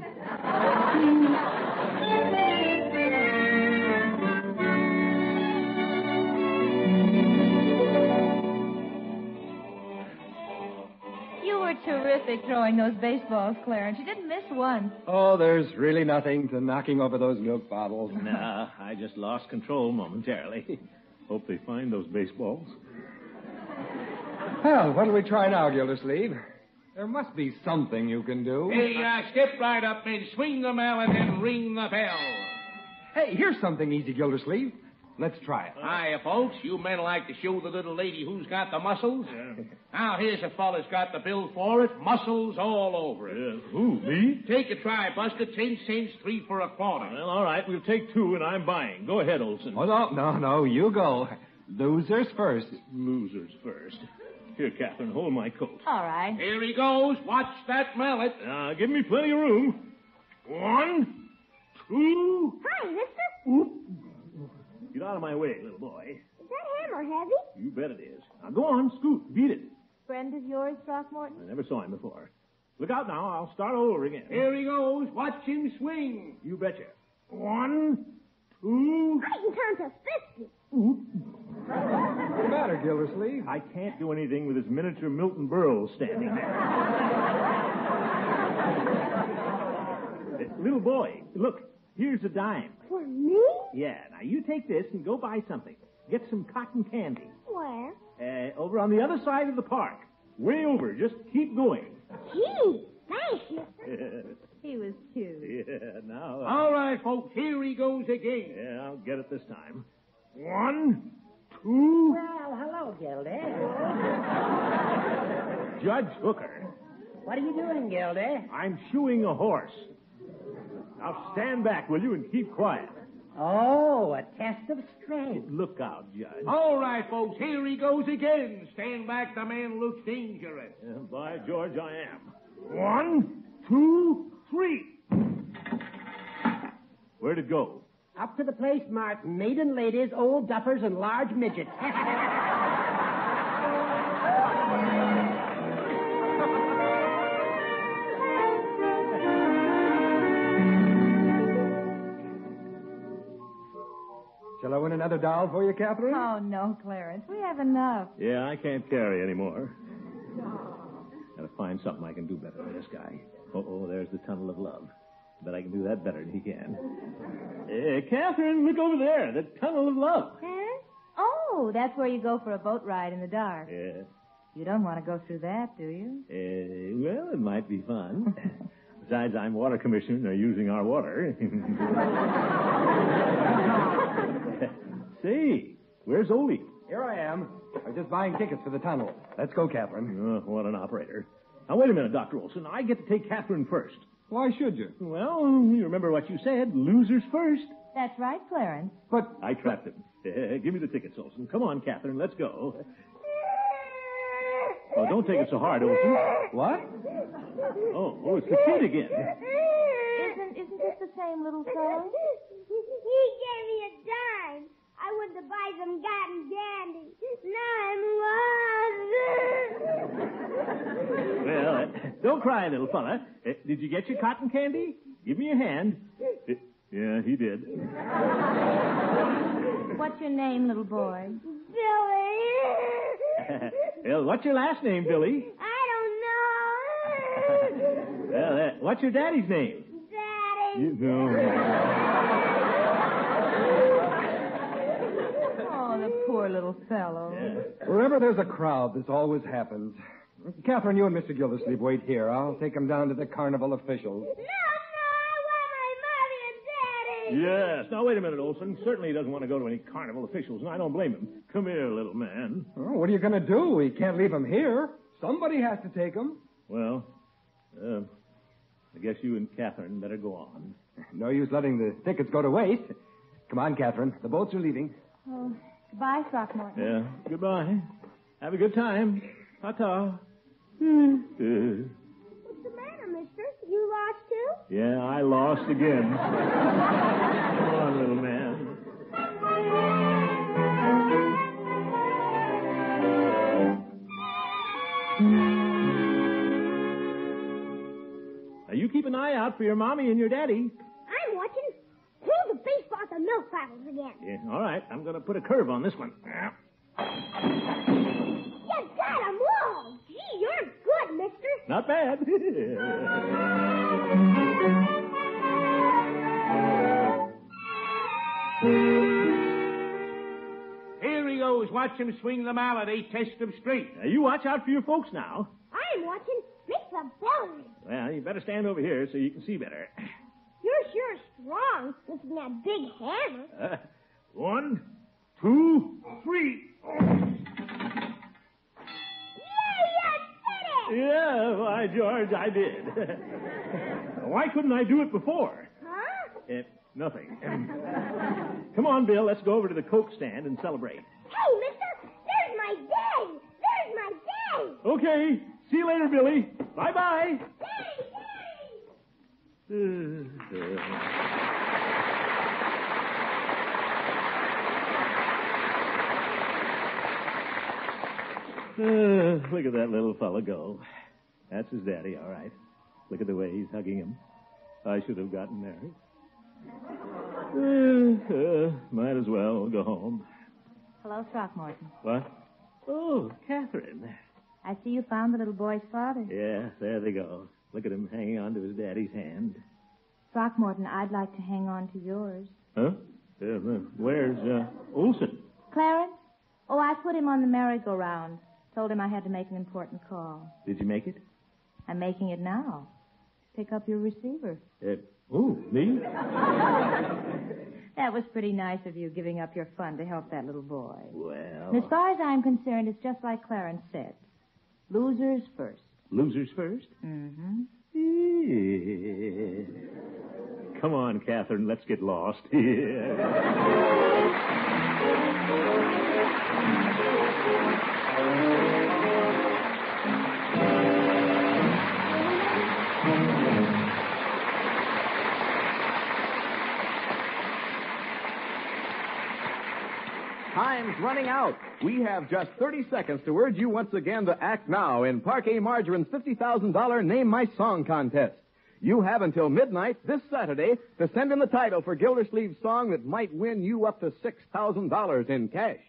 You were terrific throwing those baseballs, Clarence. You didn't miss one. Oh, there's really nothing to knocking over those milk bottles. Nah, I just lost control momentarily. Hope they find those baseballs. Well, what'll we try now, Gildersleeve? There must be something you can do. Hey, step right up and swing the mallet and ring the bell. Hey, here's something easy, Gildersleeve. Let's try it. Hiya, folks. You men like to show the little lady who's got the muscles? Now, here's a fella's got the bill for it. Muscles all over it. Who, me? Take a try, Buster. 10 cents, 3 for a quarter. Well, all right. We'll take 2, and I'm buying. Go ahead, Olson. Oh, no. You go. Losers first. Losers first. Here, Catherine, hold my coat. All right. Here he goes. Watch that mallet. Give me plenty of room. 1, 2. Hi, mister. Oop. Get out of my way, little boy. Is that hammer heavy? You bet it is. Now, go on, scoot. Beat it. Friend of yours, Throckmorton? I never saw him before. Look out now. I'll start all over again. Here he goes. Watch him swing. You betcha. 1, 2. I can turn to 50. Oop. What's the matter, Gildersleeve? I can't do anything with this miniature Milton Berle standing there. Little boy, look, here's a dime. For me? Yeah, now you take this and go buy something. Get some cotton candy. Where? Over on the other side of the park. Way over. Just keep going. Gee, thanks, mister. He was cute. Yeah, now... All right, folks, here he goes again. Yeah, I'll get it this time. 1, 2. Well, hello, Gildy. Judge Hooker. What are you doing, Gildy? I'm shoeing a horse. Now stand back, will you, and keep quiet. Oh, a test of strength. Look out, Judge. All right, folks, here he goes again. Stand back, the man looks dangerous. By George, I am. 1, 2, 3. Where'd it go? Up to the place marked maiden ladies, old duffers, and large midgets. Shall I win another doll for you, Catherine? Oh, no, Clarence. We have enough. Yeah, I can't carry anymore. Gotta find something I can do better than this guy. Oh, there's the tunnel of love. Bet I can do that better than he can. Catherine, look over there. The tunnel of love. Huh? Oh, that's where you go for a boat ride in the dark. Yeah. You don't want to go through that, do you? Well, it might be fun. Besides, I'm water commissioner and they're using our water. Say, where's Oldie? Here I am. I was just buying tickets for the tunnel. Let's go, Catherine. Oh, what an operator. Now, wait a minute, Dr. Olson. I get to take Catherine first. Why should you? Well, you remember what you said. Losers first. That's right, Clarence. But I trapped him. Give me the tickets, Olson. Come on, Catherine. Let's go. Oh, don't take it so hard, Olson. What? Oh, it's the kid again. Isn't this the same little fellow? He gave me a dime. I went to buy some cotton candy. Now I'm lost. Well, don't cry, little fella. Did you get your cotton candy? Give me your hand. Yeah, he did. What's your name, little boy? Billy. Well, what's your last name, Billy? I don't know. Well, what's your daddy's name? Daddy. You know. Oh, the poor little fellow. Yeah. Wherever there's a crowd, this always happens. Catherine, you and Mr. Gildersleeve wait here. I'll take him down to the carnival officials. No, I want my mommy and daddy. Yes. Now, wait a minute, Olson. Certainly he doesn't want to go to any carnival officials, and I don't blame him. Come here, little man. Oh, what are you going to do? We can't leave him here. Somebody has to take him. Well, I guess you and Catherine better go on. No use letting the tickets go to waste. Come on, Catherine. The boats are leaving. Oh, goodbye, Throckmorton. Yeah, goodbye. Have a good time. Ta-ta. What's the matter, mister? You lost too? Yeah, I lost again. Come on, little man. Now, you keep an eye out for your mommy and your daddy. I'm watching. Pull the baseball at the milk bottles again. Yeah, all right. I'm going to put a curve on this one. You got 'em all. Gee, you're good, mister. Not bad. Here he goes. Watch him swing the mallet. They test him straight. Now, you watch out for your folks now. I'm watching Mr. Billy. Well, you better stand over here so you can see better. You're sure strong, lifting that big hammer. 1, 2, 3. Yeah, why, George, I did. Why couldn't I do it before? Huh? Nothing. Come on, Bill, let's go over to the Coke stand and celebrate. Hey, mister, there's my day. There's my day. Okay, see you later, Billy. Bye-bye. Look at that little fella go. That's his daddy, all right. Look at the way he's hugging him. I should have gotten married. Might as well go home. Hello, Throckmorton. What? Oh, Catherine. I see you found the little boy's father. Yeah, there they go. Look at him hanging on to his daddy's hand. Throckmorton, I'd like to hang on to yours. Huh? Where's Olson? Clarence? Oh, I put him on the merry-go-round. Told him I had to make an important call. Did you make it? I'm making it now. Pick up your receiver. Me? That was pretty nice of you, giving up your fun to help that little boy. Well... And as far as I'm concerned, it's just like Clarence said. Losers first. Losers first? Mm-hmm. Come on, Catherine, let's get lost. Time's running out. We have just 30 seconds to urge you once again to act now in Parquet Margarine's $50,000 Name My Song contest. You have until midnight this Saturday to send in the title for Gildersleeve's song that might win you up to $6,000 in cash.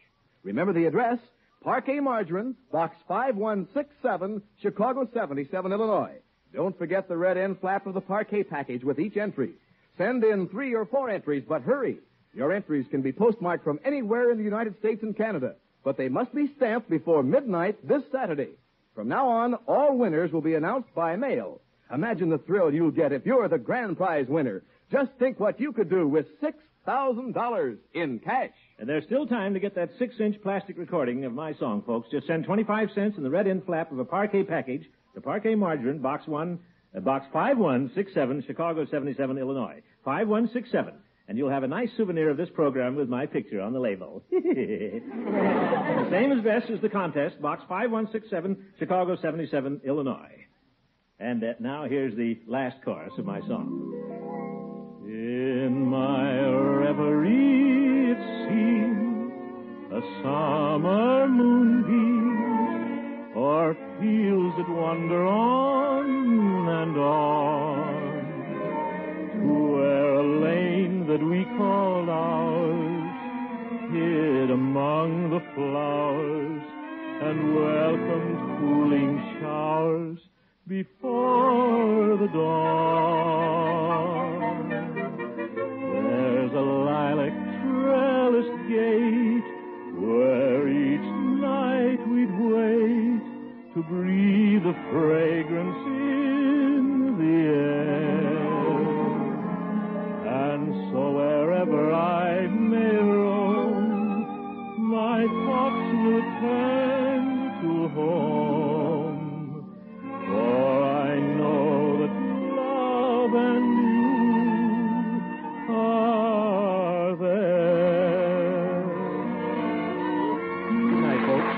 Remember the address, Parquet Margarine, Box 5167, Chicago 77, Illinois. Don't forget the red end flap of the Parquet package with each entry. Send in 3 or 4 entries, but hurry. Your entries can be postmarked from anywhere in the United States and Canada, but they must be stamped before midnight this Saturday. From now on, all winners will be announced by mail. Imagine the thrill you'll get if you're the grand prize winner. Just think what you could do with $6,000 in cash. And there's still time to get that 6-inch plastic recording of my song, folks. Just send 25 cents in the red end flap of a Parquet package to Parquet Margarine, Box 5167, Chicago 77, Illinois. 5167. And you'll have a nice souvenir of this program with my picture on the label. Same as best as the contest, Box 5167, Chicago 77, Illinois. And now here's the last chorus of my song. In my reverie it seems a summer moonbeam o'er fields that wander on and on to where a lane that we called ours hid among the flowers and welcomed cooling showers before the dawn. There's a lilac trellised gate where each night we'd wait to breathe the fragrance in the air. And so wherever I may roam, my thoughts will turn to home. For I know that love and you are there. Good night, folks.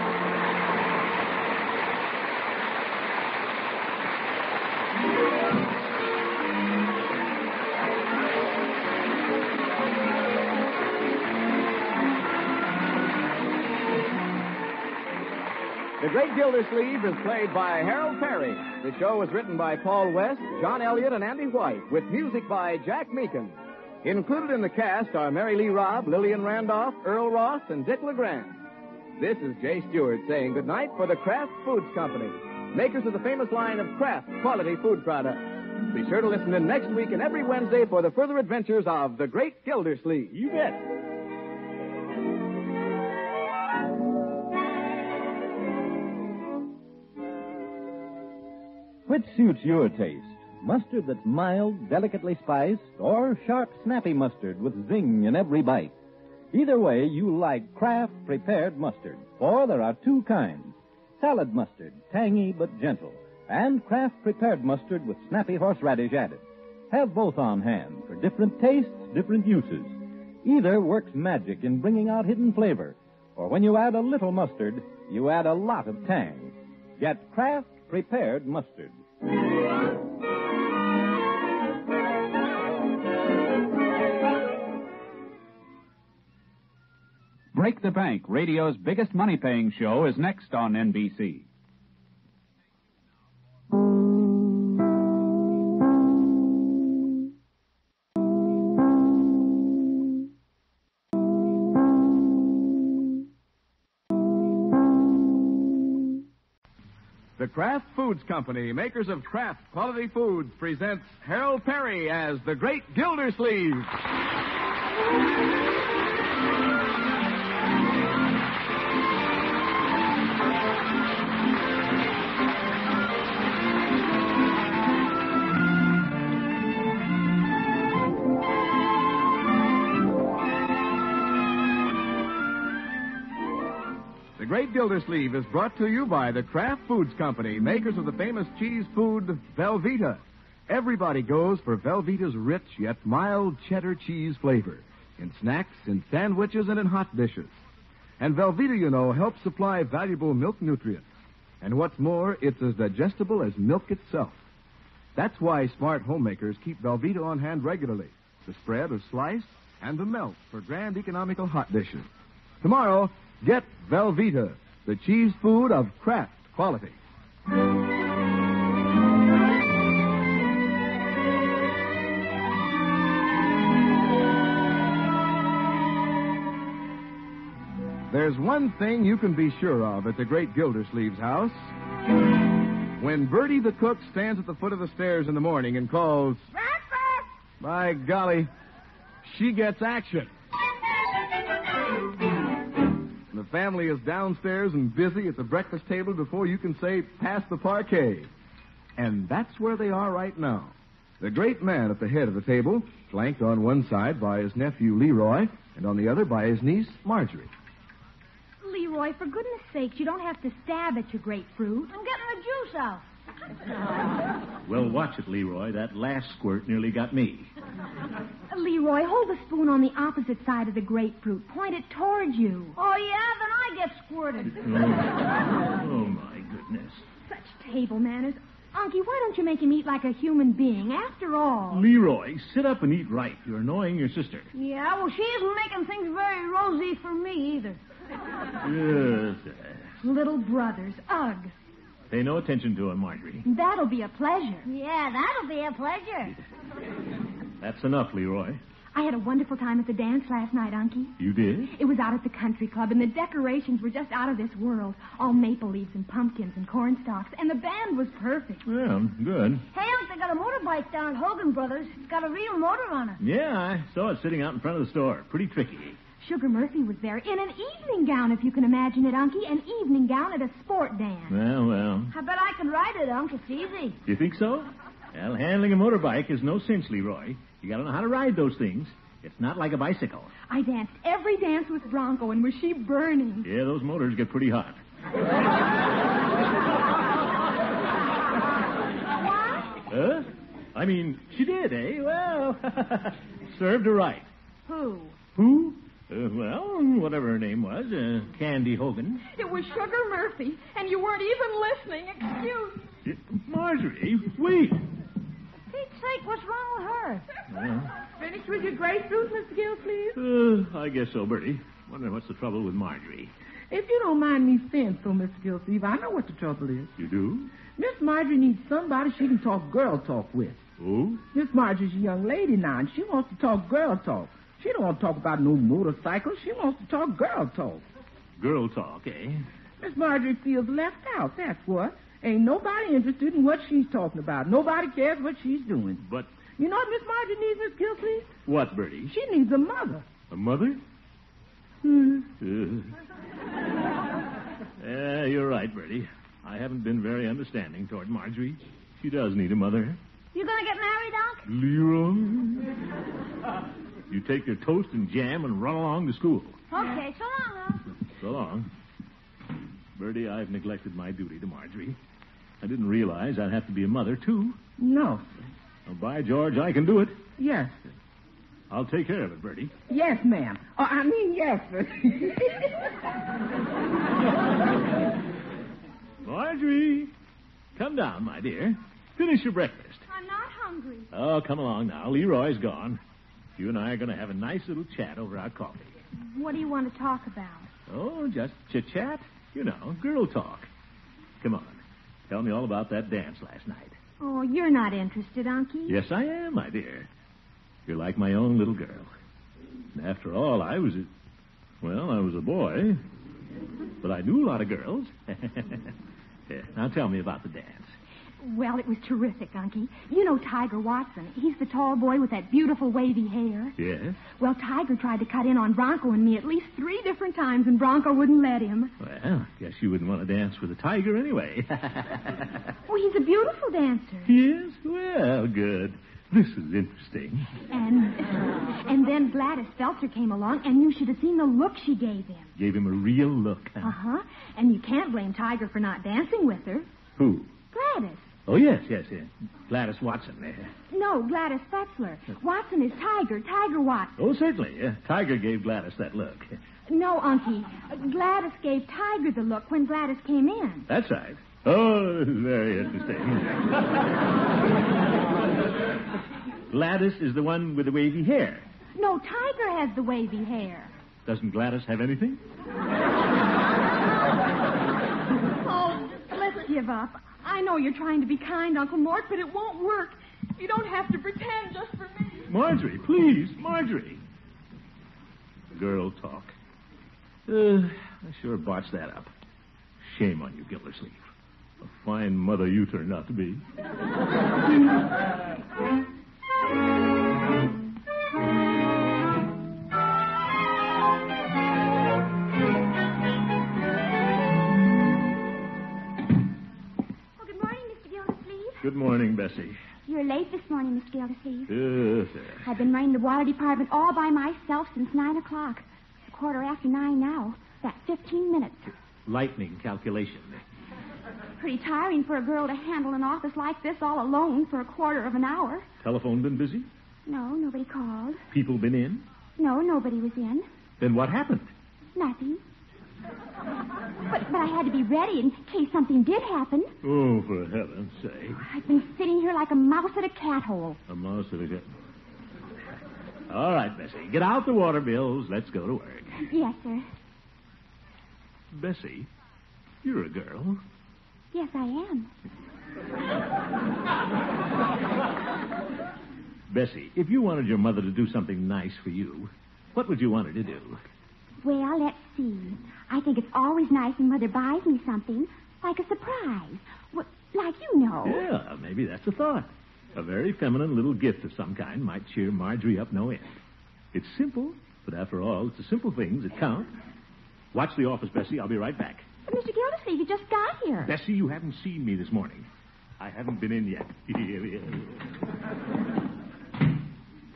The Great Gildersleeve is played by Harold Perry. The show was written by Paul West, John Elliott, and Andy White, with music by Jack Meakin. Included in the cast are Mary Lee Robb, Lillian Randolph, Earl Ross, and Dick LeGrand. This is Jay Stewart saying goodnight for the Kraft Foods Company, makers of the famous line of Kraft quality food products. Be sure to listen in next week and every Wednesday for the further adventures of the Great Gildersleeve. You bet. Which suits your taste? Mustard that's mild, delicately spiced, or sharp, snappy mustard with zing in every bite? Either way, you like Kraft prepared mustard, for there are 2 kinds. Salad mustard, tangy but gentle, and Kraft prepared mustard with snappy horseradish added. Have both on hand for different tastes, different uses. Either works magic in bringing out hidden flavor, or when you add a little mustard, you add a lot of tang. Get Kraft prepared mustard. Break the Bank, radio's biggest money-paying show, is next on NBC. The Kraft Foods Company, makers of Kraft quality foods, presents Harold Perry as the Great Gildersleeve. The Great Gildersleeve is brought to you by the Kraft Foods Company, makers of the famous cheese food Velveeta. Everybody goes for Velveeta's rich yet mild cheddar cheese flavor in snacks, in sandwiches, and in hot dishes. And Velveeta, you know, helps supply valuable milk nutrients. And what's more, it's as digestible as milk itself. That's why smart homemakers keep Velveeta on hand regularly to spread or slice and to melt for grand economical hot dishes. Tomorrow, get Velveeta, the cheese food of Kraft quality. There's one thing you can be sure of at the Great Gildersleeve's house. When Bertie the cook stands at the foot of the stairs in the morning and calls, "Breakfast!" By golly, she gets action. The family is downstairs and busy at the breakfast table before you can say, "Pass the parquet." And that's where they are right now. The great man at the head of the table, flanked on one side by his nephew Leroy, and on the other by his niece Marjorie. Leroy, for goodness sakes, you don't have to stab at your grapefruit. I'm getting the juice out. Well, watch it, Leroy. That last squirt nearly got me. Leroy, hold the spoon on the opposite side of the grapefruit. Point it towards you. Oh, yeah? Then I get squirted. Oh, my goodness. Such table manners. Unky, why don't you make him eat like a human being? After all... Leroy, sit up and eat right. You're annoying your sister. Yeah, well, she isn't making things very rosy for me either. Yes. Little brothers. Ugh. Pay no attention to him, Marjorie. That'll be a pleasure. Yeah, that'll be a pleasure. That's enough, Leroy. I had a wonderful time at the dance last night, Unky. You did? It was out at the country club, and the decorations were just out of this world. All maple leaves and pumpkins and corn stalks, and the band was perfect. Well, good. Hey, Unc, they got a motorbike down at Hogan Brothers. It's got a real motor on it. Yeah, I saw it sitting out in front of the store. Pretty tricky. Sugar Murphy was there in an evening gown, if you can imagine it, Unky. An evening gown at a sport dance. Well. I bet I could ride it, Unc. It's easy. You think so? Well, handling a motorbike is no cinch, Leroy. You gotta know how to ride those things. It's not like a bicycle. I danced every dance with Bronco, and was she burning? Yeah, those motors get pretty hot. What? Huh? I mean, she did, eh? Well, served her right. Who? Who? Well, whatever her name was, Candy Hogan. It was Sugar Murphy, and you weren't even listening. Excuse me. Marjorie, wait. Pete's sake, what's wrong with her? Well, finished with your grapefruit, Mr. Gildersleeve? I guess so, Bertie. Wonder what's the trouble with Marjorie. If you don't mind me saying so, Mr. Gildersleeve, I know what the trouble is. You do? Miss Marjorie needs somebody she can talk girl talk with. Oh? Miss Marjorie's a young lady now, and she wants to talk girl talk. She don't want to talk about no motorcycle. She wants to talk girl talk. Girl talk, eh? Miss Marjorie feels left out, that's what. Ain't nobody interested in what she's talking about. Nobody cares what she's doing. But... You know what Miss Marjorie needs, Miss Gildersleeve? What, Bertie? She needs a mother. A mother? Yeah, you're right, Bertie. I haven't been very understanding toward Marjorie. She does need a mother. You gonna get married, Unc? Leroy? You take your toast and jam and run along to school. Okay, so long, Unc. So long. Bertie, I've neglected my duty to Marjorie. I didn't realize I'd have to be a mother, too. No, sir. Well, by George, I can do it. Yes, sir. I'll take care of it, Bertie. Yes, ma'am. Yes, sir. Marjorie, come down, my dear. Finish your breakfast. I'm not hungry. Oh, come along now. Leroy's gone. You and I are going to have a nice little chat over our coffee. What do you want to talk about? Oh, just chit-chat. You know, girl talk. Come on. Tell me all about that dance last night. Oh, you're not interested, Unky? Yes, I am, my dear. You're like my own little girl. And after all, I was a boy. But I knew a lot of girls. Yeah, now tell me about the dance. Well, it was terrific, Unky. You know Tiger Watson. He's the tall boy with that beautiful wavy hair. Yes? Well, Tiger tried to cut in on Bronco and me at least 3 different times, and Bronco wouldn't let him. Well, guess you wouldn't want to dance with a tiger anyway. Oh, he's a beautiful dancer. He is? Well, good. This is interesting. And then Gladys Felter came along, and you should have seen the look she gave him. Gave him a real look, huh? Uh-huh. And you can't blame Tiger for not dancing with her. Who? Gladys. Oh, yes. Gladys Watson. No, Gladys Fetzler. Watson is Tiger. Tiger Watson. Oh, certainly. Tiger gave Gladys that look. No, Unky. Gladys gave Tiger the look when Gladys came in. That's right. Oh, this is very interesting. Gladys is the one with the wavy hair. No, Tiger has the wavy hair. Doesn't Gladys have anything? Oh, let's give up. I know you're trying to be kind, Uncle Mort, but it won't work. You don't have to pretend just for me. Marjorie, please, Marjorie. Girl talk. I sure botched that up. Shame on you, Gildersleeve. A fine mother you turned out to be. Good morning, Bessie. You're late this morning, Mr. Gildersleeve. Yes, sir. I've been running the water department all by myself since 9 o'clock. It's 9:15 now. That's 15 minutes. Lightning calculation. Pretty tiring for a girl to handle an office like this all alone for a quarter of an hour. Telephone been busy? No, nobody called. People been in? No, nobody was in. Then what happened? Nothing. But I had to be ready in case something did happen. Oh, for heaven's sake. I've been sitting here like a mouse at a cat hole. A mouse at a cat. All right, Bessie. Get out the water bills. Let's go to work. Yes, sir. Bessie, you're a girl. Yes, I am. Bessie, if you wanted your mother to do something nice for you, what would you want her to do? Well, let's see. I think it's always nice when Mother buys me something, like a surprise. Well, like you know. Yeah, maybe that's a thought. A very feminine little gift of some kind might cheer Marjorie up no end. It's simple, but after all, it's the simple things that count. Watch the office, Bessie. I'll be right back. But Mr. Gildersleeve, you just got here. Bessie, you haven't seen me this morning. I haven't been in yet.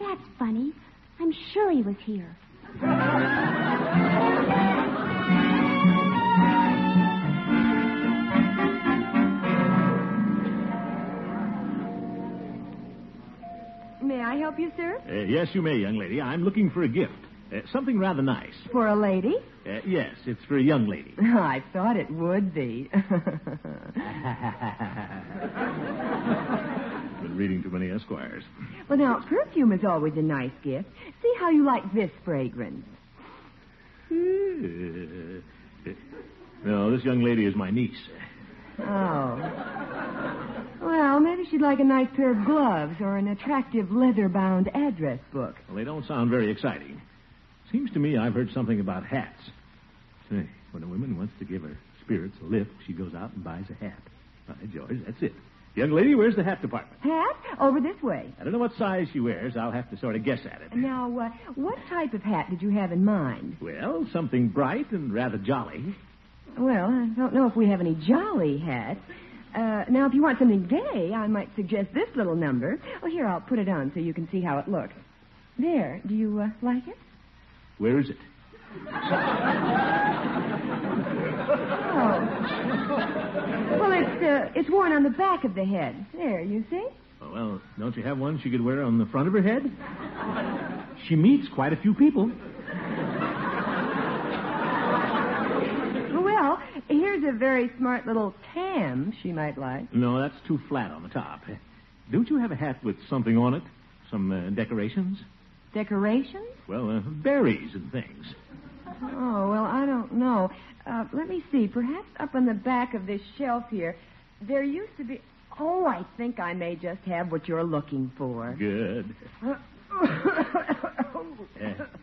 That's funny. I'm sure he was here. May I help you, sir? Yes, you may, young lady. I'm looking for a gift. Something rather nice. For a lady? Yes, it's for a young lady. I thought it would be. Been reading too many Esquires. Well, now, perfume is always a nice gift. See how you like this fragrance. No, this young lady is my niece. Oh. Well, maybe she'd like a nice pair of gloves or an attractive leather-bound address book. Well, they don't sound very exciting. Seems to me I've heard something about hats. Say, when a woman wants to give her spirits a lift, she goes out and buys a hat. By George, that's it. Young lady, where's the hat department? Hat? Over this way. I don't know what size she wears. I'll have to sort of guess at it. Now, what type of hat did you have in mind? Well, something bright and rather jolly. Well, I don't know if we have any jolly hats. Now, if you want something gay, I might suggest this little number. Oh, here, I'll put it on so you can see how it looks. There. Do you like it? Where is it? Oh. Well, it's worn on the back of the head. There, you see? Oh, well, don't you have one she could wear on the front of her head? She meets quite a few people. Well, here's a very smart little tam she might like. No, that's too flat on the top. Don't you have a hat with something on it? Some decorations? Decorations? Well, berries and things. Oh, well, I don't know. Let me see. Perhaps up on the back of this shelf here, there used to be... Oh, I think I may just have what you're looking for. Good.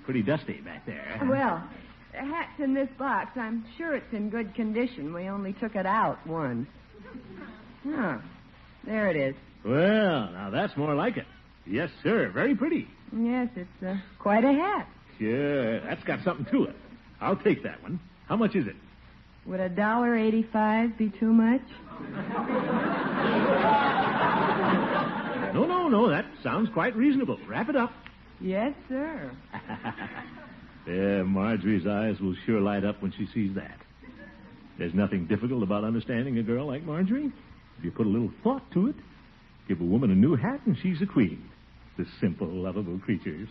Pretty dusty back there. Well, the hat's in this box. I'm sure it's in good condition. We only took it out once. Oh, there it is. Well, now that's more like it. Yes, sir. Very pretty. Yes, it's quite a hat. Sure. That's got something to it. I'll take that one. How much is it? Would $1.85 be too much? No. That sounds quite reasonable. Wrap it up. Yes, sir. Yeah, Marjorie's eyes will sure light up when she sees that. There's nothing difficult about understanding a girl like Marjorie. If you put a little thought to it, give a woman a new hat and she's a queen. The simple, lovable creatures.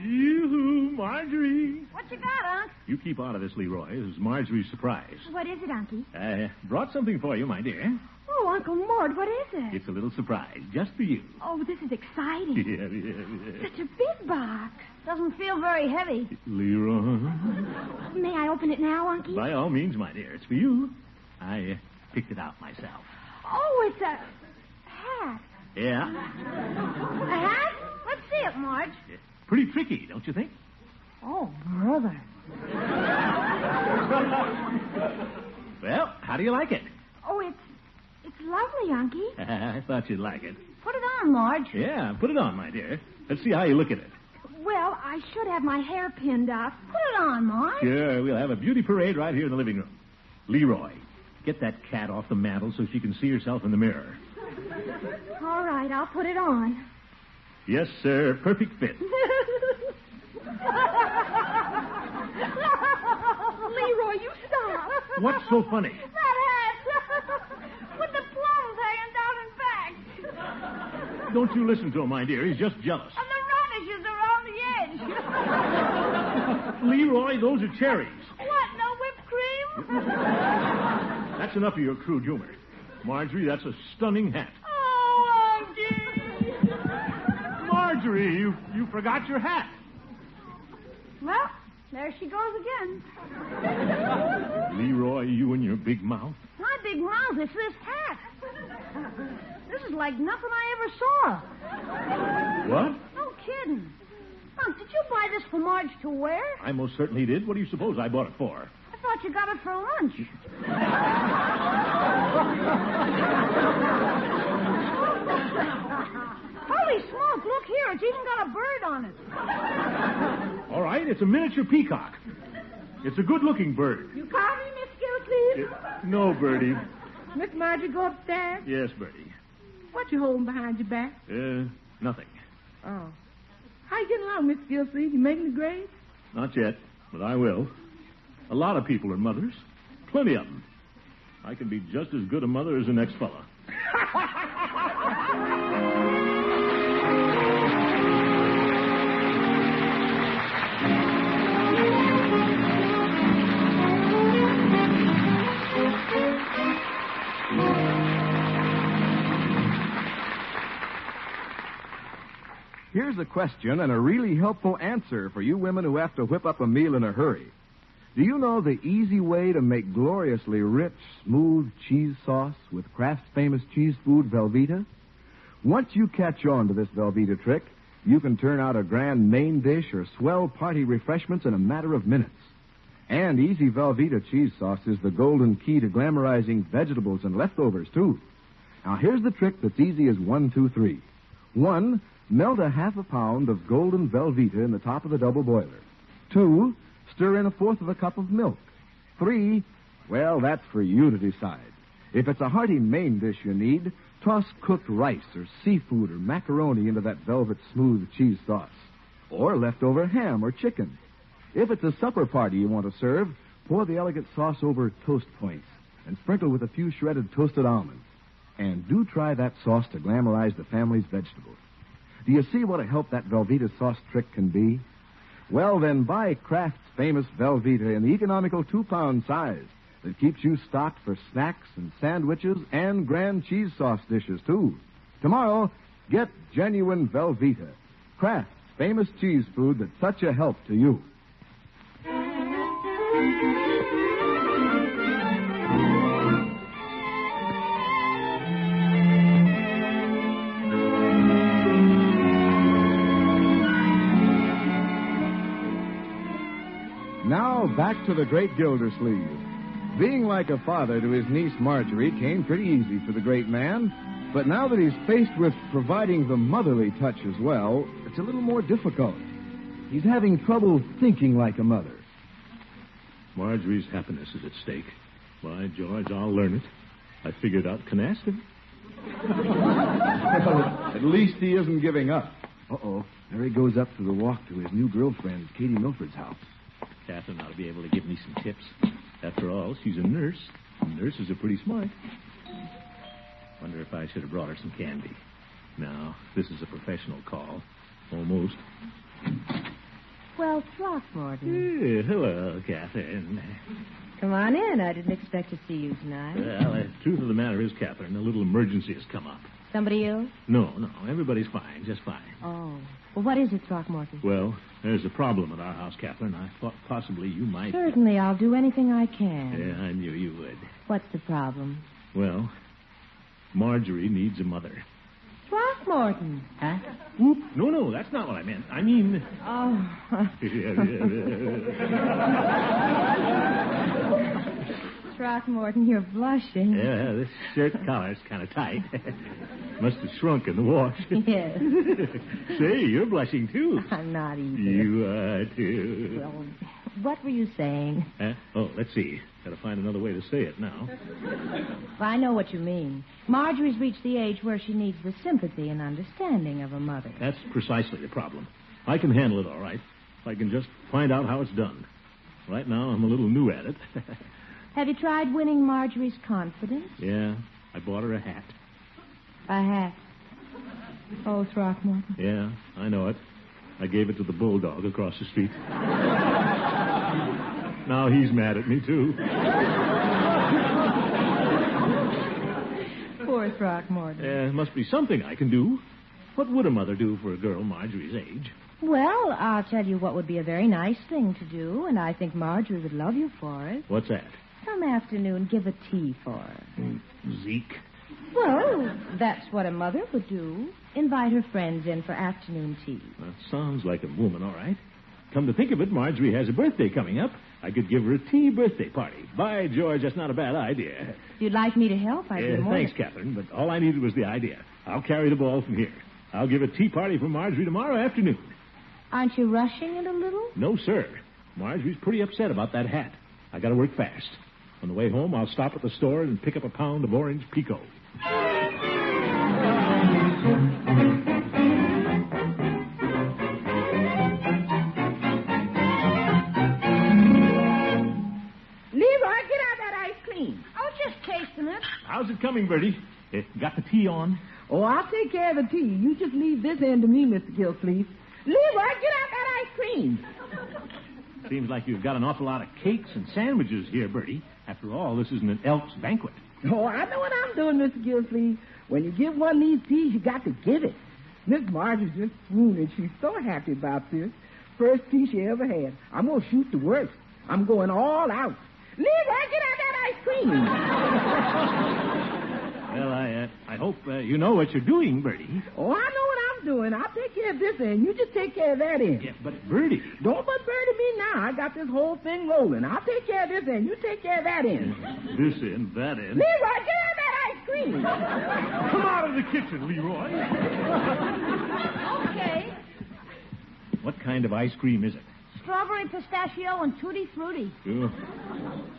Yoo-hoo, Marjorie. What you got, Unc? You keep out of this, Leroy. This is Marjorie's surprise. What is it, Unky? I brought something for you, my dear. Oh, Uncle Mort, what is it? It's a little surprise, just for you. Oh, this is exciting. Yeah. Such a big box. Doesn't feel very heavy. Leroy. May I open it now, Unky? By all means, my dear. It's for you. I picked it out myself. Oh, it's a hat. Yeah? A hat? Let's see it, Marge. Pretty tricky, don't you think? Oh, brother. Well, how do you like it? Oh, it's lovely, Unky. I thought you'd like it. Put it on, Marge. Yeah, put it on, my dear. Let's see how you look at it. Well, I should have my hair pinned up. Put it on, Marge. Sure, we'll have a beauty parade right here in the living room. Leroy, get that cat off the mantel so she can see herself in the mirror. All right, I'll put it on. Yes, sir. Perfect fit. Leroy, you stop. What's so funny? That hat. With the plums hanging down and back. Don't you listen to him, my dear. He's just jealous. And the radishes are on the edge. Leroy, those are cherries. What, no whipped cream? That's enough of your crude humor. Marjorie, that's a stunning hat. Oh, Unky. Marjorie, you forgot your hat. Well, there she goes again. Leroy, you and your big mouth. My big mouth is this hat. This is like nothing I ever saw. What? No kidding. Unc, did you buy this for Marge to wear? I most certainly did. What do you suppose I bought it for? I thought you got it for lunch. Holy smoke, look here. It's even got a bird on it. All right, it's a miniature peacock. It's a good-looking bird. You call me, Miss Gildersleeve? No, Bertie. Miss Marjorie, go upstairs. Yes, Bertie. What you holding behind your back? Nothing. Oh. How you getting along, Miss Gildersleeve? You making the grade? Not yet, but I will. A lot of people are mothers. Plenty of them. I can be just as good a mother as the next fella. Here's a question and a really helpful answer for you women who have to whip up a meal in a hurry. Do you know the easy way to make gloriously rich, smooth cheese sauce with Kraft's famous cheese food, Velveeta? Once you catch on to this Velveeta trick, you can turn out a grand main dish or swell party refreshments in a matter of minutes. And easy Velveeta cheese sauce is the golden key to glamorizing vegetables and leftovers, too. Now, here's the trick that's easy as 1, 2, 3. 1, melt a half a pound of golden Velveeta in the top of the double boiler. 2, stir in 1/4 cup of milk. 3, well, that's for you to decide. If it's a hearty main dish you need, toss cooked rice or seafood or macaroni into that velvet smooth cheese sauce. Or leftover ham or chicken. If it's a supper party you want to serve, pour the elegant sauce over toast points and sprinkle with a few shredded toasted almonds. And do try that sauce to glamorize the family's vegetables. Do you see what a help that Velveeta sauce trick can be? Well, then, buy Kraft's famous Velveeta in the economical 2-pound size that keeps you stocked for snacks and sandwiches and grand cheese sauce dishes, too. Tomorrow, get genuine Velveeta, Kraft's famous cheese food that's such a help to you. Now, back to the great Gildersleeve. Being like a father to his niece Marjorie came pretty easy for the great man, but now that he's faced with providing the motherly touch as well, it's a little more difficult. He's having trouble thinking like a mother. Marjorie's happiness is at stake. By George, I'll learn it. I figured out canasta. Well, at least he isn't giving up. Uh-oh. There he goes up to the walk to his new girlfriend, Katie Milford's house. Catherine ought to be able to give me some tips. After all, she's a nurse. And nurses are pretty smart. Wonder if I should have brought her some candy. No, this is a professional call. Almost. Well, Throckmorton. Yeah, hello, Catherine. Come on in. I didn't expect to see you tonight. Well, the truth of the matter is, Catherine, a little emergency has come up. Somebody ill? No, everybody's fine, just fine. Oh. Well, what is it, Throckmorton? Well, there's a problem at our house, Catherine. I thought possibly you might... Certainly, I'll do anything I can. Yeah, I knew you would. What's the problem? Well, Marjorie needs a mother. Throckmorton. Huh? No, that's not what I meant. I mean... Oh. Throckmorton, you're blushing. Yeah, this shirt collar's kind of tight. Must have shrunk in the wash. Yes. Say, you're blushing, too. I'm not either. You are, too. Well, what were you saying? Huh? Oh, let's see. Gotta find another way to say it now. Well, I know what you mean. Marjorie's reached the age where she needs the sympathy and understanding of a mother. That's precisely the problem. I can handle it all right, if I can just find out how it's done. Right now, I'm a little new at it. Have you tried winning Marjorie's confidence? Yeah, I bought her a hat. A hat? Oh, Throckmorton. Yeah, I know it. I gave it to the bulldog across the street. Now he's mad at me, too. Poor Throckmorton. There must be something I can do. What would a mother do for a girl Marjorie's age? Well, I'll tell you what would be a very nice thing to do, and I think Marjorie would love you for it. What's that? Some afternoon, give a tea for her. Zeke. Well, that's what a mother would do. Invite her friends in for afternoon tea. That sounds like a woman, all right. Come to think of it, Marjorie has a birthday coming up. I could give her a tea birthday party. By George, that's not a bad idea. If you'd like me to help, I'd be more... Thanks, Catherine, but all I needed was the idea. I'll carry the ball from here. I'll give a tea party for Marjorie tomorrow afternoon. Aren't you rushing it a little? No, sir. Marjorie's pretty upset about that hat. I gotta work fast. On the way home, I'll stop at the store and pick up a pound of orange pico. Leroy, get out that ice cream. Oh, just tasting it. How's it coming, Bertie? Got the tea on? Oh, I'll take care of the tea. You just leave this end to me, Mr. Gildersleeve. Leroy, get out that ice cream. Seems like you've got an awful lot of cakes and sandwiches here, Bertie. After all, this isn't an Elks banquet. Oh, I know what I'm doing, Mr. Gildersleeve. When you give one of these teas, you got to give it. Miss Marjorie's just swooning. She's so happy about this. First tea she ever had. I'm going to shoot the works. I'm going all out. Leroy, get out that ice cream. Well, I hope you know what you're doing, Bertie. Oh, I know what I'm doing. I'll take care of this end. You just take care of that end. Yeah, but Bertie. Don't but Bertie me now. I got this whole thing rolling. I'll take care of this end. You take care of that end. This end, that end. Leroy, get out that ice cream. Come out of the kitchen, Leroy. Okay. What kind of ice cream is it? Strawberry, pistachio, and tutti frutti. Oh,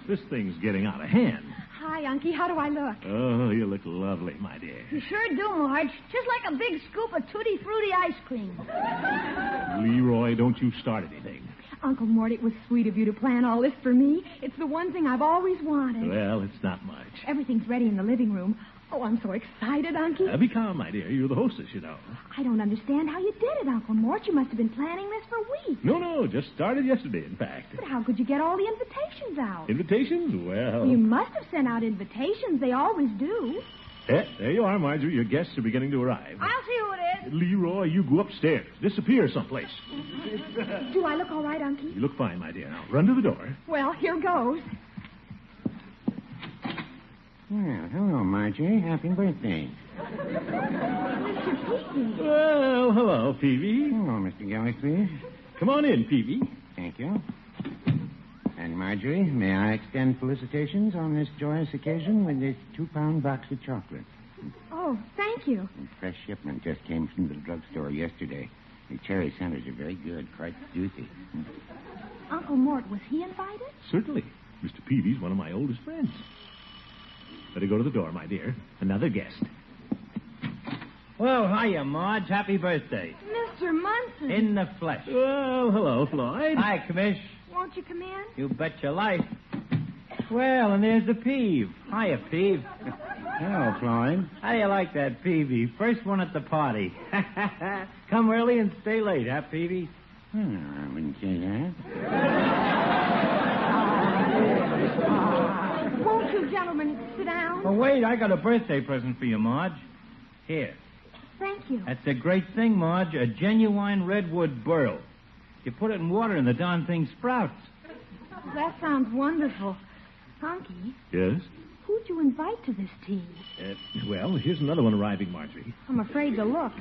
this thing's getting out of hand. Hi, Unky. How do I look? Oh, you look lovely, my dear. You sure do, Marge. Just like a big scoop of tutti frutti ice cream. Leroy, don't you start anything. Uncle Mort, it was sweet of you to plan all this for me. It's the one thing I've always wanted. Well, it's not much. Everything's ready in the living room. Oh, I'm so excited, Unky. Be calm, my dear. You're the hostess, you know. I don't understand how you did it, Uncle Mort. You must have been planning this for weeks. No, just started yesterday, in fact. But how could you get all the invitations out? Invitations? Well... You must have sent out invitations. They always do. There you are, Marjorie. Your guests are beginning to arrive. I'll see who it is. Leroy, you go upstairs. Disappear someplace. Do I look all right, Unky? You look fine, my dear. Now, run to the door. Well, here goes. Well, hello, Marjorie. Happy birthday. Mr. Peavy. Well, hello, Peavy. Hello, Mr. Gildersleeve. Come on in, Peavy. Thank you. And, Marjorie, may I extend felicitations on this joyous occasion with this 2-pound box of chocolate. Oh, thank you. A fresh shipment just came from the drugstore yesterday. The cherry centers are very good, quite juicy. Uncle Mort, was he invited? Certainly. Mr. Peavy's one of my oldest friends. Better go to the door, my dear. Another guest. Well, hiya, Marge. Happy birthday. Mr. Munson. In the flesh. Oh, hello, Floyd. Hi, Commish. Won't you come in? You bet your life. Well, and there's the Peeve. Hiya, Peeve. Hello, Floyd. How do you like that, Peavy? First one at the party. Come early and stay late, huh, Peavy? I wouldn't say that. Won't you gentlemen sit down? Oh, wait, I got a birthday present for you, Marge. Here. Thank you. That's a great thing, Marge. A genuine redwood burl. You put it in water and the darn thing sprouts. That sounds wonderful. Hunky, Yes? who'd you invite to this tea? Well, here's another one arriving, Marjorie. I'm afraid to look.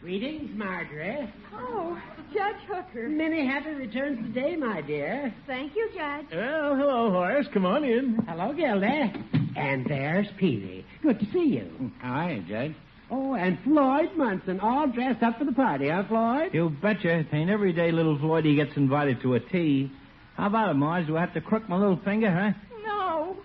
Greetings, Marjorie. Oh, Judge Hooker. Many happy returns today, my dear. Thank you, Judge. Well, hello, Horace. Come on in. Hello, Gildy. And there's Peavy. Good to see you. Hi, Judge. Oh, and Floyd Munson, all dressed up for the party, huh, Floyd? You betcha. It ain't every day little Floydie gets invited to a tea. How about it, Marge? Do I have to crook my little finger, huh? No.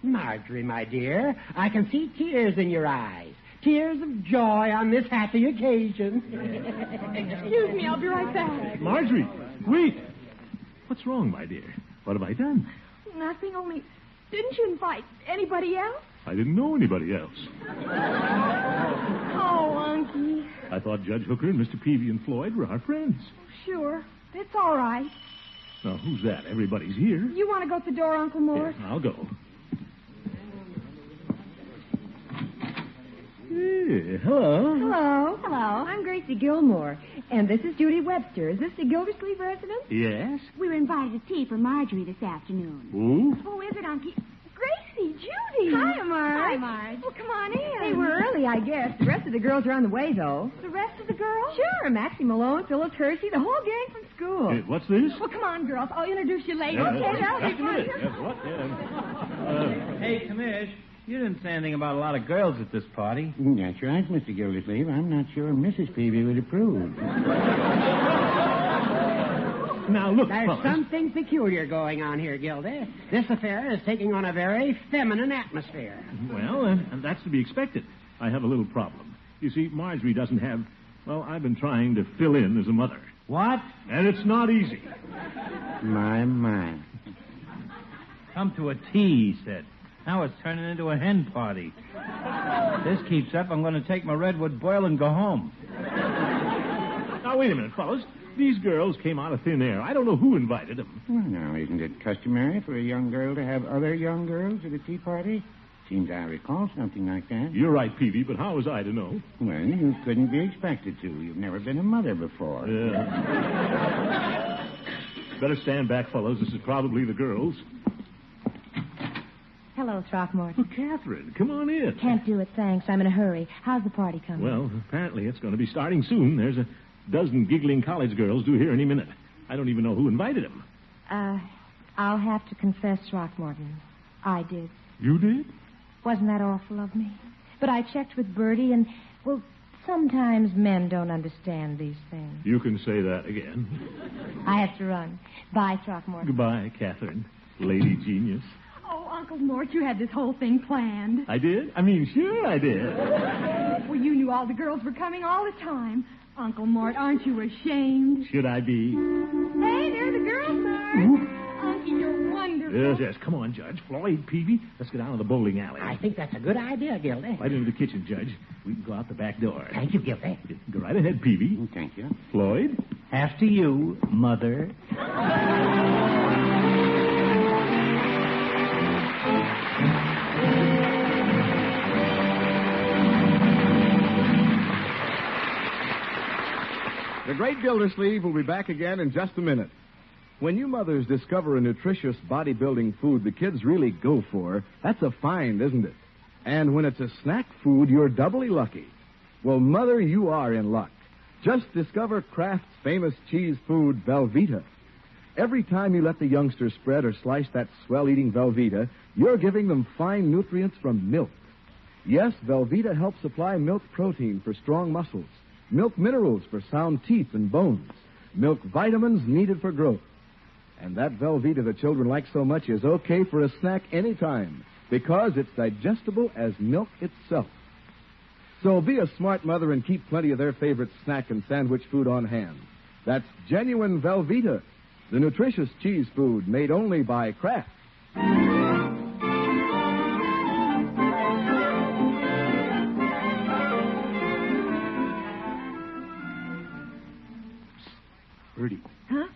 Marjorie, my dear, I can see tears in your eyes. Tears of joy on this happy occasion. Excuse me, I'll be right back. Marjorie, wait. What's wrong, my dear? What have I done? Nothing, only... Didn't you invite anybody else? I didn't know anybody else. Oh, Unky. I thought Judge Hooker and Mr. Peavy and Floyd were our friends. Sure. It's all right. Now, who's that? Everybody's here. You want to go to the door, Uncle Mort? Yeah, I'll go. Hey, hello. Hello. Hello. I'm Gracie Gilmore, and this is Judy Webster. Is this the Gildersleeve residence? Yes? We were invited to tea for Marjorie this afternoon. Who? Who is it, Unky? Gracie, Judy. Hi, Marge. Hi, Marge. Well, come on in. Hey, we're early, I guess. The rest of the girls are on the way, though. The rest of the girls? Sure, Maxie Malone, Phyllis Hershey, the whole gang from school. Hey, what's this? Well, come on, girls. I'll introduce you later. Okay, that'll be Just a minute. fun. What? Hey, Commish, you didn't say anything about a lot of girls at this party. That's right, Mr. Gildersleeve. I'm not sure Mrs. Peavy would approve. Now, look, There's fellas. something peculiar going on here, Gildy. This affair is taking on a very feminine atmosphere. Well, and that's to be expected. I have a little problem. You see, Marjorie doesn't have... Well, I've been trying to fill in as a mother. What? And it's not easy. My. Come to a tea, he said. Now it's turning into a hen party. This keeps up, I'm going to take my redwood boil and go home. Now, wait a minute, fellas. These girls came out of thin air. I don't know who invited them. Well, now, isn't it customary for a young girl to have other young girls at a tea party? Seems I recall something like that. You're right, Peavy, but how was I to know? Well, you couldn't be expected to. You've never been a mother before. Yeah. Better stand back, fellows. This is probably the girls. Hello, Throckmorton. Well, Catherine, come on in. Can't do it, thanks. I'm in a hurry. How's the party coming? Well, apparently it's going to be starting soon. There's a dozen giggling college girls due here any minute. I don't even know who invited them. I'll have to confess, Throckmorton. I did. You did? Wasn't that awful of me? But I checked with Bertie, and, well, sometimes men don't understand these things. You can say that again. I have to run. Bye, Throckmorton. Goodbye, Catherine. Lady genius. Oh, Uncle Mort, you had this whole thing planned. I did? I mean, sure I did. Well, you knew all the girls were coming all the time. Uncle Mort, aren't you ashamed? Should I be? Hey, there are the girls, Marge. Unky, you're wonderful. Yes. Come on, Judge. Floyd, Peavy, let's get down to the bowling alley. I think that's a good idea, Gildy. Right into the kitchen, Judge. We can go out the back door. Thank you, Gildy. Go right ahead, Peavy. Thank you. Floyd? After you, Mother. The Great Gildersleeve will be back again in just a minute. When you mothers discover a nutritious bodybuilding food the kids really go for, that's a find, isn't it? And when it's a snack food, you're doubly lucky. Well, Mother, you are in luck. Just discover Kraft's famous cheese food, Velveeta. Every time you let the youngsters spread or slice that swell-eating Velveeta, you're giving them fine nutrients from milk. Yes, Velveeta helps supply milk protein for strong muscles, milk minerals for sound teeth and bones, milk vitamins needed for growth. And that Velveeta the children like so much is okay for a snack anytime because it's digestible as milk itself. So be a smart mother and keep plenty of their favorite snack and sandwich food on hand. That's genuine Velveeta, the nutritious cheese food made only by Kraft. Bertie. Huh?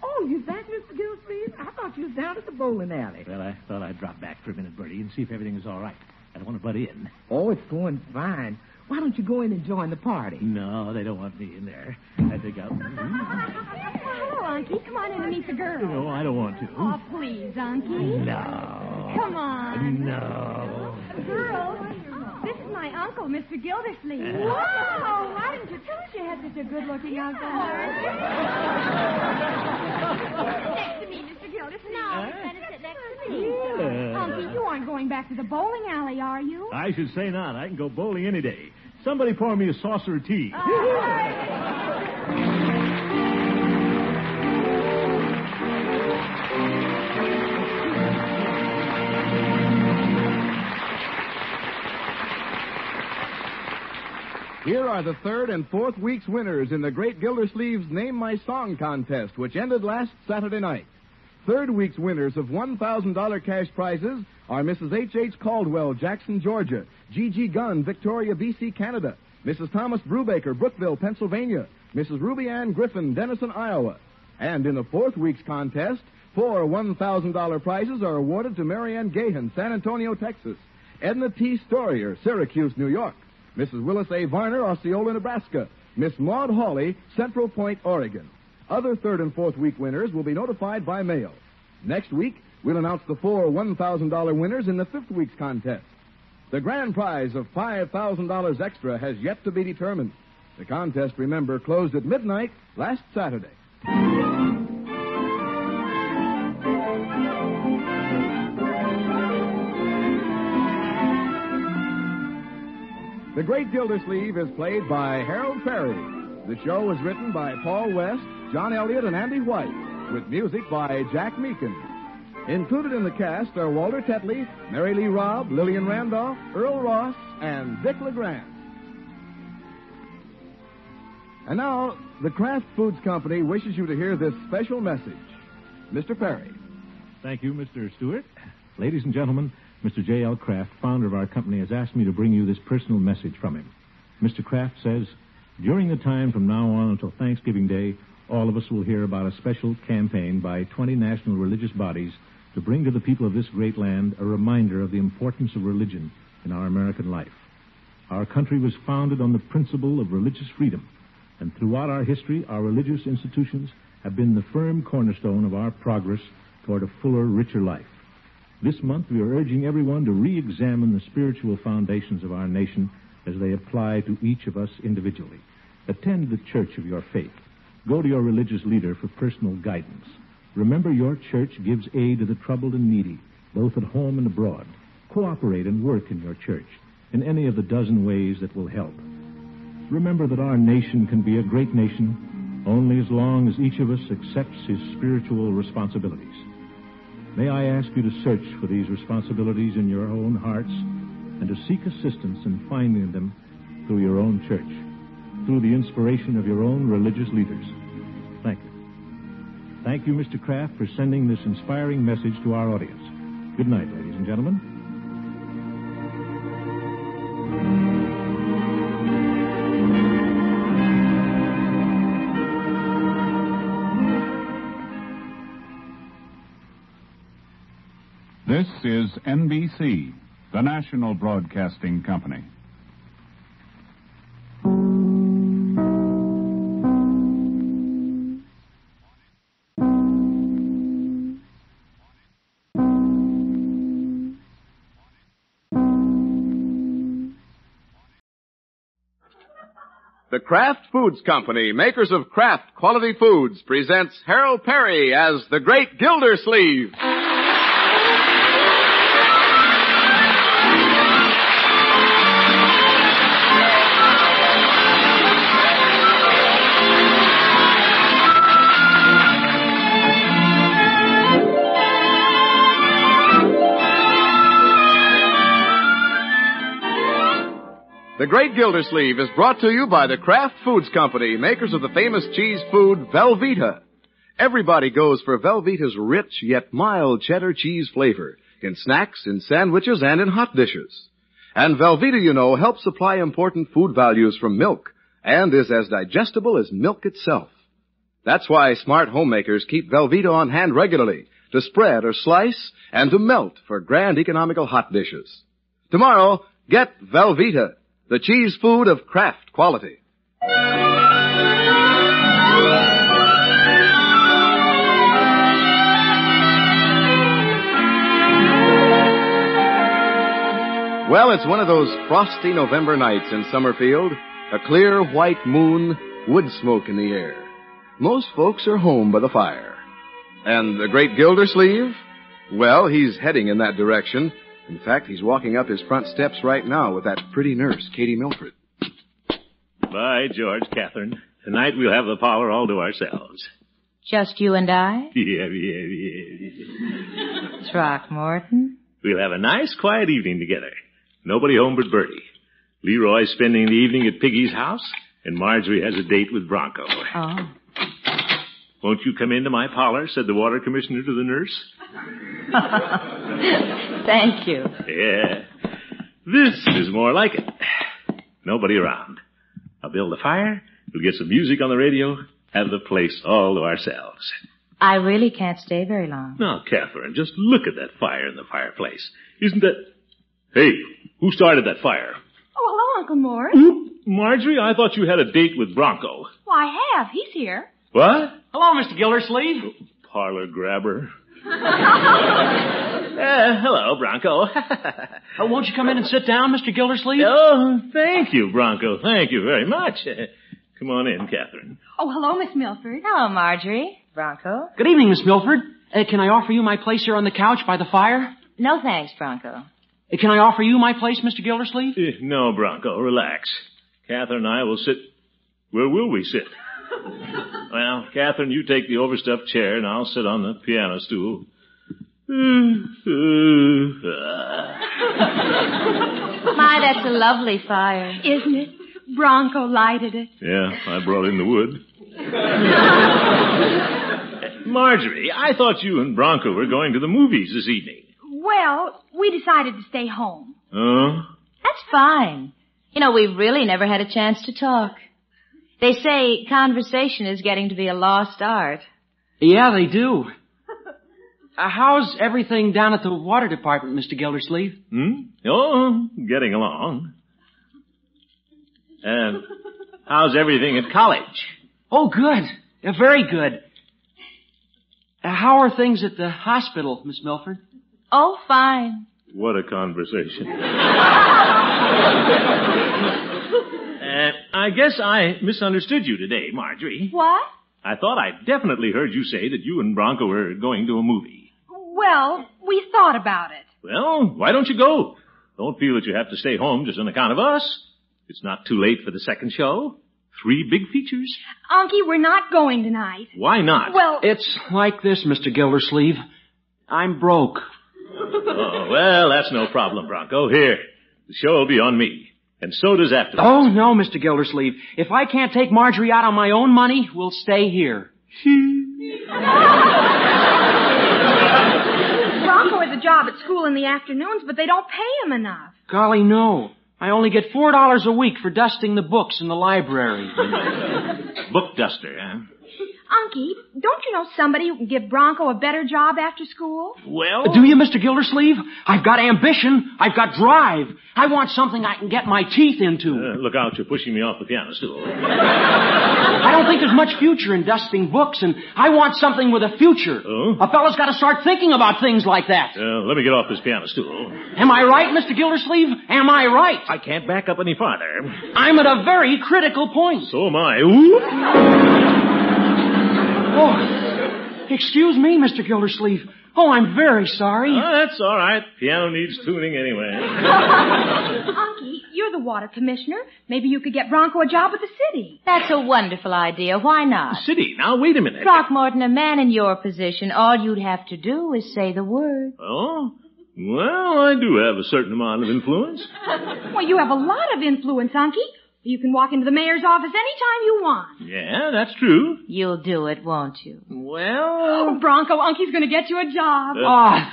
Oh, you back, Mr. Gildersleeve? I thought you was down at the bowling alley. Well, I thought I'd drop back for a minute, Bertie, and see if everything is all right. I don't want to butt in. Oh, it's going fine. Why don't you go in and join the party? No, they don't want me in there. I think I'll... Hello, Unky. Come on in and meet the girls. No, I don't want to. Oh, please, Unky. No. Come on. No. Girls, this is my uncle, Mr. Gildersleeve. Wow! Why didn't you tell us you had such a good-looking uncle? Next to me, Mr. Gildersleeve. No, he's going to sit next to me. Unky, you aren't going back to the bowling alley, are you? I should say not. I can go bowling any day. Somebody pour me a saucer of tea. Here are the third and fourth week's winners in the Great Gildersleeve's Name My Song contest, which ended last Saturday night. Third week's winners of $1,000 cash prizes are Mrs. H.H. Caldwell, Jackson, Georgia; G.G. Gunn, Victoria, B.C., Canada; Mrs. Thomas Brubaker, Brookville, Pennsylvania; Mrs. Ruby Ann Griffin, Denison, Iowa. And in the fourth week's contest, 4 $1,000 prizes are awarded to Mary Ann Gahan, San Antonio, Texas; Edna T. Storier, Syracuse, New York; Mrs. Willis A. Varner, Osceola, Nebraska; Miss Maud Hawley, Central Point, Oregon. Other third and fourth week winners will be notified by mail. Next week, we'll announce the 4 $1,000 winners in the fifth week's contest. The grand prize of $5,000 extra has yet to be determined. The contest, remember, closed at midnight last Saturday. The Great Gildersleeve is played by Harold Perry. The show was written by Paul West, John Elliott, and Andy White, with music by Jack Meakin. Included in the cast are Walter Tetley, Mary Lee Robb, Lillian Randolph, Earl Ross, and Dick LeGrand. And now, the Kraft Foods Company wishes you to hear this special message. Mr. Perry. Thank you, Mr. Stewart. Ladies and gentlemen, Mr. J.L. Kraft, founder of our company, has asked me to bring you this personal message from him. Mr. Kraft says, during the time from now on until Thanksgiving Day, all of us will hear about a special campaign by 20 national religious bodies to bring to the people of this great land a reminder of the importance of religion in our American life. Our country was founded on the principle of religious freedom, and throughout our history, our religious institutions have been the firm cornerstone of our progress toward a fuller, richer life. This month, we are urging everyone to re-examine the spiritual foundations of our nation as they apply to each of us individually. Attend the church of your faith. Go to your religious leader for personal guidance. Remember, your church gives aid to the troubled and needy, both at home and abroad. Cooperate and work in your church in any of the dozen ways that will help. Remember that our nation can be a great nation only as long as each of us accepts his spiritual responsibilities. May I ask you to search for these responsibilities in your own hearts and to seek assistance in finding them through your own church, through the inspiration of your own religious leaders. Thank you. Thank you, Mr. Kraft, for sending this inspiring message to our audience. Good night, ladies and gentlemen. This is NBC, the national broadcasting company. The Kraft Foods Company, makers of Kraft Quality Foods, presents Harold Perry as the Great Gildersleeve. The Great Gildersleeve is brought to you by the Kraft Foods Company, makers of the famous cheese food Velveeta. Everybody goes for Velveeta's rich yet mild cheddar cheese flavor in snacks, in sandwiches, and in hot dishes. And Velveeta, you know, helps supply important food values from milk and is as digestible as milk itself. That's why smart homemakers keep Velveeta on hand regularly to spread or slice and to melt for grand economical hot dishes. Tomorrow, get Velveeta, the cheese food of Kraft quality. Well, it's one of those frosty November nights in Summerfield. A clear white moon, wood smoke in the air. Most folks are home by the fire. And the great Gildersleeve? Well, he's heading in that direction. In fact, he's walking up his front steps right now with that pretty nurse, Katie Milford. By George, Catherine. Tonight we'll have the parlor all to ourselves. Just you and I? Yeah. Throckmorton? We'll have a nice, quiet evening together. Nobody home but Bertie. Leroy's spending the evening at Piggy's house, and Marjorie has a date with Bronco. Oh. Won't you come into my parlor, said the water commissioner to the nurse. Thank you. Yeah. This is more like it. Nobody around. I'll build a fire, we'll get some music on the radio, have the place all to ourselves. I really can't stay very long. Now, Catherine, just look at that fire in the fireplace. Isn't that... Hey, who started that fire? Oh, hello, Uncle Mort. Marjorie, I thought you had a date with Bronco. Well, I have. He's here. What? Hello, Mr. Gildersleeve. Parlor grabber. Hello, Bronco. Won't you come in and sit down, Mr. Gildersleeve? Oh, thank you, Bronco. Thank you very much. Come on in, Catherine. Oh, hello, Miss Milford. Hello, Marjorie. Bronco. Good evening, Miss Milford. Can I offer you my place here on the couch by the fire? No thanks, Bronco. Can I offer you my place, Mr. Gildersleeve? No, Bronco, relax. Catherine and I will sit... Where will we sit? Well, Catherine, you take the overstuffed chair, and I'll sit on the piano stool. My, that's a lovely fire. Isn't it? Bronco lighted it. Yeah, I brought in the wood. Marjorie, I thought you and Bronco were going to the movies this evening. Well, we decided to stay home. Oh? That's fine. You know, we've really never had a chance to talk. They say conversation is getting to be a lost art. Yeah, they do. How's everything down at the water department, Mr. Gildersleeve? Oh, getting along. How's everything at college? Oh, good. Very good. How are things at the hospital, Miss Milford? Oh, fine. What a conversation. I guess I misunderstood you today, Marjorie. What? I thought I definitely heard you say that you and Bronco were going to a movie. Well, we thought about it. Well, why don't you go? Don't feel that you have to stay home just on account of us. It's not too late for the second show. 3 big features. Unky, we're not going tonight. Why not? Well... It's like this, Mr. Gildersleeve. I'm broke. Oh, well, that's no problem, Bronco. Here, the show will be on me. And so does afterwards. Oh, no, Mr. Gildersleeve. If I can't take Marjorie out on my own money, we'll stay here. Bronco has a job at school in the afternoons, but they don't pay him enough. Golly, no. I only get $4 a week for dusting the books in the library. Book duster, huh? Unky, don't you know somebody who can give Bronco a better job after school? Well... Do you, Mr. Gildersleeve? I've got ambition. I've got drive. I want something I can get my teeth into. Look out, you're pushing me off the piano stool. I don't think there's much future in dusting books, and I want something with a future. Oh? A fellow's got to start thinking about things like that. Let me get off this piano stool. Am I right, Mr. Gildersleeve? Am I right? I can't back up any farther. I'm at a very critical point. So am I. Ooh. Oh, excuse me, Mr. Gildersleeve. Oh, I'm very sorry. That's all right. Piano needs tuning anyway. Unky, you're the water commissioner. Maybe you could get Bronco a job with the city. That's a wonderful idea. Why not? The city? Now, wait a minute. Throckmorton, a man in your position, all you'd have to do is say the word. Oh? Well, I do have a certain amount of influence. Well, you have a lot of influence, Unky. You can walk into the mayor's office anytime you want. Yeah, that's true. You'll do it, won't you? Well... Oh, Bronco, Unky's going to get you a job.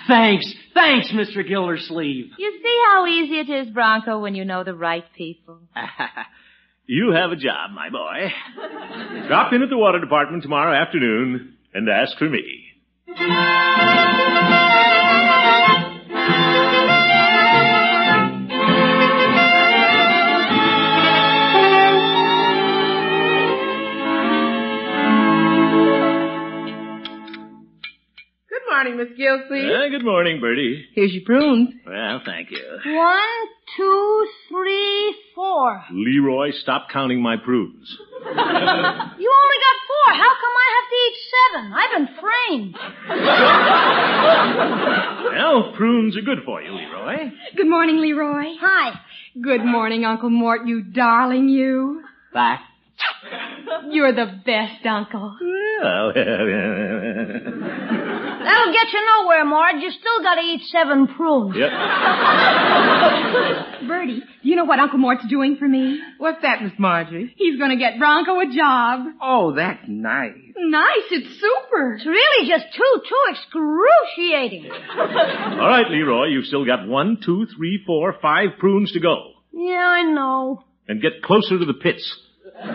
Thanks. Thanks, Mr. Gildersleeve. You see how easy it is, Bronco, when you know the right people. You have a job, my boy. Drop in at the water department tomorrow afternoon and ask for me. Good morning, Miss Gildersleeve. Good morning, Bertie. Here's your prunes. Well, thank you. 1, 2, 3, 4. Leroy, stop counting my prunes. You only got 4. How come I have to eat 7? I've been framed. Well, prunes are good for you, Leroy. Good morning, Leroy. Hi. Good morning, Uncle Mort, you darling, you. Bye. You're the best, Uncle. Well, That'll get you nowhere, Marge. You still got to eat 7 prunes. Yep. Bertie, do you know what Uncle Mort's doing for me? What's that, Miss Marjorie? He's going to get Bronco a job. Oh, that's nice. Nice, it's super. It's really just too excruciating. All right, Leroy, you've still got 1, 2, 3, 4, 5 prunes to go. Yeah, I know. And get closer to the pits. What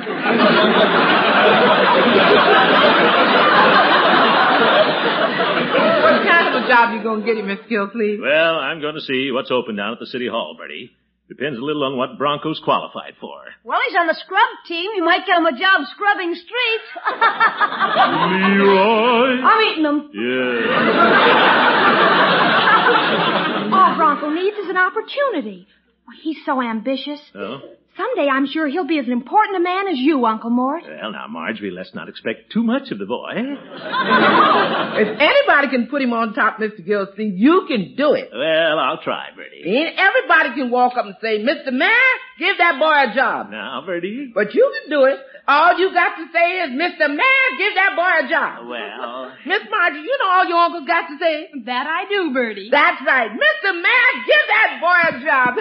kind of a job you going to get him, Miss Gildersleeve? Well, I'm going to see what's open down at the city hall, Bertie. Depends a little on what Bronco's qualified for. Well, he's on the scrub team. You might get him a job scrubbing streets. Leroy! I'm eating them. Yeah. All Bronco needs is an opportunity. He's so ambitious. Oh? Someday I'm sure he'll be as important a man as you, Uncle Mort. Well, now, Marjorie, let's not expect too much of the boy. If anybody can put him on top, Mr. Gildersleeve, you can do it. Well, I'll try, Bertie. And everybody can walk up and say, Mr. Mayor, give that boy a job. Now, Bertie. But you can do it. All you got to say is, Mr. Mayor, give that boy a job. Well... Miss Marjorie, you know all your uncles got to say? That I do, Bertie. That's right. Mr. Mayor, give that boy a job.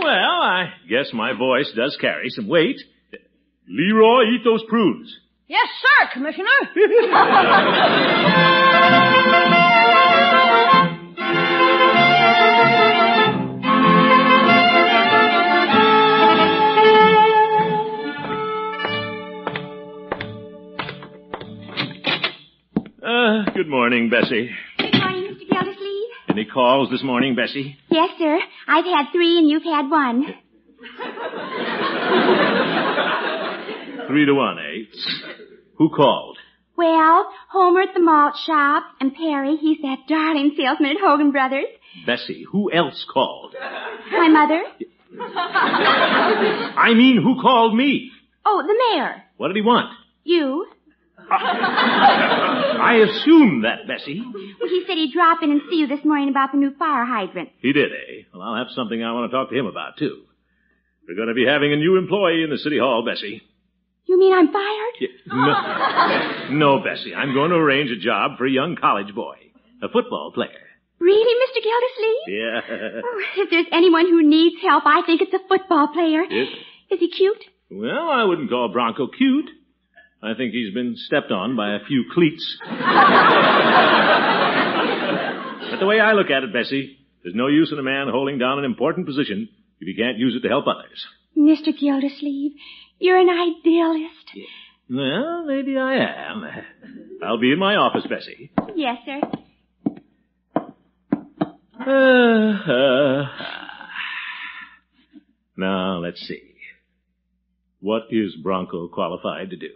Well, I guess my voice does carry some weight. Leroy, eat those prunes. Yes, sir, Commissioner. Good morning, Bessie. Good morning, Mr. Gildersleeve. Any calls this morning, Bessie? Yes, sir. I've had 3 and you've had 1. 3 to 1, eh? Who called? Well, Homer at the malt shop, and Perry, he's that darling salesman at Hogan Brothers. Bessie, who else called? My mother. I mean, who called me? Oh, the mayor. What did he want? You. I assumed that, Bessie. Well, he said he'd drop in and see you this morning about the new fire hydrant. He did, eh? Well, I'll have something I want to talk to him about, too. We're going to be having a new employee in the city hall, Bessie. You mean I'm fired? Yeah, no, Bessie. I'm going to arrange a job for a young college boy. A football player. Really, Mr. Gildersleeve? Yeah. Oh, if there's anyone who needs help, I think it's a football player. Is he cute? Well, I wouldn't call Bronco cute. I think he's been stepped on by a few cleats. But the way I look at it, Bessie, there's no use in a man holding down an important position if he can't use it to help others. Mr. Gildersleeve, you're an idealist. Well, maybe I am. I'll be in my office, Bessie. Yes, sir. Now, let's see. What is Bronco qualified to do?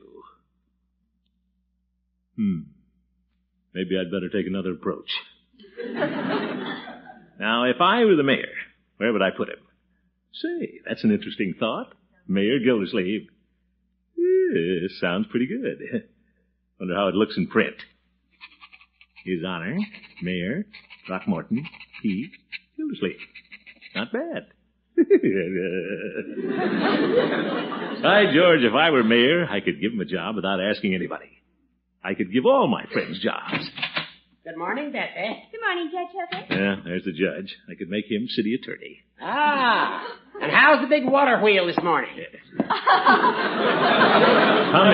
Maybe I'd better take another approach. Now, if I were the mayor, where would I put him? Say, that's an interesting thought. Mayor Gildersleeve. Sounds pretty good. Wonder how it looks in print. His Honor, Mayor Throckmorton P. Gildersleeve. Not bad. By George, if I were mayor, I could give him a job without asking anybody. I could give all my friends jobs. Good morning, Betsy. Good morning, Judge Hooker. Yeah, there's the judge. I could make him city attorney. Ah, and how's the big water wheel this morning? Come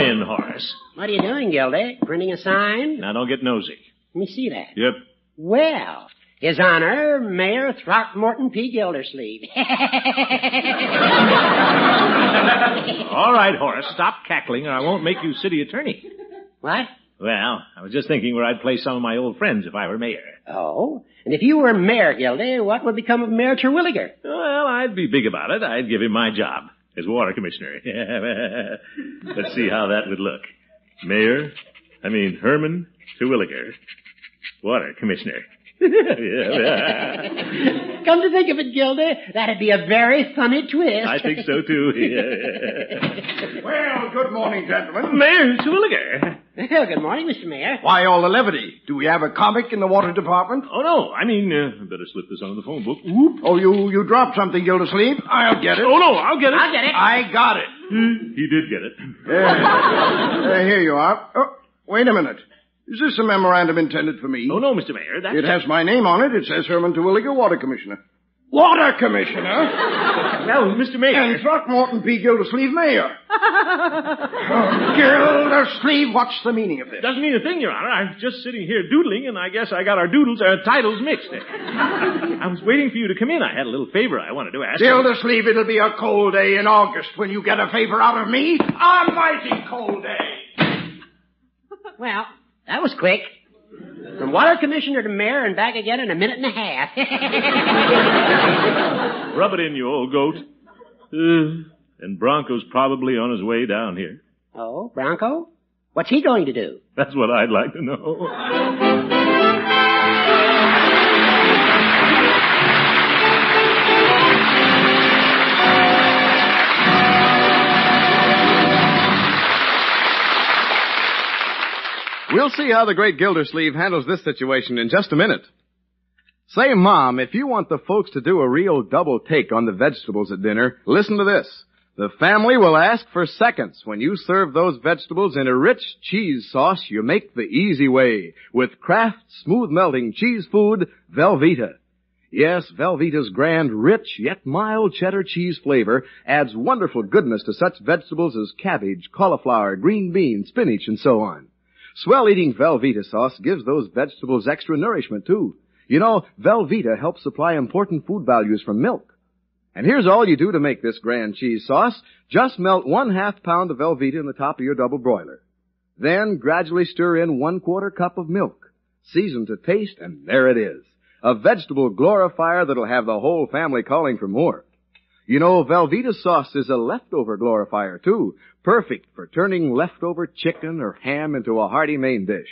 in, Horace. What are you doing, Gildy? Printing a sign? Now, don't get nosy. Let me see that. Yep. Well, His Honor, Mayor Throckmorton P. Gildersleeve. All right, Horace, stop cackling or I won't make you city attorney. What? Well, I was just thinking where I'd place some of my old friends if I were mayor. Oh? And if you were mayor, Gildy, what would become of Mayor Terwilliger? Well, I'd be big about it. I'd give him my job as water commissioner. Let's see how that would look. Herman Terwilliger, water commissioner. Come to think of it, Gildy, that'd be a very funny twist. I think so, too. Well, good morning, gentlemen. Mayor Terwilliger. Well, good morning, Mr. Mayor. Why all the levity? Do we have a comic in the water department? Oh, no. I better slip this onto the phone book. Oop. Oh, you dropped something, Gildersleeve. I'll get it. Oh, no, I'll get it. I'll get it. I got it. He did get it. Here you are. Oh, wait a minute. Is this a memorandum intended for me? Oh, no, Mr. Mayor. It has my name on it. It says Herman Terwilliger, Water Commissioner. Water Commissioner? Well, Mr. Mayor. And Throckmorton P. Gildersleeve, Mayor. Gildersleeve, what's the meaning of this? Doesn't mean a thing, Your Honor. I'm just sitting here doodling, and I guess I got our titles mixed. I was waiting for you to come in. I had a little favor I wanted to ask. Gildersleeve, it'll be a cold day in August when you get a favor out of me. A mighty cold day. Well, that was quick. From water commissioner to mayor and back again in a minute and a half. Rub it in, you old goat. And Bronco's probably on his way down here. Oh, Bronco? What's he going to do? That's what I'd like to know. We'll see how the great Gildersleeve handles this situation in just a minute. Say, Mom, if you want the folks to do a real double take on the vegetables at dinner, listen to this. The family will ask for seconds when you serve those vegetables in a rich cheese sauce you make the easy way with Kraft smooth-melting cheese food, Velveeta. Yes, Velveeta's grand, rich, yet mild cheddar cheese flavor adds wonderful goodness to such vegetables as cabbage, cauliflower, green beans, spinach, and so on. Swell-eating Velveeta sauce gives those vegetables extra nourishment, too. You know, Velveeta helps supply important food values from milk. And here's all you do to make this grand cheese sauce. Just melt 1/2 pound of Velveeta in the top of your double broiler. Then gradually stir in 1/4 cup of milk. Season to taste, and there it is. A vegetable glorifier that'll have the whole family calling for more. You know, Velveeta sauce is a leftover glorifier, too. Perfect for turning leftover chicken or ham into a hearty main dish.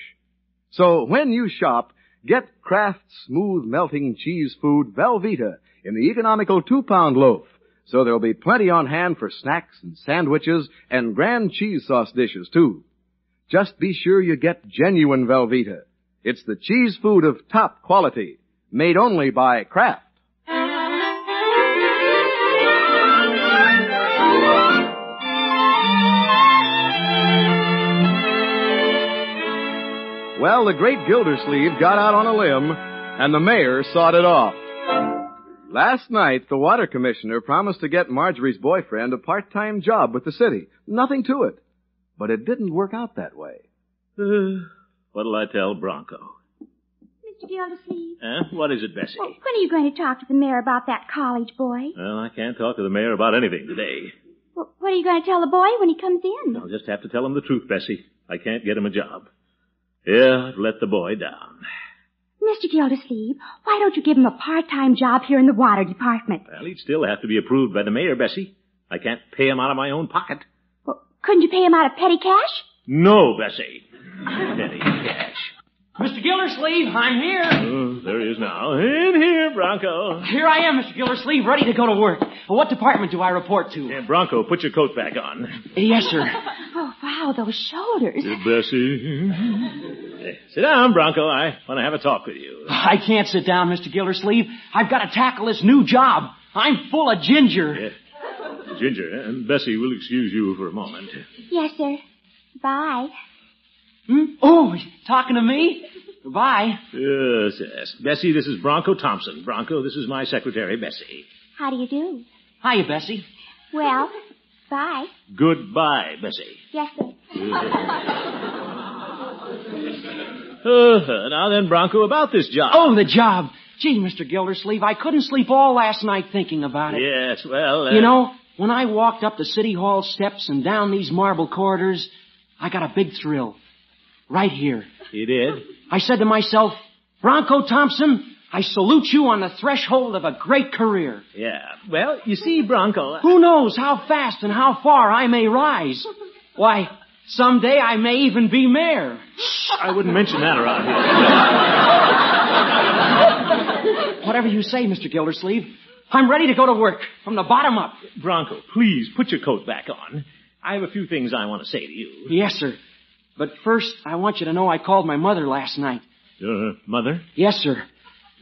So when you shop, get Kraft smooth-melting cheese food Velveeta in the economical 2-pound loaf, so there'll be plenty on hand for snacks and sandwiches and grand cheese sauce dishes, too. Just be sure you get genuine Velveeta. It's the cheese food of top quality, made only by Kraft. Well, the great Gildersleeve got out on a limb, and the mayor sawed it off. Last night, the water commissioner promised to get Marjorie's boyfriend a part-time job with the city. Nothing to it. But it didn't work out that way. What'll I tell Bronco? Mr. Gildersleeve. What is it, Bessie? Well, when are you going to talk to the mayor about that college boy? Well, I can't talk to the mayor about anything today. Well, what are you going to tell the boy when he comes in? I'll just have to tell him the truth, Bessie. I can't get him a job. Yeah, I've let the boy down. Mr. Gildersleeve, why don't you give him a part-time job here in the water department? Well, he'd still have to be approved by the mayor, Bessie. I can't pay him out of my own pocket. Well, couldn't you pay him out of petty cash? No, Bessie. Petty cash. Mr. Gildersleeve, I'm here. Oh, there he is now. In here, Bronco. Here I am, Mr. Gildersleeve, ready to go to work. What department do I report to? Yeah, Bronco, put your coat back on. Yes, sir. Oh, wow, those shoulders. Bessie. Sit down, Bronco. I want to have a talk with you. I can't sit down, Mr. Gildersleeve. I've got to tackle this new job. I'm full of ginger. Yeah. Ginger, and Bessie will excuse you for a moment. Yes, sir. Bye. Oh, talking to me? Goodbye. Yes. Bessie, this is Bronco Thompson. Bronco, this is my secretary, Bessie. How do you do? Hiya, Bessie. Well, bye. Goodbye, Bessie. Yes, sir. Now then, Bronco, about this job. Oh, the job. Gee, Mr. Gildersleeve, I couldn't sleep all last night thinking about it. Yes, well... You know, when I walked up the City Hall steps and down these marble corridors, I got a big thrill. Right here. You did? I said to myself, Bronco Thompson, I salute you on the threshold of a great career. Yeah. Well, you see, Bronco... Who knows how fast and how far I may rise? Why, someday I may even be mayor. I wouldn't mention that around here. Whatever you say, Mr. Gildersleeve. I'm ready to go to work, from the bottom up. Bronco, please, put your coat back on. I have a few things I want to say to you. Yes, sir. But first, I want you to know I called my mother last night. Your mother? Yes, sir.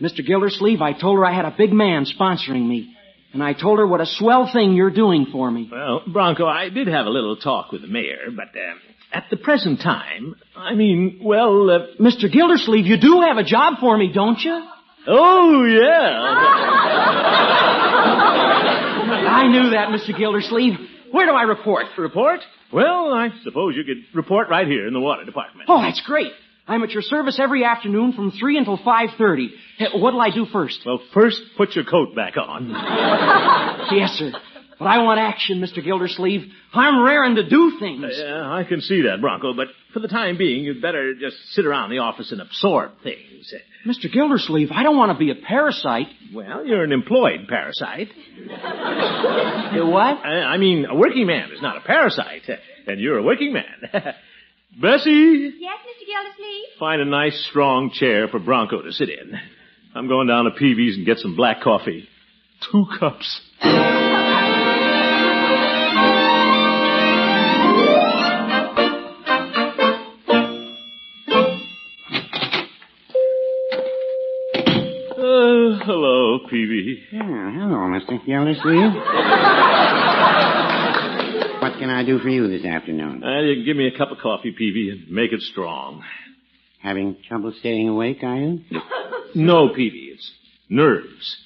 Mr. Gildersleeve, I told her I had a big man sponsoring me. And I told her what a swell thing you're doing for me. Well, Bronco, I did have a little talk with the mayor, but at the present time, Mr. Gildersleeve, you do have a job for me, don't you? Oh, yeah. I knew that, Mr. Gildersleeve. Where do I report? Report? Well, I suppose you could report right here in the water department. Oh, that's great. I'm at your service every afternoon from 3 until 5:30. What'll I do first? Well, first, put your coat back on. Yes, sir. But I want action, Mr. Gildersleeve. I'm raring to do things. Yeah, I can see that, Bronco, but for the time being, you'd better just sit around the office and absorb things. Mr. Gildersleeve, I don't want to be a parasite. Well, you're an employed parasite. What? I mean, a working man is not a parasite, and you're a working man. Bessie? Yes, Mr. Gildersleeve? Find a nice, strong chair for Bronco to sit in. I'm going down to Peavy's and get some black coffee. 2 cups. Hello, Peavy. Hello, Mr. Gildersleeve. What can I do for you this afternoon? You can give me a cup of coffee, Peavy, and make it strong. Having trouble staying awake, are you? No, Peavy, it's nerves.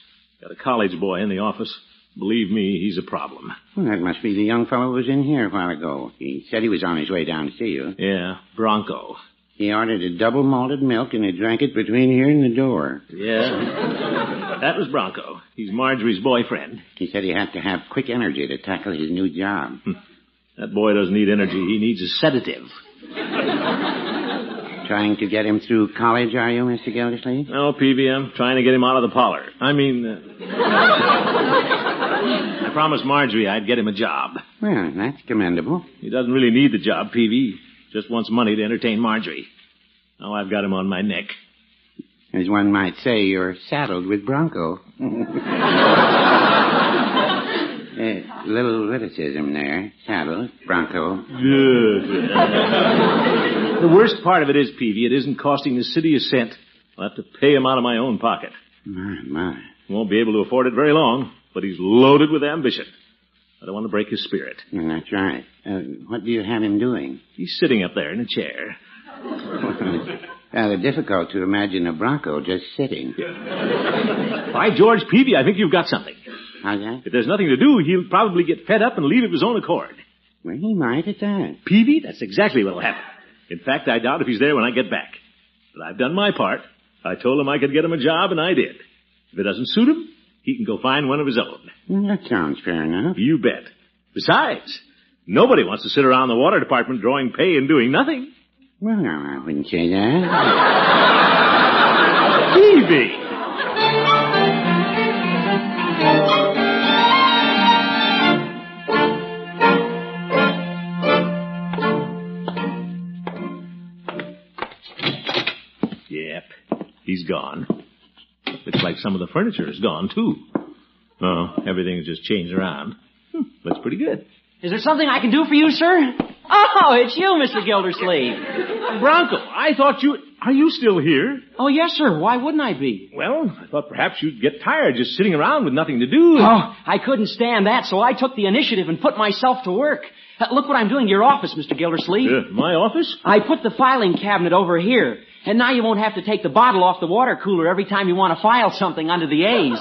Got a college boy in the office. Believe me, he's a problem. Well, that must be the young fellow who was in here a while ago. He said he was on his way down to see you. Yeah, Bronco. He ordered a double malted milk, and he drank it between here and the door. Yeah. That was Bronco. He's Marjorie's boyfriend. He said he had to have quick energy to tackle his new job. That boy doesn't need energy. He needs a sedative. Trying to get him through college, are you, Mr. Gildersleeve? No, Peavy, I'm trying to get him out of the parlor. I promised Marjorie I'd get him a job. Well, that's commendable. He doesn't really need the job, Peavy. Just wants money to entertain Marjorie. Now I've got him on my neck. As one might say, you're saddled with Bronco. Little witticism there. Saddled, Bronco. Good. The worst part of it is, Peavy, it isn't costing the city a cent. I'll have to pay him out of my own pocket. My. Won't be able to afford it very long, but he's loaded with ambition. I don't want to break his spirit. That's right. What do you have him doing? He's sitting up there in a chair. Rather difficult to imagine a Bronco just sitting. By George, Peavy, I think you've got something. How's that? If there's nothing to do, he'll probably get fed up and leave of his own accord. Well, he might at that. Peavy, that's exactly what'll happen. In fact, I doubt if he's there when I get back. But I've done my part. I told him I could get him a job, and I did. If it doesn't suit him, he can go find one of his own. That sounds fair enough. You bet. Besides, nobody wants to sit around the water department drawing pay and doing nothing. Well, no, I wouldn't say that. Peavy! Yep, he's gone. Looks like some of the furniture is gone, too. Oh, everything has just changed around. Looks pretty good. Is there something I can do for you, sir? Oh, it's you, Mr. Gildersleeve. Bronco, I thought you... Are you still here? Oh, yes, sir. Why wouldn't I be? Well, I thought perhaps you'd get tired just sitting around with nothing to do. Oh, I couldn't stand that, so I took the initiative and put myself to work. Look what I'm doing to your office, Mr. Gildersleeve. My office? I put the filing cabinet over here, and now you won't have to take the bottle off the water cooler every time you want to file something under the A's.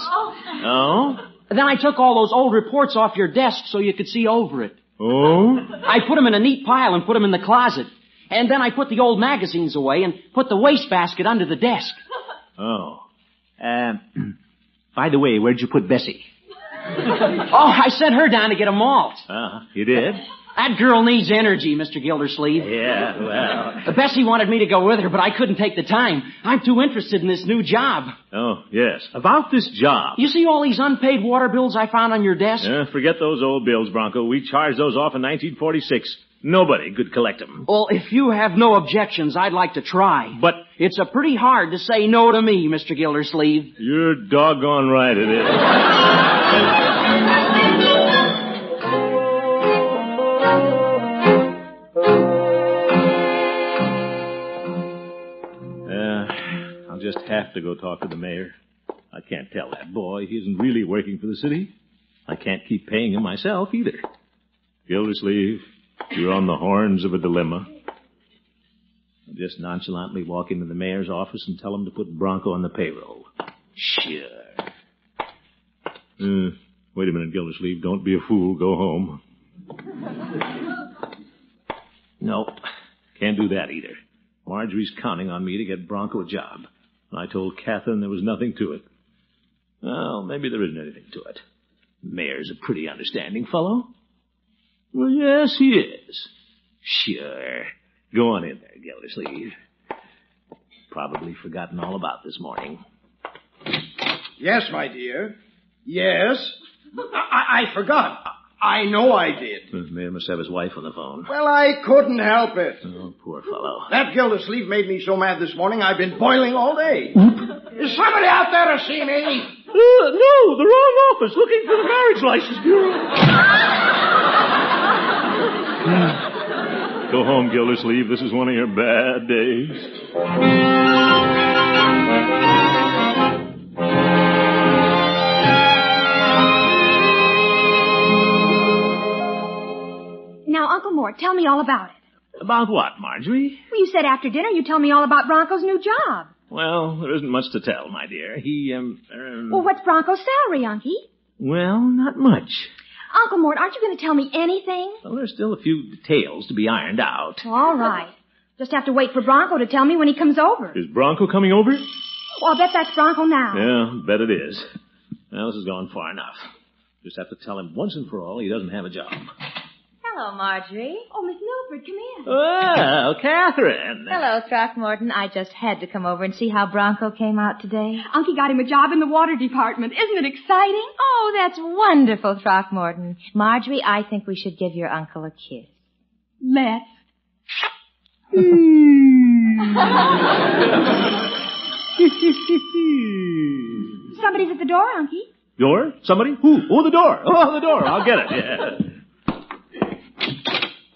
Oh? Then I took all those old reports off your desk so you could see over it. Oh? I put them in a neat pile and put them in the closet. And then I put the old magazines away and put the wastebasket under the desk. Oh. By the way, where'd you put Bessie? Oh, I sent her down to get a malt. You did? That girl needs energy, Mr. Gildersleeve. Yeah, well... Bessie wanted me to go with her, but I couldn't take the time. I'm too interested in this new job. Oh, yes. About this job. You see all these unpaid water bills I found on your desk? Forget those old bills, Bronco. We charged those off in 1946. Nobody could collect them. Well, if you have no objections, I'd like to try. But it's pretty hard to say no to me, Mr. Gildersleeve. You're doggone right it is. I'll just have to go talk to the mayor. I can't tell that boy he isn't really working for the city. I can't keep paying him myself either. Gildersleeve, you're on the horns of a dilemma. I'll just nonchalantly walk into the mayor's office and tell him to put Bronco on the payroll. Sure. Wait a minute, Gildersleeve. Don't be a fool. Go home. Nope. Can't do that either. Marjorie's counting on me to get Bronco a job. And I told Catherine there was nothing to it. Well, maybe there isn't anything to it. The mayor's a pretty understanding fellow. Well, yes, he is. Sure. Go on in there, Gildersleeve. Probably forgotten all about this morning. Yes, my dear. Yes. I forgot. I know I did. The mayor must have his wife on the phone. Well, I couldn't help it. Oh, poor fellow. That Gildersleeve made me so mad this morning, I've been boiling all day. Is somebody out there to see me? No, the wrong office. Looking for the marriage license bureau. Go home, Gildersleeve. This is one of your bad days. Now, Uncle Mort, tell me all about it. About what, Marjorie? Well, you said after dinner you'd tell me all about Bronco's new job. Well, there isn't much to tell, my dear. He, Well, what's Bronco's salary, Unky? Well, not much. Uncle Mort, aren't you going to tell me anything? Well, there's still a few details to be ironed out. All right. Just have to wait for Bronco to tell me when he comes over. Is Bronco coming over? Well, I'll bet that's Bronco now. Yeah, bet it is. Well, this has gone far enough. Just have to tell him once and for all he doesn't have a job. Hello, Marjorie. Oh, Miss Milford, come in. Well, Catherine. Hello, Throckmorton. I just had to come over and see how Bronco came out today. Unky got him a job in the water department. Isn't it exciting? Oh, that's wonderful, Throckmorton. Marjorie, I think we should give your uncle a kiss. Let's. Somebody's at the door, Unky. Door? Somebody? Who? Oh, the door. Oh, the door. I'll get it, yeah.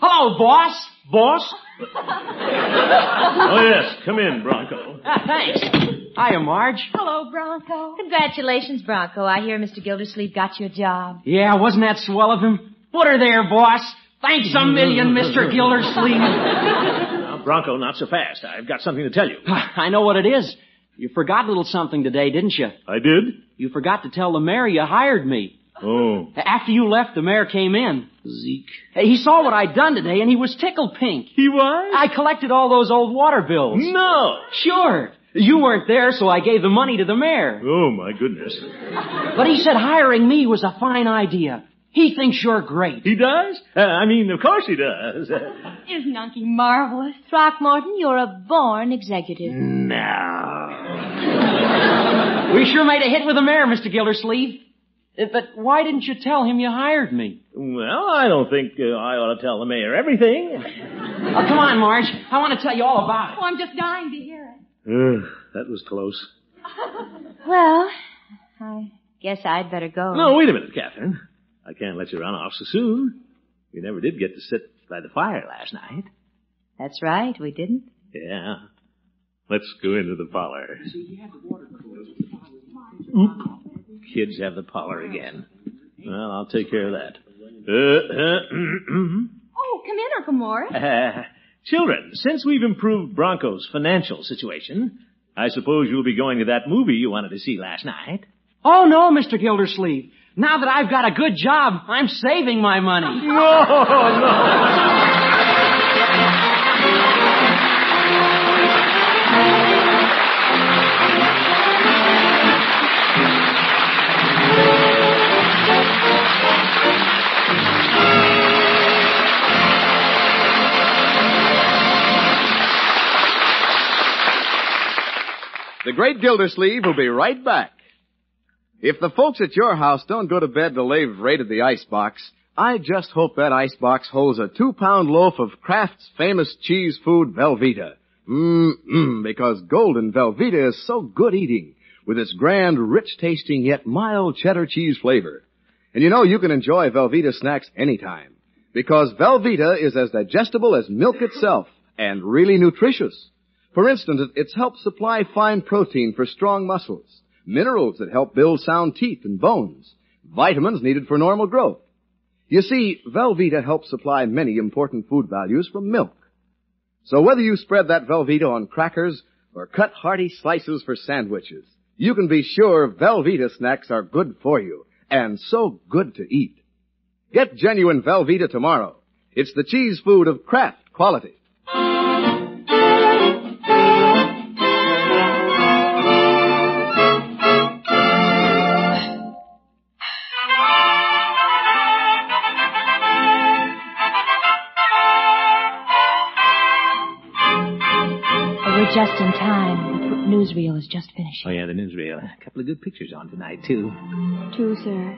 Hello, boss. Boss? Oh, yes. Come in, Bronco. Thanks. Hiya, Marge. Hello, Bronco. Congratulations, Bronco. I hear Mr. Gildersleeve got you a job. Yeah, wasn't that swell of him? Put her there, boss. Thanks a million, Mr. Gildersleeve. Now, Bronco, not so fast. I've got something to tell you. I know what it is. You forgot a little something today, didn't you? I did? You forgot to tell the mayor you hired me. Oh. After you left, the mayor came in. Zeke. He saw what I'd done today, and he was tickled pink. He was? I collected all those old water bills. No! Sure. You weren't there, so I gave the money to the mayor. Oh, my goodness. But he said hiring me was a fine idea. He thinks you're great. He does? Of course he does. Isn't Unky marvelous? Throckmorton, you're a born executive. No. We sure made a hit with the mayor, Mr. Gildersleeve. But why didn't you tell him you hired me? Well, I don't think I ought to tell the mayor everything. Oh, come on, Marge. I want to tell you all about it. Oh, I'm just dying to hear it. That was close. Well, I guess I'd better go. No, wait a minute, Catherine. I can't let you run off so soon. We never did get to sit by the fire last night. That's right, we didn't. Yeah. Let's go into the parlor. Kids have the parlor again. Well, I'll take care of that. Oh, come in, Uncle Mort. Children, since we've improved Bronco's financial situation, I suppose you'll be going to that movie you wanted to see last night. Oh, no, Mr. Gildersleeve. Now that I've got a good job, I'm saving my money. No. The Great Gildersleeve will be right back. If the folks at your house don't go to bed till they've raided the icebox, I just hope that icebox holds a 2-pound loaf of Kraft's famous cheese food, Velveeta. Because golden Velveeta is so good eating, with its grand, rich-tasting yet mild cheddar cheese flavor. And you know you can enjoy Velveeta snacks anytime, because Velveeta is as digestible as milk itself, and really nutritious. For instance, it's helped supply fine protein for strong muscles, minerals that help build sound teeth and bones, vitamins needed for normal growth. You see, Velveeta helps supply many important food values from milk. So whether you spread that Velveeta on crackers or cut hearty slices for sandwiches, you can be sure Velveeta snacks are good for you and so good to eat. Get genuine Velveeta tomorrow. It's the cheese food of Kraft quality. We're just in time. The newsreel is just finishing. Oh, yeah, the newsreel. A couple of good pictures on tonight, too. 2, sir.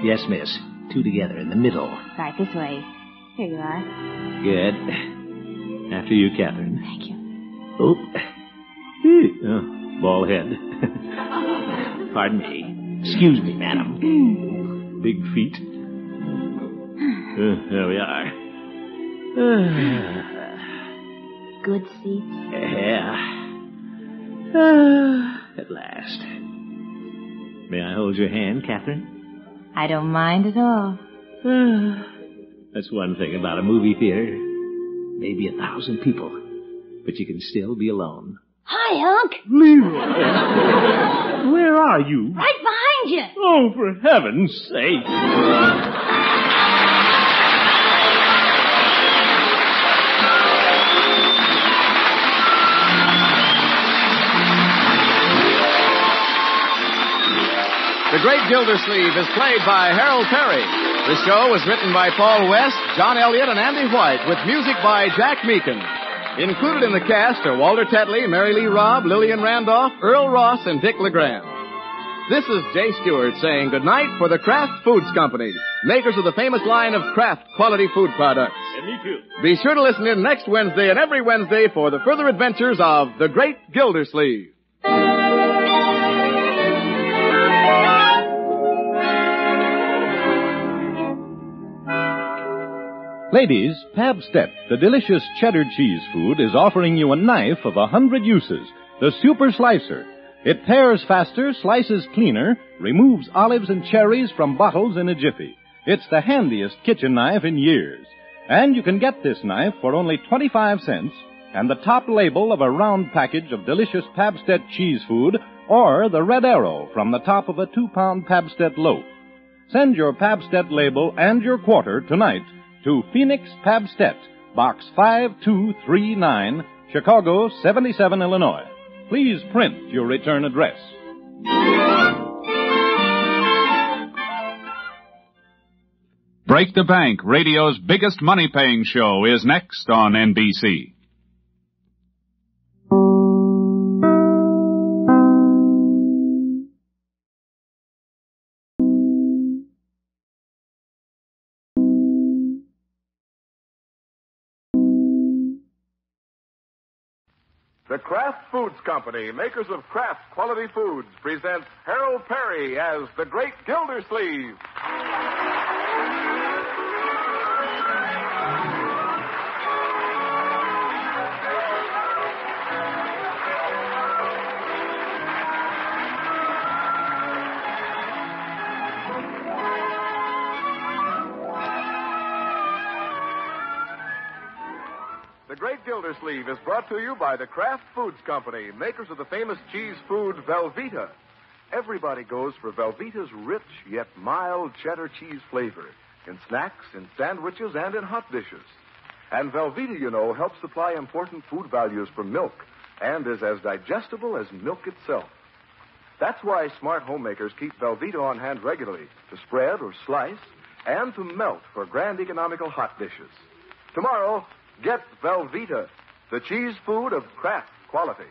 Yes, miss. 2 together in the middle. Right, this way. Here you are. Good. After you, Catherine. Thank you. Oh, bald head. Pardon me. Excuse me, madam. Big feet. There we are. Good seats. Yeah. At last. May I hold your hand, Catherine? I don't mind at all. That's one thing about a movie theater. Maybe 1,000 people, but you can still be alone. Hi, Unc. Leroy! Where are you? Right behind you. Oh, for heaven's sake. The Great Gildersleeve is played by Harold Perry. The show was written by Paul West, John Elliott, and Andy White, with music by Jack Meakin. Included in the cast are Walter Tetley, Mary Lee Robb, Lillian Randolph, Earl Ross, and Dick LeGrand. This is Jay Stewart saying goodnight for the Kraft Foods Company, makers of the famous line of Kraft quality food products. And me too. Be sure to listen in next Wednesday and every Wednesday for the further adventures of the Great Gildersleeve. Ladies, Pabstet, the delicious cheddar cheese food, is offering you a knife of 100 uses, the Super Slicer. It pares faster, slices cleaner, removes olives and cherries from bottles in a jiffy. It's the handiest kitchen knife in years. And you can get this knife for only 25 cents and the top label of a round package of delicious Pabstet cheese food or the red arrow from the top of a 2-pound Pabstet loaf. Send your Pabstet label and your quarter tonight to Phoenix Pabstet, Box 5239, Chicago 77, Illinois. Please print your return address. Break the Bank, radio's biggest money-paying show, is next on NBC. The Kraft Foods Company, makers of Kraft quality foods, presents Harold Perry as the Great Gildersleeve. Gildersleeve is brought to you by the Kraft Foods Company, makers of the famous cheese food Velveeta. Everybody goes for Velveeta's rich yet mild cheddar cheese flavor in snacks, in sandwiches, and in hot dishes. And Velveeta, you know, helps supply important food values from milk and is as digestible as milk itself. That's why smart homemakers keep Velveeta on hand regularly to spread or slice and to melt for grand economical hot dishes. Tomorrow, get Velveeta, the cheese food of Kraft quality.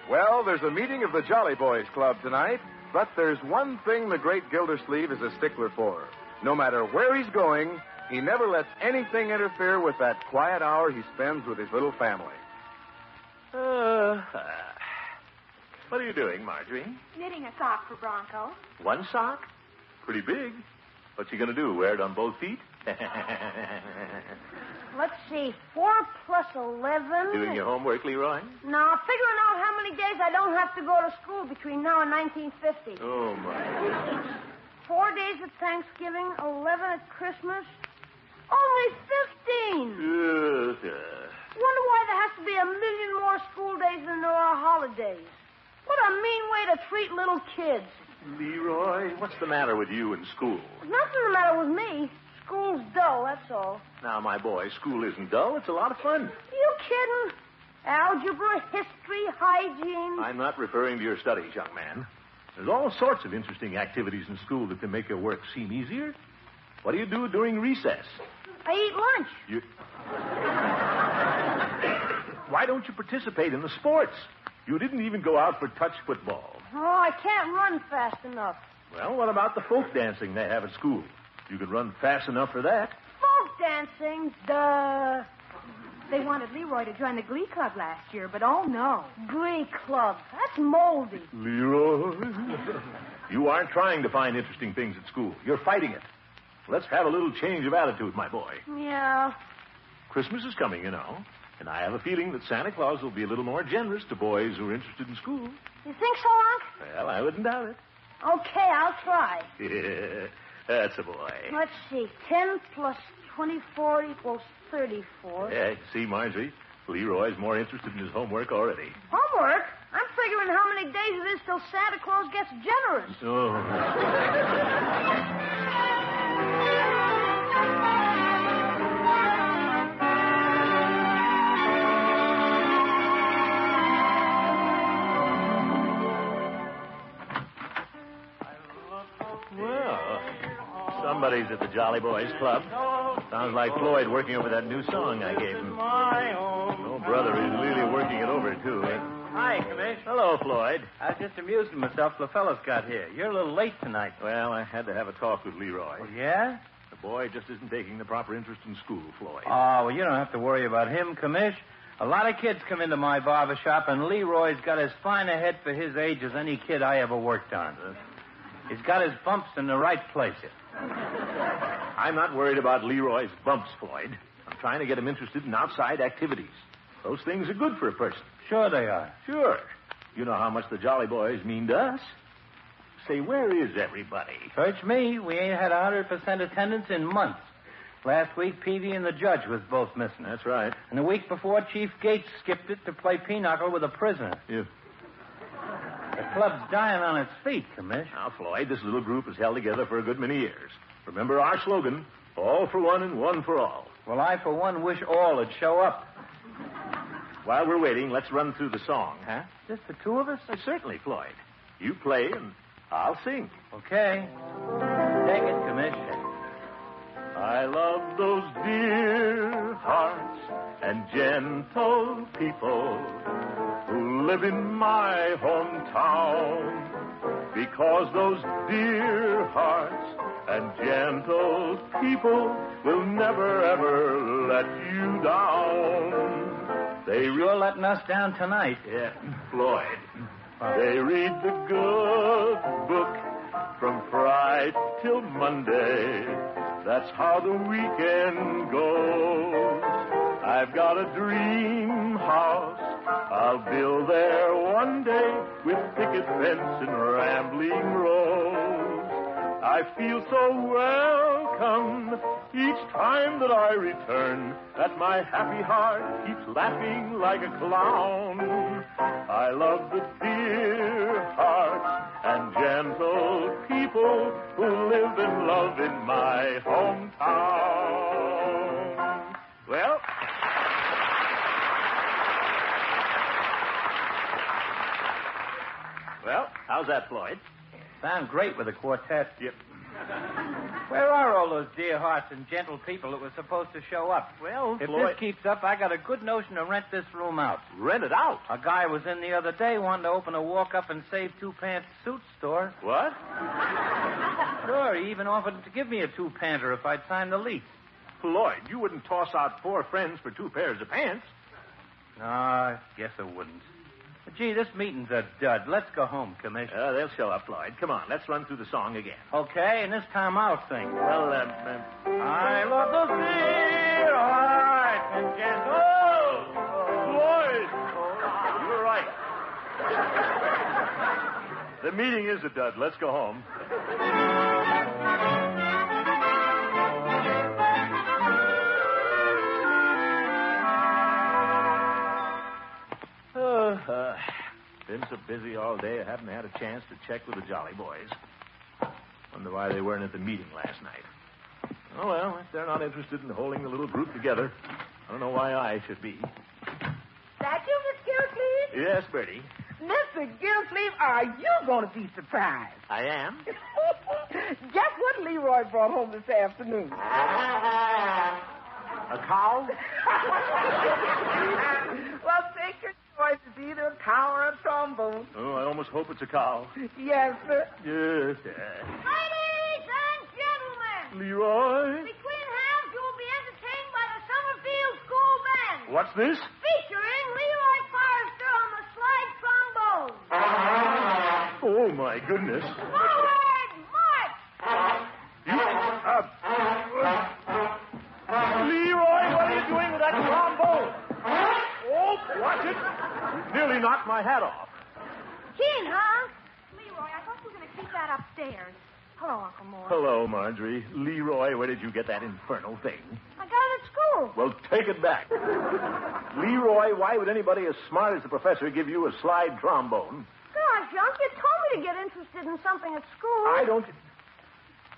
Well, there's a meeting of the Jolly Boys Club tonight, but there's one thing the great Gildersleeve is a stickler for. No matter where he's going, he never lets anything interfere with that quiet hour he spends with his little family. What are you doing, Marjorie? Knitting a sock for Bronco. One sock? Pretty big. What's he going to do, wear it on both feet? Let's see, 4 plus 11. Doing your homework, Leroy? No, figuring out how many days I don't have to go to school between now and 1950. Oh, my goodness. 4 days at Thanksgiving, 11 at Christmas. Only 15. Wonder why there has to be a million more school days than there are holidays. What a mean way to treat little kids. Leroy, what's the matter with you in school? There's nothing the matter with me. School's dull, that's all. Now, my boy, school isn't dull. It's a lot of fun. You kidding? Algebra, history, hygiene. I'm not referring to your studies, young man. There's all sorts of interesting activities in school that can make your work seem easier. What do you do during recess? I eat lunch. Why don't you participate in the sports? You didn't even go out for touch football. Oh, I can't run fast enough. Well, what about the folk dancing they have at school? You could run fast enough for that. Folk dancing? Duh. They wanted Leroy to join the Glee Club last year, but oh no. Glee Club? That's moldy. Leroy, you aren't trying to find interesting things at school. You're fighting it. Let's have a little change of attitude, my boy. Yeah. Christmas is coming, you know, and I have a feeling that Santa Claus will be a little more generous to boys who are interested in school. You think so, Unc? Well, I wouldn't doubt it. Okay, I'll try. Yeah, that's a boy. Let's see. 10 plus 24 equals 34. Yeah, see, Marjorie, Leroy's more interested in his homework already. Homework? I'm figuring how many days it is till Santa Claus gets generous. Oh. Somebody's at the Jolly Boys Club. Sounds like Floyd working over that new song I gave him. Oh, brother, he's really working it over, too. Hi, Commish. Hello, Floyd. I was just amusing myself till the fellas got here. You're a little late tonight. Well, I had to have a talk with Leroy. Oh, yeah? The boy just isn't taking the proper interest in school, Floyd. Oh, well, you don't have to worry about him, Commish. A lot of kids come into my barber shop, and Leroy's got as fine a head for his age as any kid I ever worked on. He's got his bumps in the right places. I'm not worried about Leroy's bumps, Floyd. I'm trying to get him interested in outside activities. Those things are good for a person. Sure they are. Sure. You know how much the Jolly Boys mean to us. Say, where is everybody? Search me. We ain't had 100% attendance in months. Last week, Peavy and the judge was both missing. That's right. And the week before, Chief Gates skipped it to play pinochle with a prisoner. Yeah. The club's dying on its feet, Commish. Now, Floyd, this little group has held together for a good many years. Remember our slogan, all for one and one for all. Well, I, for one, wish all would show up. While we're waiting, let's run through the song, huh? Just the two of us? Certainly, Floyd. You play and I'll sing. Okay. Take it, Commish. I love those dear hearts and gentle people who live in my hometown, because those dear hearts and gentle people will never, ever let you down. They sure letting us down tonight. Yeah, Floyd. They read the good book from Friday till Monday, That's how the weekend goes. I've got a dream house I'll build there one day with picket fence and rambling rose. I feel so welcome each time that I return that my happy heart keeps laughing like a clown. I love the dear hearts and gentle people who live and love in my hometown. Well, how's that, Floyd? Sound great with a quartet. Yep. Where are all those dear hearts and gentle people that were supposed to show up? Well, if Floyd... this keeps up, I got a good notion to rent this room out. Rent it out? A guy was in the other day wanting to open a walk-up-and-save-two-pants suit store. What? Sure, he even offered to give me a two-panter if I'd sign the lease. Floyd, you wouldn't toss out 4 friends for 2 pairs of pants. No, I guess I wouldn't. But, gee, this meeting's a dud. Let's go home, Commissioner. They'll show up, Floyd. Come on, let's run through the song again. Okay, and this time I'll sing. Well, I love the dear heart and gentle. Floyd! You're right. The meeting is a dud. Let's go home. Been so busy all day, I haven't had a chance to check with the Jolly Boys. Wonder why they weren't at the meeting last night. Oh, well, if they're not interested in holding the little group together, I don't know why I should be. That you, Miss Gildersleeve? Yes, Bertie. Mr. Gildersleeve, are you going to be surprised? I am? Guess what Leroy brought home this afternoon? A cow? Well, take your choice. It's either a cow or a trombone. Oh, I almost hope it's a cow. Yes, sir. Yes, Ladies and gentlemen. Leroy? Between halves, you will be entertained by the Summerfield School Band. What's this? Featuring Leroy Forrester on the slide trombone. Oh, my goodness. Forward, march! Leroy, what are you doing with that trombone? Oh, watch it. Nearly knocked my hat off. Keen, huh? Leroy, I thought you were going to keep that upstairs. Hello, Uncle Mort. Hello, Marjorie. Leroy, where did you get that infernal thing? I got it at school. Well, take it back. Leroy, why would anybody as smart as the professor give you a slide trombone? Gosh, Unc, you told me to get interested in something at school. I don't...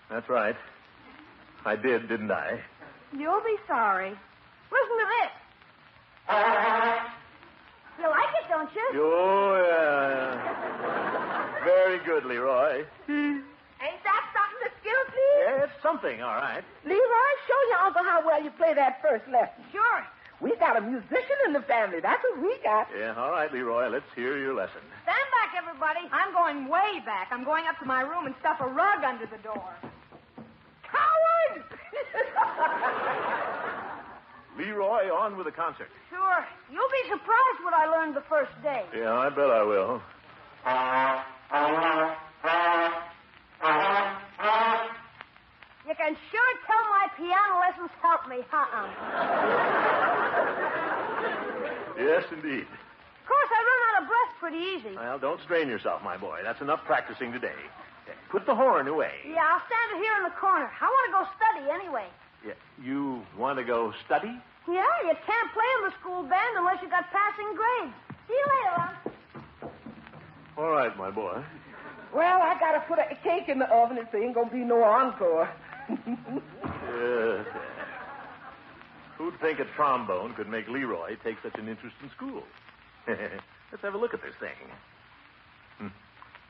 That's right. I did, didn't I? You'll be sorry. Listen to this. You like it, don't you? Oh, yeah. Very good, Leroy. Ain't that something, Miss Gildersleeve? Yeah, it's something, all right. Leroy, show your uncle how well you play that first lesson. Sure. We got a musician in the family. That's what we got. Yeah, all right, Leroy. Let's hear your lesson. Stand back, everybody. I'm going way back. I'm going up to my room and stuff a rug under the door. Coward! Leroy, on with the concert. Sure. You'll be surprised what I learned the first day. Yeah, I bet I will. You can sure tell my piano lessons help me, Yes, indeed. Of course, I run out of breath pretty easy. Well, don't strain yourself, my boy. That's enough practicing today. Put the horn away. Yeah, I'll stand it here in the corner. I want to go study anyway. Yeah, you want to go study? Yeah, you can't play in the school band unless you got passing grades. See you later, Unc. All right, my boy. Well, I got to put a cake in the oven and so ain't going to be no encore. Yes. Who'd think a trombone could make Leroy take such an interest in school? Let's have a look at this thing.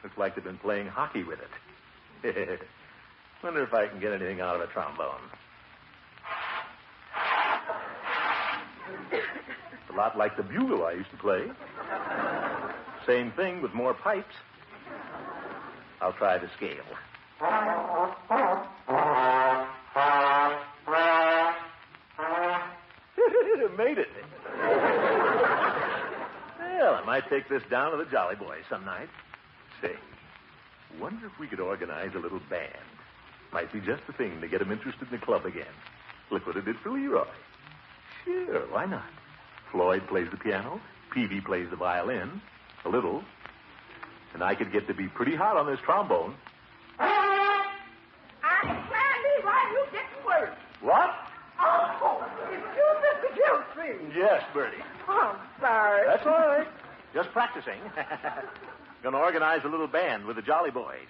Looks like they've been playing hockey with it. Wonder if I can get anything out of a trombone. It's a lot like the bugle I used to play. Same thing with more pipes. I'll try the scale. Made it. Well, I might take this down to the Jolly Boys some night. Say, wonder if we could organize a little band. Might be just the thing to get him interested in the club again. Look what it did for Leroy. Sure, why not? Floyd plays the piano, Peavy plays the violin, a little, and I could get to be pretty hot on this trombone. I declare, Leroy, you didn't work. What? Oh, it's you, Mr. Gildersleeve. Yes, Bertie. Oh, I'm sorry. That's all right. Just practicing. Gonna organize a little band with the Jolly Boys.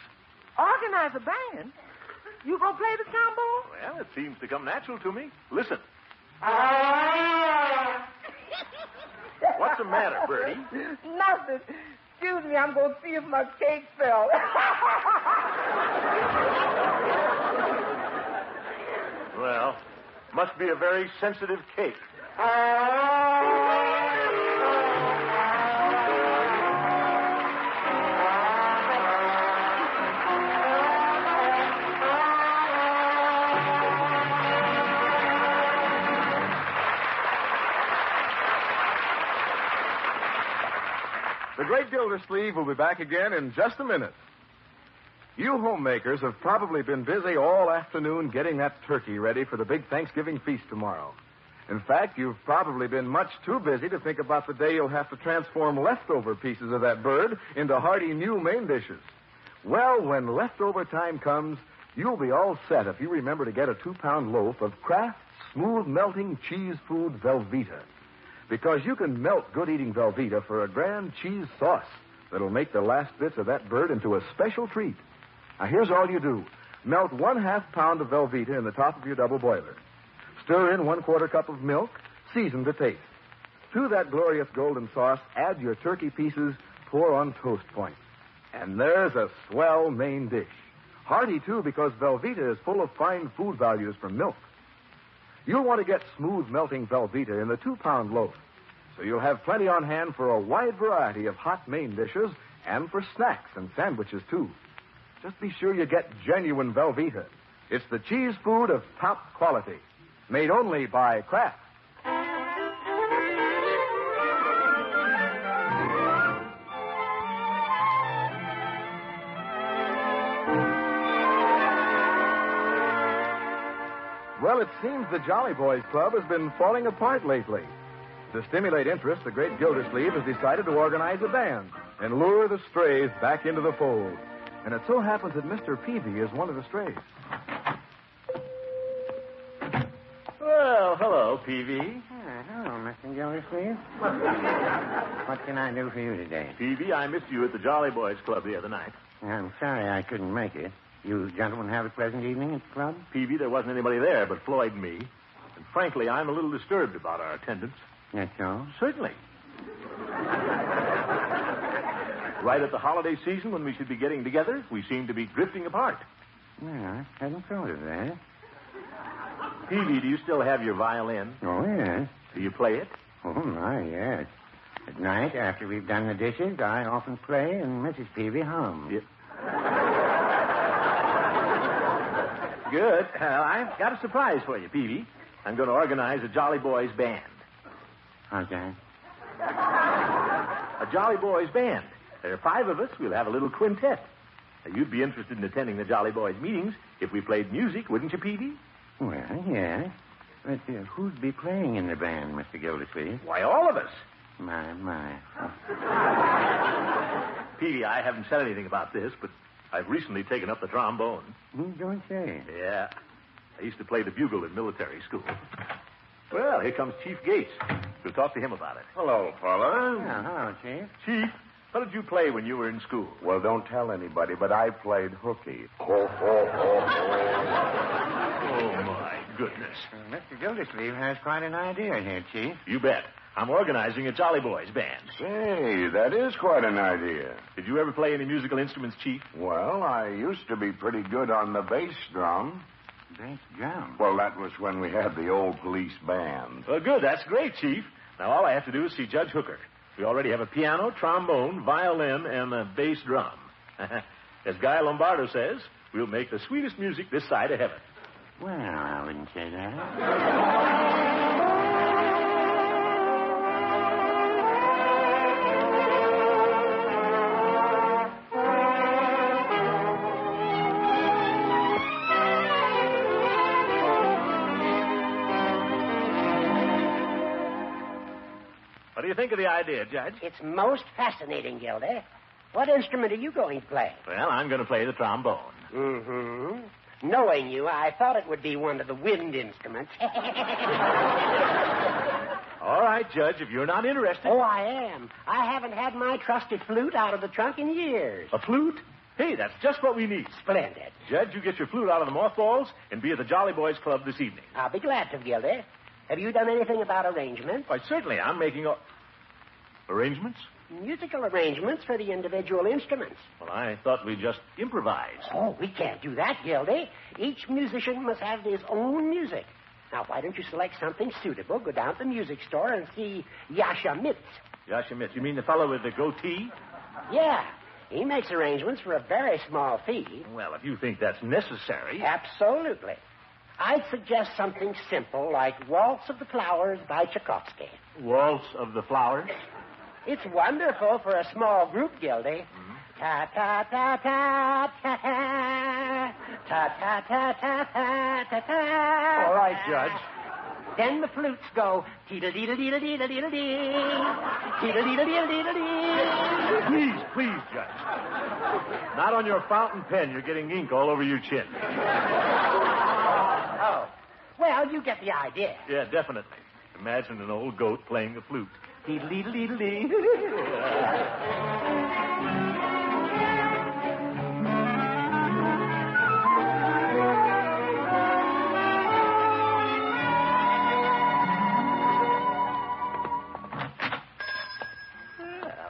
Organize a band? You gonna play the trombone? Well, it seems to come natural to me. Listen. What's the matter, Bertie? Nothing. Excuse me, I'm gonna see if my cake fell. Well, must be a very sensitive cake. The great Gildersleeve will be back again in just a minute. You homemakers have probably been busy all afternoon getting that turkey ready for the big Thanksgiving feast tomorrow. In fact, you've probably been much too busy to think about the day you'll have to transform leftover pieces of that bird into hearty new main dishes. Well, when leftover time comes, you'll be all set if you remember to get a 2-pound loaf of Kraft's smooth melting cheese food Velveeta. Because you can melt good-eating Velveeta for a grand cheese sauce that'll make the last bits of that bird into a special treat. Now, here's all you do. Melt 1/2 pound of Velveeta in the top of your double boiler. Stir in 1/4 cup of milk, season to taste. To that glorious golden sauce, add your turkey pieces, pour on toast point. And there's a swell main dish. Hearty, too, because Velveeta is full of fine food values from milk. You'll want to get smooth melting Velveeta in the 2-pound loaf, so you'll have plenty on hand for a wide variety of hot main dishes and for snacks and sandwiches, too. Just be sure you get genuine Velveeta. It's the cheese food of top quality, made only by Kraft. Well, it seems the Jolly Boys Club has been falling apart lately. To stimulate interest, the great Gildersleeve has decided to organize a band and lure the strays back into the fold. And it so happens that Mr. Peavy is one of the strays. Well, hello, Peavy. Hello, Mr. Gildersleeve. What can I do for you today? Peavy, I missed you at the Jolly Boys Club the other night. I'm sorry I couldn't make it. You gentlemen have a pleasant evening at the club? Peavy, there wasn't anybody there but Floyd and me. And frankly, I'm a little disturbed about our attendance. That's so? Certainly. Right at the holiday season when we should be getting together, we seem to be drifting apart. Well, I hadn't thought of that. Peavy, do you still have your violin? Oh, yes. Do you play it? Oh, my, yes. At night, after we've done the dishes, I often play and Mrs. Peavy hums. Yep. Good. I've got a surprise for you, Peavy. I'm going to organize a Jolly Boys band. How's that? A Jolly Boys band. There are 5 of us. We'll have a little quintet. Now, you'd be interested in attending the Jolly Boys meetings if we played music, wouldn't you, Peavy? Well, yes. But who'd be playing in the band, Mr. Gildersleeve? Why, all of us. My. Peavy, I haven't said anything about this, but I've recently taken up the trombone. Don't say. Yeah. I used to play the bugle in military school. Well, here comes Chief Gates. We'll talk to him about it. Hello, fella. Yeah, hello, Chief. Chief, what did you play when you were in school? Well, don't tell anybody, but I played hooky. Oh, my goodness. Mr. Gildersleeve has quite an idea here, Chief. You bet. I'm organizing a Jolly Boys band. Say, that is quite an idea. Did you ever play any musical instruments, Chief? Well, I used to be pretty good on the bass drum. Bass drum? Well, that was when we had the old police band. Well, good. That's great, Chief. Now, all I have to do is see Judge Hooker. We already have a piano, trombone, violin, and a bass drum. As Guy Lombardo says, we'll make the sweetest music this side of heaven. Well, I wouldn't say that. What do you think of the idea, Judge? It's most fascinating, Gildy. What instrument are you going to play? Well, I'm going to play the trombone. Mm-hmm. Knowing you, I thought it would be one of the wind instruments. All right, Judge, if you're not interested. Oh, I am. I haven't had my trusty flute out of the trunk in years. A flute? Hey, that's just what we need. Splendid. Judge, you get your flute out of the mothballs and be at the Jolly Boys Club this evening. I'll be glad to, Gildy. Have you done anything about arrangements? Why, certainly. I'm making arrangements? Musical arrangements for the individual instruments. Well, I thought we'd just improvise. Oh, we can't do that, Gildy. Each musician must have his own music. Now, why don't you select something suitable, go down to the music store and see Yasha Mitz. Yasha Mitz? You mean the fellow with the goatee? Yeah. He makes arrangements for a very small fee. Well, if you think that's necessary. Absolutely. I'd suggest something simple like Waltz of the Flowers by Tchaikovsky. Waltz of the Flowers? It's wonderful for a small group, Gildy. Ta ta ta ta ta ta ta ta ta ta ta ta. All right, Judge. Then the flutes go teedle-deedle-deedle-deedle-deedle-dee. Teedle-deedle-deedle-dee. Please, Judge. Not on your fountain pen. You're getting ink all over your chin. Oh. Well, you get the idea. Yeah, definitely. Imagine an old goat playing the flute. Teedle-deedle-deedle-dee.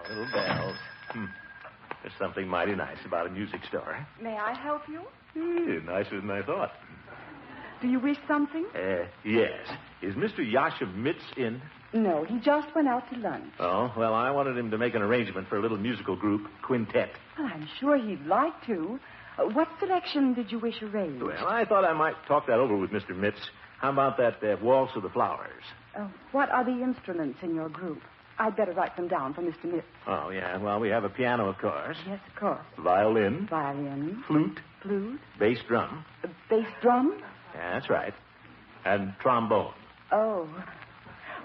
Little bells. There's something mighty nice about a music store. May I help you? Nicer than I thought. Do you wish something? Yes. Is Mr. Yasha Mitz in? No, he just went out to lunch. Oh, well, I wanted him to make an arrangement for a little musical group, quintet. Well, I'm sure he'd like to. What selection did you wish arranged? Well, I thought I might talk that over with Mr. Mitz. How about that Waltz of the Flowers? What are the instruments in your group? I'd better write them down for Mr. Mitz. Oh, yeah. Well, we have a piano, of course. Yes, of course. Violin. Violin. Flute. Flute. Bass drum. Bass drum? Yeah, that's right. And trombone. Oh.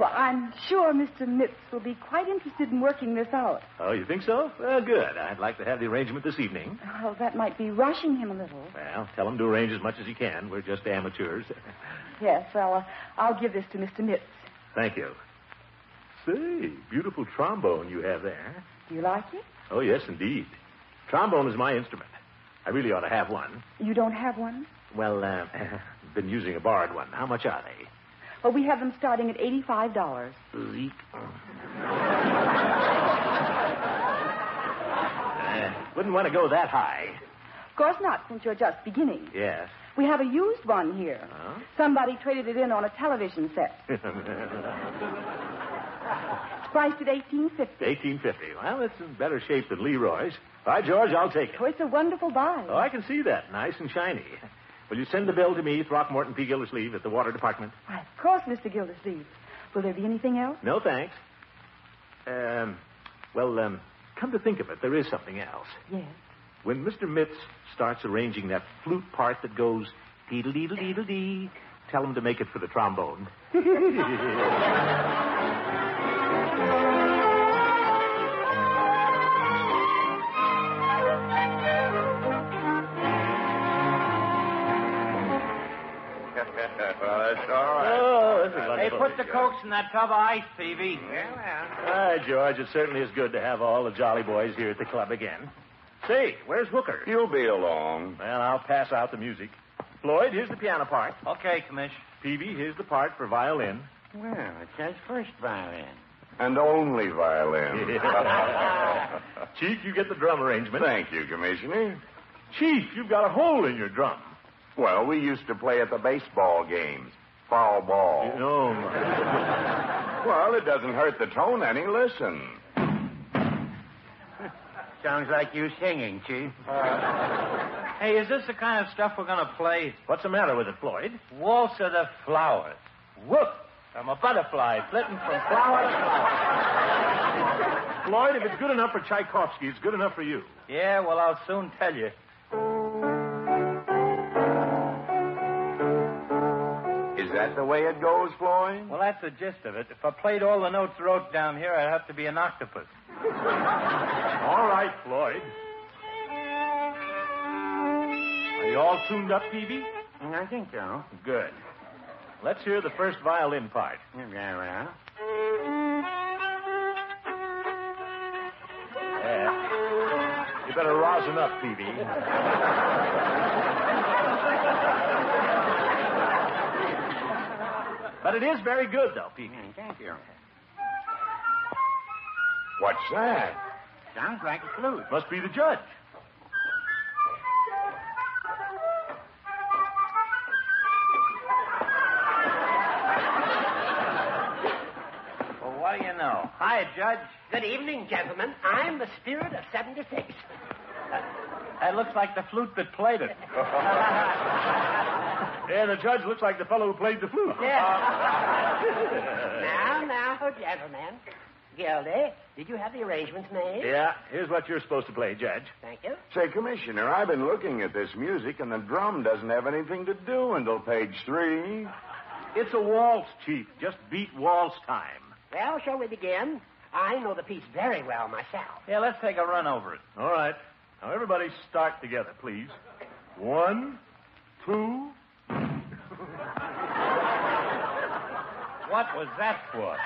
Well, I'm sure Mr. Mitz will be quite interested in working this out. Oh, you think so? Well, good. I'd like to have the arrangement this evening. Oh, that might be rushing him a little. Well, tell him to arrange as much as he can. We're just amateurs. Yes, well, I'll give this to Mr. Mitz. Thank you. Say, beautiful trombone you have there. Do you like it? Oh, yes, indeed. Trombone is my instrument. I really ought to have one. You don't have one? Well, been using a borrowed one. How much are they? Well, we have them starting at $85. Zeke. Wouldn't want to go that high. Of course not, since you're just beginning. Yes. We have a used one here. Huh? Somebody traded it in on a television set. It's priced at $18.50. $18.50. Well, it's in better shape than Leroy's. All right, George, I'll take it. Oh, it's a wonderful buy. Oh, I can see that. Nice and shiny. Will you send the bill to me, Throckmorton P. Gildersleeve, at the Water Department? Why, of course, Mr. Gildersleeve. Will there be anything else? No, thanks. Come to think of it, there is something else. Yes. When Mr. Mitz starts arranging that flute part that goes deedle-deedle-deedle-dee, tell him to make it for the trombone. Well, that's all right. Oh, this is wonderful. Hey, put the Cokes in that tub of ice, Peavy. All right, George, it certainly is good to have all the Jolly Boys here at the club again. Say, where's Hooker? He'll be along. Well, I'll pass out the music. Floyd, here's the piano part. Okay, Commish. Peavy, here's the part for violin. Well, it's his first violin. And only violin. Chief, you get the drum arrangement. Thank you, Commissioner. Chief, you've got a hole in your drum. Well, we used to play at the baseball games. Foul ball. No. Well, it doesn't hurt the tone any. Listen. Sounds like you singing, Chief. Hey, is this the kind of stuff we're going to play? What's the matter with it, Floyd? Waltz of the Flowers. Whoop! I'm a butterfly flitting from flower to flower. Floyd, if it's good enough for Tchaikovsky, it's good enough for you. Yeah, well, I'll soon tell you. Is that the way it goes, Floyd? Well, that's the gist of it. If I played all the notes wrote down here, I'd have to be an octopus. All right, Floyd. Are you all tuned up, Peavy? I think so. Good. Let's hear the first violin part. Very well. Yeah. You better rosin up, Peavy. But it is very good, though, Peavy. Thank you. What's that? Sounds like a flute. Must be the judge. Well, what do you know? Hi, Judge. Good evening, gentlemen. I'm the spirit of 76. That looks like the flute that played it. Yeah, the judge looks like the fellow who played the flute. Now, gentlemen. Gildy, did you have the arrangements made? Yeah, here's what you're supposed to play, Judge. Thank you. Say, Commissioner, I've been looking at this music, and the drum doesn't have anything to do until page 3. It's a waltz, Chief. Just beat waltz time. Well, shall we begin? I know the piece very well myself. Yeah, let's take a run over it. All right. Now, everybody start together, please. 1, 2... What was that for?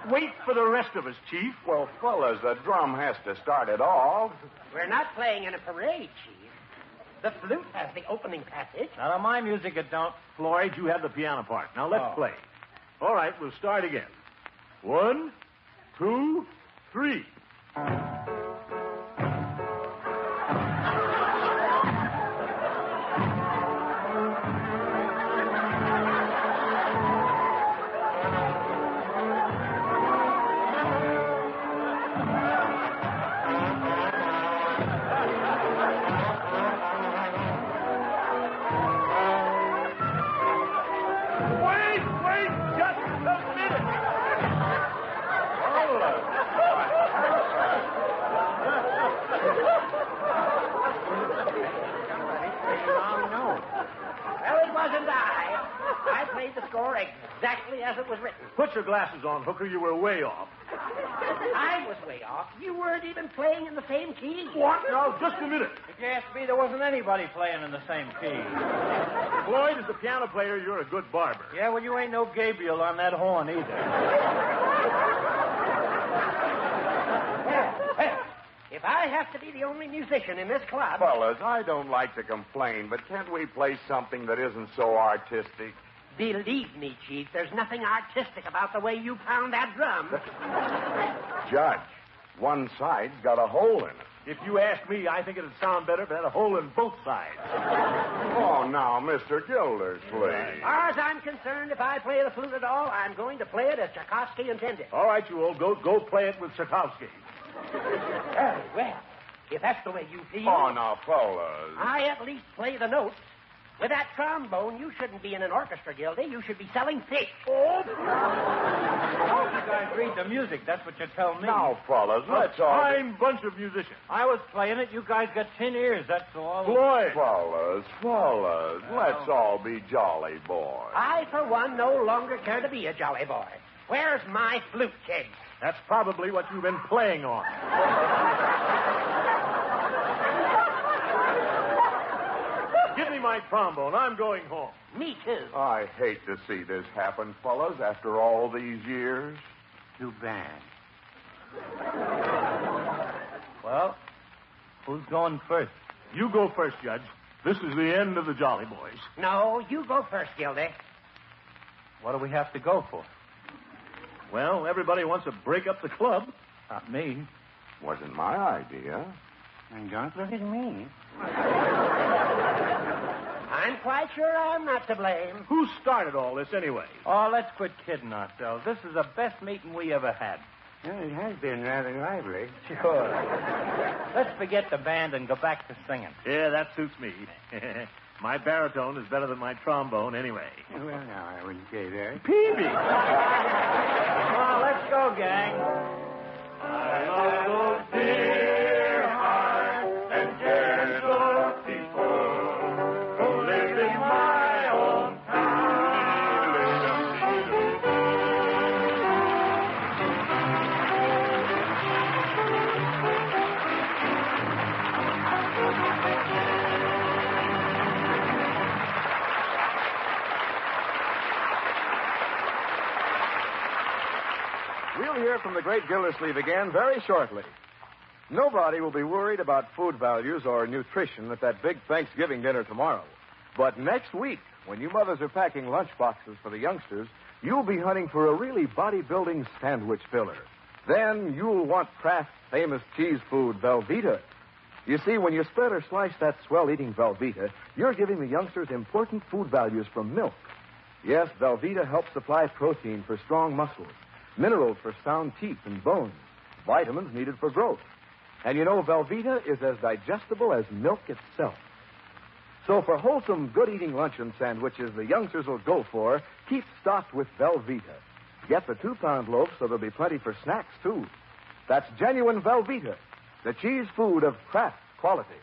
Wait for the rest of us, Chief. Well, fellas, the drum has to start it off. We're not playing in a parade, Chief. The flute has the opening passage. Now, on my music, it don't. Floyd, you have the piano part. Now, let's play. All right, we'll start again. 1, 2, 3. Exactly as it was written. Put your glasses on, Hooker. You were way off. I was way off. You weren't even playing in the same key. What? Now, just a minute. If you ask me, there wasn't anybody playing in the same key. Floyd, as a piano player, you're a good barber. Yeah, well, you ain't no Gabriel on that horn either. Well, if I have to be the only musician in this club... Fellas, I don't like to complain, but can't we play something that isn't so artistic? Believe me, Chief, there's nothing artistic about the way you pound that drum. Judge, one side's got a hole in it. If you ask me, I think it'd sound better if it had a hole in both sides. Oh, now, Mr. Gildersleeve. As far as I'm concerned, if I play the flute at all, I'm going to play it as Tchaikovsky intended. All right, you old goat, go play it with Tchaikovsky. Well, if that's the way you feel... Oh, now, fellas. I at least play the notes. With that trombone, you shouldn't be in an orchestra, Gildy. You should be selling fish. Oh! You guys read the music. That's what you tell me. Now, fellas, let's all... A fine bunch of musicians. I was playing it. You guys got 10 ears, that's all. Floyd. Fellas, let's all be jolly boys. I, for one, no longer care to be a jolly boy. Where's my flute, kids? That's probably what you've been playing on. Give me my trombone. I'm going home. Me, too. I hate to see this happen, fellas, after all these years. Too bad. Well, who's going first? You go first, Judge. This is the end of the Jolly Boys. No, you go first, Gildy. What do we have to go for? Well, everybody wants to break up the club. Not me. Wasn't my idea. And don't look at me. I'm quite sure I'm not to blame. Who started all this anyway? Oh, let's quit kidding ourselves. This is the best meeting we ever had. Well, it has been rather lively. Sure. Let's forget the band and go back to singing. Yeah, that suits me. My baritone is better than my trombone anyway. Well, no, I wouldn't say that. Peavy! Come on, let's go, gang. I love those dear hearts and gentle people who live in my own town. We'll hear from the great Gildersleeve again very shortly. Nobody will be worried about food values or nutrition at that big Thanksgiving dinner tomorrow. But next week, when you mothers are packing lunch boxes for the youngsters, you'll be hunting for a really bodybuilding sandwich filler. Then you'll want Kraft's famous cheese food, Velveeta. You see, when you spread or slice that swell-eating Velveeta, you're giving the youngsters important food values from milk. Yes, Velveeta helps supply protein for strong muscles, minerals for sound teeth and bones, vitamins needed for growth. And you know, Velveeta is as digestible as milk itself. So for wholesome, good-eating luncheon sandwiches the youngsters will go for, keep stocked with Velveeta. Get the 2-pound loaf so there'll be plenty for snacks, too. That's genuine Velveeta, the cheese food of Kraft quality.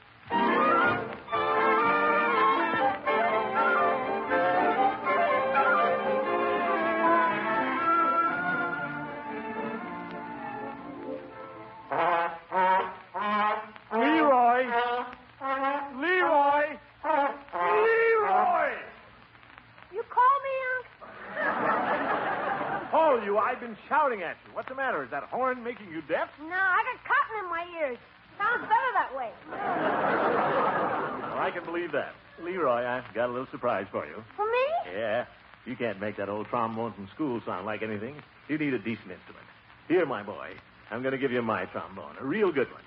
Shouting at you. What's the matter? Is that horn making you deaf? No, I got cotton in my ears. Sounds better that way. Well, I can believe that. Leroy, I've got a little surprise for you. For me? Yeah. You can't make that old trombone from school sound like anything. You need a decent instrument. Here, my boy, I'm going to give you my trombone, a real good one.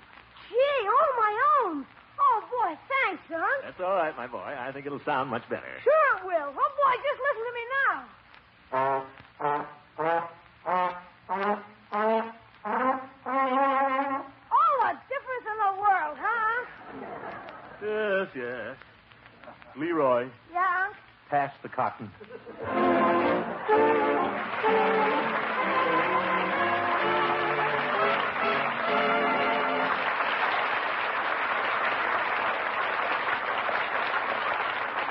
Gee, all my own. Oh, boy, thanks, son. That's all right, my boy. I think it'll sound much better. Sure it will. Oh, boy, just listen to me now. All the difference in the world, huh? Yes, yes. Leroy. Yeah? Pass the cotton.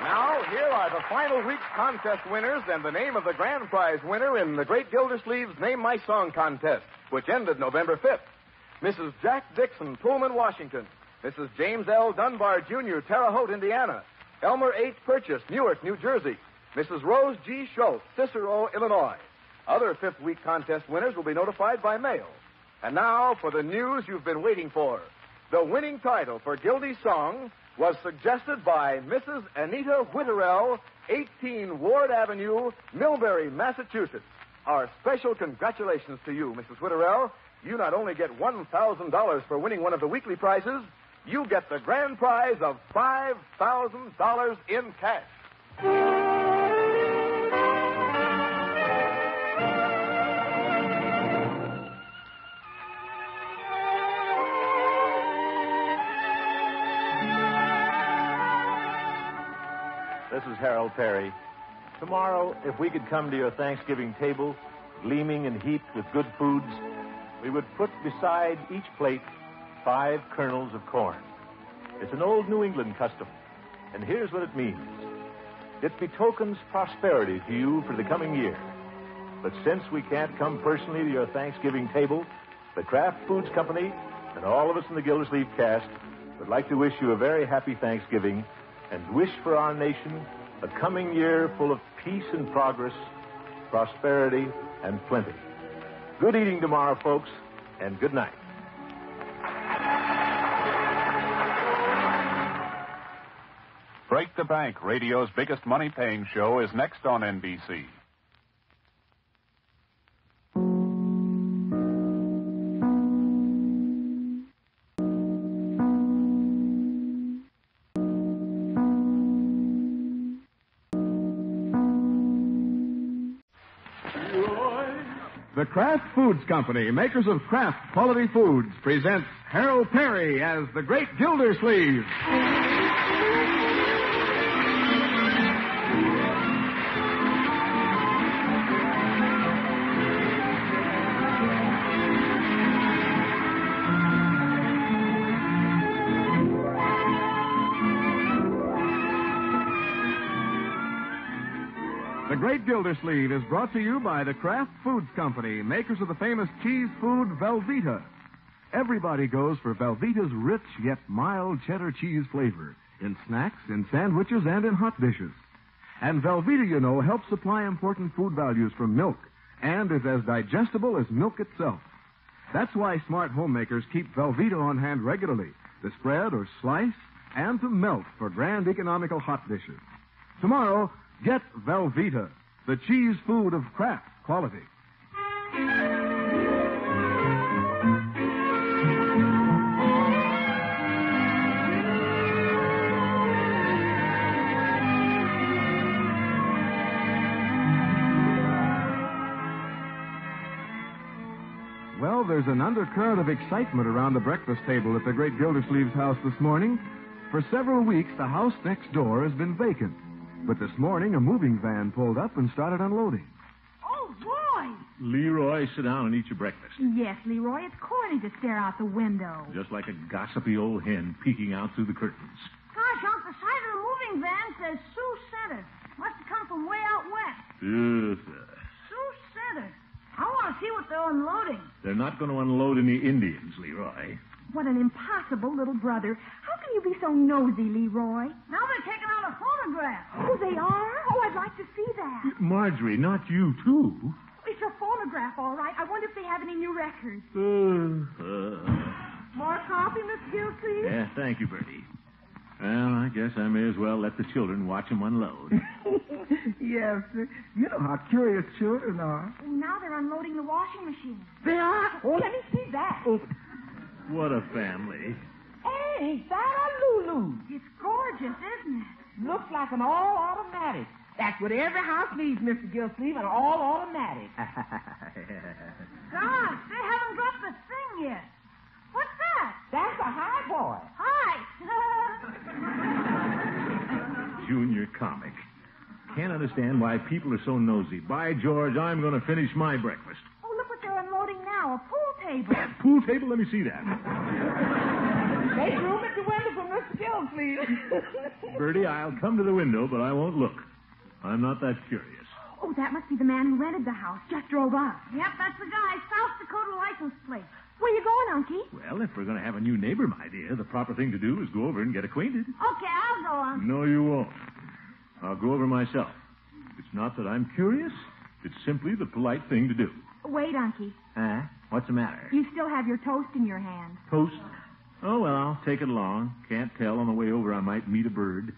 Now, here are the final week's contest winners and the name of the grand prize winner in the great Gildersleeve's Name My Song contest, which ended November 5th. Mrs. Jack Dixon, Pullman, Washington. Mrs. James L. Dunbar, Jr., Terre Haute, Indiana. Elmer H. Purchase, Newark, New Jersey. Mrs. Rose G. Schultz, Cicero, Illinois. Other fifth week contest winners will be notified by mail. And now for the news you've been waiting for. The winning title for Gildy's song was suggested by Mrs. Anita Whitterell, 18 Ward Avenue, Millbury, Massachusetts. Our special congratulations to you, Mrs. Whitterell. You not only get $1,000 for winning one of the weekly prizes, you get the grand prize of $5,000 in cash. This is Harold Perry. Tomorrow, if we could come to your Thanksgiving table, gleaming and heaped with good foods, we would put beside each plate 5 kernels of corn. It's an old New England custom, and here's what it means. It betokens prosperity to you for the coming year. But since we can't come personally to your Thanksgiving table, the Kraft Foods Company and all of us in the Gildersleeve cast would like to wish you a very happy Thanksgiving and wish for our nation a coming year full of peace and progress, prosperity and plenty. Good eating tomorrow, folks, and good night. Break the Bank, radio's biggest money-paying show, is next on NBC. The Kraft Foods Company, makers of Kraft quality foods, presents Harold Perry as the Great Gildersleeve. The Great Gildersleeve is brought to you by the Kraft Foods Company, makers of the famous cheese food Velveeta. Everybody goes for Velveeta's rich yet mild cheddar cheese flavor in snacks, in sandwiches, and in hot dishes. And Velveeta, you know, helps supply important food values from milk and is as digestible as milk itself. That's why smart homemakers keep Velveeta on hand regularly to spread or slice and to melt for grand economical hot dishes. Tomorrow, get Velveeta, the cheese food of Kraft quality. Well, there's an undercurrent of excitement around the breakfast table at the great Gildersleeve's house this morning. For several weeks, the house next door has been vacant. But this morning, a moving van pulled up and started unloading. Oh, Roy! Leroy, sit down and eat your breakfast. Yes, Leroy, it's corny to stare out the window. Just like a gossipy old hen peeking out through the curtains. Gosh, Unc, the side of the moving van says Sioux Center. Must have come from way out west. Yes, Sioux Center. I want to see what they're unloading. they're not going to unload any Indians, Leroy. What an impossible little brother. How can you be so nosy, Leroy? Now they're taking out a phonograph. Oh, they are? Oh, I'd like to see that. Marjorie, not you, too. It's a phonograph, all right. I wonder if they have any new records. More coffee, Miss Gildersleeve? Yeah, thank you, Bertie. Well, I guess I may as well let the children watch them unload. Yes, sir. You know how curious children are. Now they're unloading the washing machine. They are? Oh, let me see that. What a family. Hey, ain't that a Lulu? It's gorgeous, isn't it? Looks like an all-automatic. That's what every house needs, Mr. Gildersleeve, an all-automatic. Gosh, they haven't got the thing yet. What's that? That's a high boy. Hi. Junior comic. Can't understand why people are so nosy. By George, I'm going to finish my breakfast. Oh, look what they're unloading now, a pool table. Pool table? Let me see that. There's room at the window for Mr. Gildersleeve. Bertie, I'll come to the window, but I won't look. I'm not that curious. Oh, that must be the man who rented the house. Just drove up. Yep, that's the guy. South Dakota license plate. Where you going, Unky? Well, if we're going to have a new neighbor, my dear, the proper thing to do is go over and get acquainted. Okay, I'll go on. No, you won't. I'll go over myself. It's not that I'm curious. It's simply the polite thing to do. Wait, Unky. What's the matter? You still have your toast in your hand. Toast? Oh, well, I'll take it along. Can't tell. On the way over, I might meet a bird.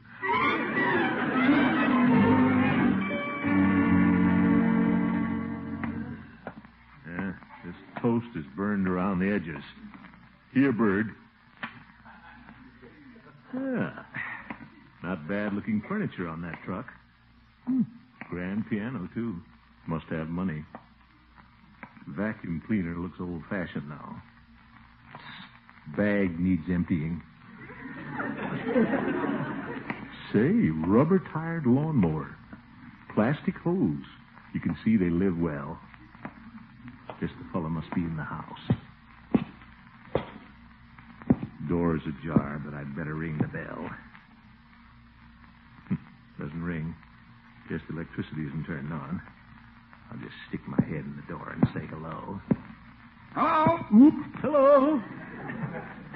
This toast is burned around the edges. Here, bird. Not bad-looking furniture on that truck. Grand piano, too. Must have money. Vacuum cleaner looks old-fashioned now. Bag needs emptying. Say, rubber-tired lawnmower. Plastic hose. You can see they live well. Guess the fellow must be in the house. Door's ajar, but I'd better ring the bell. Doesn't ring. Guess the electricity isn't turned on. I'll just stick my head in the door and say hello. Hello? Hello?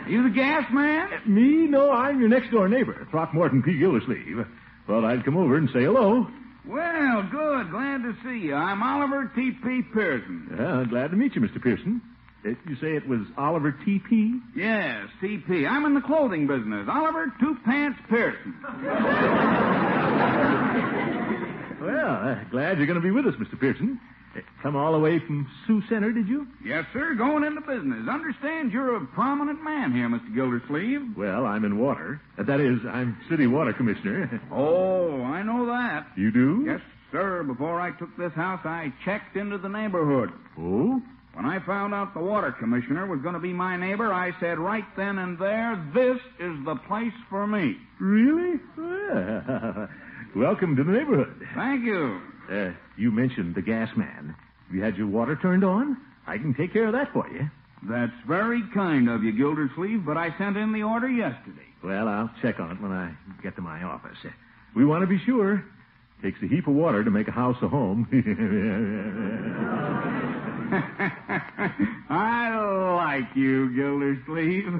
You the gas man? Me? No, I'm your next-door neighbor, Throckmorton P. Gildersleeve. Thought I'd come over and say hello. Well, good. Glad to see you. I'm Oliver T.P. Pearson. Glad to meet you, Mr. Pearson. You say it was Oliver T.P.? Yes, T.P. I'm in the clothing business. Oliver Two Pants Pearson. Well, glad you're going to be with us, Mr. Pearson. Come all the way from Sioux Center, did you? Yes, sir. Going into business. Understand you're a prominent man here, Mr. Gildersleeve. Well, I'm in water. That is, I'm city water commissioner. Oh, I know that. You do? Yes, sir. Before I took this house, I checked into the neighborhood. Oh? When I found out the water commissioner was going to be my neighbor, I said right then and there, this is the place for me. Really? Well, welcome to the neighborhood. Thank you. You mentioned the gas man. Have you had your water turned on? I can take care of that for you. That's very kind of you, Gildersleeve, but I sent in the order yesterday. Well, I'll check on it when I get to my office. We want to be sure. Takes a heap of water to make a house a home. I like you, Gildersleeve.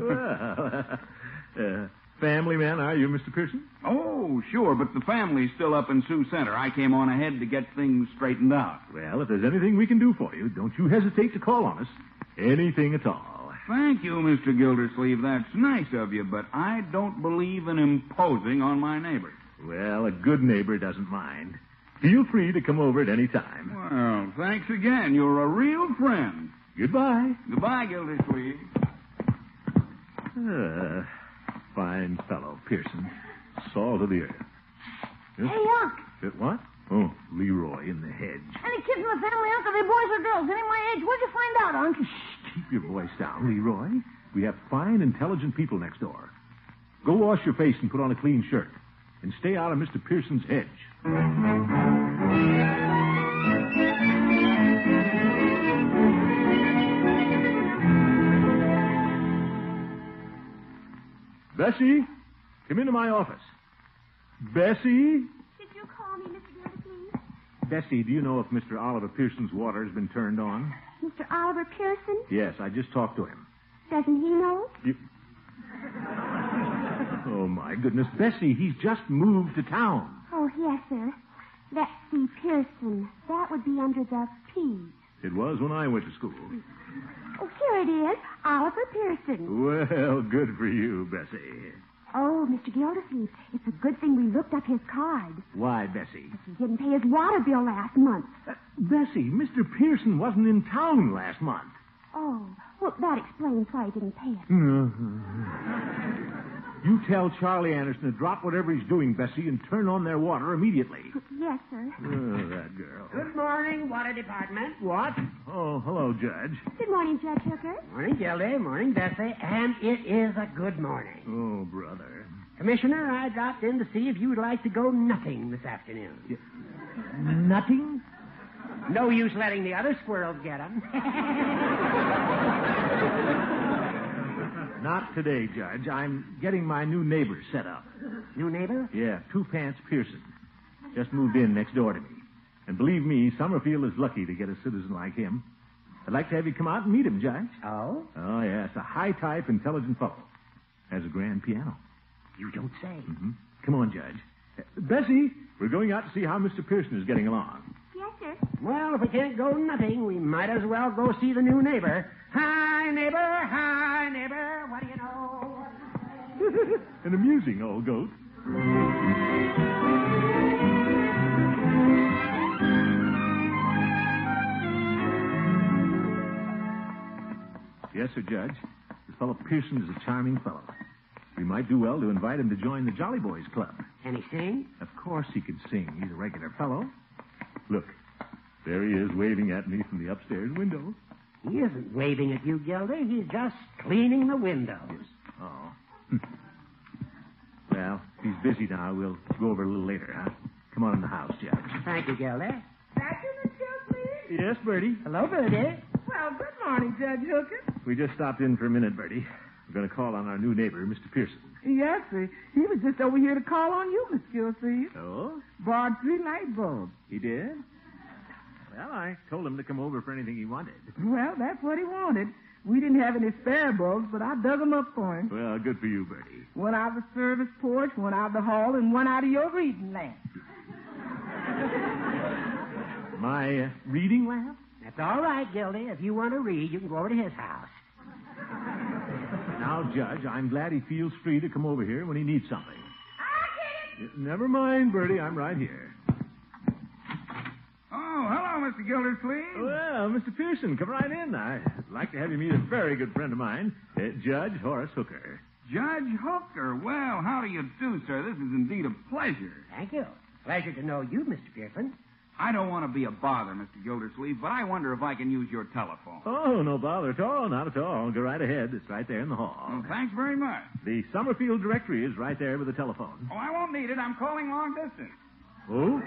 Well, family man, are you, Mr. Pearson? Oh, Oh, sure, but the family's still up in Sioux Center. I came on ahead to get things straightened out. Well, if there's anything we can do for you, don't you hesitate to call on us. Anything at all. Thank you, Mr. Gildersleeve. That's nice of you, but I don't believe in imposing on my neighbors. Well, a good neighbor doesn't mind. Feel free to come over at any time. Well, thanks again. You're a real friend. Goodbye. Goodbye, Gildersleeve. Fine fellow, Pearson. Salt of the earth. Hey, Unc. What? Oh, Leroy in the hedge. Any kids in the family, Unc? Are they boys or girls? Any my age? Where'd you find out, Unc? Keep your voice down, Leroy. We have fine, intelligent people next door. Go wash your face and put on a clean shirt. And stay out of Mr. Pearson's hedge. Bessie, come into my office. Bessie? Did you call me, Mr. Gildersleeve? Bessie, do you know if Mr. Oliver Pearson's water has been turned on? Mr. Oliver Pearson? Yes, I just talked to him. Doesn't he know? Oh, my goodness. Bessie, he's just moved to town. Oh, yes, sir. That's the Pearson. That would be under the P. It was when I went to school. Oh, here it is. Oliver Pearson. Well, good for you, Bessie. Oh, Mr. Gildersleeve, it's a good thing we looked up his card. Why, Bessie? He didn't pay his water bill last month. Bessie, Mr. Pearson wasn't in town last month. Oh, well, that explains why he didn't pay it. You tell Charlie Anderson to drop whatever he's doing, Bessie, and turn on their water immediately. Yes, sir. Oh, that girl. Good morning, Water Department. What? Oh, hello, Judge. Good morning, Judge Hooker. Morning, Gildy. Morning, Bessie. And it is a good morning. Oh, brother. Commissioner, I dropped in to see if you would like to go nutting this afternoon. Nutting? No use letting the other squirrels get them. Not today, Judge. I'm getting my new neighbor set up. New neighbor? Yeah, Two Pants Pearson. Just moved in next door to me. And believe me, Summerfield is lucky to get a citizen like him. I'd like to have you come out and meet him, Judge. Oh? Oh, yes. A high-type, intelligent fellow. Has a grand piano. You don't say. Mm-hmm. Come on, Judge. Bessie, we're going out to see how Mr. Pearson is getting along. Yes, sir. Well, if we can't go nutting, we might as well go see the new neighbor. Hi, neighbor, what do you know? An amusing old goat. Yes, sir, Judge. This fellow Pearson is a charming fellow. We might do well to invite him to join the Jolly Boys Club. Can he sing? Of course he can sing. He's a regular fellow. Look, there he is waving at me from the upstairs window. He isn't waving at you, Gildy. He's just cleaning the windows. Oh. Well, if he's busy now, we'll go over a little later, huh? Come on in the house, Judge. Thank you, Gildy. That you, Miss Gildersleeve? Yes, Bertie. Hello, Bertie. Well, good morning, Judge Hooker. We just stopped in for a minute, Bertie. We're going to call on our new neighbor, Mr. Pearson. Yes, sir. He was just over here to call on you, Miss Gildersleeve. Oh? Bought 3 light bulbs. He did? Well, I told him to come over for anything he wanted. Well, that's what he wanted. We didn't have any spare bulbs, but I dug them up for him. Well, good for you, Bertie. One out of the service porch, one out of the hall, and one out of your reading lamp. My reading lamp? That's all right, Gildy. If you want to read, you can go over to his house. Now, Judge, I'm glad he feels free to come over here when he needs something. I'll get it. Never mind, Bertie. I'm right here. Oh, hello, Mr. Gildersleeve. Well, Mr. Pearson, come right in. I'd like to have you meet a very good friend of mine, Judge Horace Hooker. Judge Hooker. Well, how do you do, sir? This is indeed a pleasure. Thank you. Pleasure to know you, Mr. Pearson. I don't want to be a bother, Mr. Gildersleeve, but I wonder if I can use your telephone. Oh, no bother at all. Not at all. Go right ahead. It's right there in the hall. Well, thanks very much. The Summerfield directory is right there with the telephone. Oh, I won't need it. I'm calling long distance. Oh?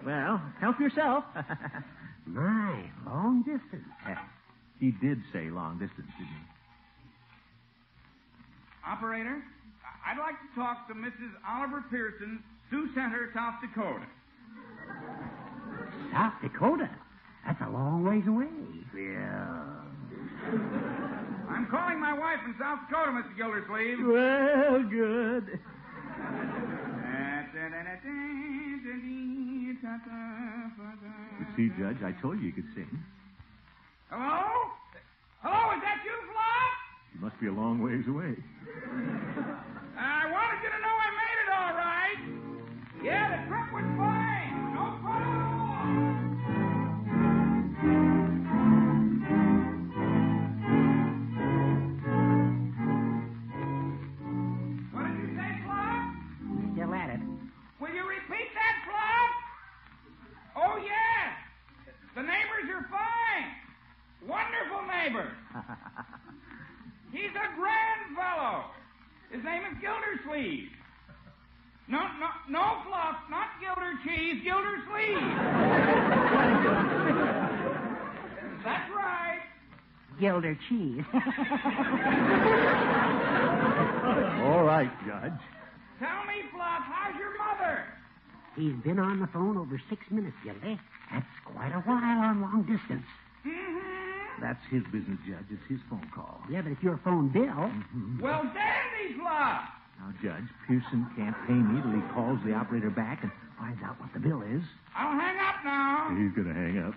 Well, help yourself. My, long distance. He did say long distance, didn't he? Operator, I'd like to talk to Mrs. Oliver Pearson, Sioux Center, South Dakota. South Dakota? That's a long ways away. Yeah. I'm calling my wife in South Dakota, Mr. Gildersleeve. Well, good. See, Judge, I told you you could sing. Hello? Hello, is that you, Fluff? You must be a long ways away. I wanted you to know I made it all right. Yeah, the trip was fine. No problem. What did you say, Fluff? Still at it. Will you repeat that, Fluff? Oh, yes. The neighbors are fine. Wonderful neighbors. He's a grand fellow. His name is Gildersleeve. No, Fluff, not Gilder Cheese, Gildersleeve. That's right. Gilder cheese. All right, Judge. Tell me, Fluff, how's your mother? He's been on the phone over 6 minutes, Gildy. That's quite a while on long distance. Mm-hmm. That's his business, Judge. It's his phone call. Yeah, but it's your phone bill. Mm-hmm. Well, dandy, Fluff. Now, Judge, Pearson can't pay me till he calls the operator back and finds out what the bill is. I'll hang up now. He's going to hang up.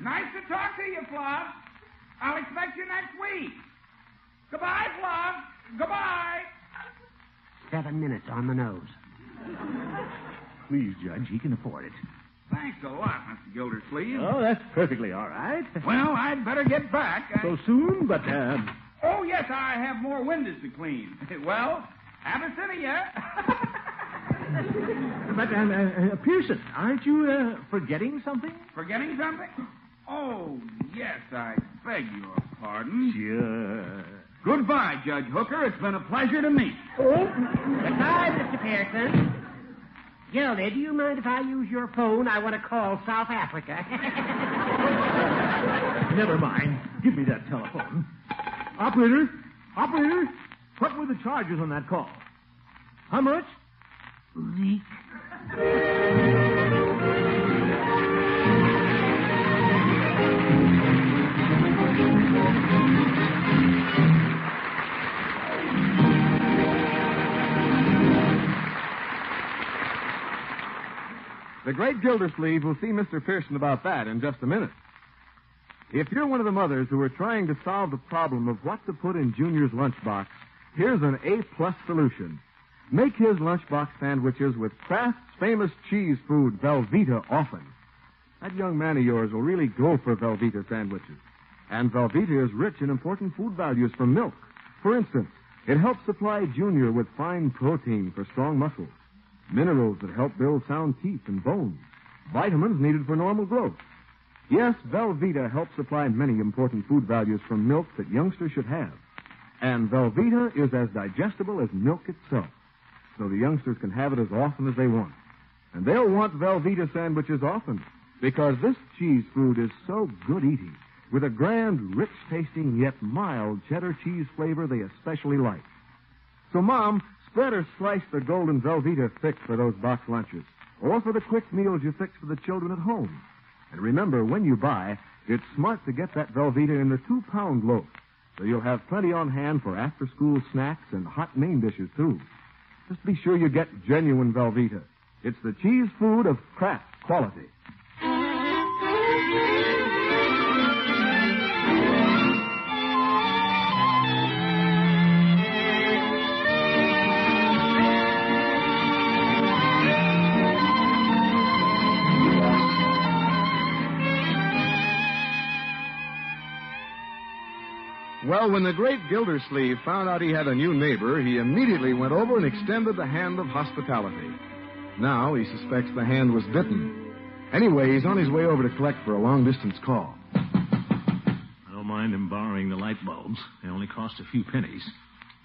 Nice to talk to you, Fluff. I'll expect you next week. Goodbye, Fluff. Goodbye. 7 minutes on the nose. Please, Judge, he can afford it. Thanks a lot, Mr. Gildersleeve. Oh, that's perfectly all right. Well, I'd better get back. So soon, but, Oh, yes, I have more windows to clean. Well, have a city yet. But, Pearson, aren't you, forgetting something? Forgetting something? Oh, yes, I beg your pardon. Sure. Goodbye, Judge Hooker. It's been a pleasure to meet. Oh, goodbye, Mr. Pearson. Gildy, do you mind if I use your phone? I want to call South Africa. Never mind. Give me that telephone. Operator, what were the charges on that call? How much? Zeke. The great Gildersleeve will see Mr. Pearson about that in just a minute. If you're one of the mothers who are trying to solve the problem of what to put in Junior's lunchbox, here's an A-plus solution. Make his lunchbox sandwiches with Kraft's famous cheese food, Velveeta, often. That young man of yours will really go for Velveeta sandwiches. And Velveeta is rich in important food values from milk. For instance, it helps supply Junior with fine protein for strong muscles, minerals that help build sound teeth and bones, vitamins needed for normal growth. Yes, Velveeta helps supply many important food values from milk that youngsters should have. And Velveeta is as digestible as milk itself, so the youngsters can have it as often as they want. And they'll want Velveeta sandwiches often, because this cheese food is so good eating, with a grand, rich-tasting, yet mild cheddar cheese flavor they especially like. So, Mom, spread or slice the golden Velveeta thick for those box lunches, or for the quick meals you fix for the children at home. And remember, when you buy, it's smart to get that Velveeta in the 2-pound loaf, so you'll have plenty on hand for after-school snacks and hot main dishes, too. Just be sure you get genuine Velveeta. It's the cheese food of Kraft quality. Well, when the great Gildersleeve found out he had a new neighbor, he immediately went over and extended the hand of hospitality. Now he suspects the hand was bitten. Anyway, he's on his way over to collect for a long-distance call. I don't mind him borrowing the light bulbs. They only cost a few pennies.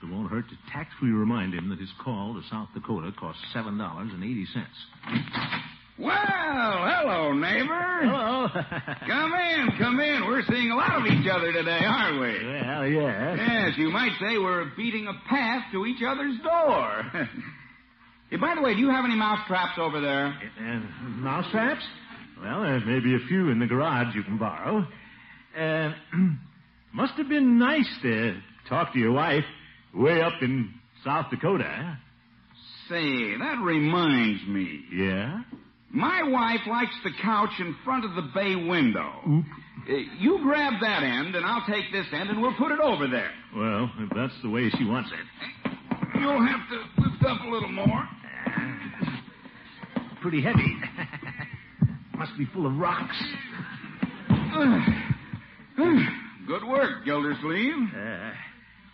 It won't hurt to tactfully remind him that his call to South Dakota cost $7.80. Well, hello, neighbor. Hello. Come in. We're seeing a lot of each other today, aren't we? Well, yes. Yes, you might say we're beating a path to each other's door. Hey, by the way, do you have any mouse traps over there? Mouse traps? Well, there may be a few in the garage you can borrow. Must have been nice to talk to your wife way up in South Dakota. Say, that reminds me. Yeah? My wife likes the couch in front of the bay window. You grab that end, and I'll take this end, and we'll put it over there. Well, if that's the way she wants it. You'll have to lift up a little more. Pretty heavy. Must be full of rocks. Good work, Gildersleeve.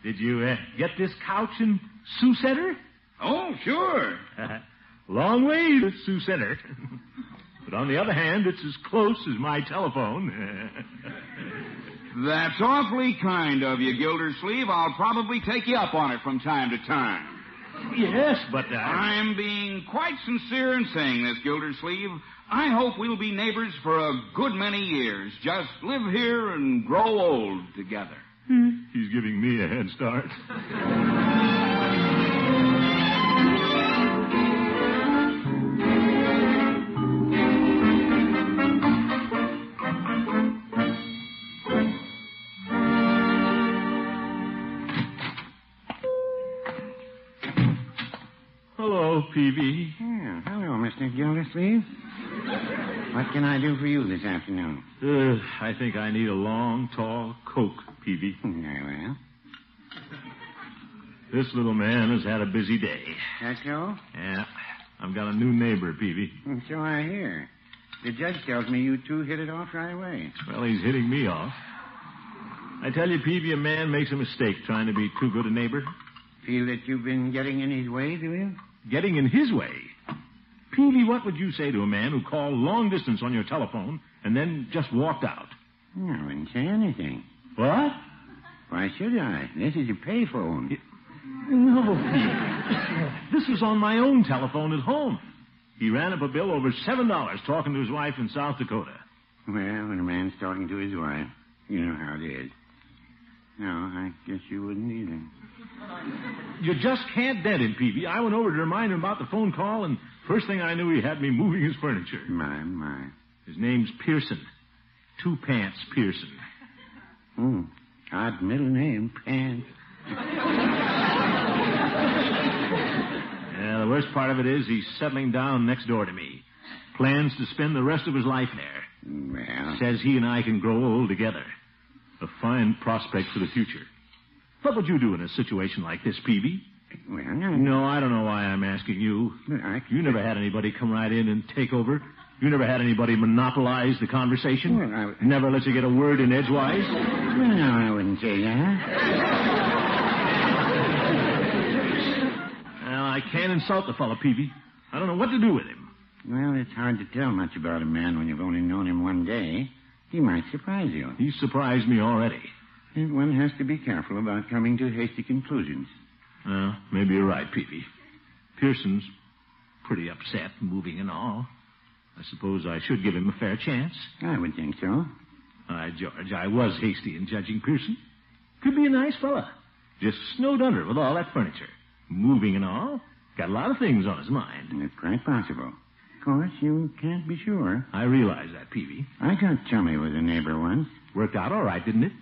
Did you get this couch in Sioux Center? Oh, sure. Long way to Sioux Center. But on the other hand, it's as close as my telephone. That's awfully kind of you, Gildersleeve. I'll probably take you up on it from time to time. Yes, but... I'm being quite sincere in saying this, Gildersleeve. I hope we'll be neighbors for a good many years. Just live here and grow old together. He's giving me a head start. Hello, Peavy. Yeah, hello, Mr. Gildersleeve. What can I do for you this afternoon? I think I need a long, tall Coke, Peavy. Very well. This little man has had a busy day. That so? Yeah. I've got a new neighbor, Peavy. So I hear. The judge tells me you two hit it off right away. Well, he's hitting me off. I tell you, Peavy, a man makes a mistake trying to be too good a neighbor. Feel that you've been getting in his way, do you? Getting in his way? Peavy, what would you say to a man who called long distance on your telephone and then just walked out? I wouldn't say anything. What? Why should I? This is a payphone. No, Peavy. This was on my own telephone at home. He ran up a bill over $7 talking to his wife in South Dakota. Well, when a man's talking to his wife, you know how it is. No, I guess you wouldn't either. You just can't dent him, Peavy. I went over to remind him about the phone call, and first thing I knew, he had me moving his furniture. My. His name's Pearson. Two Pants Pearson. Odd middle name, Pants. Yeah, the worst part of it is he's settling down next door to me. Plans to spend the rest of his life there. Well... Says he and I can grow old together. A fine prospect for the future. What would you do in a situation like this, Peavy? Well, No, I don't know why I'm asking you. You never had anybody come right in and take over. You never had anybody monopolize the conversation. Well, Never let you get a word in edgewise. Well, no, I wouldn't say that. Well, I can't insult the fellow, Peavy. I don't know what to do with him. Well, it's hard to tell much about a man when you've only known him one day. He might surprise you. He's surprised me already. And one has to be careful about coming to hasty conclusions. Well, maybe you're right, Peavy. Pearson's pretty upset, moving and all. I suppose I should give him a fair chance. I would think so. George, I was hasty in judging Pearson. Could be a nice fella. Just snowed under with all that furniture. Moving and all. Got a lot of things on his mind. It's quite possible. Of course, you can't be sure. I realize that, Peavy. I got chummy with a neighbor once. Worked out all right, didn't it?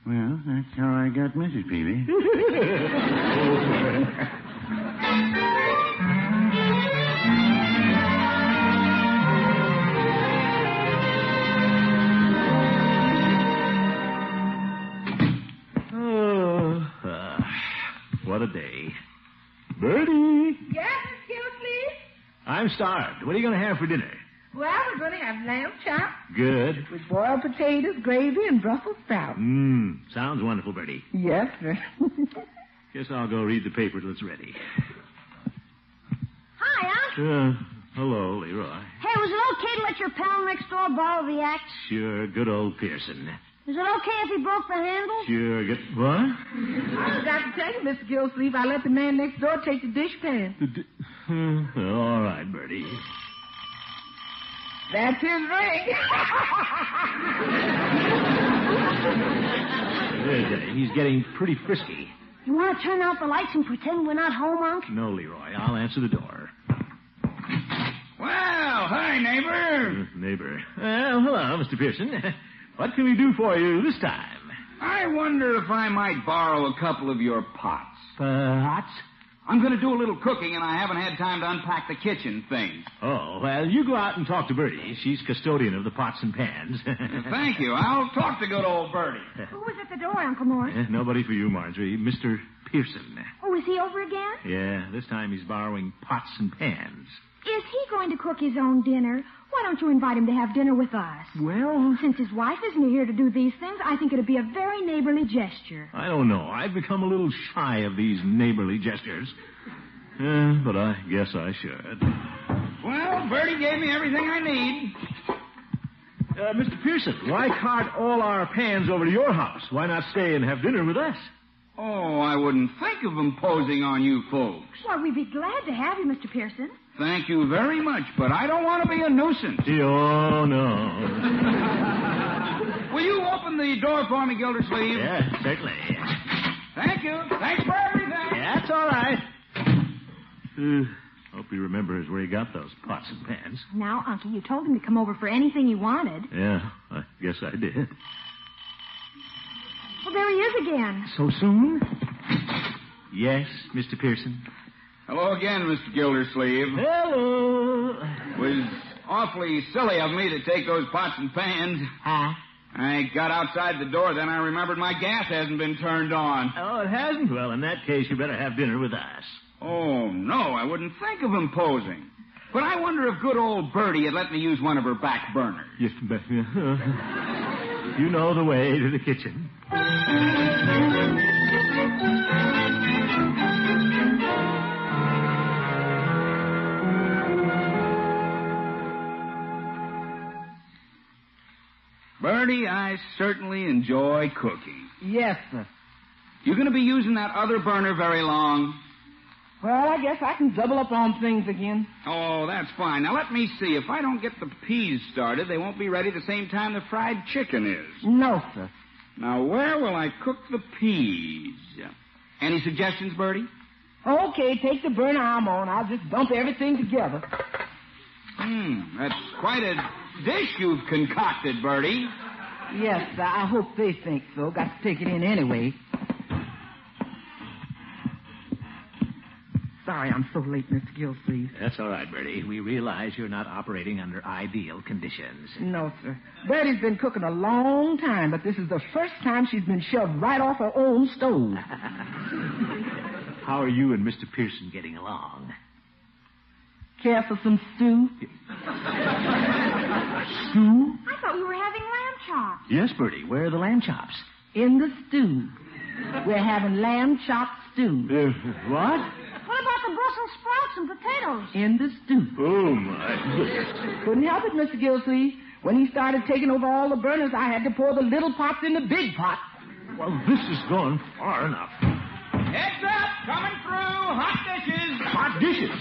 Well, that's how I got Mrs. Peavy. What a day. Bertie! Yes, Miss Gildersleeve? I'm starved. What are you going to have for dinner? Well, we're going to have lamb chop Good. with boiled potatoes, gravy, and Brussels sprouts. Sounds wonderful, Bertie. Yes, sir. Guess I'll go read the paper till it's ready. Hi, Unc. Hello, Leroy. Hey, was it okay to let your pal next door borrow the axe? Sure, good old Pearson. Is it okay if he broke the handle? Sure, good... What? I forgot to tell you, Mr. Gildersleeve, I let the man next door take the dishpan. All right, Bertie. That's his ring. He's getting pretty frisky. You want to turn out the lights and pretend we're not home, Unc? No, Leroy. I'll answer the door. Well, hi, neighbor. Neighbor. Well, hello, Mr. Pearson. What can we do for you this time? I wonder if I might borrow a couple of your pots. Pots? I'm going to do a little cooking, and I haven't had time to unpack the kitchen things. Oh, well, you go out and talk to Bertie. She's custodian of the pots and pans. Thank you. I'll talk to good old Bertie. Who was at the door, Uncle Mort? Nobody for you, Marjorie. Mr. Pearson. Oh, is he over again? Yeah, this time he's borrowing pots and pans. Is he going to cook his own dinner? Why don't you invite him to have dinner with us? Well, since his wife isn't here to do these things, I think it'd be a very neighborly gesture. I don't know. I've become a little shy of these neighborly gestures. But I guess I should. Well, Bertie gave me everything I need. Mr. Pearson, why cart all our pans over to your house? Why not stay and have dinner with us? Oh, I wouldn't think of imposing on you folks. Well, we'd be glad to have you, Mr. Pearson. Thank you very much, but I don't want to be a nuisance. Oh, no. Will you open the door for me, Gildersleeve? Yes, certainly. Thank you. Thanks for everything. That's all right. Hope he remembers where he got those pots and pans. Now, Uncle, you told him to come over for anything he wanted. Yeah, I guess I did. Well, there he is again. So soon? Yes, Mr. Pearson. Hello again, Mr. Gildersleeve. Hello. It was awfully silly of me to take those pots and pans. Huh? I got outside the door, then I remembered my gas hasn't been turned on. Oh, it hasn't? Well, in that case, you better have dinner with us. Oh, no, I wouldn't think of imposing. But I wonder if good old Bertie had let me use one of her back burners. Yes, but you know the way to the kitchen. Bertie, I certainly enjoy cooking. Yes, sir. You going to be using that other burner very long? Well, I guess I can double up on things again. Oh, that's fine. Now, let me see. If I don't get the peas started, they won't be ready the same time the fried chicken is. No, sir. Now, where will I cook the peas? Any suggestions, Bertie? Okay, take the burner I'm on. I'll just dump everything together. That's quite a dish you've concocted, Bertie. Yes, sir. I hope they think so. Got to take it in anyway. Sorry I'm so late, Mr. Gildersleeve. That's all right, Bertie. We realize you're not operating under ideal conditions. No, sir. Bertie's been cooking a long time, but this is the first time she's been shoved right off her own stove. How are you and Mr. Pearson getting along? Care for some stew? Stew? I thought we were having lamb chops. Yes, Bertie. Where are the lamb chops? In the stew. We're having lamb chop stew. What? What about the Brussels sprouts and potatoes? In the stew. Oh, my. Couldn't help it, Mr. Gildersleeve. When he started taking over all the burners, I had to pour the little pots in the big pot. Well, this has gone far enough. Heads up! Coming through! Hot dishes! Hot dishes?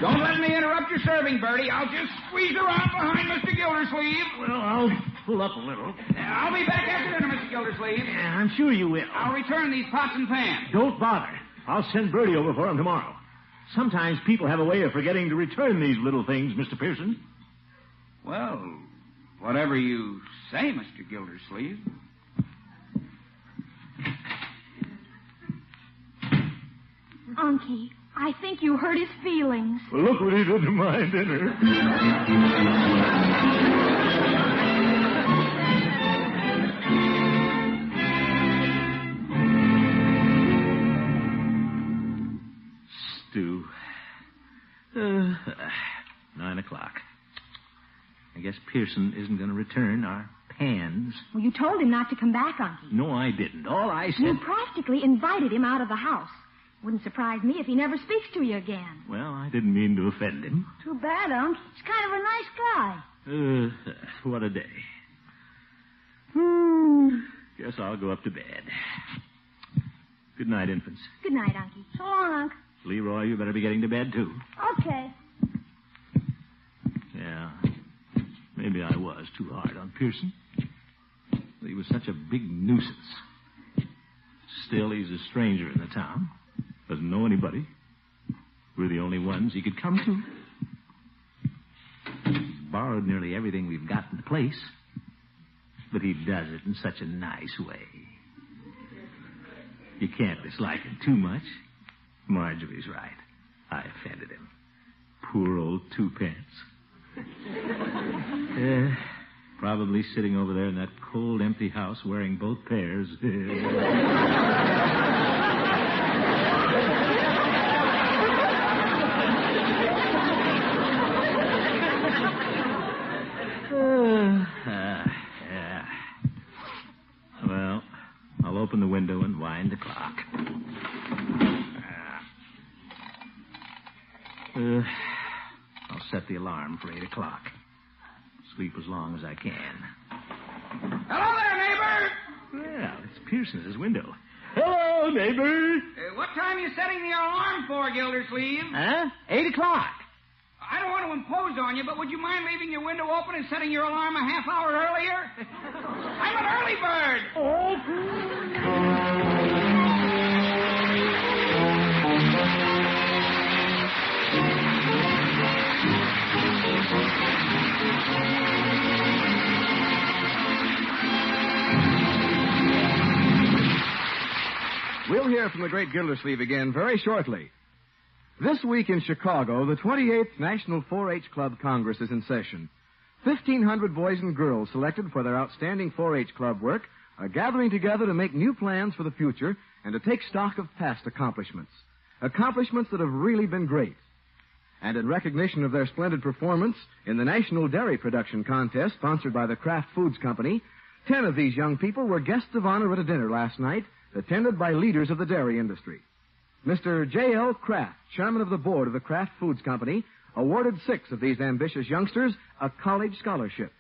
Don't let me interrupt your serving, Bertie. I'll just squeeze around behind Mr. Gildersleeve. Well, I'll pull up a little. I'll be back after dinner, Mr. Gildersleeve. Yeah, I'm sure you will. I'll return these pots and pans. Don't bother. I'll send Bertie over for him tomorrow. Sometimes people have a way of forgetting to return these little things, Mr. Pearson. Well, whatever you say, Mr. Gildersleeve. Unky, I think you hurt his feelings. Well, look what he did to my dinner. Stew. 9 o'clock. I guess Pearson isn't going to return our pans. Well, you told him not to come back, Unky. No, I didn't. All I said... You practically invited him out of the house. Wouldn't surprise me if he never speaks to you again. Well, I didn't mean to offend him. Too bad, Unc. He's kind of a nice guy. What a day. Guess I'll go up to bed. Good night, infants. Good night, Unky. So long, Unc. Leroy, you better be getting to bed, too. Okay. Yeah, maybe I was too hard on Pearson. He was such a big nuisance. Still, he's a stranger in the town. Doesn't know anybody. We're the only ones he could come to. He's borrowed nearly everything we've got in the place. But he does it in such a nice way. You can't dislike him too much. Marjorie's right. I offended him. Poor old Twopence. Probably sitting over there in that cold, empty house wearing both pairs. Well, I'll open the window and wind the clock. I'll set the alarm for 8 o'clock. Sleep as long as I can. Hello there, neighbor. Well, it's Pearson at his window. Hello, neighbor. What time are you setting the alarm for, Gildersleeve? Huh? 8 o'clock. I don't want to impose on you, but would you mind leaving your window open and setting your alarm a half hour earlier? I'm an early bird. We'll hear from the great Gildersleeve again very shortly. This week in Chicago, the 28th National 4-H Club Congress is in session. 1,500 boys and girls selected for their outstanding 4-H club work are gathering together to make new plans for the future and to take stock of past accomplishments. Accomplishments that have really been great. And in recognition of their splendid performance in the National Dairy Production Contest sponsored by the Kraft Foods Company, 10 of these young people were guests of honor at a dinner last night attended by leaders of the dairy industry. Mr. J.L. Kraft, chairman of the board of the Kraft Foods Company, awarded 6 of these ambitious youngsters a college scholarship,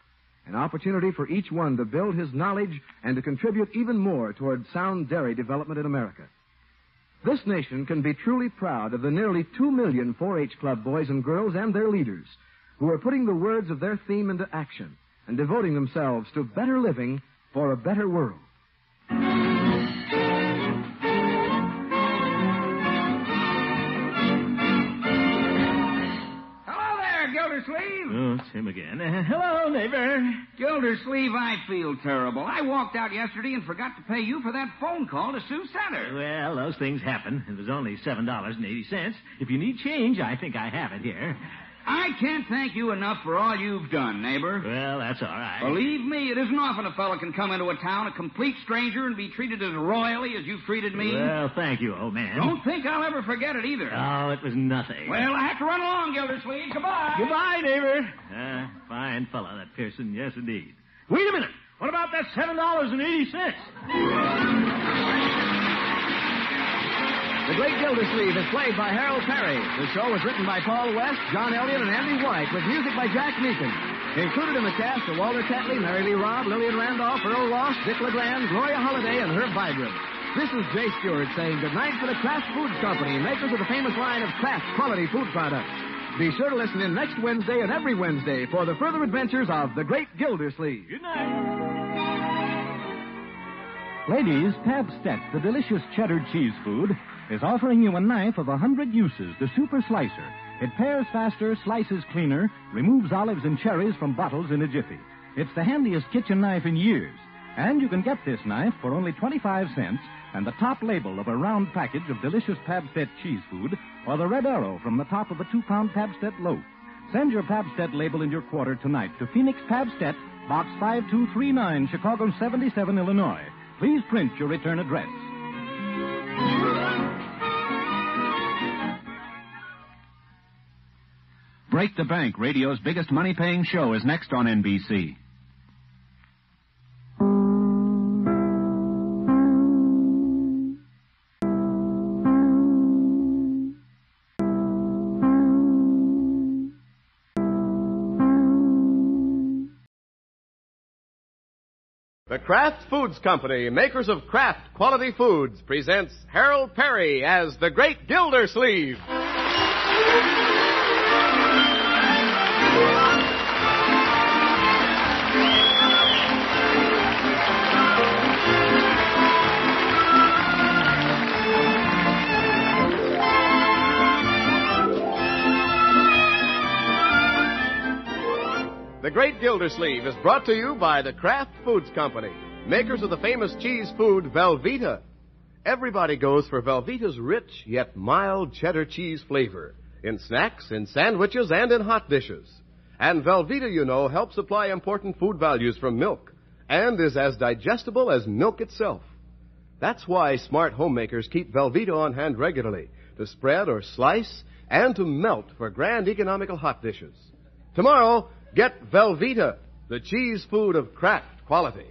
an opportunity for each one to build his knowledge and to contribute even more toward sound dairy development in America. This nation can be truly proud of the nearly 2 million 4-H Club boys and girls and their leaders who are putting the words of their theme into action and devoting themselves to better living for a better world. Gildersleeve? Oh, it's him again. Hello, neighbor. Gildersleeve, I feel terrible. I walked out yesterday and forgot to pay you for that phone call to Sioux Center. Well, those things happen. It was only $7.80. If you need change, I think I have it here. I can't thank you enough for all you've done, neighbor. Well, that's all right. Believe me, it isn't often a fellow can come into a town, a complete stranger, and be treated as royally as you've treated me. Well, thank you, old man. Don't think I'll ever forget it either. Oh, it was nothing. Well, I have to run along, Gildersleeve. Goodbye. Goodbye, neighbor. Fine fellow, that Pearson. Yes, indeed. Wait a minute. What about that $7.80? The Great Gildersleeve is played by Harold Perry. The show was written by Paul West, John Elliott, and Andy White, with music by Jack Meakin. Included in the cast are Walter Tetley, Mary Lee Robb, Lillian Randolph, Earl Ross, Dick LeGrand, Gloria Holliday, and Herb Vibrant. This is Jay Stewart saying goodnight for the Kraft Foods Company, makers of the famous line of Kraft quality food products. Be sure to listen in next Wednesday and every Wednesday for the further adventures of the Great Gildersleeve. Good night. Ladies, Pabstet, the delicious cheddar cheese food, is offering you a knife of 100 uses, the Super Slicer. It pares faster, slices cleaner, removes olives and cherries from bottles in a jiffy. It's the handiest kitchen knife in years. And you can get this knife for only 25 cents and the top label of a round package of delicious Pabstet cheese food or the red arrow from the top of a 2-pound Pabstet loaf. Send your Pabstet label in your quarter tonight to Phoenix Pabstet, Box 5239, Chicago 77, Illinois. Please print your return address. Break the Bank, radio's biggest money-paying show, is next on NBC. The Kraft Foods Company, makers of Kraft quality foods, presents Harold Perry as the Great Gildersleeve. The Great Gildersleeve is brought to you by the Kraft Foods Company, makers of the famous cheese food Velveeta. everybody goes for Velveeta's rich yet mild cheddar cheese flavor in snacks, in sandwiches, and in hot dishes. And Velveeta, you know, helps supply important food values from milk and is as digestible as milk itself. That's why smart homemakers keep Velveeta on hand regularly to spread or slice and to melt for grand economical hot dishes. Tomorrow, get Velveeta, the cheese food of Kraft quality.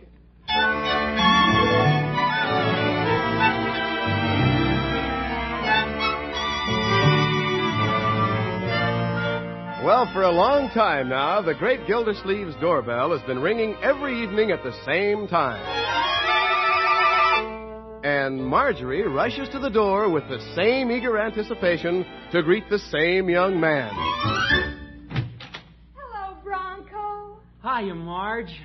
Well, for a long time now, the great Gildersleeve's doorbell has been ringing every evening at the same time. And Marjorie rushes to the door with the same eager anticipation to greet the same young man. Hello, Bronco. Hiya, Marge.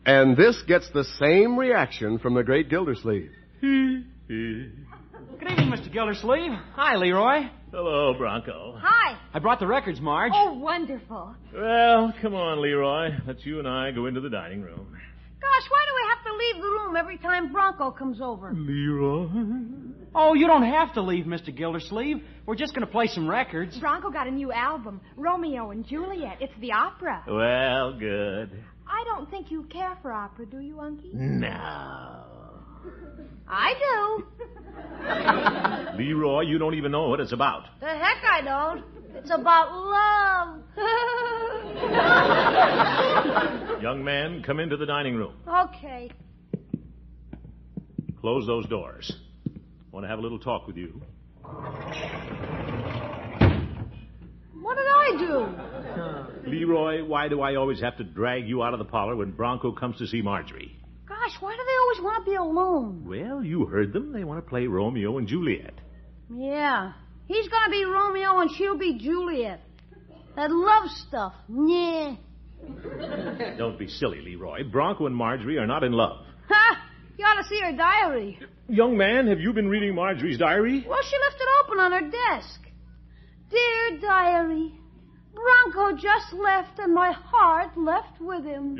And this gets the same reaction from the great Gildersleeve. Good evening, Mr. Gildersleeve. Hi, Leroy. Hello, Bronco. Hi. I brought the records, Marge. Oh, wonderful. Well, come on, Leroy. Let's you and I go into the dining room. Gosh, why do we have to leave the room every time Bronco comes over? Leroy? Oh, you don't have to leave, Mr. Gildersleeve. We're just going to play some records. Bronco got a new album, Romeo and Juliet. It's the opera. Well, good. I don't think you care for opera, do you, Unky? No. I do. Leroy, you don't even know what it's about. The heck I don't. It's about love. Young man, come into the dining room. Okay. Close those doors. Want to have a little talk with you. What did I do? Leroy, why do I always have to drag you out of the parlor when Bronco comes to see Marjorie? Gosh, why do they always want to be alone? Well, you heard them. They want to play Romeo and Juliet. Yeah. He's going to be Romeo and she'll be Juliet. That love stuff. Yeah. Don't be silly, Leroy. Bronco and Marjorie are not in love. Ha! You ought to see her diary. Young man, have you been reading Marjorie's diary? Well, she left it open on her desk. Dear diary, Bronco just left and my heart left with him.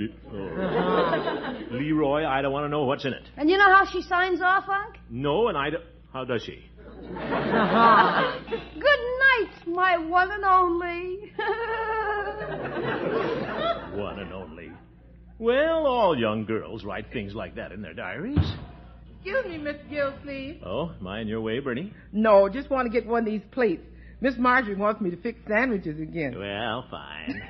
Leroy, I don't want to know what's in it. And you know how she signs off, Unc? No, and I don't... How does she? Good night, my one and only. One and only. Well, all young girls write things like that in their diaries. Excuse me, Mr. Gildersleeve. Oh, am I in your way, Bernie? No, just want to get one of these plates. Miss Marjorie wants me to fix sandwiches again. Well, fine.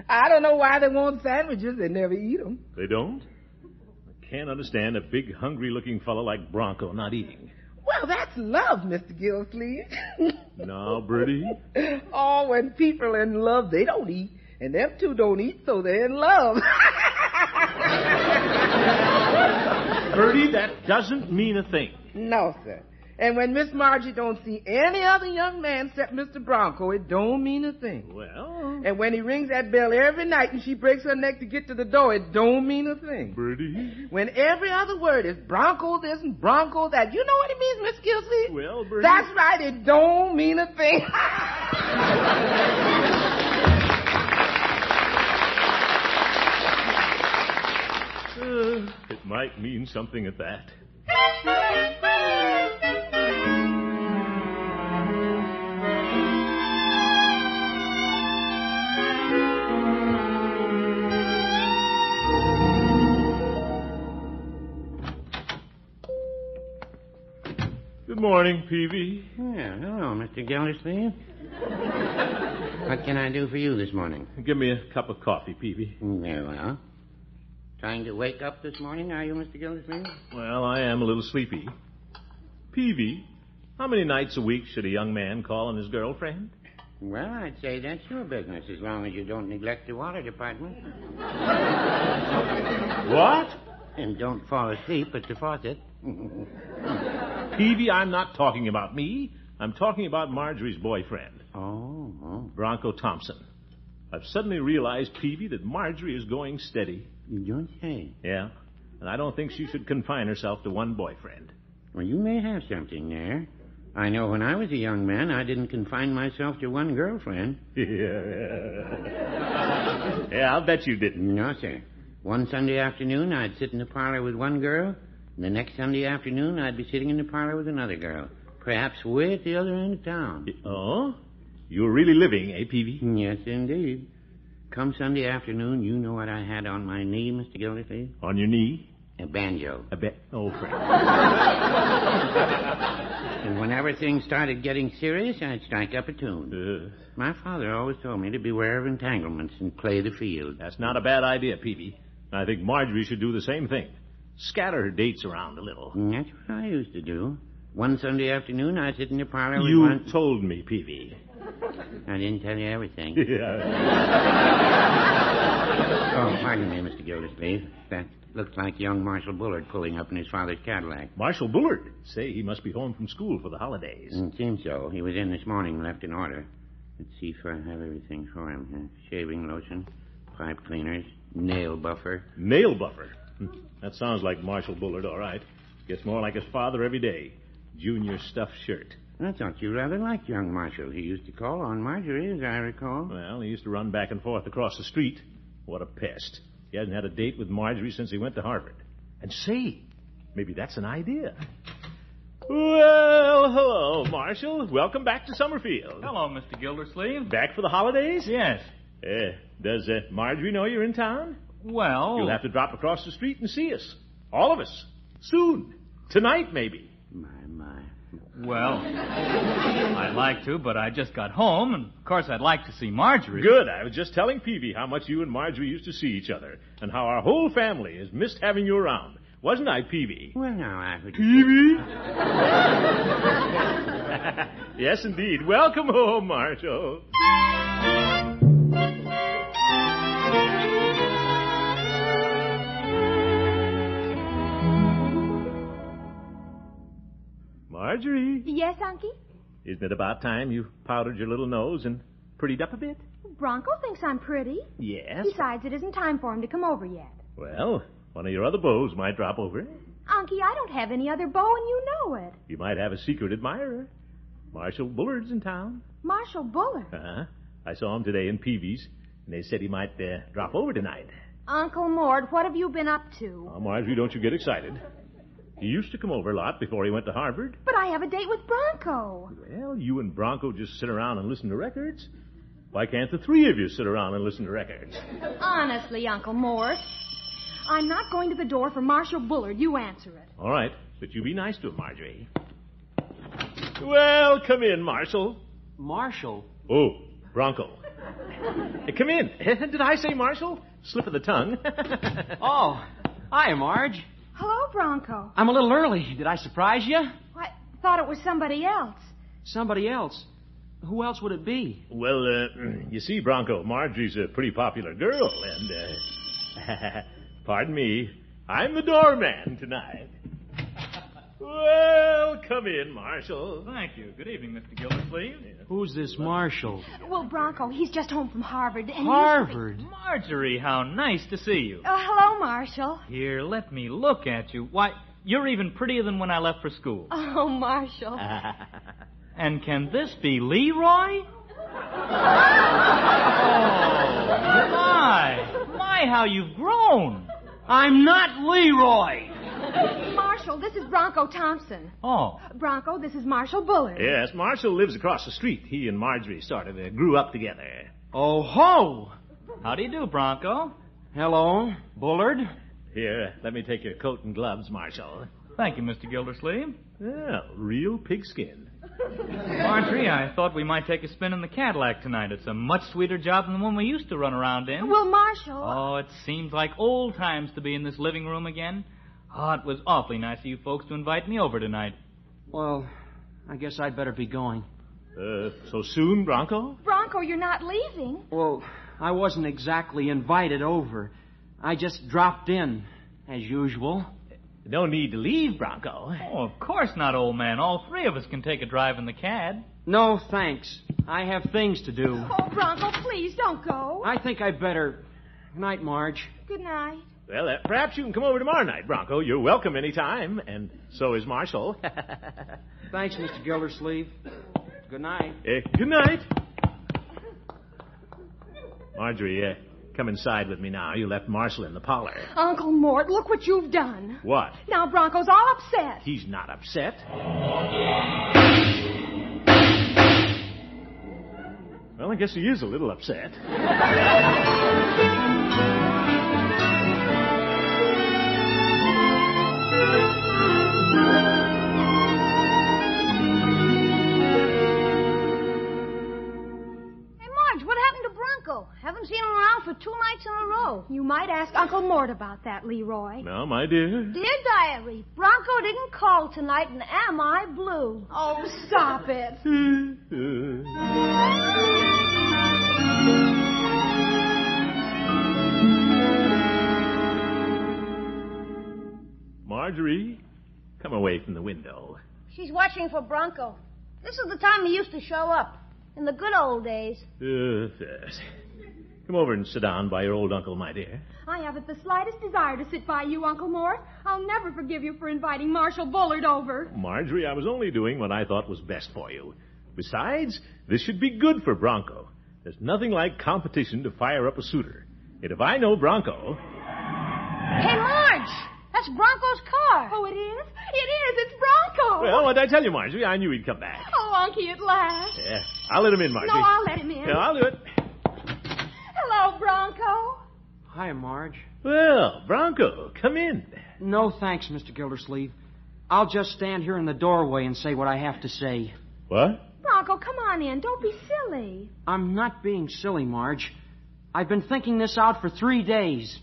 I don't know why they want sandwiches. They never eat them. They don't? I can't understand a big, hungry-looking fellow like Bronco not eating. Well, that's love, Mr. Gildersleeve. Now, Bertie? Oh, when people are in love, they don't eat. And them two don't eat, so they're in love. Bertie, that doesn't mean a thing. No, sir. And when Miss Margie don't see any other young man except Mr. Bronco, it don't mean a thing. Well... And when he rings that bell every night and she breaks her neck to get to the door, it don't mean a thing. Bertie? When every other word is Bronco this and Bronco that, you know what it means, Miss Gildersleeve? Well, Bertie... That's right, it don't mean a thing. It might mean something at that. Good morning, Peavy. Yeah, hello, Mr. Gildersleeve. What can I do for you this morning? Give me a cup of coffee, Peavy. Very well. Trying to wake up this morning, are you, Mr. Gildersleeve? Well, I am a little sleepy. Peavy, how many nights a week should a young man call on his girlfriend? Well, I'd say that's your business, as long as you don't neglect the water department. What? And don't fall asleep at the faucet. Peavy, I'm not talking about me. I'm talking about Marjorie's boyfriend. Oh. Bronco Thompson. I've suddenly realized, Peavy, that Marjorie is going steady. You don't say. Yeah, and I don't think she should confine herself to one boyfriend. Well, you may have something there. I know when I was a young man, I didn't confine myself to one girlfriend. Yeah, I'll bet you didn't. No, sir. One Sunday afternoon, I'd sit in the parlor with one girl. The next Sunday afternoon, I'd be sitting in the parlor with another girl, perhaps way at the other end of town. Oh? You're really living, eh, Peavy? Yes, indeed. Come Sunday afternoon, you know what I had on my knee, Mr. Gildersleeve? On your knee? A banjo. Oh, Frank. And whenever things started getting serious, I'd strike up a tune. My father always told me to beware of entanglements and play the field. That's not a bad idea, Peavy. I think Marjorie should do the same thing. Scatter her dates around a little. That's what I used to do. One Sunday afternoon, I'd sit in the parlor with You one... told me, Peavy. I didn't tell you everything. Yeah. Oh, pardon me, Mr. Gildersleeve. That looks like young Marshal Bullard pulling up in his father's Cadillac. Marshal Bullard? Say, he must be home from school for the holidays. It seems so. He was in this morning, left in order. Let's see if I have everything for him. Shaving lotion, pipe cleaners, nail buffer. Nail buffer? That sounds like Marshal Bullard, all right. Gets more like his father every day. Junior stuffed shirt. I thought you rather liked young Marshal. He used to call on Marjorie, as I recall. Well, he used to run back and forth across the street. What a pest. He hasn't had a date with Marjorie since he went to Harvard. And say, maybe that's an idea. Well, hello, Marshal. Welcome back to Summerfield. Hello, Mr. Gildersleeve. Back for the holidays? Yes. Does Marjorie know you're in town? Well... You'll have to drop across the street and see us. All of us. Soon. Tonight, maybe. My. Well, I'd like to, but I just got home, and of course I'd like to see Marjorie. Good. I was just telling Peavy how much you and Marjorie used to see each other, and how our whole family has missed having you around. Wasn't I, Peavy? Well, now, I heard Peavy? Yes, indeed. Welcome home, Marshal. Marjorie. Yes, Unky? Isn't it about time you powdered your little nose and prettied up a bit? Bronco thinks I'm pretty. Yes. Besides, it isn't time for him to come over yet. Well, one of your other beaux might drop over. Unky, I don't have any other beau, and you know it. You might have a secret admirer. Marshal Bullard's in town. Marshal Bullard? Uh-huh. I saw him today in Peavy's, and they said he might drop over tonight. Uncle Mort, what have you been up to? Oh, Marjorie, don't you get excited. He used to come over a lot before he went to Harvard. But I have a date with Bronco. Well, you and Bronco just sit around and listen to records. Why can't the three of you sit around and listen to records? Honestly, Uncle Mort, I'm not going to the door for Marshal Bullard. You answer it. All right, but you be nice to him, Marjorie. Well, come in, Marshal. Marshal? Oh, Bronco. Come in. Did I say Marshal? Slip of the tongue. Oh, hi, Marge. Hello, Bronco. I'm a little early. Did I surprise you? I thought it was somebody else. Somebody else? Who else would it be? Well, you see, Bronco, Marjorie's a pretty popular girl, and, pardon me, I'm the doorman tonight. Well, come in, Marshal. Thank you. Good evening, Mr. Gildersleeve. Who's this Marshal? Well, Bronco, he's just home from Harvard. And Harvard? Marjorie, how nice to see you. Hello, Marshal. Here, let me look at you. Why, you're even prettier than when I left for school. Oh, Marshal. And can this be Leroy? My, how you've grown. I'm not Leroy. Marshal, this is Bronco Thompson. Oh. Bronco, this is Marshal Bullard. Yes, Marshal lives across the street. He and Marjorie sort of grew up together. Oh, ho! How do you do, Bronco? Hello, Bullard. Here, let me take your coat and gloves, Marshal. Thank you, Mr. Gildersleeve. Well, real pigskin. Marjorie, I thought we might take a spin in the Cadillac tonight. It's a much sweeter job than the one we used to run around in. Well, Marshal... Oh, it seems like old times to be in this living room again. Oh, it was awfully nice of you folks to invite me over tonight. Well, I guess I'd better be going. So soon, Bronco? Bronco, you're not leaving. Well, I wasn't exactly invited over. I just dropped in, as usual. No need to leave, Bronco. Oh, of course not, old man. All three of us can take a drive in the cad. No, thanks. I have things to do. Oh, Bronco, please don't go. I think I'd better... Good night, Marge. Good night. Well, perhaps you can come over tomorrow night, Bronco. You're welcome any time, and so is Marshal. Thanks, Mr. Gildersleeve. Good night. Good night. Marjorie, Come inside with me now. You left Marshall in the parlor. Uncle Mort, look what you've done. What? Now Bronco's all upset. He's not upset. Well, I guess he is a little upset. Haven't seen him around for 2 nights in a row. You might ask Uncle Mort about that, Leroy. Now, my dear. Dear Diary, Bronco didn't call tonight, and am I blue? Oh, stop it. Marjorie, come away from the window. She's watching for Bronco. This is the time he used to show up. In the good old days. Come over and sit down by your old uncle, my dear. I haven't the slightest desire to sit by you, Uncle Mort. I'll never forgive you for inviting Marshal Bullard over. Marjorie, I was only doing what I thought was best for you. Besides, this should be good for Bronco. There's nothing like competition to fire up a suitor. And if I know Bronco... Hey, Marge! That's Bronco's car. Oh, it is? It is. It's Bronco. Well, what did I tell you, Marjorie? I knew he'd come back. Oh, Unky, at last. Yeah, I'll let him in, Marjorie. No, I'll let him in. Yeah, I'll do it. Hello, Bronco. Hi, Marge. Well, Bronco, come in. No, thanks, Mr. Gildersleeve. I'll just stand here in the doorway and say what I have to say. What? Bronco, come on in. Don't be silly. I'm not being silly, Marge. I've been thinking this out for 3 days.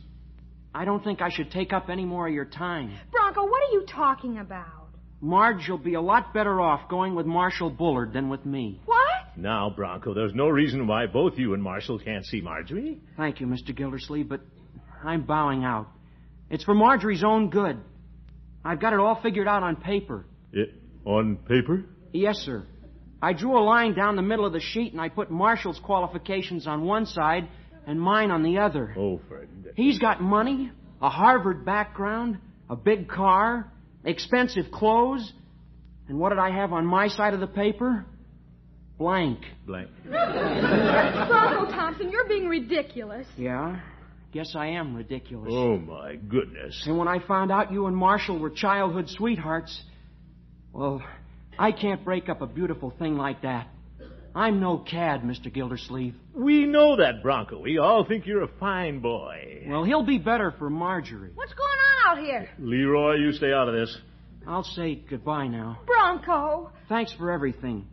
I don't think I should take up any more of your time. Bronco, what are you talking about? Marge, you'll be a lot better off going with Marshal Bullard than with me. What? Now, Bronco, there's no reason why both you and Marshall can't see Marjorie. Thank you, Mr. Gildersleeve, but I'm bowing out. It's for Marjorie's own good. I've got it all figured out on paper. On paper? Yes, sir. I drew a line down the middle of the sheet, and I put Marshall's qualifications on one side and mine on the other. Oh, Fred. He's got money, a Harvard background, a big car, expensive clothes. And what did I have on my side of the paper? Blank. Blank. Bronco Thompson, you're being ridiculous. Yeah, guess I am ridiculous. Oh, my goodness. And when I found out you and Marshall were childhood sweethearts, well, I can't break up a beautiful thing like that. I'm no cad, Mr. Gildersleeve. We know that, Bronco. We all think you're a fine boy. Well, he'll be better for Marjorie. What's going on out here? Leroy, you stay out of this. I'll say goodbye now. Bronco. Thanks for everything.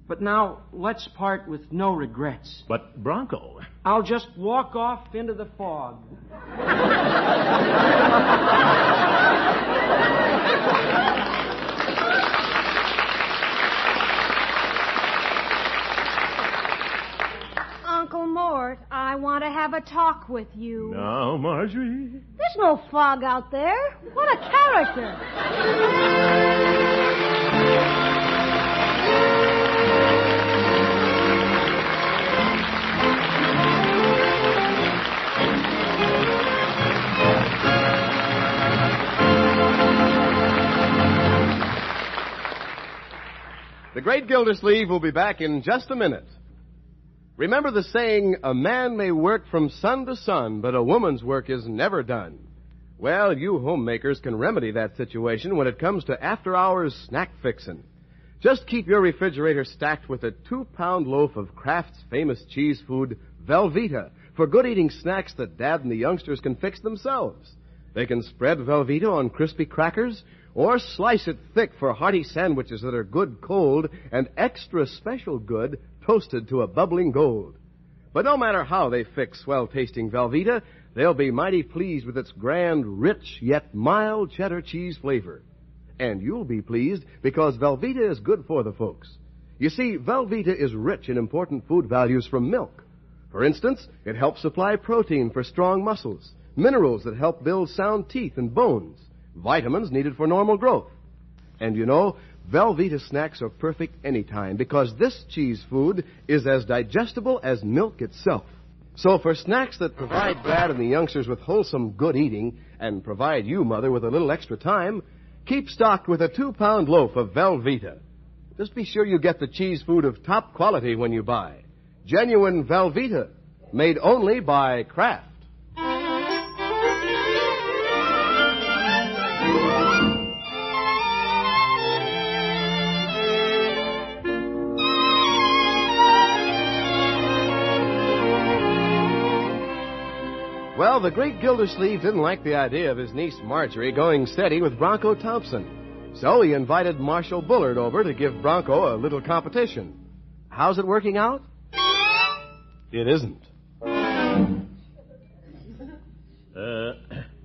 But now, let's part with no regrets. But, Bronco... I'll just walk off into the fog. Uncle Mort, I want to have a talk with you. Now, Marjorie... There's no fog out there. What a character. The great Gildersleeve will be back in just a minute. Remember the saying, a man may work from sun to sun, but a woman's work is never done. Well, you homemakers can remedy that situation when it comes to after-hours snack fixin'. Just keep your refrigerator stacked with a 2-pound loaf of Kraft's famous cheese food, Velveeta, for good-eating snacks that Dad and the youngsters can fix themselves. They can spread Velveeta on crispy crackers or slice it thick for hearty sandwiches that are good cold and extra special good toasted to a bubbling gold. But no matter how they fix swell-tasting Velveeta, they'll be mighty pleased with its grand, rich, yet mild cheddar cheese flavor. And you'll be pleased because Velveeta is good for the folks. You see, Velveeta is rich in important food values from milk. For instance, it helps supply protein for strong muscles, minerals that help build sound teeth and bones, vitamins needed for normal growth. And you know, Velveeta snacks are perfect anytime because this cheese food is as digestible as milk itself. So for snacks that provide Dad and the youngsters with wholesome good eating and provide you, Mother, with a little extra time, keep stocked with a 2-pound loaf of Velveeta. Just be sure you get the cheese food of top quality when you buy. Genuine Velveeta. Made only by Kraft. Well, the great Gildersleeve didn't like the idea of his niece Marjorie going steady with Bronco Thompson. So he invited Marshal Bullard over to give Bronco a little competition. How's it working out? It isn't.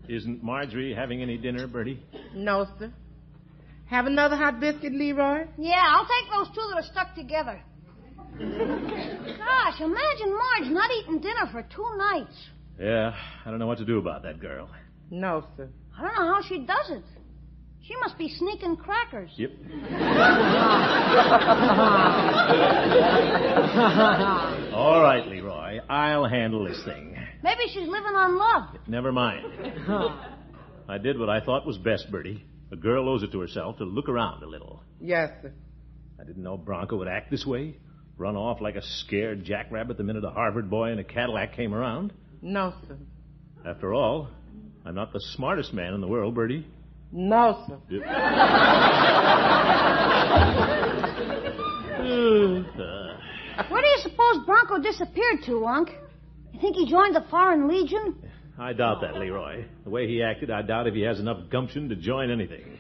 Isn't Marjorie having any dinner, Bertie? No, sir. Have another hot biscuit, Leroy? Yeah, I'll take those two that are stuck together. Gosh, imagine Marge not eating dinner for 2 nights. Yeah, I don't know what to do about that girl. No, sir. I don't know how she does it. She must be sneaking crackers. Yep. All right, Leroy. I'll handle this thing. Maybe she's living on love. Never mind. I did what I thought was best, Bertie. A girl owes it to herself to look around a little. Yes, sir. I didn't know Bronco would act this way. Run off like a scared jackrabbit the minute a Harvard boy in a Cadillac came around. No, sir. After all, I'm not the smartest man in the world, Bertie. No, sir. Where do you suppose Bronco disappeared to, Unc? You think he joined the Foreign Legion? I doubt that, Leroy. The way he acted, I doubt if he has enough gumption to join anything.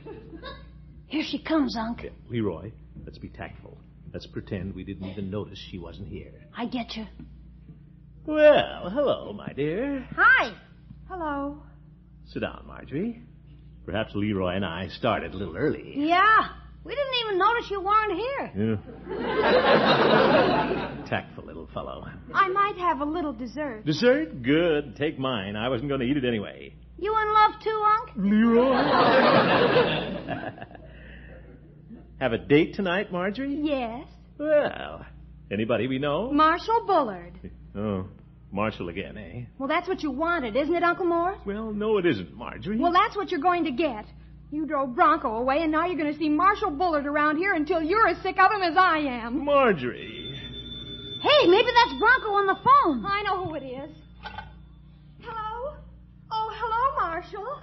Here she comes, Unc. Okay, Leroy, let's be tactful. Let's pretend we didn't even notice she wasn't here. I get you. Well, hello, my dear. Hi. Hello. Sit down, Marjorie. Perhaps Leroy and I started a little early. Yeah. We didn't even notice you weren't here. Yeah. Tactful little fellow. I might have a little dessert. Dessert? Good. Take mine. I wasn't going to eat it anyway. You in love too, Unc? Leroy. Have a date tonight, Marjorie? Yes. Well, anybody we know? Marshal Bullard. Oh, Marshal again, eh? Well, that's what you wanted, isn't it, Uncle Mort? Well, no, it isn't, Marjorie. Well, that's what you're going to get. You drove Bronco away, and now you're going to see Marshal Bullard around here until you're as sick of him as I am. Marjorie. Hey, maybe that's Bronco on the phone. I know who it is. Hello? Oh, hello, Marshal.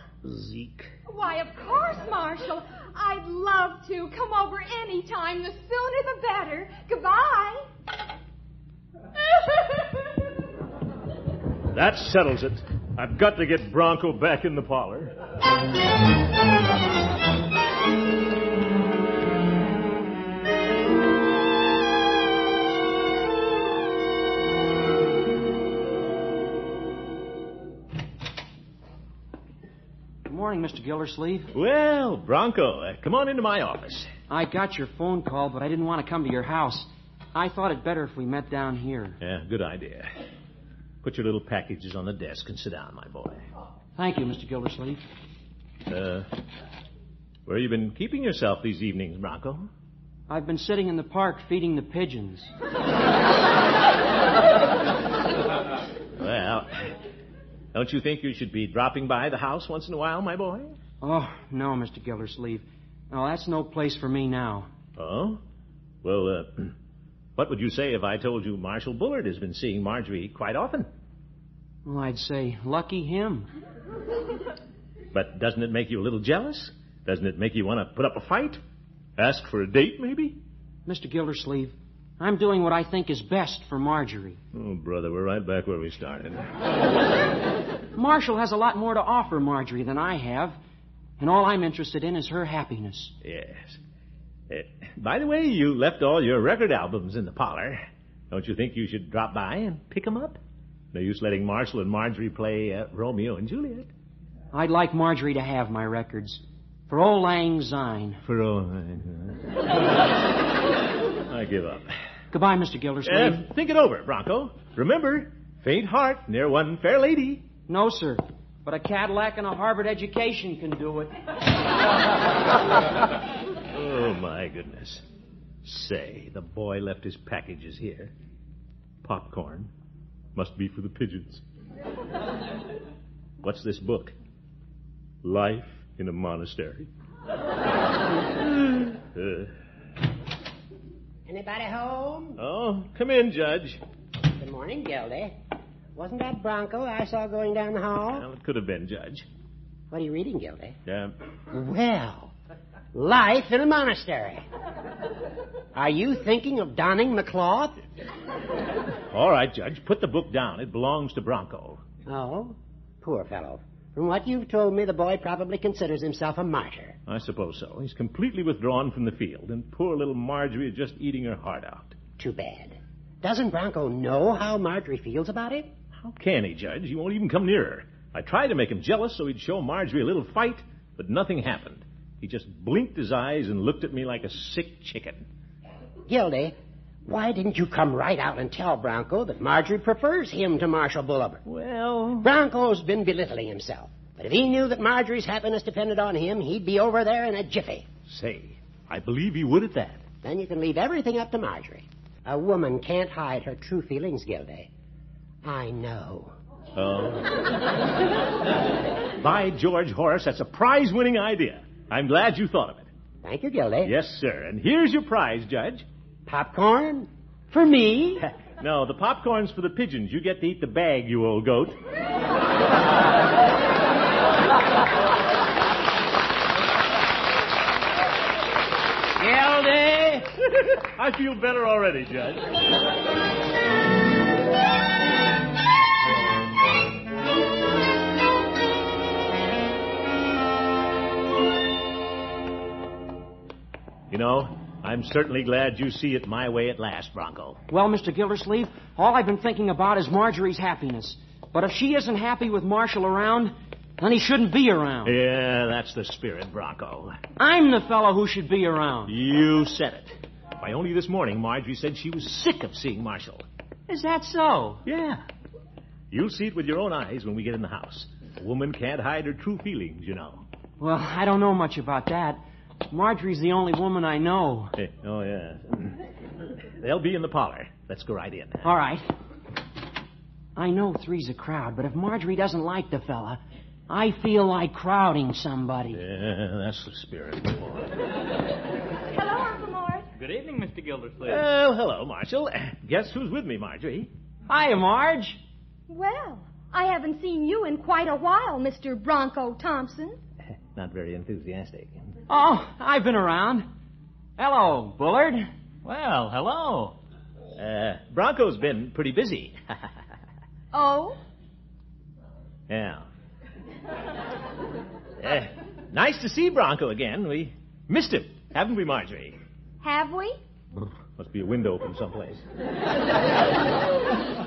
Zeke. Why, of course, Marshal. I'd love to. Come over any time. The sooner the better. Goodbye. That settles it. I've got to get Bronco back in the parlor. Good morning, Mr. Gildersleeve. Well, Bronco, come on into my office. I got your phone call, but I didn't want to come to your house. I thought it better if we met down here. Yeah, good idea. Put your little packages on the desk and sit down, my boy. Thank you, Mr. Gildersleeve. Where you been keeping yourself these evenings, Bronco? I've been sitting in the park feeding the pigeons. Well, don't you think you should be dropping by the house once in a while, my boy? Oh, no, Mr. Gildersleeve. No, that's no place for me now. Oh? Well, what would you say if I told you Marshal Bullard has been seeing Marjorie quite often? Well, I'd say, lucky him. But doesn't it make you a little jealous? Doesn't it make you want to put up a fight? Ask for a date, maybe? Mr. Gildersleeve, I'm doing what I think is best for Marjorie. Oh, brother, we're right back where we started. Marshall has a lot more to offer Marjorie than I have, and all I'm interested in is her happiness. Yes. By the way, you left all your record albums in the parlor. Don't you think you should drop by and pick them up? No use letting Marshall and Marjorie play Romeo and Juliet. I'd like Marjorie to have my records. For Auld Lang Syne. For Auld Lang Syne. I give up. Goodbye, Mr. Gildersleeve. Think it over, Bronco. Remember, faint heart near one fair lady. No, sir. But a Cadillac and a Harvard education can do it. Oh, my goodness. Say, the boy left his packages here. Popcorn. Must be for the pigeons. What's this book? Life in a Monastery. Anybody home? Oh, come in, Judge. Good morning, Gildy. Wasn't that Bronco I saw going down the hall? Well, it could have been, Judge. What are you reading, Gildy? Well, Life in a Monastery. Are you thinking of donning the cloth? all right, Judge. Put the book down. It belongs to Bronco. Oh, poor fellow. From what you've told me, the boy probably considers himself a martyr. I suppose so. He's completely withdrawn from the field, and poor little Marjorie is just eating her heart out. Too bad. Doesn't Bronco know how Marjorie feels about it? How can he, Judge? He won't even come near her. I tried to make him jealous so he'd show Marjorie a little fight, but nothing happened. He just blinked his eyes and looked at me like a sick chicken. Gildy, why didn't you come right out and tell Bronco that Marjorie prefers him to Marshal Bullard? Well... Bronco's been belittling himself. But if he knew that Marjorie's happiness depended on him, he'd be over there in a jiffy. Say, I believe he would at that. Then you can leave everything up to Marjorie. A woman can't hide her true feelings, Gildy. I know. Oh. By George Horace, that's a prize-winning idea. I'm glad you thought of it. Thank you, Gildy. Yes, sir. And here's your prize, Judge. Popcorn? For me? No, the popcorn's for the pigeons. You get to eat the bag, you old goat. Gildy! I feel better already, Judge. You know, I'm certainly glad you see it my way at last, Bronco. Well, Mr. Gildersleeve, all I've been thinking about is Marjorie's happiness. But if she isn't happy with Marshall around, then he shouldn't be around. Yeah, that's the spirit, Bronco. I'm the fellow who should be around. You said it. Why, only this morning, Marjorie said she was sick of seeing Marshall. Is that so? Yeah. You'll see it with your own eyes when we get in the house. A woman can't hide her true feelings, you know. Well, I don't know much about that. Marjorie's the only woman I know. Oh, yeah. They'll be in the parlor. Let's go right in. All right. I know three's a crowd, but if Marjorie doesn't like the fella, I feel like crowding somebody. Yeah, that's the spirit. Hello, Uncle Mort. Good evening, Mr. Gildersleeve. Well, hello, Marshall. Guess who's with me, Marjorie? Hiya, Marge. Well, I haven't seen you in quite a while, Mr. Bronco Thompson. Not very enthusiastic. Oh, I've been around. Hello, Bullard. Well, hello. Bronco's been pretty busy. Oh? Yeah. Nice to see Bronco again. We missed him, haven't we, Marjorie? Have we? Must be a window from someplace.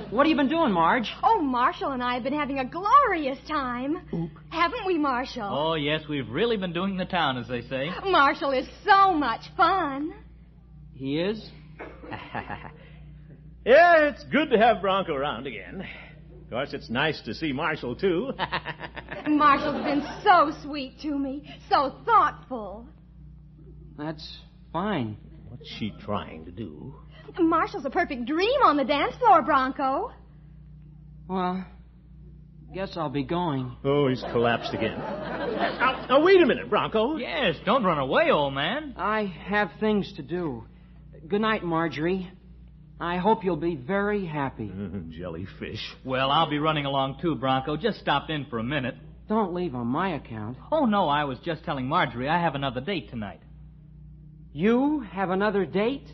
What have you been doing, Marge? Oh, Marshall and I have been having a glorious time. Oop. Haven't we, Marshall? Oh, yes, we've really been doing the town, as they say. Marshall is so much fun. He is? Yeah, it's good to have Bronco around again. Of course, it's nice to see Marshall, too. Marshall's been so sweet to me, so thoughtful. That's fine. What's she trying to do? Marshall's a perfect dream on the dance floor, Bronco. Well, guess I'll be going. Oh, he's collapsed again. Now, wait a minute, Bronco. Yes, don't run away, old man. I have things to do. Good night, Marjorie. I hope you'll be very happy. Jellyfish. Well, I'll be running along too, Bronco. Just stopped in for a minute. Don't leave on my account. Oh, no, I was just telling Marjorie I have another date tonight. You have another date?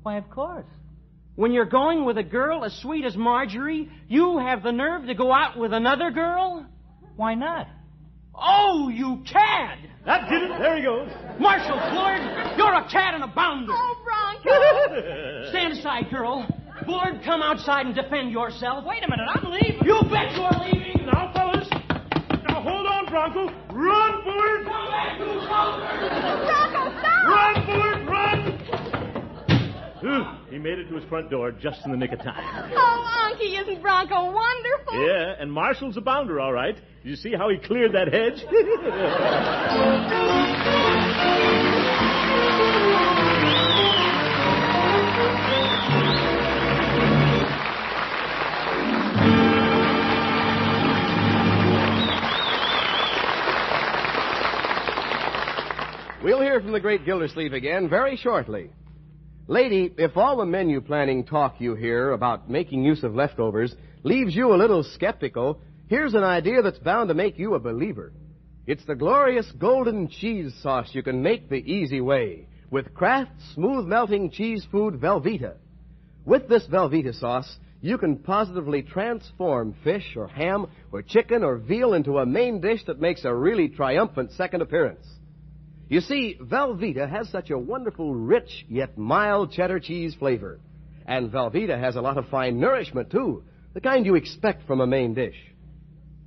Why, of course. When you're going with a girl as sweet as Marjorie, you have the nerve to go out with another girl? Why not? Oh, you cad! That did it. There he goes. Marshal Bullard, you're a cad and a bounder. Oh, Bronco! Stand aside, girl. Bullard, come outside and defend yourself. Wait a minute, I'm leaving. You bet you're leaving. Now, fellas. Now, hold on, Bronco. Run, Bullard. Come back, you bounder. Bronco, stop! Run, Bullard, run! He made it to his front door just in the nick of time. Oh, Unky, isn't Bronco wonderful? Yeah, and Marshall's a bounder, all right. Did you see how he cleared that hedge? We'll hear from the great Gildersleeve again very shortly. Lady, if all the menu planning talk you hear about making use of leftovers leaves you a little skeptical, here's an idea that's bound to make you a believer. It's the glorious golden cheese sauce you can make the easy way with Kraft's smooth-melting cheese food Velveeta. With this Velveeta sauce, you can positively transform fish or ham or chicken or veal into a main dish that makes a really triumphant second appearance. You see, Velveeta has such a wonderful, rich, yet mild cheddar cheese flavor. And Velveeta has a lot of fine nourishment, too, the kind you expect from a main dish.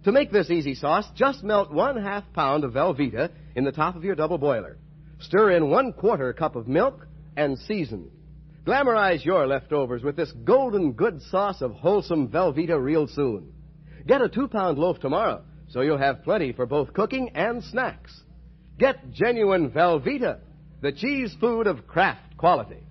To make this easy sauce, just melt 1/2 pound of Velveeta in the top of your double boiler. Stir in 1/4 cup of milk and season. Glamorize your leftovers with this golden good sauce of wholesome Velveeta real soon. Get a 2-pound loaf tomorrow, so you'll have plenty for both cooking and snacks. Get genuine Velveeta, the cheese food of Kraft quality.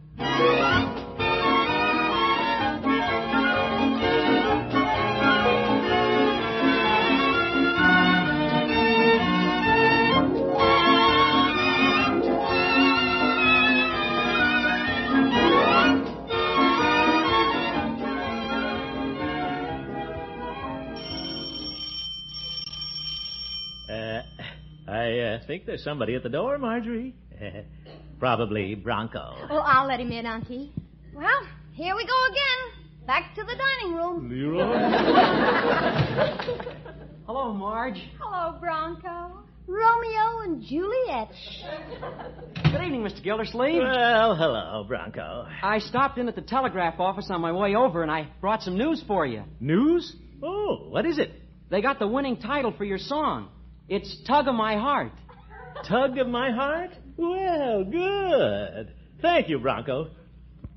I think there's somebody at the door, Marjorie. Probably Bronco. Oh, I'll let him in, Unky. Well, here we go again. Back to the dining room. Leroy? Hello, Marge. Hello, Bronco. Romeo and Juliet. Good evening, Mr. Gildersleeve. Well, hello, Bronco. I stopped in at the telegraph office on my way over, and I brought some news for you. News? Oh, what is it? They got the winning title for your song. It's Tug of My Heart. Tug of My Heart? Well, good. Thank you, Bronco.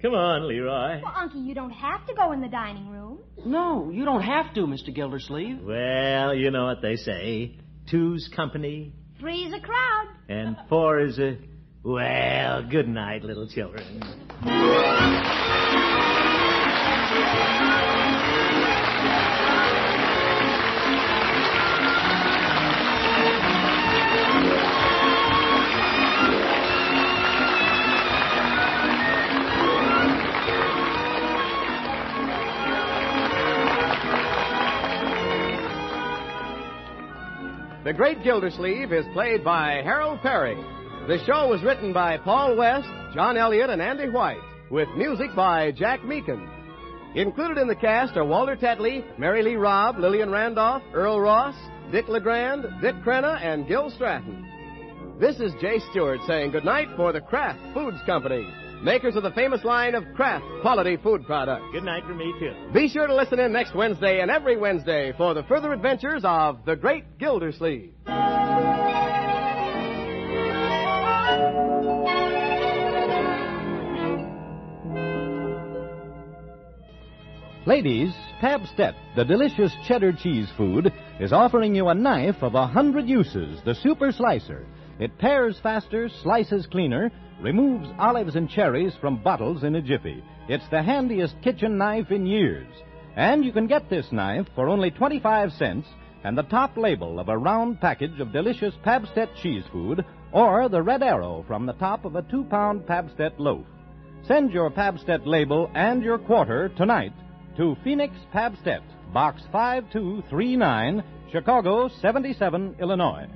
Come on, Leroy. Well, Unky, you don't have to go in the dining room. No, you don't have to, Mr. Gildersleeve. Well, you know what they say. 2's company. 3's a crowd. And 4 is a... Well, good night, little children. The Great Gildersleeve is played by Harold Perry. The show was written by Paul West, John Elliott, and Andy White, with music by Jack Meakin. Included in the cast are Walter Tetley, Mary Lee Robb, Lillian Randolph, Earl Ross, Dick LeGrand, Dick Crenna, and Gil Stratton. This is Jay Stewart saying goodnight for the Kraft Foods Company, makers of the famous line of Kraft quality food products. Good night for me, too. Be sure to listen in next Wednesday and every Wednesday for the further adventures of the Great Gildersleeve. Ladies, Pabstet, the delicious cheddar cheese food, is offering you a knife of 100 uses, the Super Slicer. It pares faster, slices cleaner, removes olives and cherries from bottles in a jiffy. It's the handiest kitchen knife in years. And you can get this knife for only 25 cents and the top label of a round package of delicious Pabstet cheese food or the red arrow from the top of a 2-pound Pabstet loaf. Send your Pabstet label and your quarter tonight to Phoenix Pabstet, Box 5239, Chicago 77, Illinois.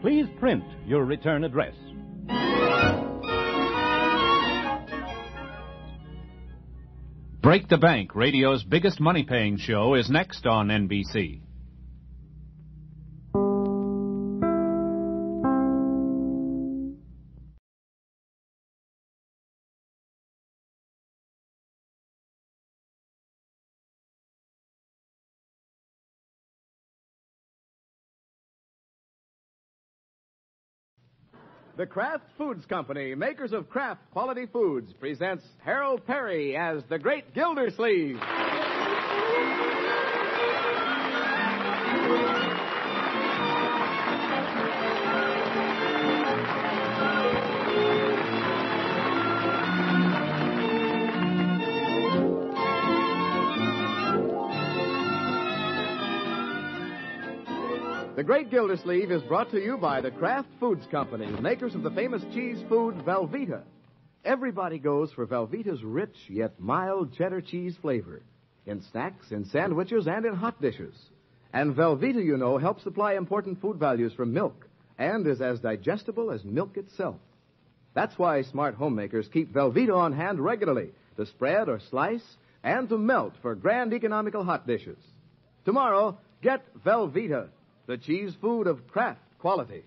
Please print your return address. Break the Bank, radio's biggest money-paying show, is next on NBC. The Kraft Foods Company, makers of Kraft quality foods, presents Harold Perry as the Great Gildersleeve. The Great Gildersleeve is brought to you by the Kraft Foods Company, makers of the famous cheese food Velveeta. everybody goes for Velveeta's rich yet mild cheddar cheese flavor in snacks, in sandwiches, and in hot dishes. And Velveeta, you know, helps supply important food values from milk and is as digestible as milk itself. That's why smart homemakers keep Velveeta on hand regularly to spread or slice and to melt for grand economical hot dishes. Tomorrow, get Velveeta, the cheese food of Kraft quality.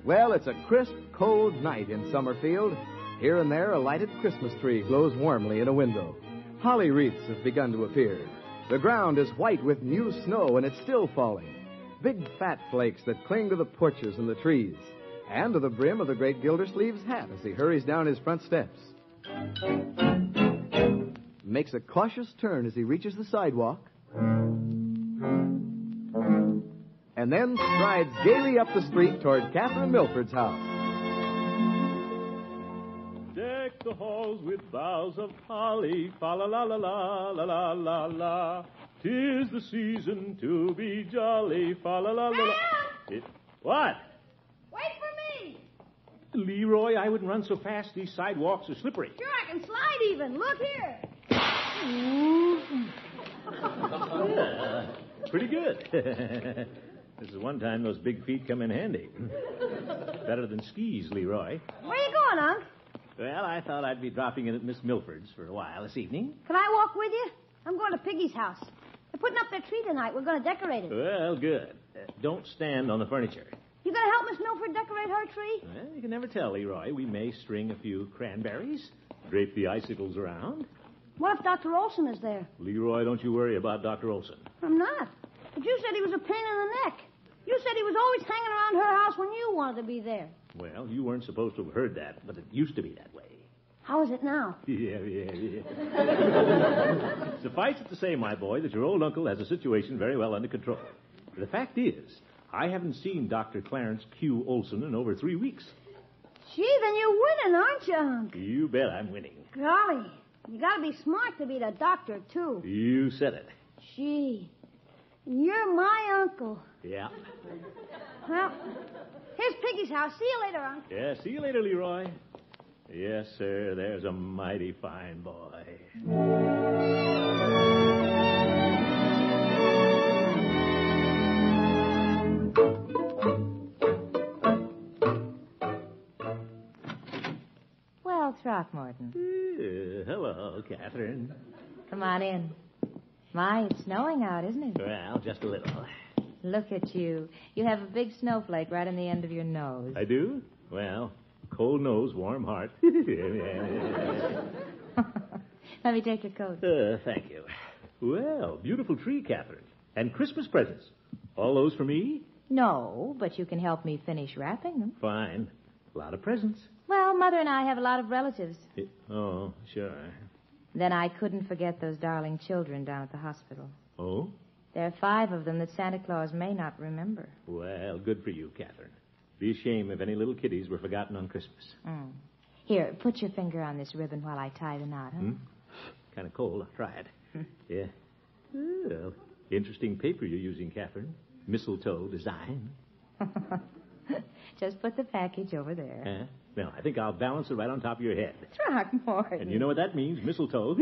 Well, it's a crisp, cold night in Summerfield. Here and there, a lighted Christmas tree glows warmly in a window. Holly wreaths have begun to appear. The ground is white with new snow, and it's still falling. Big fat flakes that cling to the porches and the trees, and to the brim of the great Gildersleeve's hat as he hurries down his front steps. Makes a cautious turn as he reaches the sidewalk, and then strides gaily up the street toward Catherine Milford's house. Deck the halls with boughs of holly, fa la la la la la la la la. 'Tis the season to be jolly, fa la la la la. What? Wait for me. Leroy, I wouldn't run so fast. These sidewalks are slippery. Sure, I can slide even. Look here. Yeah, pretty good. This is one time those big feet come in handy. Better than skis, Leroy. Where you going, Unc? Well, I thought I'd be dropping in at Miss Milford's for a while this evening. Can I walk with you? I'm going to Piggy's house. They're putting up their tree tonight. We're going to decorate it. Well, good. Don't stand on the furniture. You going to help Miss Milford decorate her tree? Well, you can never tell, Leroy. We may string a few cranberries, drape the icicles around. What if Dr. Olson is there? Leroy, don't you worry about Dr. Olson. I'm not. But you said he was a pain in the neck. You said he was always hanging around her house when you wanted to be there. Well, you weren't supposed to have heard that, but it used to be that way. How is it now? Yeah. Suffice it to say, my boy, that your old uncle has a situation very well under control. The fact is, I haven't seen Dr. Clarence Q. Olson in over 3 weeks. Gee, then you're winning, aren't you, Unc? You bet I'm winning. Golly, you got to be smart to be the doctor, too. You said it. Gee, you're my uncle. Yeah. Well, here's Piggy's house. See you later, Unc. Yeah, see you later, Leroy. Yes, sir, there's a mighty fine boy. Well, Throckmorton. Hello, Catherine. Come on in. My, it's snowing out, isn't it? Well, just a little. Look at you. You have a big snowflake right on the end of your nose. I do? Well, cold nose, warm heart. Let me take your coat. Thank you. Well, beautiful tree, Catherine. And Christmas presents. All those for me? No, but you can help me finish wrapping them. Fine. A lot of presents. Well, Mother and I have a lot of relatives. Oh, sure. Then I couldn't forget those darling children down at the hospital. Oh? There are 5 of them that Santa Claus may not remember. Well, good for you, Catherine. Be a shame if any little kiddies were forgotten on Christmas. Here, put your finger on this ribbon while I tie the knot, huh? Kind of cold. I'll try it. Yeah. Well, interesting paper you're using, Catherine. Mistletoe design. Just put the package over there. No, I think I'll balance it right on top of your head. Throckmorton. And you know what that means, mistletoe.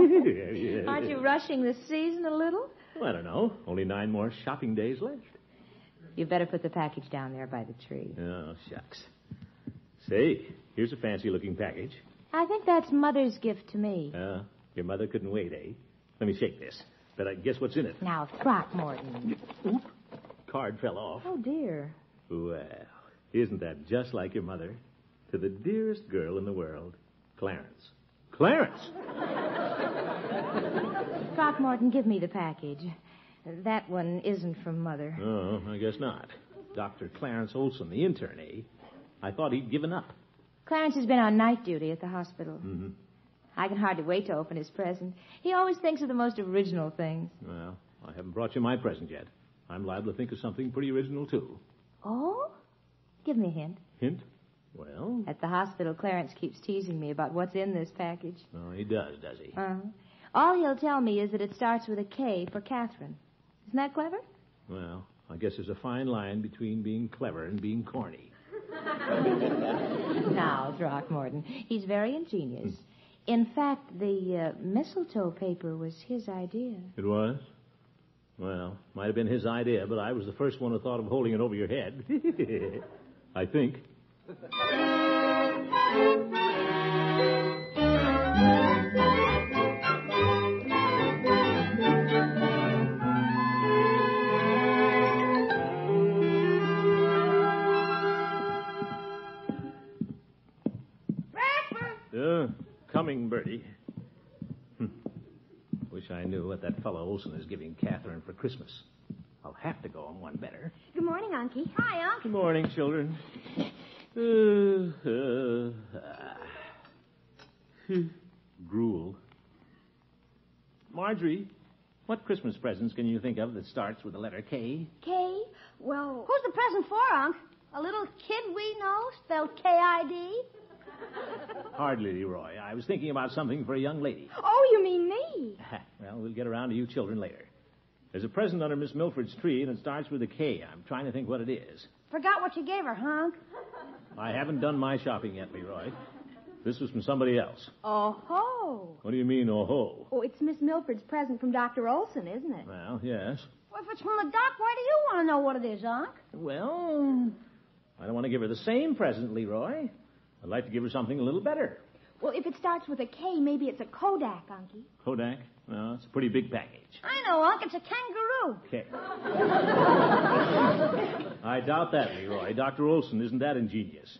Aren't you rushing the season a little? Well, I don't know. Only 9 more shopping days left. You better put the package down there by the tree. Oh, shucks. Say, here's a fancy-looking package. I think that's Mother's gift to me. Your mother couldn't wait, eh? Let me shake this. But I guess what's in it? Now, Throckmorton. Oop. Card fell off. Oh, dear. Well, isn't that just like your mother? To the dearest girl in the world, Clarence. Clarence! Throckmorton, give me the package. That one isn't from Mother. Oh, I guess not. Dr. Clarence Olson, the intern, eh? I thought he'd given up. Clarence has been on night duty at the hospital. Mm-hmm. I can hardly wait to open his present. He always thinks of the most original things. Well, I haven't brought you my present yet. I'm liable to think of something pretty original, too. Oh? Give me a hint. Hint? Well? At the hospital, Clarence keeps teasing me about what's in this package. Oh, he does he? Uh-huh. All he'll tell me is that it starts with a K for Catherine. Isn't that clever? Well, I guess there's a fine line between being clever and being corny. Now, Throckmorton, he's very ingenious. In fact, the mistletoe paper was his idea. It was? Well, might have been his idea, but I was the first one who thought of holding it over your head. I think. Coming, Bertie. Wish I knew what that fellow Olson is giving Catherine for Christmas. I'll have to go on one better. Good morning, Unky. Hi, Unc. Good morning, children. Gruel. Marjorie, what Christmas presents can you think of that starts with the letter K? K? Well... Who's the present for, Unc? A little kid we know, spelled K-I-D? Hardly, Leroy. I was thinking about something for a young lady. Oh, you mean me? Well, we'll get around to you children later. There's a present under Miss Milford's tree, and it starts with a K. I'm trying to think what it is. Forgot what you gave her, huh, Unc? I haven't done my shopping yet, Leroy. This was from somebody else. Oh-ho. What do you mean, oh-ho? Oh, it's Miss Milford's present from Dr. Olson, isn't it? Well, yes. Well, if it's from the doc, why do you want to know what it is, Unc? Well, I don't want to give her the same present, Leroy. I'd like to give her something a little better. Well, if it starts with a K, maybe it's a Kodak, Unky. Kodak? No, it's a pretty big package. I know, Unc. It's a kangaroo. Okay. I doubt that, Leroy. Dr. Olson isn't that ingenious.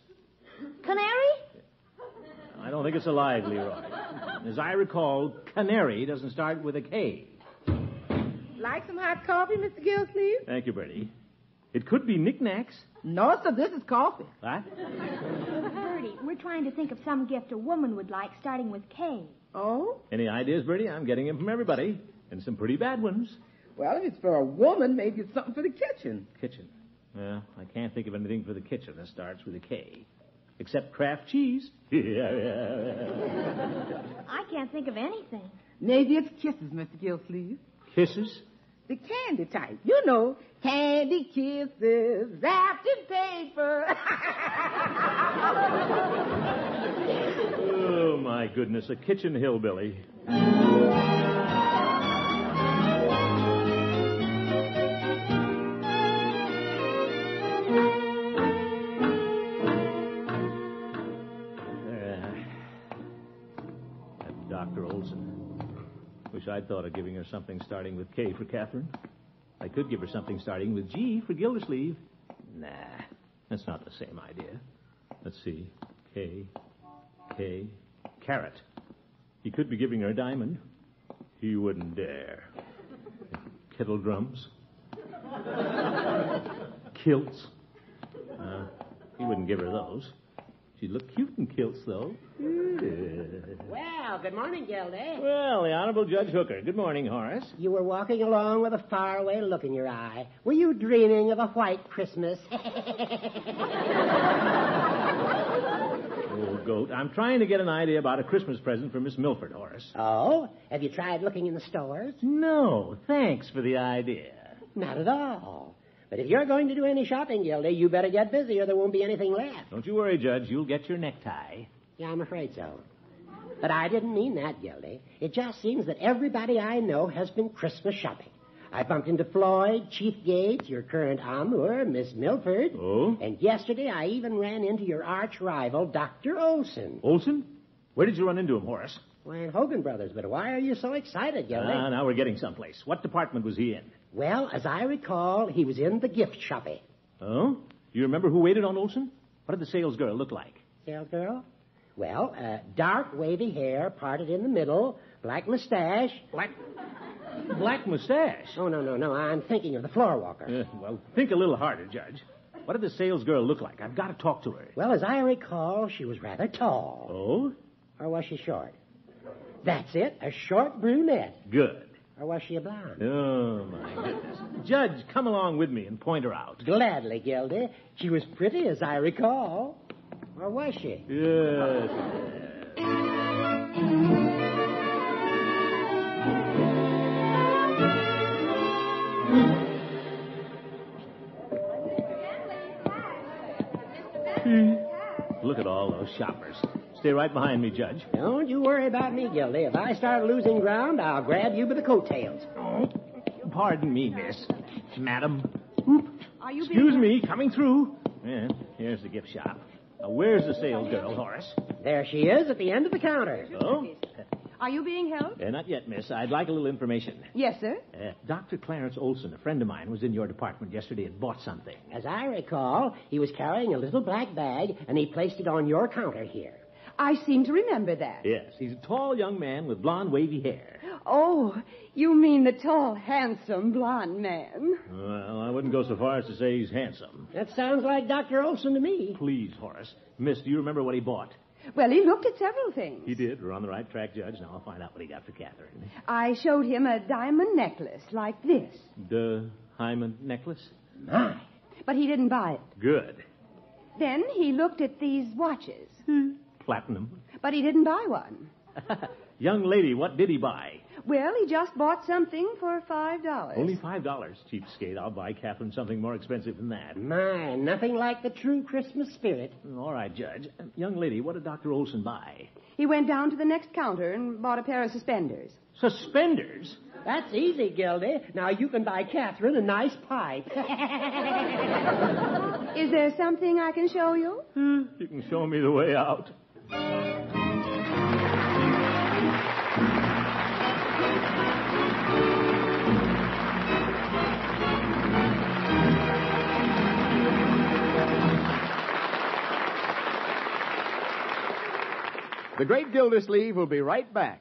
Canary? I don't think it's alive, Leroy. As I recall, canary doesn't start with a K. Like some hot coffee, Mr. Gildersleeve? Thank you, Bertie. It could be knickknacks. No, sir, this is coffee. What? Bertie, we're trying to think of some gift a woman would like starting with K. Oh? Any ideas, Bertie? I'm getting them from everybody. And some pretty bad ones. Well, if it's for a woman, maybe it's something for the kitchen. Kitchen? Well, I can't think of anything for the kitchen that starts with a K. Except Kraft cheese. I can't think of anything. Maybe it's kisses, Mr. Gildersleeve. Kisses? The candy type. You know, candy kisses wrapped in paper. Oh, my goodness, a kitchen hillbilly. Dr. Olson. Wish I'd thought of giving her something starting with K for Catherine. I could give her something starting with G for Gildersleeve. Nah, that's not the same idea. Let's see. K, carrot. He could be giving her a diamond. He wouldn't dare. Kettle drums. Kilts. He wouldn't give her those. She'd look cute in kilts, though. Well, good morning, Gildy. Well, the Honorable Judge Hooker. Good morning, Horace. You were walking along with a faraway look in your eye. Were you dreaming of a white Christmas? Old goat. I'm trying to get an idea about a Christmas present for Miss Milford, Horace. Oh? Have you tried looking in the stores? No. Thanks for the idea. Not at all. But if you're going to do any shopping, Gildy, you better get busy or there won't be anything left. Don't you worry, Judge. You'll get your necktie. Yeah, I'm afraid so. But I didn't mean that, Gildy. It just seems that everybody I know has been Christmas shopping. I bumped into Floyd, Chief Gates, your current amour, Miss Milford. Oh? And yesterday I even ran into your arch rival, Dr. Olson. Olson? Where did you run into him, Horace? We're in Hogan Brothers, but why are you so excited, Gildy? Now we're getting someplace. What department was he in? Well, as I recall, he was in the gift shopping. Oh? Do you remember who waited on Olson? What did the sales girl look like? Sales girl? Well, dark wavy hair, parted in the middle, black mustache. Black mustache? Oh, no. I'm thinking of the floor walker. Well, think a little harder, Judge. What did the sales girl look like? I've got to talk to her. Well, as I recall, she was rather tall. Oh? Or was she short? That's it, a short brunette. Good. Or was she a blonde? Oh, my goodness. Judge, come along with me and point her out. Gladly, Gildy. She was pretty, as I recall. Or was she? Yes. shoppers. Stay right behind me, Judge. Don't you worry about me, Gildy. If I start losing ground, I'll grab you by the coattails. Oh, pardon me, miss. Madam. Are you Excuse me, coming through. Yeah, here's the gift shop. Now, where's the sales girl, Horace? There she is at the end of the counter. Oh? Are you being helped? Not yet, miss. I'd like a little information. Yes, sir. Dr. Clarence Olson, a friend of mine, was in your department yesterday and bought something. As I recall, he was carrying a little black bag, and he placed it on your counter here. I seem to remember that. Yes, he's a tall young man with blonde, wavy hair. Oh, you mean the tall, handsome, blonde man? Well, I wouldn't go so far as to say he's handsome. That sounds like Dr. Olson to me. Please, Horace. Miss, do you remember what he bought? Well, he looked at several things. He did. We're on the right track, Judge. Now I'll find out what he got for Catherine. I showed him a diamond necklace like this. The diamond necklace? My. But he didn't buy it. Good. Then he looked at these watches. Platinum. But he didn't buy one. Young lady, what did he buy? Well, he just bought something for $5. Only $5, cheapskate. I'll buy Catherine something more expensive than that. My, nothing like the true Christmas spirit. All right, Judge. Young lady, what did Dr. Olson buy? He went down to the next counter and bought a pair of suspenders. Suspenders? That's easy, Gildy. Now you can buy Catherine a nice pipe. Is there something I can show you? You can show me the way out. The great Gildersleeve will be right back.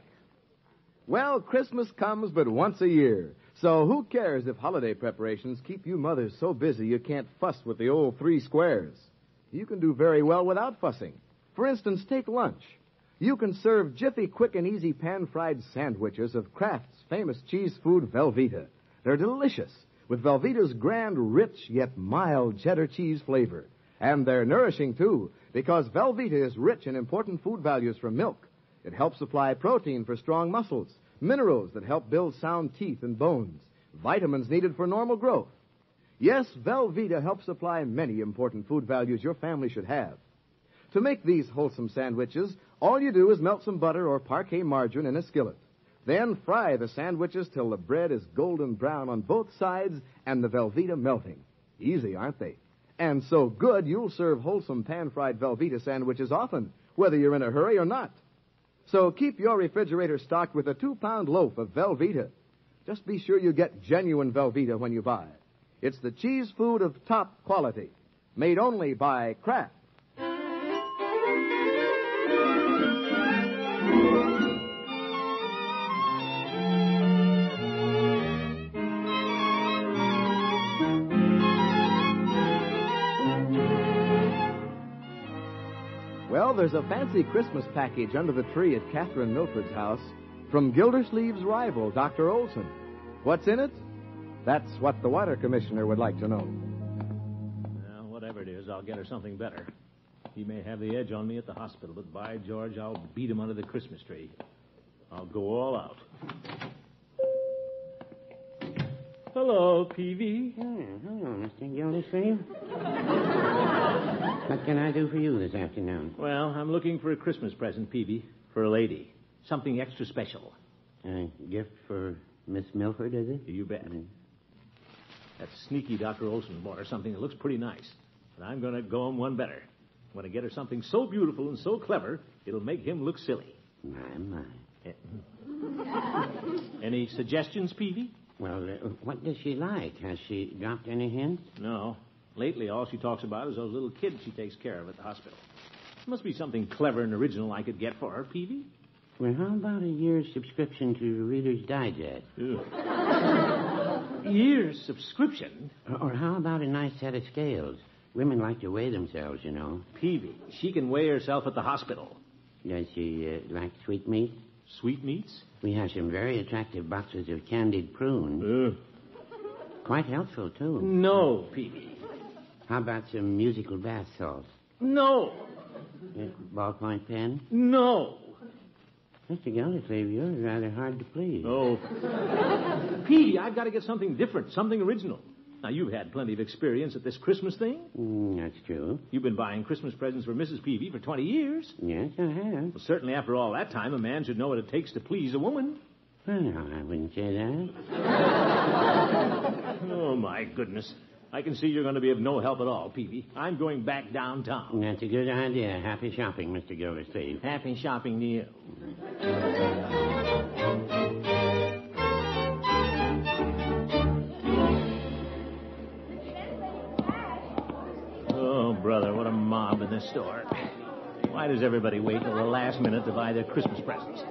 Well, Christmas comes but once a year, so who cares if holiday preparations keep you mothers so busy you can't fuss with the old 3 squares? You can do very well without fussing. For instance, take lunch. You can serve jiffy, quick, and easy pan-fried sandwiches of Kraft's famous cheese food, Velveeta. They're delicious, with Velveeta's grand, rich, yet mild cheddar cheese flavor. And they're nourishing, too, because Velveeta is rich in important food values from milk. It helps supply protein for strong muscles, minerals that help build sound teeth and bones, vitamins needed for normal growth. Yes, Velveeta helps supply many important food values your family should have. To make these wholesome sandwiches, all you do is melt some butter or parquet margarine in a skillet. Then fry the sandwiches till the bread is golden brown on both sides and the Velveeta melting. Easy, aren't they? And so good, you'll serve wholesome pan-fried Velveeta sandwiches often, whether you're in a hurry or not. So keep your refrigerator stocked with a 2-pound loaf of Velveeta. Just be sure you get genuine Velveeta when you buy. It's the cheese food of top quality, made only by Kraft. Well, there's a fancy Christmas package under the tree at Catherine Milford's house from Gildersleeve's rival, Dr. Olson. What's in it? That's what the water commissioner would like to know. Well, whatever it is, I'll get her something better. He may have the edge on me at the hospital, but by George, I'll beat him under the Christmas tree. I'll go all out. Hello, Peavy. Hello, Mr. Gildersleeve. What can I do for you this afternoon? Well, I'm looking for a Christmas present, Peavy, for a lady. Something extra special. A gift for Miss Milford, is it? You bet. That sneaky Dr. Olson bought her something that looks pretty nice. But I'm going to go him one better. I'm going to get her something so beautiful and so clever, it'll make him look silly. My. Any suggestions, Peavy? Well, what does she like? Has she dropped any hints? No. Lately, all she talks about is those little kids she takes care of at the hospital. Must be something clever and original I could get for her, Peavy. Well, how about a year's subscription to Reader's Digest? Year's subscription? Or how about a nice set of scales? Women like to weigh themselves, you know. Peavy, she can weigh herself at the hospital. Does she like sweetmeats? Sweetmeats? We have some very attractive boxes of candied prunes. Quite helpful, too. No, Peavy. How about some musical bath salts? No. Ballpoint pen? No. Mr. Gildersleeve, you're rather hard to please. Oh. Peavy, I've got to get something different, something original. Now, you've had plenty of experience at this Christmas thing. That's true. You've been buying Christmas presents for Mrs. Peavy for 20 years. Yes, I have. Well, certainly after all that time, a man should know what it takes to please a woman. Well, no, I wouldn't say that. Oh, my goodness. I can see you're going to be of no help at all, Peavy. I'm going back downtown. That's a good idea. Happy shopping, Mr. Gildersleeve. Happy shopping to you. Oh, brother, what a mob in this store. Why does everybody wait till the last minute to buy their Christmas presents?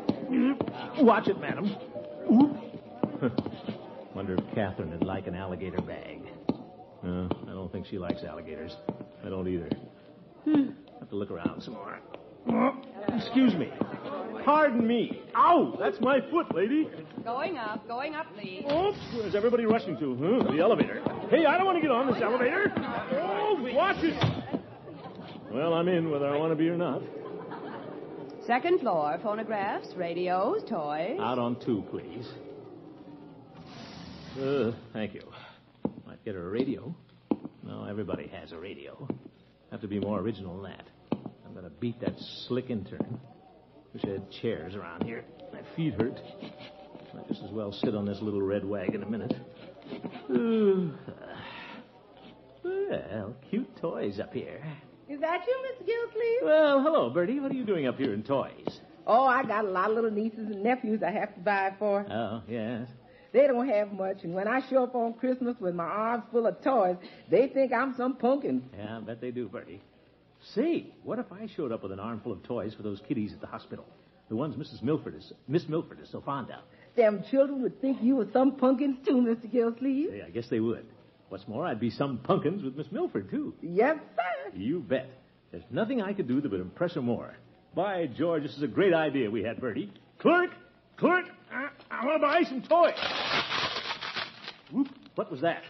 Watch it, madam. Wonder if Catherine would like an alligator bag. No, I don't think she likes alligators. I don't either. Have to look around some more. Excuse me. Pardon me. Ow! That's my foot, lady. Going up, please. Oops, where's everybody rushing to? Huh? The elevator. Hey, I don't want to get on this elevator. Oh, watch it. Well, I'm in whether I want to be or not. Second floor, phonographs, radios, toys. Out on 2, please. Thank you. Might get her a radio. No, everybody has a radio. Have to be more original than that. I'm going to beat that slick intern. Wish I had chairs around here. My feet hurt. Might just as well sit on this little red wagon a minute. Well, cute toys up here. Is that you, Mr. Gildersleeve? Well, hello, Bertie. What are you doing up here in toys? Oh, I got a lot of little nieces and nephews I have to buy for. Oh, yes. They don't have much, and when I show up on Christmas with my arms full of toys, they think I'm some punkin. Yeah, I bet they do, Bertie. Say, what if I showed up with an armful of toys for those kiddies at the hospital? The ones Miss Milford is so fond of. Them children would think you were some pumpkins, too, Mr. Gildersleeve. Yeah, I guess they would. What's more, I'd be some pumpkins with Miss Milford, too. Yes, sir. You bet. There's nothing I could do that would impress her more. By George, this is a great idea we had, Bertie. Clerk! I want to buy some toys. Whoop, what was that?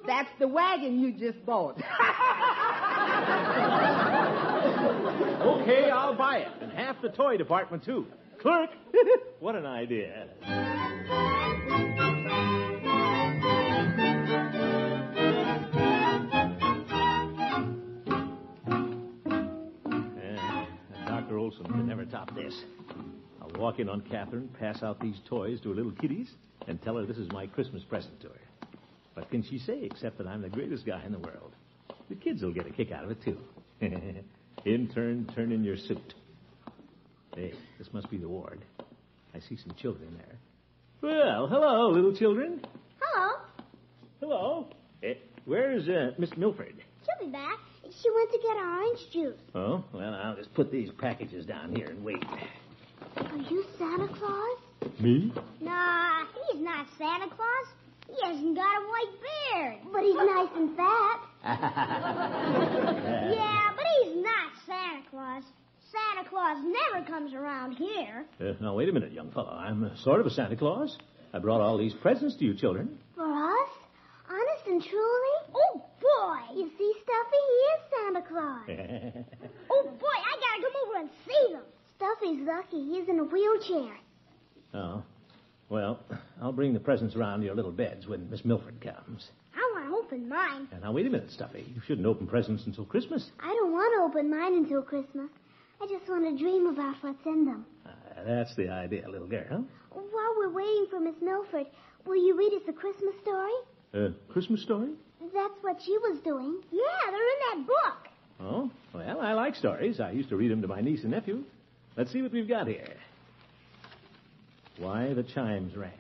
That's the wagon you just bought. Okay, I'll buy it. And half the toy department, too. Clerk! What an idea. Dr. Olson can never top this. I'll walk in on Catherine, pass out these toys to her little kiddies, and tell her this is my Christmas present to her. What can she say except that I'm the greatest guy in the world? The kids will get a kick out of it, too. Intern, turn in your suit. Hey, this must be the ward. I see some children there. Well, hello, little children. Hello. Hello. Where's Miss Milford? She'll be back. She went to get orange juice. Oh, well, I'll just put these packages down here and wait. Are you Santa Claus? Me? Nah, he's not Santa Claus. He hasn't got a white beard. But he's nice and fat. Yeah, but he's not Santa Claus. Santa Claus never comes around here. Now, wait a minute, young fellow. I'm sort of a Santa Claus. I brought all these presents to you children. For us? Honest and truly? Oh, boy. You see, Stuffy, he is Santa Claus. Oh, boy, I gotta come over and see them. Stuffy's lucky. He's in a wheelchair. Oh. Well, I'll bring the presents around to your little beds when Miss Milford comes. I want to open mine. Now, wait a minute, Stuffy. You shouldn't open presents until Christmas. I don't want to open mine until Christmas. I just want to dream about what's in them. That's the idea, little girl. While we're waiting for Miss Milford, will you read us a Christmas story? Christmas story? That's what she was doing. Yeah, they're in that book. Oh, well, I like stories. I used to read them to my niece and nephew. Let's see what we've got here. Why the Chimes Rang,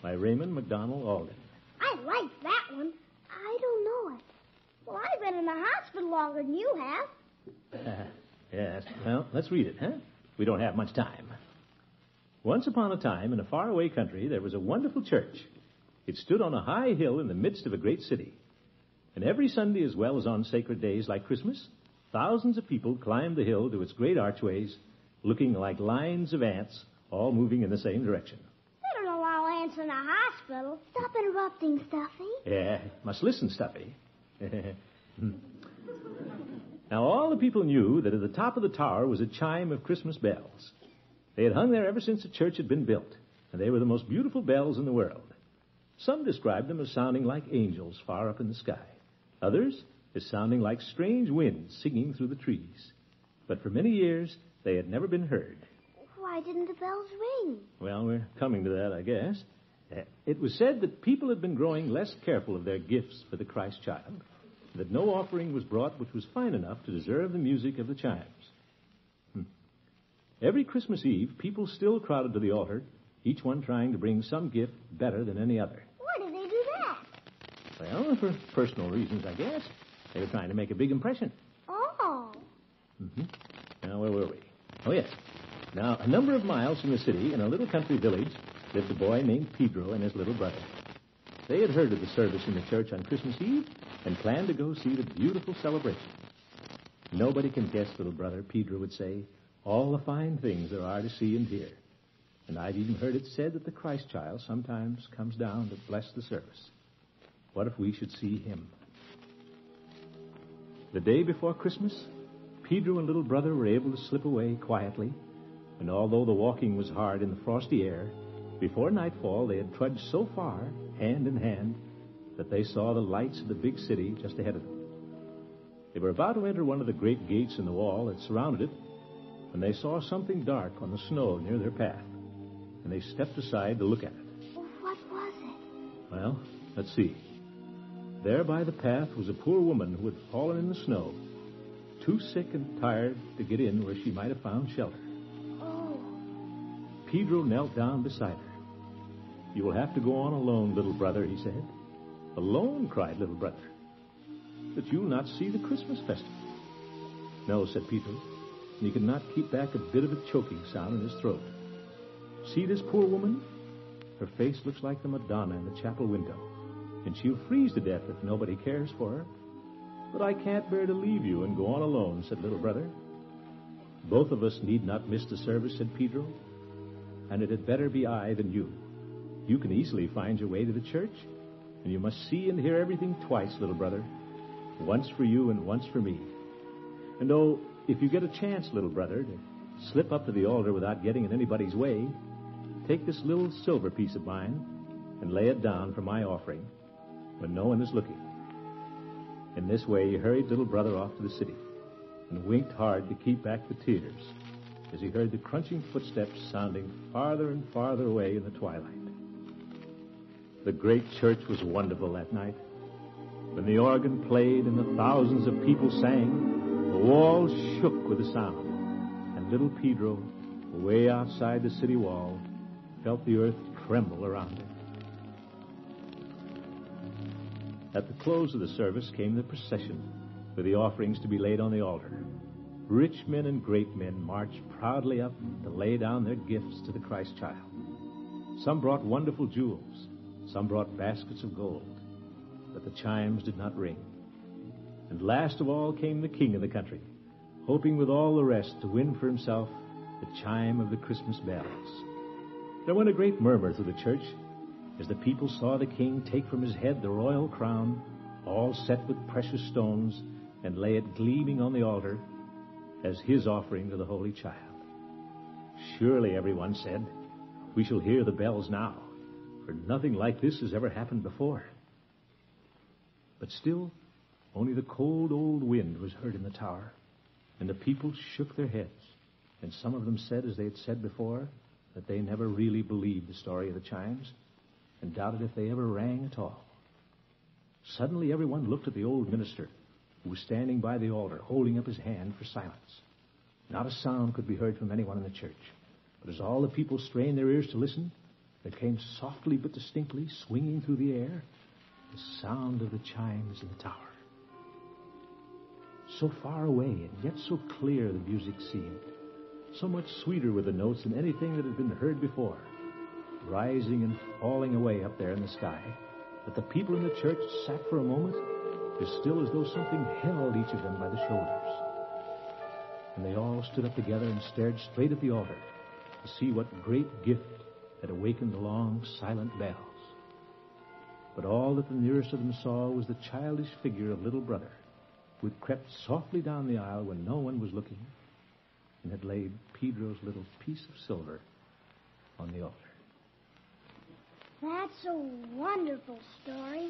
by Raymond McDonald Alden. I like that one. I don't know it. Well, I've been in the hospital longer than you have. Yes. Well, let's read it, huh? We don't have much time. Once upon a time, in a faraway country, there was a wonderful church. It stood on a high hill in the midst of a great city. And every Sunday, as well as on sacred days like Christmas, thousands of people climbed the hill to its great archways, looking like lines of ants, all moving in the same direction. They don't allow ants in the hospital. Stop interrupting, Stuffy. Yeah, must listen, Stuffy. Now, all the people knew that at the top of the tower was a chime of Christmas bells. They had hung there ever since the church had been built, and they were the most beautiful bells in the world. Some described them as sounding like angels far up in the sky. Others as sounding like strange winds singing through the trees. But for many years, they had never been heard. Why didn't the bells ring? Well, we're coming to that, I guess. It was said that people had been growing less careful of their gifts for the Christ child, that no offering was brought which was fine enough to deserve the music of the chimes. Every Christmas Eve, people still crowded to the altar, each one trying to bring some gift better than any other. Why do they do that? Well, for personal reasons, I guess. They were trying to make a big impression. Oh. Now, where were we? Oh, yes. Now, a number of miles from the city, in a little country village, lived a boy named Pedro and his little brother. They had heard of the service in the church on Christmas Eve and planned to go see the beautiful celebration. Nobody can guess, little brother, Pedro would say, all the fine things there are to see and hear. And I've even heard it said that the Christ child sometimes comes down to bless the service. What if we should see him? The day before Christmas, Pedro and little brother were able to slip away quietly, and although the walking was hard in the frosty air, before nightfall they had trudged so far, hand in hand, that they saw the lights of the big city just ahead of them. They were about to enter one of the great gates in the wall that surrounded it, when they saw something dark on the snow near their path, and they stepped aside to look at it. What was it? Well, let's see. There by the path was a poor woman who had fallen in the snow, too sick and tired to get in where she might have found shelter. Oh. Pedro knelt down beside her. You will have to go on alone, little brother, he said. Alone, cried little brother. But you'll not see the Christmas festival. No, said Pedro, and he could not keep back a bit of a choking sound in his throat. See this poor woman? Her face looks like the Madonna in the chapel window, and she'll freeze to death if nobody cares for her. But I can't bear to leave you and go on alone, said little brother. Both of us need not miss the service, said Pedro, and it had better be I than you. You can easily find your way to the church, and you must see and hear everything twice, little brother, once for you and once for me. And oh, if you get a chance, little brother, to slip up to the altar without getting in anybody's way, take this little silver piece of mine and lay it down for my offering when no one is looking. In this way, he hurried little brother off to the city and winked hard to keep back the tears as he heard the crunching footsteps sounding farther and farther away in the twilight. The great church was wonderful that night. When the organ played and the thousands of people sang, the walls shook with the sound, and little Pedro, way outside the city wall, felt the earth tremble around him. At the close of the service came the procession, with the offerings to be laid on the altar. Rich men and great men marched proudly up to lay down their gifts to the Christ child. Some brought wonderful jewels, some brought baskets of gold, but the chimes did not ring. And last of all came the king of the country, hoping with all the rest to win for himself the chime of the Christmas bells. There went a great murmur through the church as the people saw the king take from his head the royal crown, all set with precious stones, and lay it gleaming on the altar as his offering to the Holy Child. Surely, everyone said, we shall hear the bells now, for nothing like this has ever happened before. But still, only the cold old wind was heard in the tower, and the people shook their heads, and some of them said, as they had said before, that they never really believed the story of the chimes, and doubted if they ever rang at all. Suddenly everyone looked at the old minister, who was standing by the altar, holding up his hand for silence. Not a sound could be heard from anyone in the church, but as all the people strained their ears to listen, there came softly but distinctly, swinging through the air, the sound of the chimes in the tower. So far away, and yet so clear the music seemed, so much sweeter were the notes than anything that had been heard before, rising and falling away up there in the sky, that the people in the church sat for a moment as still as though something held each of them by the shoulders. And they all stood up together and stared straight at the altar to see what great gift had awakened the long, silent bells. But all that the nearest of them saw was the childish figure of little brother, who had crept softly down the aisle when no one was looking and had laid Pedro's little piece of silver on the altar. That's a wonderful story.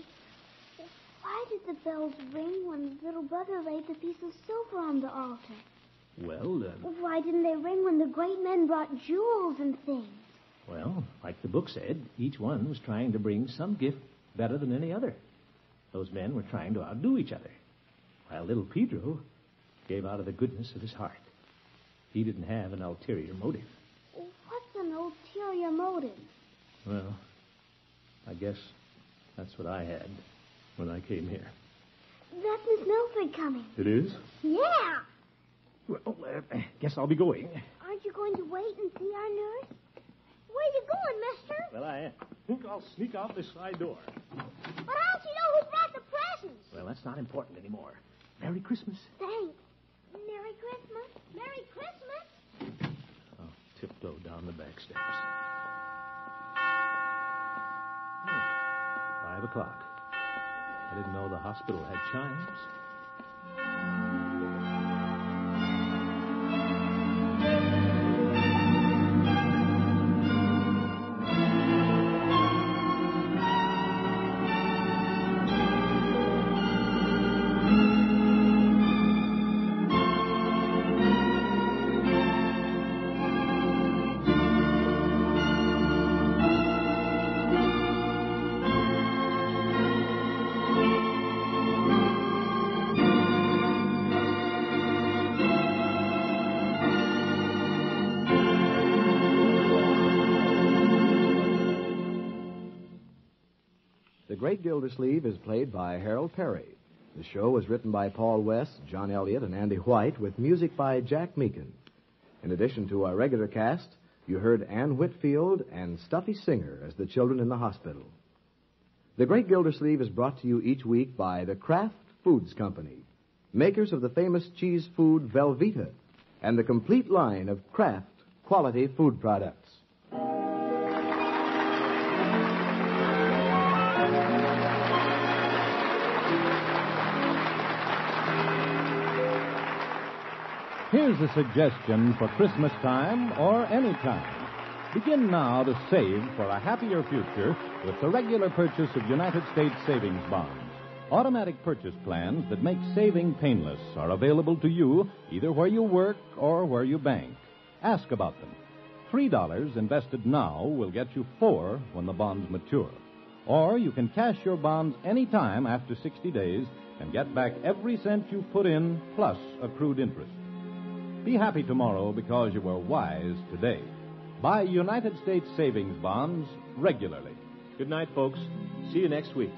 Why did the bells ring when little brother laid the piece of silver on the altar? Well, Why didn't they ring when the great men brought jewels and things? well, like the book said, each one was trying to bring some gift better than any other. Those men were trying to outdo each other, while little Pedro gave out of the goodness of his heart. He didn't have an ulterior motive. What's an ulterior motive? Well, I guess that's what I had when I came here. That's Miss Milford coming. It is? Yeah. Well, guess I'll be going. Aren't you going to wait and see our nurse? Where you going, mister? Well, I think I'll sneak out this side door. But how'd you know who brought the presents? Well, that's not important anymore. Merry Christmas. Thanks. Merry Christmas. Merry Christmas. I'll tiptoe down the back steps. 5 o'clock. I didn't know the hospital had chimes. The Great Gildersleeve is played by Harold Perry. The show was written by Paul West, John Elliott, and Andy White, with music by Jack Meakin. In addition to our regular cast, you heard Ann Whitfield and Stuffy Singer as the children in the hospital. The Great Gildersleeve is brought to you each week by the Kraft Foods Company, makers of the famous cheese food Velveeta, and the complete line of Kraft quality food products. Here's a suggestion for Christmas time or any time. Begin now to save for a happier future with the regular purchase of United States savings bonds. Automatic purchase plans that make saving painless are available to you either where you work or where you bank. Ask about them. $3 invested now will get you $4 when the bonds mature. Or you can cash your bonds any time after 60 days and get back every cent you put in plus accrued interest. Be happy tomorrow because you were wise today. Buy United States savings bonds regularly. Good night, folks. See you next week.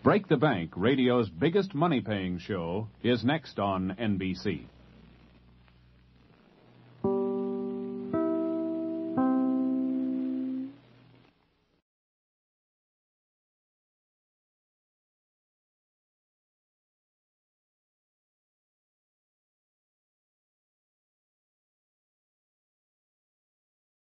Break the Bank, radio's biggest money-paying show, is next on NBC.